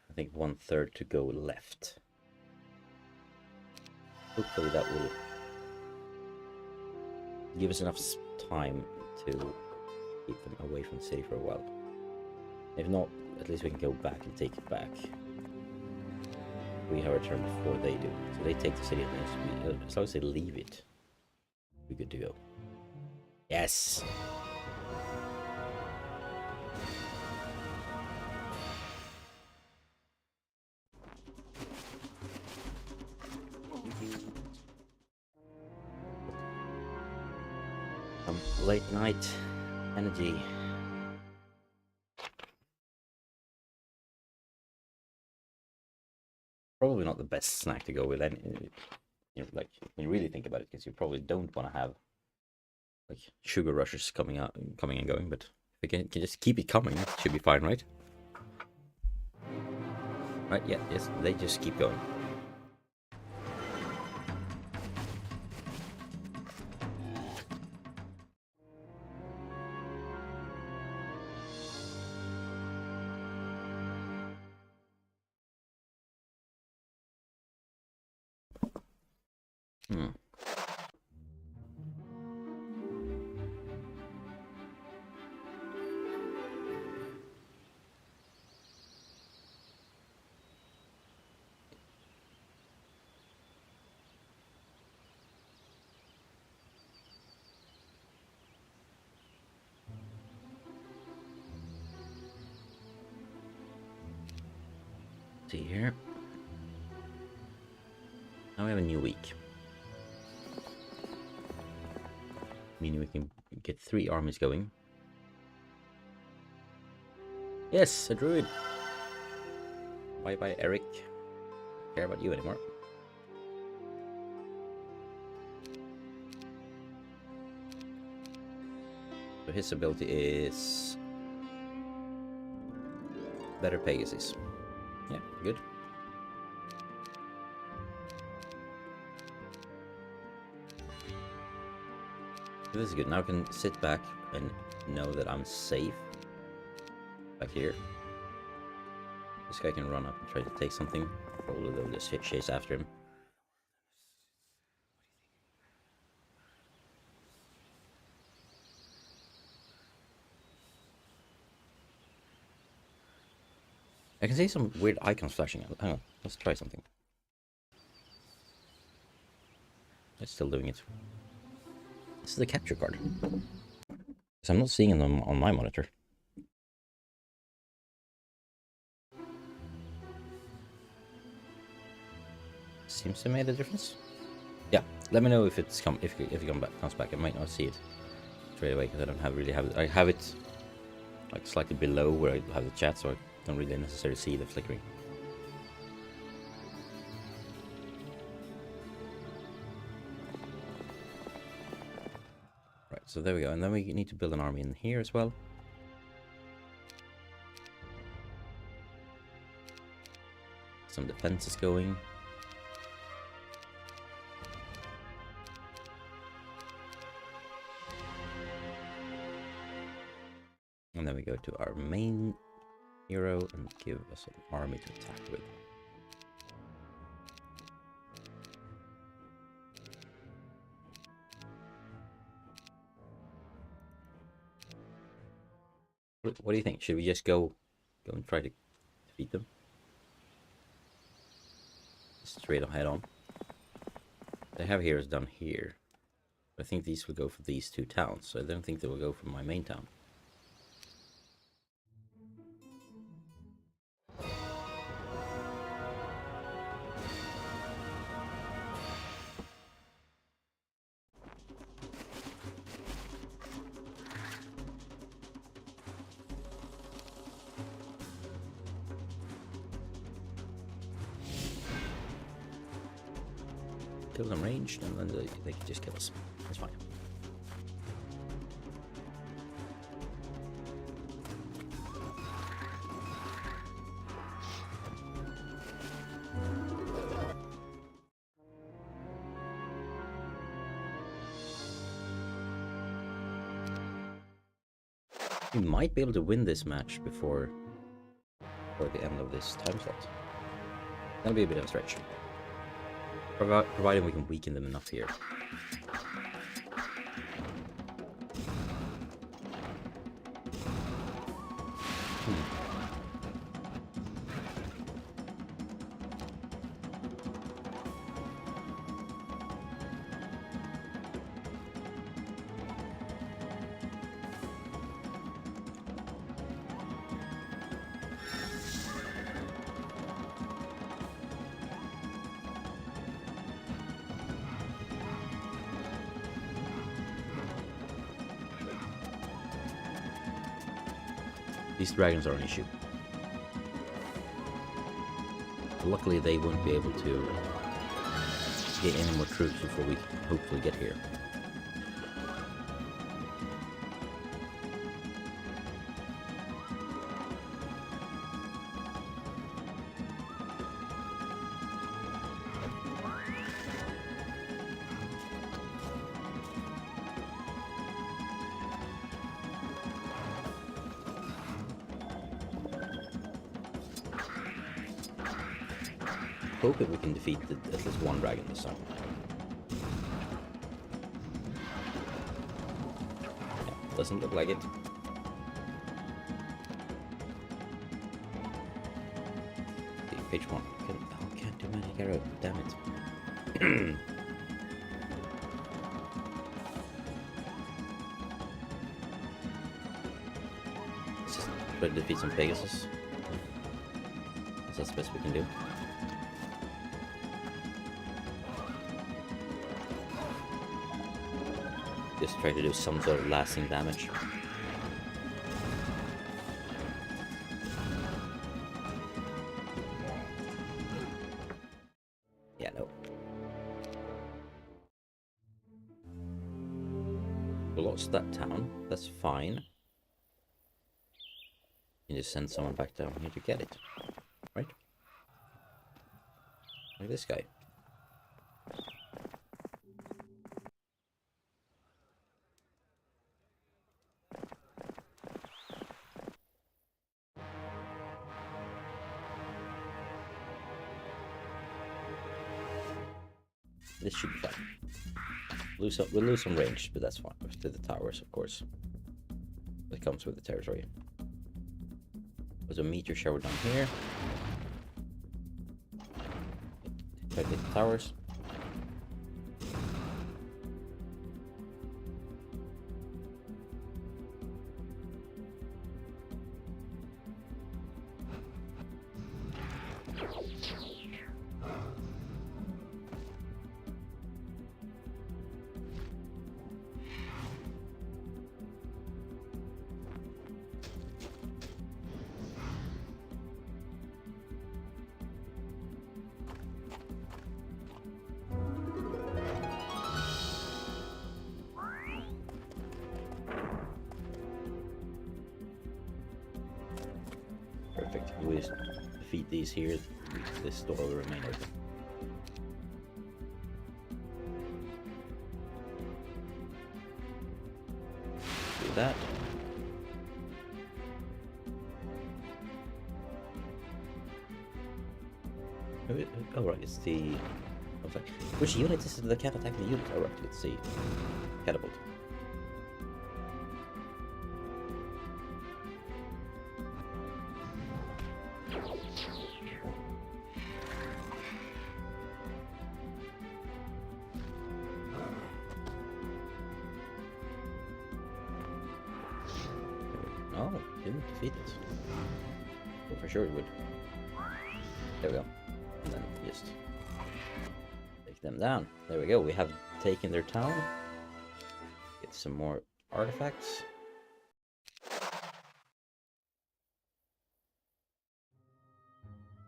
I think 1/3 to go left. Hopefully that will give us enough time to keep them away from the city for a while. If not, at least we can go back and take it back. We have our turn before they do. So they take the city and as long as they leave it, we're good to go. Yes! Late night energy. Probably not the best snack to go with any, you know, like when you really think about it, because you probably don't want to have like sugar rushes coming and going, but if you can just keep it coming, it should be fine, right? Right, yeah, yes, they just keep going. See here. Now we have a new week. Meaning we can get 3 armies going. Yes, a druid. Bye bye, Eric. Don't care about you anymore. So his ability is better Pegasus. Yeah, good. This is good. Now I can sit back and know that I'm safe back here. This guy can run up and try to take something. Probably they'll just chase after him. I can see some weird icons flashing out. Hang on, let's try something. It's still doing it. This is the capture card. Because I'm not seeing them on my monitor. Seems to have made a difference. Yeah, let me know if it's comes back. I might not see it straight away because I don't have I have it like slightly below where I have the chat, so I don't really necessarily see the flickering. Right, so there we go, and then we need to build an army in here as well. Some defenses going. And then we go to our main hero and give us an army to attack with. What do you think? Should we just go and try to defeat them? Straight ahead on. They have heroes down here. I think these will go for these 2 towns, so I don't think they will go for my main town. Kill them ranged, and then they can just kill us. That's fine. We might be able to win this match before the end of this time slot. That'll be a bit of a stretch. Providing we can weaken them enough here. These dragons are an issue. Luckily, they won't be able to get any more troops before we hopefully get here. Hope that we can defeat at least one dragon this time. Yeah, doesn't look like it. Okay, page 1. Can't do magic arrow. Damn it. Let's just try to defeat some Pegasus. That's the best we can do. Just try to do some sort of lasting damage. Yeah, no. We lost that town. That's fine. You just send someone back down here to get it. Right? Like this guy. This should be fine. We'll lose some range, but that's fine. To the towers, of course. It comes with the territory. There's a meteor shower down here. Try to hit the towers. Perfect. We just defeat these here. This door will remain open. Do that. Oh right, it's the... I was like, which unit is the cap attacking unit? Oh right, let's see. Catapult. Oh, didn't defeat it. Well, for sure it would. There we go. And then just take them down. There we go. We have taken their town. Get some more artifacts.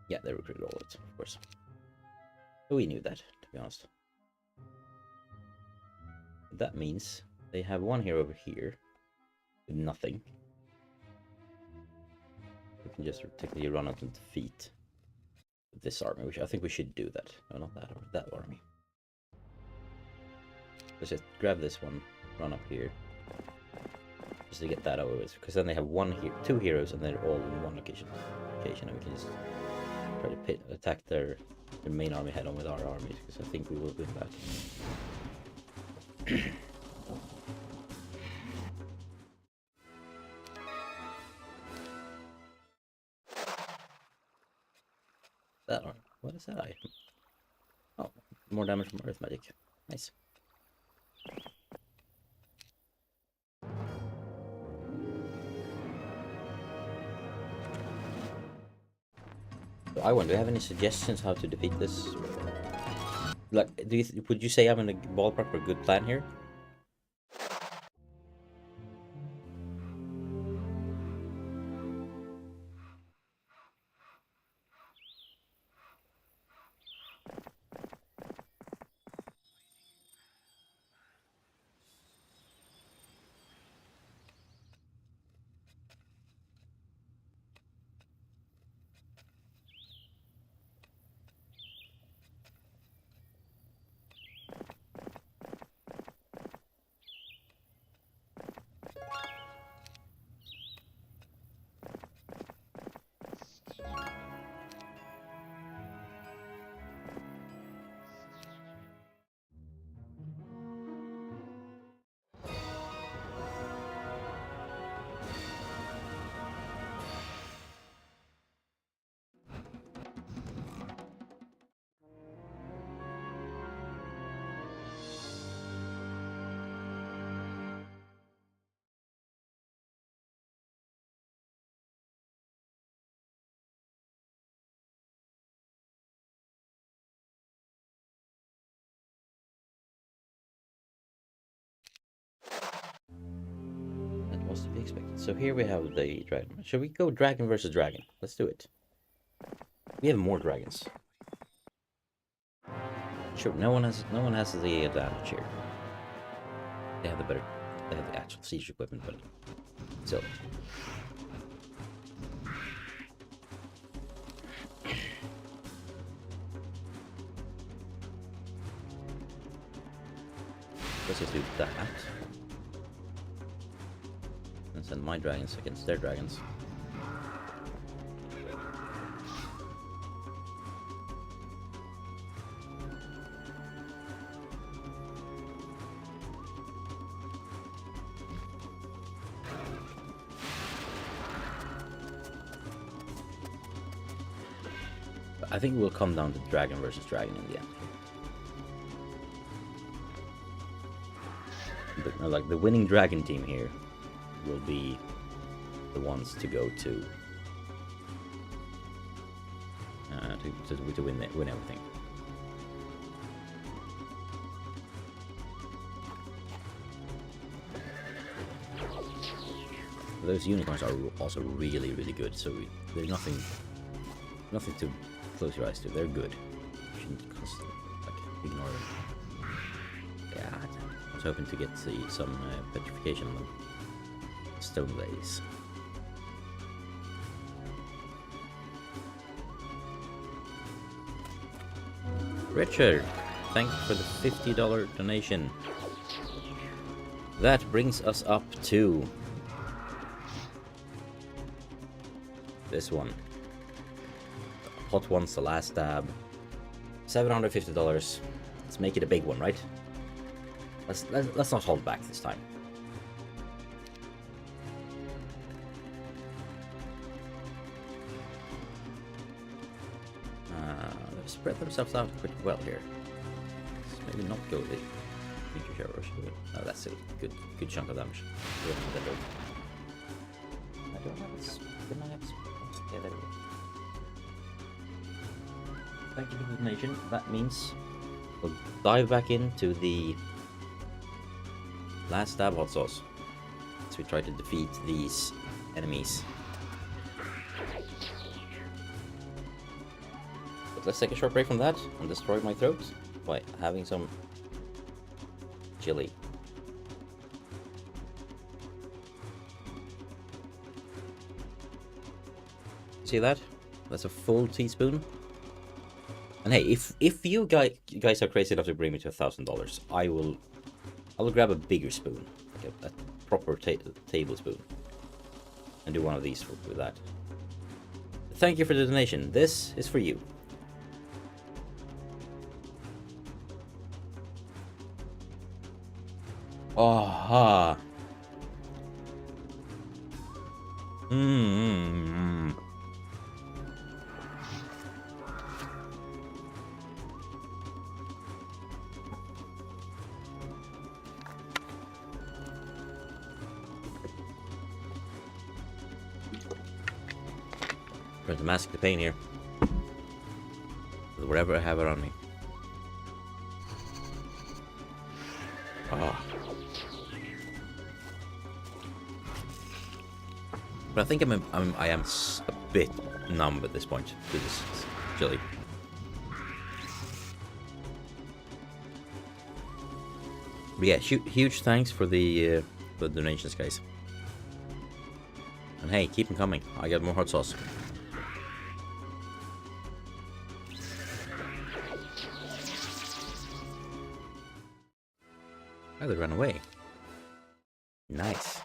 Yeah, they recruited all of it, of course. We knew that, to be honest. That means they have one here over here with nothing. We can just technically run out and defeat this army, which I think we should do that. No, not that army, that army. Let's just grab this one, run up here. just to get that over with, because then they have two heroes and they're all in one location, and we can just try to attack their main army head on with our armies, because I think we will win that. That one. What is that item? Oh, more damage from earth magic. Nice. So I wonder, do you have any suggestions how to defeat this? Like, would you say I'm in a ballpark for a good plan here? Was to be expected. So here we have the dragon. Should we go dragon versus dragon? Let's do it. We have more dragons. Sure, no one has the advantage here. They have the actual siege equipment, but still. Let's just do that. And send my dragons against their dragons. I think we'll come down to dragon versus dragon in the end. But, like, the winning dragon team here will be the ones to go to win everything. Those unicorns are also really, really good. So there's nothing to close your eyes to. They're good. You shouldn't ignore them. Yeah, I was hoping to get some petrification on them. Stone Blaze. Richard, thank you for the $50 donation. That brings us up to this one. Hot one's the last stab. $750. Let's make it a big one, right? Let's not hold back this time. Spread themselves out pretty well here. Let's maybe not go with it. Oh, that's a good chunk of damage. I don't have it. Didn't I have it? Yeah, there we go. Thank you for the donation. That means we'll dive back into the last stab hot sauce as we try to defeat these enemies. But let's take a short break from that and destroy my throat by having some chili. See that? That's a full teaspoon. And hey, if you guys are crazy enough to bring me to $1,000, I will grab a bigger spoon, like proper tablespoon. And do one of these with that. Thank you for the donation. This is for you. Aha. Trying to mask the pain here. With whatever I have around me. Ah. But I think I am a bit numb at this point to this chili. But yeah, huge thanks for the donations, guys. And hey, keep them coming. I got more hot sauce. Oh, they ran away. Nice.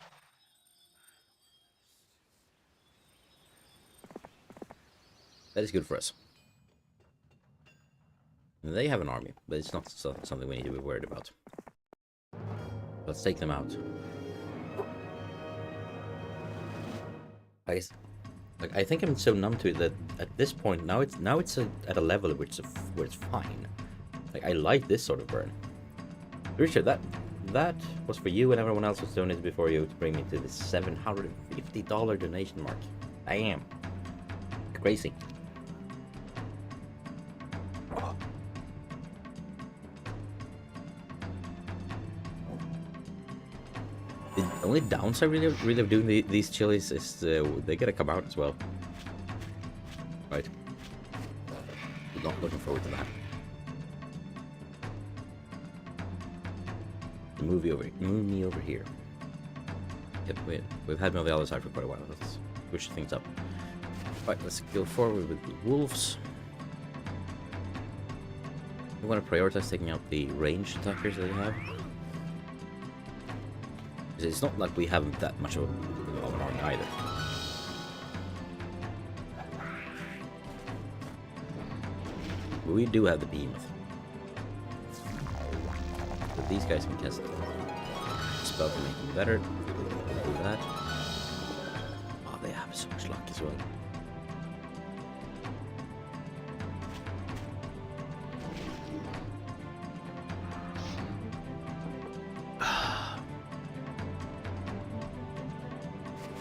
That is good for us. They have an army, but it's not something we need to be worried about. Let's take them out. I think I'm so numb to it that at this point now it's at a level where it's fine. Like, I like this sort of burn. Richard, that was for you and everyone else who's donated before you to bring me to the $750 donation mark. I am crazy. The only downside really of doing these chilies is they gotta come out as well. Right? Not looking forward to that. Move me over here. Yep, we've had me on the other side for quite a while. Let's switch things up. Right, let's go forward with the wolves. We want to prioritize taking out the ranged attackers that we have. Because it's not like we have that much of an army either. But we do have the behemoth. So these guys can cast spell to make them better. Do that. Oh, they have so much luck as well.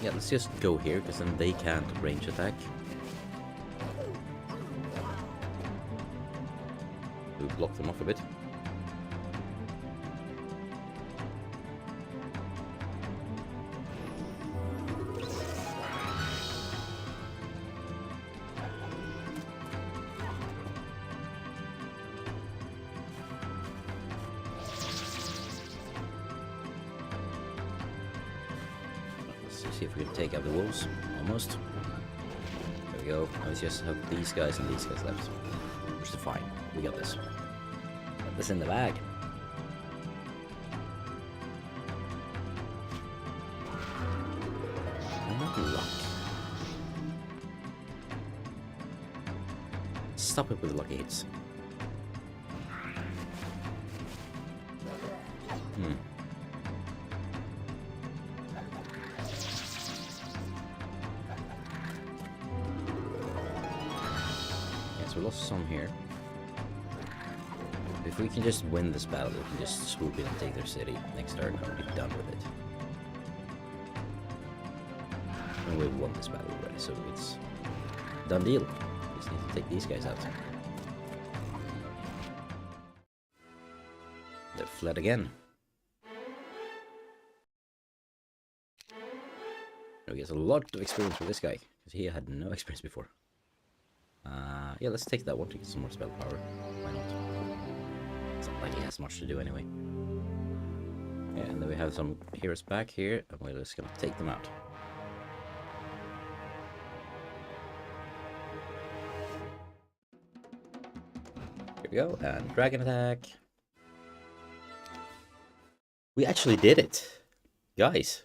Yeah, let's just go here, because then they can't range attack. We block them off a bit. See if we can take out the wolves. Almost. There we go. Now we just have these guys and these guys left. Which is fine. We got this. Got this in the bag. I'm not luck. Stop it with lucky hits. We lost some here. If we can just win this battle, we can just swoop in and take their city next turn and be done with it. And we've won this battle already, so it's done deal. We just need to take these guys out. They fled again. We get a lot of experience with this guy, because he had no experience before. Yeah, let's take that one to get some more spell power. Why not? It's not like he has much to do anyway. Yeah, and then we have some heroes back here, and we're just gonna take them out. Here we go, and dragon attack. We actually did it! Guys,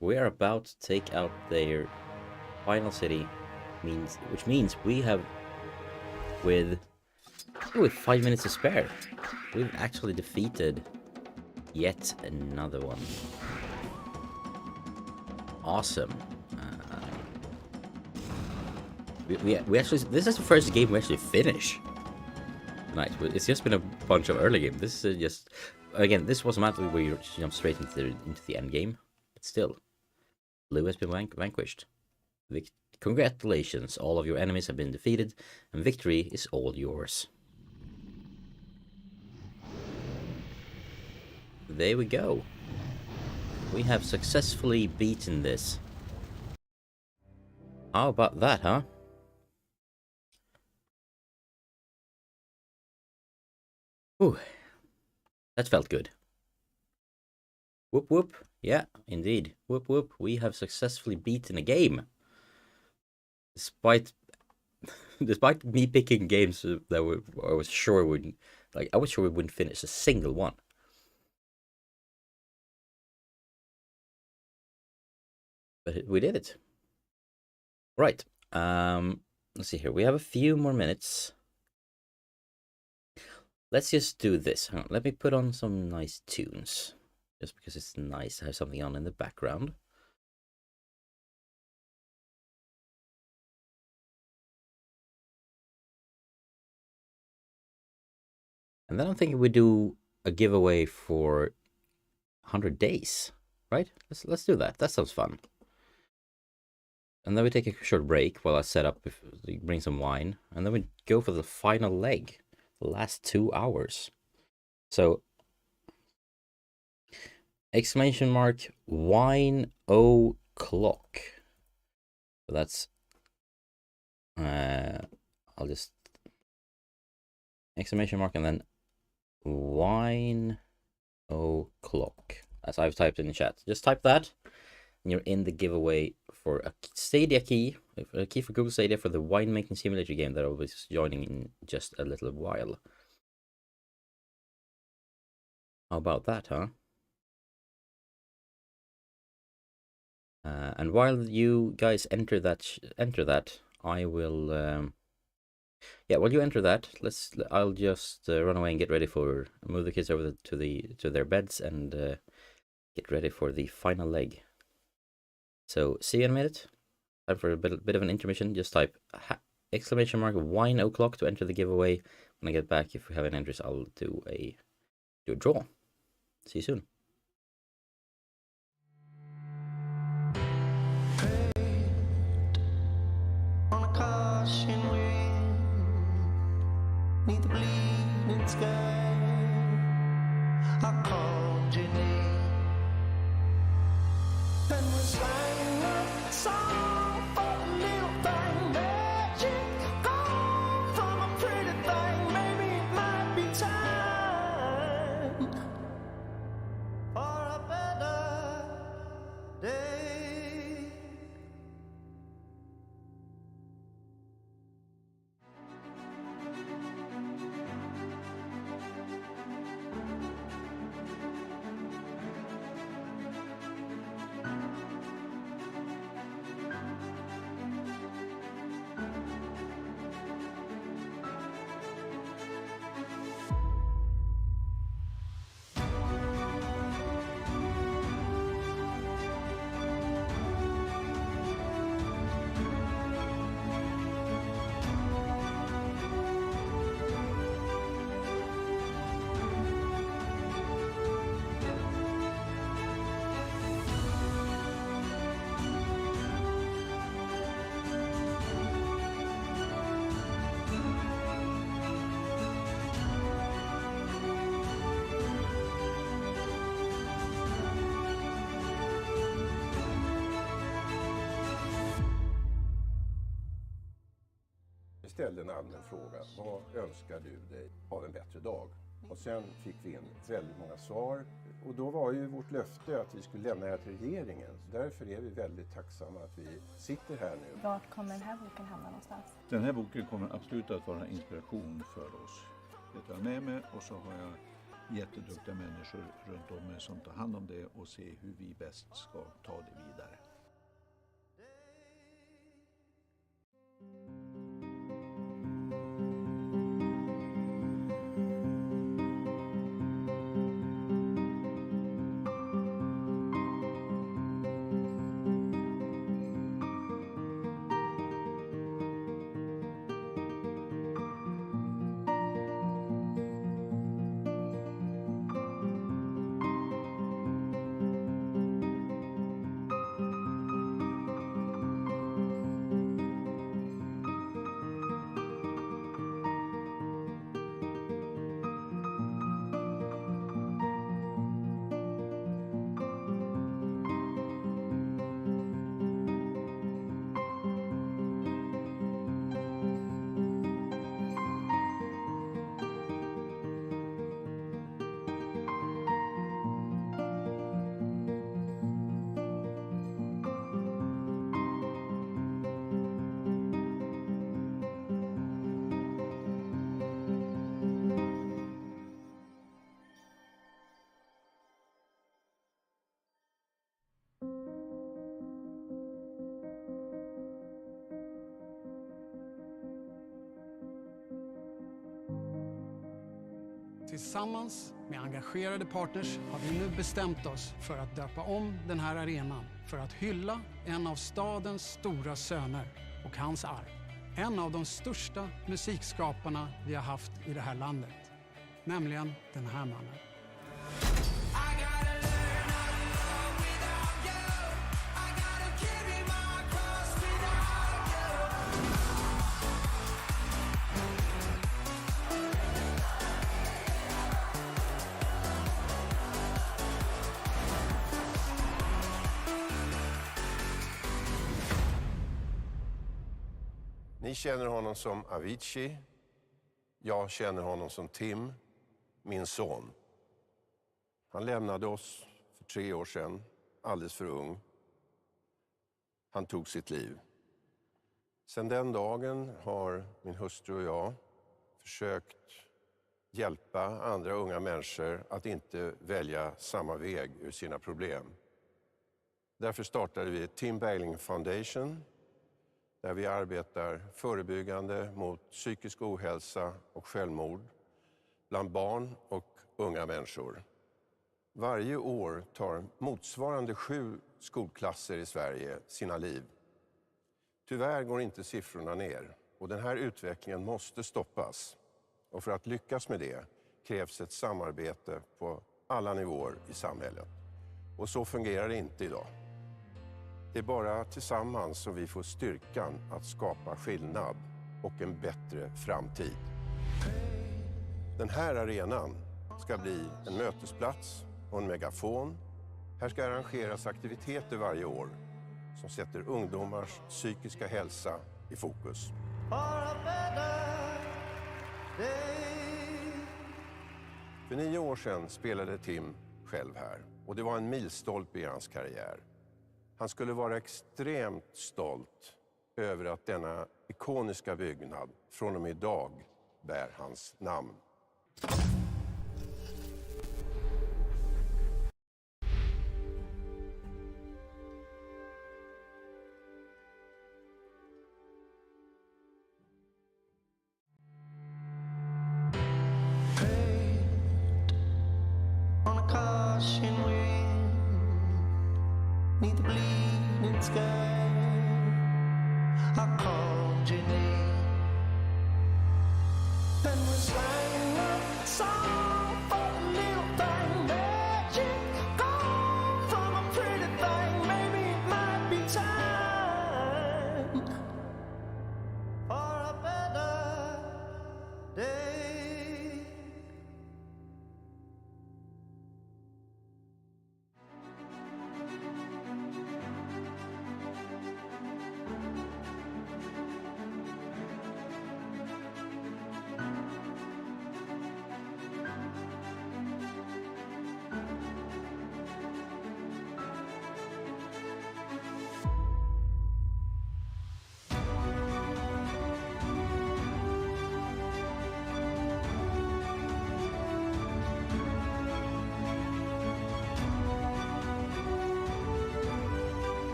we are about to take out their final city, which means we have, with 5 minutes to spare, we've actually defeated yet another one. Awesome. We actually, this is the first game we actually finish. Nice. It's just been a bunch of early games. This is just, again, this was automatically where you jump straight into the end game, but still, blue has been vanquished. Congratulations, all of your enemies have been defeated, and victory is all yours. There we go. We have successfully beaten this. How about that, huh? Ooh, that felt good. Whoop whoop. Yeah, indeed. Whoop whoop. We have successfully beaten a game. Despite me picking games that I was sure wouldn't, I was sure we wouldn't finish a single one. But we did it. Right. Let's see here. We have a few more minutes. Let's just do this. Hang on. Let me put on some nice tunes. Just because it's nice to have something on in the background. And then I'm thinking we do a giveaway for 100 days, right? Let's do that. That sounds fun. And then we take a short break while I set up, bring some wine, and then we go for the final leg, the last 2 hours. So, exclamation mark, wine o'clock. So that's, I'll just, exclamation mark and then wine o'clock, as I've typed in the chat. Just type that, and you're in the giveaway for a Stadia key, a key for Google Stadia for the winemaking simulator game that I will be joining in just a little while. How about that, huh? And while you guys enter that, I will. Yeah, while you enter that, I'll just run away and get ready for move the kids over to their beds and get ready for the final leg. So see you in a minute. Time for a bit of an intermission. Just type exclamation mark wine o'clock to enter the giveaway. When I get back, if we have an interest, I'll do a draw. See you soon. On a caution wind, neath the bleeding sky, I called your name, and we sang a song for a little thing. Magic gone from a pretty thing. Maybe it might be time for a better day. Ställde en allmän fråga. Vad önskar du dig av en bättre dag? Och sen fick vi in väldigt många svar. Och då var ju vårt löfte att vi skulle lämna det här till regeringen. Därför är vi väldigt tacksamma att vi sitter här nu. Vart kommer den här boken hamna någonstans? Den här boken kommer absolut att vara inspiration för oss. Det tar jag med mig och så har jag jätteduktiga människor runt om mig som tar hand om det och se hur vi bäst ska ta det vidare. Tillsammans med engagerade partners har vi nu bestämt oss för att döpa om den här arenan för att hylla en av stadens stora söner och hans arv. En av de största musikskaparna vi har haft i det här landet. Nämligen den här mannen. Ni känner honom som Avicii. Jag känner honom som Tim, min son. Han lämnade oss för 3 år sedan, alldeles för ung. Han tog sitt liv. Sedan den dagen har min hustru och jag försökt hjälpa andra unga människor att inte välja samma väg ur sina problem. Därför startade vi Tim Bergling Foundation, där vi arbetar förebyggande mot psykisk ohälsa och självmord bland barn och unga människor. Varje år tar motsvarande 7 skolklasser i Sverige sina liv. Tyvärr går inte siffrorna ner och den här utvecklingen måste stoppas. Och för att lyckas med det krävs ett samarbete på alla nivåer i samhället. Och så fungerar det inte idag. Det är bara tillsammans som vi får styrkan att skapa skillnad och en bättre framtid. Den här arenan ska bli en mötesplats och en megafon. Här ska arrangeras aktiviteter varje år som sätter ungdomars psykiska hälsa i fokus. För 9 år sedan spelade Tim själv här och det var en milstolpe i hans karriär. Han skulle vara extremt stolt över att denna ikoniska byggnad från och med idag bär hans namn.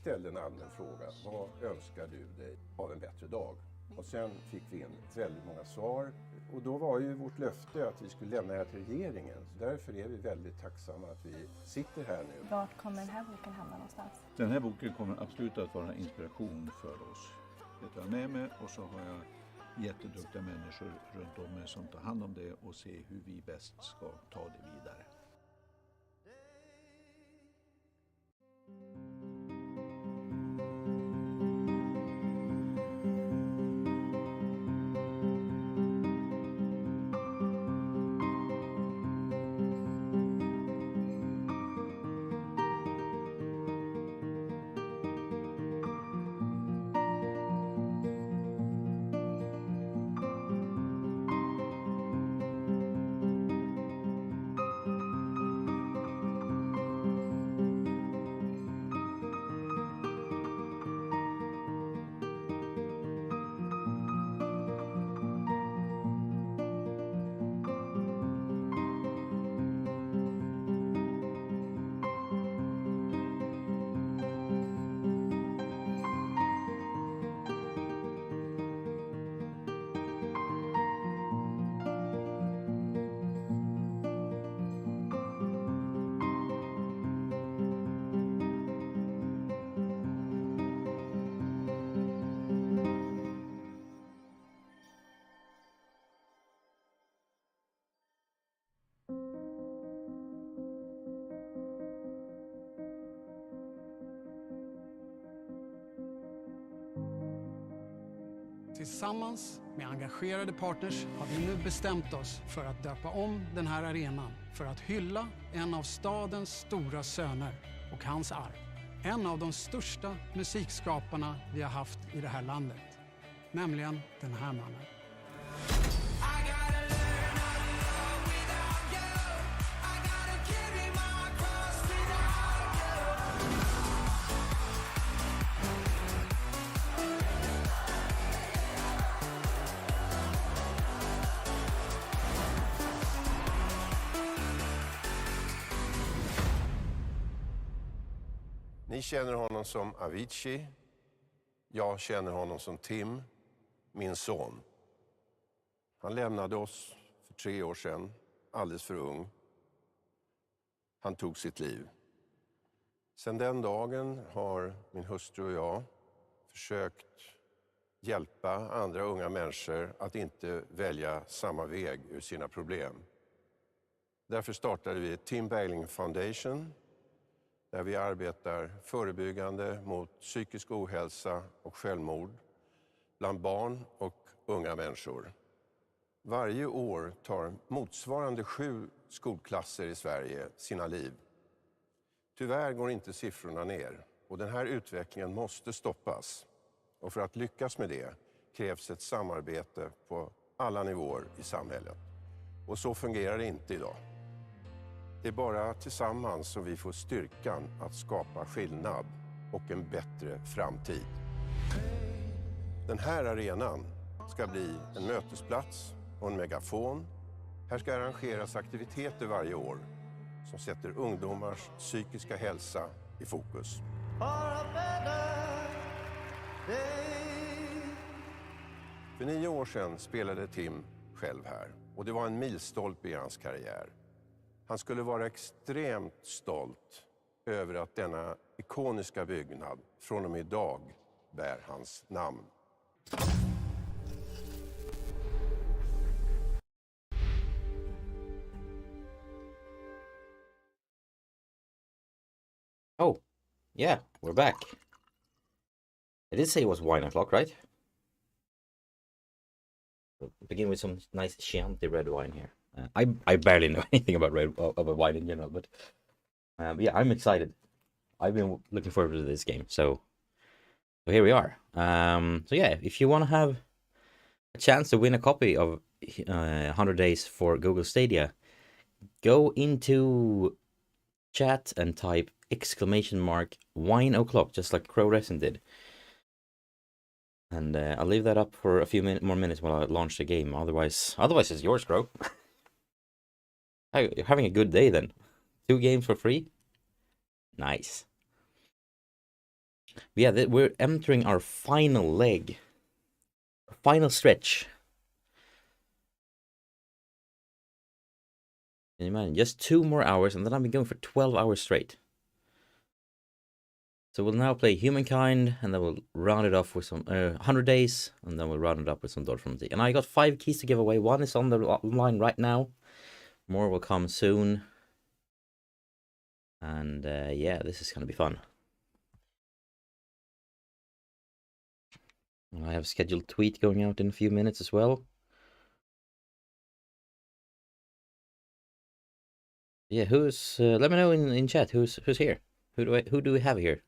ställde en allmän fråga. Vad önskar du dig av en bättre dag? Och sen fick vi in väldigt många svar. Och då var ju vårt löfte att vi skulle lämna det här till regeringen. Så därför är vi väldigt tacksamma att vi sitter här nu. Vart kommer den här boken hamna någonstans? Den här boken kommer absolut att vara inspiration för oss. Det tar jag med mig och så har jag jätteduktiga människor runt om mig som tar hand om det och ser hur vi bäst ska ta det vidare. Tillsammans med engagerade partners har vi nu bestämt oss för att döpa om den här arenan för att hylla en av stadens stora söner och hans arv. En av de största musikskaparna vi har haft i det här landet, nämligen den här mannen. Ni känner honom som Avicii. Jag känner honom som Tim, min son. Han lämnade oss för 3 år sedan, alldeles för ung. Han tog sitt liv. Sedan den dagen har min hustru och jag försökt hjälpa andra unga människor att inte välja samma väg ur sina problem. Därför startade vi Tim Bergling Foundation, där vi arbetar förebyggande mot psykisk ohälsa och självmord bland barn och unga människor. Varje år tar motsvarande 7 skolklasser i Sverige sina liv. Tyvärr går inte siffrorna ner och den här utvecklingen måste stoppas. Och för att lyckas med det krävs ett samarbete på alla nivåer i samhället. Och så fungerar det inte idag. Det är bara tillsammans som vi får styrkan att skapa skillnad och en bättre framtid. Den här arenan ska bli en mötesplats och en megafon. Här ska arrangeras aktiviteter varje år som sätter ungdomars psykiska hälsa i fokus. För 9 år sedan spelade Tim själv här och det var en milstolpe i hans karriär. Han skulle vara extremt stolt över att denna ikoniska byggnad från och med idag bär hans namn. Oh, yeah, we're back. I did say it was wine o'clock, right? We'll begin with some nice Chianti red wine here. I barely know anything about a wine in general, but yeah, I'm excited. I've been looking forward to this game, so here we are. So yeah, if you want to have a chance to win a copy of 100 Days for Google Stadia, go into chat and type !wine o'clock, just like Crow Resin did. And I'll leave that up for a few more minutes while I launch the game. Otherwise it's yours, Crow. You're having a good day then. 2 games for free? Nice. Yeah, we're entering our final leg. Final stretch. Can you imagine? Just 2 more hours and then I've been going for 12 hours straight. So we'll now play Humankind and then we'll round it off with some 100 days and then we'll round it up with some Dortmund. And I got 5 keys to give away. One is on the line right now. More will come soon. And yeah, this is going to be fun. I have a scheduled tweet going out in a few minutes as well. Yeah, who's let me know in chat who's here. Who do we have here?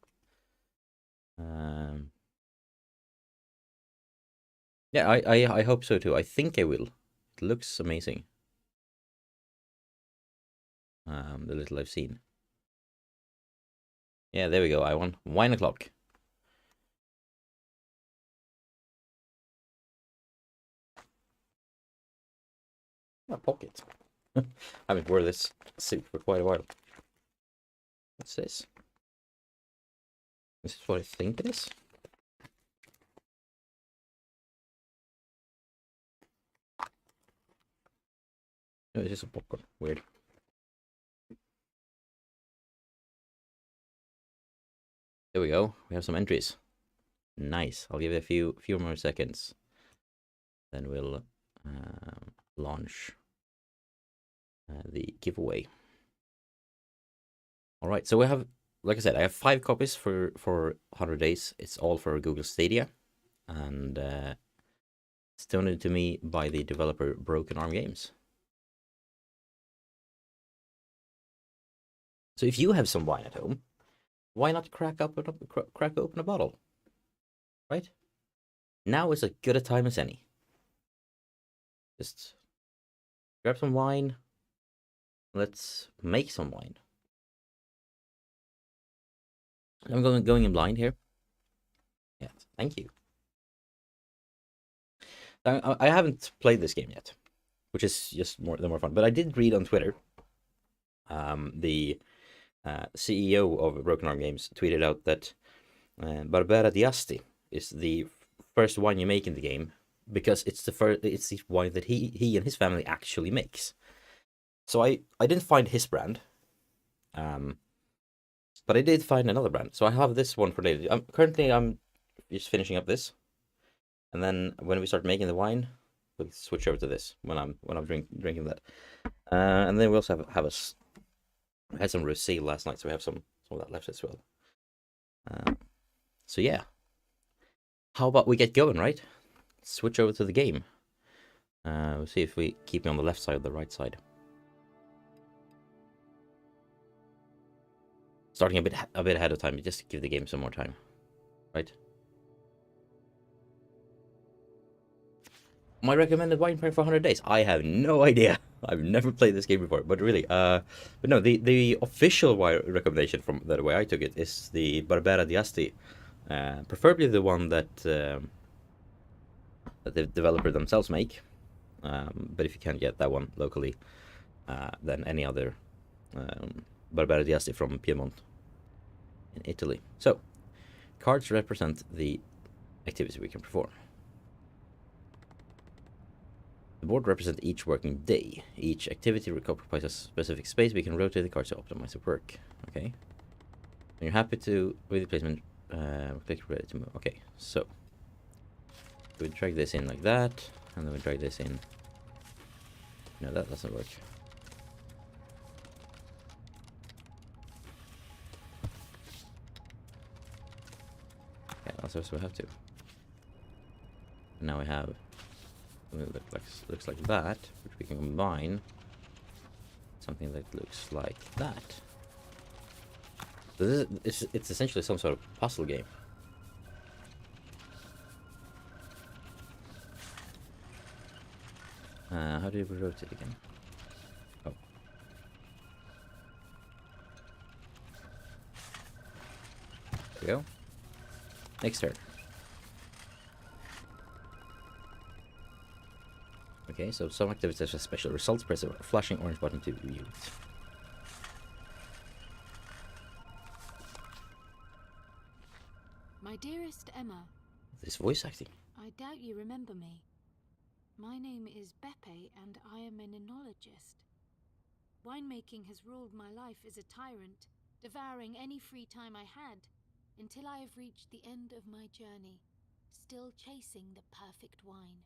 Yeah, I hope so too. I think I will. It looks amazing. The little I've seen. Yeah, there we go. I won. 1 o'clock. A pocket. I haven't worn this suit for quite a while. What's this? This is what I think it is. No, it's just a popcorn. Weird. There we go. We have some entries. Nice. I'll give it a few more seconds. Then we'll launch the giveaway. All right. So we have, like I said, I have 5 copies for 100 days. It's all for Google Stadia, and it's donated to me by the developer Broken Arm Games. So if you have some wine at home, why not crack open a bottle? Right? Now is as good a time as any. Just grab some wine. Let's make some wine. I'm going in blind here. Yes, thank you. I haven't played this game yet, which is just more fun. But I did read on Twitter. The CEO of Broken Arm Games tweeted out that Barbera di Asti is the first wine you make in the game because it's the wine that he and his family actually makes. So I didn't find his brand, but I did find another brand. So I have this one for later. Currently I'm just finishing up this, and then when we start making the wine, we'll switch over to this when I'm drinking that. And then we also have I had some rosé last night, so we have some of that left as well. So yeah, how about we get going, right? Switch over to the game. We'll see if we keep me on the left side or the right side. Starting a bit ahead of time, just to give the game some more time, right? My recommended wine pair for 100 days. I have no idea. I've never played this game before, but really, but no, the official wine recommendation from the way I took it is the Barbera di Asti, preferably the one that the developer themselves make. But if you can't get that one locally, then any other Barbera di Asti from Piedmont in Italy. So, cards represent the activity we can perform. The board represents each working day. Each activity occupies a specific space. We can rotate the cards to optimize the work. Okay. When you're happy to with the placement, click ready to move. Okay, so we drag this in like that, and then we drag this in. No, that doesn't work. Yeah, that's what we have to. And now we have. Looks like that, which we can combine something that looks like that. So it's essentially some sort of puzzle game. How do we rotate again? Oh. There we go. Next turn. Okay, so some activities have special results. Press a flashing orange button to view it. My dearest Emma. This voice acting. I doubt you remember me. My name is Beppe, and I am an enologist. Winemaking has ruled my life as a tyrant, devouring any free time I had, until I have reached the end of my journey, still chasing the perfect wine.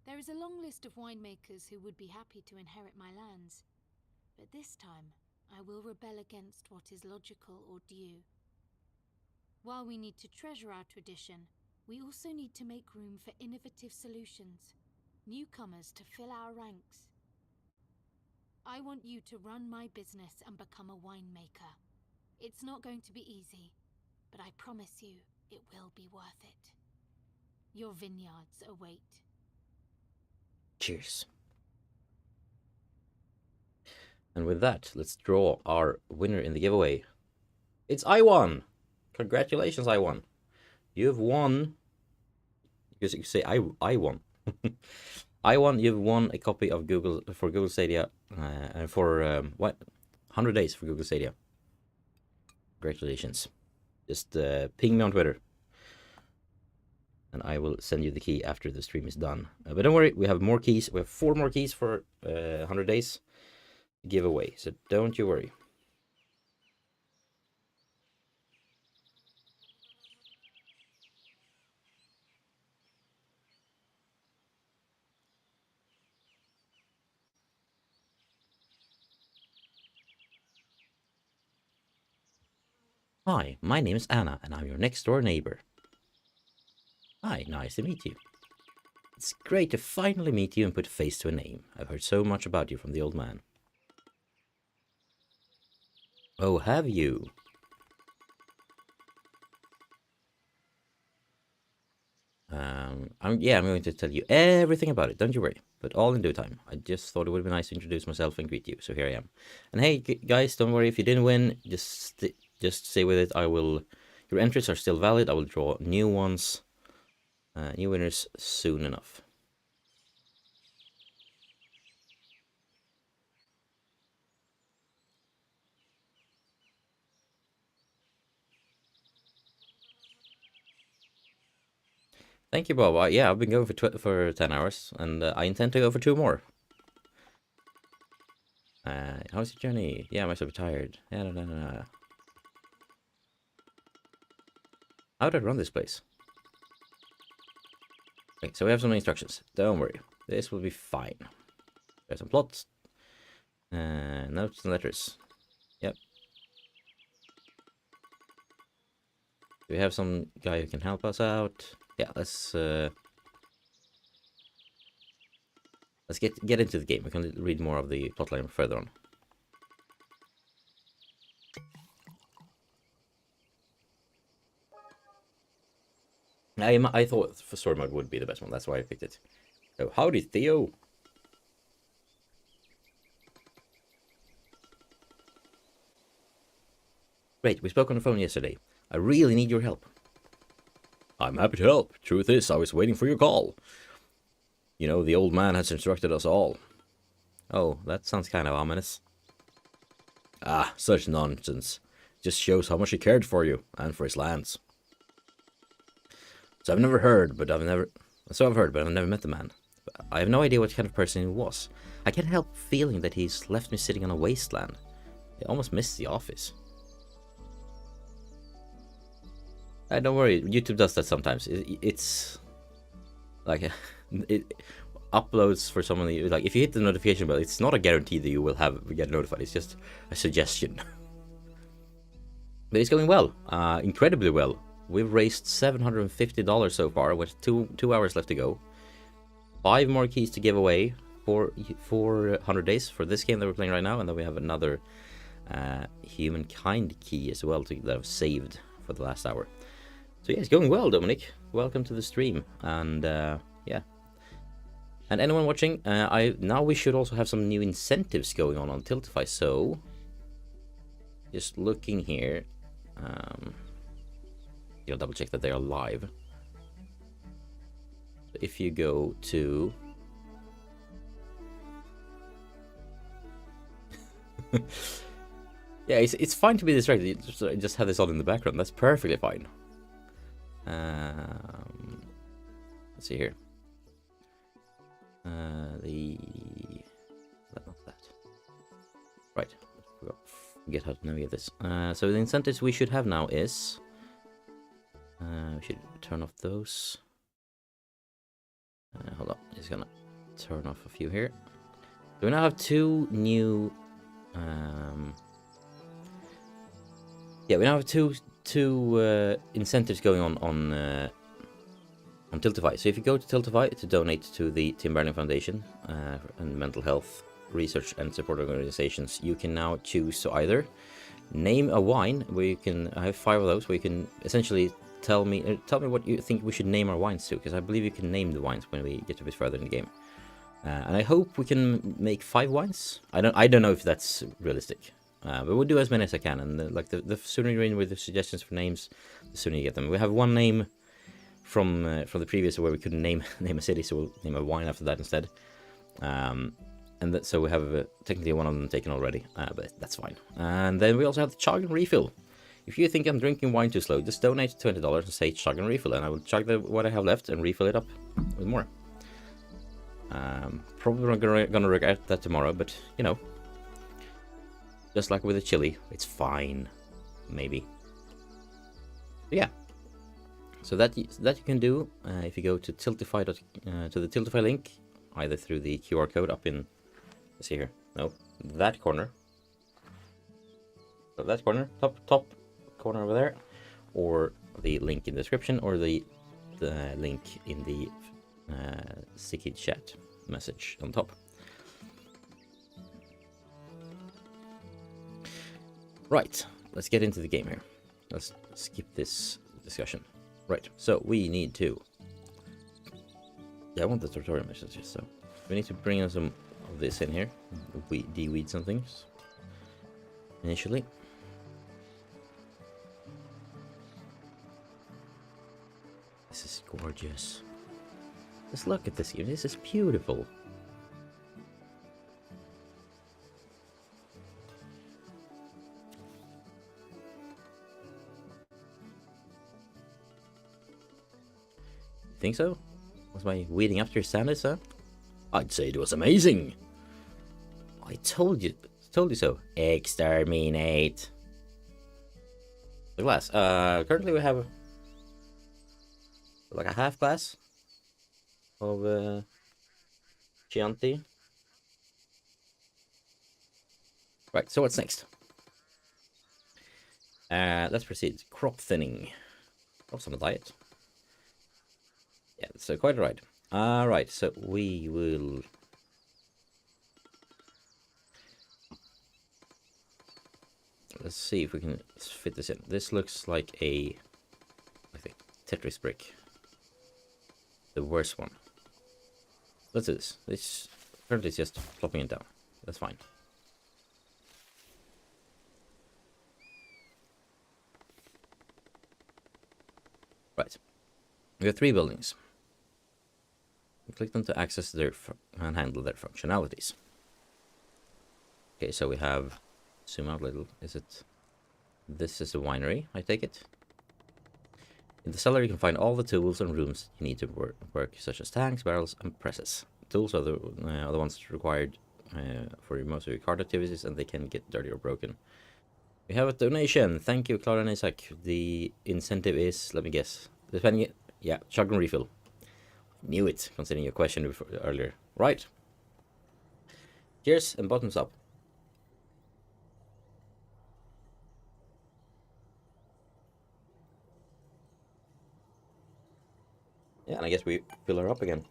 There is a long list of winemakers who would be happy to inherit my lands, but this time I will rebel against what is logical or due. While we need to treasure our tradition, we also need to make room for innovative solutions, newcomers to fill our ranks. I want you to run my business and become a winemaker. It's not going to be easy, but I promise you it will be worth it. Your vineyards await. Cheers. And with that, let's draw our winner in the giveaway. It's I won! Congratulations, I won. You have won. Because you say I won. I won. You've won a copy of Google Stadia for 100 days for Google Stadia. Congratulations. Just ping me on Twitter, and I will send you the key after the stream is done. But don't worry, we have more keys. We have 4 more keys for 100 days to give away. So don't you worry. Hi, my name is Anna, and I'm your next door neighbor. Hi, nice to meet you. It's great to finally meet you and put a face to a name. I've heard so much about you from the old man. Oh, have you? I'm going to tell you everything about it, don't you worry. But all in due time. I just thought it would be nice to introduce myself and greet you, so here I am. And hey, guys, don't worry if you didn't win. Just stay with it. Your entries are still valid. I will draw new ones, new winners soon enough. Thank you, Bob. Yeah, I've been going for 10 hours, and I intend to go for 2 more. How's your journey? Yeah, I'm so tired. Yeah, no. How do I run this place? Okay, so we have some instructions. Don't worry. This will be fine. There's some plots. Notes and letters. Yep. Do we have some guy who can help us out? Yeah, let's get into the game. We can read more of the plotline further on. I thought for story mode would be the best one. That's why I picked it. So, howdy, Theo. Great, we spoke on the phone yesterday. I really need your help. I'm happy to help. Truth is, I was waiting for your call. You know, the old man has instructed us all. Oh, that sounds kind of ominous. Ah, such nonsense. Just shows how much he cared for you and for his lands. So I've heard, but I've never met the man. I have no idea what kind of person he was. I can't help feeling that he's left me sitting on a wasteland. I almost missed the office. Don't worry, YouTube does that sometimes. It's like it uploads for someone. Like if you hit the notification bell, it's not a guarantee that you will get notified. It's just a suggestion. But it's going well, incredibly well. We've raised $750 so far, with 2 hours left to go. 5 more keys to give away for 100 days for this game that we're playing right now, and then we have another Humankind key as well that I've saved for the last hour. So yeah, it's going well, Dominic. Welcome to the stream, and yeah. And anyone watching, now we should also have some new incentives going on Tiltify. So just looking here. You'll double check that they are live. If you go to yeah, it's fine to be distracted. Just have this on in the background. That's perfectly fine. let's see here. Not that. Right. Forget how to navigate this. So the incentives we should have now is we should turn off those. Hold on, just gonna turn off a few here. So we now have two new. Yeah, we now have two incentives going on Tiltify. So if you go to Tiltify to donate to the Tim Bergling Foundation and mental health research and support organizations, you can now choose to either name a wine where you can. I have 5 of those where you can essentially tell me what you think we should name our wines to, because I believe you can name the wines when we get a bit further in the game. And I hope we can make 5 wines. I don't know if that's realistic, but we'll do as many as I can. And the sooner you're in with the suggestions for names, the sooner you get them. We have one name from the previous where we couldn't name a city, so we'll name a wine after that instead. So we have technically one of them taken already, but that's fine. And then we also have the chug and refill. If you think I'm drinking wine too slow, just donate $20 and say chug and refill, and I will chug what I have left and refill it up with more. Probably gonna regret that tomorrow, but you know, just like with the chili, it's fine, maybe. But yeah, so that you can do if you go to Tiltify to the Tiltify link, either through the QR code up in, let's see here, no, that corner, so that corner, top corner over there, or the link in the description, or the link in the sticky chat message on top. Right, let's get into the game here. Let's skip this discussion. Right, so we need to. Yeah, I want the tutorial messages, so we need to bring in some of this in here. We de-weed some things initially. This is gorgeous. Just look at this game. This is beautiful. Think so? Was my weeding after your standards, huh? I'd say it was amazing. I told you so. Exterminate. The glass. Currently we have like a half glass of Chianti. Right, so what's next? Let's proceed. Crop thinning. Crops on a diet. Yeah, so quite right. Alright, so we will. Let's see if we can fit this in. This looks like a, I think, Tetris brick. The worst one. Let's do this. This currently is just plopping it down. That's fine. Right. We have 3 buildings. We click them to access their and handle their functionalities. Okay, so we have, zoom out a little. This is a winery, I take it. In the cellar you can find all the tools and rooms you need to work, such as tanks, barrels, and presses. Tools are the ones required for most of your card activities, and they can get dirty or broken. We have a donation. Thank you, Clara and Isaac. The incentive is, let me guess, depending, yeah, chug and refill. Knew it, considering your question earlier. Right. Cheers and bottoms up. Yeah, and I guess we fill her up again.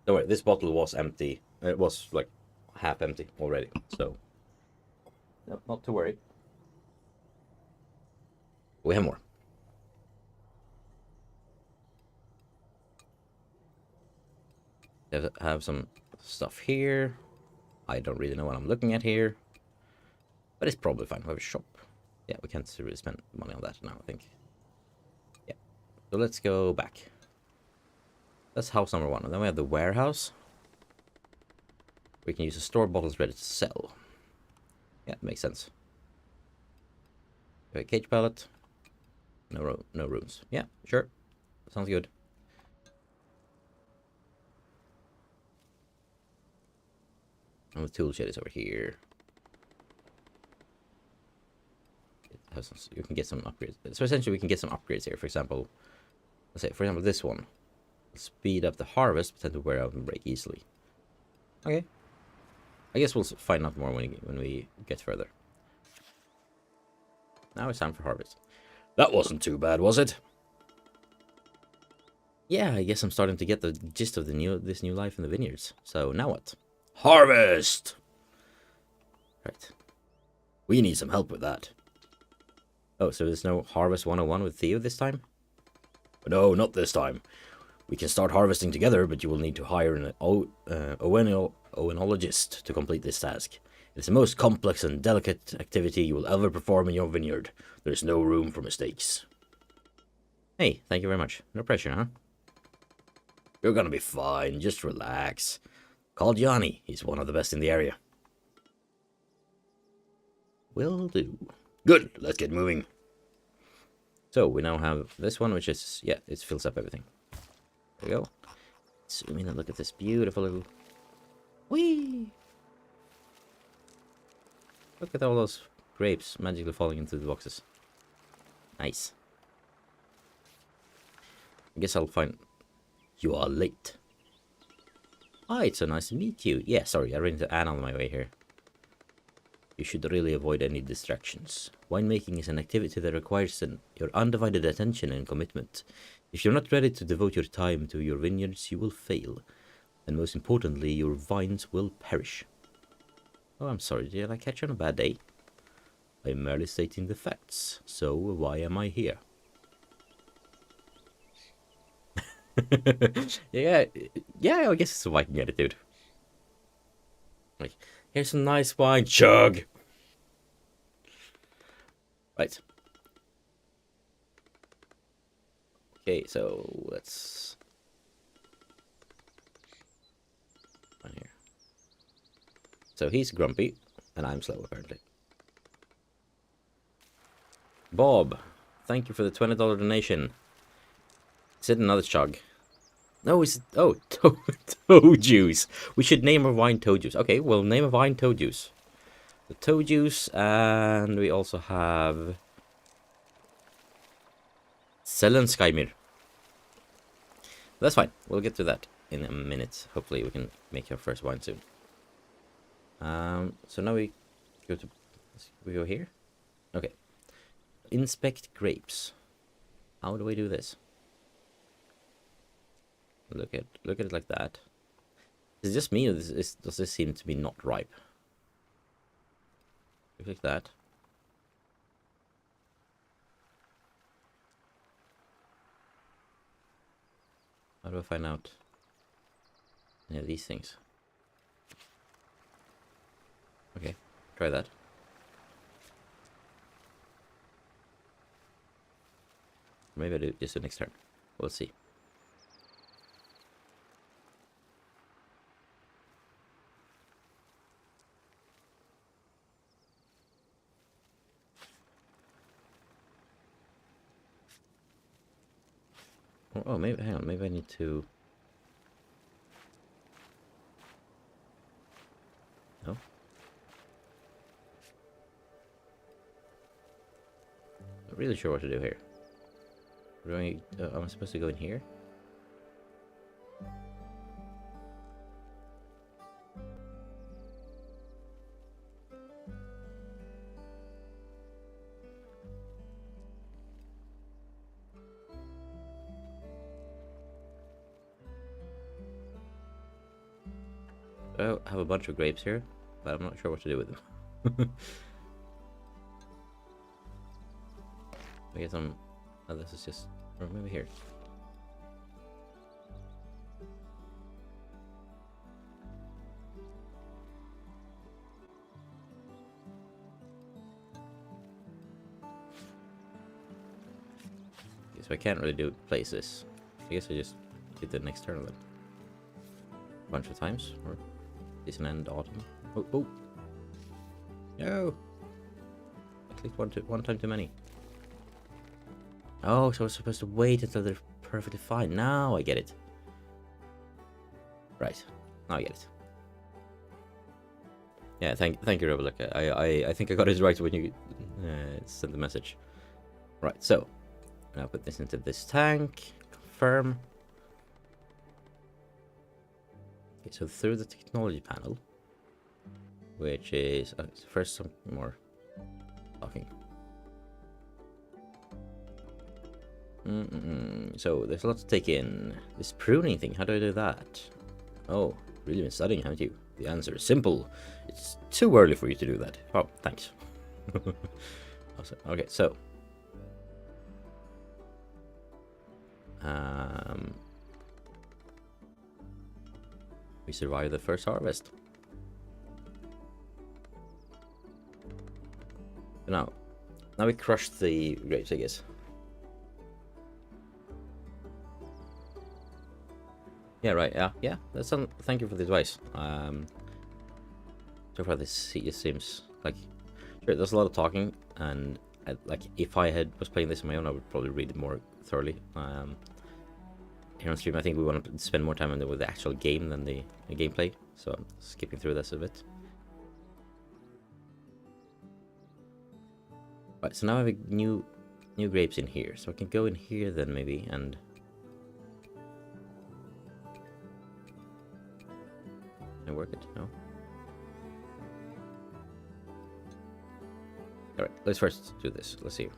Don't worry, this bottle was empty. It was like half empty already, so no, not to worry. We have more. Have some stuff here. I don't really know what I'm looking at here, but it's probably fine. We have a shop. Yeah, we can't really spend money on that now, I think. Yeah. So let's go back. That's house number 1. And then we have the warehouse. We can use to store bottles ready to sell. Yeah, it makes sense. We have a cage pallet. No runes. Yeah, sure. Sounds good. And the tool shed is over here. You can get some upgrades. So essentially we can get some upgrades here. For example, let's say, for example, this one. Speed up the harvest, but tend to wear out and break easily. Okay. I guess we'll find out more when we get further. Now it's time for harvest. That wasn't too bad, was it? Yeah, I guess I'm starting to get the gist of this new life in the vineyards. So now what? Harvest! Right. We need some help with that. Oh, so there's no Harvest 101 with Theo this time? No, not this time. We can start harvesting together, but you will need to hire an oenologist to complete this task. It's the most complex and delicate activity you will ever perform in your vineyard. There's no room for mistakes. Hey, thank you very much. No pressure, huh? You're gonna be fine, just relax. Call Johnny, he's one of the best in the area. Will do. Good, let's get moving. So, we now have this one, which is, yeah, it fills up everything. There we go. Zoom in and look at this beautiful little... Whee! Look at all those grapes magically falling into the boxes. Nice. I guess I'll find... You are late. Ah, it's so nice to meet you. Yeah, sorry, I ran into Anna on my way here. You should really avoid any distractions. Winemaking is an activity that requires your undivided attention and commitment. If you're not ready to devote your time to your vineyards, you will fail. And most importantly, your vines will perish. Oh, I'm sorry, did I catch you on a bad day? I'm merely stating the facts, so why am I here? yeah, I guess it's a Viking attitude. Like, here's some nice wine, chug! Right. Okay, so let's... on here. So he's grumpy, and I'm slow, apparently. Bob, thank you for the $20 donation. Is it another chug? No, it's... Oh, toe juice. We should name our wine toe juice. Okay, we'll name a wine toe juice. The toe juice, and we also have... Selenskymir. That's fine. We'll get to that in a minute. Hopefully we can make our first wine soon. So now we go here. Okay. Inspect grapes. How do we do this? Look at it like that. Is it just me, or does this seem to be not ripe? Look like that. How do I find out any of these things? Okay, try that. Maybe I do just the next turn. We'll see. Oh, maybe, hang on, maybe I need to... No? Not really sure what to do here. Am I supposed to go in here? I have a bunch of grapes here, but I'm not sure what to do with them. I guess I'm... Oh, this is just... Or maybe here. Okay, so I can't really place this. I guess I just did the next turn then. A bunch of times, or... Is an end autumn. Oh! No! I clicked one time too many. Oh, so I was supposed to wait until they're perfectly fine. Now I get it. Right. Now I get it. Yeah, thank you, Rebecca. I think I got it right when you sent the message. Right, so now put this into this tank. Confirm. Okay, so through the technology panel, which is first some more talking. So there's a lot to take in. This pruning thing, how do I do that? Oh, really been studying, haven't you? The answer is simple. It's too early for you to do that. Oh, thanks. Awesome. Okay, so we survived the first harvest. Now we crushed the grapes, I guess. Yeah, right. Yeah. That's thank you for the advice. So far this seems like sure. There's a lot of talking, and like if I was playing this on my own, I would probably read it more thoroughly. Here on stream, I think we want to spend more time with the actual game than the gameplay. So I'm skipping through this a bit. Right. So now I have new grapes in here, so I can go in here then maybe and. Work it? No. Alright, let's first do this. Let's see.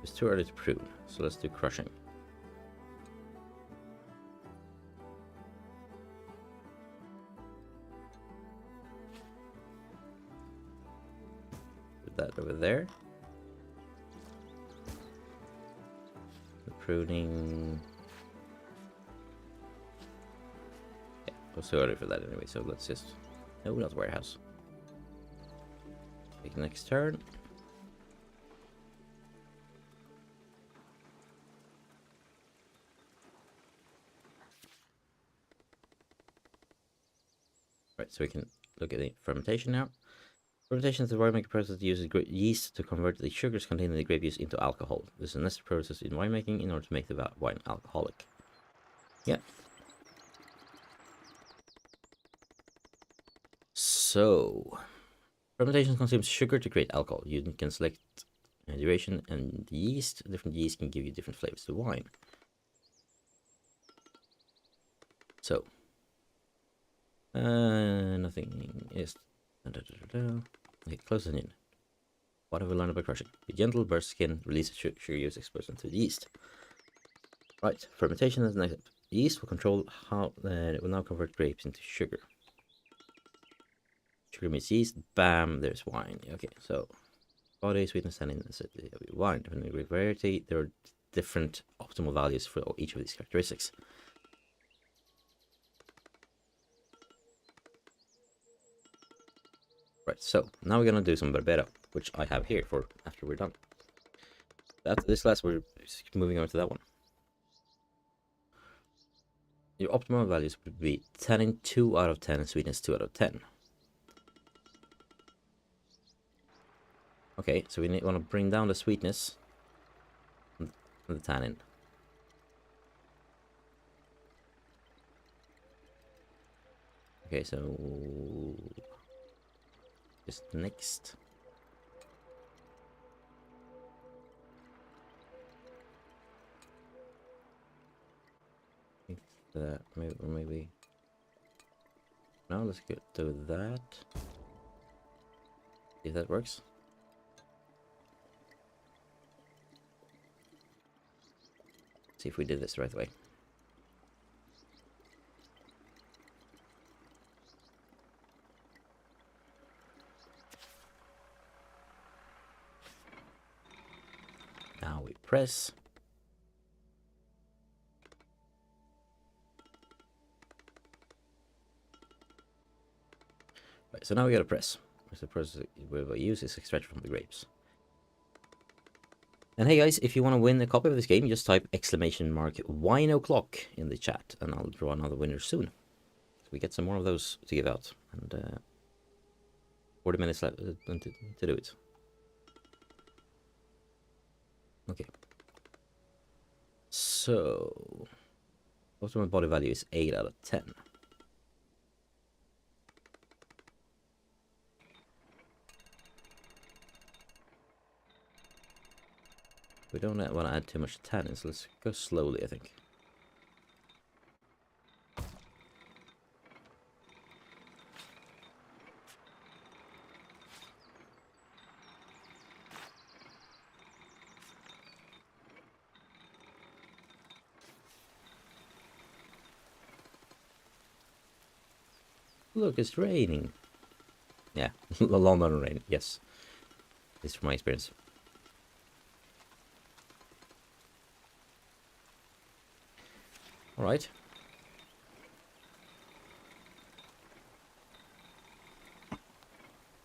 It's too early to prune, so let's do crushing. Put that over there. The pruning. So early for that anyway, so let's just no, not warehouse. Take the next turn. Right, so we can look at the fermentation now. Fermentation is the winemaking process that uses yeast to convert the sugars contained in the grape juice into alcohol. This is a necessary process in winemaking in order to make the wine alcoholic. Yeah. So, fermentation consumes sugar to create alcohol. You can select duration and yeast. Different yeast can give you different flavors to wine. So, nothing is. Okay, close it in. What have we learned about crushing? Be gentle, burst skin, release sugar use exposed into the yeast. Right, fermentation is the next step. Yeast will control how it will now convert grapes into sugar. Sugar meets yeast, bam, there's wine. Okay, so body, sweetness, tannin, wine. Depending on variety, there are different optimal values for each of these characteristics. Right, so now we're gonna do some Barbera, which I have here for after we're done. After this class, we're moving on to that one. Your optimal values would be tannin 2 out of 10 and sweetness 2 out of 10. Okay, so we want to bring down the sweetness and the tannin. Okay, so just next. I think that maybe. Now let's go to that. See if that works. See if we did this the right way. Now we press. Right, so now we gotta press. The process we use is extraction from the grapes. And hey guys, if you want to win a copy of this game, just type !wine o'clock in the chat, and I'll draw another winner soon. So we get some more of those to give out, and 40 minutes left to do it. Okay. So, ultimate body value is 8 out of 10. We don't want to add too much tannins. Let's go slowly, I think. Look, it's raining. Yeah, London rain. Yes, this is from my experience. All right.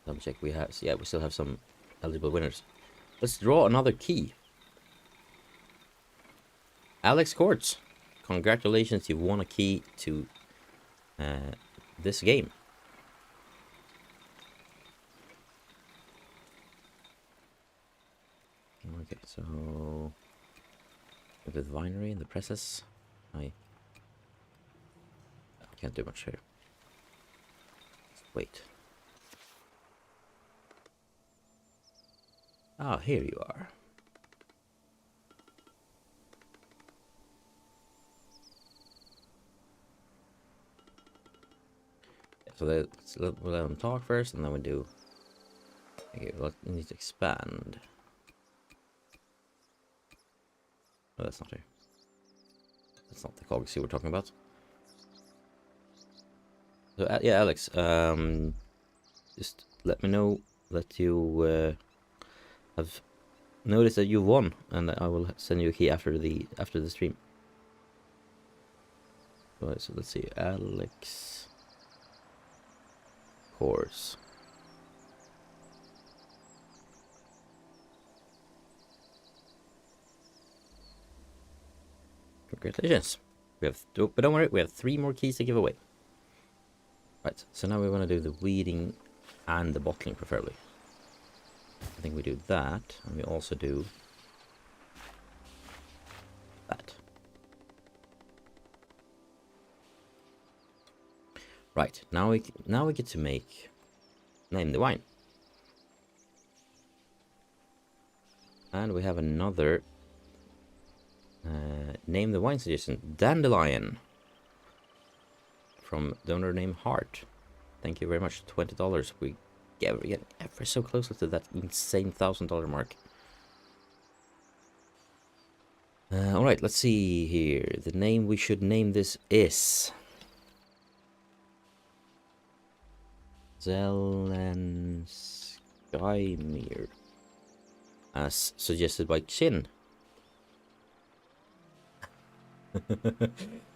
Double check. We have. Yeah, we still have some eligible winners. Let's draw another key. Alex Courts, congratulations! You've won a key to this game. Okay, so the winery and the presses. I can't do much here. Let's wait. Ah, here you are. So we'll let them talk first, and then we do. Okay, we need to expand. Oh, that's not here. That's not the cogs you were talking about. So yeah, Alex. Just let me know that you have noticed that you won, and I will send you a key after the stream. Right, so let's see, Alex. Course. Congratulations. We have, but don't worry, we have 3 more keys to give away. Right, so now we want to do the weeding and the bottling preferably. I think we do that, and we also do that. Right, now we get to name the wine. And we have another name the wine suggestion, Dandelion, from donor name Heart. Thank you very much. $20. We get ever so close to that insane $1,000 mark. All right, let's see here. The name we should name this is Zelenskymir, as suggested by Chin.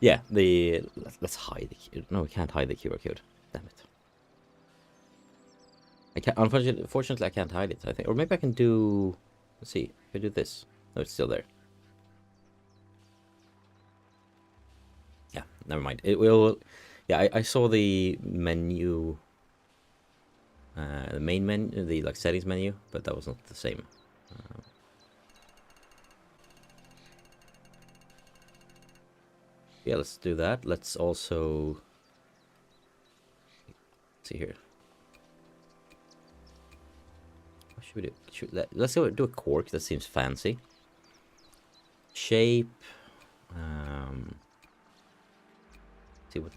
Yeah, let's hide the. No, we can't hide the QR code. Damn it! I can't. Unfortunately, I can't hide it. I think, or maybe I can do. Let's see. If I do this, no, it's still there. Yeah, never mind. It will. Yeah, I saw the menu. The main menu, the like settings menu, but that was not the same. Yeah, let's do that. Let's also see here. What should we do? Let's do a cork. That seems fancy. Shape. See what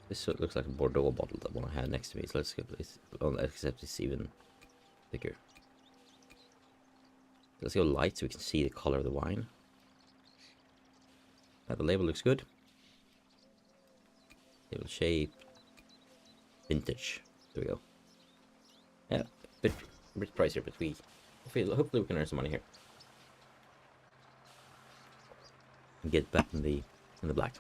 this looks like a Bordeaux bottle, that one I had next to me. So let's get this. Except it's even thicker. Let's go light so we can see the color of the wine. The label looks good. Label shape. Vintage. There we go. Yeah, bit pricier, but hopefully we can earn some money here. And get back in the black.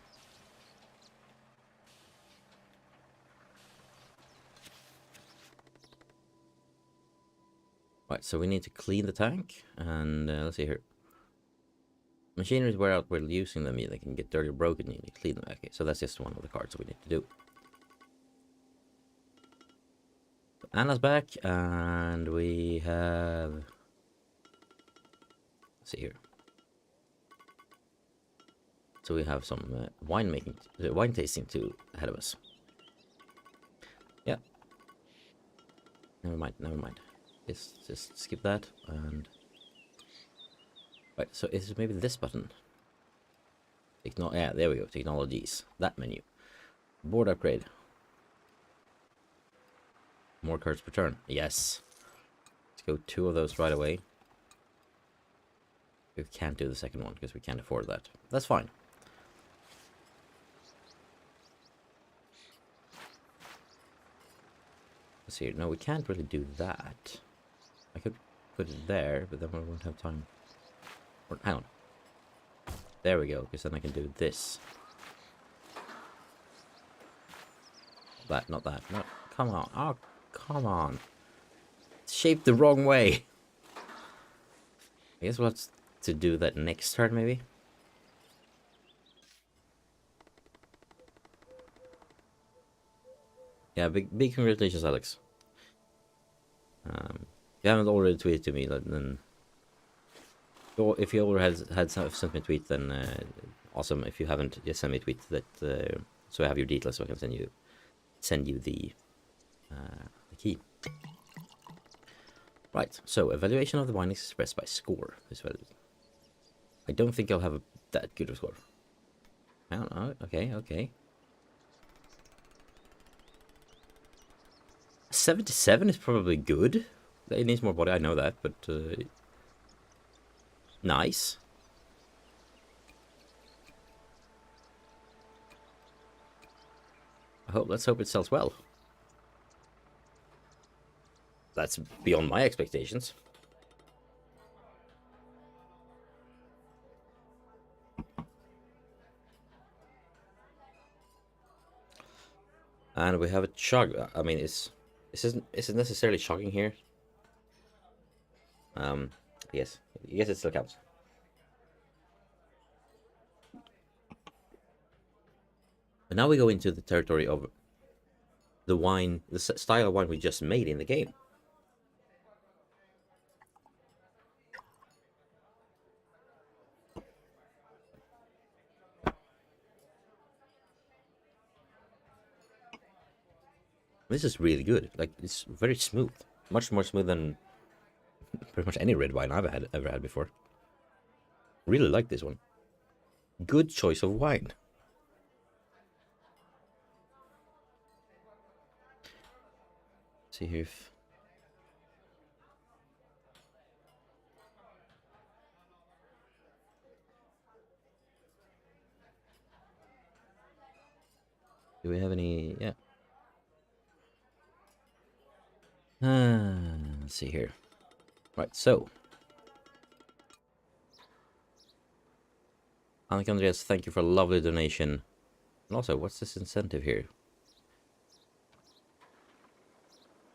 Right, so we need to clean the tank, and let's see here. Machineries wear out while using them. They can get dirty or broken. You need to clean them. Okay, so that's just one of the cards we need to do. Anna's back, and we have see here. So we have some wine tasting ahead of us. Yeah. Never mind. Just skip that and. Right. So is it maybe this button? Yeah, there we go. Technologies. That menu. Board upgrade. More cards per turn. Yes. Let's go 2 of those right away. We can't do the second one because we can't afford that. That's fine. Let's see. No, we can't really do that. I could put it there, but then we won't have time. Or, hang on. There we go, because then I can do this. That, not that. No, come on. Oh, come on. It's shaped the wrong way. I guess we'll have to do that next turn, maybe. Yeah, big congratulations, Alex. If you haven't already tweeted to me, then... If you already had sent me a tweet, then awesome. If you haven't, just send me a tweet that so I have your details, so I can send you the key. Right. So evaluation of the wine is expressed by score. I don't think I'll have that good a score. I don't know. Okay. 77 is probably good. It needs more body. I know that, but. Nice. Let's hope it sells well. That's beyond my expectations. And we have a chug. I mean, is it necessarily chugging here? Yes. Yes, it still counts. But now we go into the territory of the wine, the style of wine we just made in the game. This is really good. Like, it's very smooth. Much more smooth than pretty much any red wine I've ever had before. Really like this one. Good choice of wine. See here if... Do we have any... Yeah. Let's see here. Right, so. Annika Andreas, thank you for a lovely donation. And also, what's this incentive here?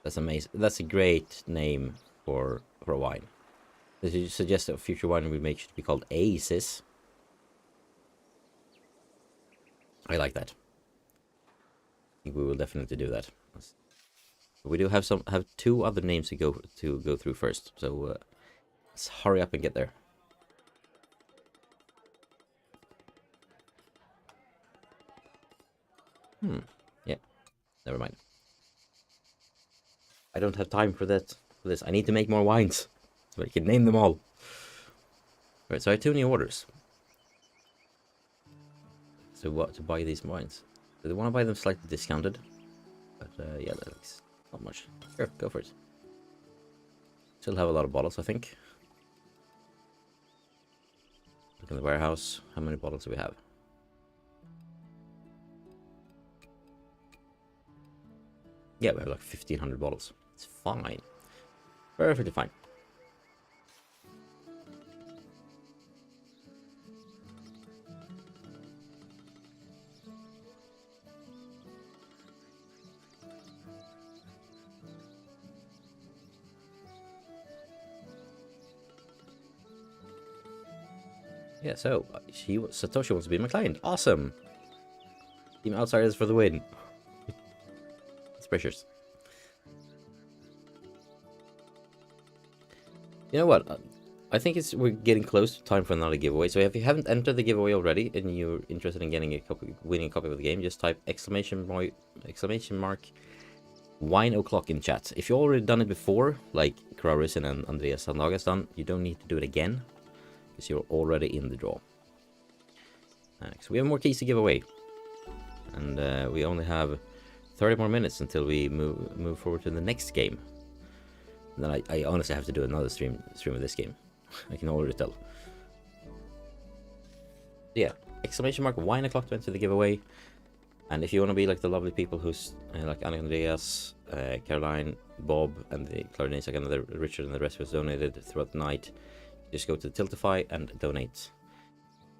That's amazing. That's a great name for a wine. Did you suggest a future wine we make should be called Aces? I like that. I think we will definitely do that. We do have 2 other names to go through first, so let's hurry up and get there. Yeah, never mind. I don't have time for that. For this, I need to make more wines, so I can name them all. Right, so I have 2 new orders. So what to buy these wines? Do they want to buy them slightly discounted? But yeah, that looks not much. Sure, go for it. Still have a lot of bottles, I think. Look in the warehouse. How many bottles do we have? Yeah, we have like 1,500 bottles. It's fine. Perfectly fine. Yeah, so Satoshi wants to be my client. Awesome. Team Outsiders for the win. It's precious. You know what? I think we're getting close to time for another giveaway. So if you haven't entered the giveaway already and you're interested in getting a copy, winning a copy of the game, just type exclamation mark wine o'clock in chat. If you already done it before, like Krarisen and Andreas Sandagas done, you don't need to do it again because you're already in the draw. So we have more keys to give away, and we only have 30 more minutes until we move forward to the next game. And then I honestly have to do another stream of this game. I can already tell. Yeah, exclamation mark wine o'clock to enter the giveaway. And if you want to be like the lovely people who's like Anna Andreas, Caroline, Bob, and the Clarinets, like another Richard and the rest was donated throughout the night, just go to Tiltify and donate,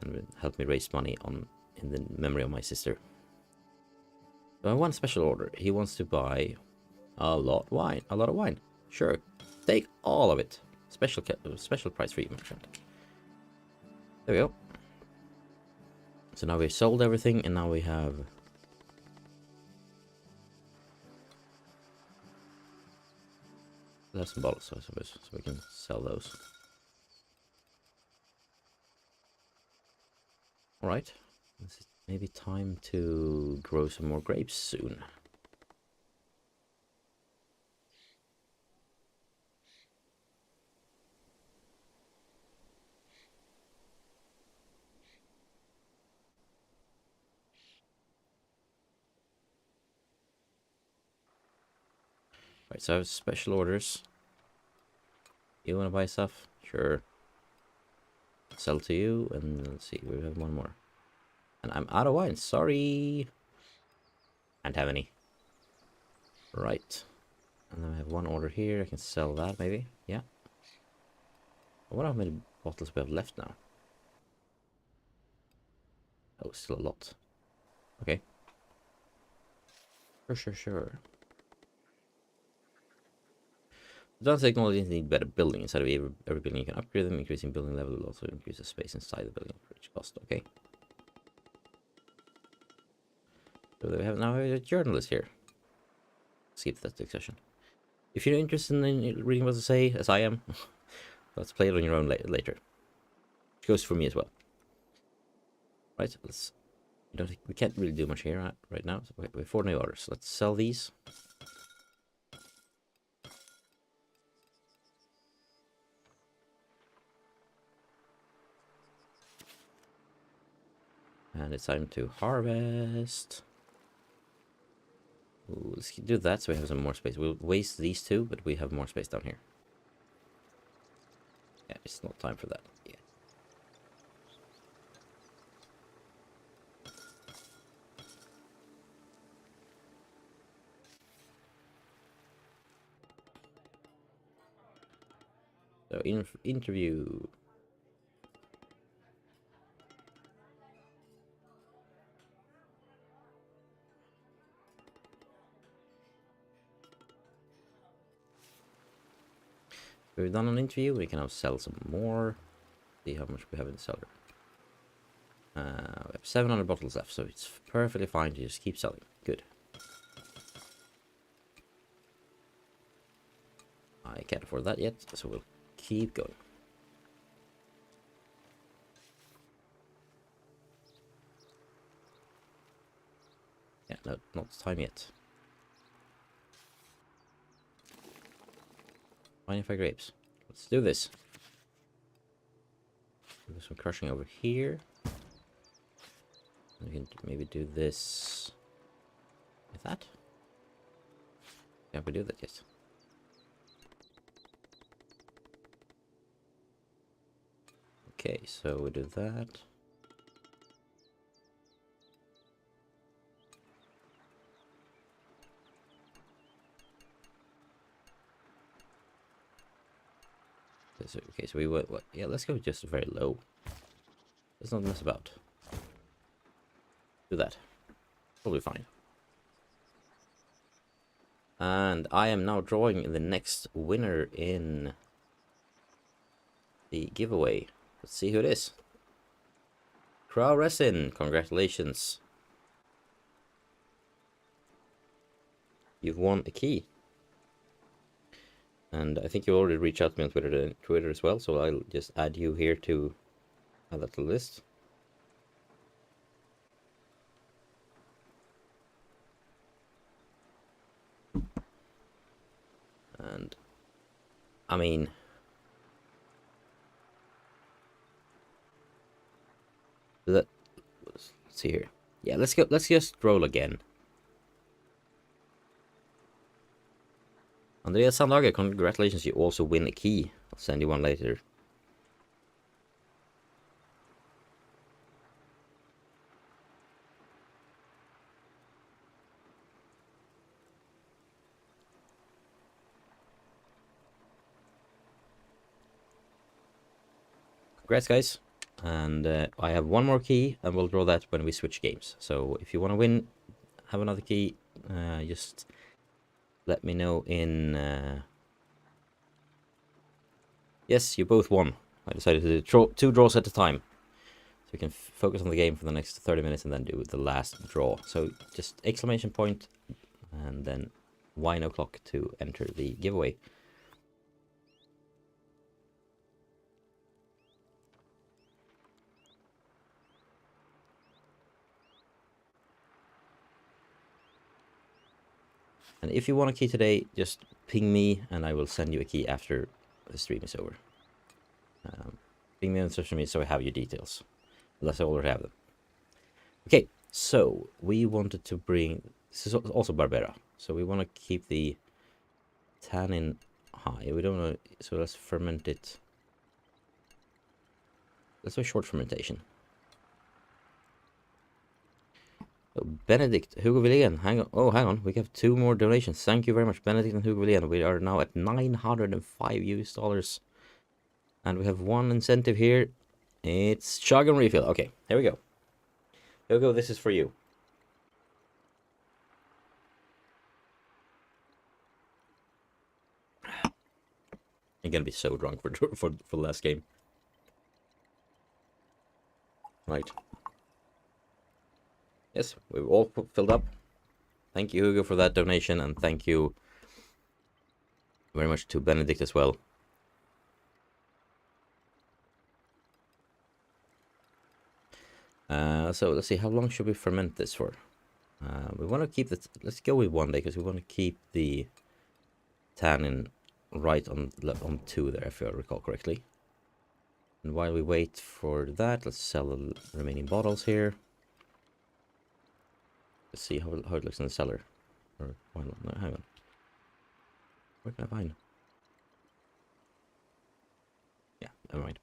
and help me raise money in the memory of my sister. So I have one special order. He wants to buy a lot of wine. Sure, take all of it. Special price for you, my friend. There we go. So now we've sold everything, and now we have some bottles, I suppose, so we can sell those. Alright, it's maybe time to grow some more grapes soon. Right, so I have special orders. You want to buy stuff? Sure. Sell to you, and let's see, we have one more. And I'm out of wine, sorry. Can't have any. Right. And then I have one order here, I can sell that maybe, yeah. I wonder how many bottles we have left now. Oh, still a lot. Okay. Sure. Advanced technologies need better building. Inside of every building you can upgrade them. Increasing building level will also increase the space inside the building for each cost. Okay. So we have now a journalist here. Skip that discussion. If you're interested in reading what to say, as I am, let's play it on your own later. It goes for me as well. Right, we can't really do much here right now. So we have 4 new orders. Let's sell these. And it's time to harvest. Ooh, let's do that so we have some more space. We'll waste these two, but we have more space down here. Yeah, it's not time for that yet. So, interview. We've done an interview, we can now sell some more. See how much we have in the cellar. We have 700 bottles left, so it's perfectly fine to just keep selling. Good. I can't afford that yet, so we'll keep going. Yeah, no, not time yet. 25 grapes. Let's do this. Do some crushing over here. We can maybe do this with that. Can't we do that yet? Okay, so we do that. Okay, so we went, what? Yeah, let's go just very low. Let's not mess about. Do that. Probably fine. And I am now drawing the next winner in the giveaway. Let's see who it is. Krarisen, congratulations. You've won a key. And I think you already reached out to me on Twitter as well, so I'll just add you here to add that to the list. And I mean, let's see here. Yeah, let's go. Let's just roll again. Andreas Sandlager, congratulations! You also win a key. I'll send you one later. Congrats, guys. And I have one more key, and we'll draw that when we switch games. So if you want to win, have another key, just let me know in... Yes, you both won. I decided to do 2 draws at a time. So we can focus on the game for the next 30 minutes and then do the last draw. So just exclamation point and then wine o'clock to enter the giveaway. And if you want a key today, just ping me and I will send you a key after the stream is over. Ping me on social media so I have your details. Unless I already have them. Okay, so we wanted to bring... This is also Barbera. So we want to keep the tannin high. We don't want to... So let's ferment it. Let's do a short fermentation. Oh, Benedict, Hugo Villén, hang on, we have 2 more donations. Thank you very much, Benedict and Hugo Villén. We are now at $905 US. And we have one incentive here. It's chug and refill. Okay, here we go. Hugo, this is for you. You're gonna be so drunk for the last game. Right. Yes, we've all filled up. Thank you, Hugo, for that donation, and thank you very much to Benedict as well. So let's see, how long should we ferment this for? We want to keep this. Let's go with 1 day because we want to keep the tannin right on 2 there, if I recall correctly. And while we wait for that, let's sell the remaining bottles here. Let's see how it looks in the cellar. Or why not? No, hang on. Where can I find? Yeah, never mind.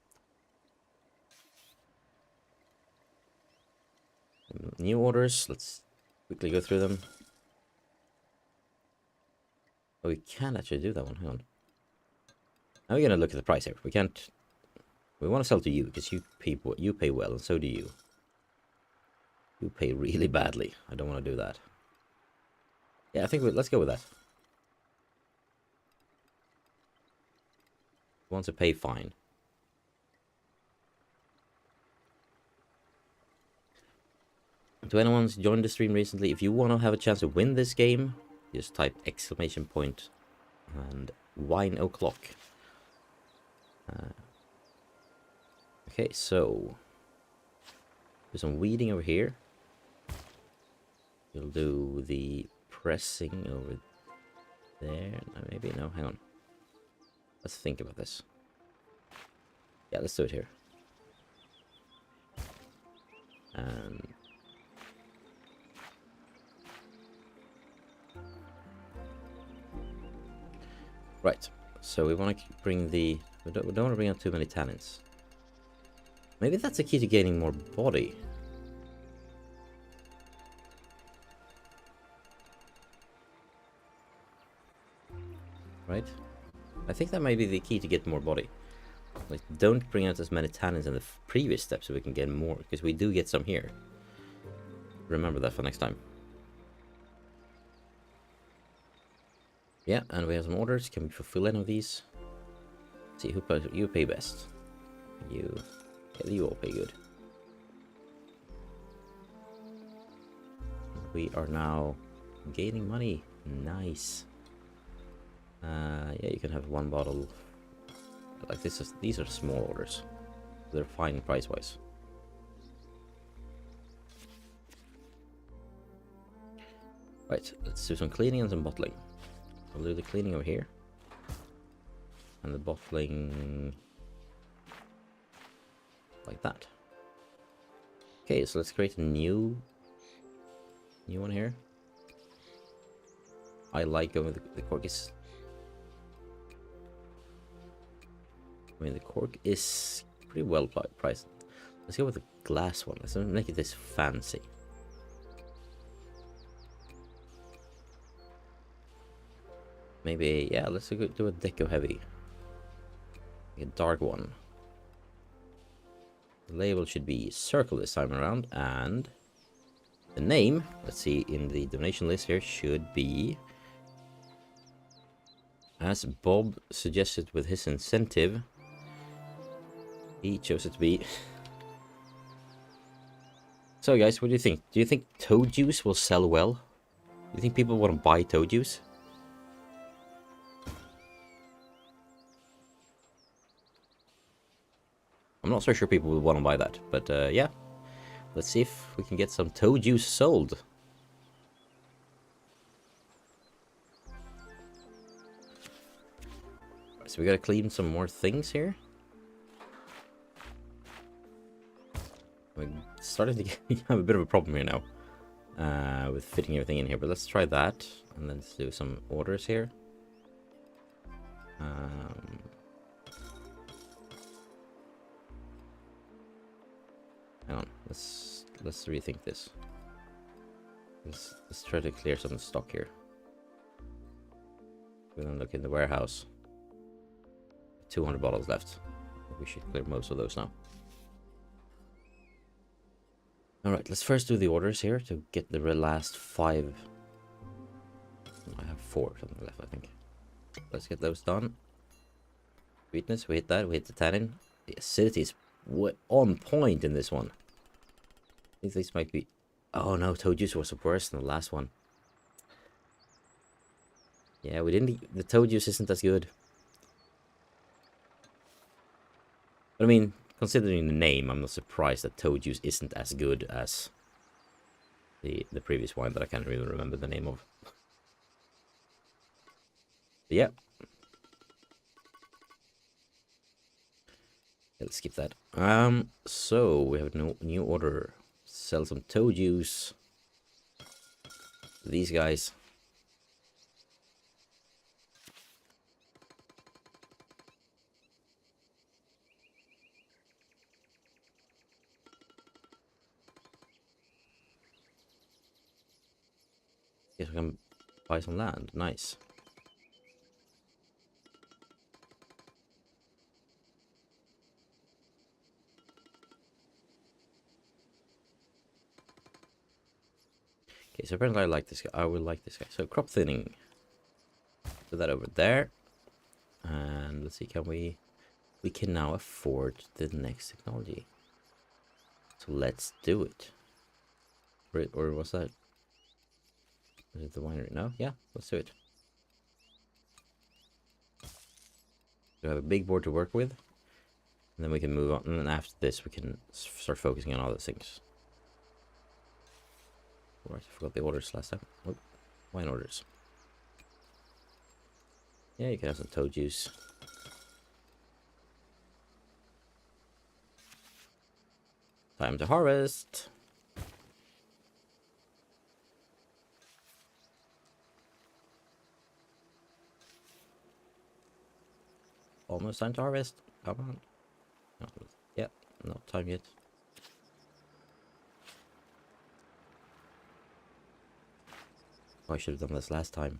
New orders. Let's quickly go through them. Oh, we can actually do that one. Hang on. Now we're gonna look at the price here. We can't. We want to sell to you because you pay well, and so do you. You pay really badly. I don't want to do that. Yeah, I think let's go with that. Want to pay fine. To anyone who's joined the stream recently, if you want to have a chance to win this game, just type exclamation point and wine o'clock. Okay, so there's some weeding over here. We'll do the pressing over there. Maybe no, hang on. Let's think about this. Yeah, let's do it here. Right, so we want to bring the... We don't want to bring out too many tannins. Maybe that's the key to gaining more body. Right? I think that might be the key to get more body. Like, don't bring out as many tannins in the previous step so we can get more, because we do get some here. Remember that for next time. Yeah, and we have some orders. Can we fulfill any of these? Let's see, you pay best. You all pay good. We are now gaining money. Nice. Yeah, you can have one bottle. Like this is, these are small orders. They're fine price-wise. Right, let's do some cleaning and some bottling. I'll do the cleaning over here. And the bottling like that. Okay, so let's create a new one here. I like going with the cork is. I mean, the cork is pretty well priced. Let's go with the glass one. Let's make it this fancy. Maybe, yeah, let's do a deco heavy. A dark one. The label should be circle this time around, and the name, let's see, in the donation list here, should be, as Bob suggested with his incentive, he chose it to be. So guys, what do you think? Do you think toad juice will sell well? Do you think people want to buy toad juice? I'm not so sure people will want to buy that, but yeah. Let's see if we can get some toad juice sold. Right, so we gotta clean some more things here. We're starting to have a bit of a problem here now. With fitting everything in here, but let's try that. And then let's do some orders here. Hang on, let's rethink this. Let's try to clear some stock here. We're gonna look in the warehouse. 200 bottles left. We should clear most of those now. Alright, let's first do the orders here to get the last 5. I have 4 something left, I think. Let's get those done. Sweetness, we hit that, we hit the tannin. The acidity is on point in this one. I think this might be... Oh no, toad juice was worse than the last one. Yeah, we didn't... The toad juice isn't as good. But I mean, considering the name, I'm not surprised that toad juice isn't as good as the previous wine that I can't really remember the name of. But yeah. Let's skip that. So we have a new order. Sell some toad juice. These guys. Guess we can buy some land. Nice. Okay, so apparently I like this guy. I will like this guy. So crop thinning. Put that over there. And let's see, can we can now afford the next technology. So let's do it. Or was that? Is it the winery? No? Yeah, let's do it. We have a big board to work with. And then we can move on. And then after this, we can start focusing on other things. Alright, I forgot the orders last time. Oh, wine orders. Yeah, you can have some toad juice. Time to harvest. Almost time to harvest. Come on. No, yeah, not time yet. Oh, I should have done this last time.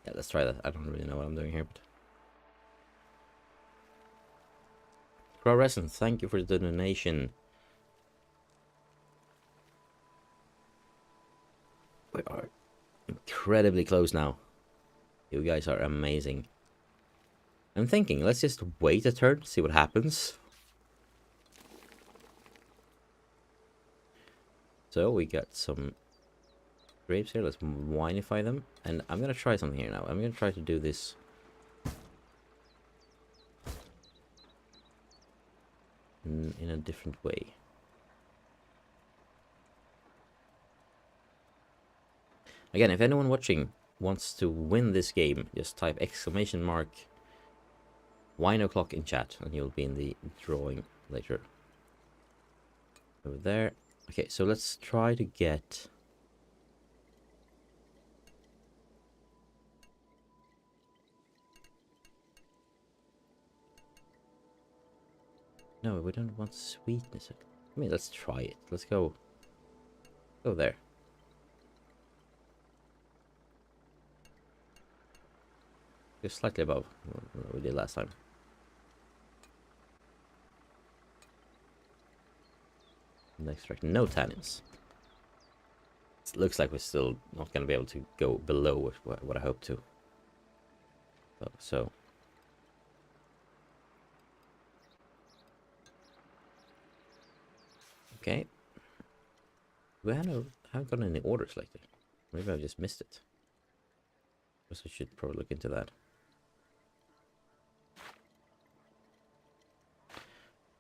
Yeah, let's try that. I don't really know what I'm doing here, but... Progressing, thank you for the donation. We are incredibly close now. You guys are amazing. I'm thinking, let's just wait a turn, see what happens. So we got some grapes here. Let's winify them. And I'm gonna try something here now. I'm gonna try to do this in a different way. Again, if anyone watching wants to win this game, just type !wine o'clock in chat and you'll be in the drawing later. Over there. Okay, so let's try to get... No, we don't want sweetness. I mean, let's try it. Let's go there. Just slightly above what we did last time. And extract no tannins. It looks like we're still not going to be able to go below what I hope to. So. Okay. We haven't gotten any orders lately. Maybe I've just missed it. So I should probably look into that.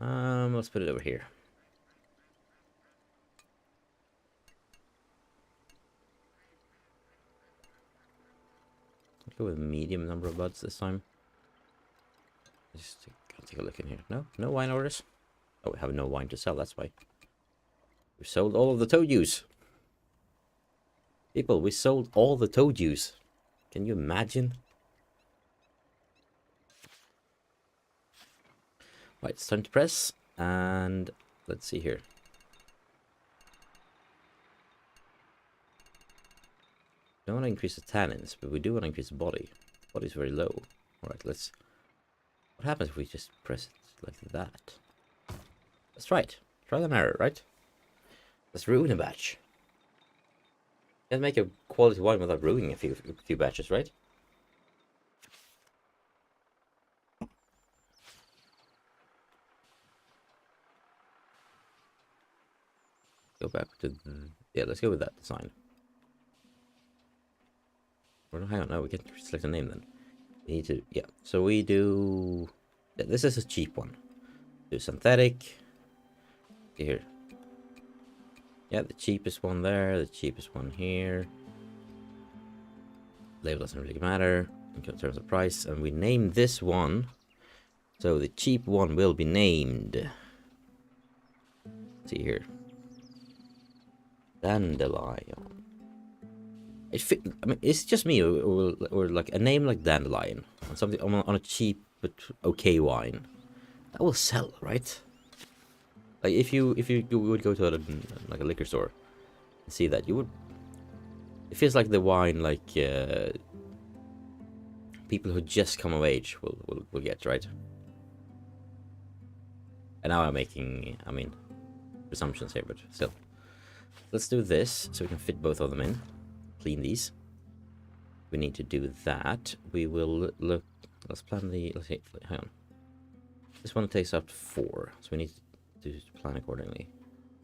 Let's put it over here. Let's go with medium number of buds this time. Just take a look in here. No wine orders. Oh, we have no wine to sell. That's why. We sold all of the toad juice. People, we sold all the toad juice. Can you imagine? Right, it's time to press. And let's see here. We don't want to increase the tannins, but we do want to increase the body. Body's very low. Alright, let's... What happens if we just press it like that? Let's try it. Trial and error, right? Let's ruin a batch. Can't make a quality wine without ruining a few batches, right? Go back to the... Yeah, let's go with that design. Or hang on, no, we can select a name then. We need to... Yeah, so we do... Yeah, this is a cheap one. Do synthetic. Okay, here. Yeah, the cheapest one there, the cheapest one here. Label doesn't really matter in terms of price. And we name this one. So the cheap one will be named... Let's see here. Dandelion. I mean, it's just me, or like a name like Dandelion on something on a cheap but okay wine that will sell, right? Like if you would go to like a liquor store and see that, you would. It feels like the wine like people who just come of age will get, right? And now I'm making, I mean, presumptions here, but still. Let's do this so we can fit both of them in. Clean these. We need to do that. We will look. Let's plan the. Let's see. Hang on. This one takes up 4, so we need to plan accordingly.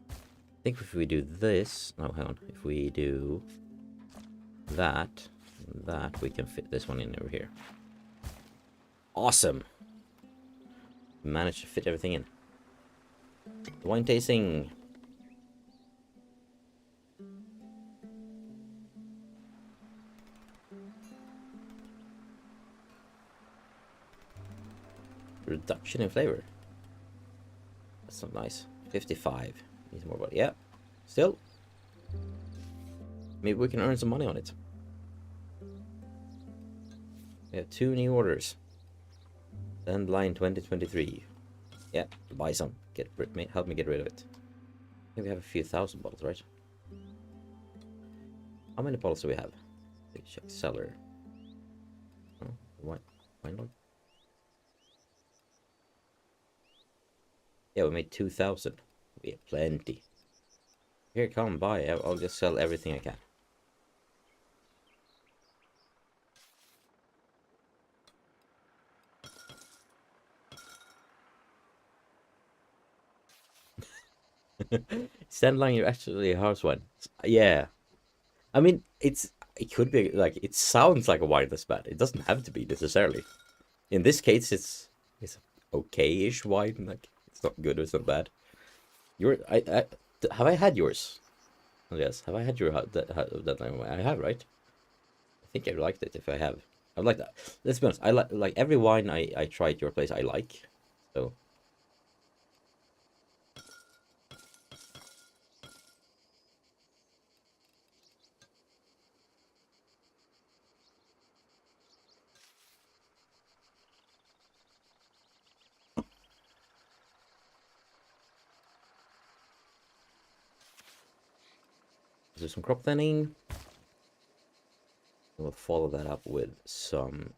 I think if we do this. No, hang on. If we do that, we can fit this one in over here. Awesome. We managed to fit everything in. Wine tasting. Reduction in flavor. That's not nice. 55. Needs more body. Yeah. Still. Maybe we can earn some money on it. We have 2 new orders. Dandelion 2023. Yeah. Buy some. Help me get rid of it. I think we have a few thousand bottles, right? How many bottles do we have? Let's check cellar. Oh, wine log. Yeah, we made 2,000. We have plenty. Here, come buy. I'll just sell everything I can. Sandline, you're actually a harsh one. Yeah. I mean, it could be like, it sounds like a wine that's bad. It doesn't have to be necessarily. In this case, it's okay-ish wine. Like, it's not good or it's not bad. Have I had yours? Yes, have I had your that line? I have, right? I think I liked it. If I have, I like that. Let's be honest. I like every wine I try at your place. I like. So. Do some crop thinning. We'll follow that up with some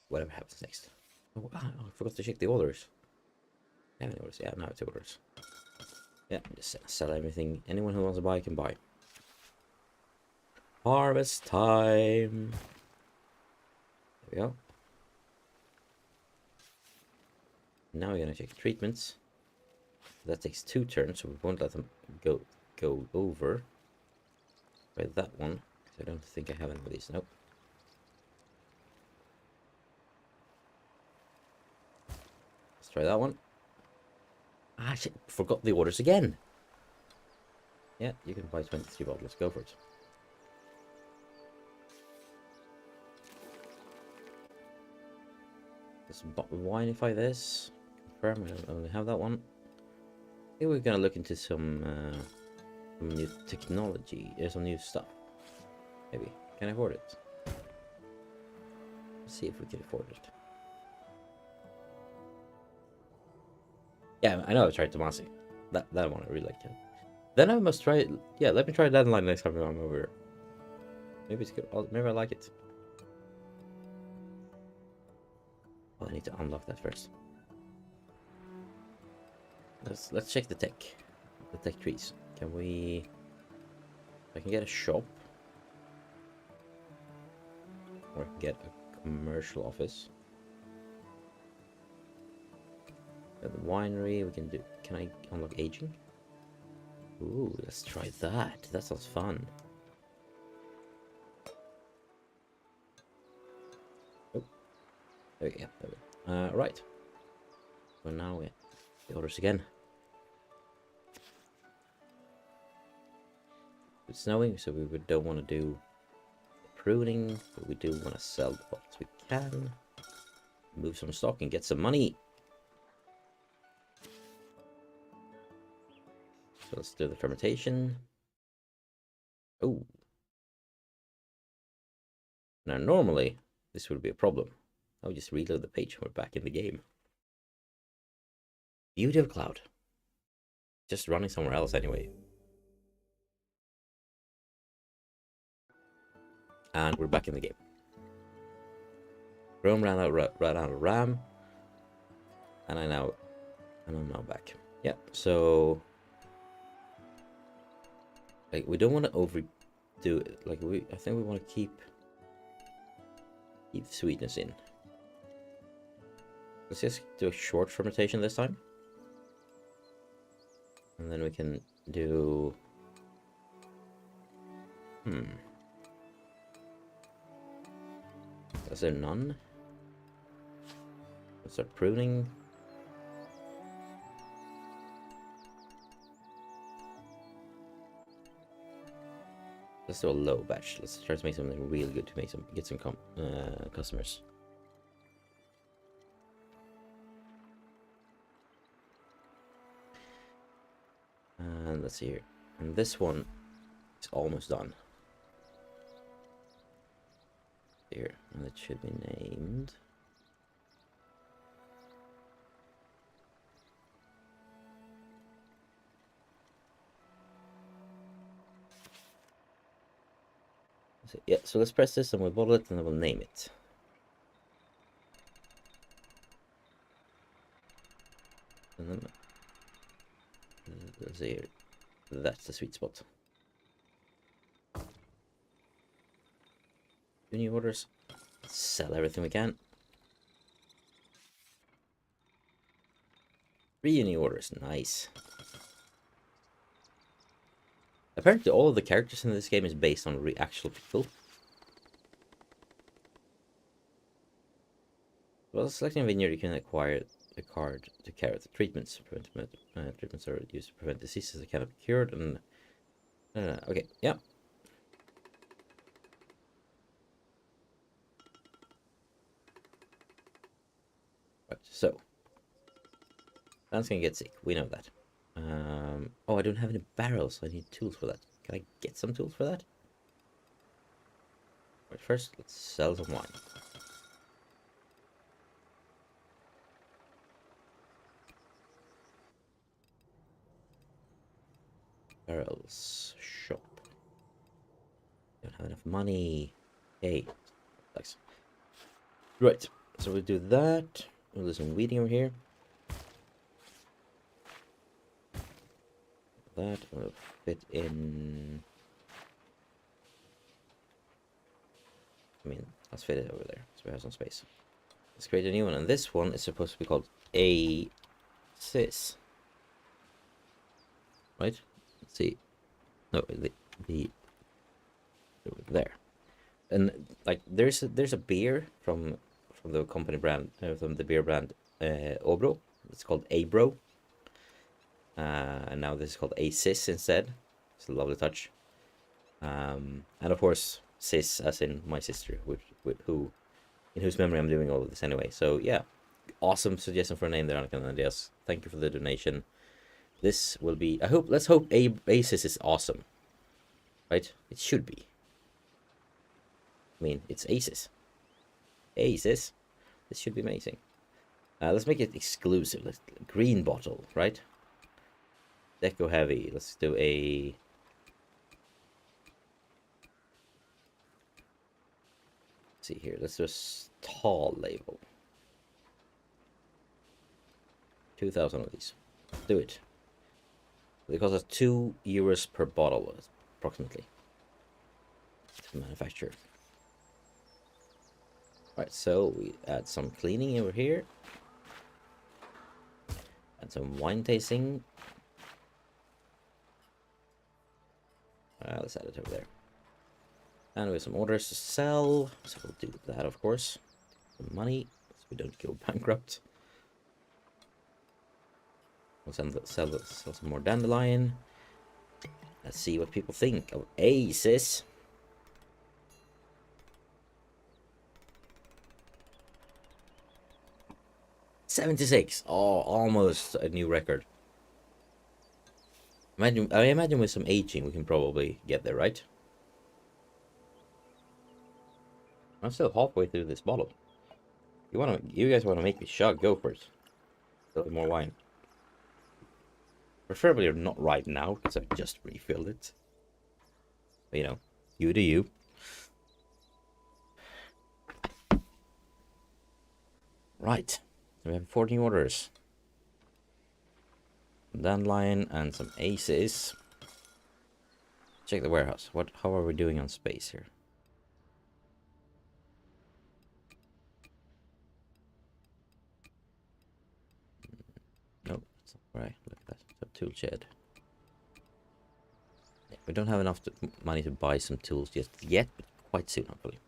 whatever happens next. Oh, I forgot to check the orders. I have any orders? Yeah, now it's orders. Yeah, just sell everything. Anyone who wants to buy can buy. Harvest time. There we go. Now we're gonna check treatments. That takes 2 turns, so we won't let them go over. Try that one. I don't think I have any of these. Nope. Let's try that one. Ah, shit. Forgot the orders again. Yeah, you can buy 23 bottles. Go for it. Let's winify this. Confirm I don't only have that one. I think we're gonna look into some new technology. Some new stuff. Maybe. Can I afford it? Let's see if we can afford it. Yeah, I know I tried Tomasi. That one I really like. Then I must try it. Yeah, let me try that line next time I'm over here. Maybe it's good. Maybe I like it. Oh, I need to unlock that first. Let's check the tech. The tech trees. Can we... I can get a shop. Or I can get a commercial office. At the winery, we can do... Can I unlock aging? Ooh, let's try that. That sounds fun. Oh. There we go. There we go. Right. So now we... The orders again. It's snowing, so we don't want to do pruning, but we do want to sell the bottles we can. Move some stock and get some money. So let's do the fermentation. Oh. Now normally, this would be a problem. I would just reload the page and we're back in the game. Beauty of cloud. Just running somewhere else anyway. And we're back in the game. Rome ran out of RAM. And I'm now back. Yeah, so like we don't want to overdo it. Like I think we want to keep sweetness in. Let's just do a short fermentation this time. And then we can do Is there none? Let's start pruning. Let's do a low batch. Let's try to make something really good to get some customers. And let's see here. And this one is almost done. Here, and it should be named. So, yeah, so let's press this and we'll bottle it and then we'll name it. And then let's see here. That's the sweet spot. Do new orders. Let's sell everything we can. 3 new orders, nice. Apparently all of the characters in this game is based on actual people. While selecting a vineyard, you can acquire a card to carry out the treatments. Treatments are used to prevent diseases that cannot be cured. And okay, yeah. Right, so plants can get sick. We know that. Oh, I don't have any barrels, so I need tools for that. Can I get some tools for that? Right, first, let's sell some wine. Barrels shop. Don't have enough money. Hey, thanks. Right, so we'll do that. We'll do some weeding over here. That will fit in. I mean, let's fit it over there so we have some space. Let's create a new one, and this one is supposed to be called Acis. Right? Let's see. No, the there. And like there's a beer from the company brand from the beer brand Obro. It's called Abro. And now this is called Acis instead. It's a lovely touch. And of course, Sis, as in my sister, in whose memory I'm doing all of this anyway. So yeah, awesome suggestion for a name there, Annika and Andreas. Thank you for the donation. This will be. Let's hope Acis is awesome. Right? It should be. I mean, it's Acis. Acis. This should be amazing. Let's make it exclusive. Let's green bottle, right? Deco heavy. Let's do a. Let's see here. Let's do a tall label. 2,000 of these. Do it. They cost us €2 per bottle, approximately, to manufacture. Right, so we add some cleaning over here, and some wine tasting. Let's add it over there. And we have some orders to sell, so we'll do that, of course. Some money, so we don't go bankrupt. We'll sell some more dandelion. Let's see what people think of Acis. $76. Oh, almost a new record. I imagine with some aging we can probably get there, right? I'm still halfway through this bottle. You guys wanna make me shug? Go for it. A little more wine. Preferably not right now, because I've just refilled it. But, you know, you do you. Right. So we have 14 orders. Dandelion and some aces. Check the warehouse. How are we doing on space here? No, it's not right. Look at that. It's a tool shed. Yeah, we don't have enough money to buy some tools just yet, but quite soon, hopefully.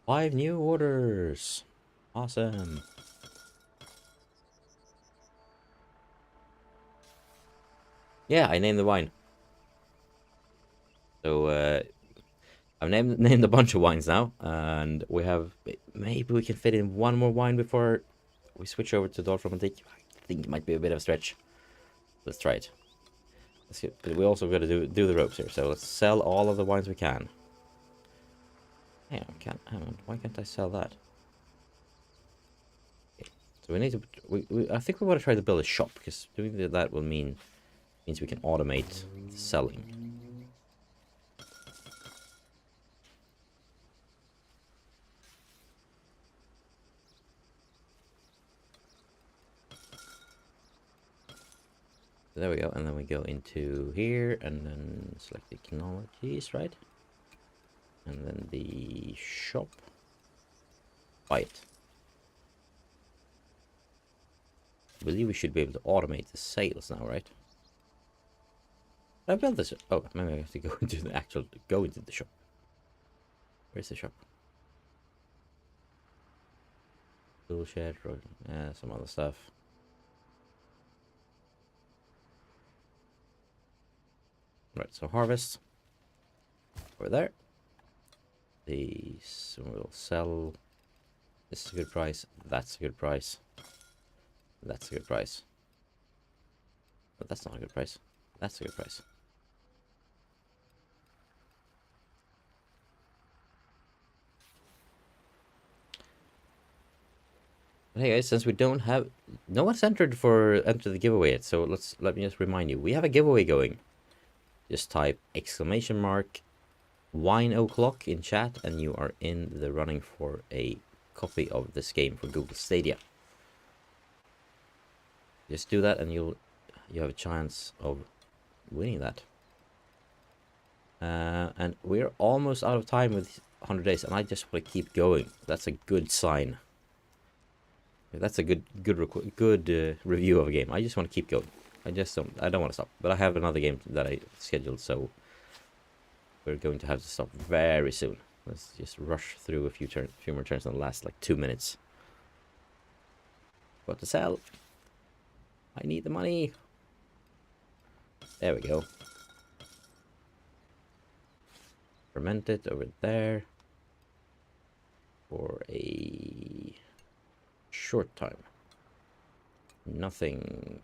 5 new orders. Awesome. Yeah, I named the wine. So I've named a bunch of wines now, and we have maybe we can fit in one more wine before we switch over to Dolph Romantique. I think it might be a bit of a stretch. Let's try it. Let's get, but we also got to do the ropes here. So let's sell all of the wines we can. Hang on. Why can't I sell that? Okay. So we need to. I think we want to try to build a shop, because doing that will means we can automate selling. There we go, and then we go into here, and then select the technologies, right? And then the shop. Buy it. I believe we should be able to automate the sales now, right? I built this. Oh, maybe I have to go into the actual. Go into the shop. Where's the shop? Tool shed, or some other stuff. Right, so harvest over there. These will sell. This is a good price. That's a good price. That's a good price. But that's not a good price. That's a good price. But hey guys, since we don't have no one's entered the giveaway yet, so let me just remind you, we have a giveaway going. Just type !wine o'clock in chat and you are in the running for a copy of this game for Google Stadia. Just do that and you have a chance of winning that. And we're almost out of time with 100 days, and I just want to keep going. That's a good sign. That's a good review of a game. I just want to keep going. I don't want to stop. But I have another game that I scheduled, so we're going to have to stop very soon. Let's just rush through a few more turns in the last like 2 minutes. What to sell? I need the money. There we go. Ferment it over there for a short time. Nothing.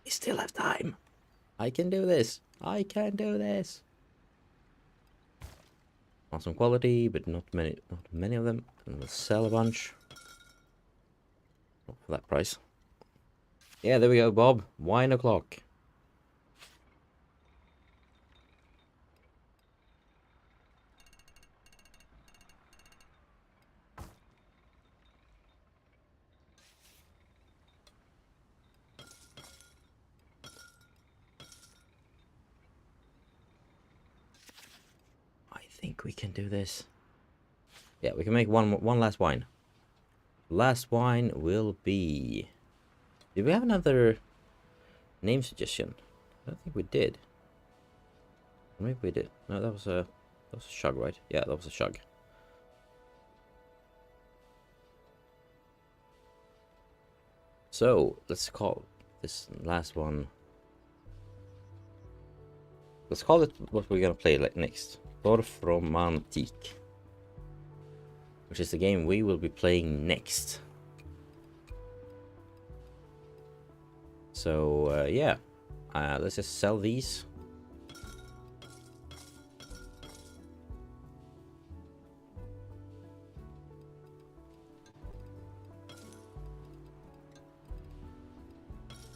We still have time. I can do this. I can do this. Awesome quality, but not many of them. And we'll sell a bunch. Not for that price. Yeah, there we go, Bob. Wine o'clock. I think we can do this. Yeah, we can make one last wine. Last wine will be... Did we have another name suggestion? I don't think we did. Maybe we did. No, that was a shug, right? Yeah, that was a shug. So let's call this last one. Let's call it what we're gonna play next. Dorfromantik, which is the game we will be playing next. So yeah, let's just sell these.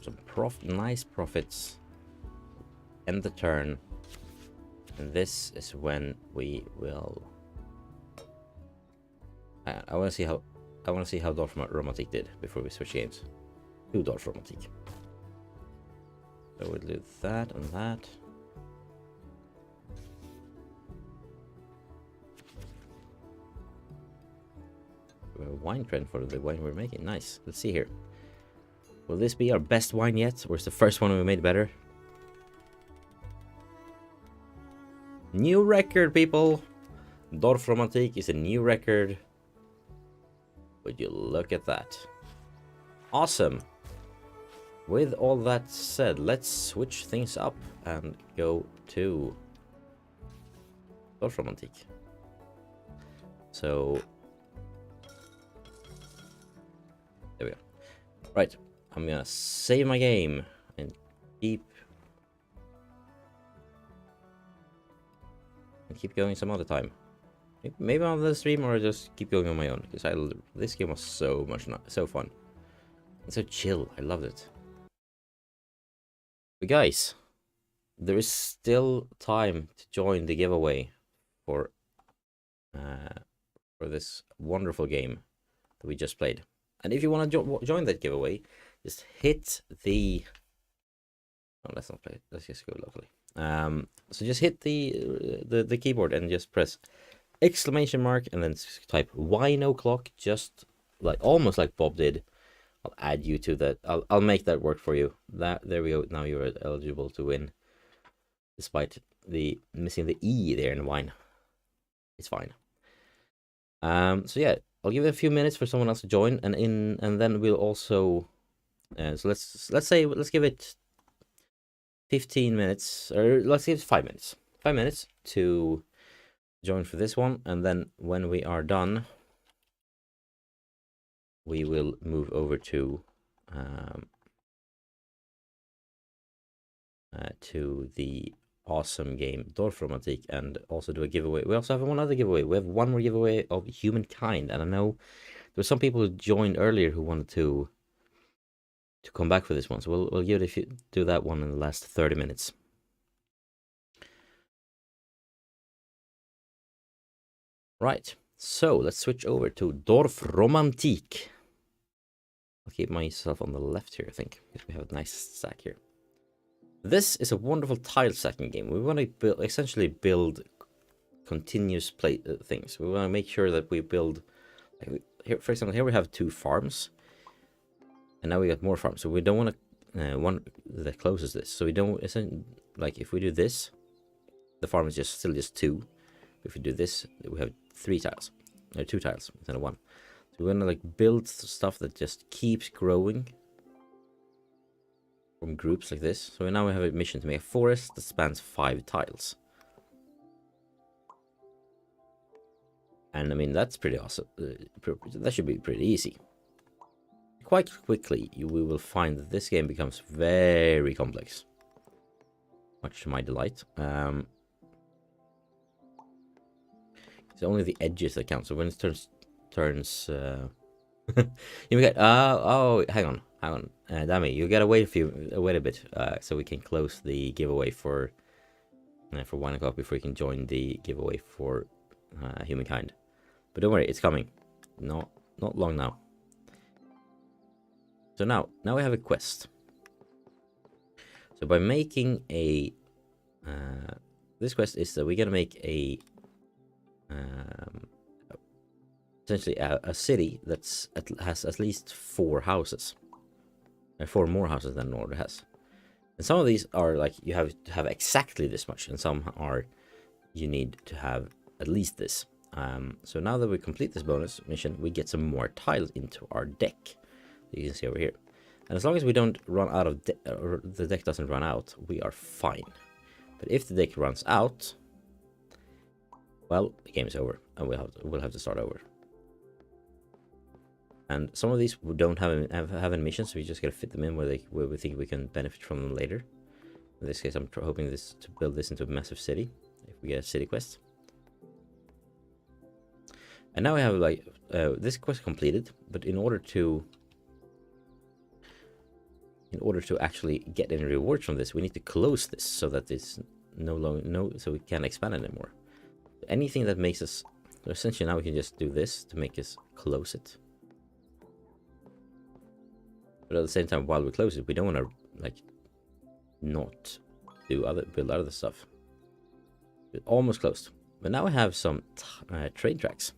Some nice profits. End the turn, and this is when we will. I want to see how Dorfromantik did before we switch games to Dorfromantik. So we'll do that and that. We have a wine trend for the wine we're making. Nice. Let's see here. Will this be our best wine yet, or is the first one we made better? New record, people! Dorfromantik is a new record. Would you look at that? Awesome! With all that said, let's switch things up and go to Dorfromantik. So there we go. Right, I'm gonna save my game and keep going some other time. Maybe on the stream, or just keep going on my own, because this game was so fun. It's so chill. I loved it. But guys, there is still time to join the giveaway for this wonderful game that we just played. And if you want to join that giveaway, just hit the... Oh, let's not play it. Let's just go locally. So just hit the keyboard and just press exclamation mark and then type wine o'clock, just like almost like Bob did. I'll add you to that. I'll make that work for you. There we go. Now you're eligible to win, despite the missing the E there in wine. It's fine. So yeah, I'll give it a few minutes for someone else to join, and then we'll also. So let's give it 15 minutes, or let's give it 5 minutes. 5 minutes to join for this one, and then when we are done, we will move over to the awesome game Dorfromantik and also do a giveaway. We also have one other giveaway. We have one more giveaway of Humankind, and I know there were some people who joined earlier who wanted to come back for this one, so we'll give it if you do that one in the last 30 minutes. Right, so let's switch over to Dorfromantik. I'll keep myself on the left here, I think, because we have a nice stack here. This is a wonderful tile stacking game. We want to essentially build continuous things. We want to make sure that we build, like here, for example, here we have 2 farms, and now we got more farms. So we don't want to one that closes this. So we don't, like if we do this, the farm is still just 2. If we do this, we have 3 tiles, or 2 tiles instead of 1. So we want to like build stuff that just keeps growing from groups like this. So now we have a mission to make a forest that spans 5 tiles. And I mean, that's pretty awesome. That should be pretty easy. Quite quickly, we will find that this game becomes very complex. Much to my delight. It's only the edges that count. So when it turns you get oh, hang on, Dami, you gotta wait a bit, so we can close the giveaway for 1 o'clock before you can join the giveaway for Humankind. But don't worry, it's coming. Not long now. So now we have a quest. So by making a this quest is that we're gonna make a essentially a city that's has at least 4 houses, 4 more houses than Norway has. And some of these are like you have to have exactly this much, and some are you need to have at least this. So now that we complete this bonus mission, we get some more tiles into our deck. You can see over here, and as long as we don't run out of or the deck doesn't run out, we are fine. But if the deck runs out, well, the game is over, and we'll have to start over. And some of these we don't have any missions, so we just gotta fit them in where we think we can benefit from them later. In this case, I'm hoping to build this into a massive city if we get a city quest. And now we have like this quest completed, but in order to actually get any rewards from this, we need to close this so that it's so we can't expand it anymore. Anything that makes us, essentially now we can just do this to make us close it. But at the same time, while we close it, we don't want to like not build other stuff. We're almost closed, but now we have some train tracks,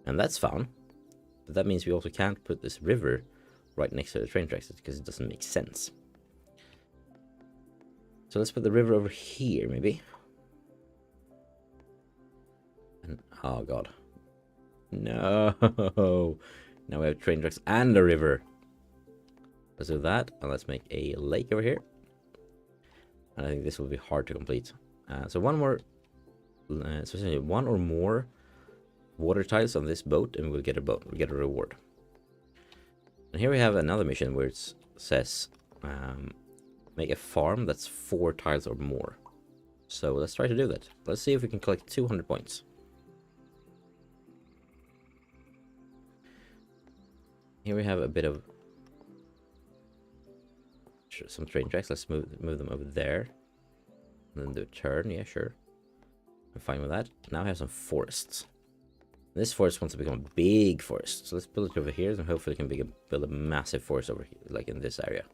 and that's fun. But that means we also can't put this river right next to the train tracks because it doesn't make sense. So let's put the river over here, maybe. And oh god, no! Now we have train tracks and a river. Let's do that, and let's make a lake over here. And I think this will be hard to complete. So one more, so essentially 1 or more water tiles on this boat, and we'll get a boat. We'll get a reward. And here we have another mission where it says make a farm that's 4 tiles or more. So let's try to do that. Let's see if we can collect 200 points. Here we have a bit of some train tracks. Let's move them over there, and then do a turn. Yeah, sure, I'm fine with that. Now I have some forests. This forest wants to become a big forest, so let's build it over here, and hopefully we can build a massive forest over here, like in this area.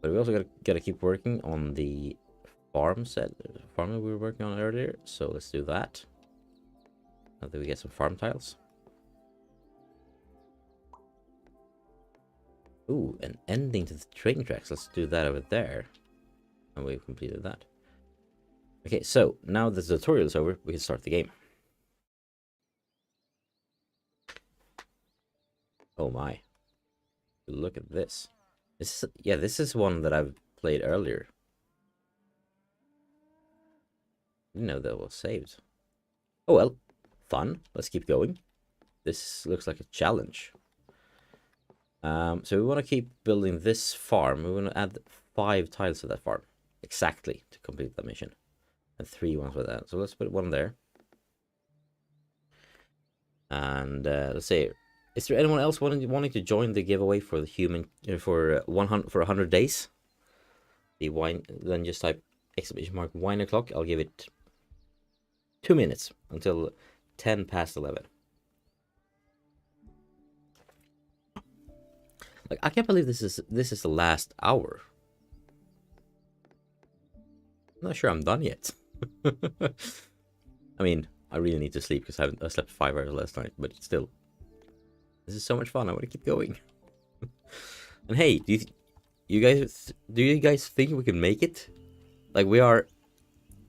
But we also gotta keep working on the farm that we were working on earlier. So let's do that. Now that we get some farm tiles. Ooh, an ending to the train tracks. Let's do that over there. And we've completed that. Okay, so now the tutorial is over, we can start the game. Oh my. Look at this. This is one that I've played earlier. Didn't know that was saved. Oh well, fun. Let's keep going. This looks like a challenge. So we want to keep building this farm. We want to add 5 tiles to that farm. Exactly, to complete that mission. And 3 ones with that. So let's put 1 there. And let's see. Is there anyone else wanting to join the giveaway for the for 100 days? The wine, then just type !! wine o'clock. I'll give it 2 minutes until 10 past 11. Like, I can't believe this is the last hour. I'm not sure I'm done yet. I mean, I really need to sleep because I slept 5 hours last night, but still. This is so much fun. I want to keep going. And hey, do you guys think we can make it? Like, we are.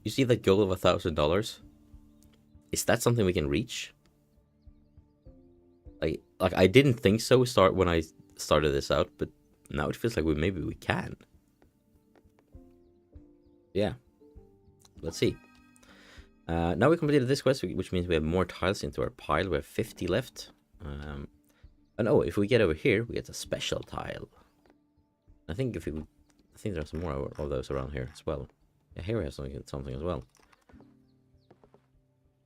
You see that goal of $1,000? Is that something we can reach? Like I didn't think so when I started this out, but now it feels like maybe we can. Yeah. Let's see. Now we completed this quest, which means we have more tiles into our pile. We have 50 left. And oh, if we get over here, we get a special tile. I think there's some more of those around here as well. Yeah, here we have something as well.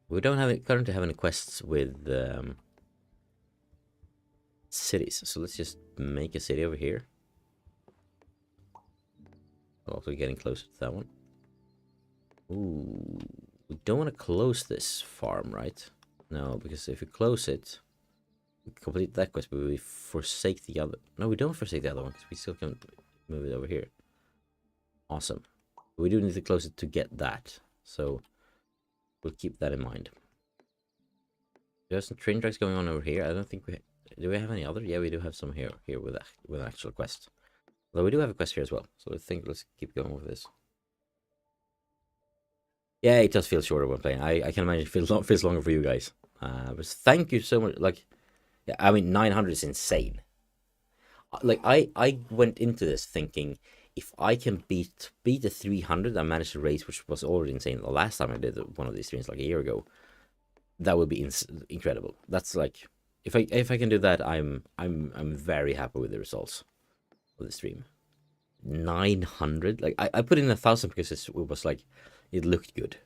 We don't currently have any quests with cities, so let's just make a city over here. Also getting closer to that one. Ooh, we don't want to close this farm, right? No, because if we close it, we complete that quest, but we forsake the other. No, we don't forsake the other one because we still can move it over here. Awesome. We do need to close it to get that, so we'll keep that in mind. There's some train tracks going on over here. I don't think do we have any other? Yeah, we do have some here with an actual quest. Although we do have a quest here as well, so let's keep going with this. Yeah, it does feel shorter when playing. I can imagine it feels longer for you guys. But thank you so much. Like, yeah, I mean, 900 is insane. Like, I went into this thinking, if I can beat the 300 I managed to raise, which was already insane the last time I did one of these streams like a year ago, that would be incredible. That's like, if I can do that, I'm very happy with the results of the stream. 900, like I put in 1,000 because it was like, it looked good,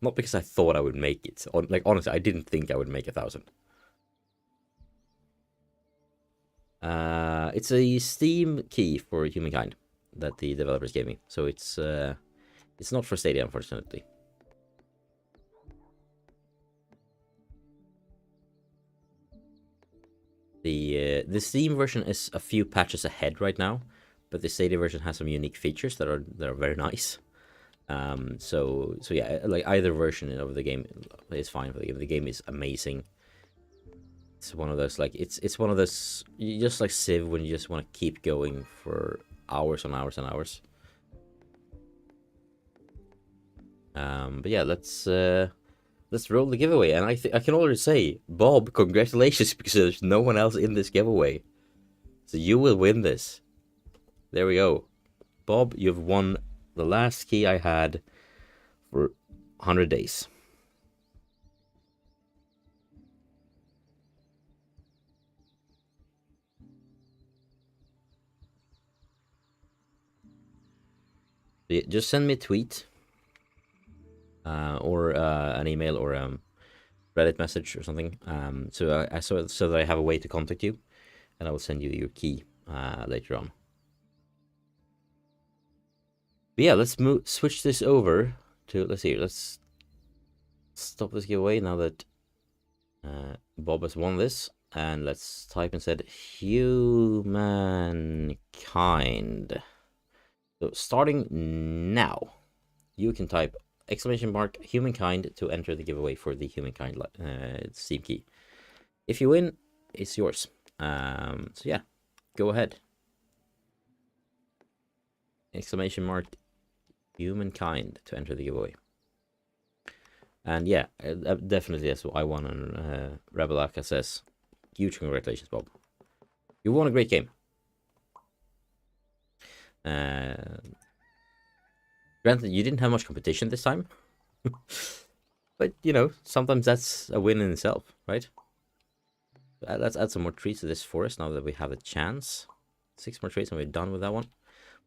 not because I thought I would make it. Like, honestly, I didn't think I would make 1,000. It's a Steam key for Humankind that the developers gave me, so it's not for Stadia, unfortunately. The Steam version is a few patches ahead right now, but the Stadia version has some unique features that are very nice. So yeah, like either version of the game is fine for the game. The game is amazing. It's one of those, like, it's one of those, just like Civ, when you just want to keep going for hours and hours and hours. But yeah, let's roll the giveaway. And I can already say, Bob, congratulations, because there's no one else in this giveaway, so you will win this. There we go, Bob. You've won the last key I had for 100 days. Just send me a tweet, or an email, or Reddit message or something, so that I have a way to contact you, and I will send you your key later on. But yeah, let's switch this over to, let's stop this giveaway now that Bob has won this, and let's type instead Humankind. So starting now, you can type exclamation mark Humankind to enter the giveaway for the Humankind Steam key. If you win, it's yours. So yeah, go ahead. Exclamation mark Humankind to enter the giveaway. And yeah, definitely that's what I won on Rebel Aka says. Huge congratulations, Bob. You won a great game. Granted, you didn't have much competition this time. But, you know, sometimes that's a win in itself, right? Let's add some more trees to this forest now that we have a chance. 6 more trees and we're done with that one.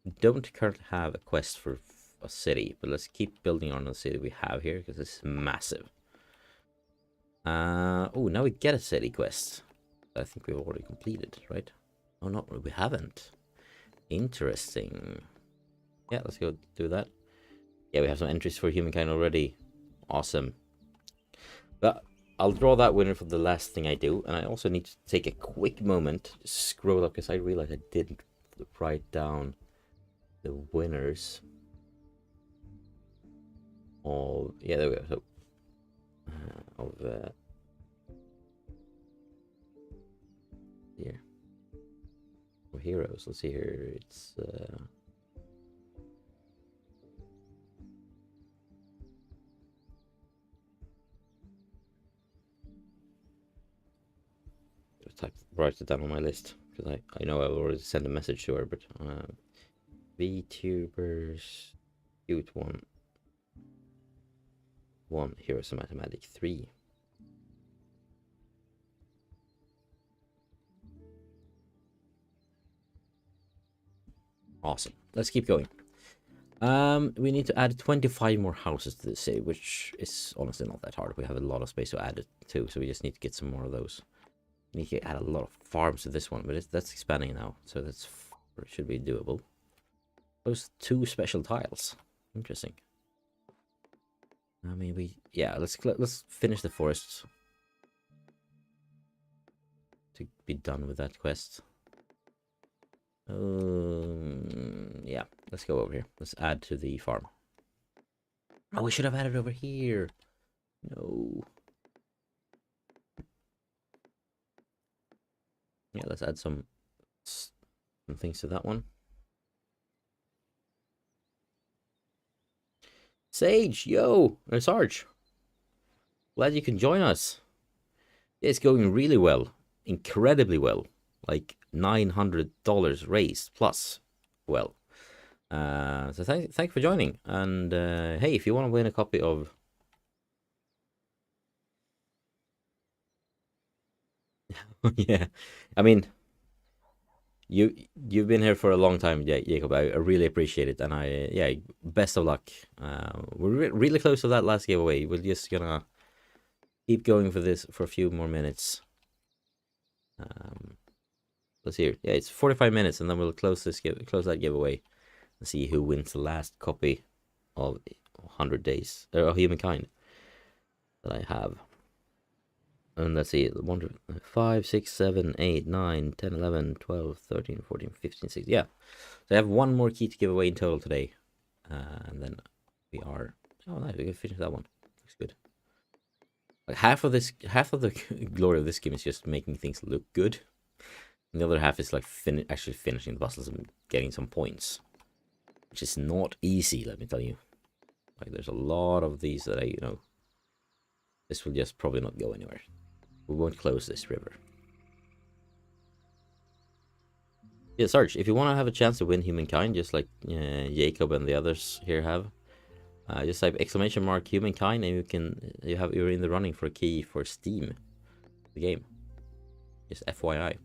We don't currently have a quest for a city, but let's keep building on the city we have here because it's massive. Oh, now we get a city quest. I think we've already completed, right? Oh, no, we haven't. Interesting. Yeah, let's go do that. Yeah, we have some entries for Humankind already. Awesome. But I'll draw that winner for the last thing I do, and I also need to take a quick moment to scroll up because I realized I didn't write down the winners. Of, yeah, there we go. So, here. Of heroes. Let's see here. It's write it down on my list because I know I've already sent a message to her, but VTubers Cute one Heroes of Mathematics 3. Awesome. Let's keep going. We need to add 25 more houses to the city, which is honestly not that hard. We have a lot of space to add it to, so we just need to get some more of those. We need to add a lot of farms to this one, but that's expanding now, so that's should be doable. Those 2 special tiles. Interesting. I mean, yeah, let's finish the forest to be done with that quest. Yeah, let's go over here. Let's add to the farm. Oh, we should have added over here. No. Yeah, let's add some things to that one. Sage, yo, or Sarge. Glad you can join us. It's going really well. Incredibly well. Like $900 raised plus well. So thank you for joining. And hey, if you want to win a copy of yeah, I mean, you've been here for a long time, Jacob. I really appreciate it, and yeah, best of luck. We're really close to that last giveaway. We're just gonna keep going for this for a few more minutes. Let's see here. Yeah, it's 45 minutes, and then we'll close that giveaway and see who wins the last copy of 100 Days or Humankind that I have. And let's see, 1, 5, 6, 7, 8, 9, 10, 11, 12, 13, 14, 15, 16. Yeah. So I have 1 more key to give away in total today. And then we are... Oh, nice. We can finish that one. Looks good. Like half of the glory of this game is just making things look good. And the other half is like actually finishing the puzzles and getting some points. Which is not easy, let me tell you. Like, there's a lot of these that this will just probably not go anywhere. We won't close this river. Yeah, Sarge, if you want to have a chance to win Humankind, just like Jacob and the others here have, just type exclamation mark Humankind, and you're in the running for a key for Steam, the game. Just FYI.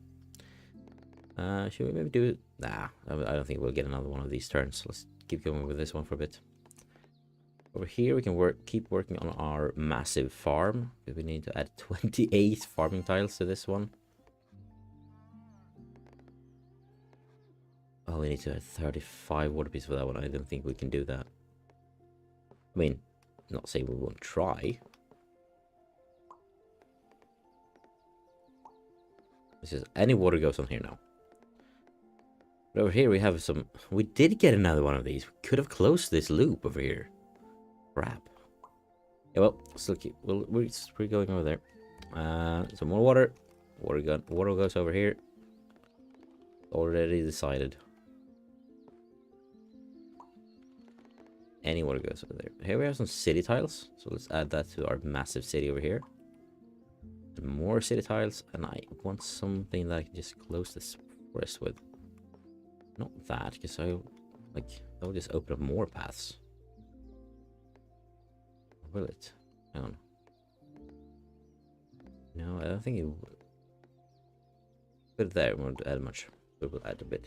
Should we maybe do it? Nah, I don't think we'll get another one of these turns. Let's keep going with this one for a bit. Over here we can keep working on our massive farm. We need to add 28 farming tiles to this one. Oh, we need to add 35 water pieces for that one. I don't think we can do that. I mean, not saying we won't try. This is any water goes on here now. But over here we have some... We did get another one of these. We could have closed this loop over here. Crap. Yeah, well, still keep. Well, we're going over there. Some more water. Water goes over here. Already decided. Any water goes over there. Here we have some city tiles. So let's add that to our massive city over here. Some more city tiles, and I want something that I can just close this forest with. Not that, because that will just open up more paths. Will it? Hang on. No, I don't think it will. Put it there, we won't add much. We will add a bit.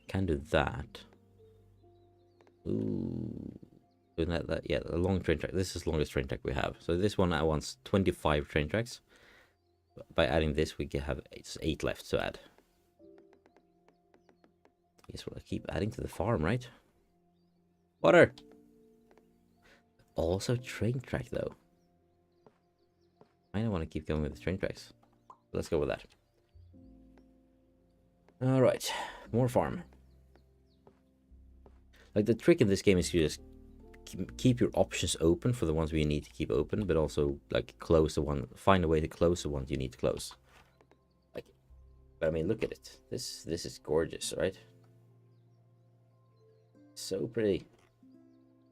Can do that. Ooh. Yeah, a long train track. This is the longest train track we have. So this one I want 25 train tracks. By adding this, we can have 8 left to add. I guess we'll keep adding to the farm, right? Water! Also train track, though. I don't want to keep going with the train tracks. Let's go with that. Alright, more farm. Like, the trick in this game is to just keep your options open for the ones we need to keep open, but also, like, close the one, find a way to close the ones you need to close. Like, but I mean, look at it. This is gorgeous, right? So pretty.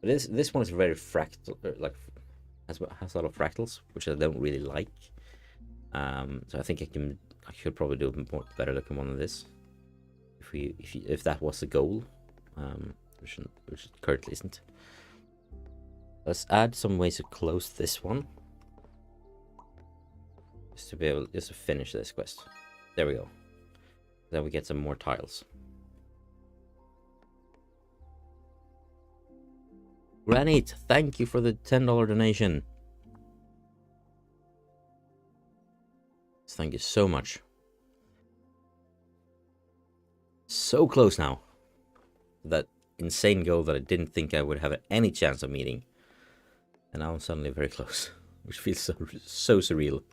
But this one is very fractal, like, has a lot of fractals, which I don't really like. So I think I should probably do a more better looking one than this. If that was the goal, which it currently isn't. Let's add some ways to close this one, just to finish this quest. There we go. Then we get some more tiles. Granite, thank you for the $10 donation. Thank you so much. So close now. That insane goal that I didn't think I would have any chance of meeting. And now I'm suddenly very close. Which feels so surreal.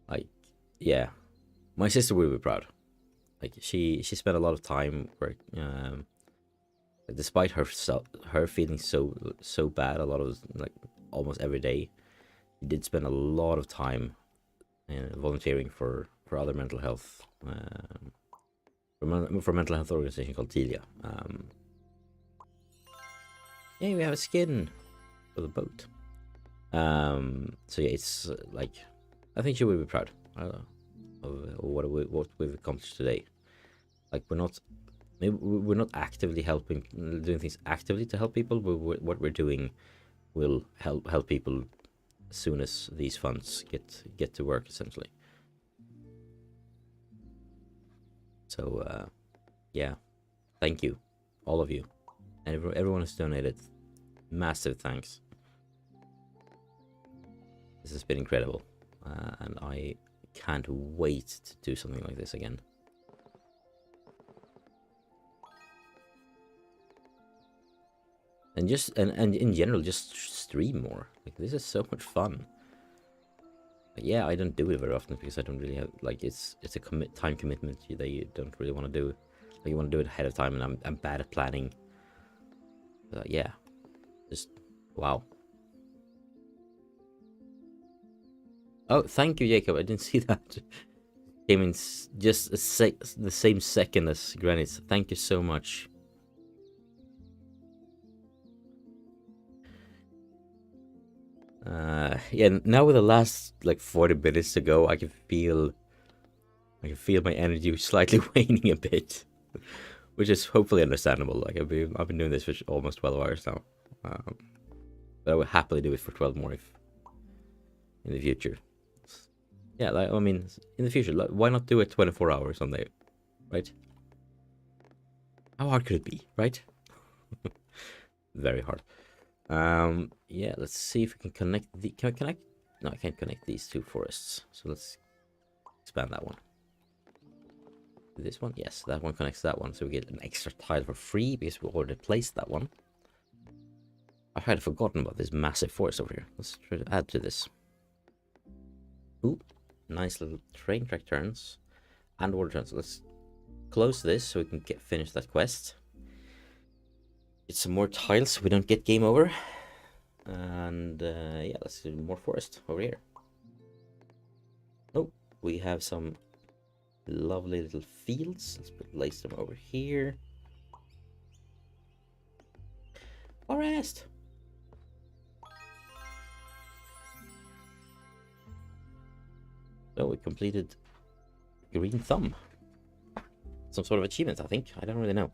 Like, yeah. My sister will be proud. Like, she spent a lot of time despite her feeling so bad, a lot of, like, almost every day, she did spend a lot of time volunteering for other mental health for a mental health organization called Stadia. Yeah, we have a skin for the boat. So yeah, it's like, I think she will be proud of what we've accomplished today. Like, we're not actively doing things actively to help people, but what we're doing will help people as soon as these funds get to work, essentially. So yeah, thank you, all of you, and everyone who's donated. Massive thanks. This has been incredible, and I can't wait to do something like this again. And in general, just stream more. Like, this is so much fun. Like, yeah, I don't do it very often because I don't really have, like, it's a time commitment that you don't really want to do. Like, you want to do it ahead of time, and I'm bad at planning. But, yeah, just wow. Oh, thank you, Jacob. I didn't see that. Came in just the same second as Granite. Thank you so much. Yeah, now with the last like 40 minutes to go, I can feel my energy slightly waning a bit, which is hopefully understandable. Like, I've been doing this for almost 12 hours now, but I would happily do it for 12 more if in the future. Yeah, like, I mean, in the future, like, why not do it 24 hours on there, right? How hard could it be, right? Very hard. Yeah, let's see if we can connect the... Can I connect? No, I can't connect these two forests. So let's expand that one. This one? Yes, that one connects to that one. So we get an extra tile for free because we already placed that one. I had forgotten about this massive forest over here. Let's try to add to this. Ooh, nice little train track turns. and water transfer. Let's close this so we can finish that quest. Get some more tiles so we don't get game over. And yeah, let's do more forest over here. Oh, we have some lovely little fields. Let's place them over here. Forest! So we completed Green Thumb. Some sort of achievement, I think. I don't really know.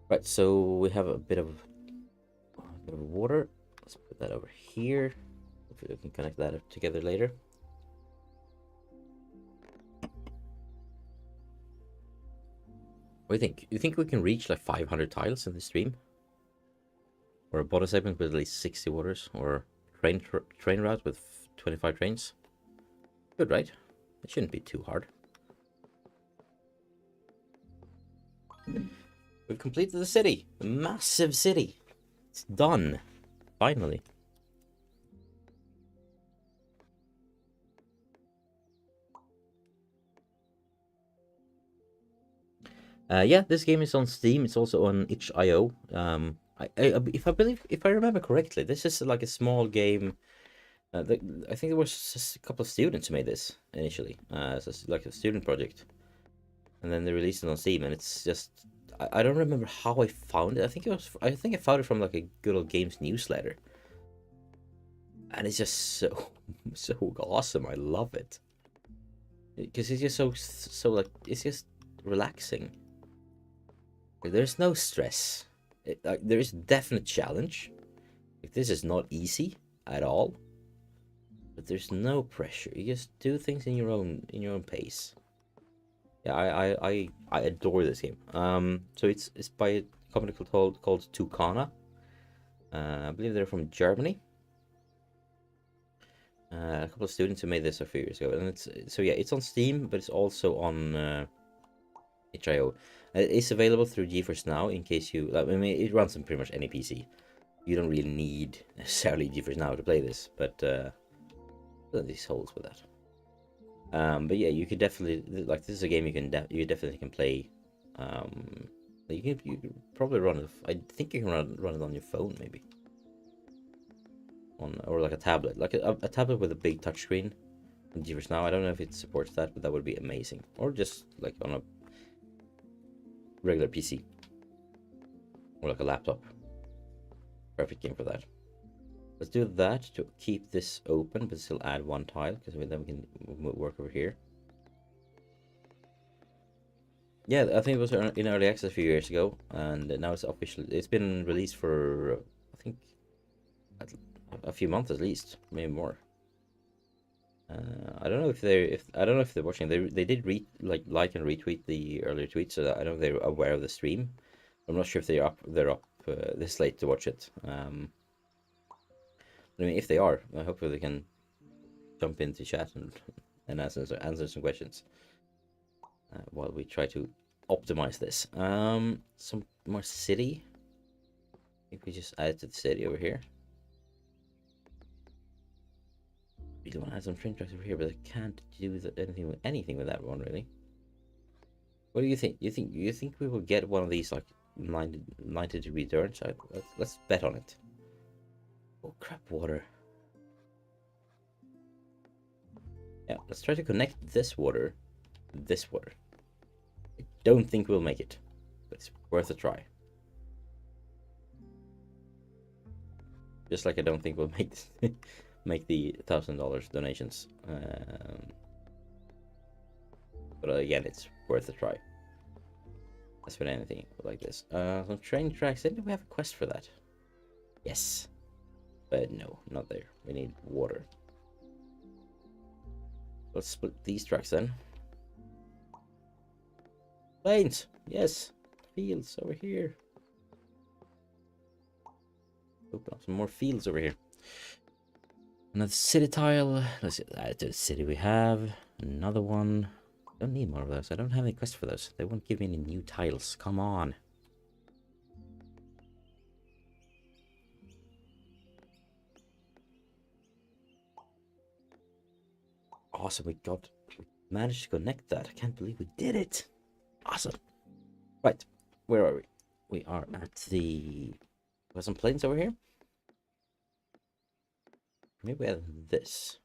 Right, so we have a bit of water. Let's put that over here. Hopefully we can connect that together later. What do you think? You think we can reach like 500 tiles in this stream? Or a bottom segment with at least 60 waters? Or train route with 25 trains? Good, right? It shouldn't be too hard. We've completed the city. The massive city. It's done. Finally. Yeah, this game is on Steam. It's also on itch.io. If I remember correctly, this is like a small game. I think there was just a couple of students who made this initially. It's like a student project, and then they released it on Steam. And it's just I don't remember how I found it. I think I found it from like a Good Old Games newsletter, and it's just so awesome. I love it because it's just so like it's just relaxing. There's no stress. There is definite challenge. Like, this is not easy at all. But there's no pressure. You just do things in your own pace. Yeah, I adore this game. So it's by a company called Tucana. I believe they're from Germany. A couple of students who made this a few years ago, and it's on Steam, but it's also on itch.io. It's available through GeForce Now in case you. I mean, it runs on pretty much any PC. You don't really need necessarily GeForce Now to play this, but these holes with that. But yeah, you could definitely like this is a game you definitely can play. You can probably run it. I think you can run it on your phone maybe. Or like a tablet, like a tablet with a big touchscreen. GeForce Now. I don't know if it supports that, but that would be amazing. Or just like on a regular PC or like a laptop. Perfect game for that. Let's do that to keep this open, but still add one tile because then we can work over here. Yeah, I think it was in early access a few years ago, and now it's official. It's been released for I think a few months at least, maybe more. I don't know if they're watching. They did like and retweet the earlier tweets, so that I don't know if they're aware of the stream. I'm not sure if they're up this late to watch it. I mean, if they are, hopefully they can jump into chat and answer some questions while we try to optimize this. Some more city. I think we just add to the city over here. Really want to add some train tracks over here, but I can't do anything with that one really. What do you think? You think we will get one of these like 90-degree turns? Let's bet on it. Oh crap, water. Yeah, let's try to connect this water to this water. I don't think we'll make it, but it's worth a try. Just like I don't think we'll make the $1,000 donations. But again, it's worth a try. That's with anything like this. Some train tracks. Didn't we have a quest for that? Yes. But no, not there. We need water. Let's split these tracks then. Plains! Yes! Fields over here. Open up some more fields over here. Another city tile. Let's see, add to the city we have. Another one. Don't need more of those. I don't have any quests for those. They won't give me any new tiles. Come on. awesome. We managed to connect that. I can't believe we did it. Awesome. Right, where are we? We are at the... We have some planes over here. Maybe we have this.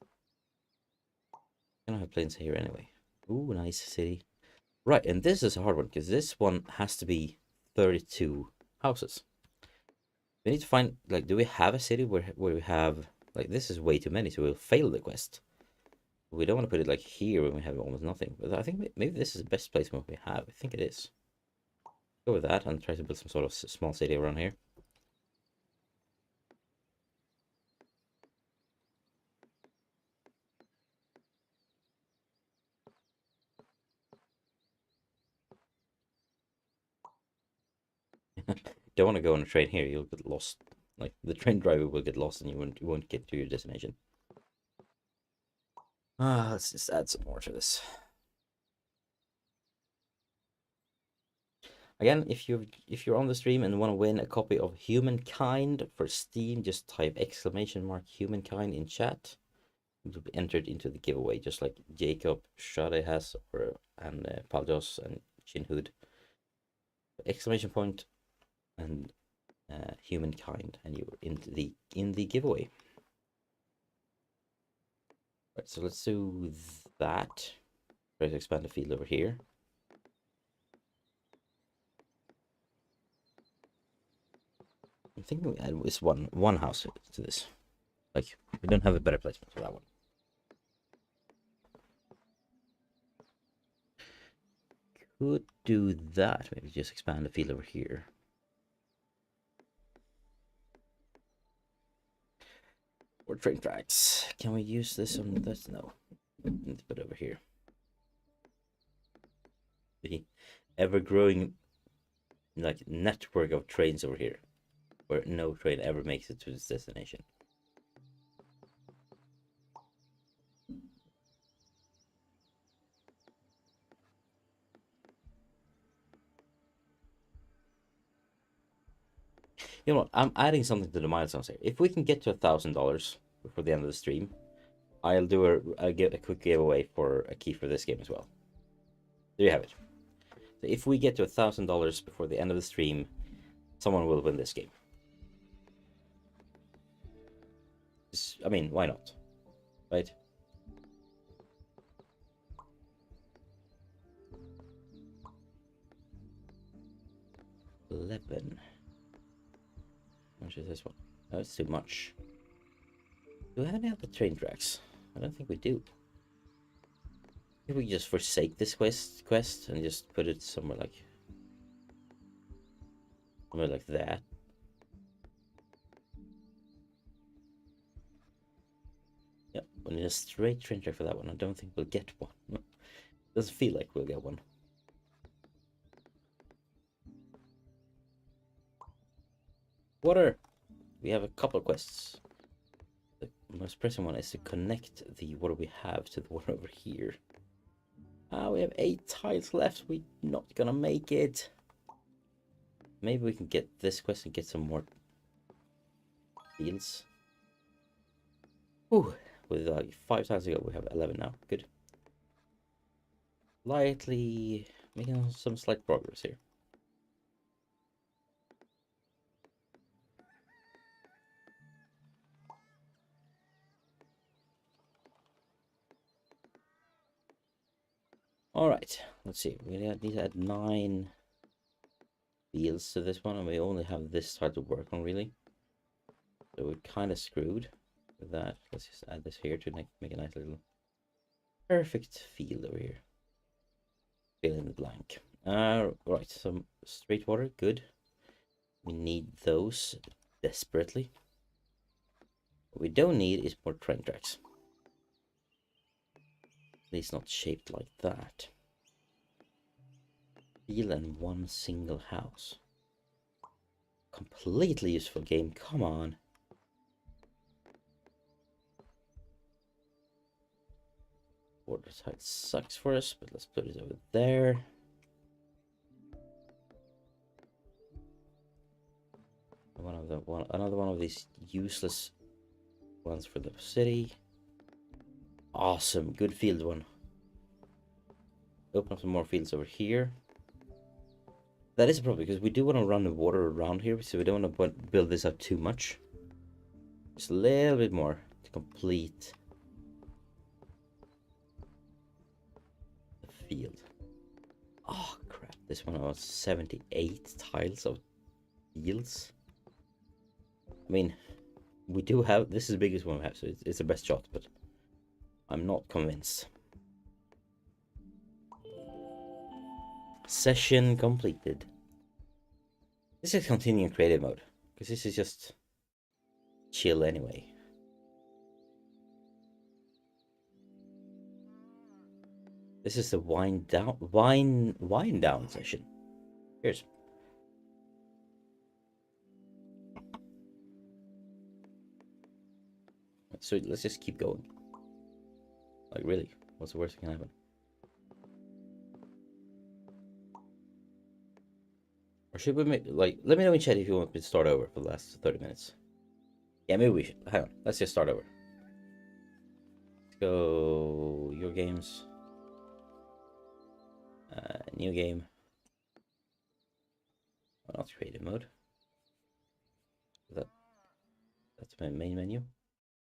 I don't have planes here anyway. Ooh, nice city. Right, and this is a hard one, because this one has to be 32 houses. We need to find, like, do we have a city where we have... Like, this is way too many, so we'll fail the quest. We don't want to put it, like, here when we have almost nothing. But I think maybe this is the best place we have. I think it is. Go with that and try to build some sort of small city around here. Don't want to go on a train here, you'll get lost. Like, the train driver will get lost and you won't get to your destination. Let's just add some more to this. Again, if you're on the stream and want to win a copy of Humankind for Steam, just type !Humankind in chat. It will be entered into the giveaway, just like Jacob, Shade has, and Paldos and Chinhood. ! And Humankind, and you're in the giveaway. Right, so let's do that. Try to expand the field over here. I'm thinking we add this one house to this. Like, we don't have a better placement for that one. Could do that. Maybe just expand the field over here. Or train tracks. Can we use this on this? No. Need to put it over here. The ever-growing, like, network of trains over here, where no train ever makes it to its destination. You know what? I'm adding something to the milestones here. If we can get to $1,000 before the end of the stream, I'll do a quick giveaway for a key for this game as well. There you have it. So if we get to $1,000 before the end of the stream, someone will win this game. I mean, why not? Right? $11. How much is this one? Oh, it's too much. Do we have any other train tracks? I don't think we do. Maybe we just forsake this quest and just put it somewhere like that. Yeah, we need a straight train track for that one. I don't think we'll get one. Doesn't feel like we'll get one. Water! We have a couple of quests. The most pressing one is to connect the water we have to the water over here. We have 8 tiles left. We're not gonna make it. Maybe we can get this quest and get some more fields. Ooh, with like 5 tiles ago, we have 11 now. Good. Lightly making some slight progress here. Alright, let's see. We need to add 9 fields to this one, and we only have this tile to work on, really. So we're kind of screwed with that. Let's just add this here to make a nice little perfect field over here. Fill in the blank. Right, some straight water, good. We need those desperately. What we don't need is more train tracks. At least not shaped like that. Field and one single house. Completely useful game, come on. Water side sucks for us, but let's put it over there. Another one of these useless ones for the city. Awesome, good field one. Open up some more fields over here. That is a problem because we do want to run the water around here, so we don't want to build this up too much. Just a little bit more to complete the field. Oh crap, this one was 78 tiles of fields. I mean, we do have, this is the biggest one we have, so it's the best shot, but I'm not convinced. Session completed. This is continuing creative mode, because this is just chill anyway. This is the wind down session. Cheers. So let's just keep going. Like really, what's the worst that can happen? Or should we make, like, let me know in chat if you want me to start over for the last 30 minutes. Yeah, maybe we should. Hang on, let's just start over. Let's go, your games. New game. Oh, not creative mode. That's my main menu.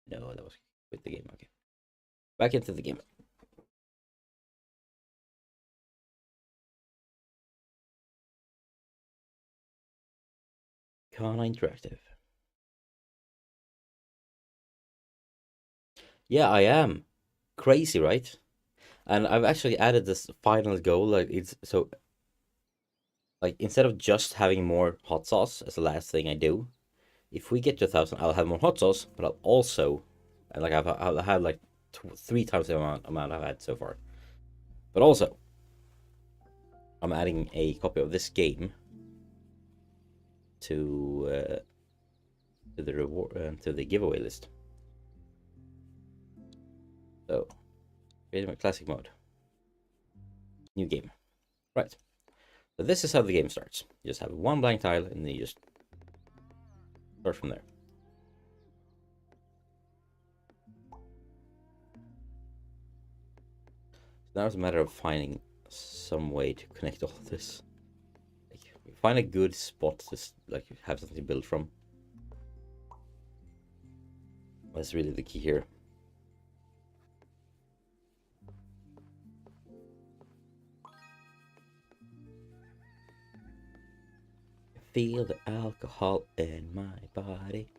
No, that was with the game. Okay, back into the game. Kana Interactive. Yeah, I am. Crazy, right? And I've actually added this final goal. Like, it's so, like, instead of just having more hot sauce as the last thing I do, if we get to 1,000, I'll have more hot sauce, but I'll also, and like I'll have like 3 times the amount I've had so far. But also, I'm adding a copy of this game to the reward to the giveaway list. So, create my classic mode. New game. Right. So this is how the game starts. You just have one blank tile and then you just start from there. So now it's a matter of finding some way to connect all of this. Like, find a good spot to like have something to build from. That's really the key here. Feel the alcohol in my body.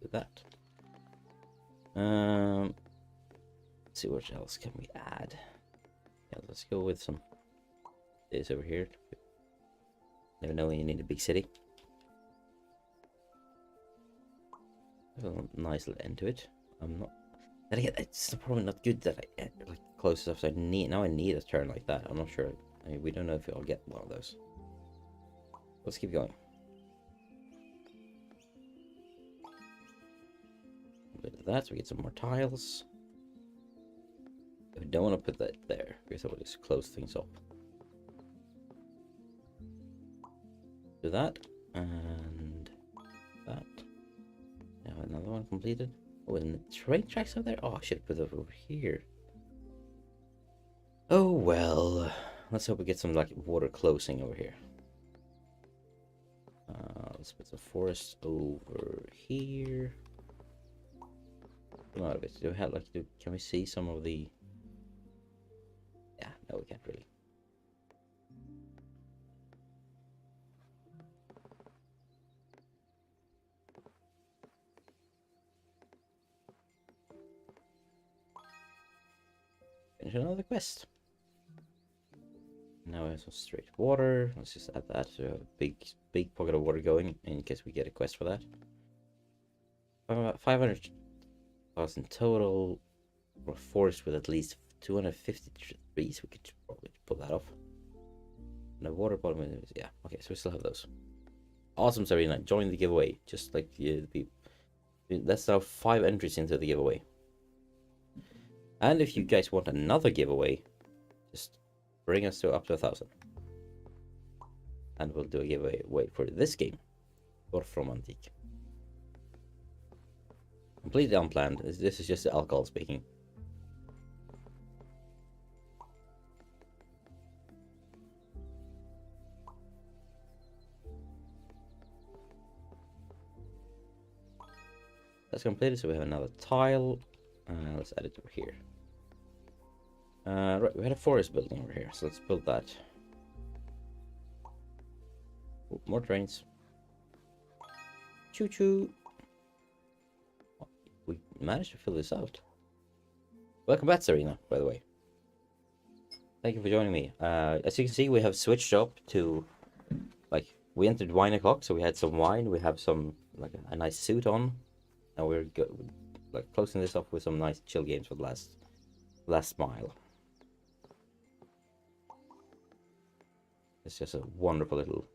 Do that. Let's see what else can we add. Yeah, let's go with some this over here. Never know when you need a big city. A nice little end to it. I'm not. Then again, it's probably not good that I like close enough. So I need a turn like that. I'm not sure. I mean, we don't know if I'll get one of those. Let's keep going. A bit of that, so we get some more tiles. We don't want to put that there because that will just close things up. Do that and that. Now another one completed. Oh, and the train tracks over there. Oh, I should have put it over here. Oh well. Let's hope we get some like water closing over here. Let's put some forest over here. Come out of it. Do we have like can we see some of the? Yeah, no, we can't really. Finish another quest. Now we have some straight water. Let's just add that to a big pocket of water going in case we get a quest for that. 500,000 total. For a forest with at least 250 trees. We could probably pull that off. And the water bottom is, yeah. Okay, so we still have those. Awesome, Serena. Join the giveaway. Just like the people. That's now 5 entries into the giveaway. And if you guys want another giveaway, just bring us to up to 1,000. And we'll do a giveaway for this game. Or from Antique. Completely unplanned. This is just the alcohol speaking. That's completed, so we have another tile. Let's add it over here. Right, we had a forest building over here, so let's build that. Ooh, more trains. Choo choo. We managed to fill this out. Welcome back, Serena, by the way. Thank you for joining me. As you can see, we have switched up to, like, we entered wine o'clock, so we had some wine. We have some, like, a nice suit on. And we're like closing this off with some nice chill games for the last mile. It's just a wonderful little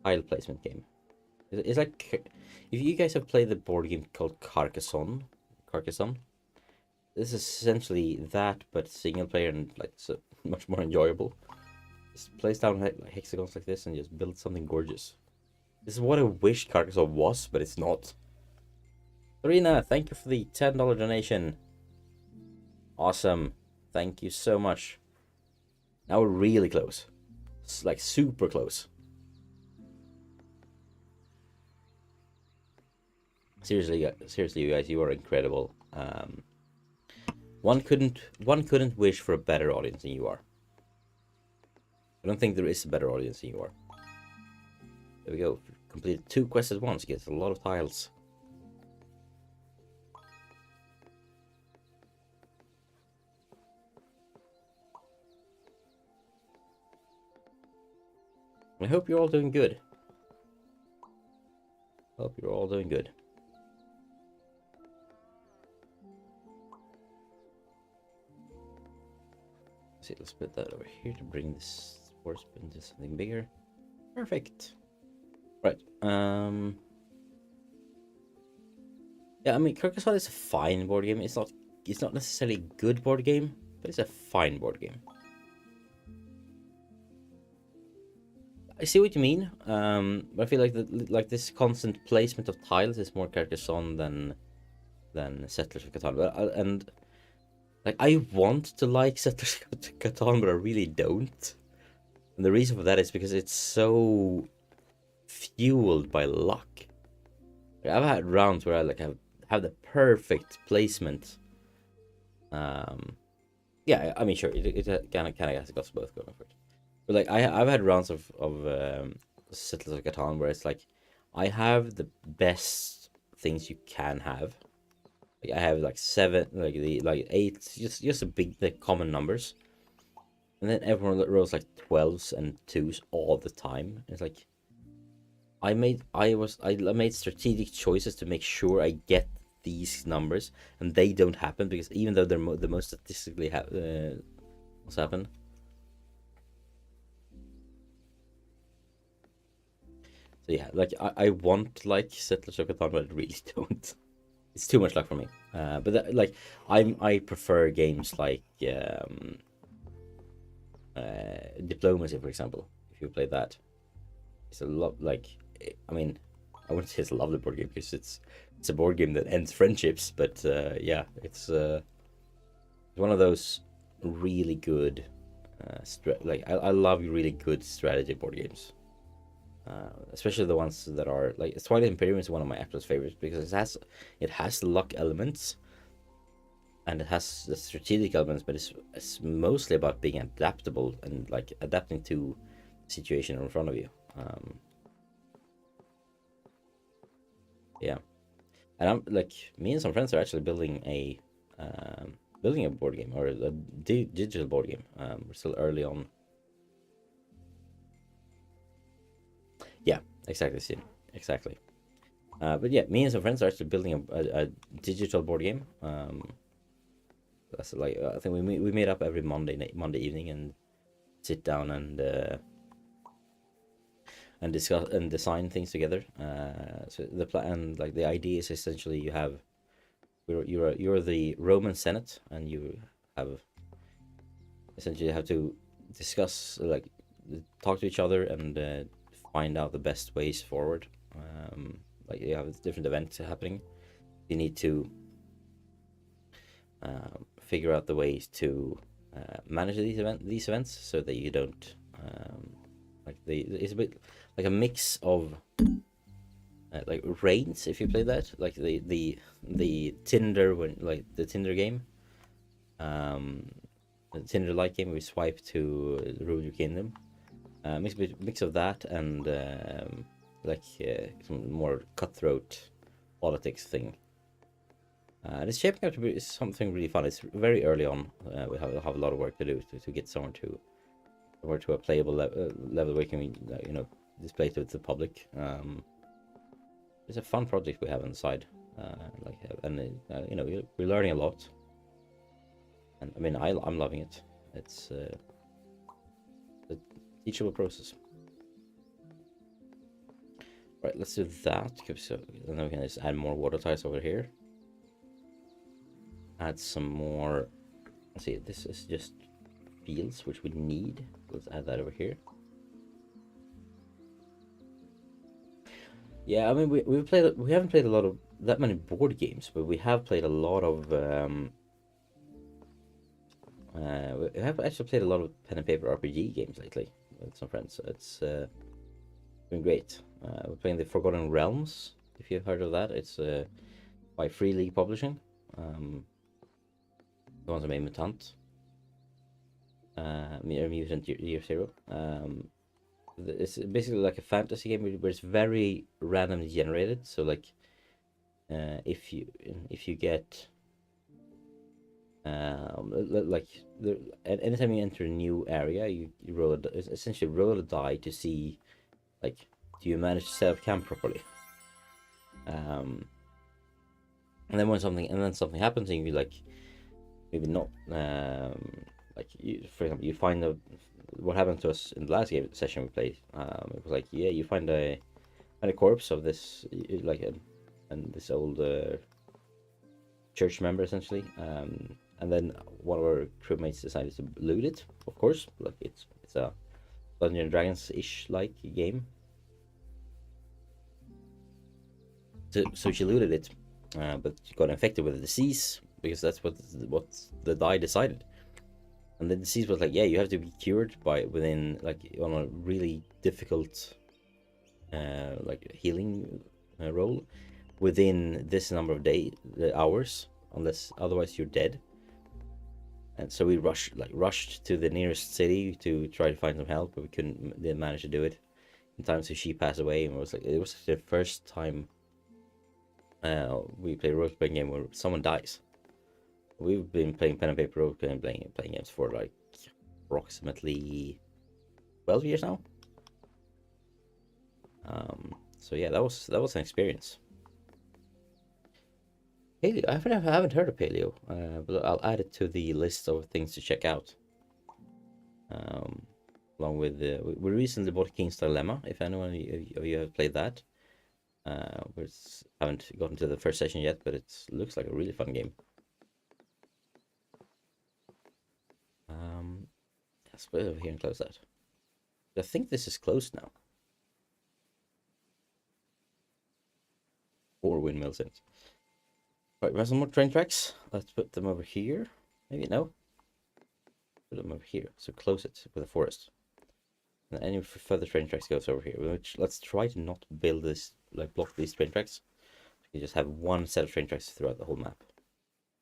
tile placement game. It's like, if you guys have played the board game called Carcassonne, this is essentially that, but single player and like so much more enjoyable. Just place down hexagons like this and just build something gorgeous. This is what I wish Carcassonne was, but it's not. Serena, thank you for the $10 donation. Awesome. Thank you so much. Now we're really close. It's like super close. Seriously, you guys, you are incredible. One couldn't wish for a better audience than you are. I don't think there is a better audience than you are. There we go. Completed 2 quests at once. Gets a lot of tiles. I hope you're all doing good. Hope you're all doing good. See, let's put that over here to bring this force into something bigger. Perfect. Right. Yeah, I mean, Carcassonne is a fine board game. It's not necessarily a good board game, but it's a fine board game. I see what you mean, but I feel like this constant placement of tiles is more Carcassonne than Settlers of Catan. And like I want to like Settlers of Catan, but I really don't. And the reason for that is because it's so fueled by luck. Like, I've had rounds where I like have the perfect placement. Yeah, I mean sure, it kind of has got both going for it. But like I've had rounds of Settlers of Catan where it's like I have the best things you can have. Like I have like 7, like 8, just the common numbers, and then everyone rolls like 12s and 2s all the time. It's like I made strategic choices to make sure I get these numbers, and they don't happen because even though they're the most statistically what's happened. So yeah, like I want like Settlers of Catan, but I really don't. It's too much luck for me. But that, like I prefer games like Diplomacy, for example. If you play that, it's a lot. Like I mean, I wouldn't say it's a lovely board game because it's a board game that ends friendships. But yeah, it's one of those really good I love really good strategy board games. Especially the ones that are like Twilight Imperium is one of my absolute favorites because it has luck elements and it has the strategic elements, but it's mostly about being adaptable and like adapting to the situation in front of you. Yeah, and I'm like me and some friends are actually building a board game or a digital board game. We're still early on. Yeah, exactly, Sid. Exactly. But yeah, me and some friends are actually building a digital board game. That's like I think we meet up every Monday evening and sit down and discuss and design things together. So the plan, like the idea is essentially you have you're the Roman Senate and you have essentially have to discuss like talk to each other and find out the best ways forward. Like you have different events happening, you need to figure out the ways to manage these events so that you don't it's a bit like a mix of like Reigns, if you play that, like the Tinder the Tinder game, the Tinder like game where you swipe to rule your kingdom. Mix of that and some more cutthroat politics thing. And it's shaping up to be something really fun. It's very early on. We have a lot of work to do to get somewhere to a playable level where you can display to the public. It's a fun project we have on the side, we're learning a lot. And I mean, I'm loving it. It's a teachable process. Right, let's do that. So then we can just add more water tiles over here. Add some more. Let's see, this is just fields which we need. Let's add that over here. Yeah, I mean we haven't played a lot of that many board games, but we have played a lot of we have actually played a lot of pen and paper RPG games lately with some friends. So it's been great. We're playing the Forgotten Realms, if you've heard of that. It's by Free League Publishing. The ones that made Mutant. Mutant Year Zero. It's basically like a fantasy game where it's very randomly generated. So like, if you get anytime you enter a new area, you essentially roll a die to see, like, do you manage to set up camp properly? And then something happens, and you like maybe not for example, you find what happened to us in the last session we played. It was like, yeah, you find a corpse of this and this old church member essentially, and then one of our crewmates decided to loot it. Of course, like it's a Dungeons and Dragons ish like game. So she looted it, but she got infected with a disease because that's what the die decided. And the disease was like, yeah, you have to be cured within on a really difficult healing roll within this number of hours, unless otherwise you're dead. And so we rushed to the nearest city to try to find some help, but we didn't manage to do it in time. So she passed away, and it was the first time we played a role-playing game where someone dies. We've been playing pen and paper role-playing games for like approximately 12 years now. So yeah, that was an experience. Paleo, I haven't heard of Paleo, but I'll add it to the list of things to check out. Along with we recently bought King's Dilemma. If anyone of you have played that, we haven't gotten to the first session yet, but it looks like a really fun game. Let's put it over here and close that. I think this is closed now. 4 windmills in it. Right, we have some more train tracks. Let's put them over here. Maybe no. Put them over here. So close it with a forest. And any further train tracks goes over here. Which let's try to not build this, block these train tracks. You just have one set of train tracks throughout the whole map.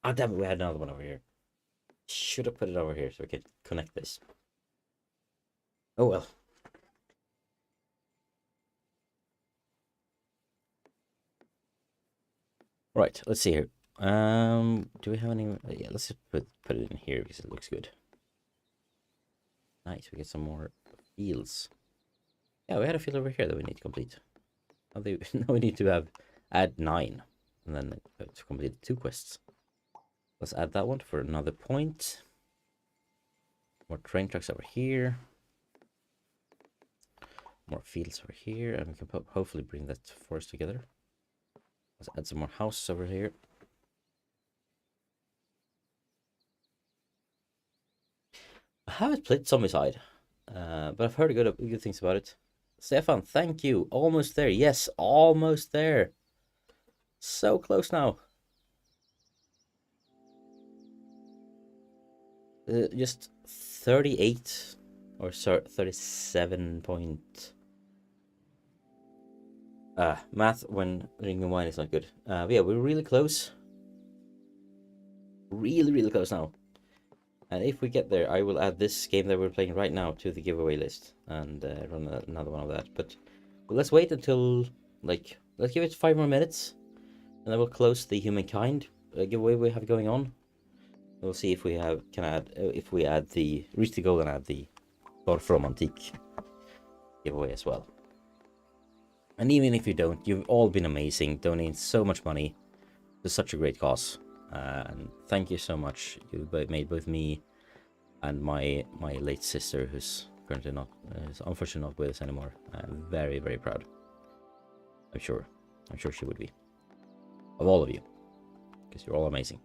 Ah, damn it! We had another one over here. Should have put it over here so we could connect this. Oh well. Right, let's see here. Do we have any? Yeah, let's just put it in here because it looks good. Nice, we get some more fields. Yeah, we had a field over here that we need to complete. Now we need to add 9, and then to complete 2 quests. Let's add that one for another point. More train tracks over here. More fields over here, and we can hopefully bring that forest together. Let's add some more houses over here. I haven't played Zombicide, but I've heard good things about it. Stefan, thank you. Almost there. Yes, almost there. So close now. just 38 or 37 point. Math when drinking wine is not good. But yeah, we're really close. Really close now. And if we get there, I will add this game that we're playing right now to the giveaway list and run another one of that. But let's wait until, like, let's give it 5 more minutes, and then we'll close the Humankind giveaway we have going on. We'll see if we reach the goal and add the From Antique giveaway as well. And even if you don't, you've all been amazing, donating so much money to such a great cause. And thank you so much. You made both me and my late sister, who's currently not, is unfortunately not with us anymore, very proud. I'm sure she would be, of all of you, because you're all amazing.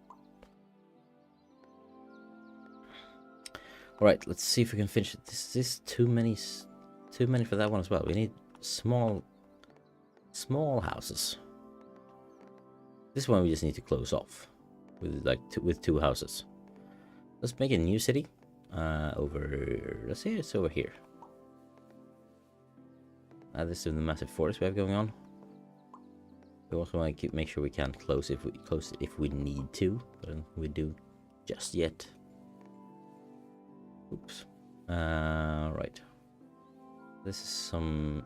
All right, let's see if we can finish it. This is too many for that one as well. We need small houses. This one we just need to close off with 2 houses. Let's make a new city let's say it's over here. Add this to the massive forest we have going on. We also want to make sure we can close it if we need to, but we do just yet. Oops. Right. This is some.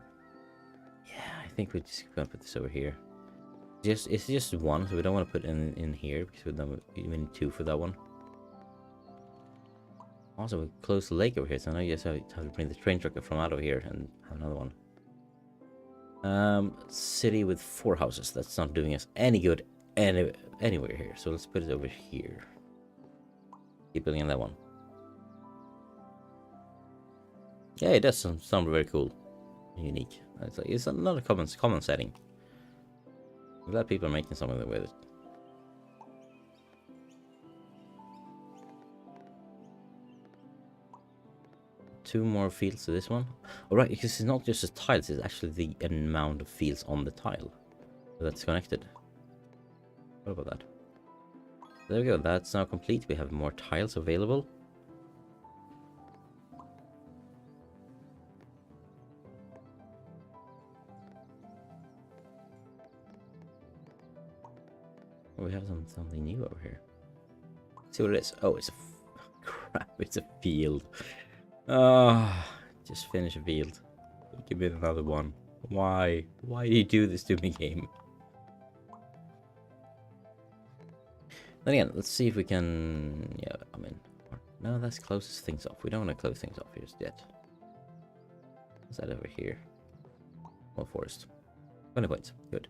Yeah, I think we're just gonna put this over here. It's just 1, so we don't want to put in here because we need 2 for that one. Also, we close the lake over here, so now you just have to bring the train truck from out of here and have another one. City with 4 houses. That's not doing us any good anywhere here. So let's put it over here. Keep building on that one. Yeah, it does sound very cool, unique. It's not a common setting. I'm glad people are making something with it. Two more fields to this one. Alright, because it's not just the tiles, it's actually the amount of fields on the tile that's connected. What about that? There we go, that's now complete. We have more tiles available. We have something new over here. Let's see what it is. Oh, it's a crap. It's a field. Just finish a field. Give me another one. Why? Why do you do this to me, game? Then again, let's see if we can. Yeah, I mean, no, that closes things off. We don't want to close things off just yet. What's that over here? Well, forest. 20 points. Good.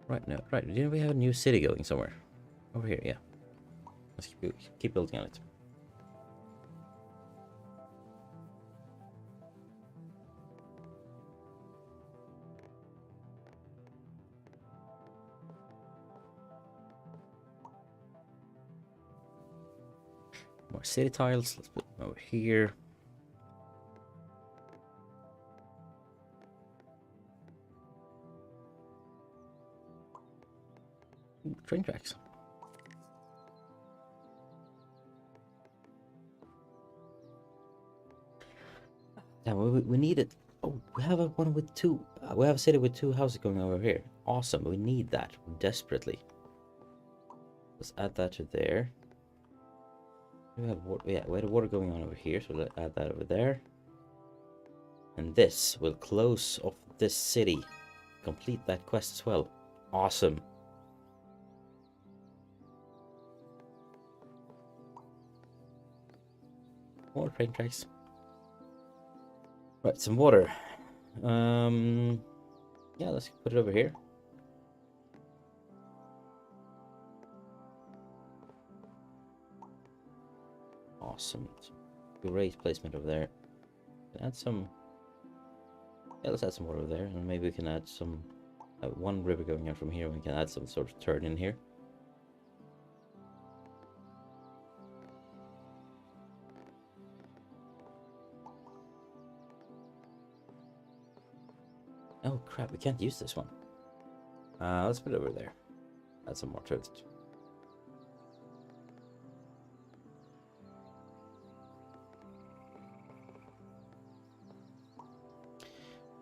Right, no, right. Didn't we have a new city going somewhere? Over here, yeah. Let's keep building on it. More city tiles. Let's put them over here. Train tracks. Yeah, we need it. Oh, we have a one with 2. We have a city with 2 houses going over here. Awesome. We need that desperately. Let's add that to there. We have water. Yeah, we had water going on over here, so let's add that over there. And this will close off this city. Complete that quest as well. Awesome. More train tracks. Right, some water. Yeah, let's put it over here. Awesome. Great placement over there. Add some. Yeah, let's add some water over there, and maybe we can add some. One river going out from here. We can add some sort of turn in here. Oh crap, we can't use this one. Let's put it over there. Add some more to it.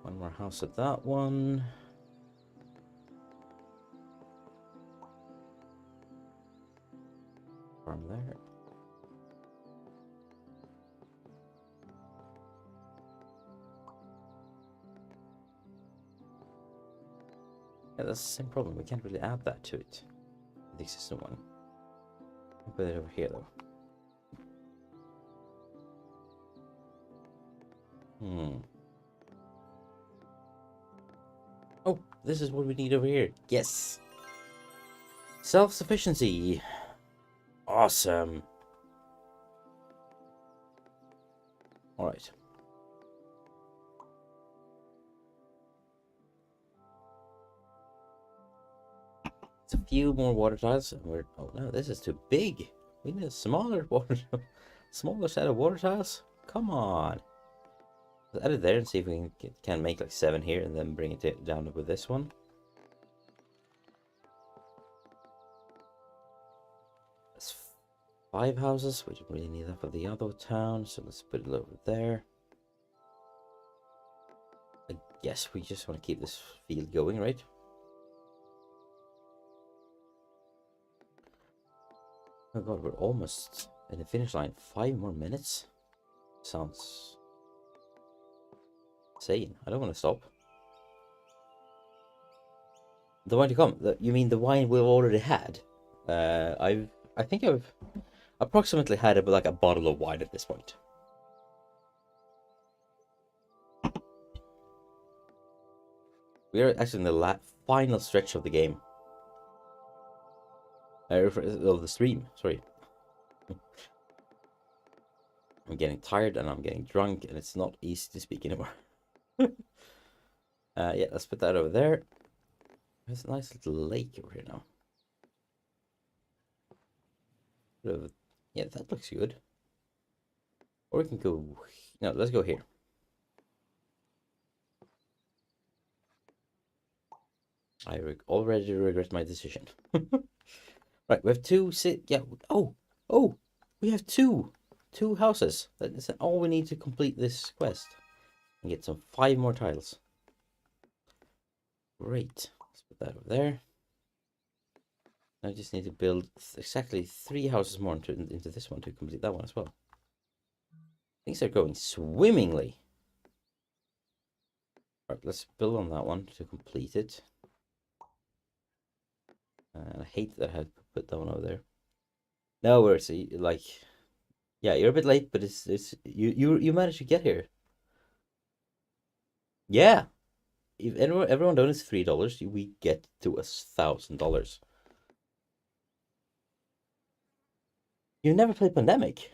One more house at that one. Farm there. Yeah, that's the same problem. We can't really add that to it. The existing one. I'll put it over here though. Oh, this is what we need over here. Yes. Self-sufficiency. Awesome. All right. It's a few more water tiles. And we're, oh no, this is too big. We need a smaller water, smaller set of water tiles. Come on. Let's add it there and see if we can make like 7 here and then bring it down with this one. That's 5 houses. We don't really need that for the other town, so let's put it over there. I guess we just want to keep this field going, right? Oh god, we're almost at the finish line. 5 more minutes? Sounds insane. I don't want to stop. The wine to come. You mean the wine we've already had? I think I've approximately had like a bottle of wine at this point. We are actually in the final stretch of the game. Of the stream, sorry. I'm getting tired and I'm getting drunk and it's not easy to speak anymore. Yeah, let's put that over there. There's a nice little lake over here now. Yeah, that looks good. Or we can go... No, let's go here. I already regret my decision. Right, we have 2... Yeah, oh! We have 2 houses. That is all we need to complete this quest. And get some 5 more tiles. Great. Let's put that over there. I just need to build exactly 3 houses more into this one to complete that one as well. Things are going swimmingly. Right, let's build on that one to complete it. And I hate that I had to put that one over there. No worries, like, yeah, you're a bit late, but it's you managed to get here. Yeah, if everyone donates $3, we get to $1,000. You never played Pandemic?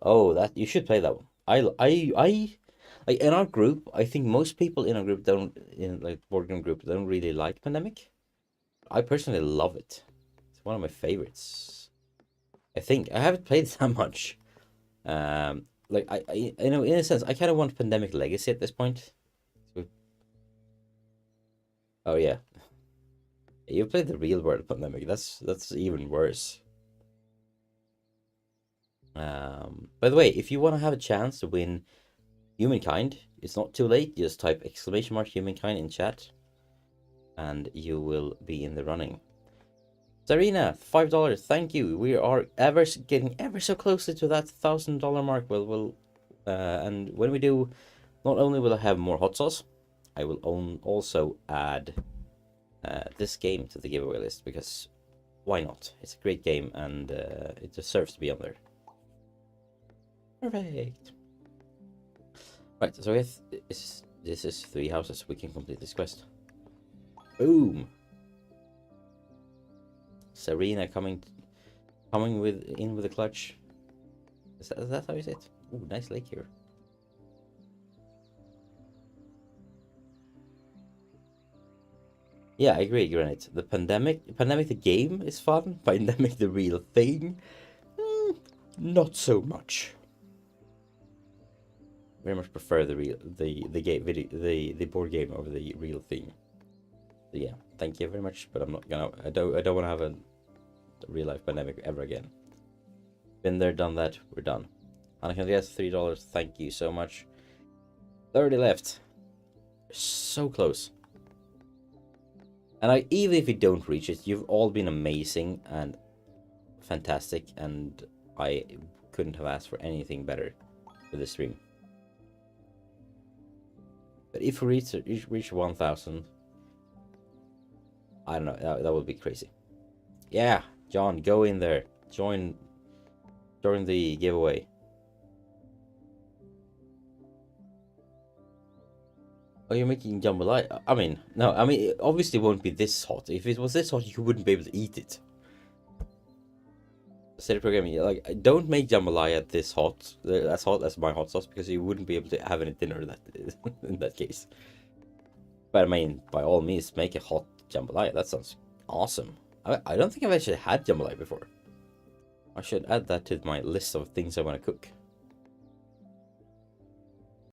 Oh, that you should play that one. I like in our group. I think most people in our group board game group don't really like Pandemic. I personally love it. It's one of my favorites. I think I haven't played that much. Like I know in a sense I kind of want Pandemic Legacy at this point. Oh yeah, you played the real world Pandemic. That's even worse. By the way, if you want to have a chance to win Humankind, it's not too late. Just type !Humankind in chat, and you will be in the running. Sarina, $5. Thank you. We are getting ever so closely to that $1,000 mark. And when we do, not only will I have more hot sauce, I will also add this game to the giveaway list, because why not? It's a great game and it deserves to be on there. Perfect. Right, so if this is 3 houses, we can complete this quest. Boom. Serena coming in with a clutch. Is that how you say it? Ooh, nice lake here. Yeah, I agree, Granite. The Pandemic the game is fun. Pandemic the real thing, not so much. very much prefer the game video, the board game over the real theme. So yeah, thank you very much, but I'm not gonna. I don't want to have a real life pandemic ever again. Been there, done that. We're done. And I can guess $3. Thank you so much. 30 left. So close. And even if you don't reach it, you've all been amazing and fantastic, and I couldn't have asked for anything better for this stream. But if we reach 1,000, I don't know, that would be crazy. Yeah, John, go in there. Join the giveaway. Oh, you're making jambalaya? I mean, no, I mean, it obviously won't be this hot. If it was this hot, you wouldn't be able to eat it. Steady programming, like, don't make jambalaya this hot, as hot as my hot sauce, because you wouldn't be able to have any dinner that in that case. But I mean, by all means, make a hot jambalaya. That sounds awesome. I don't think I've actually had jambalaya before. I should add that to my list of things I want to cook.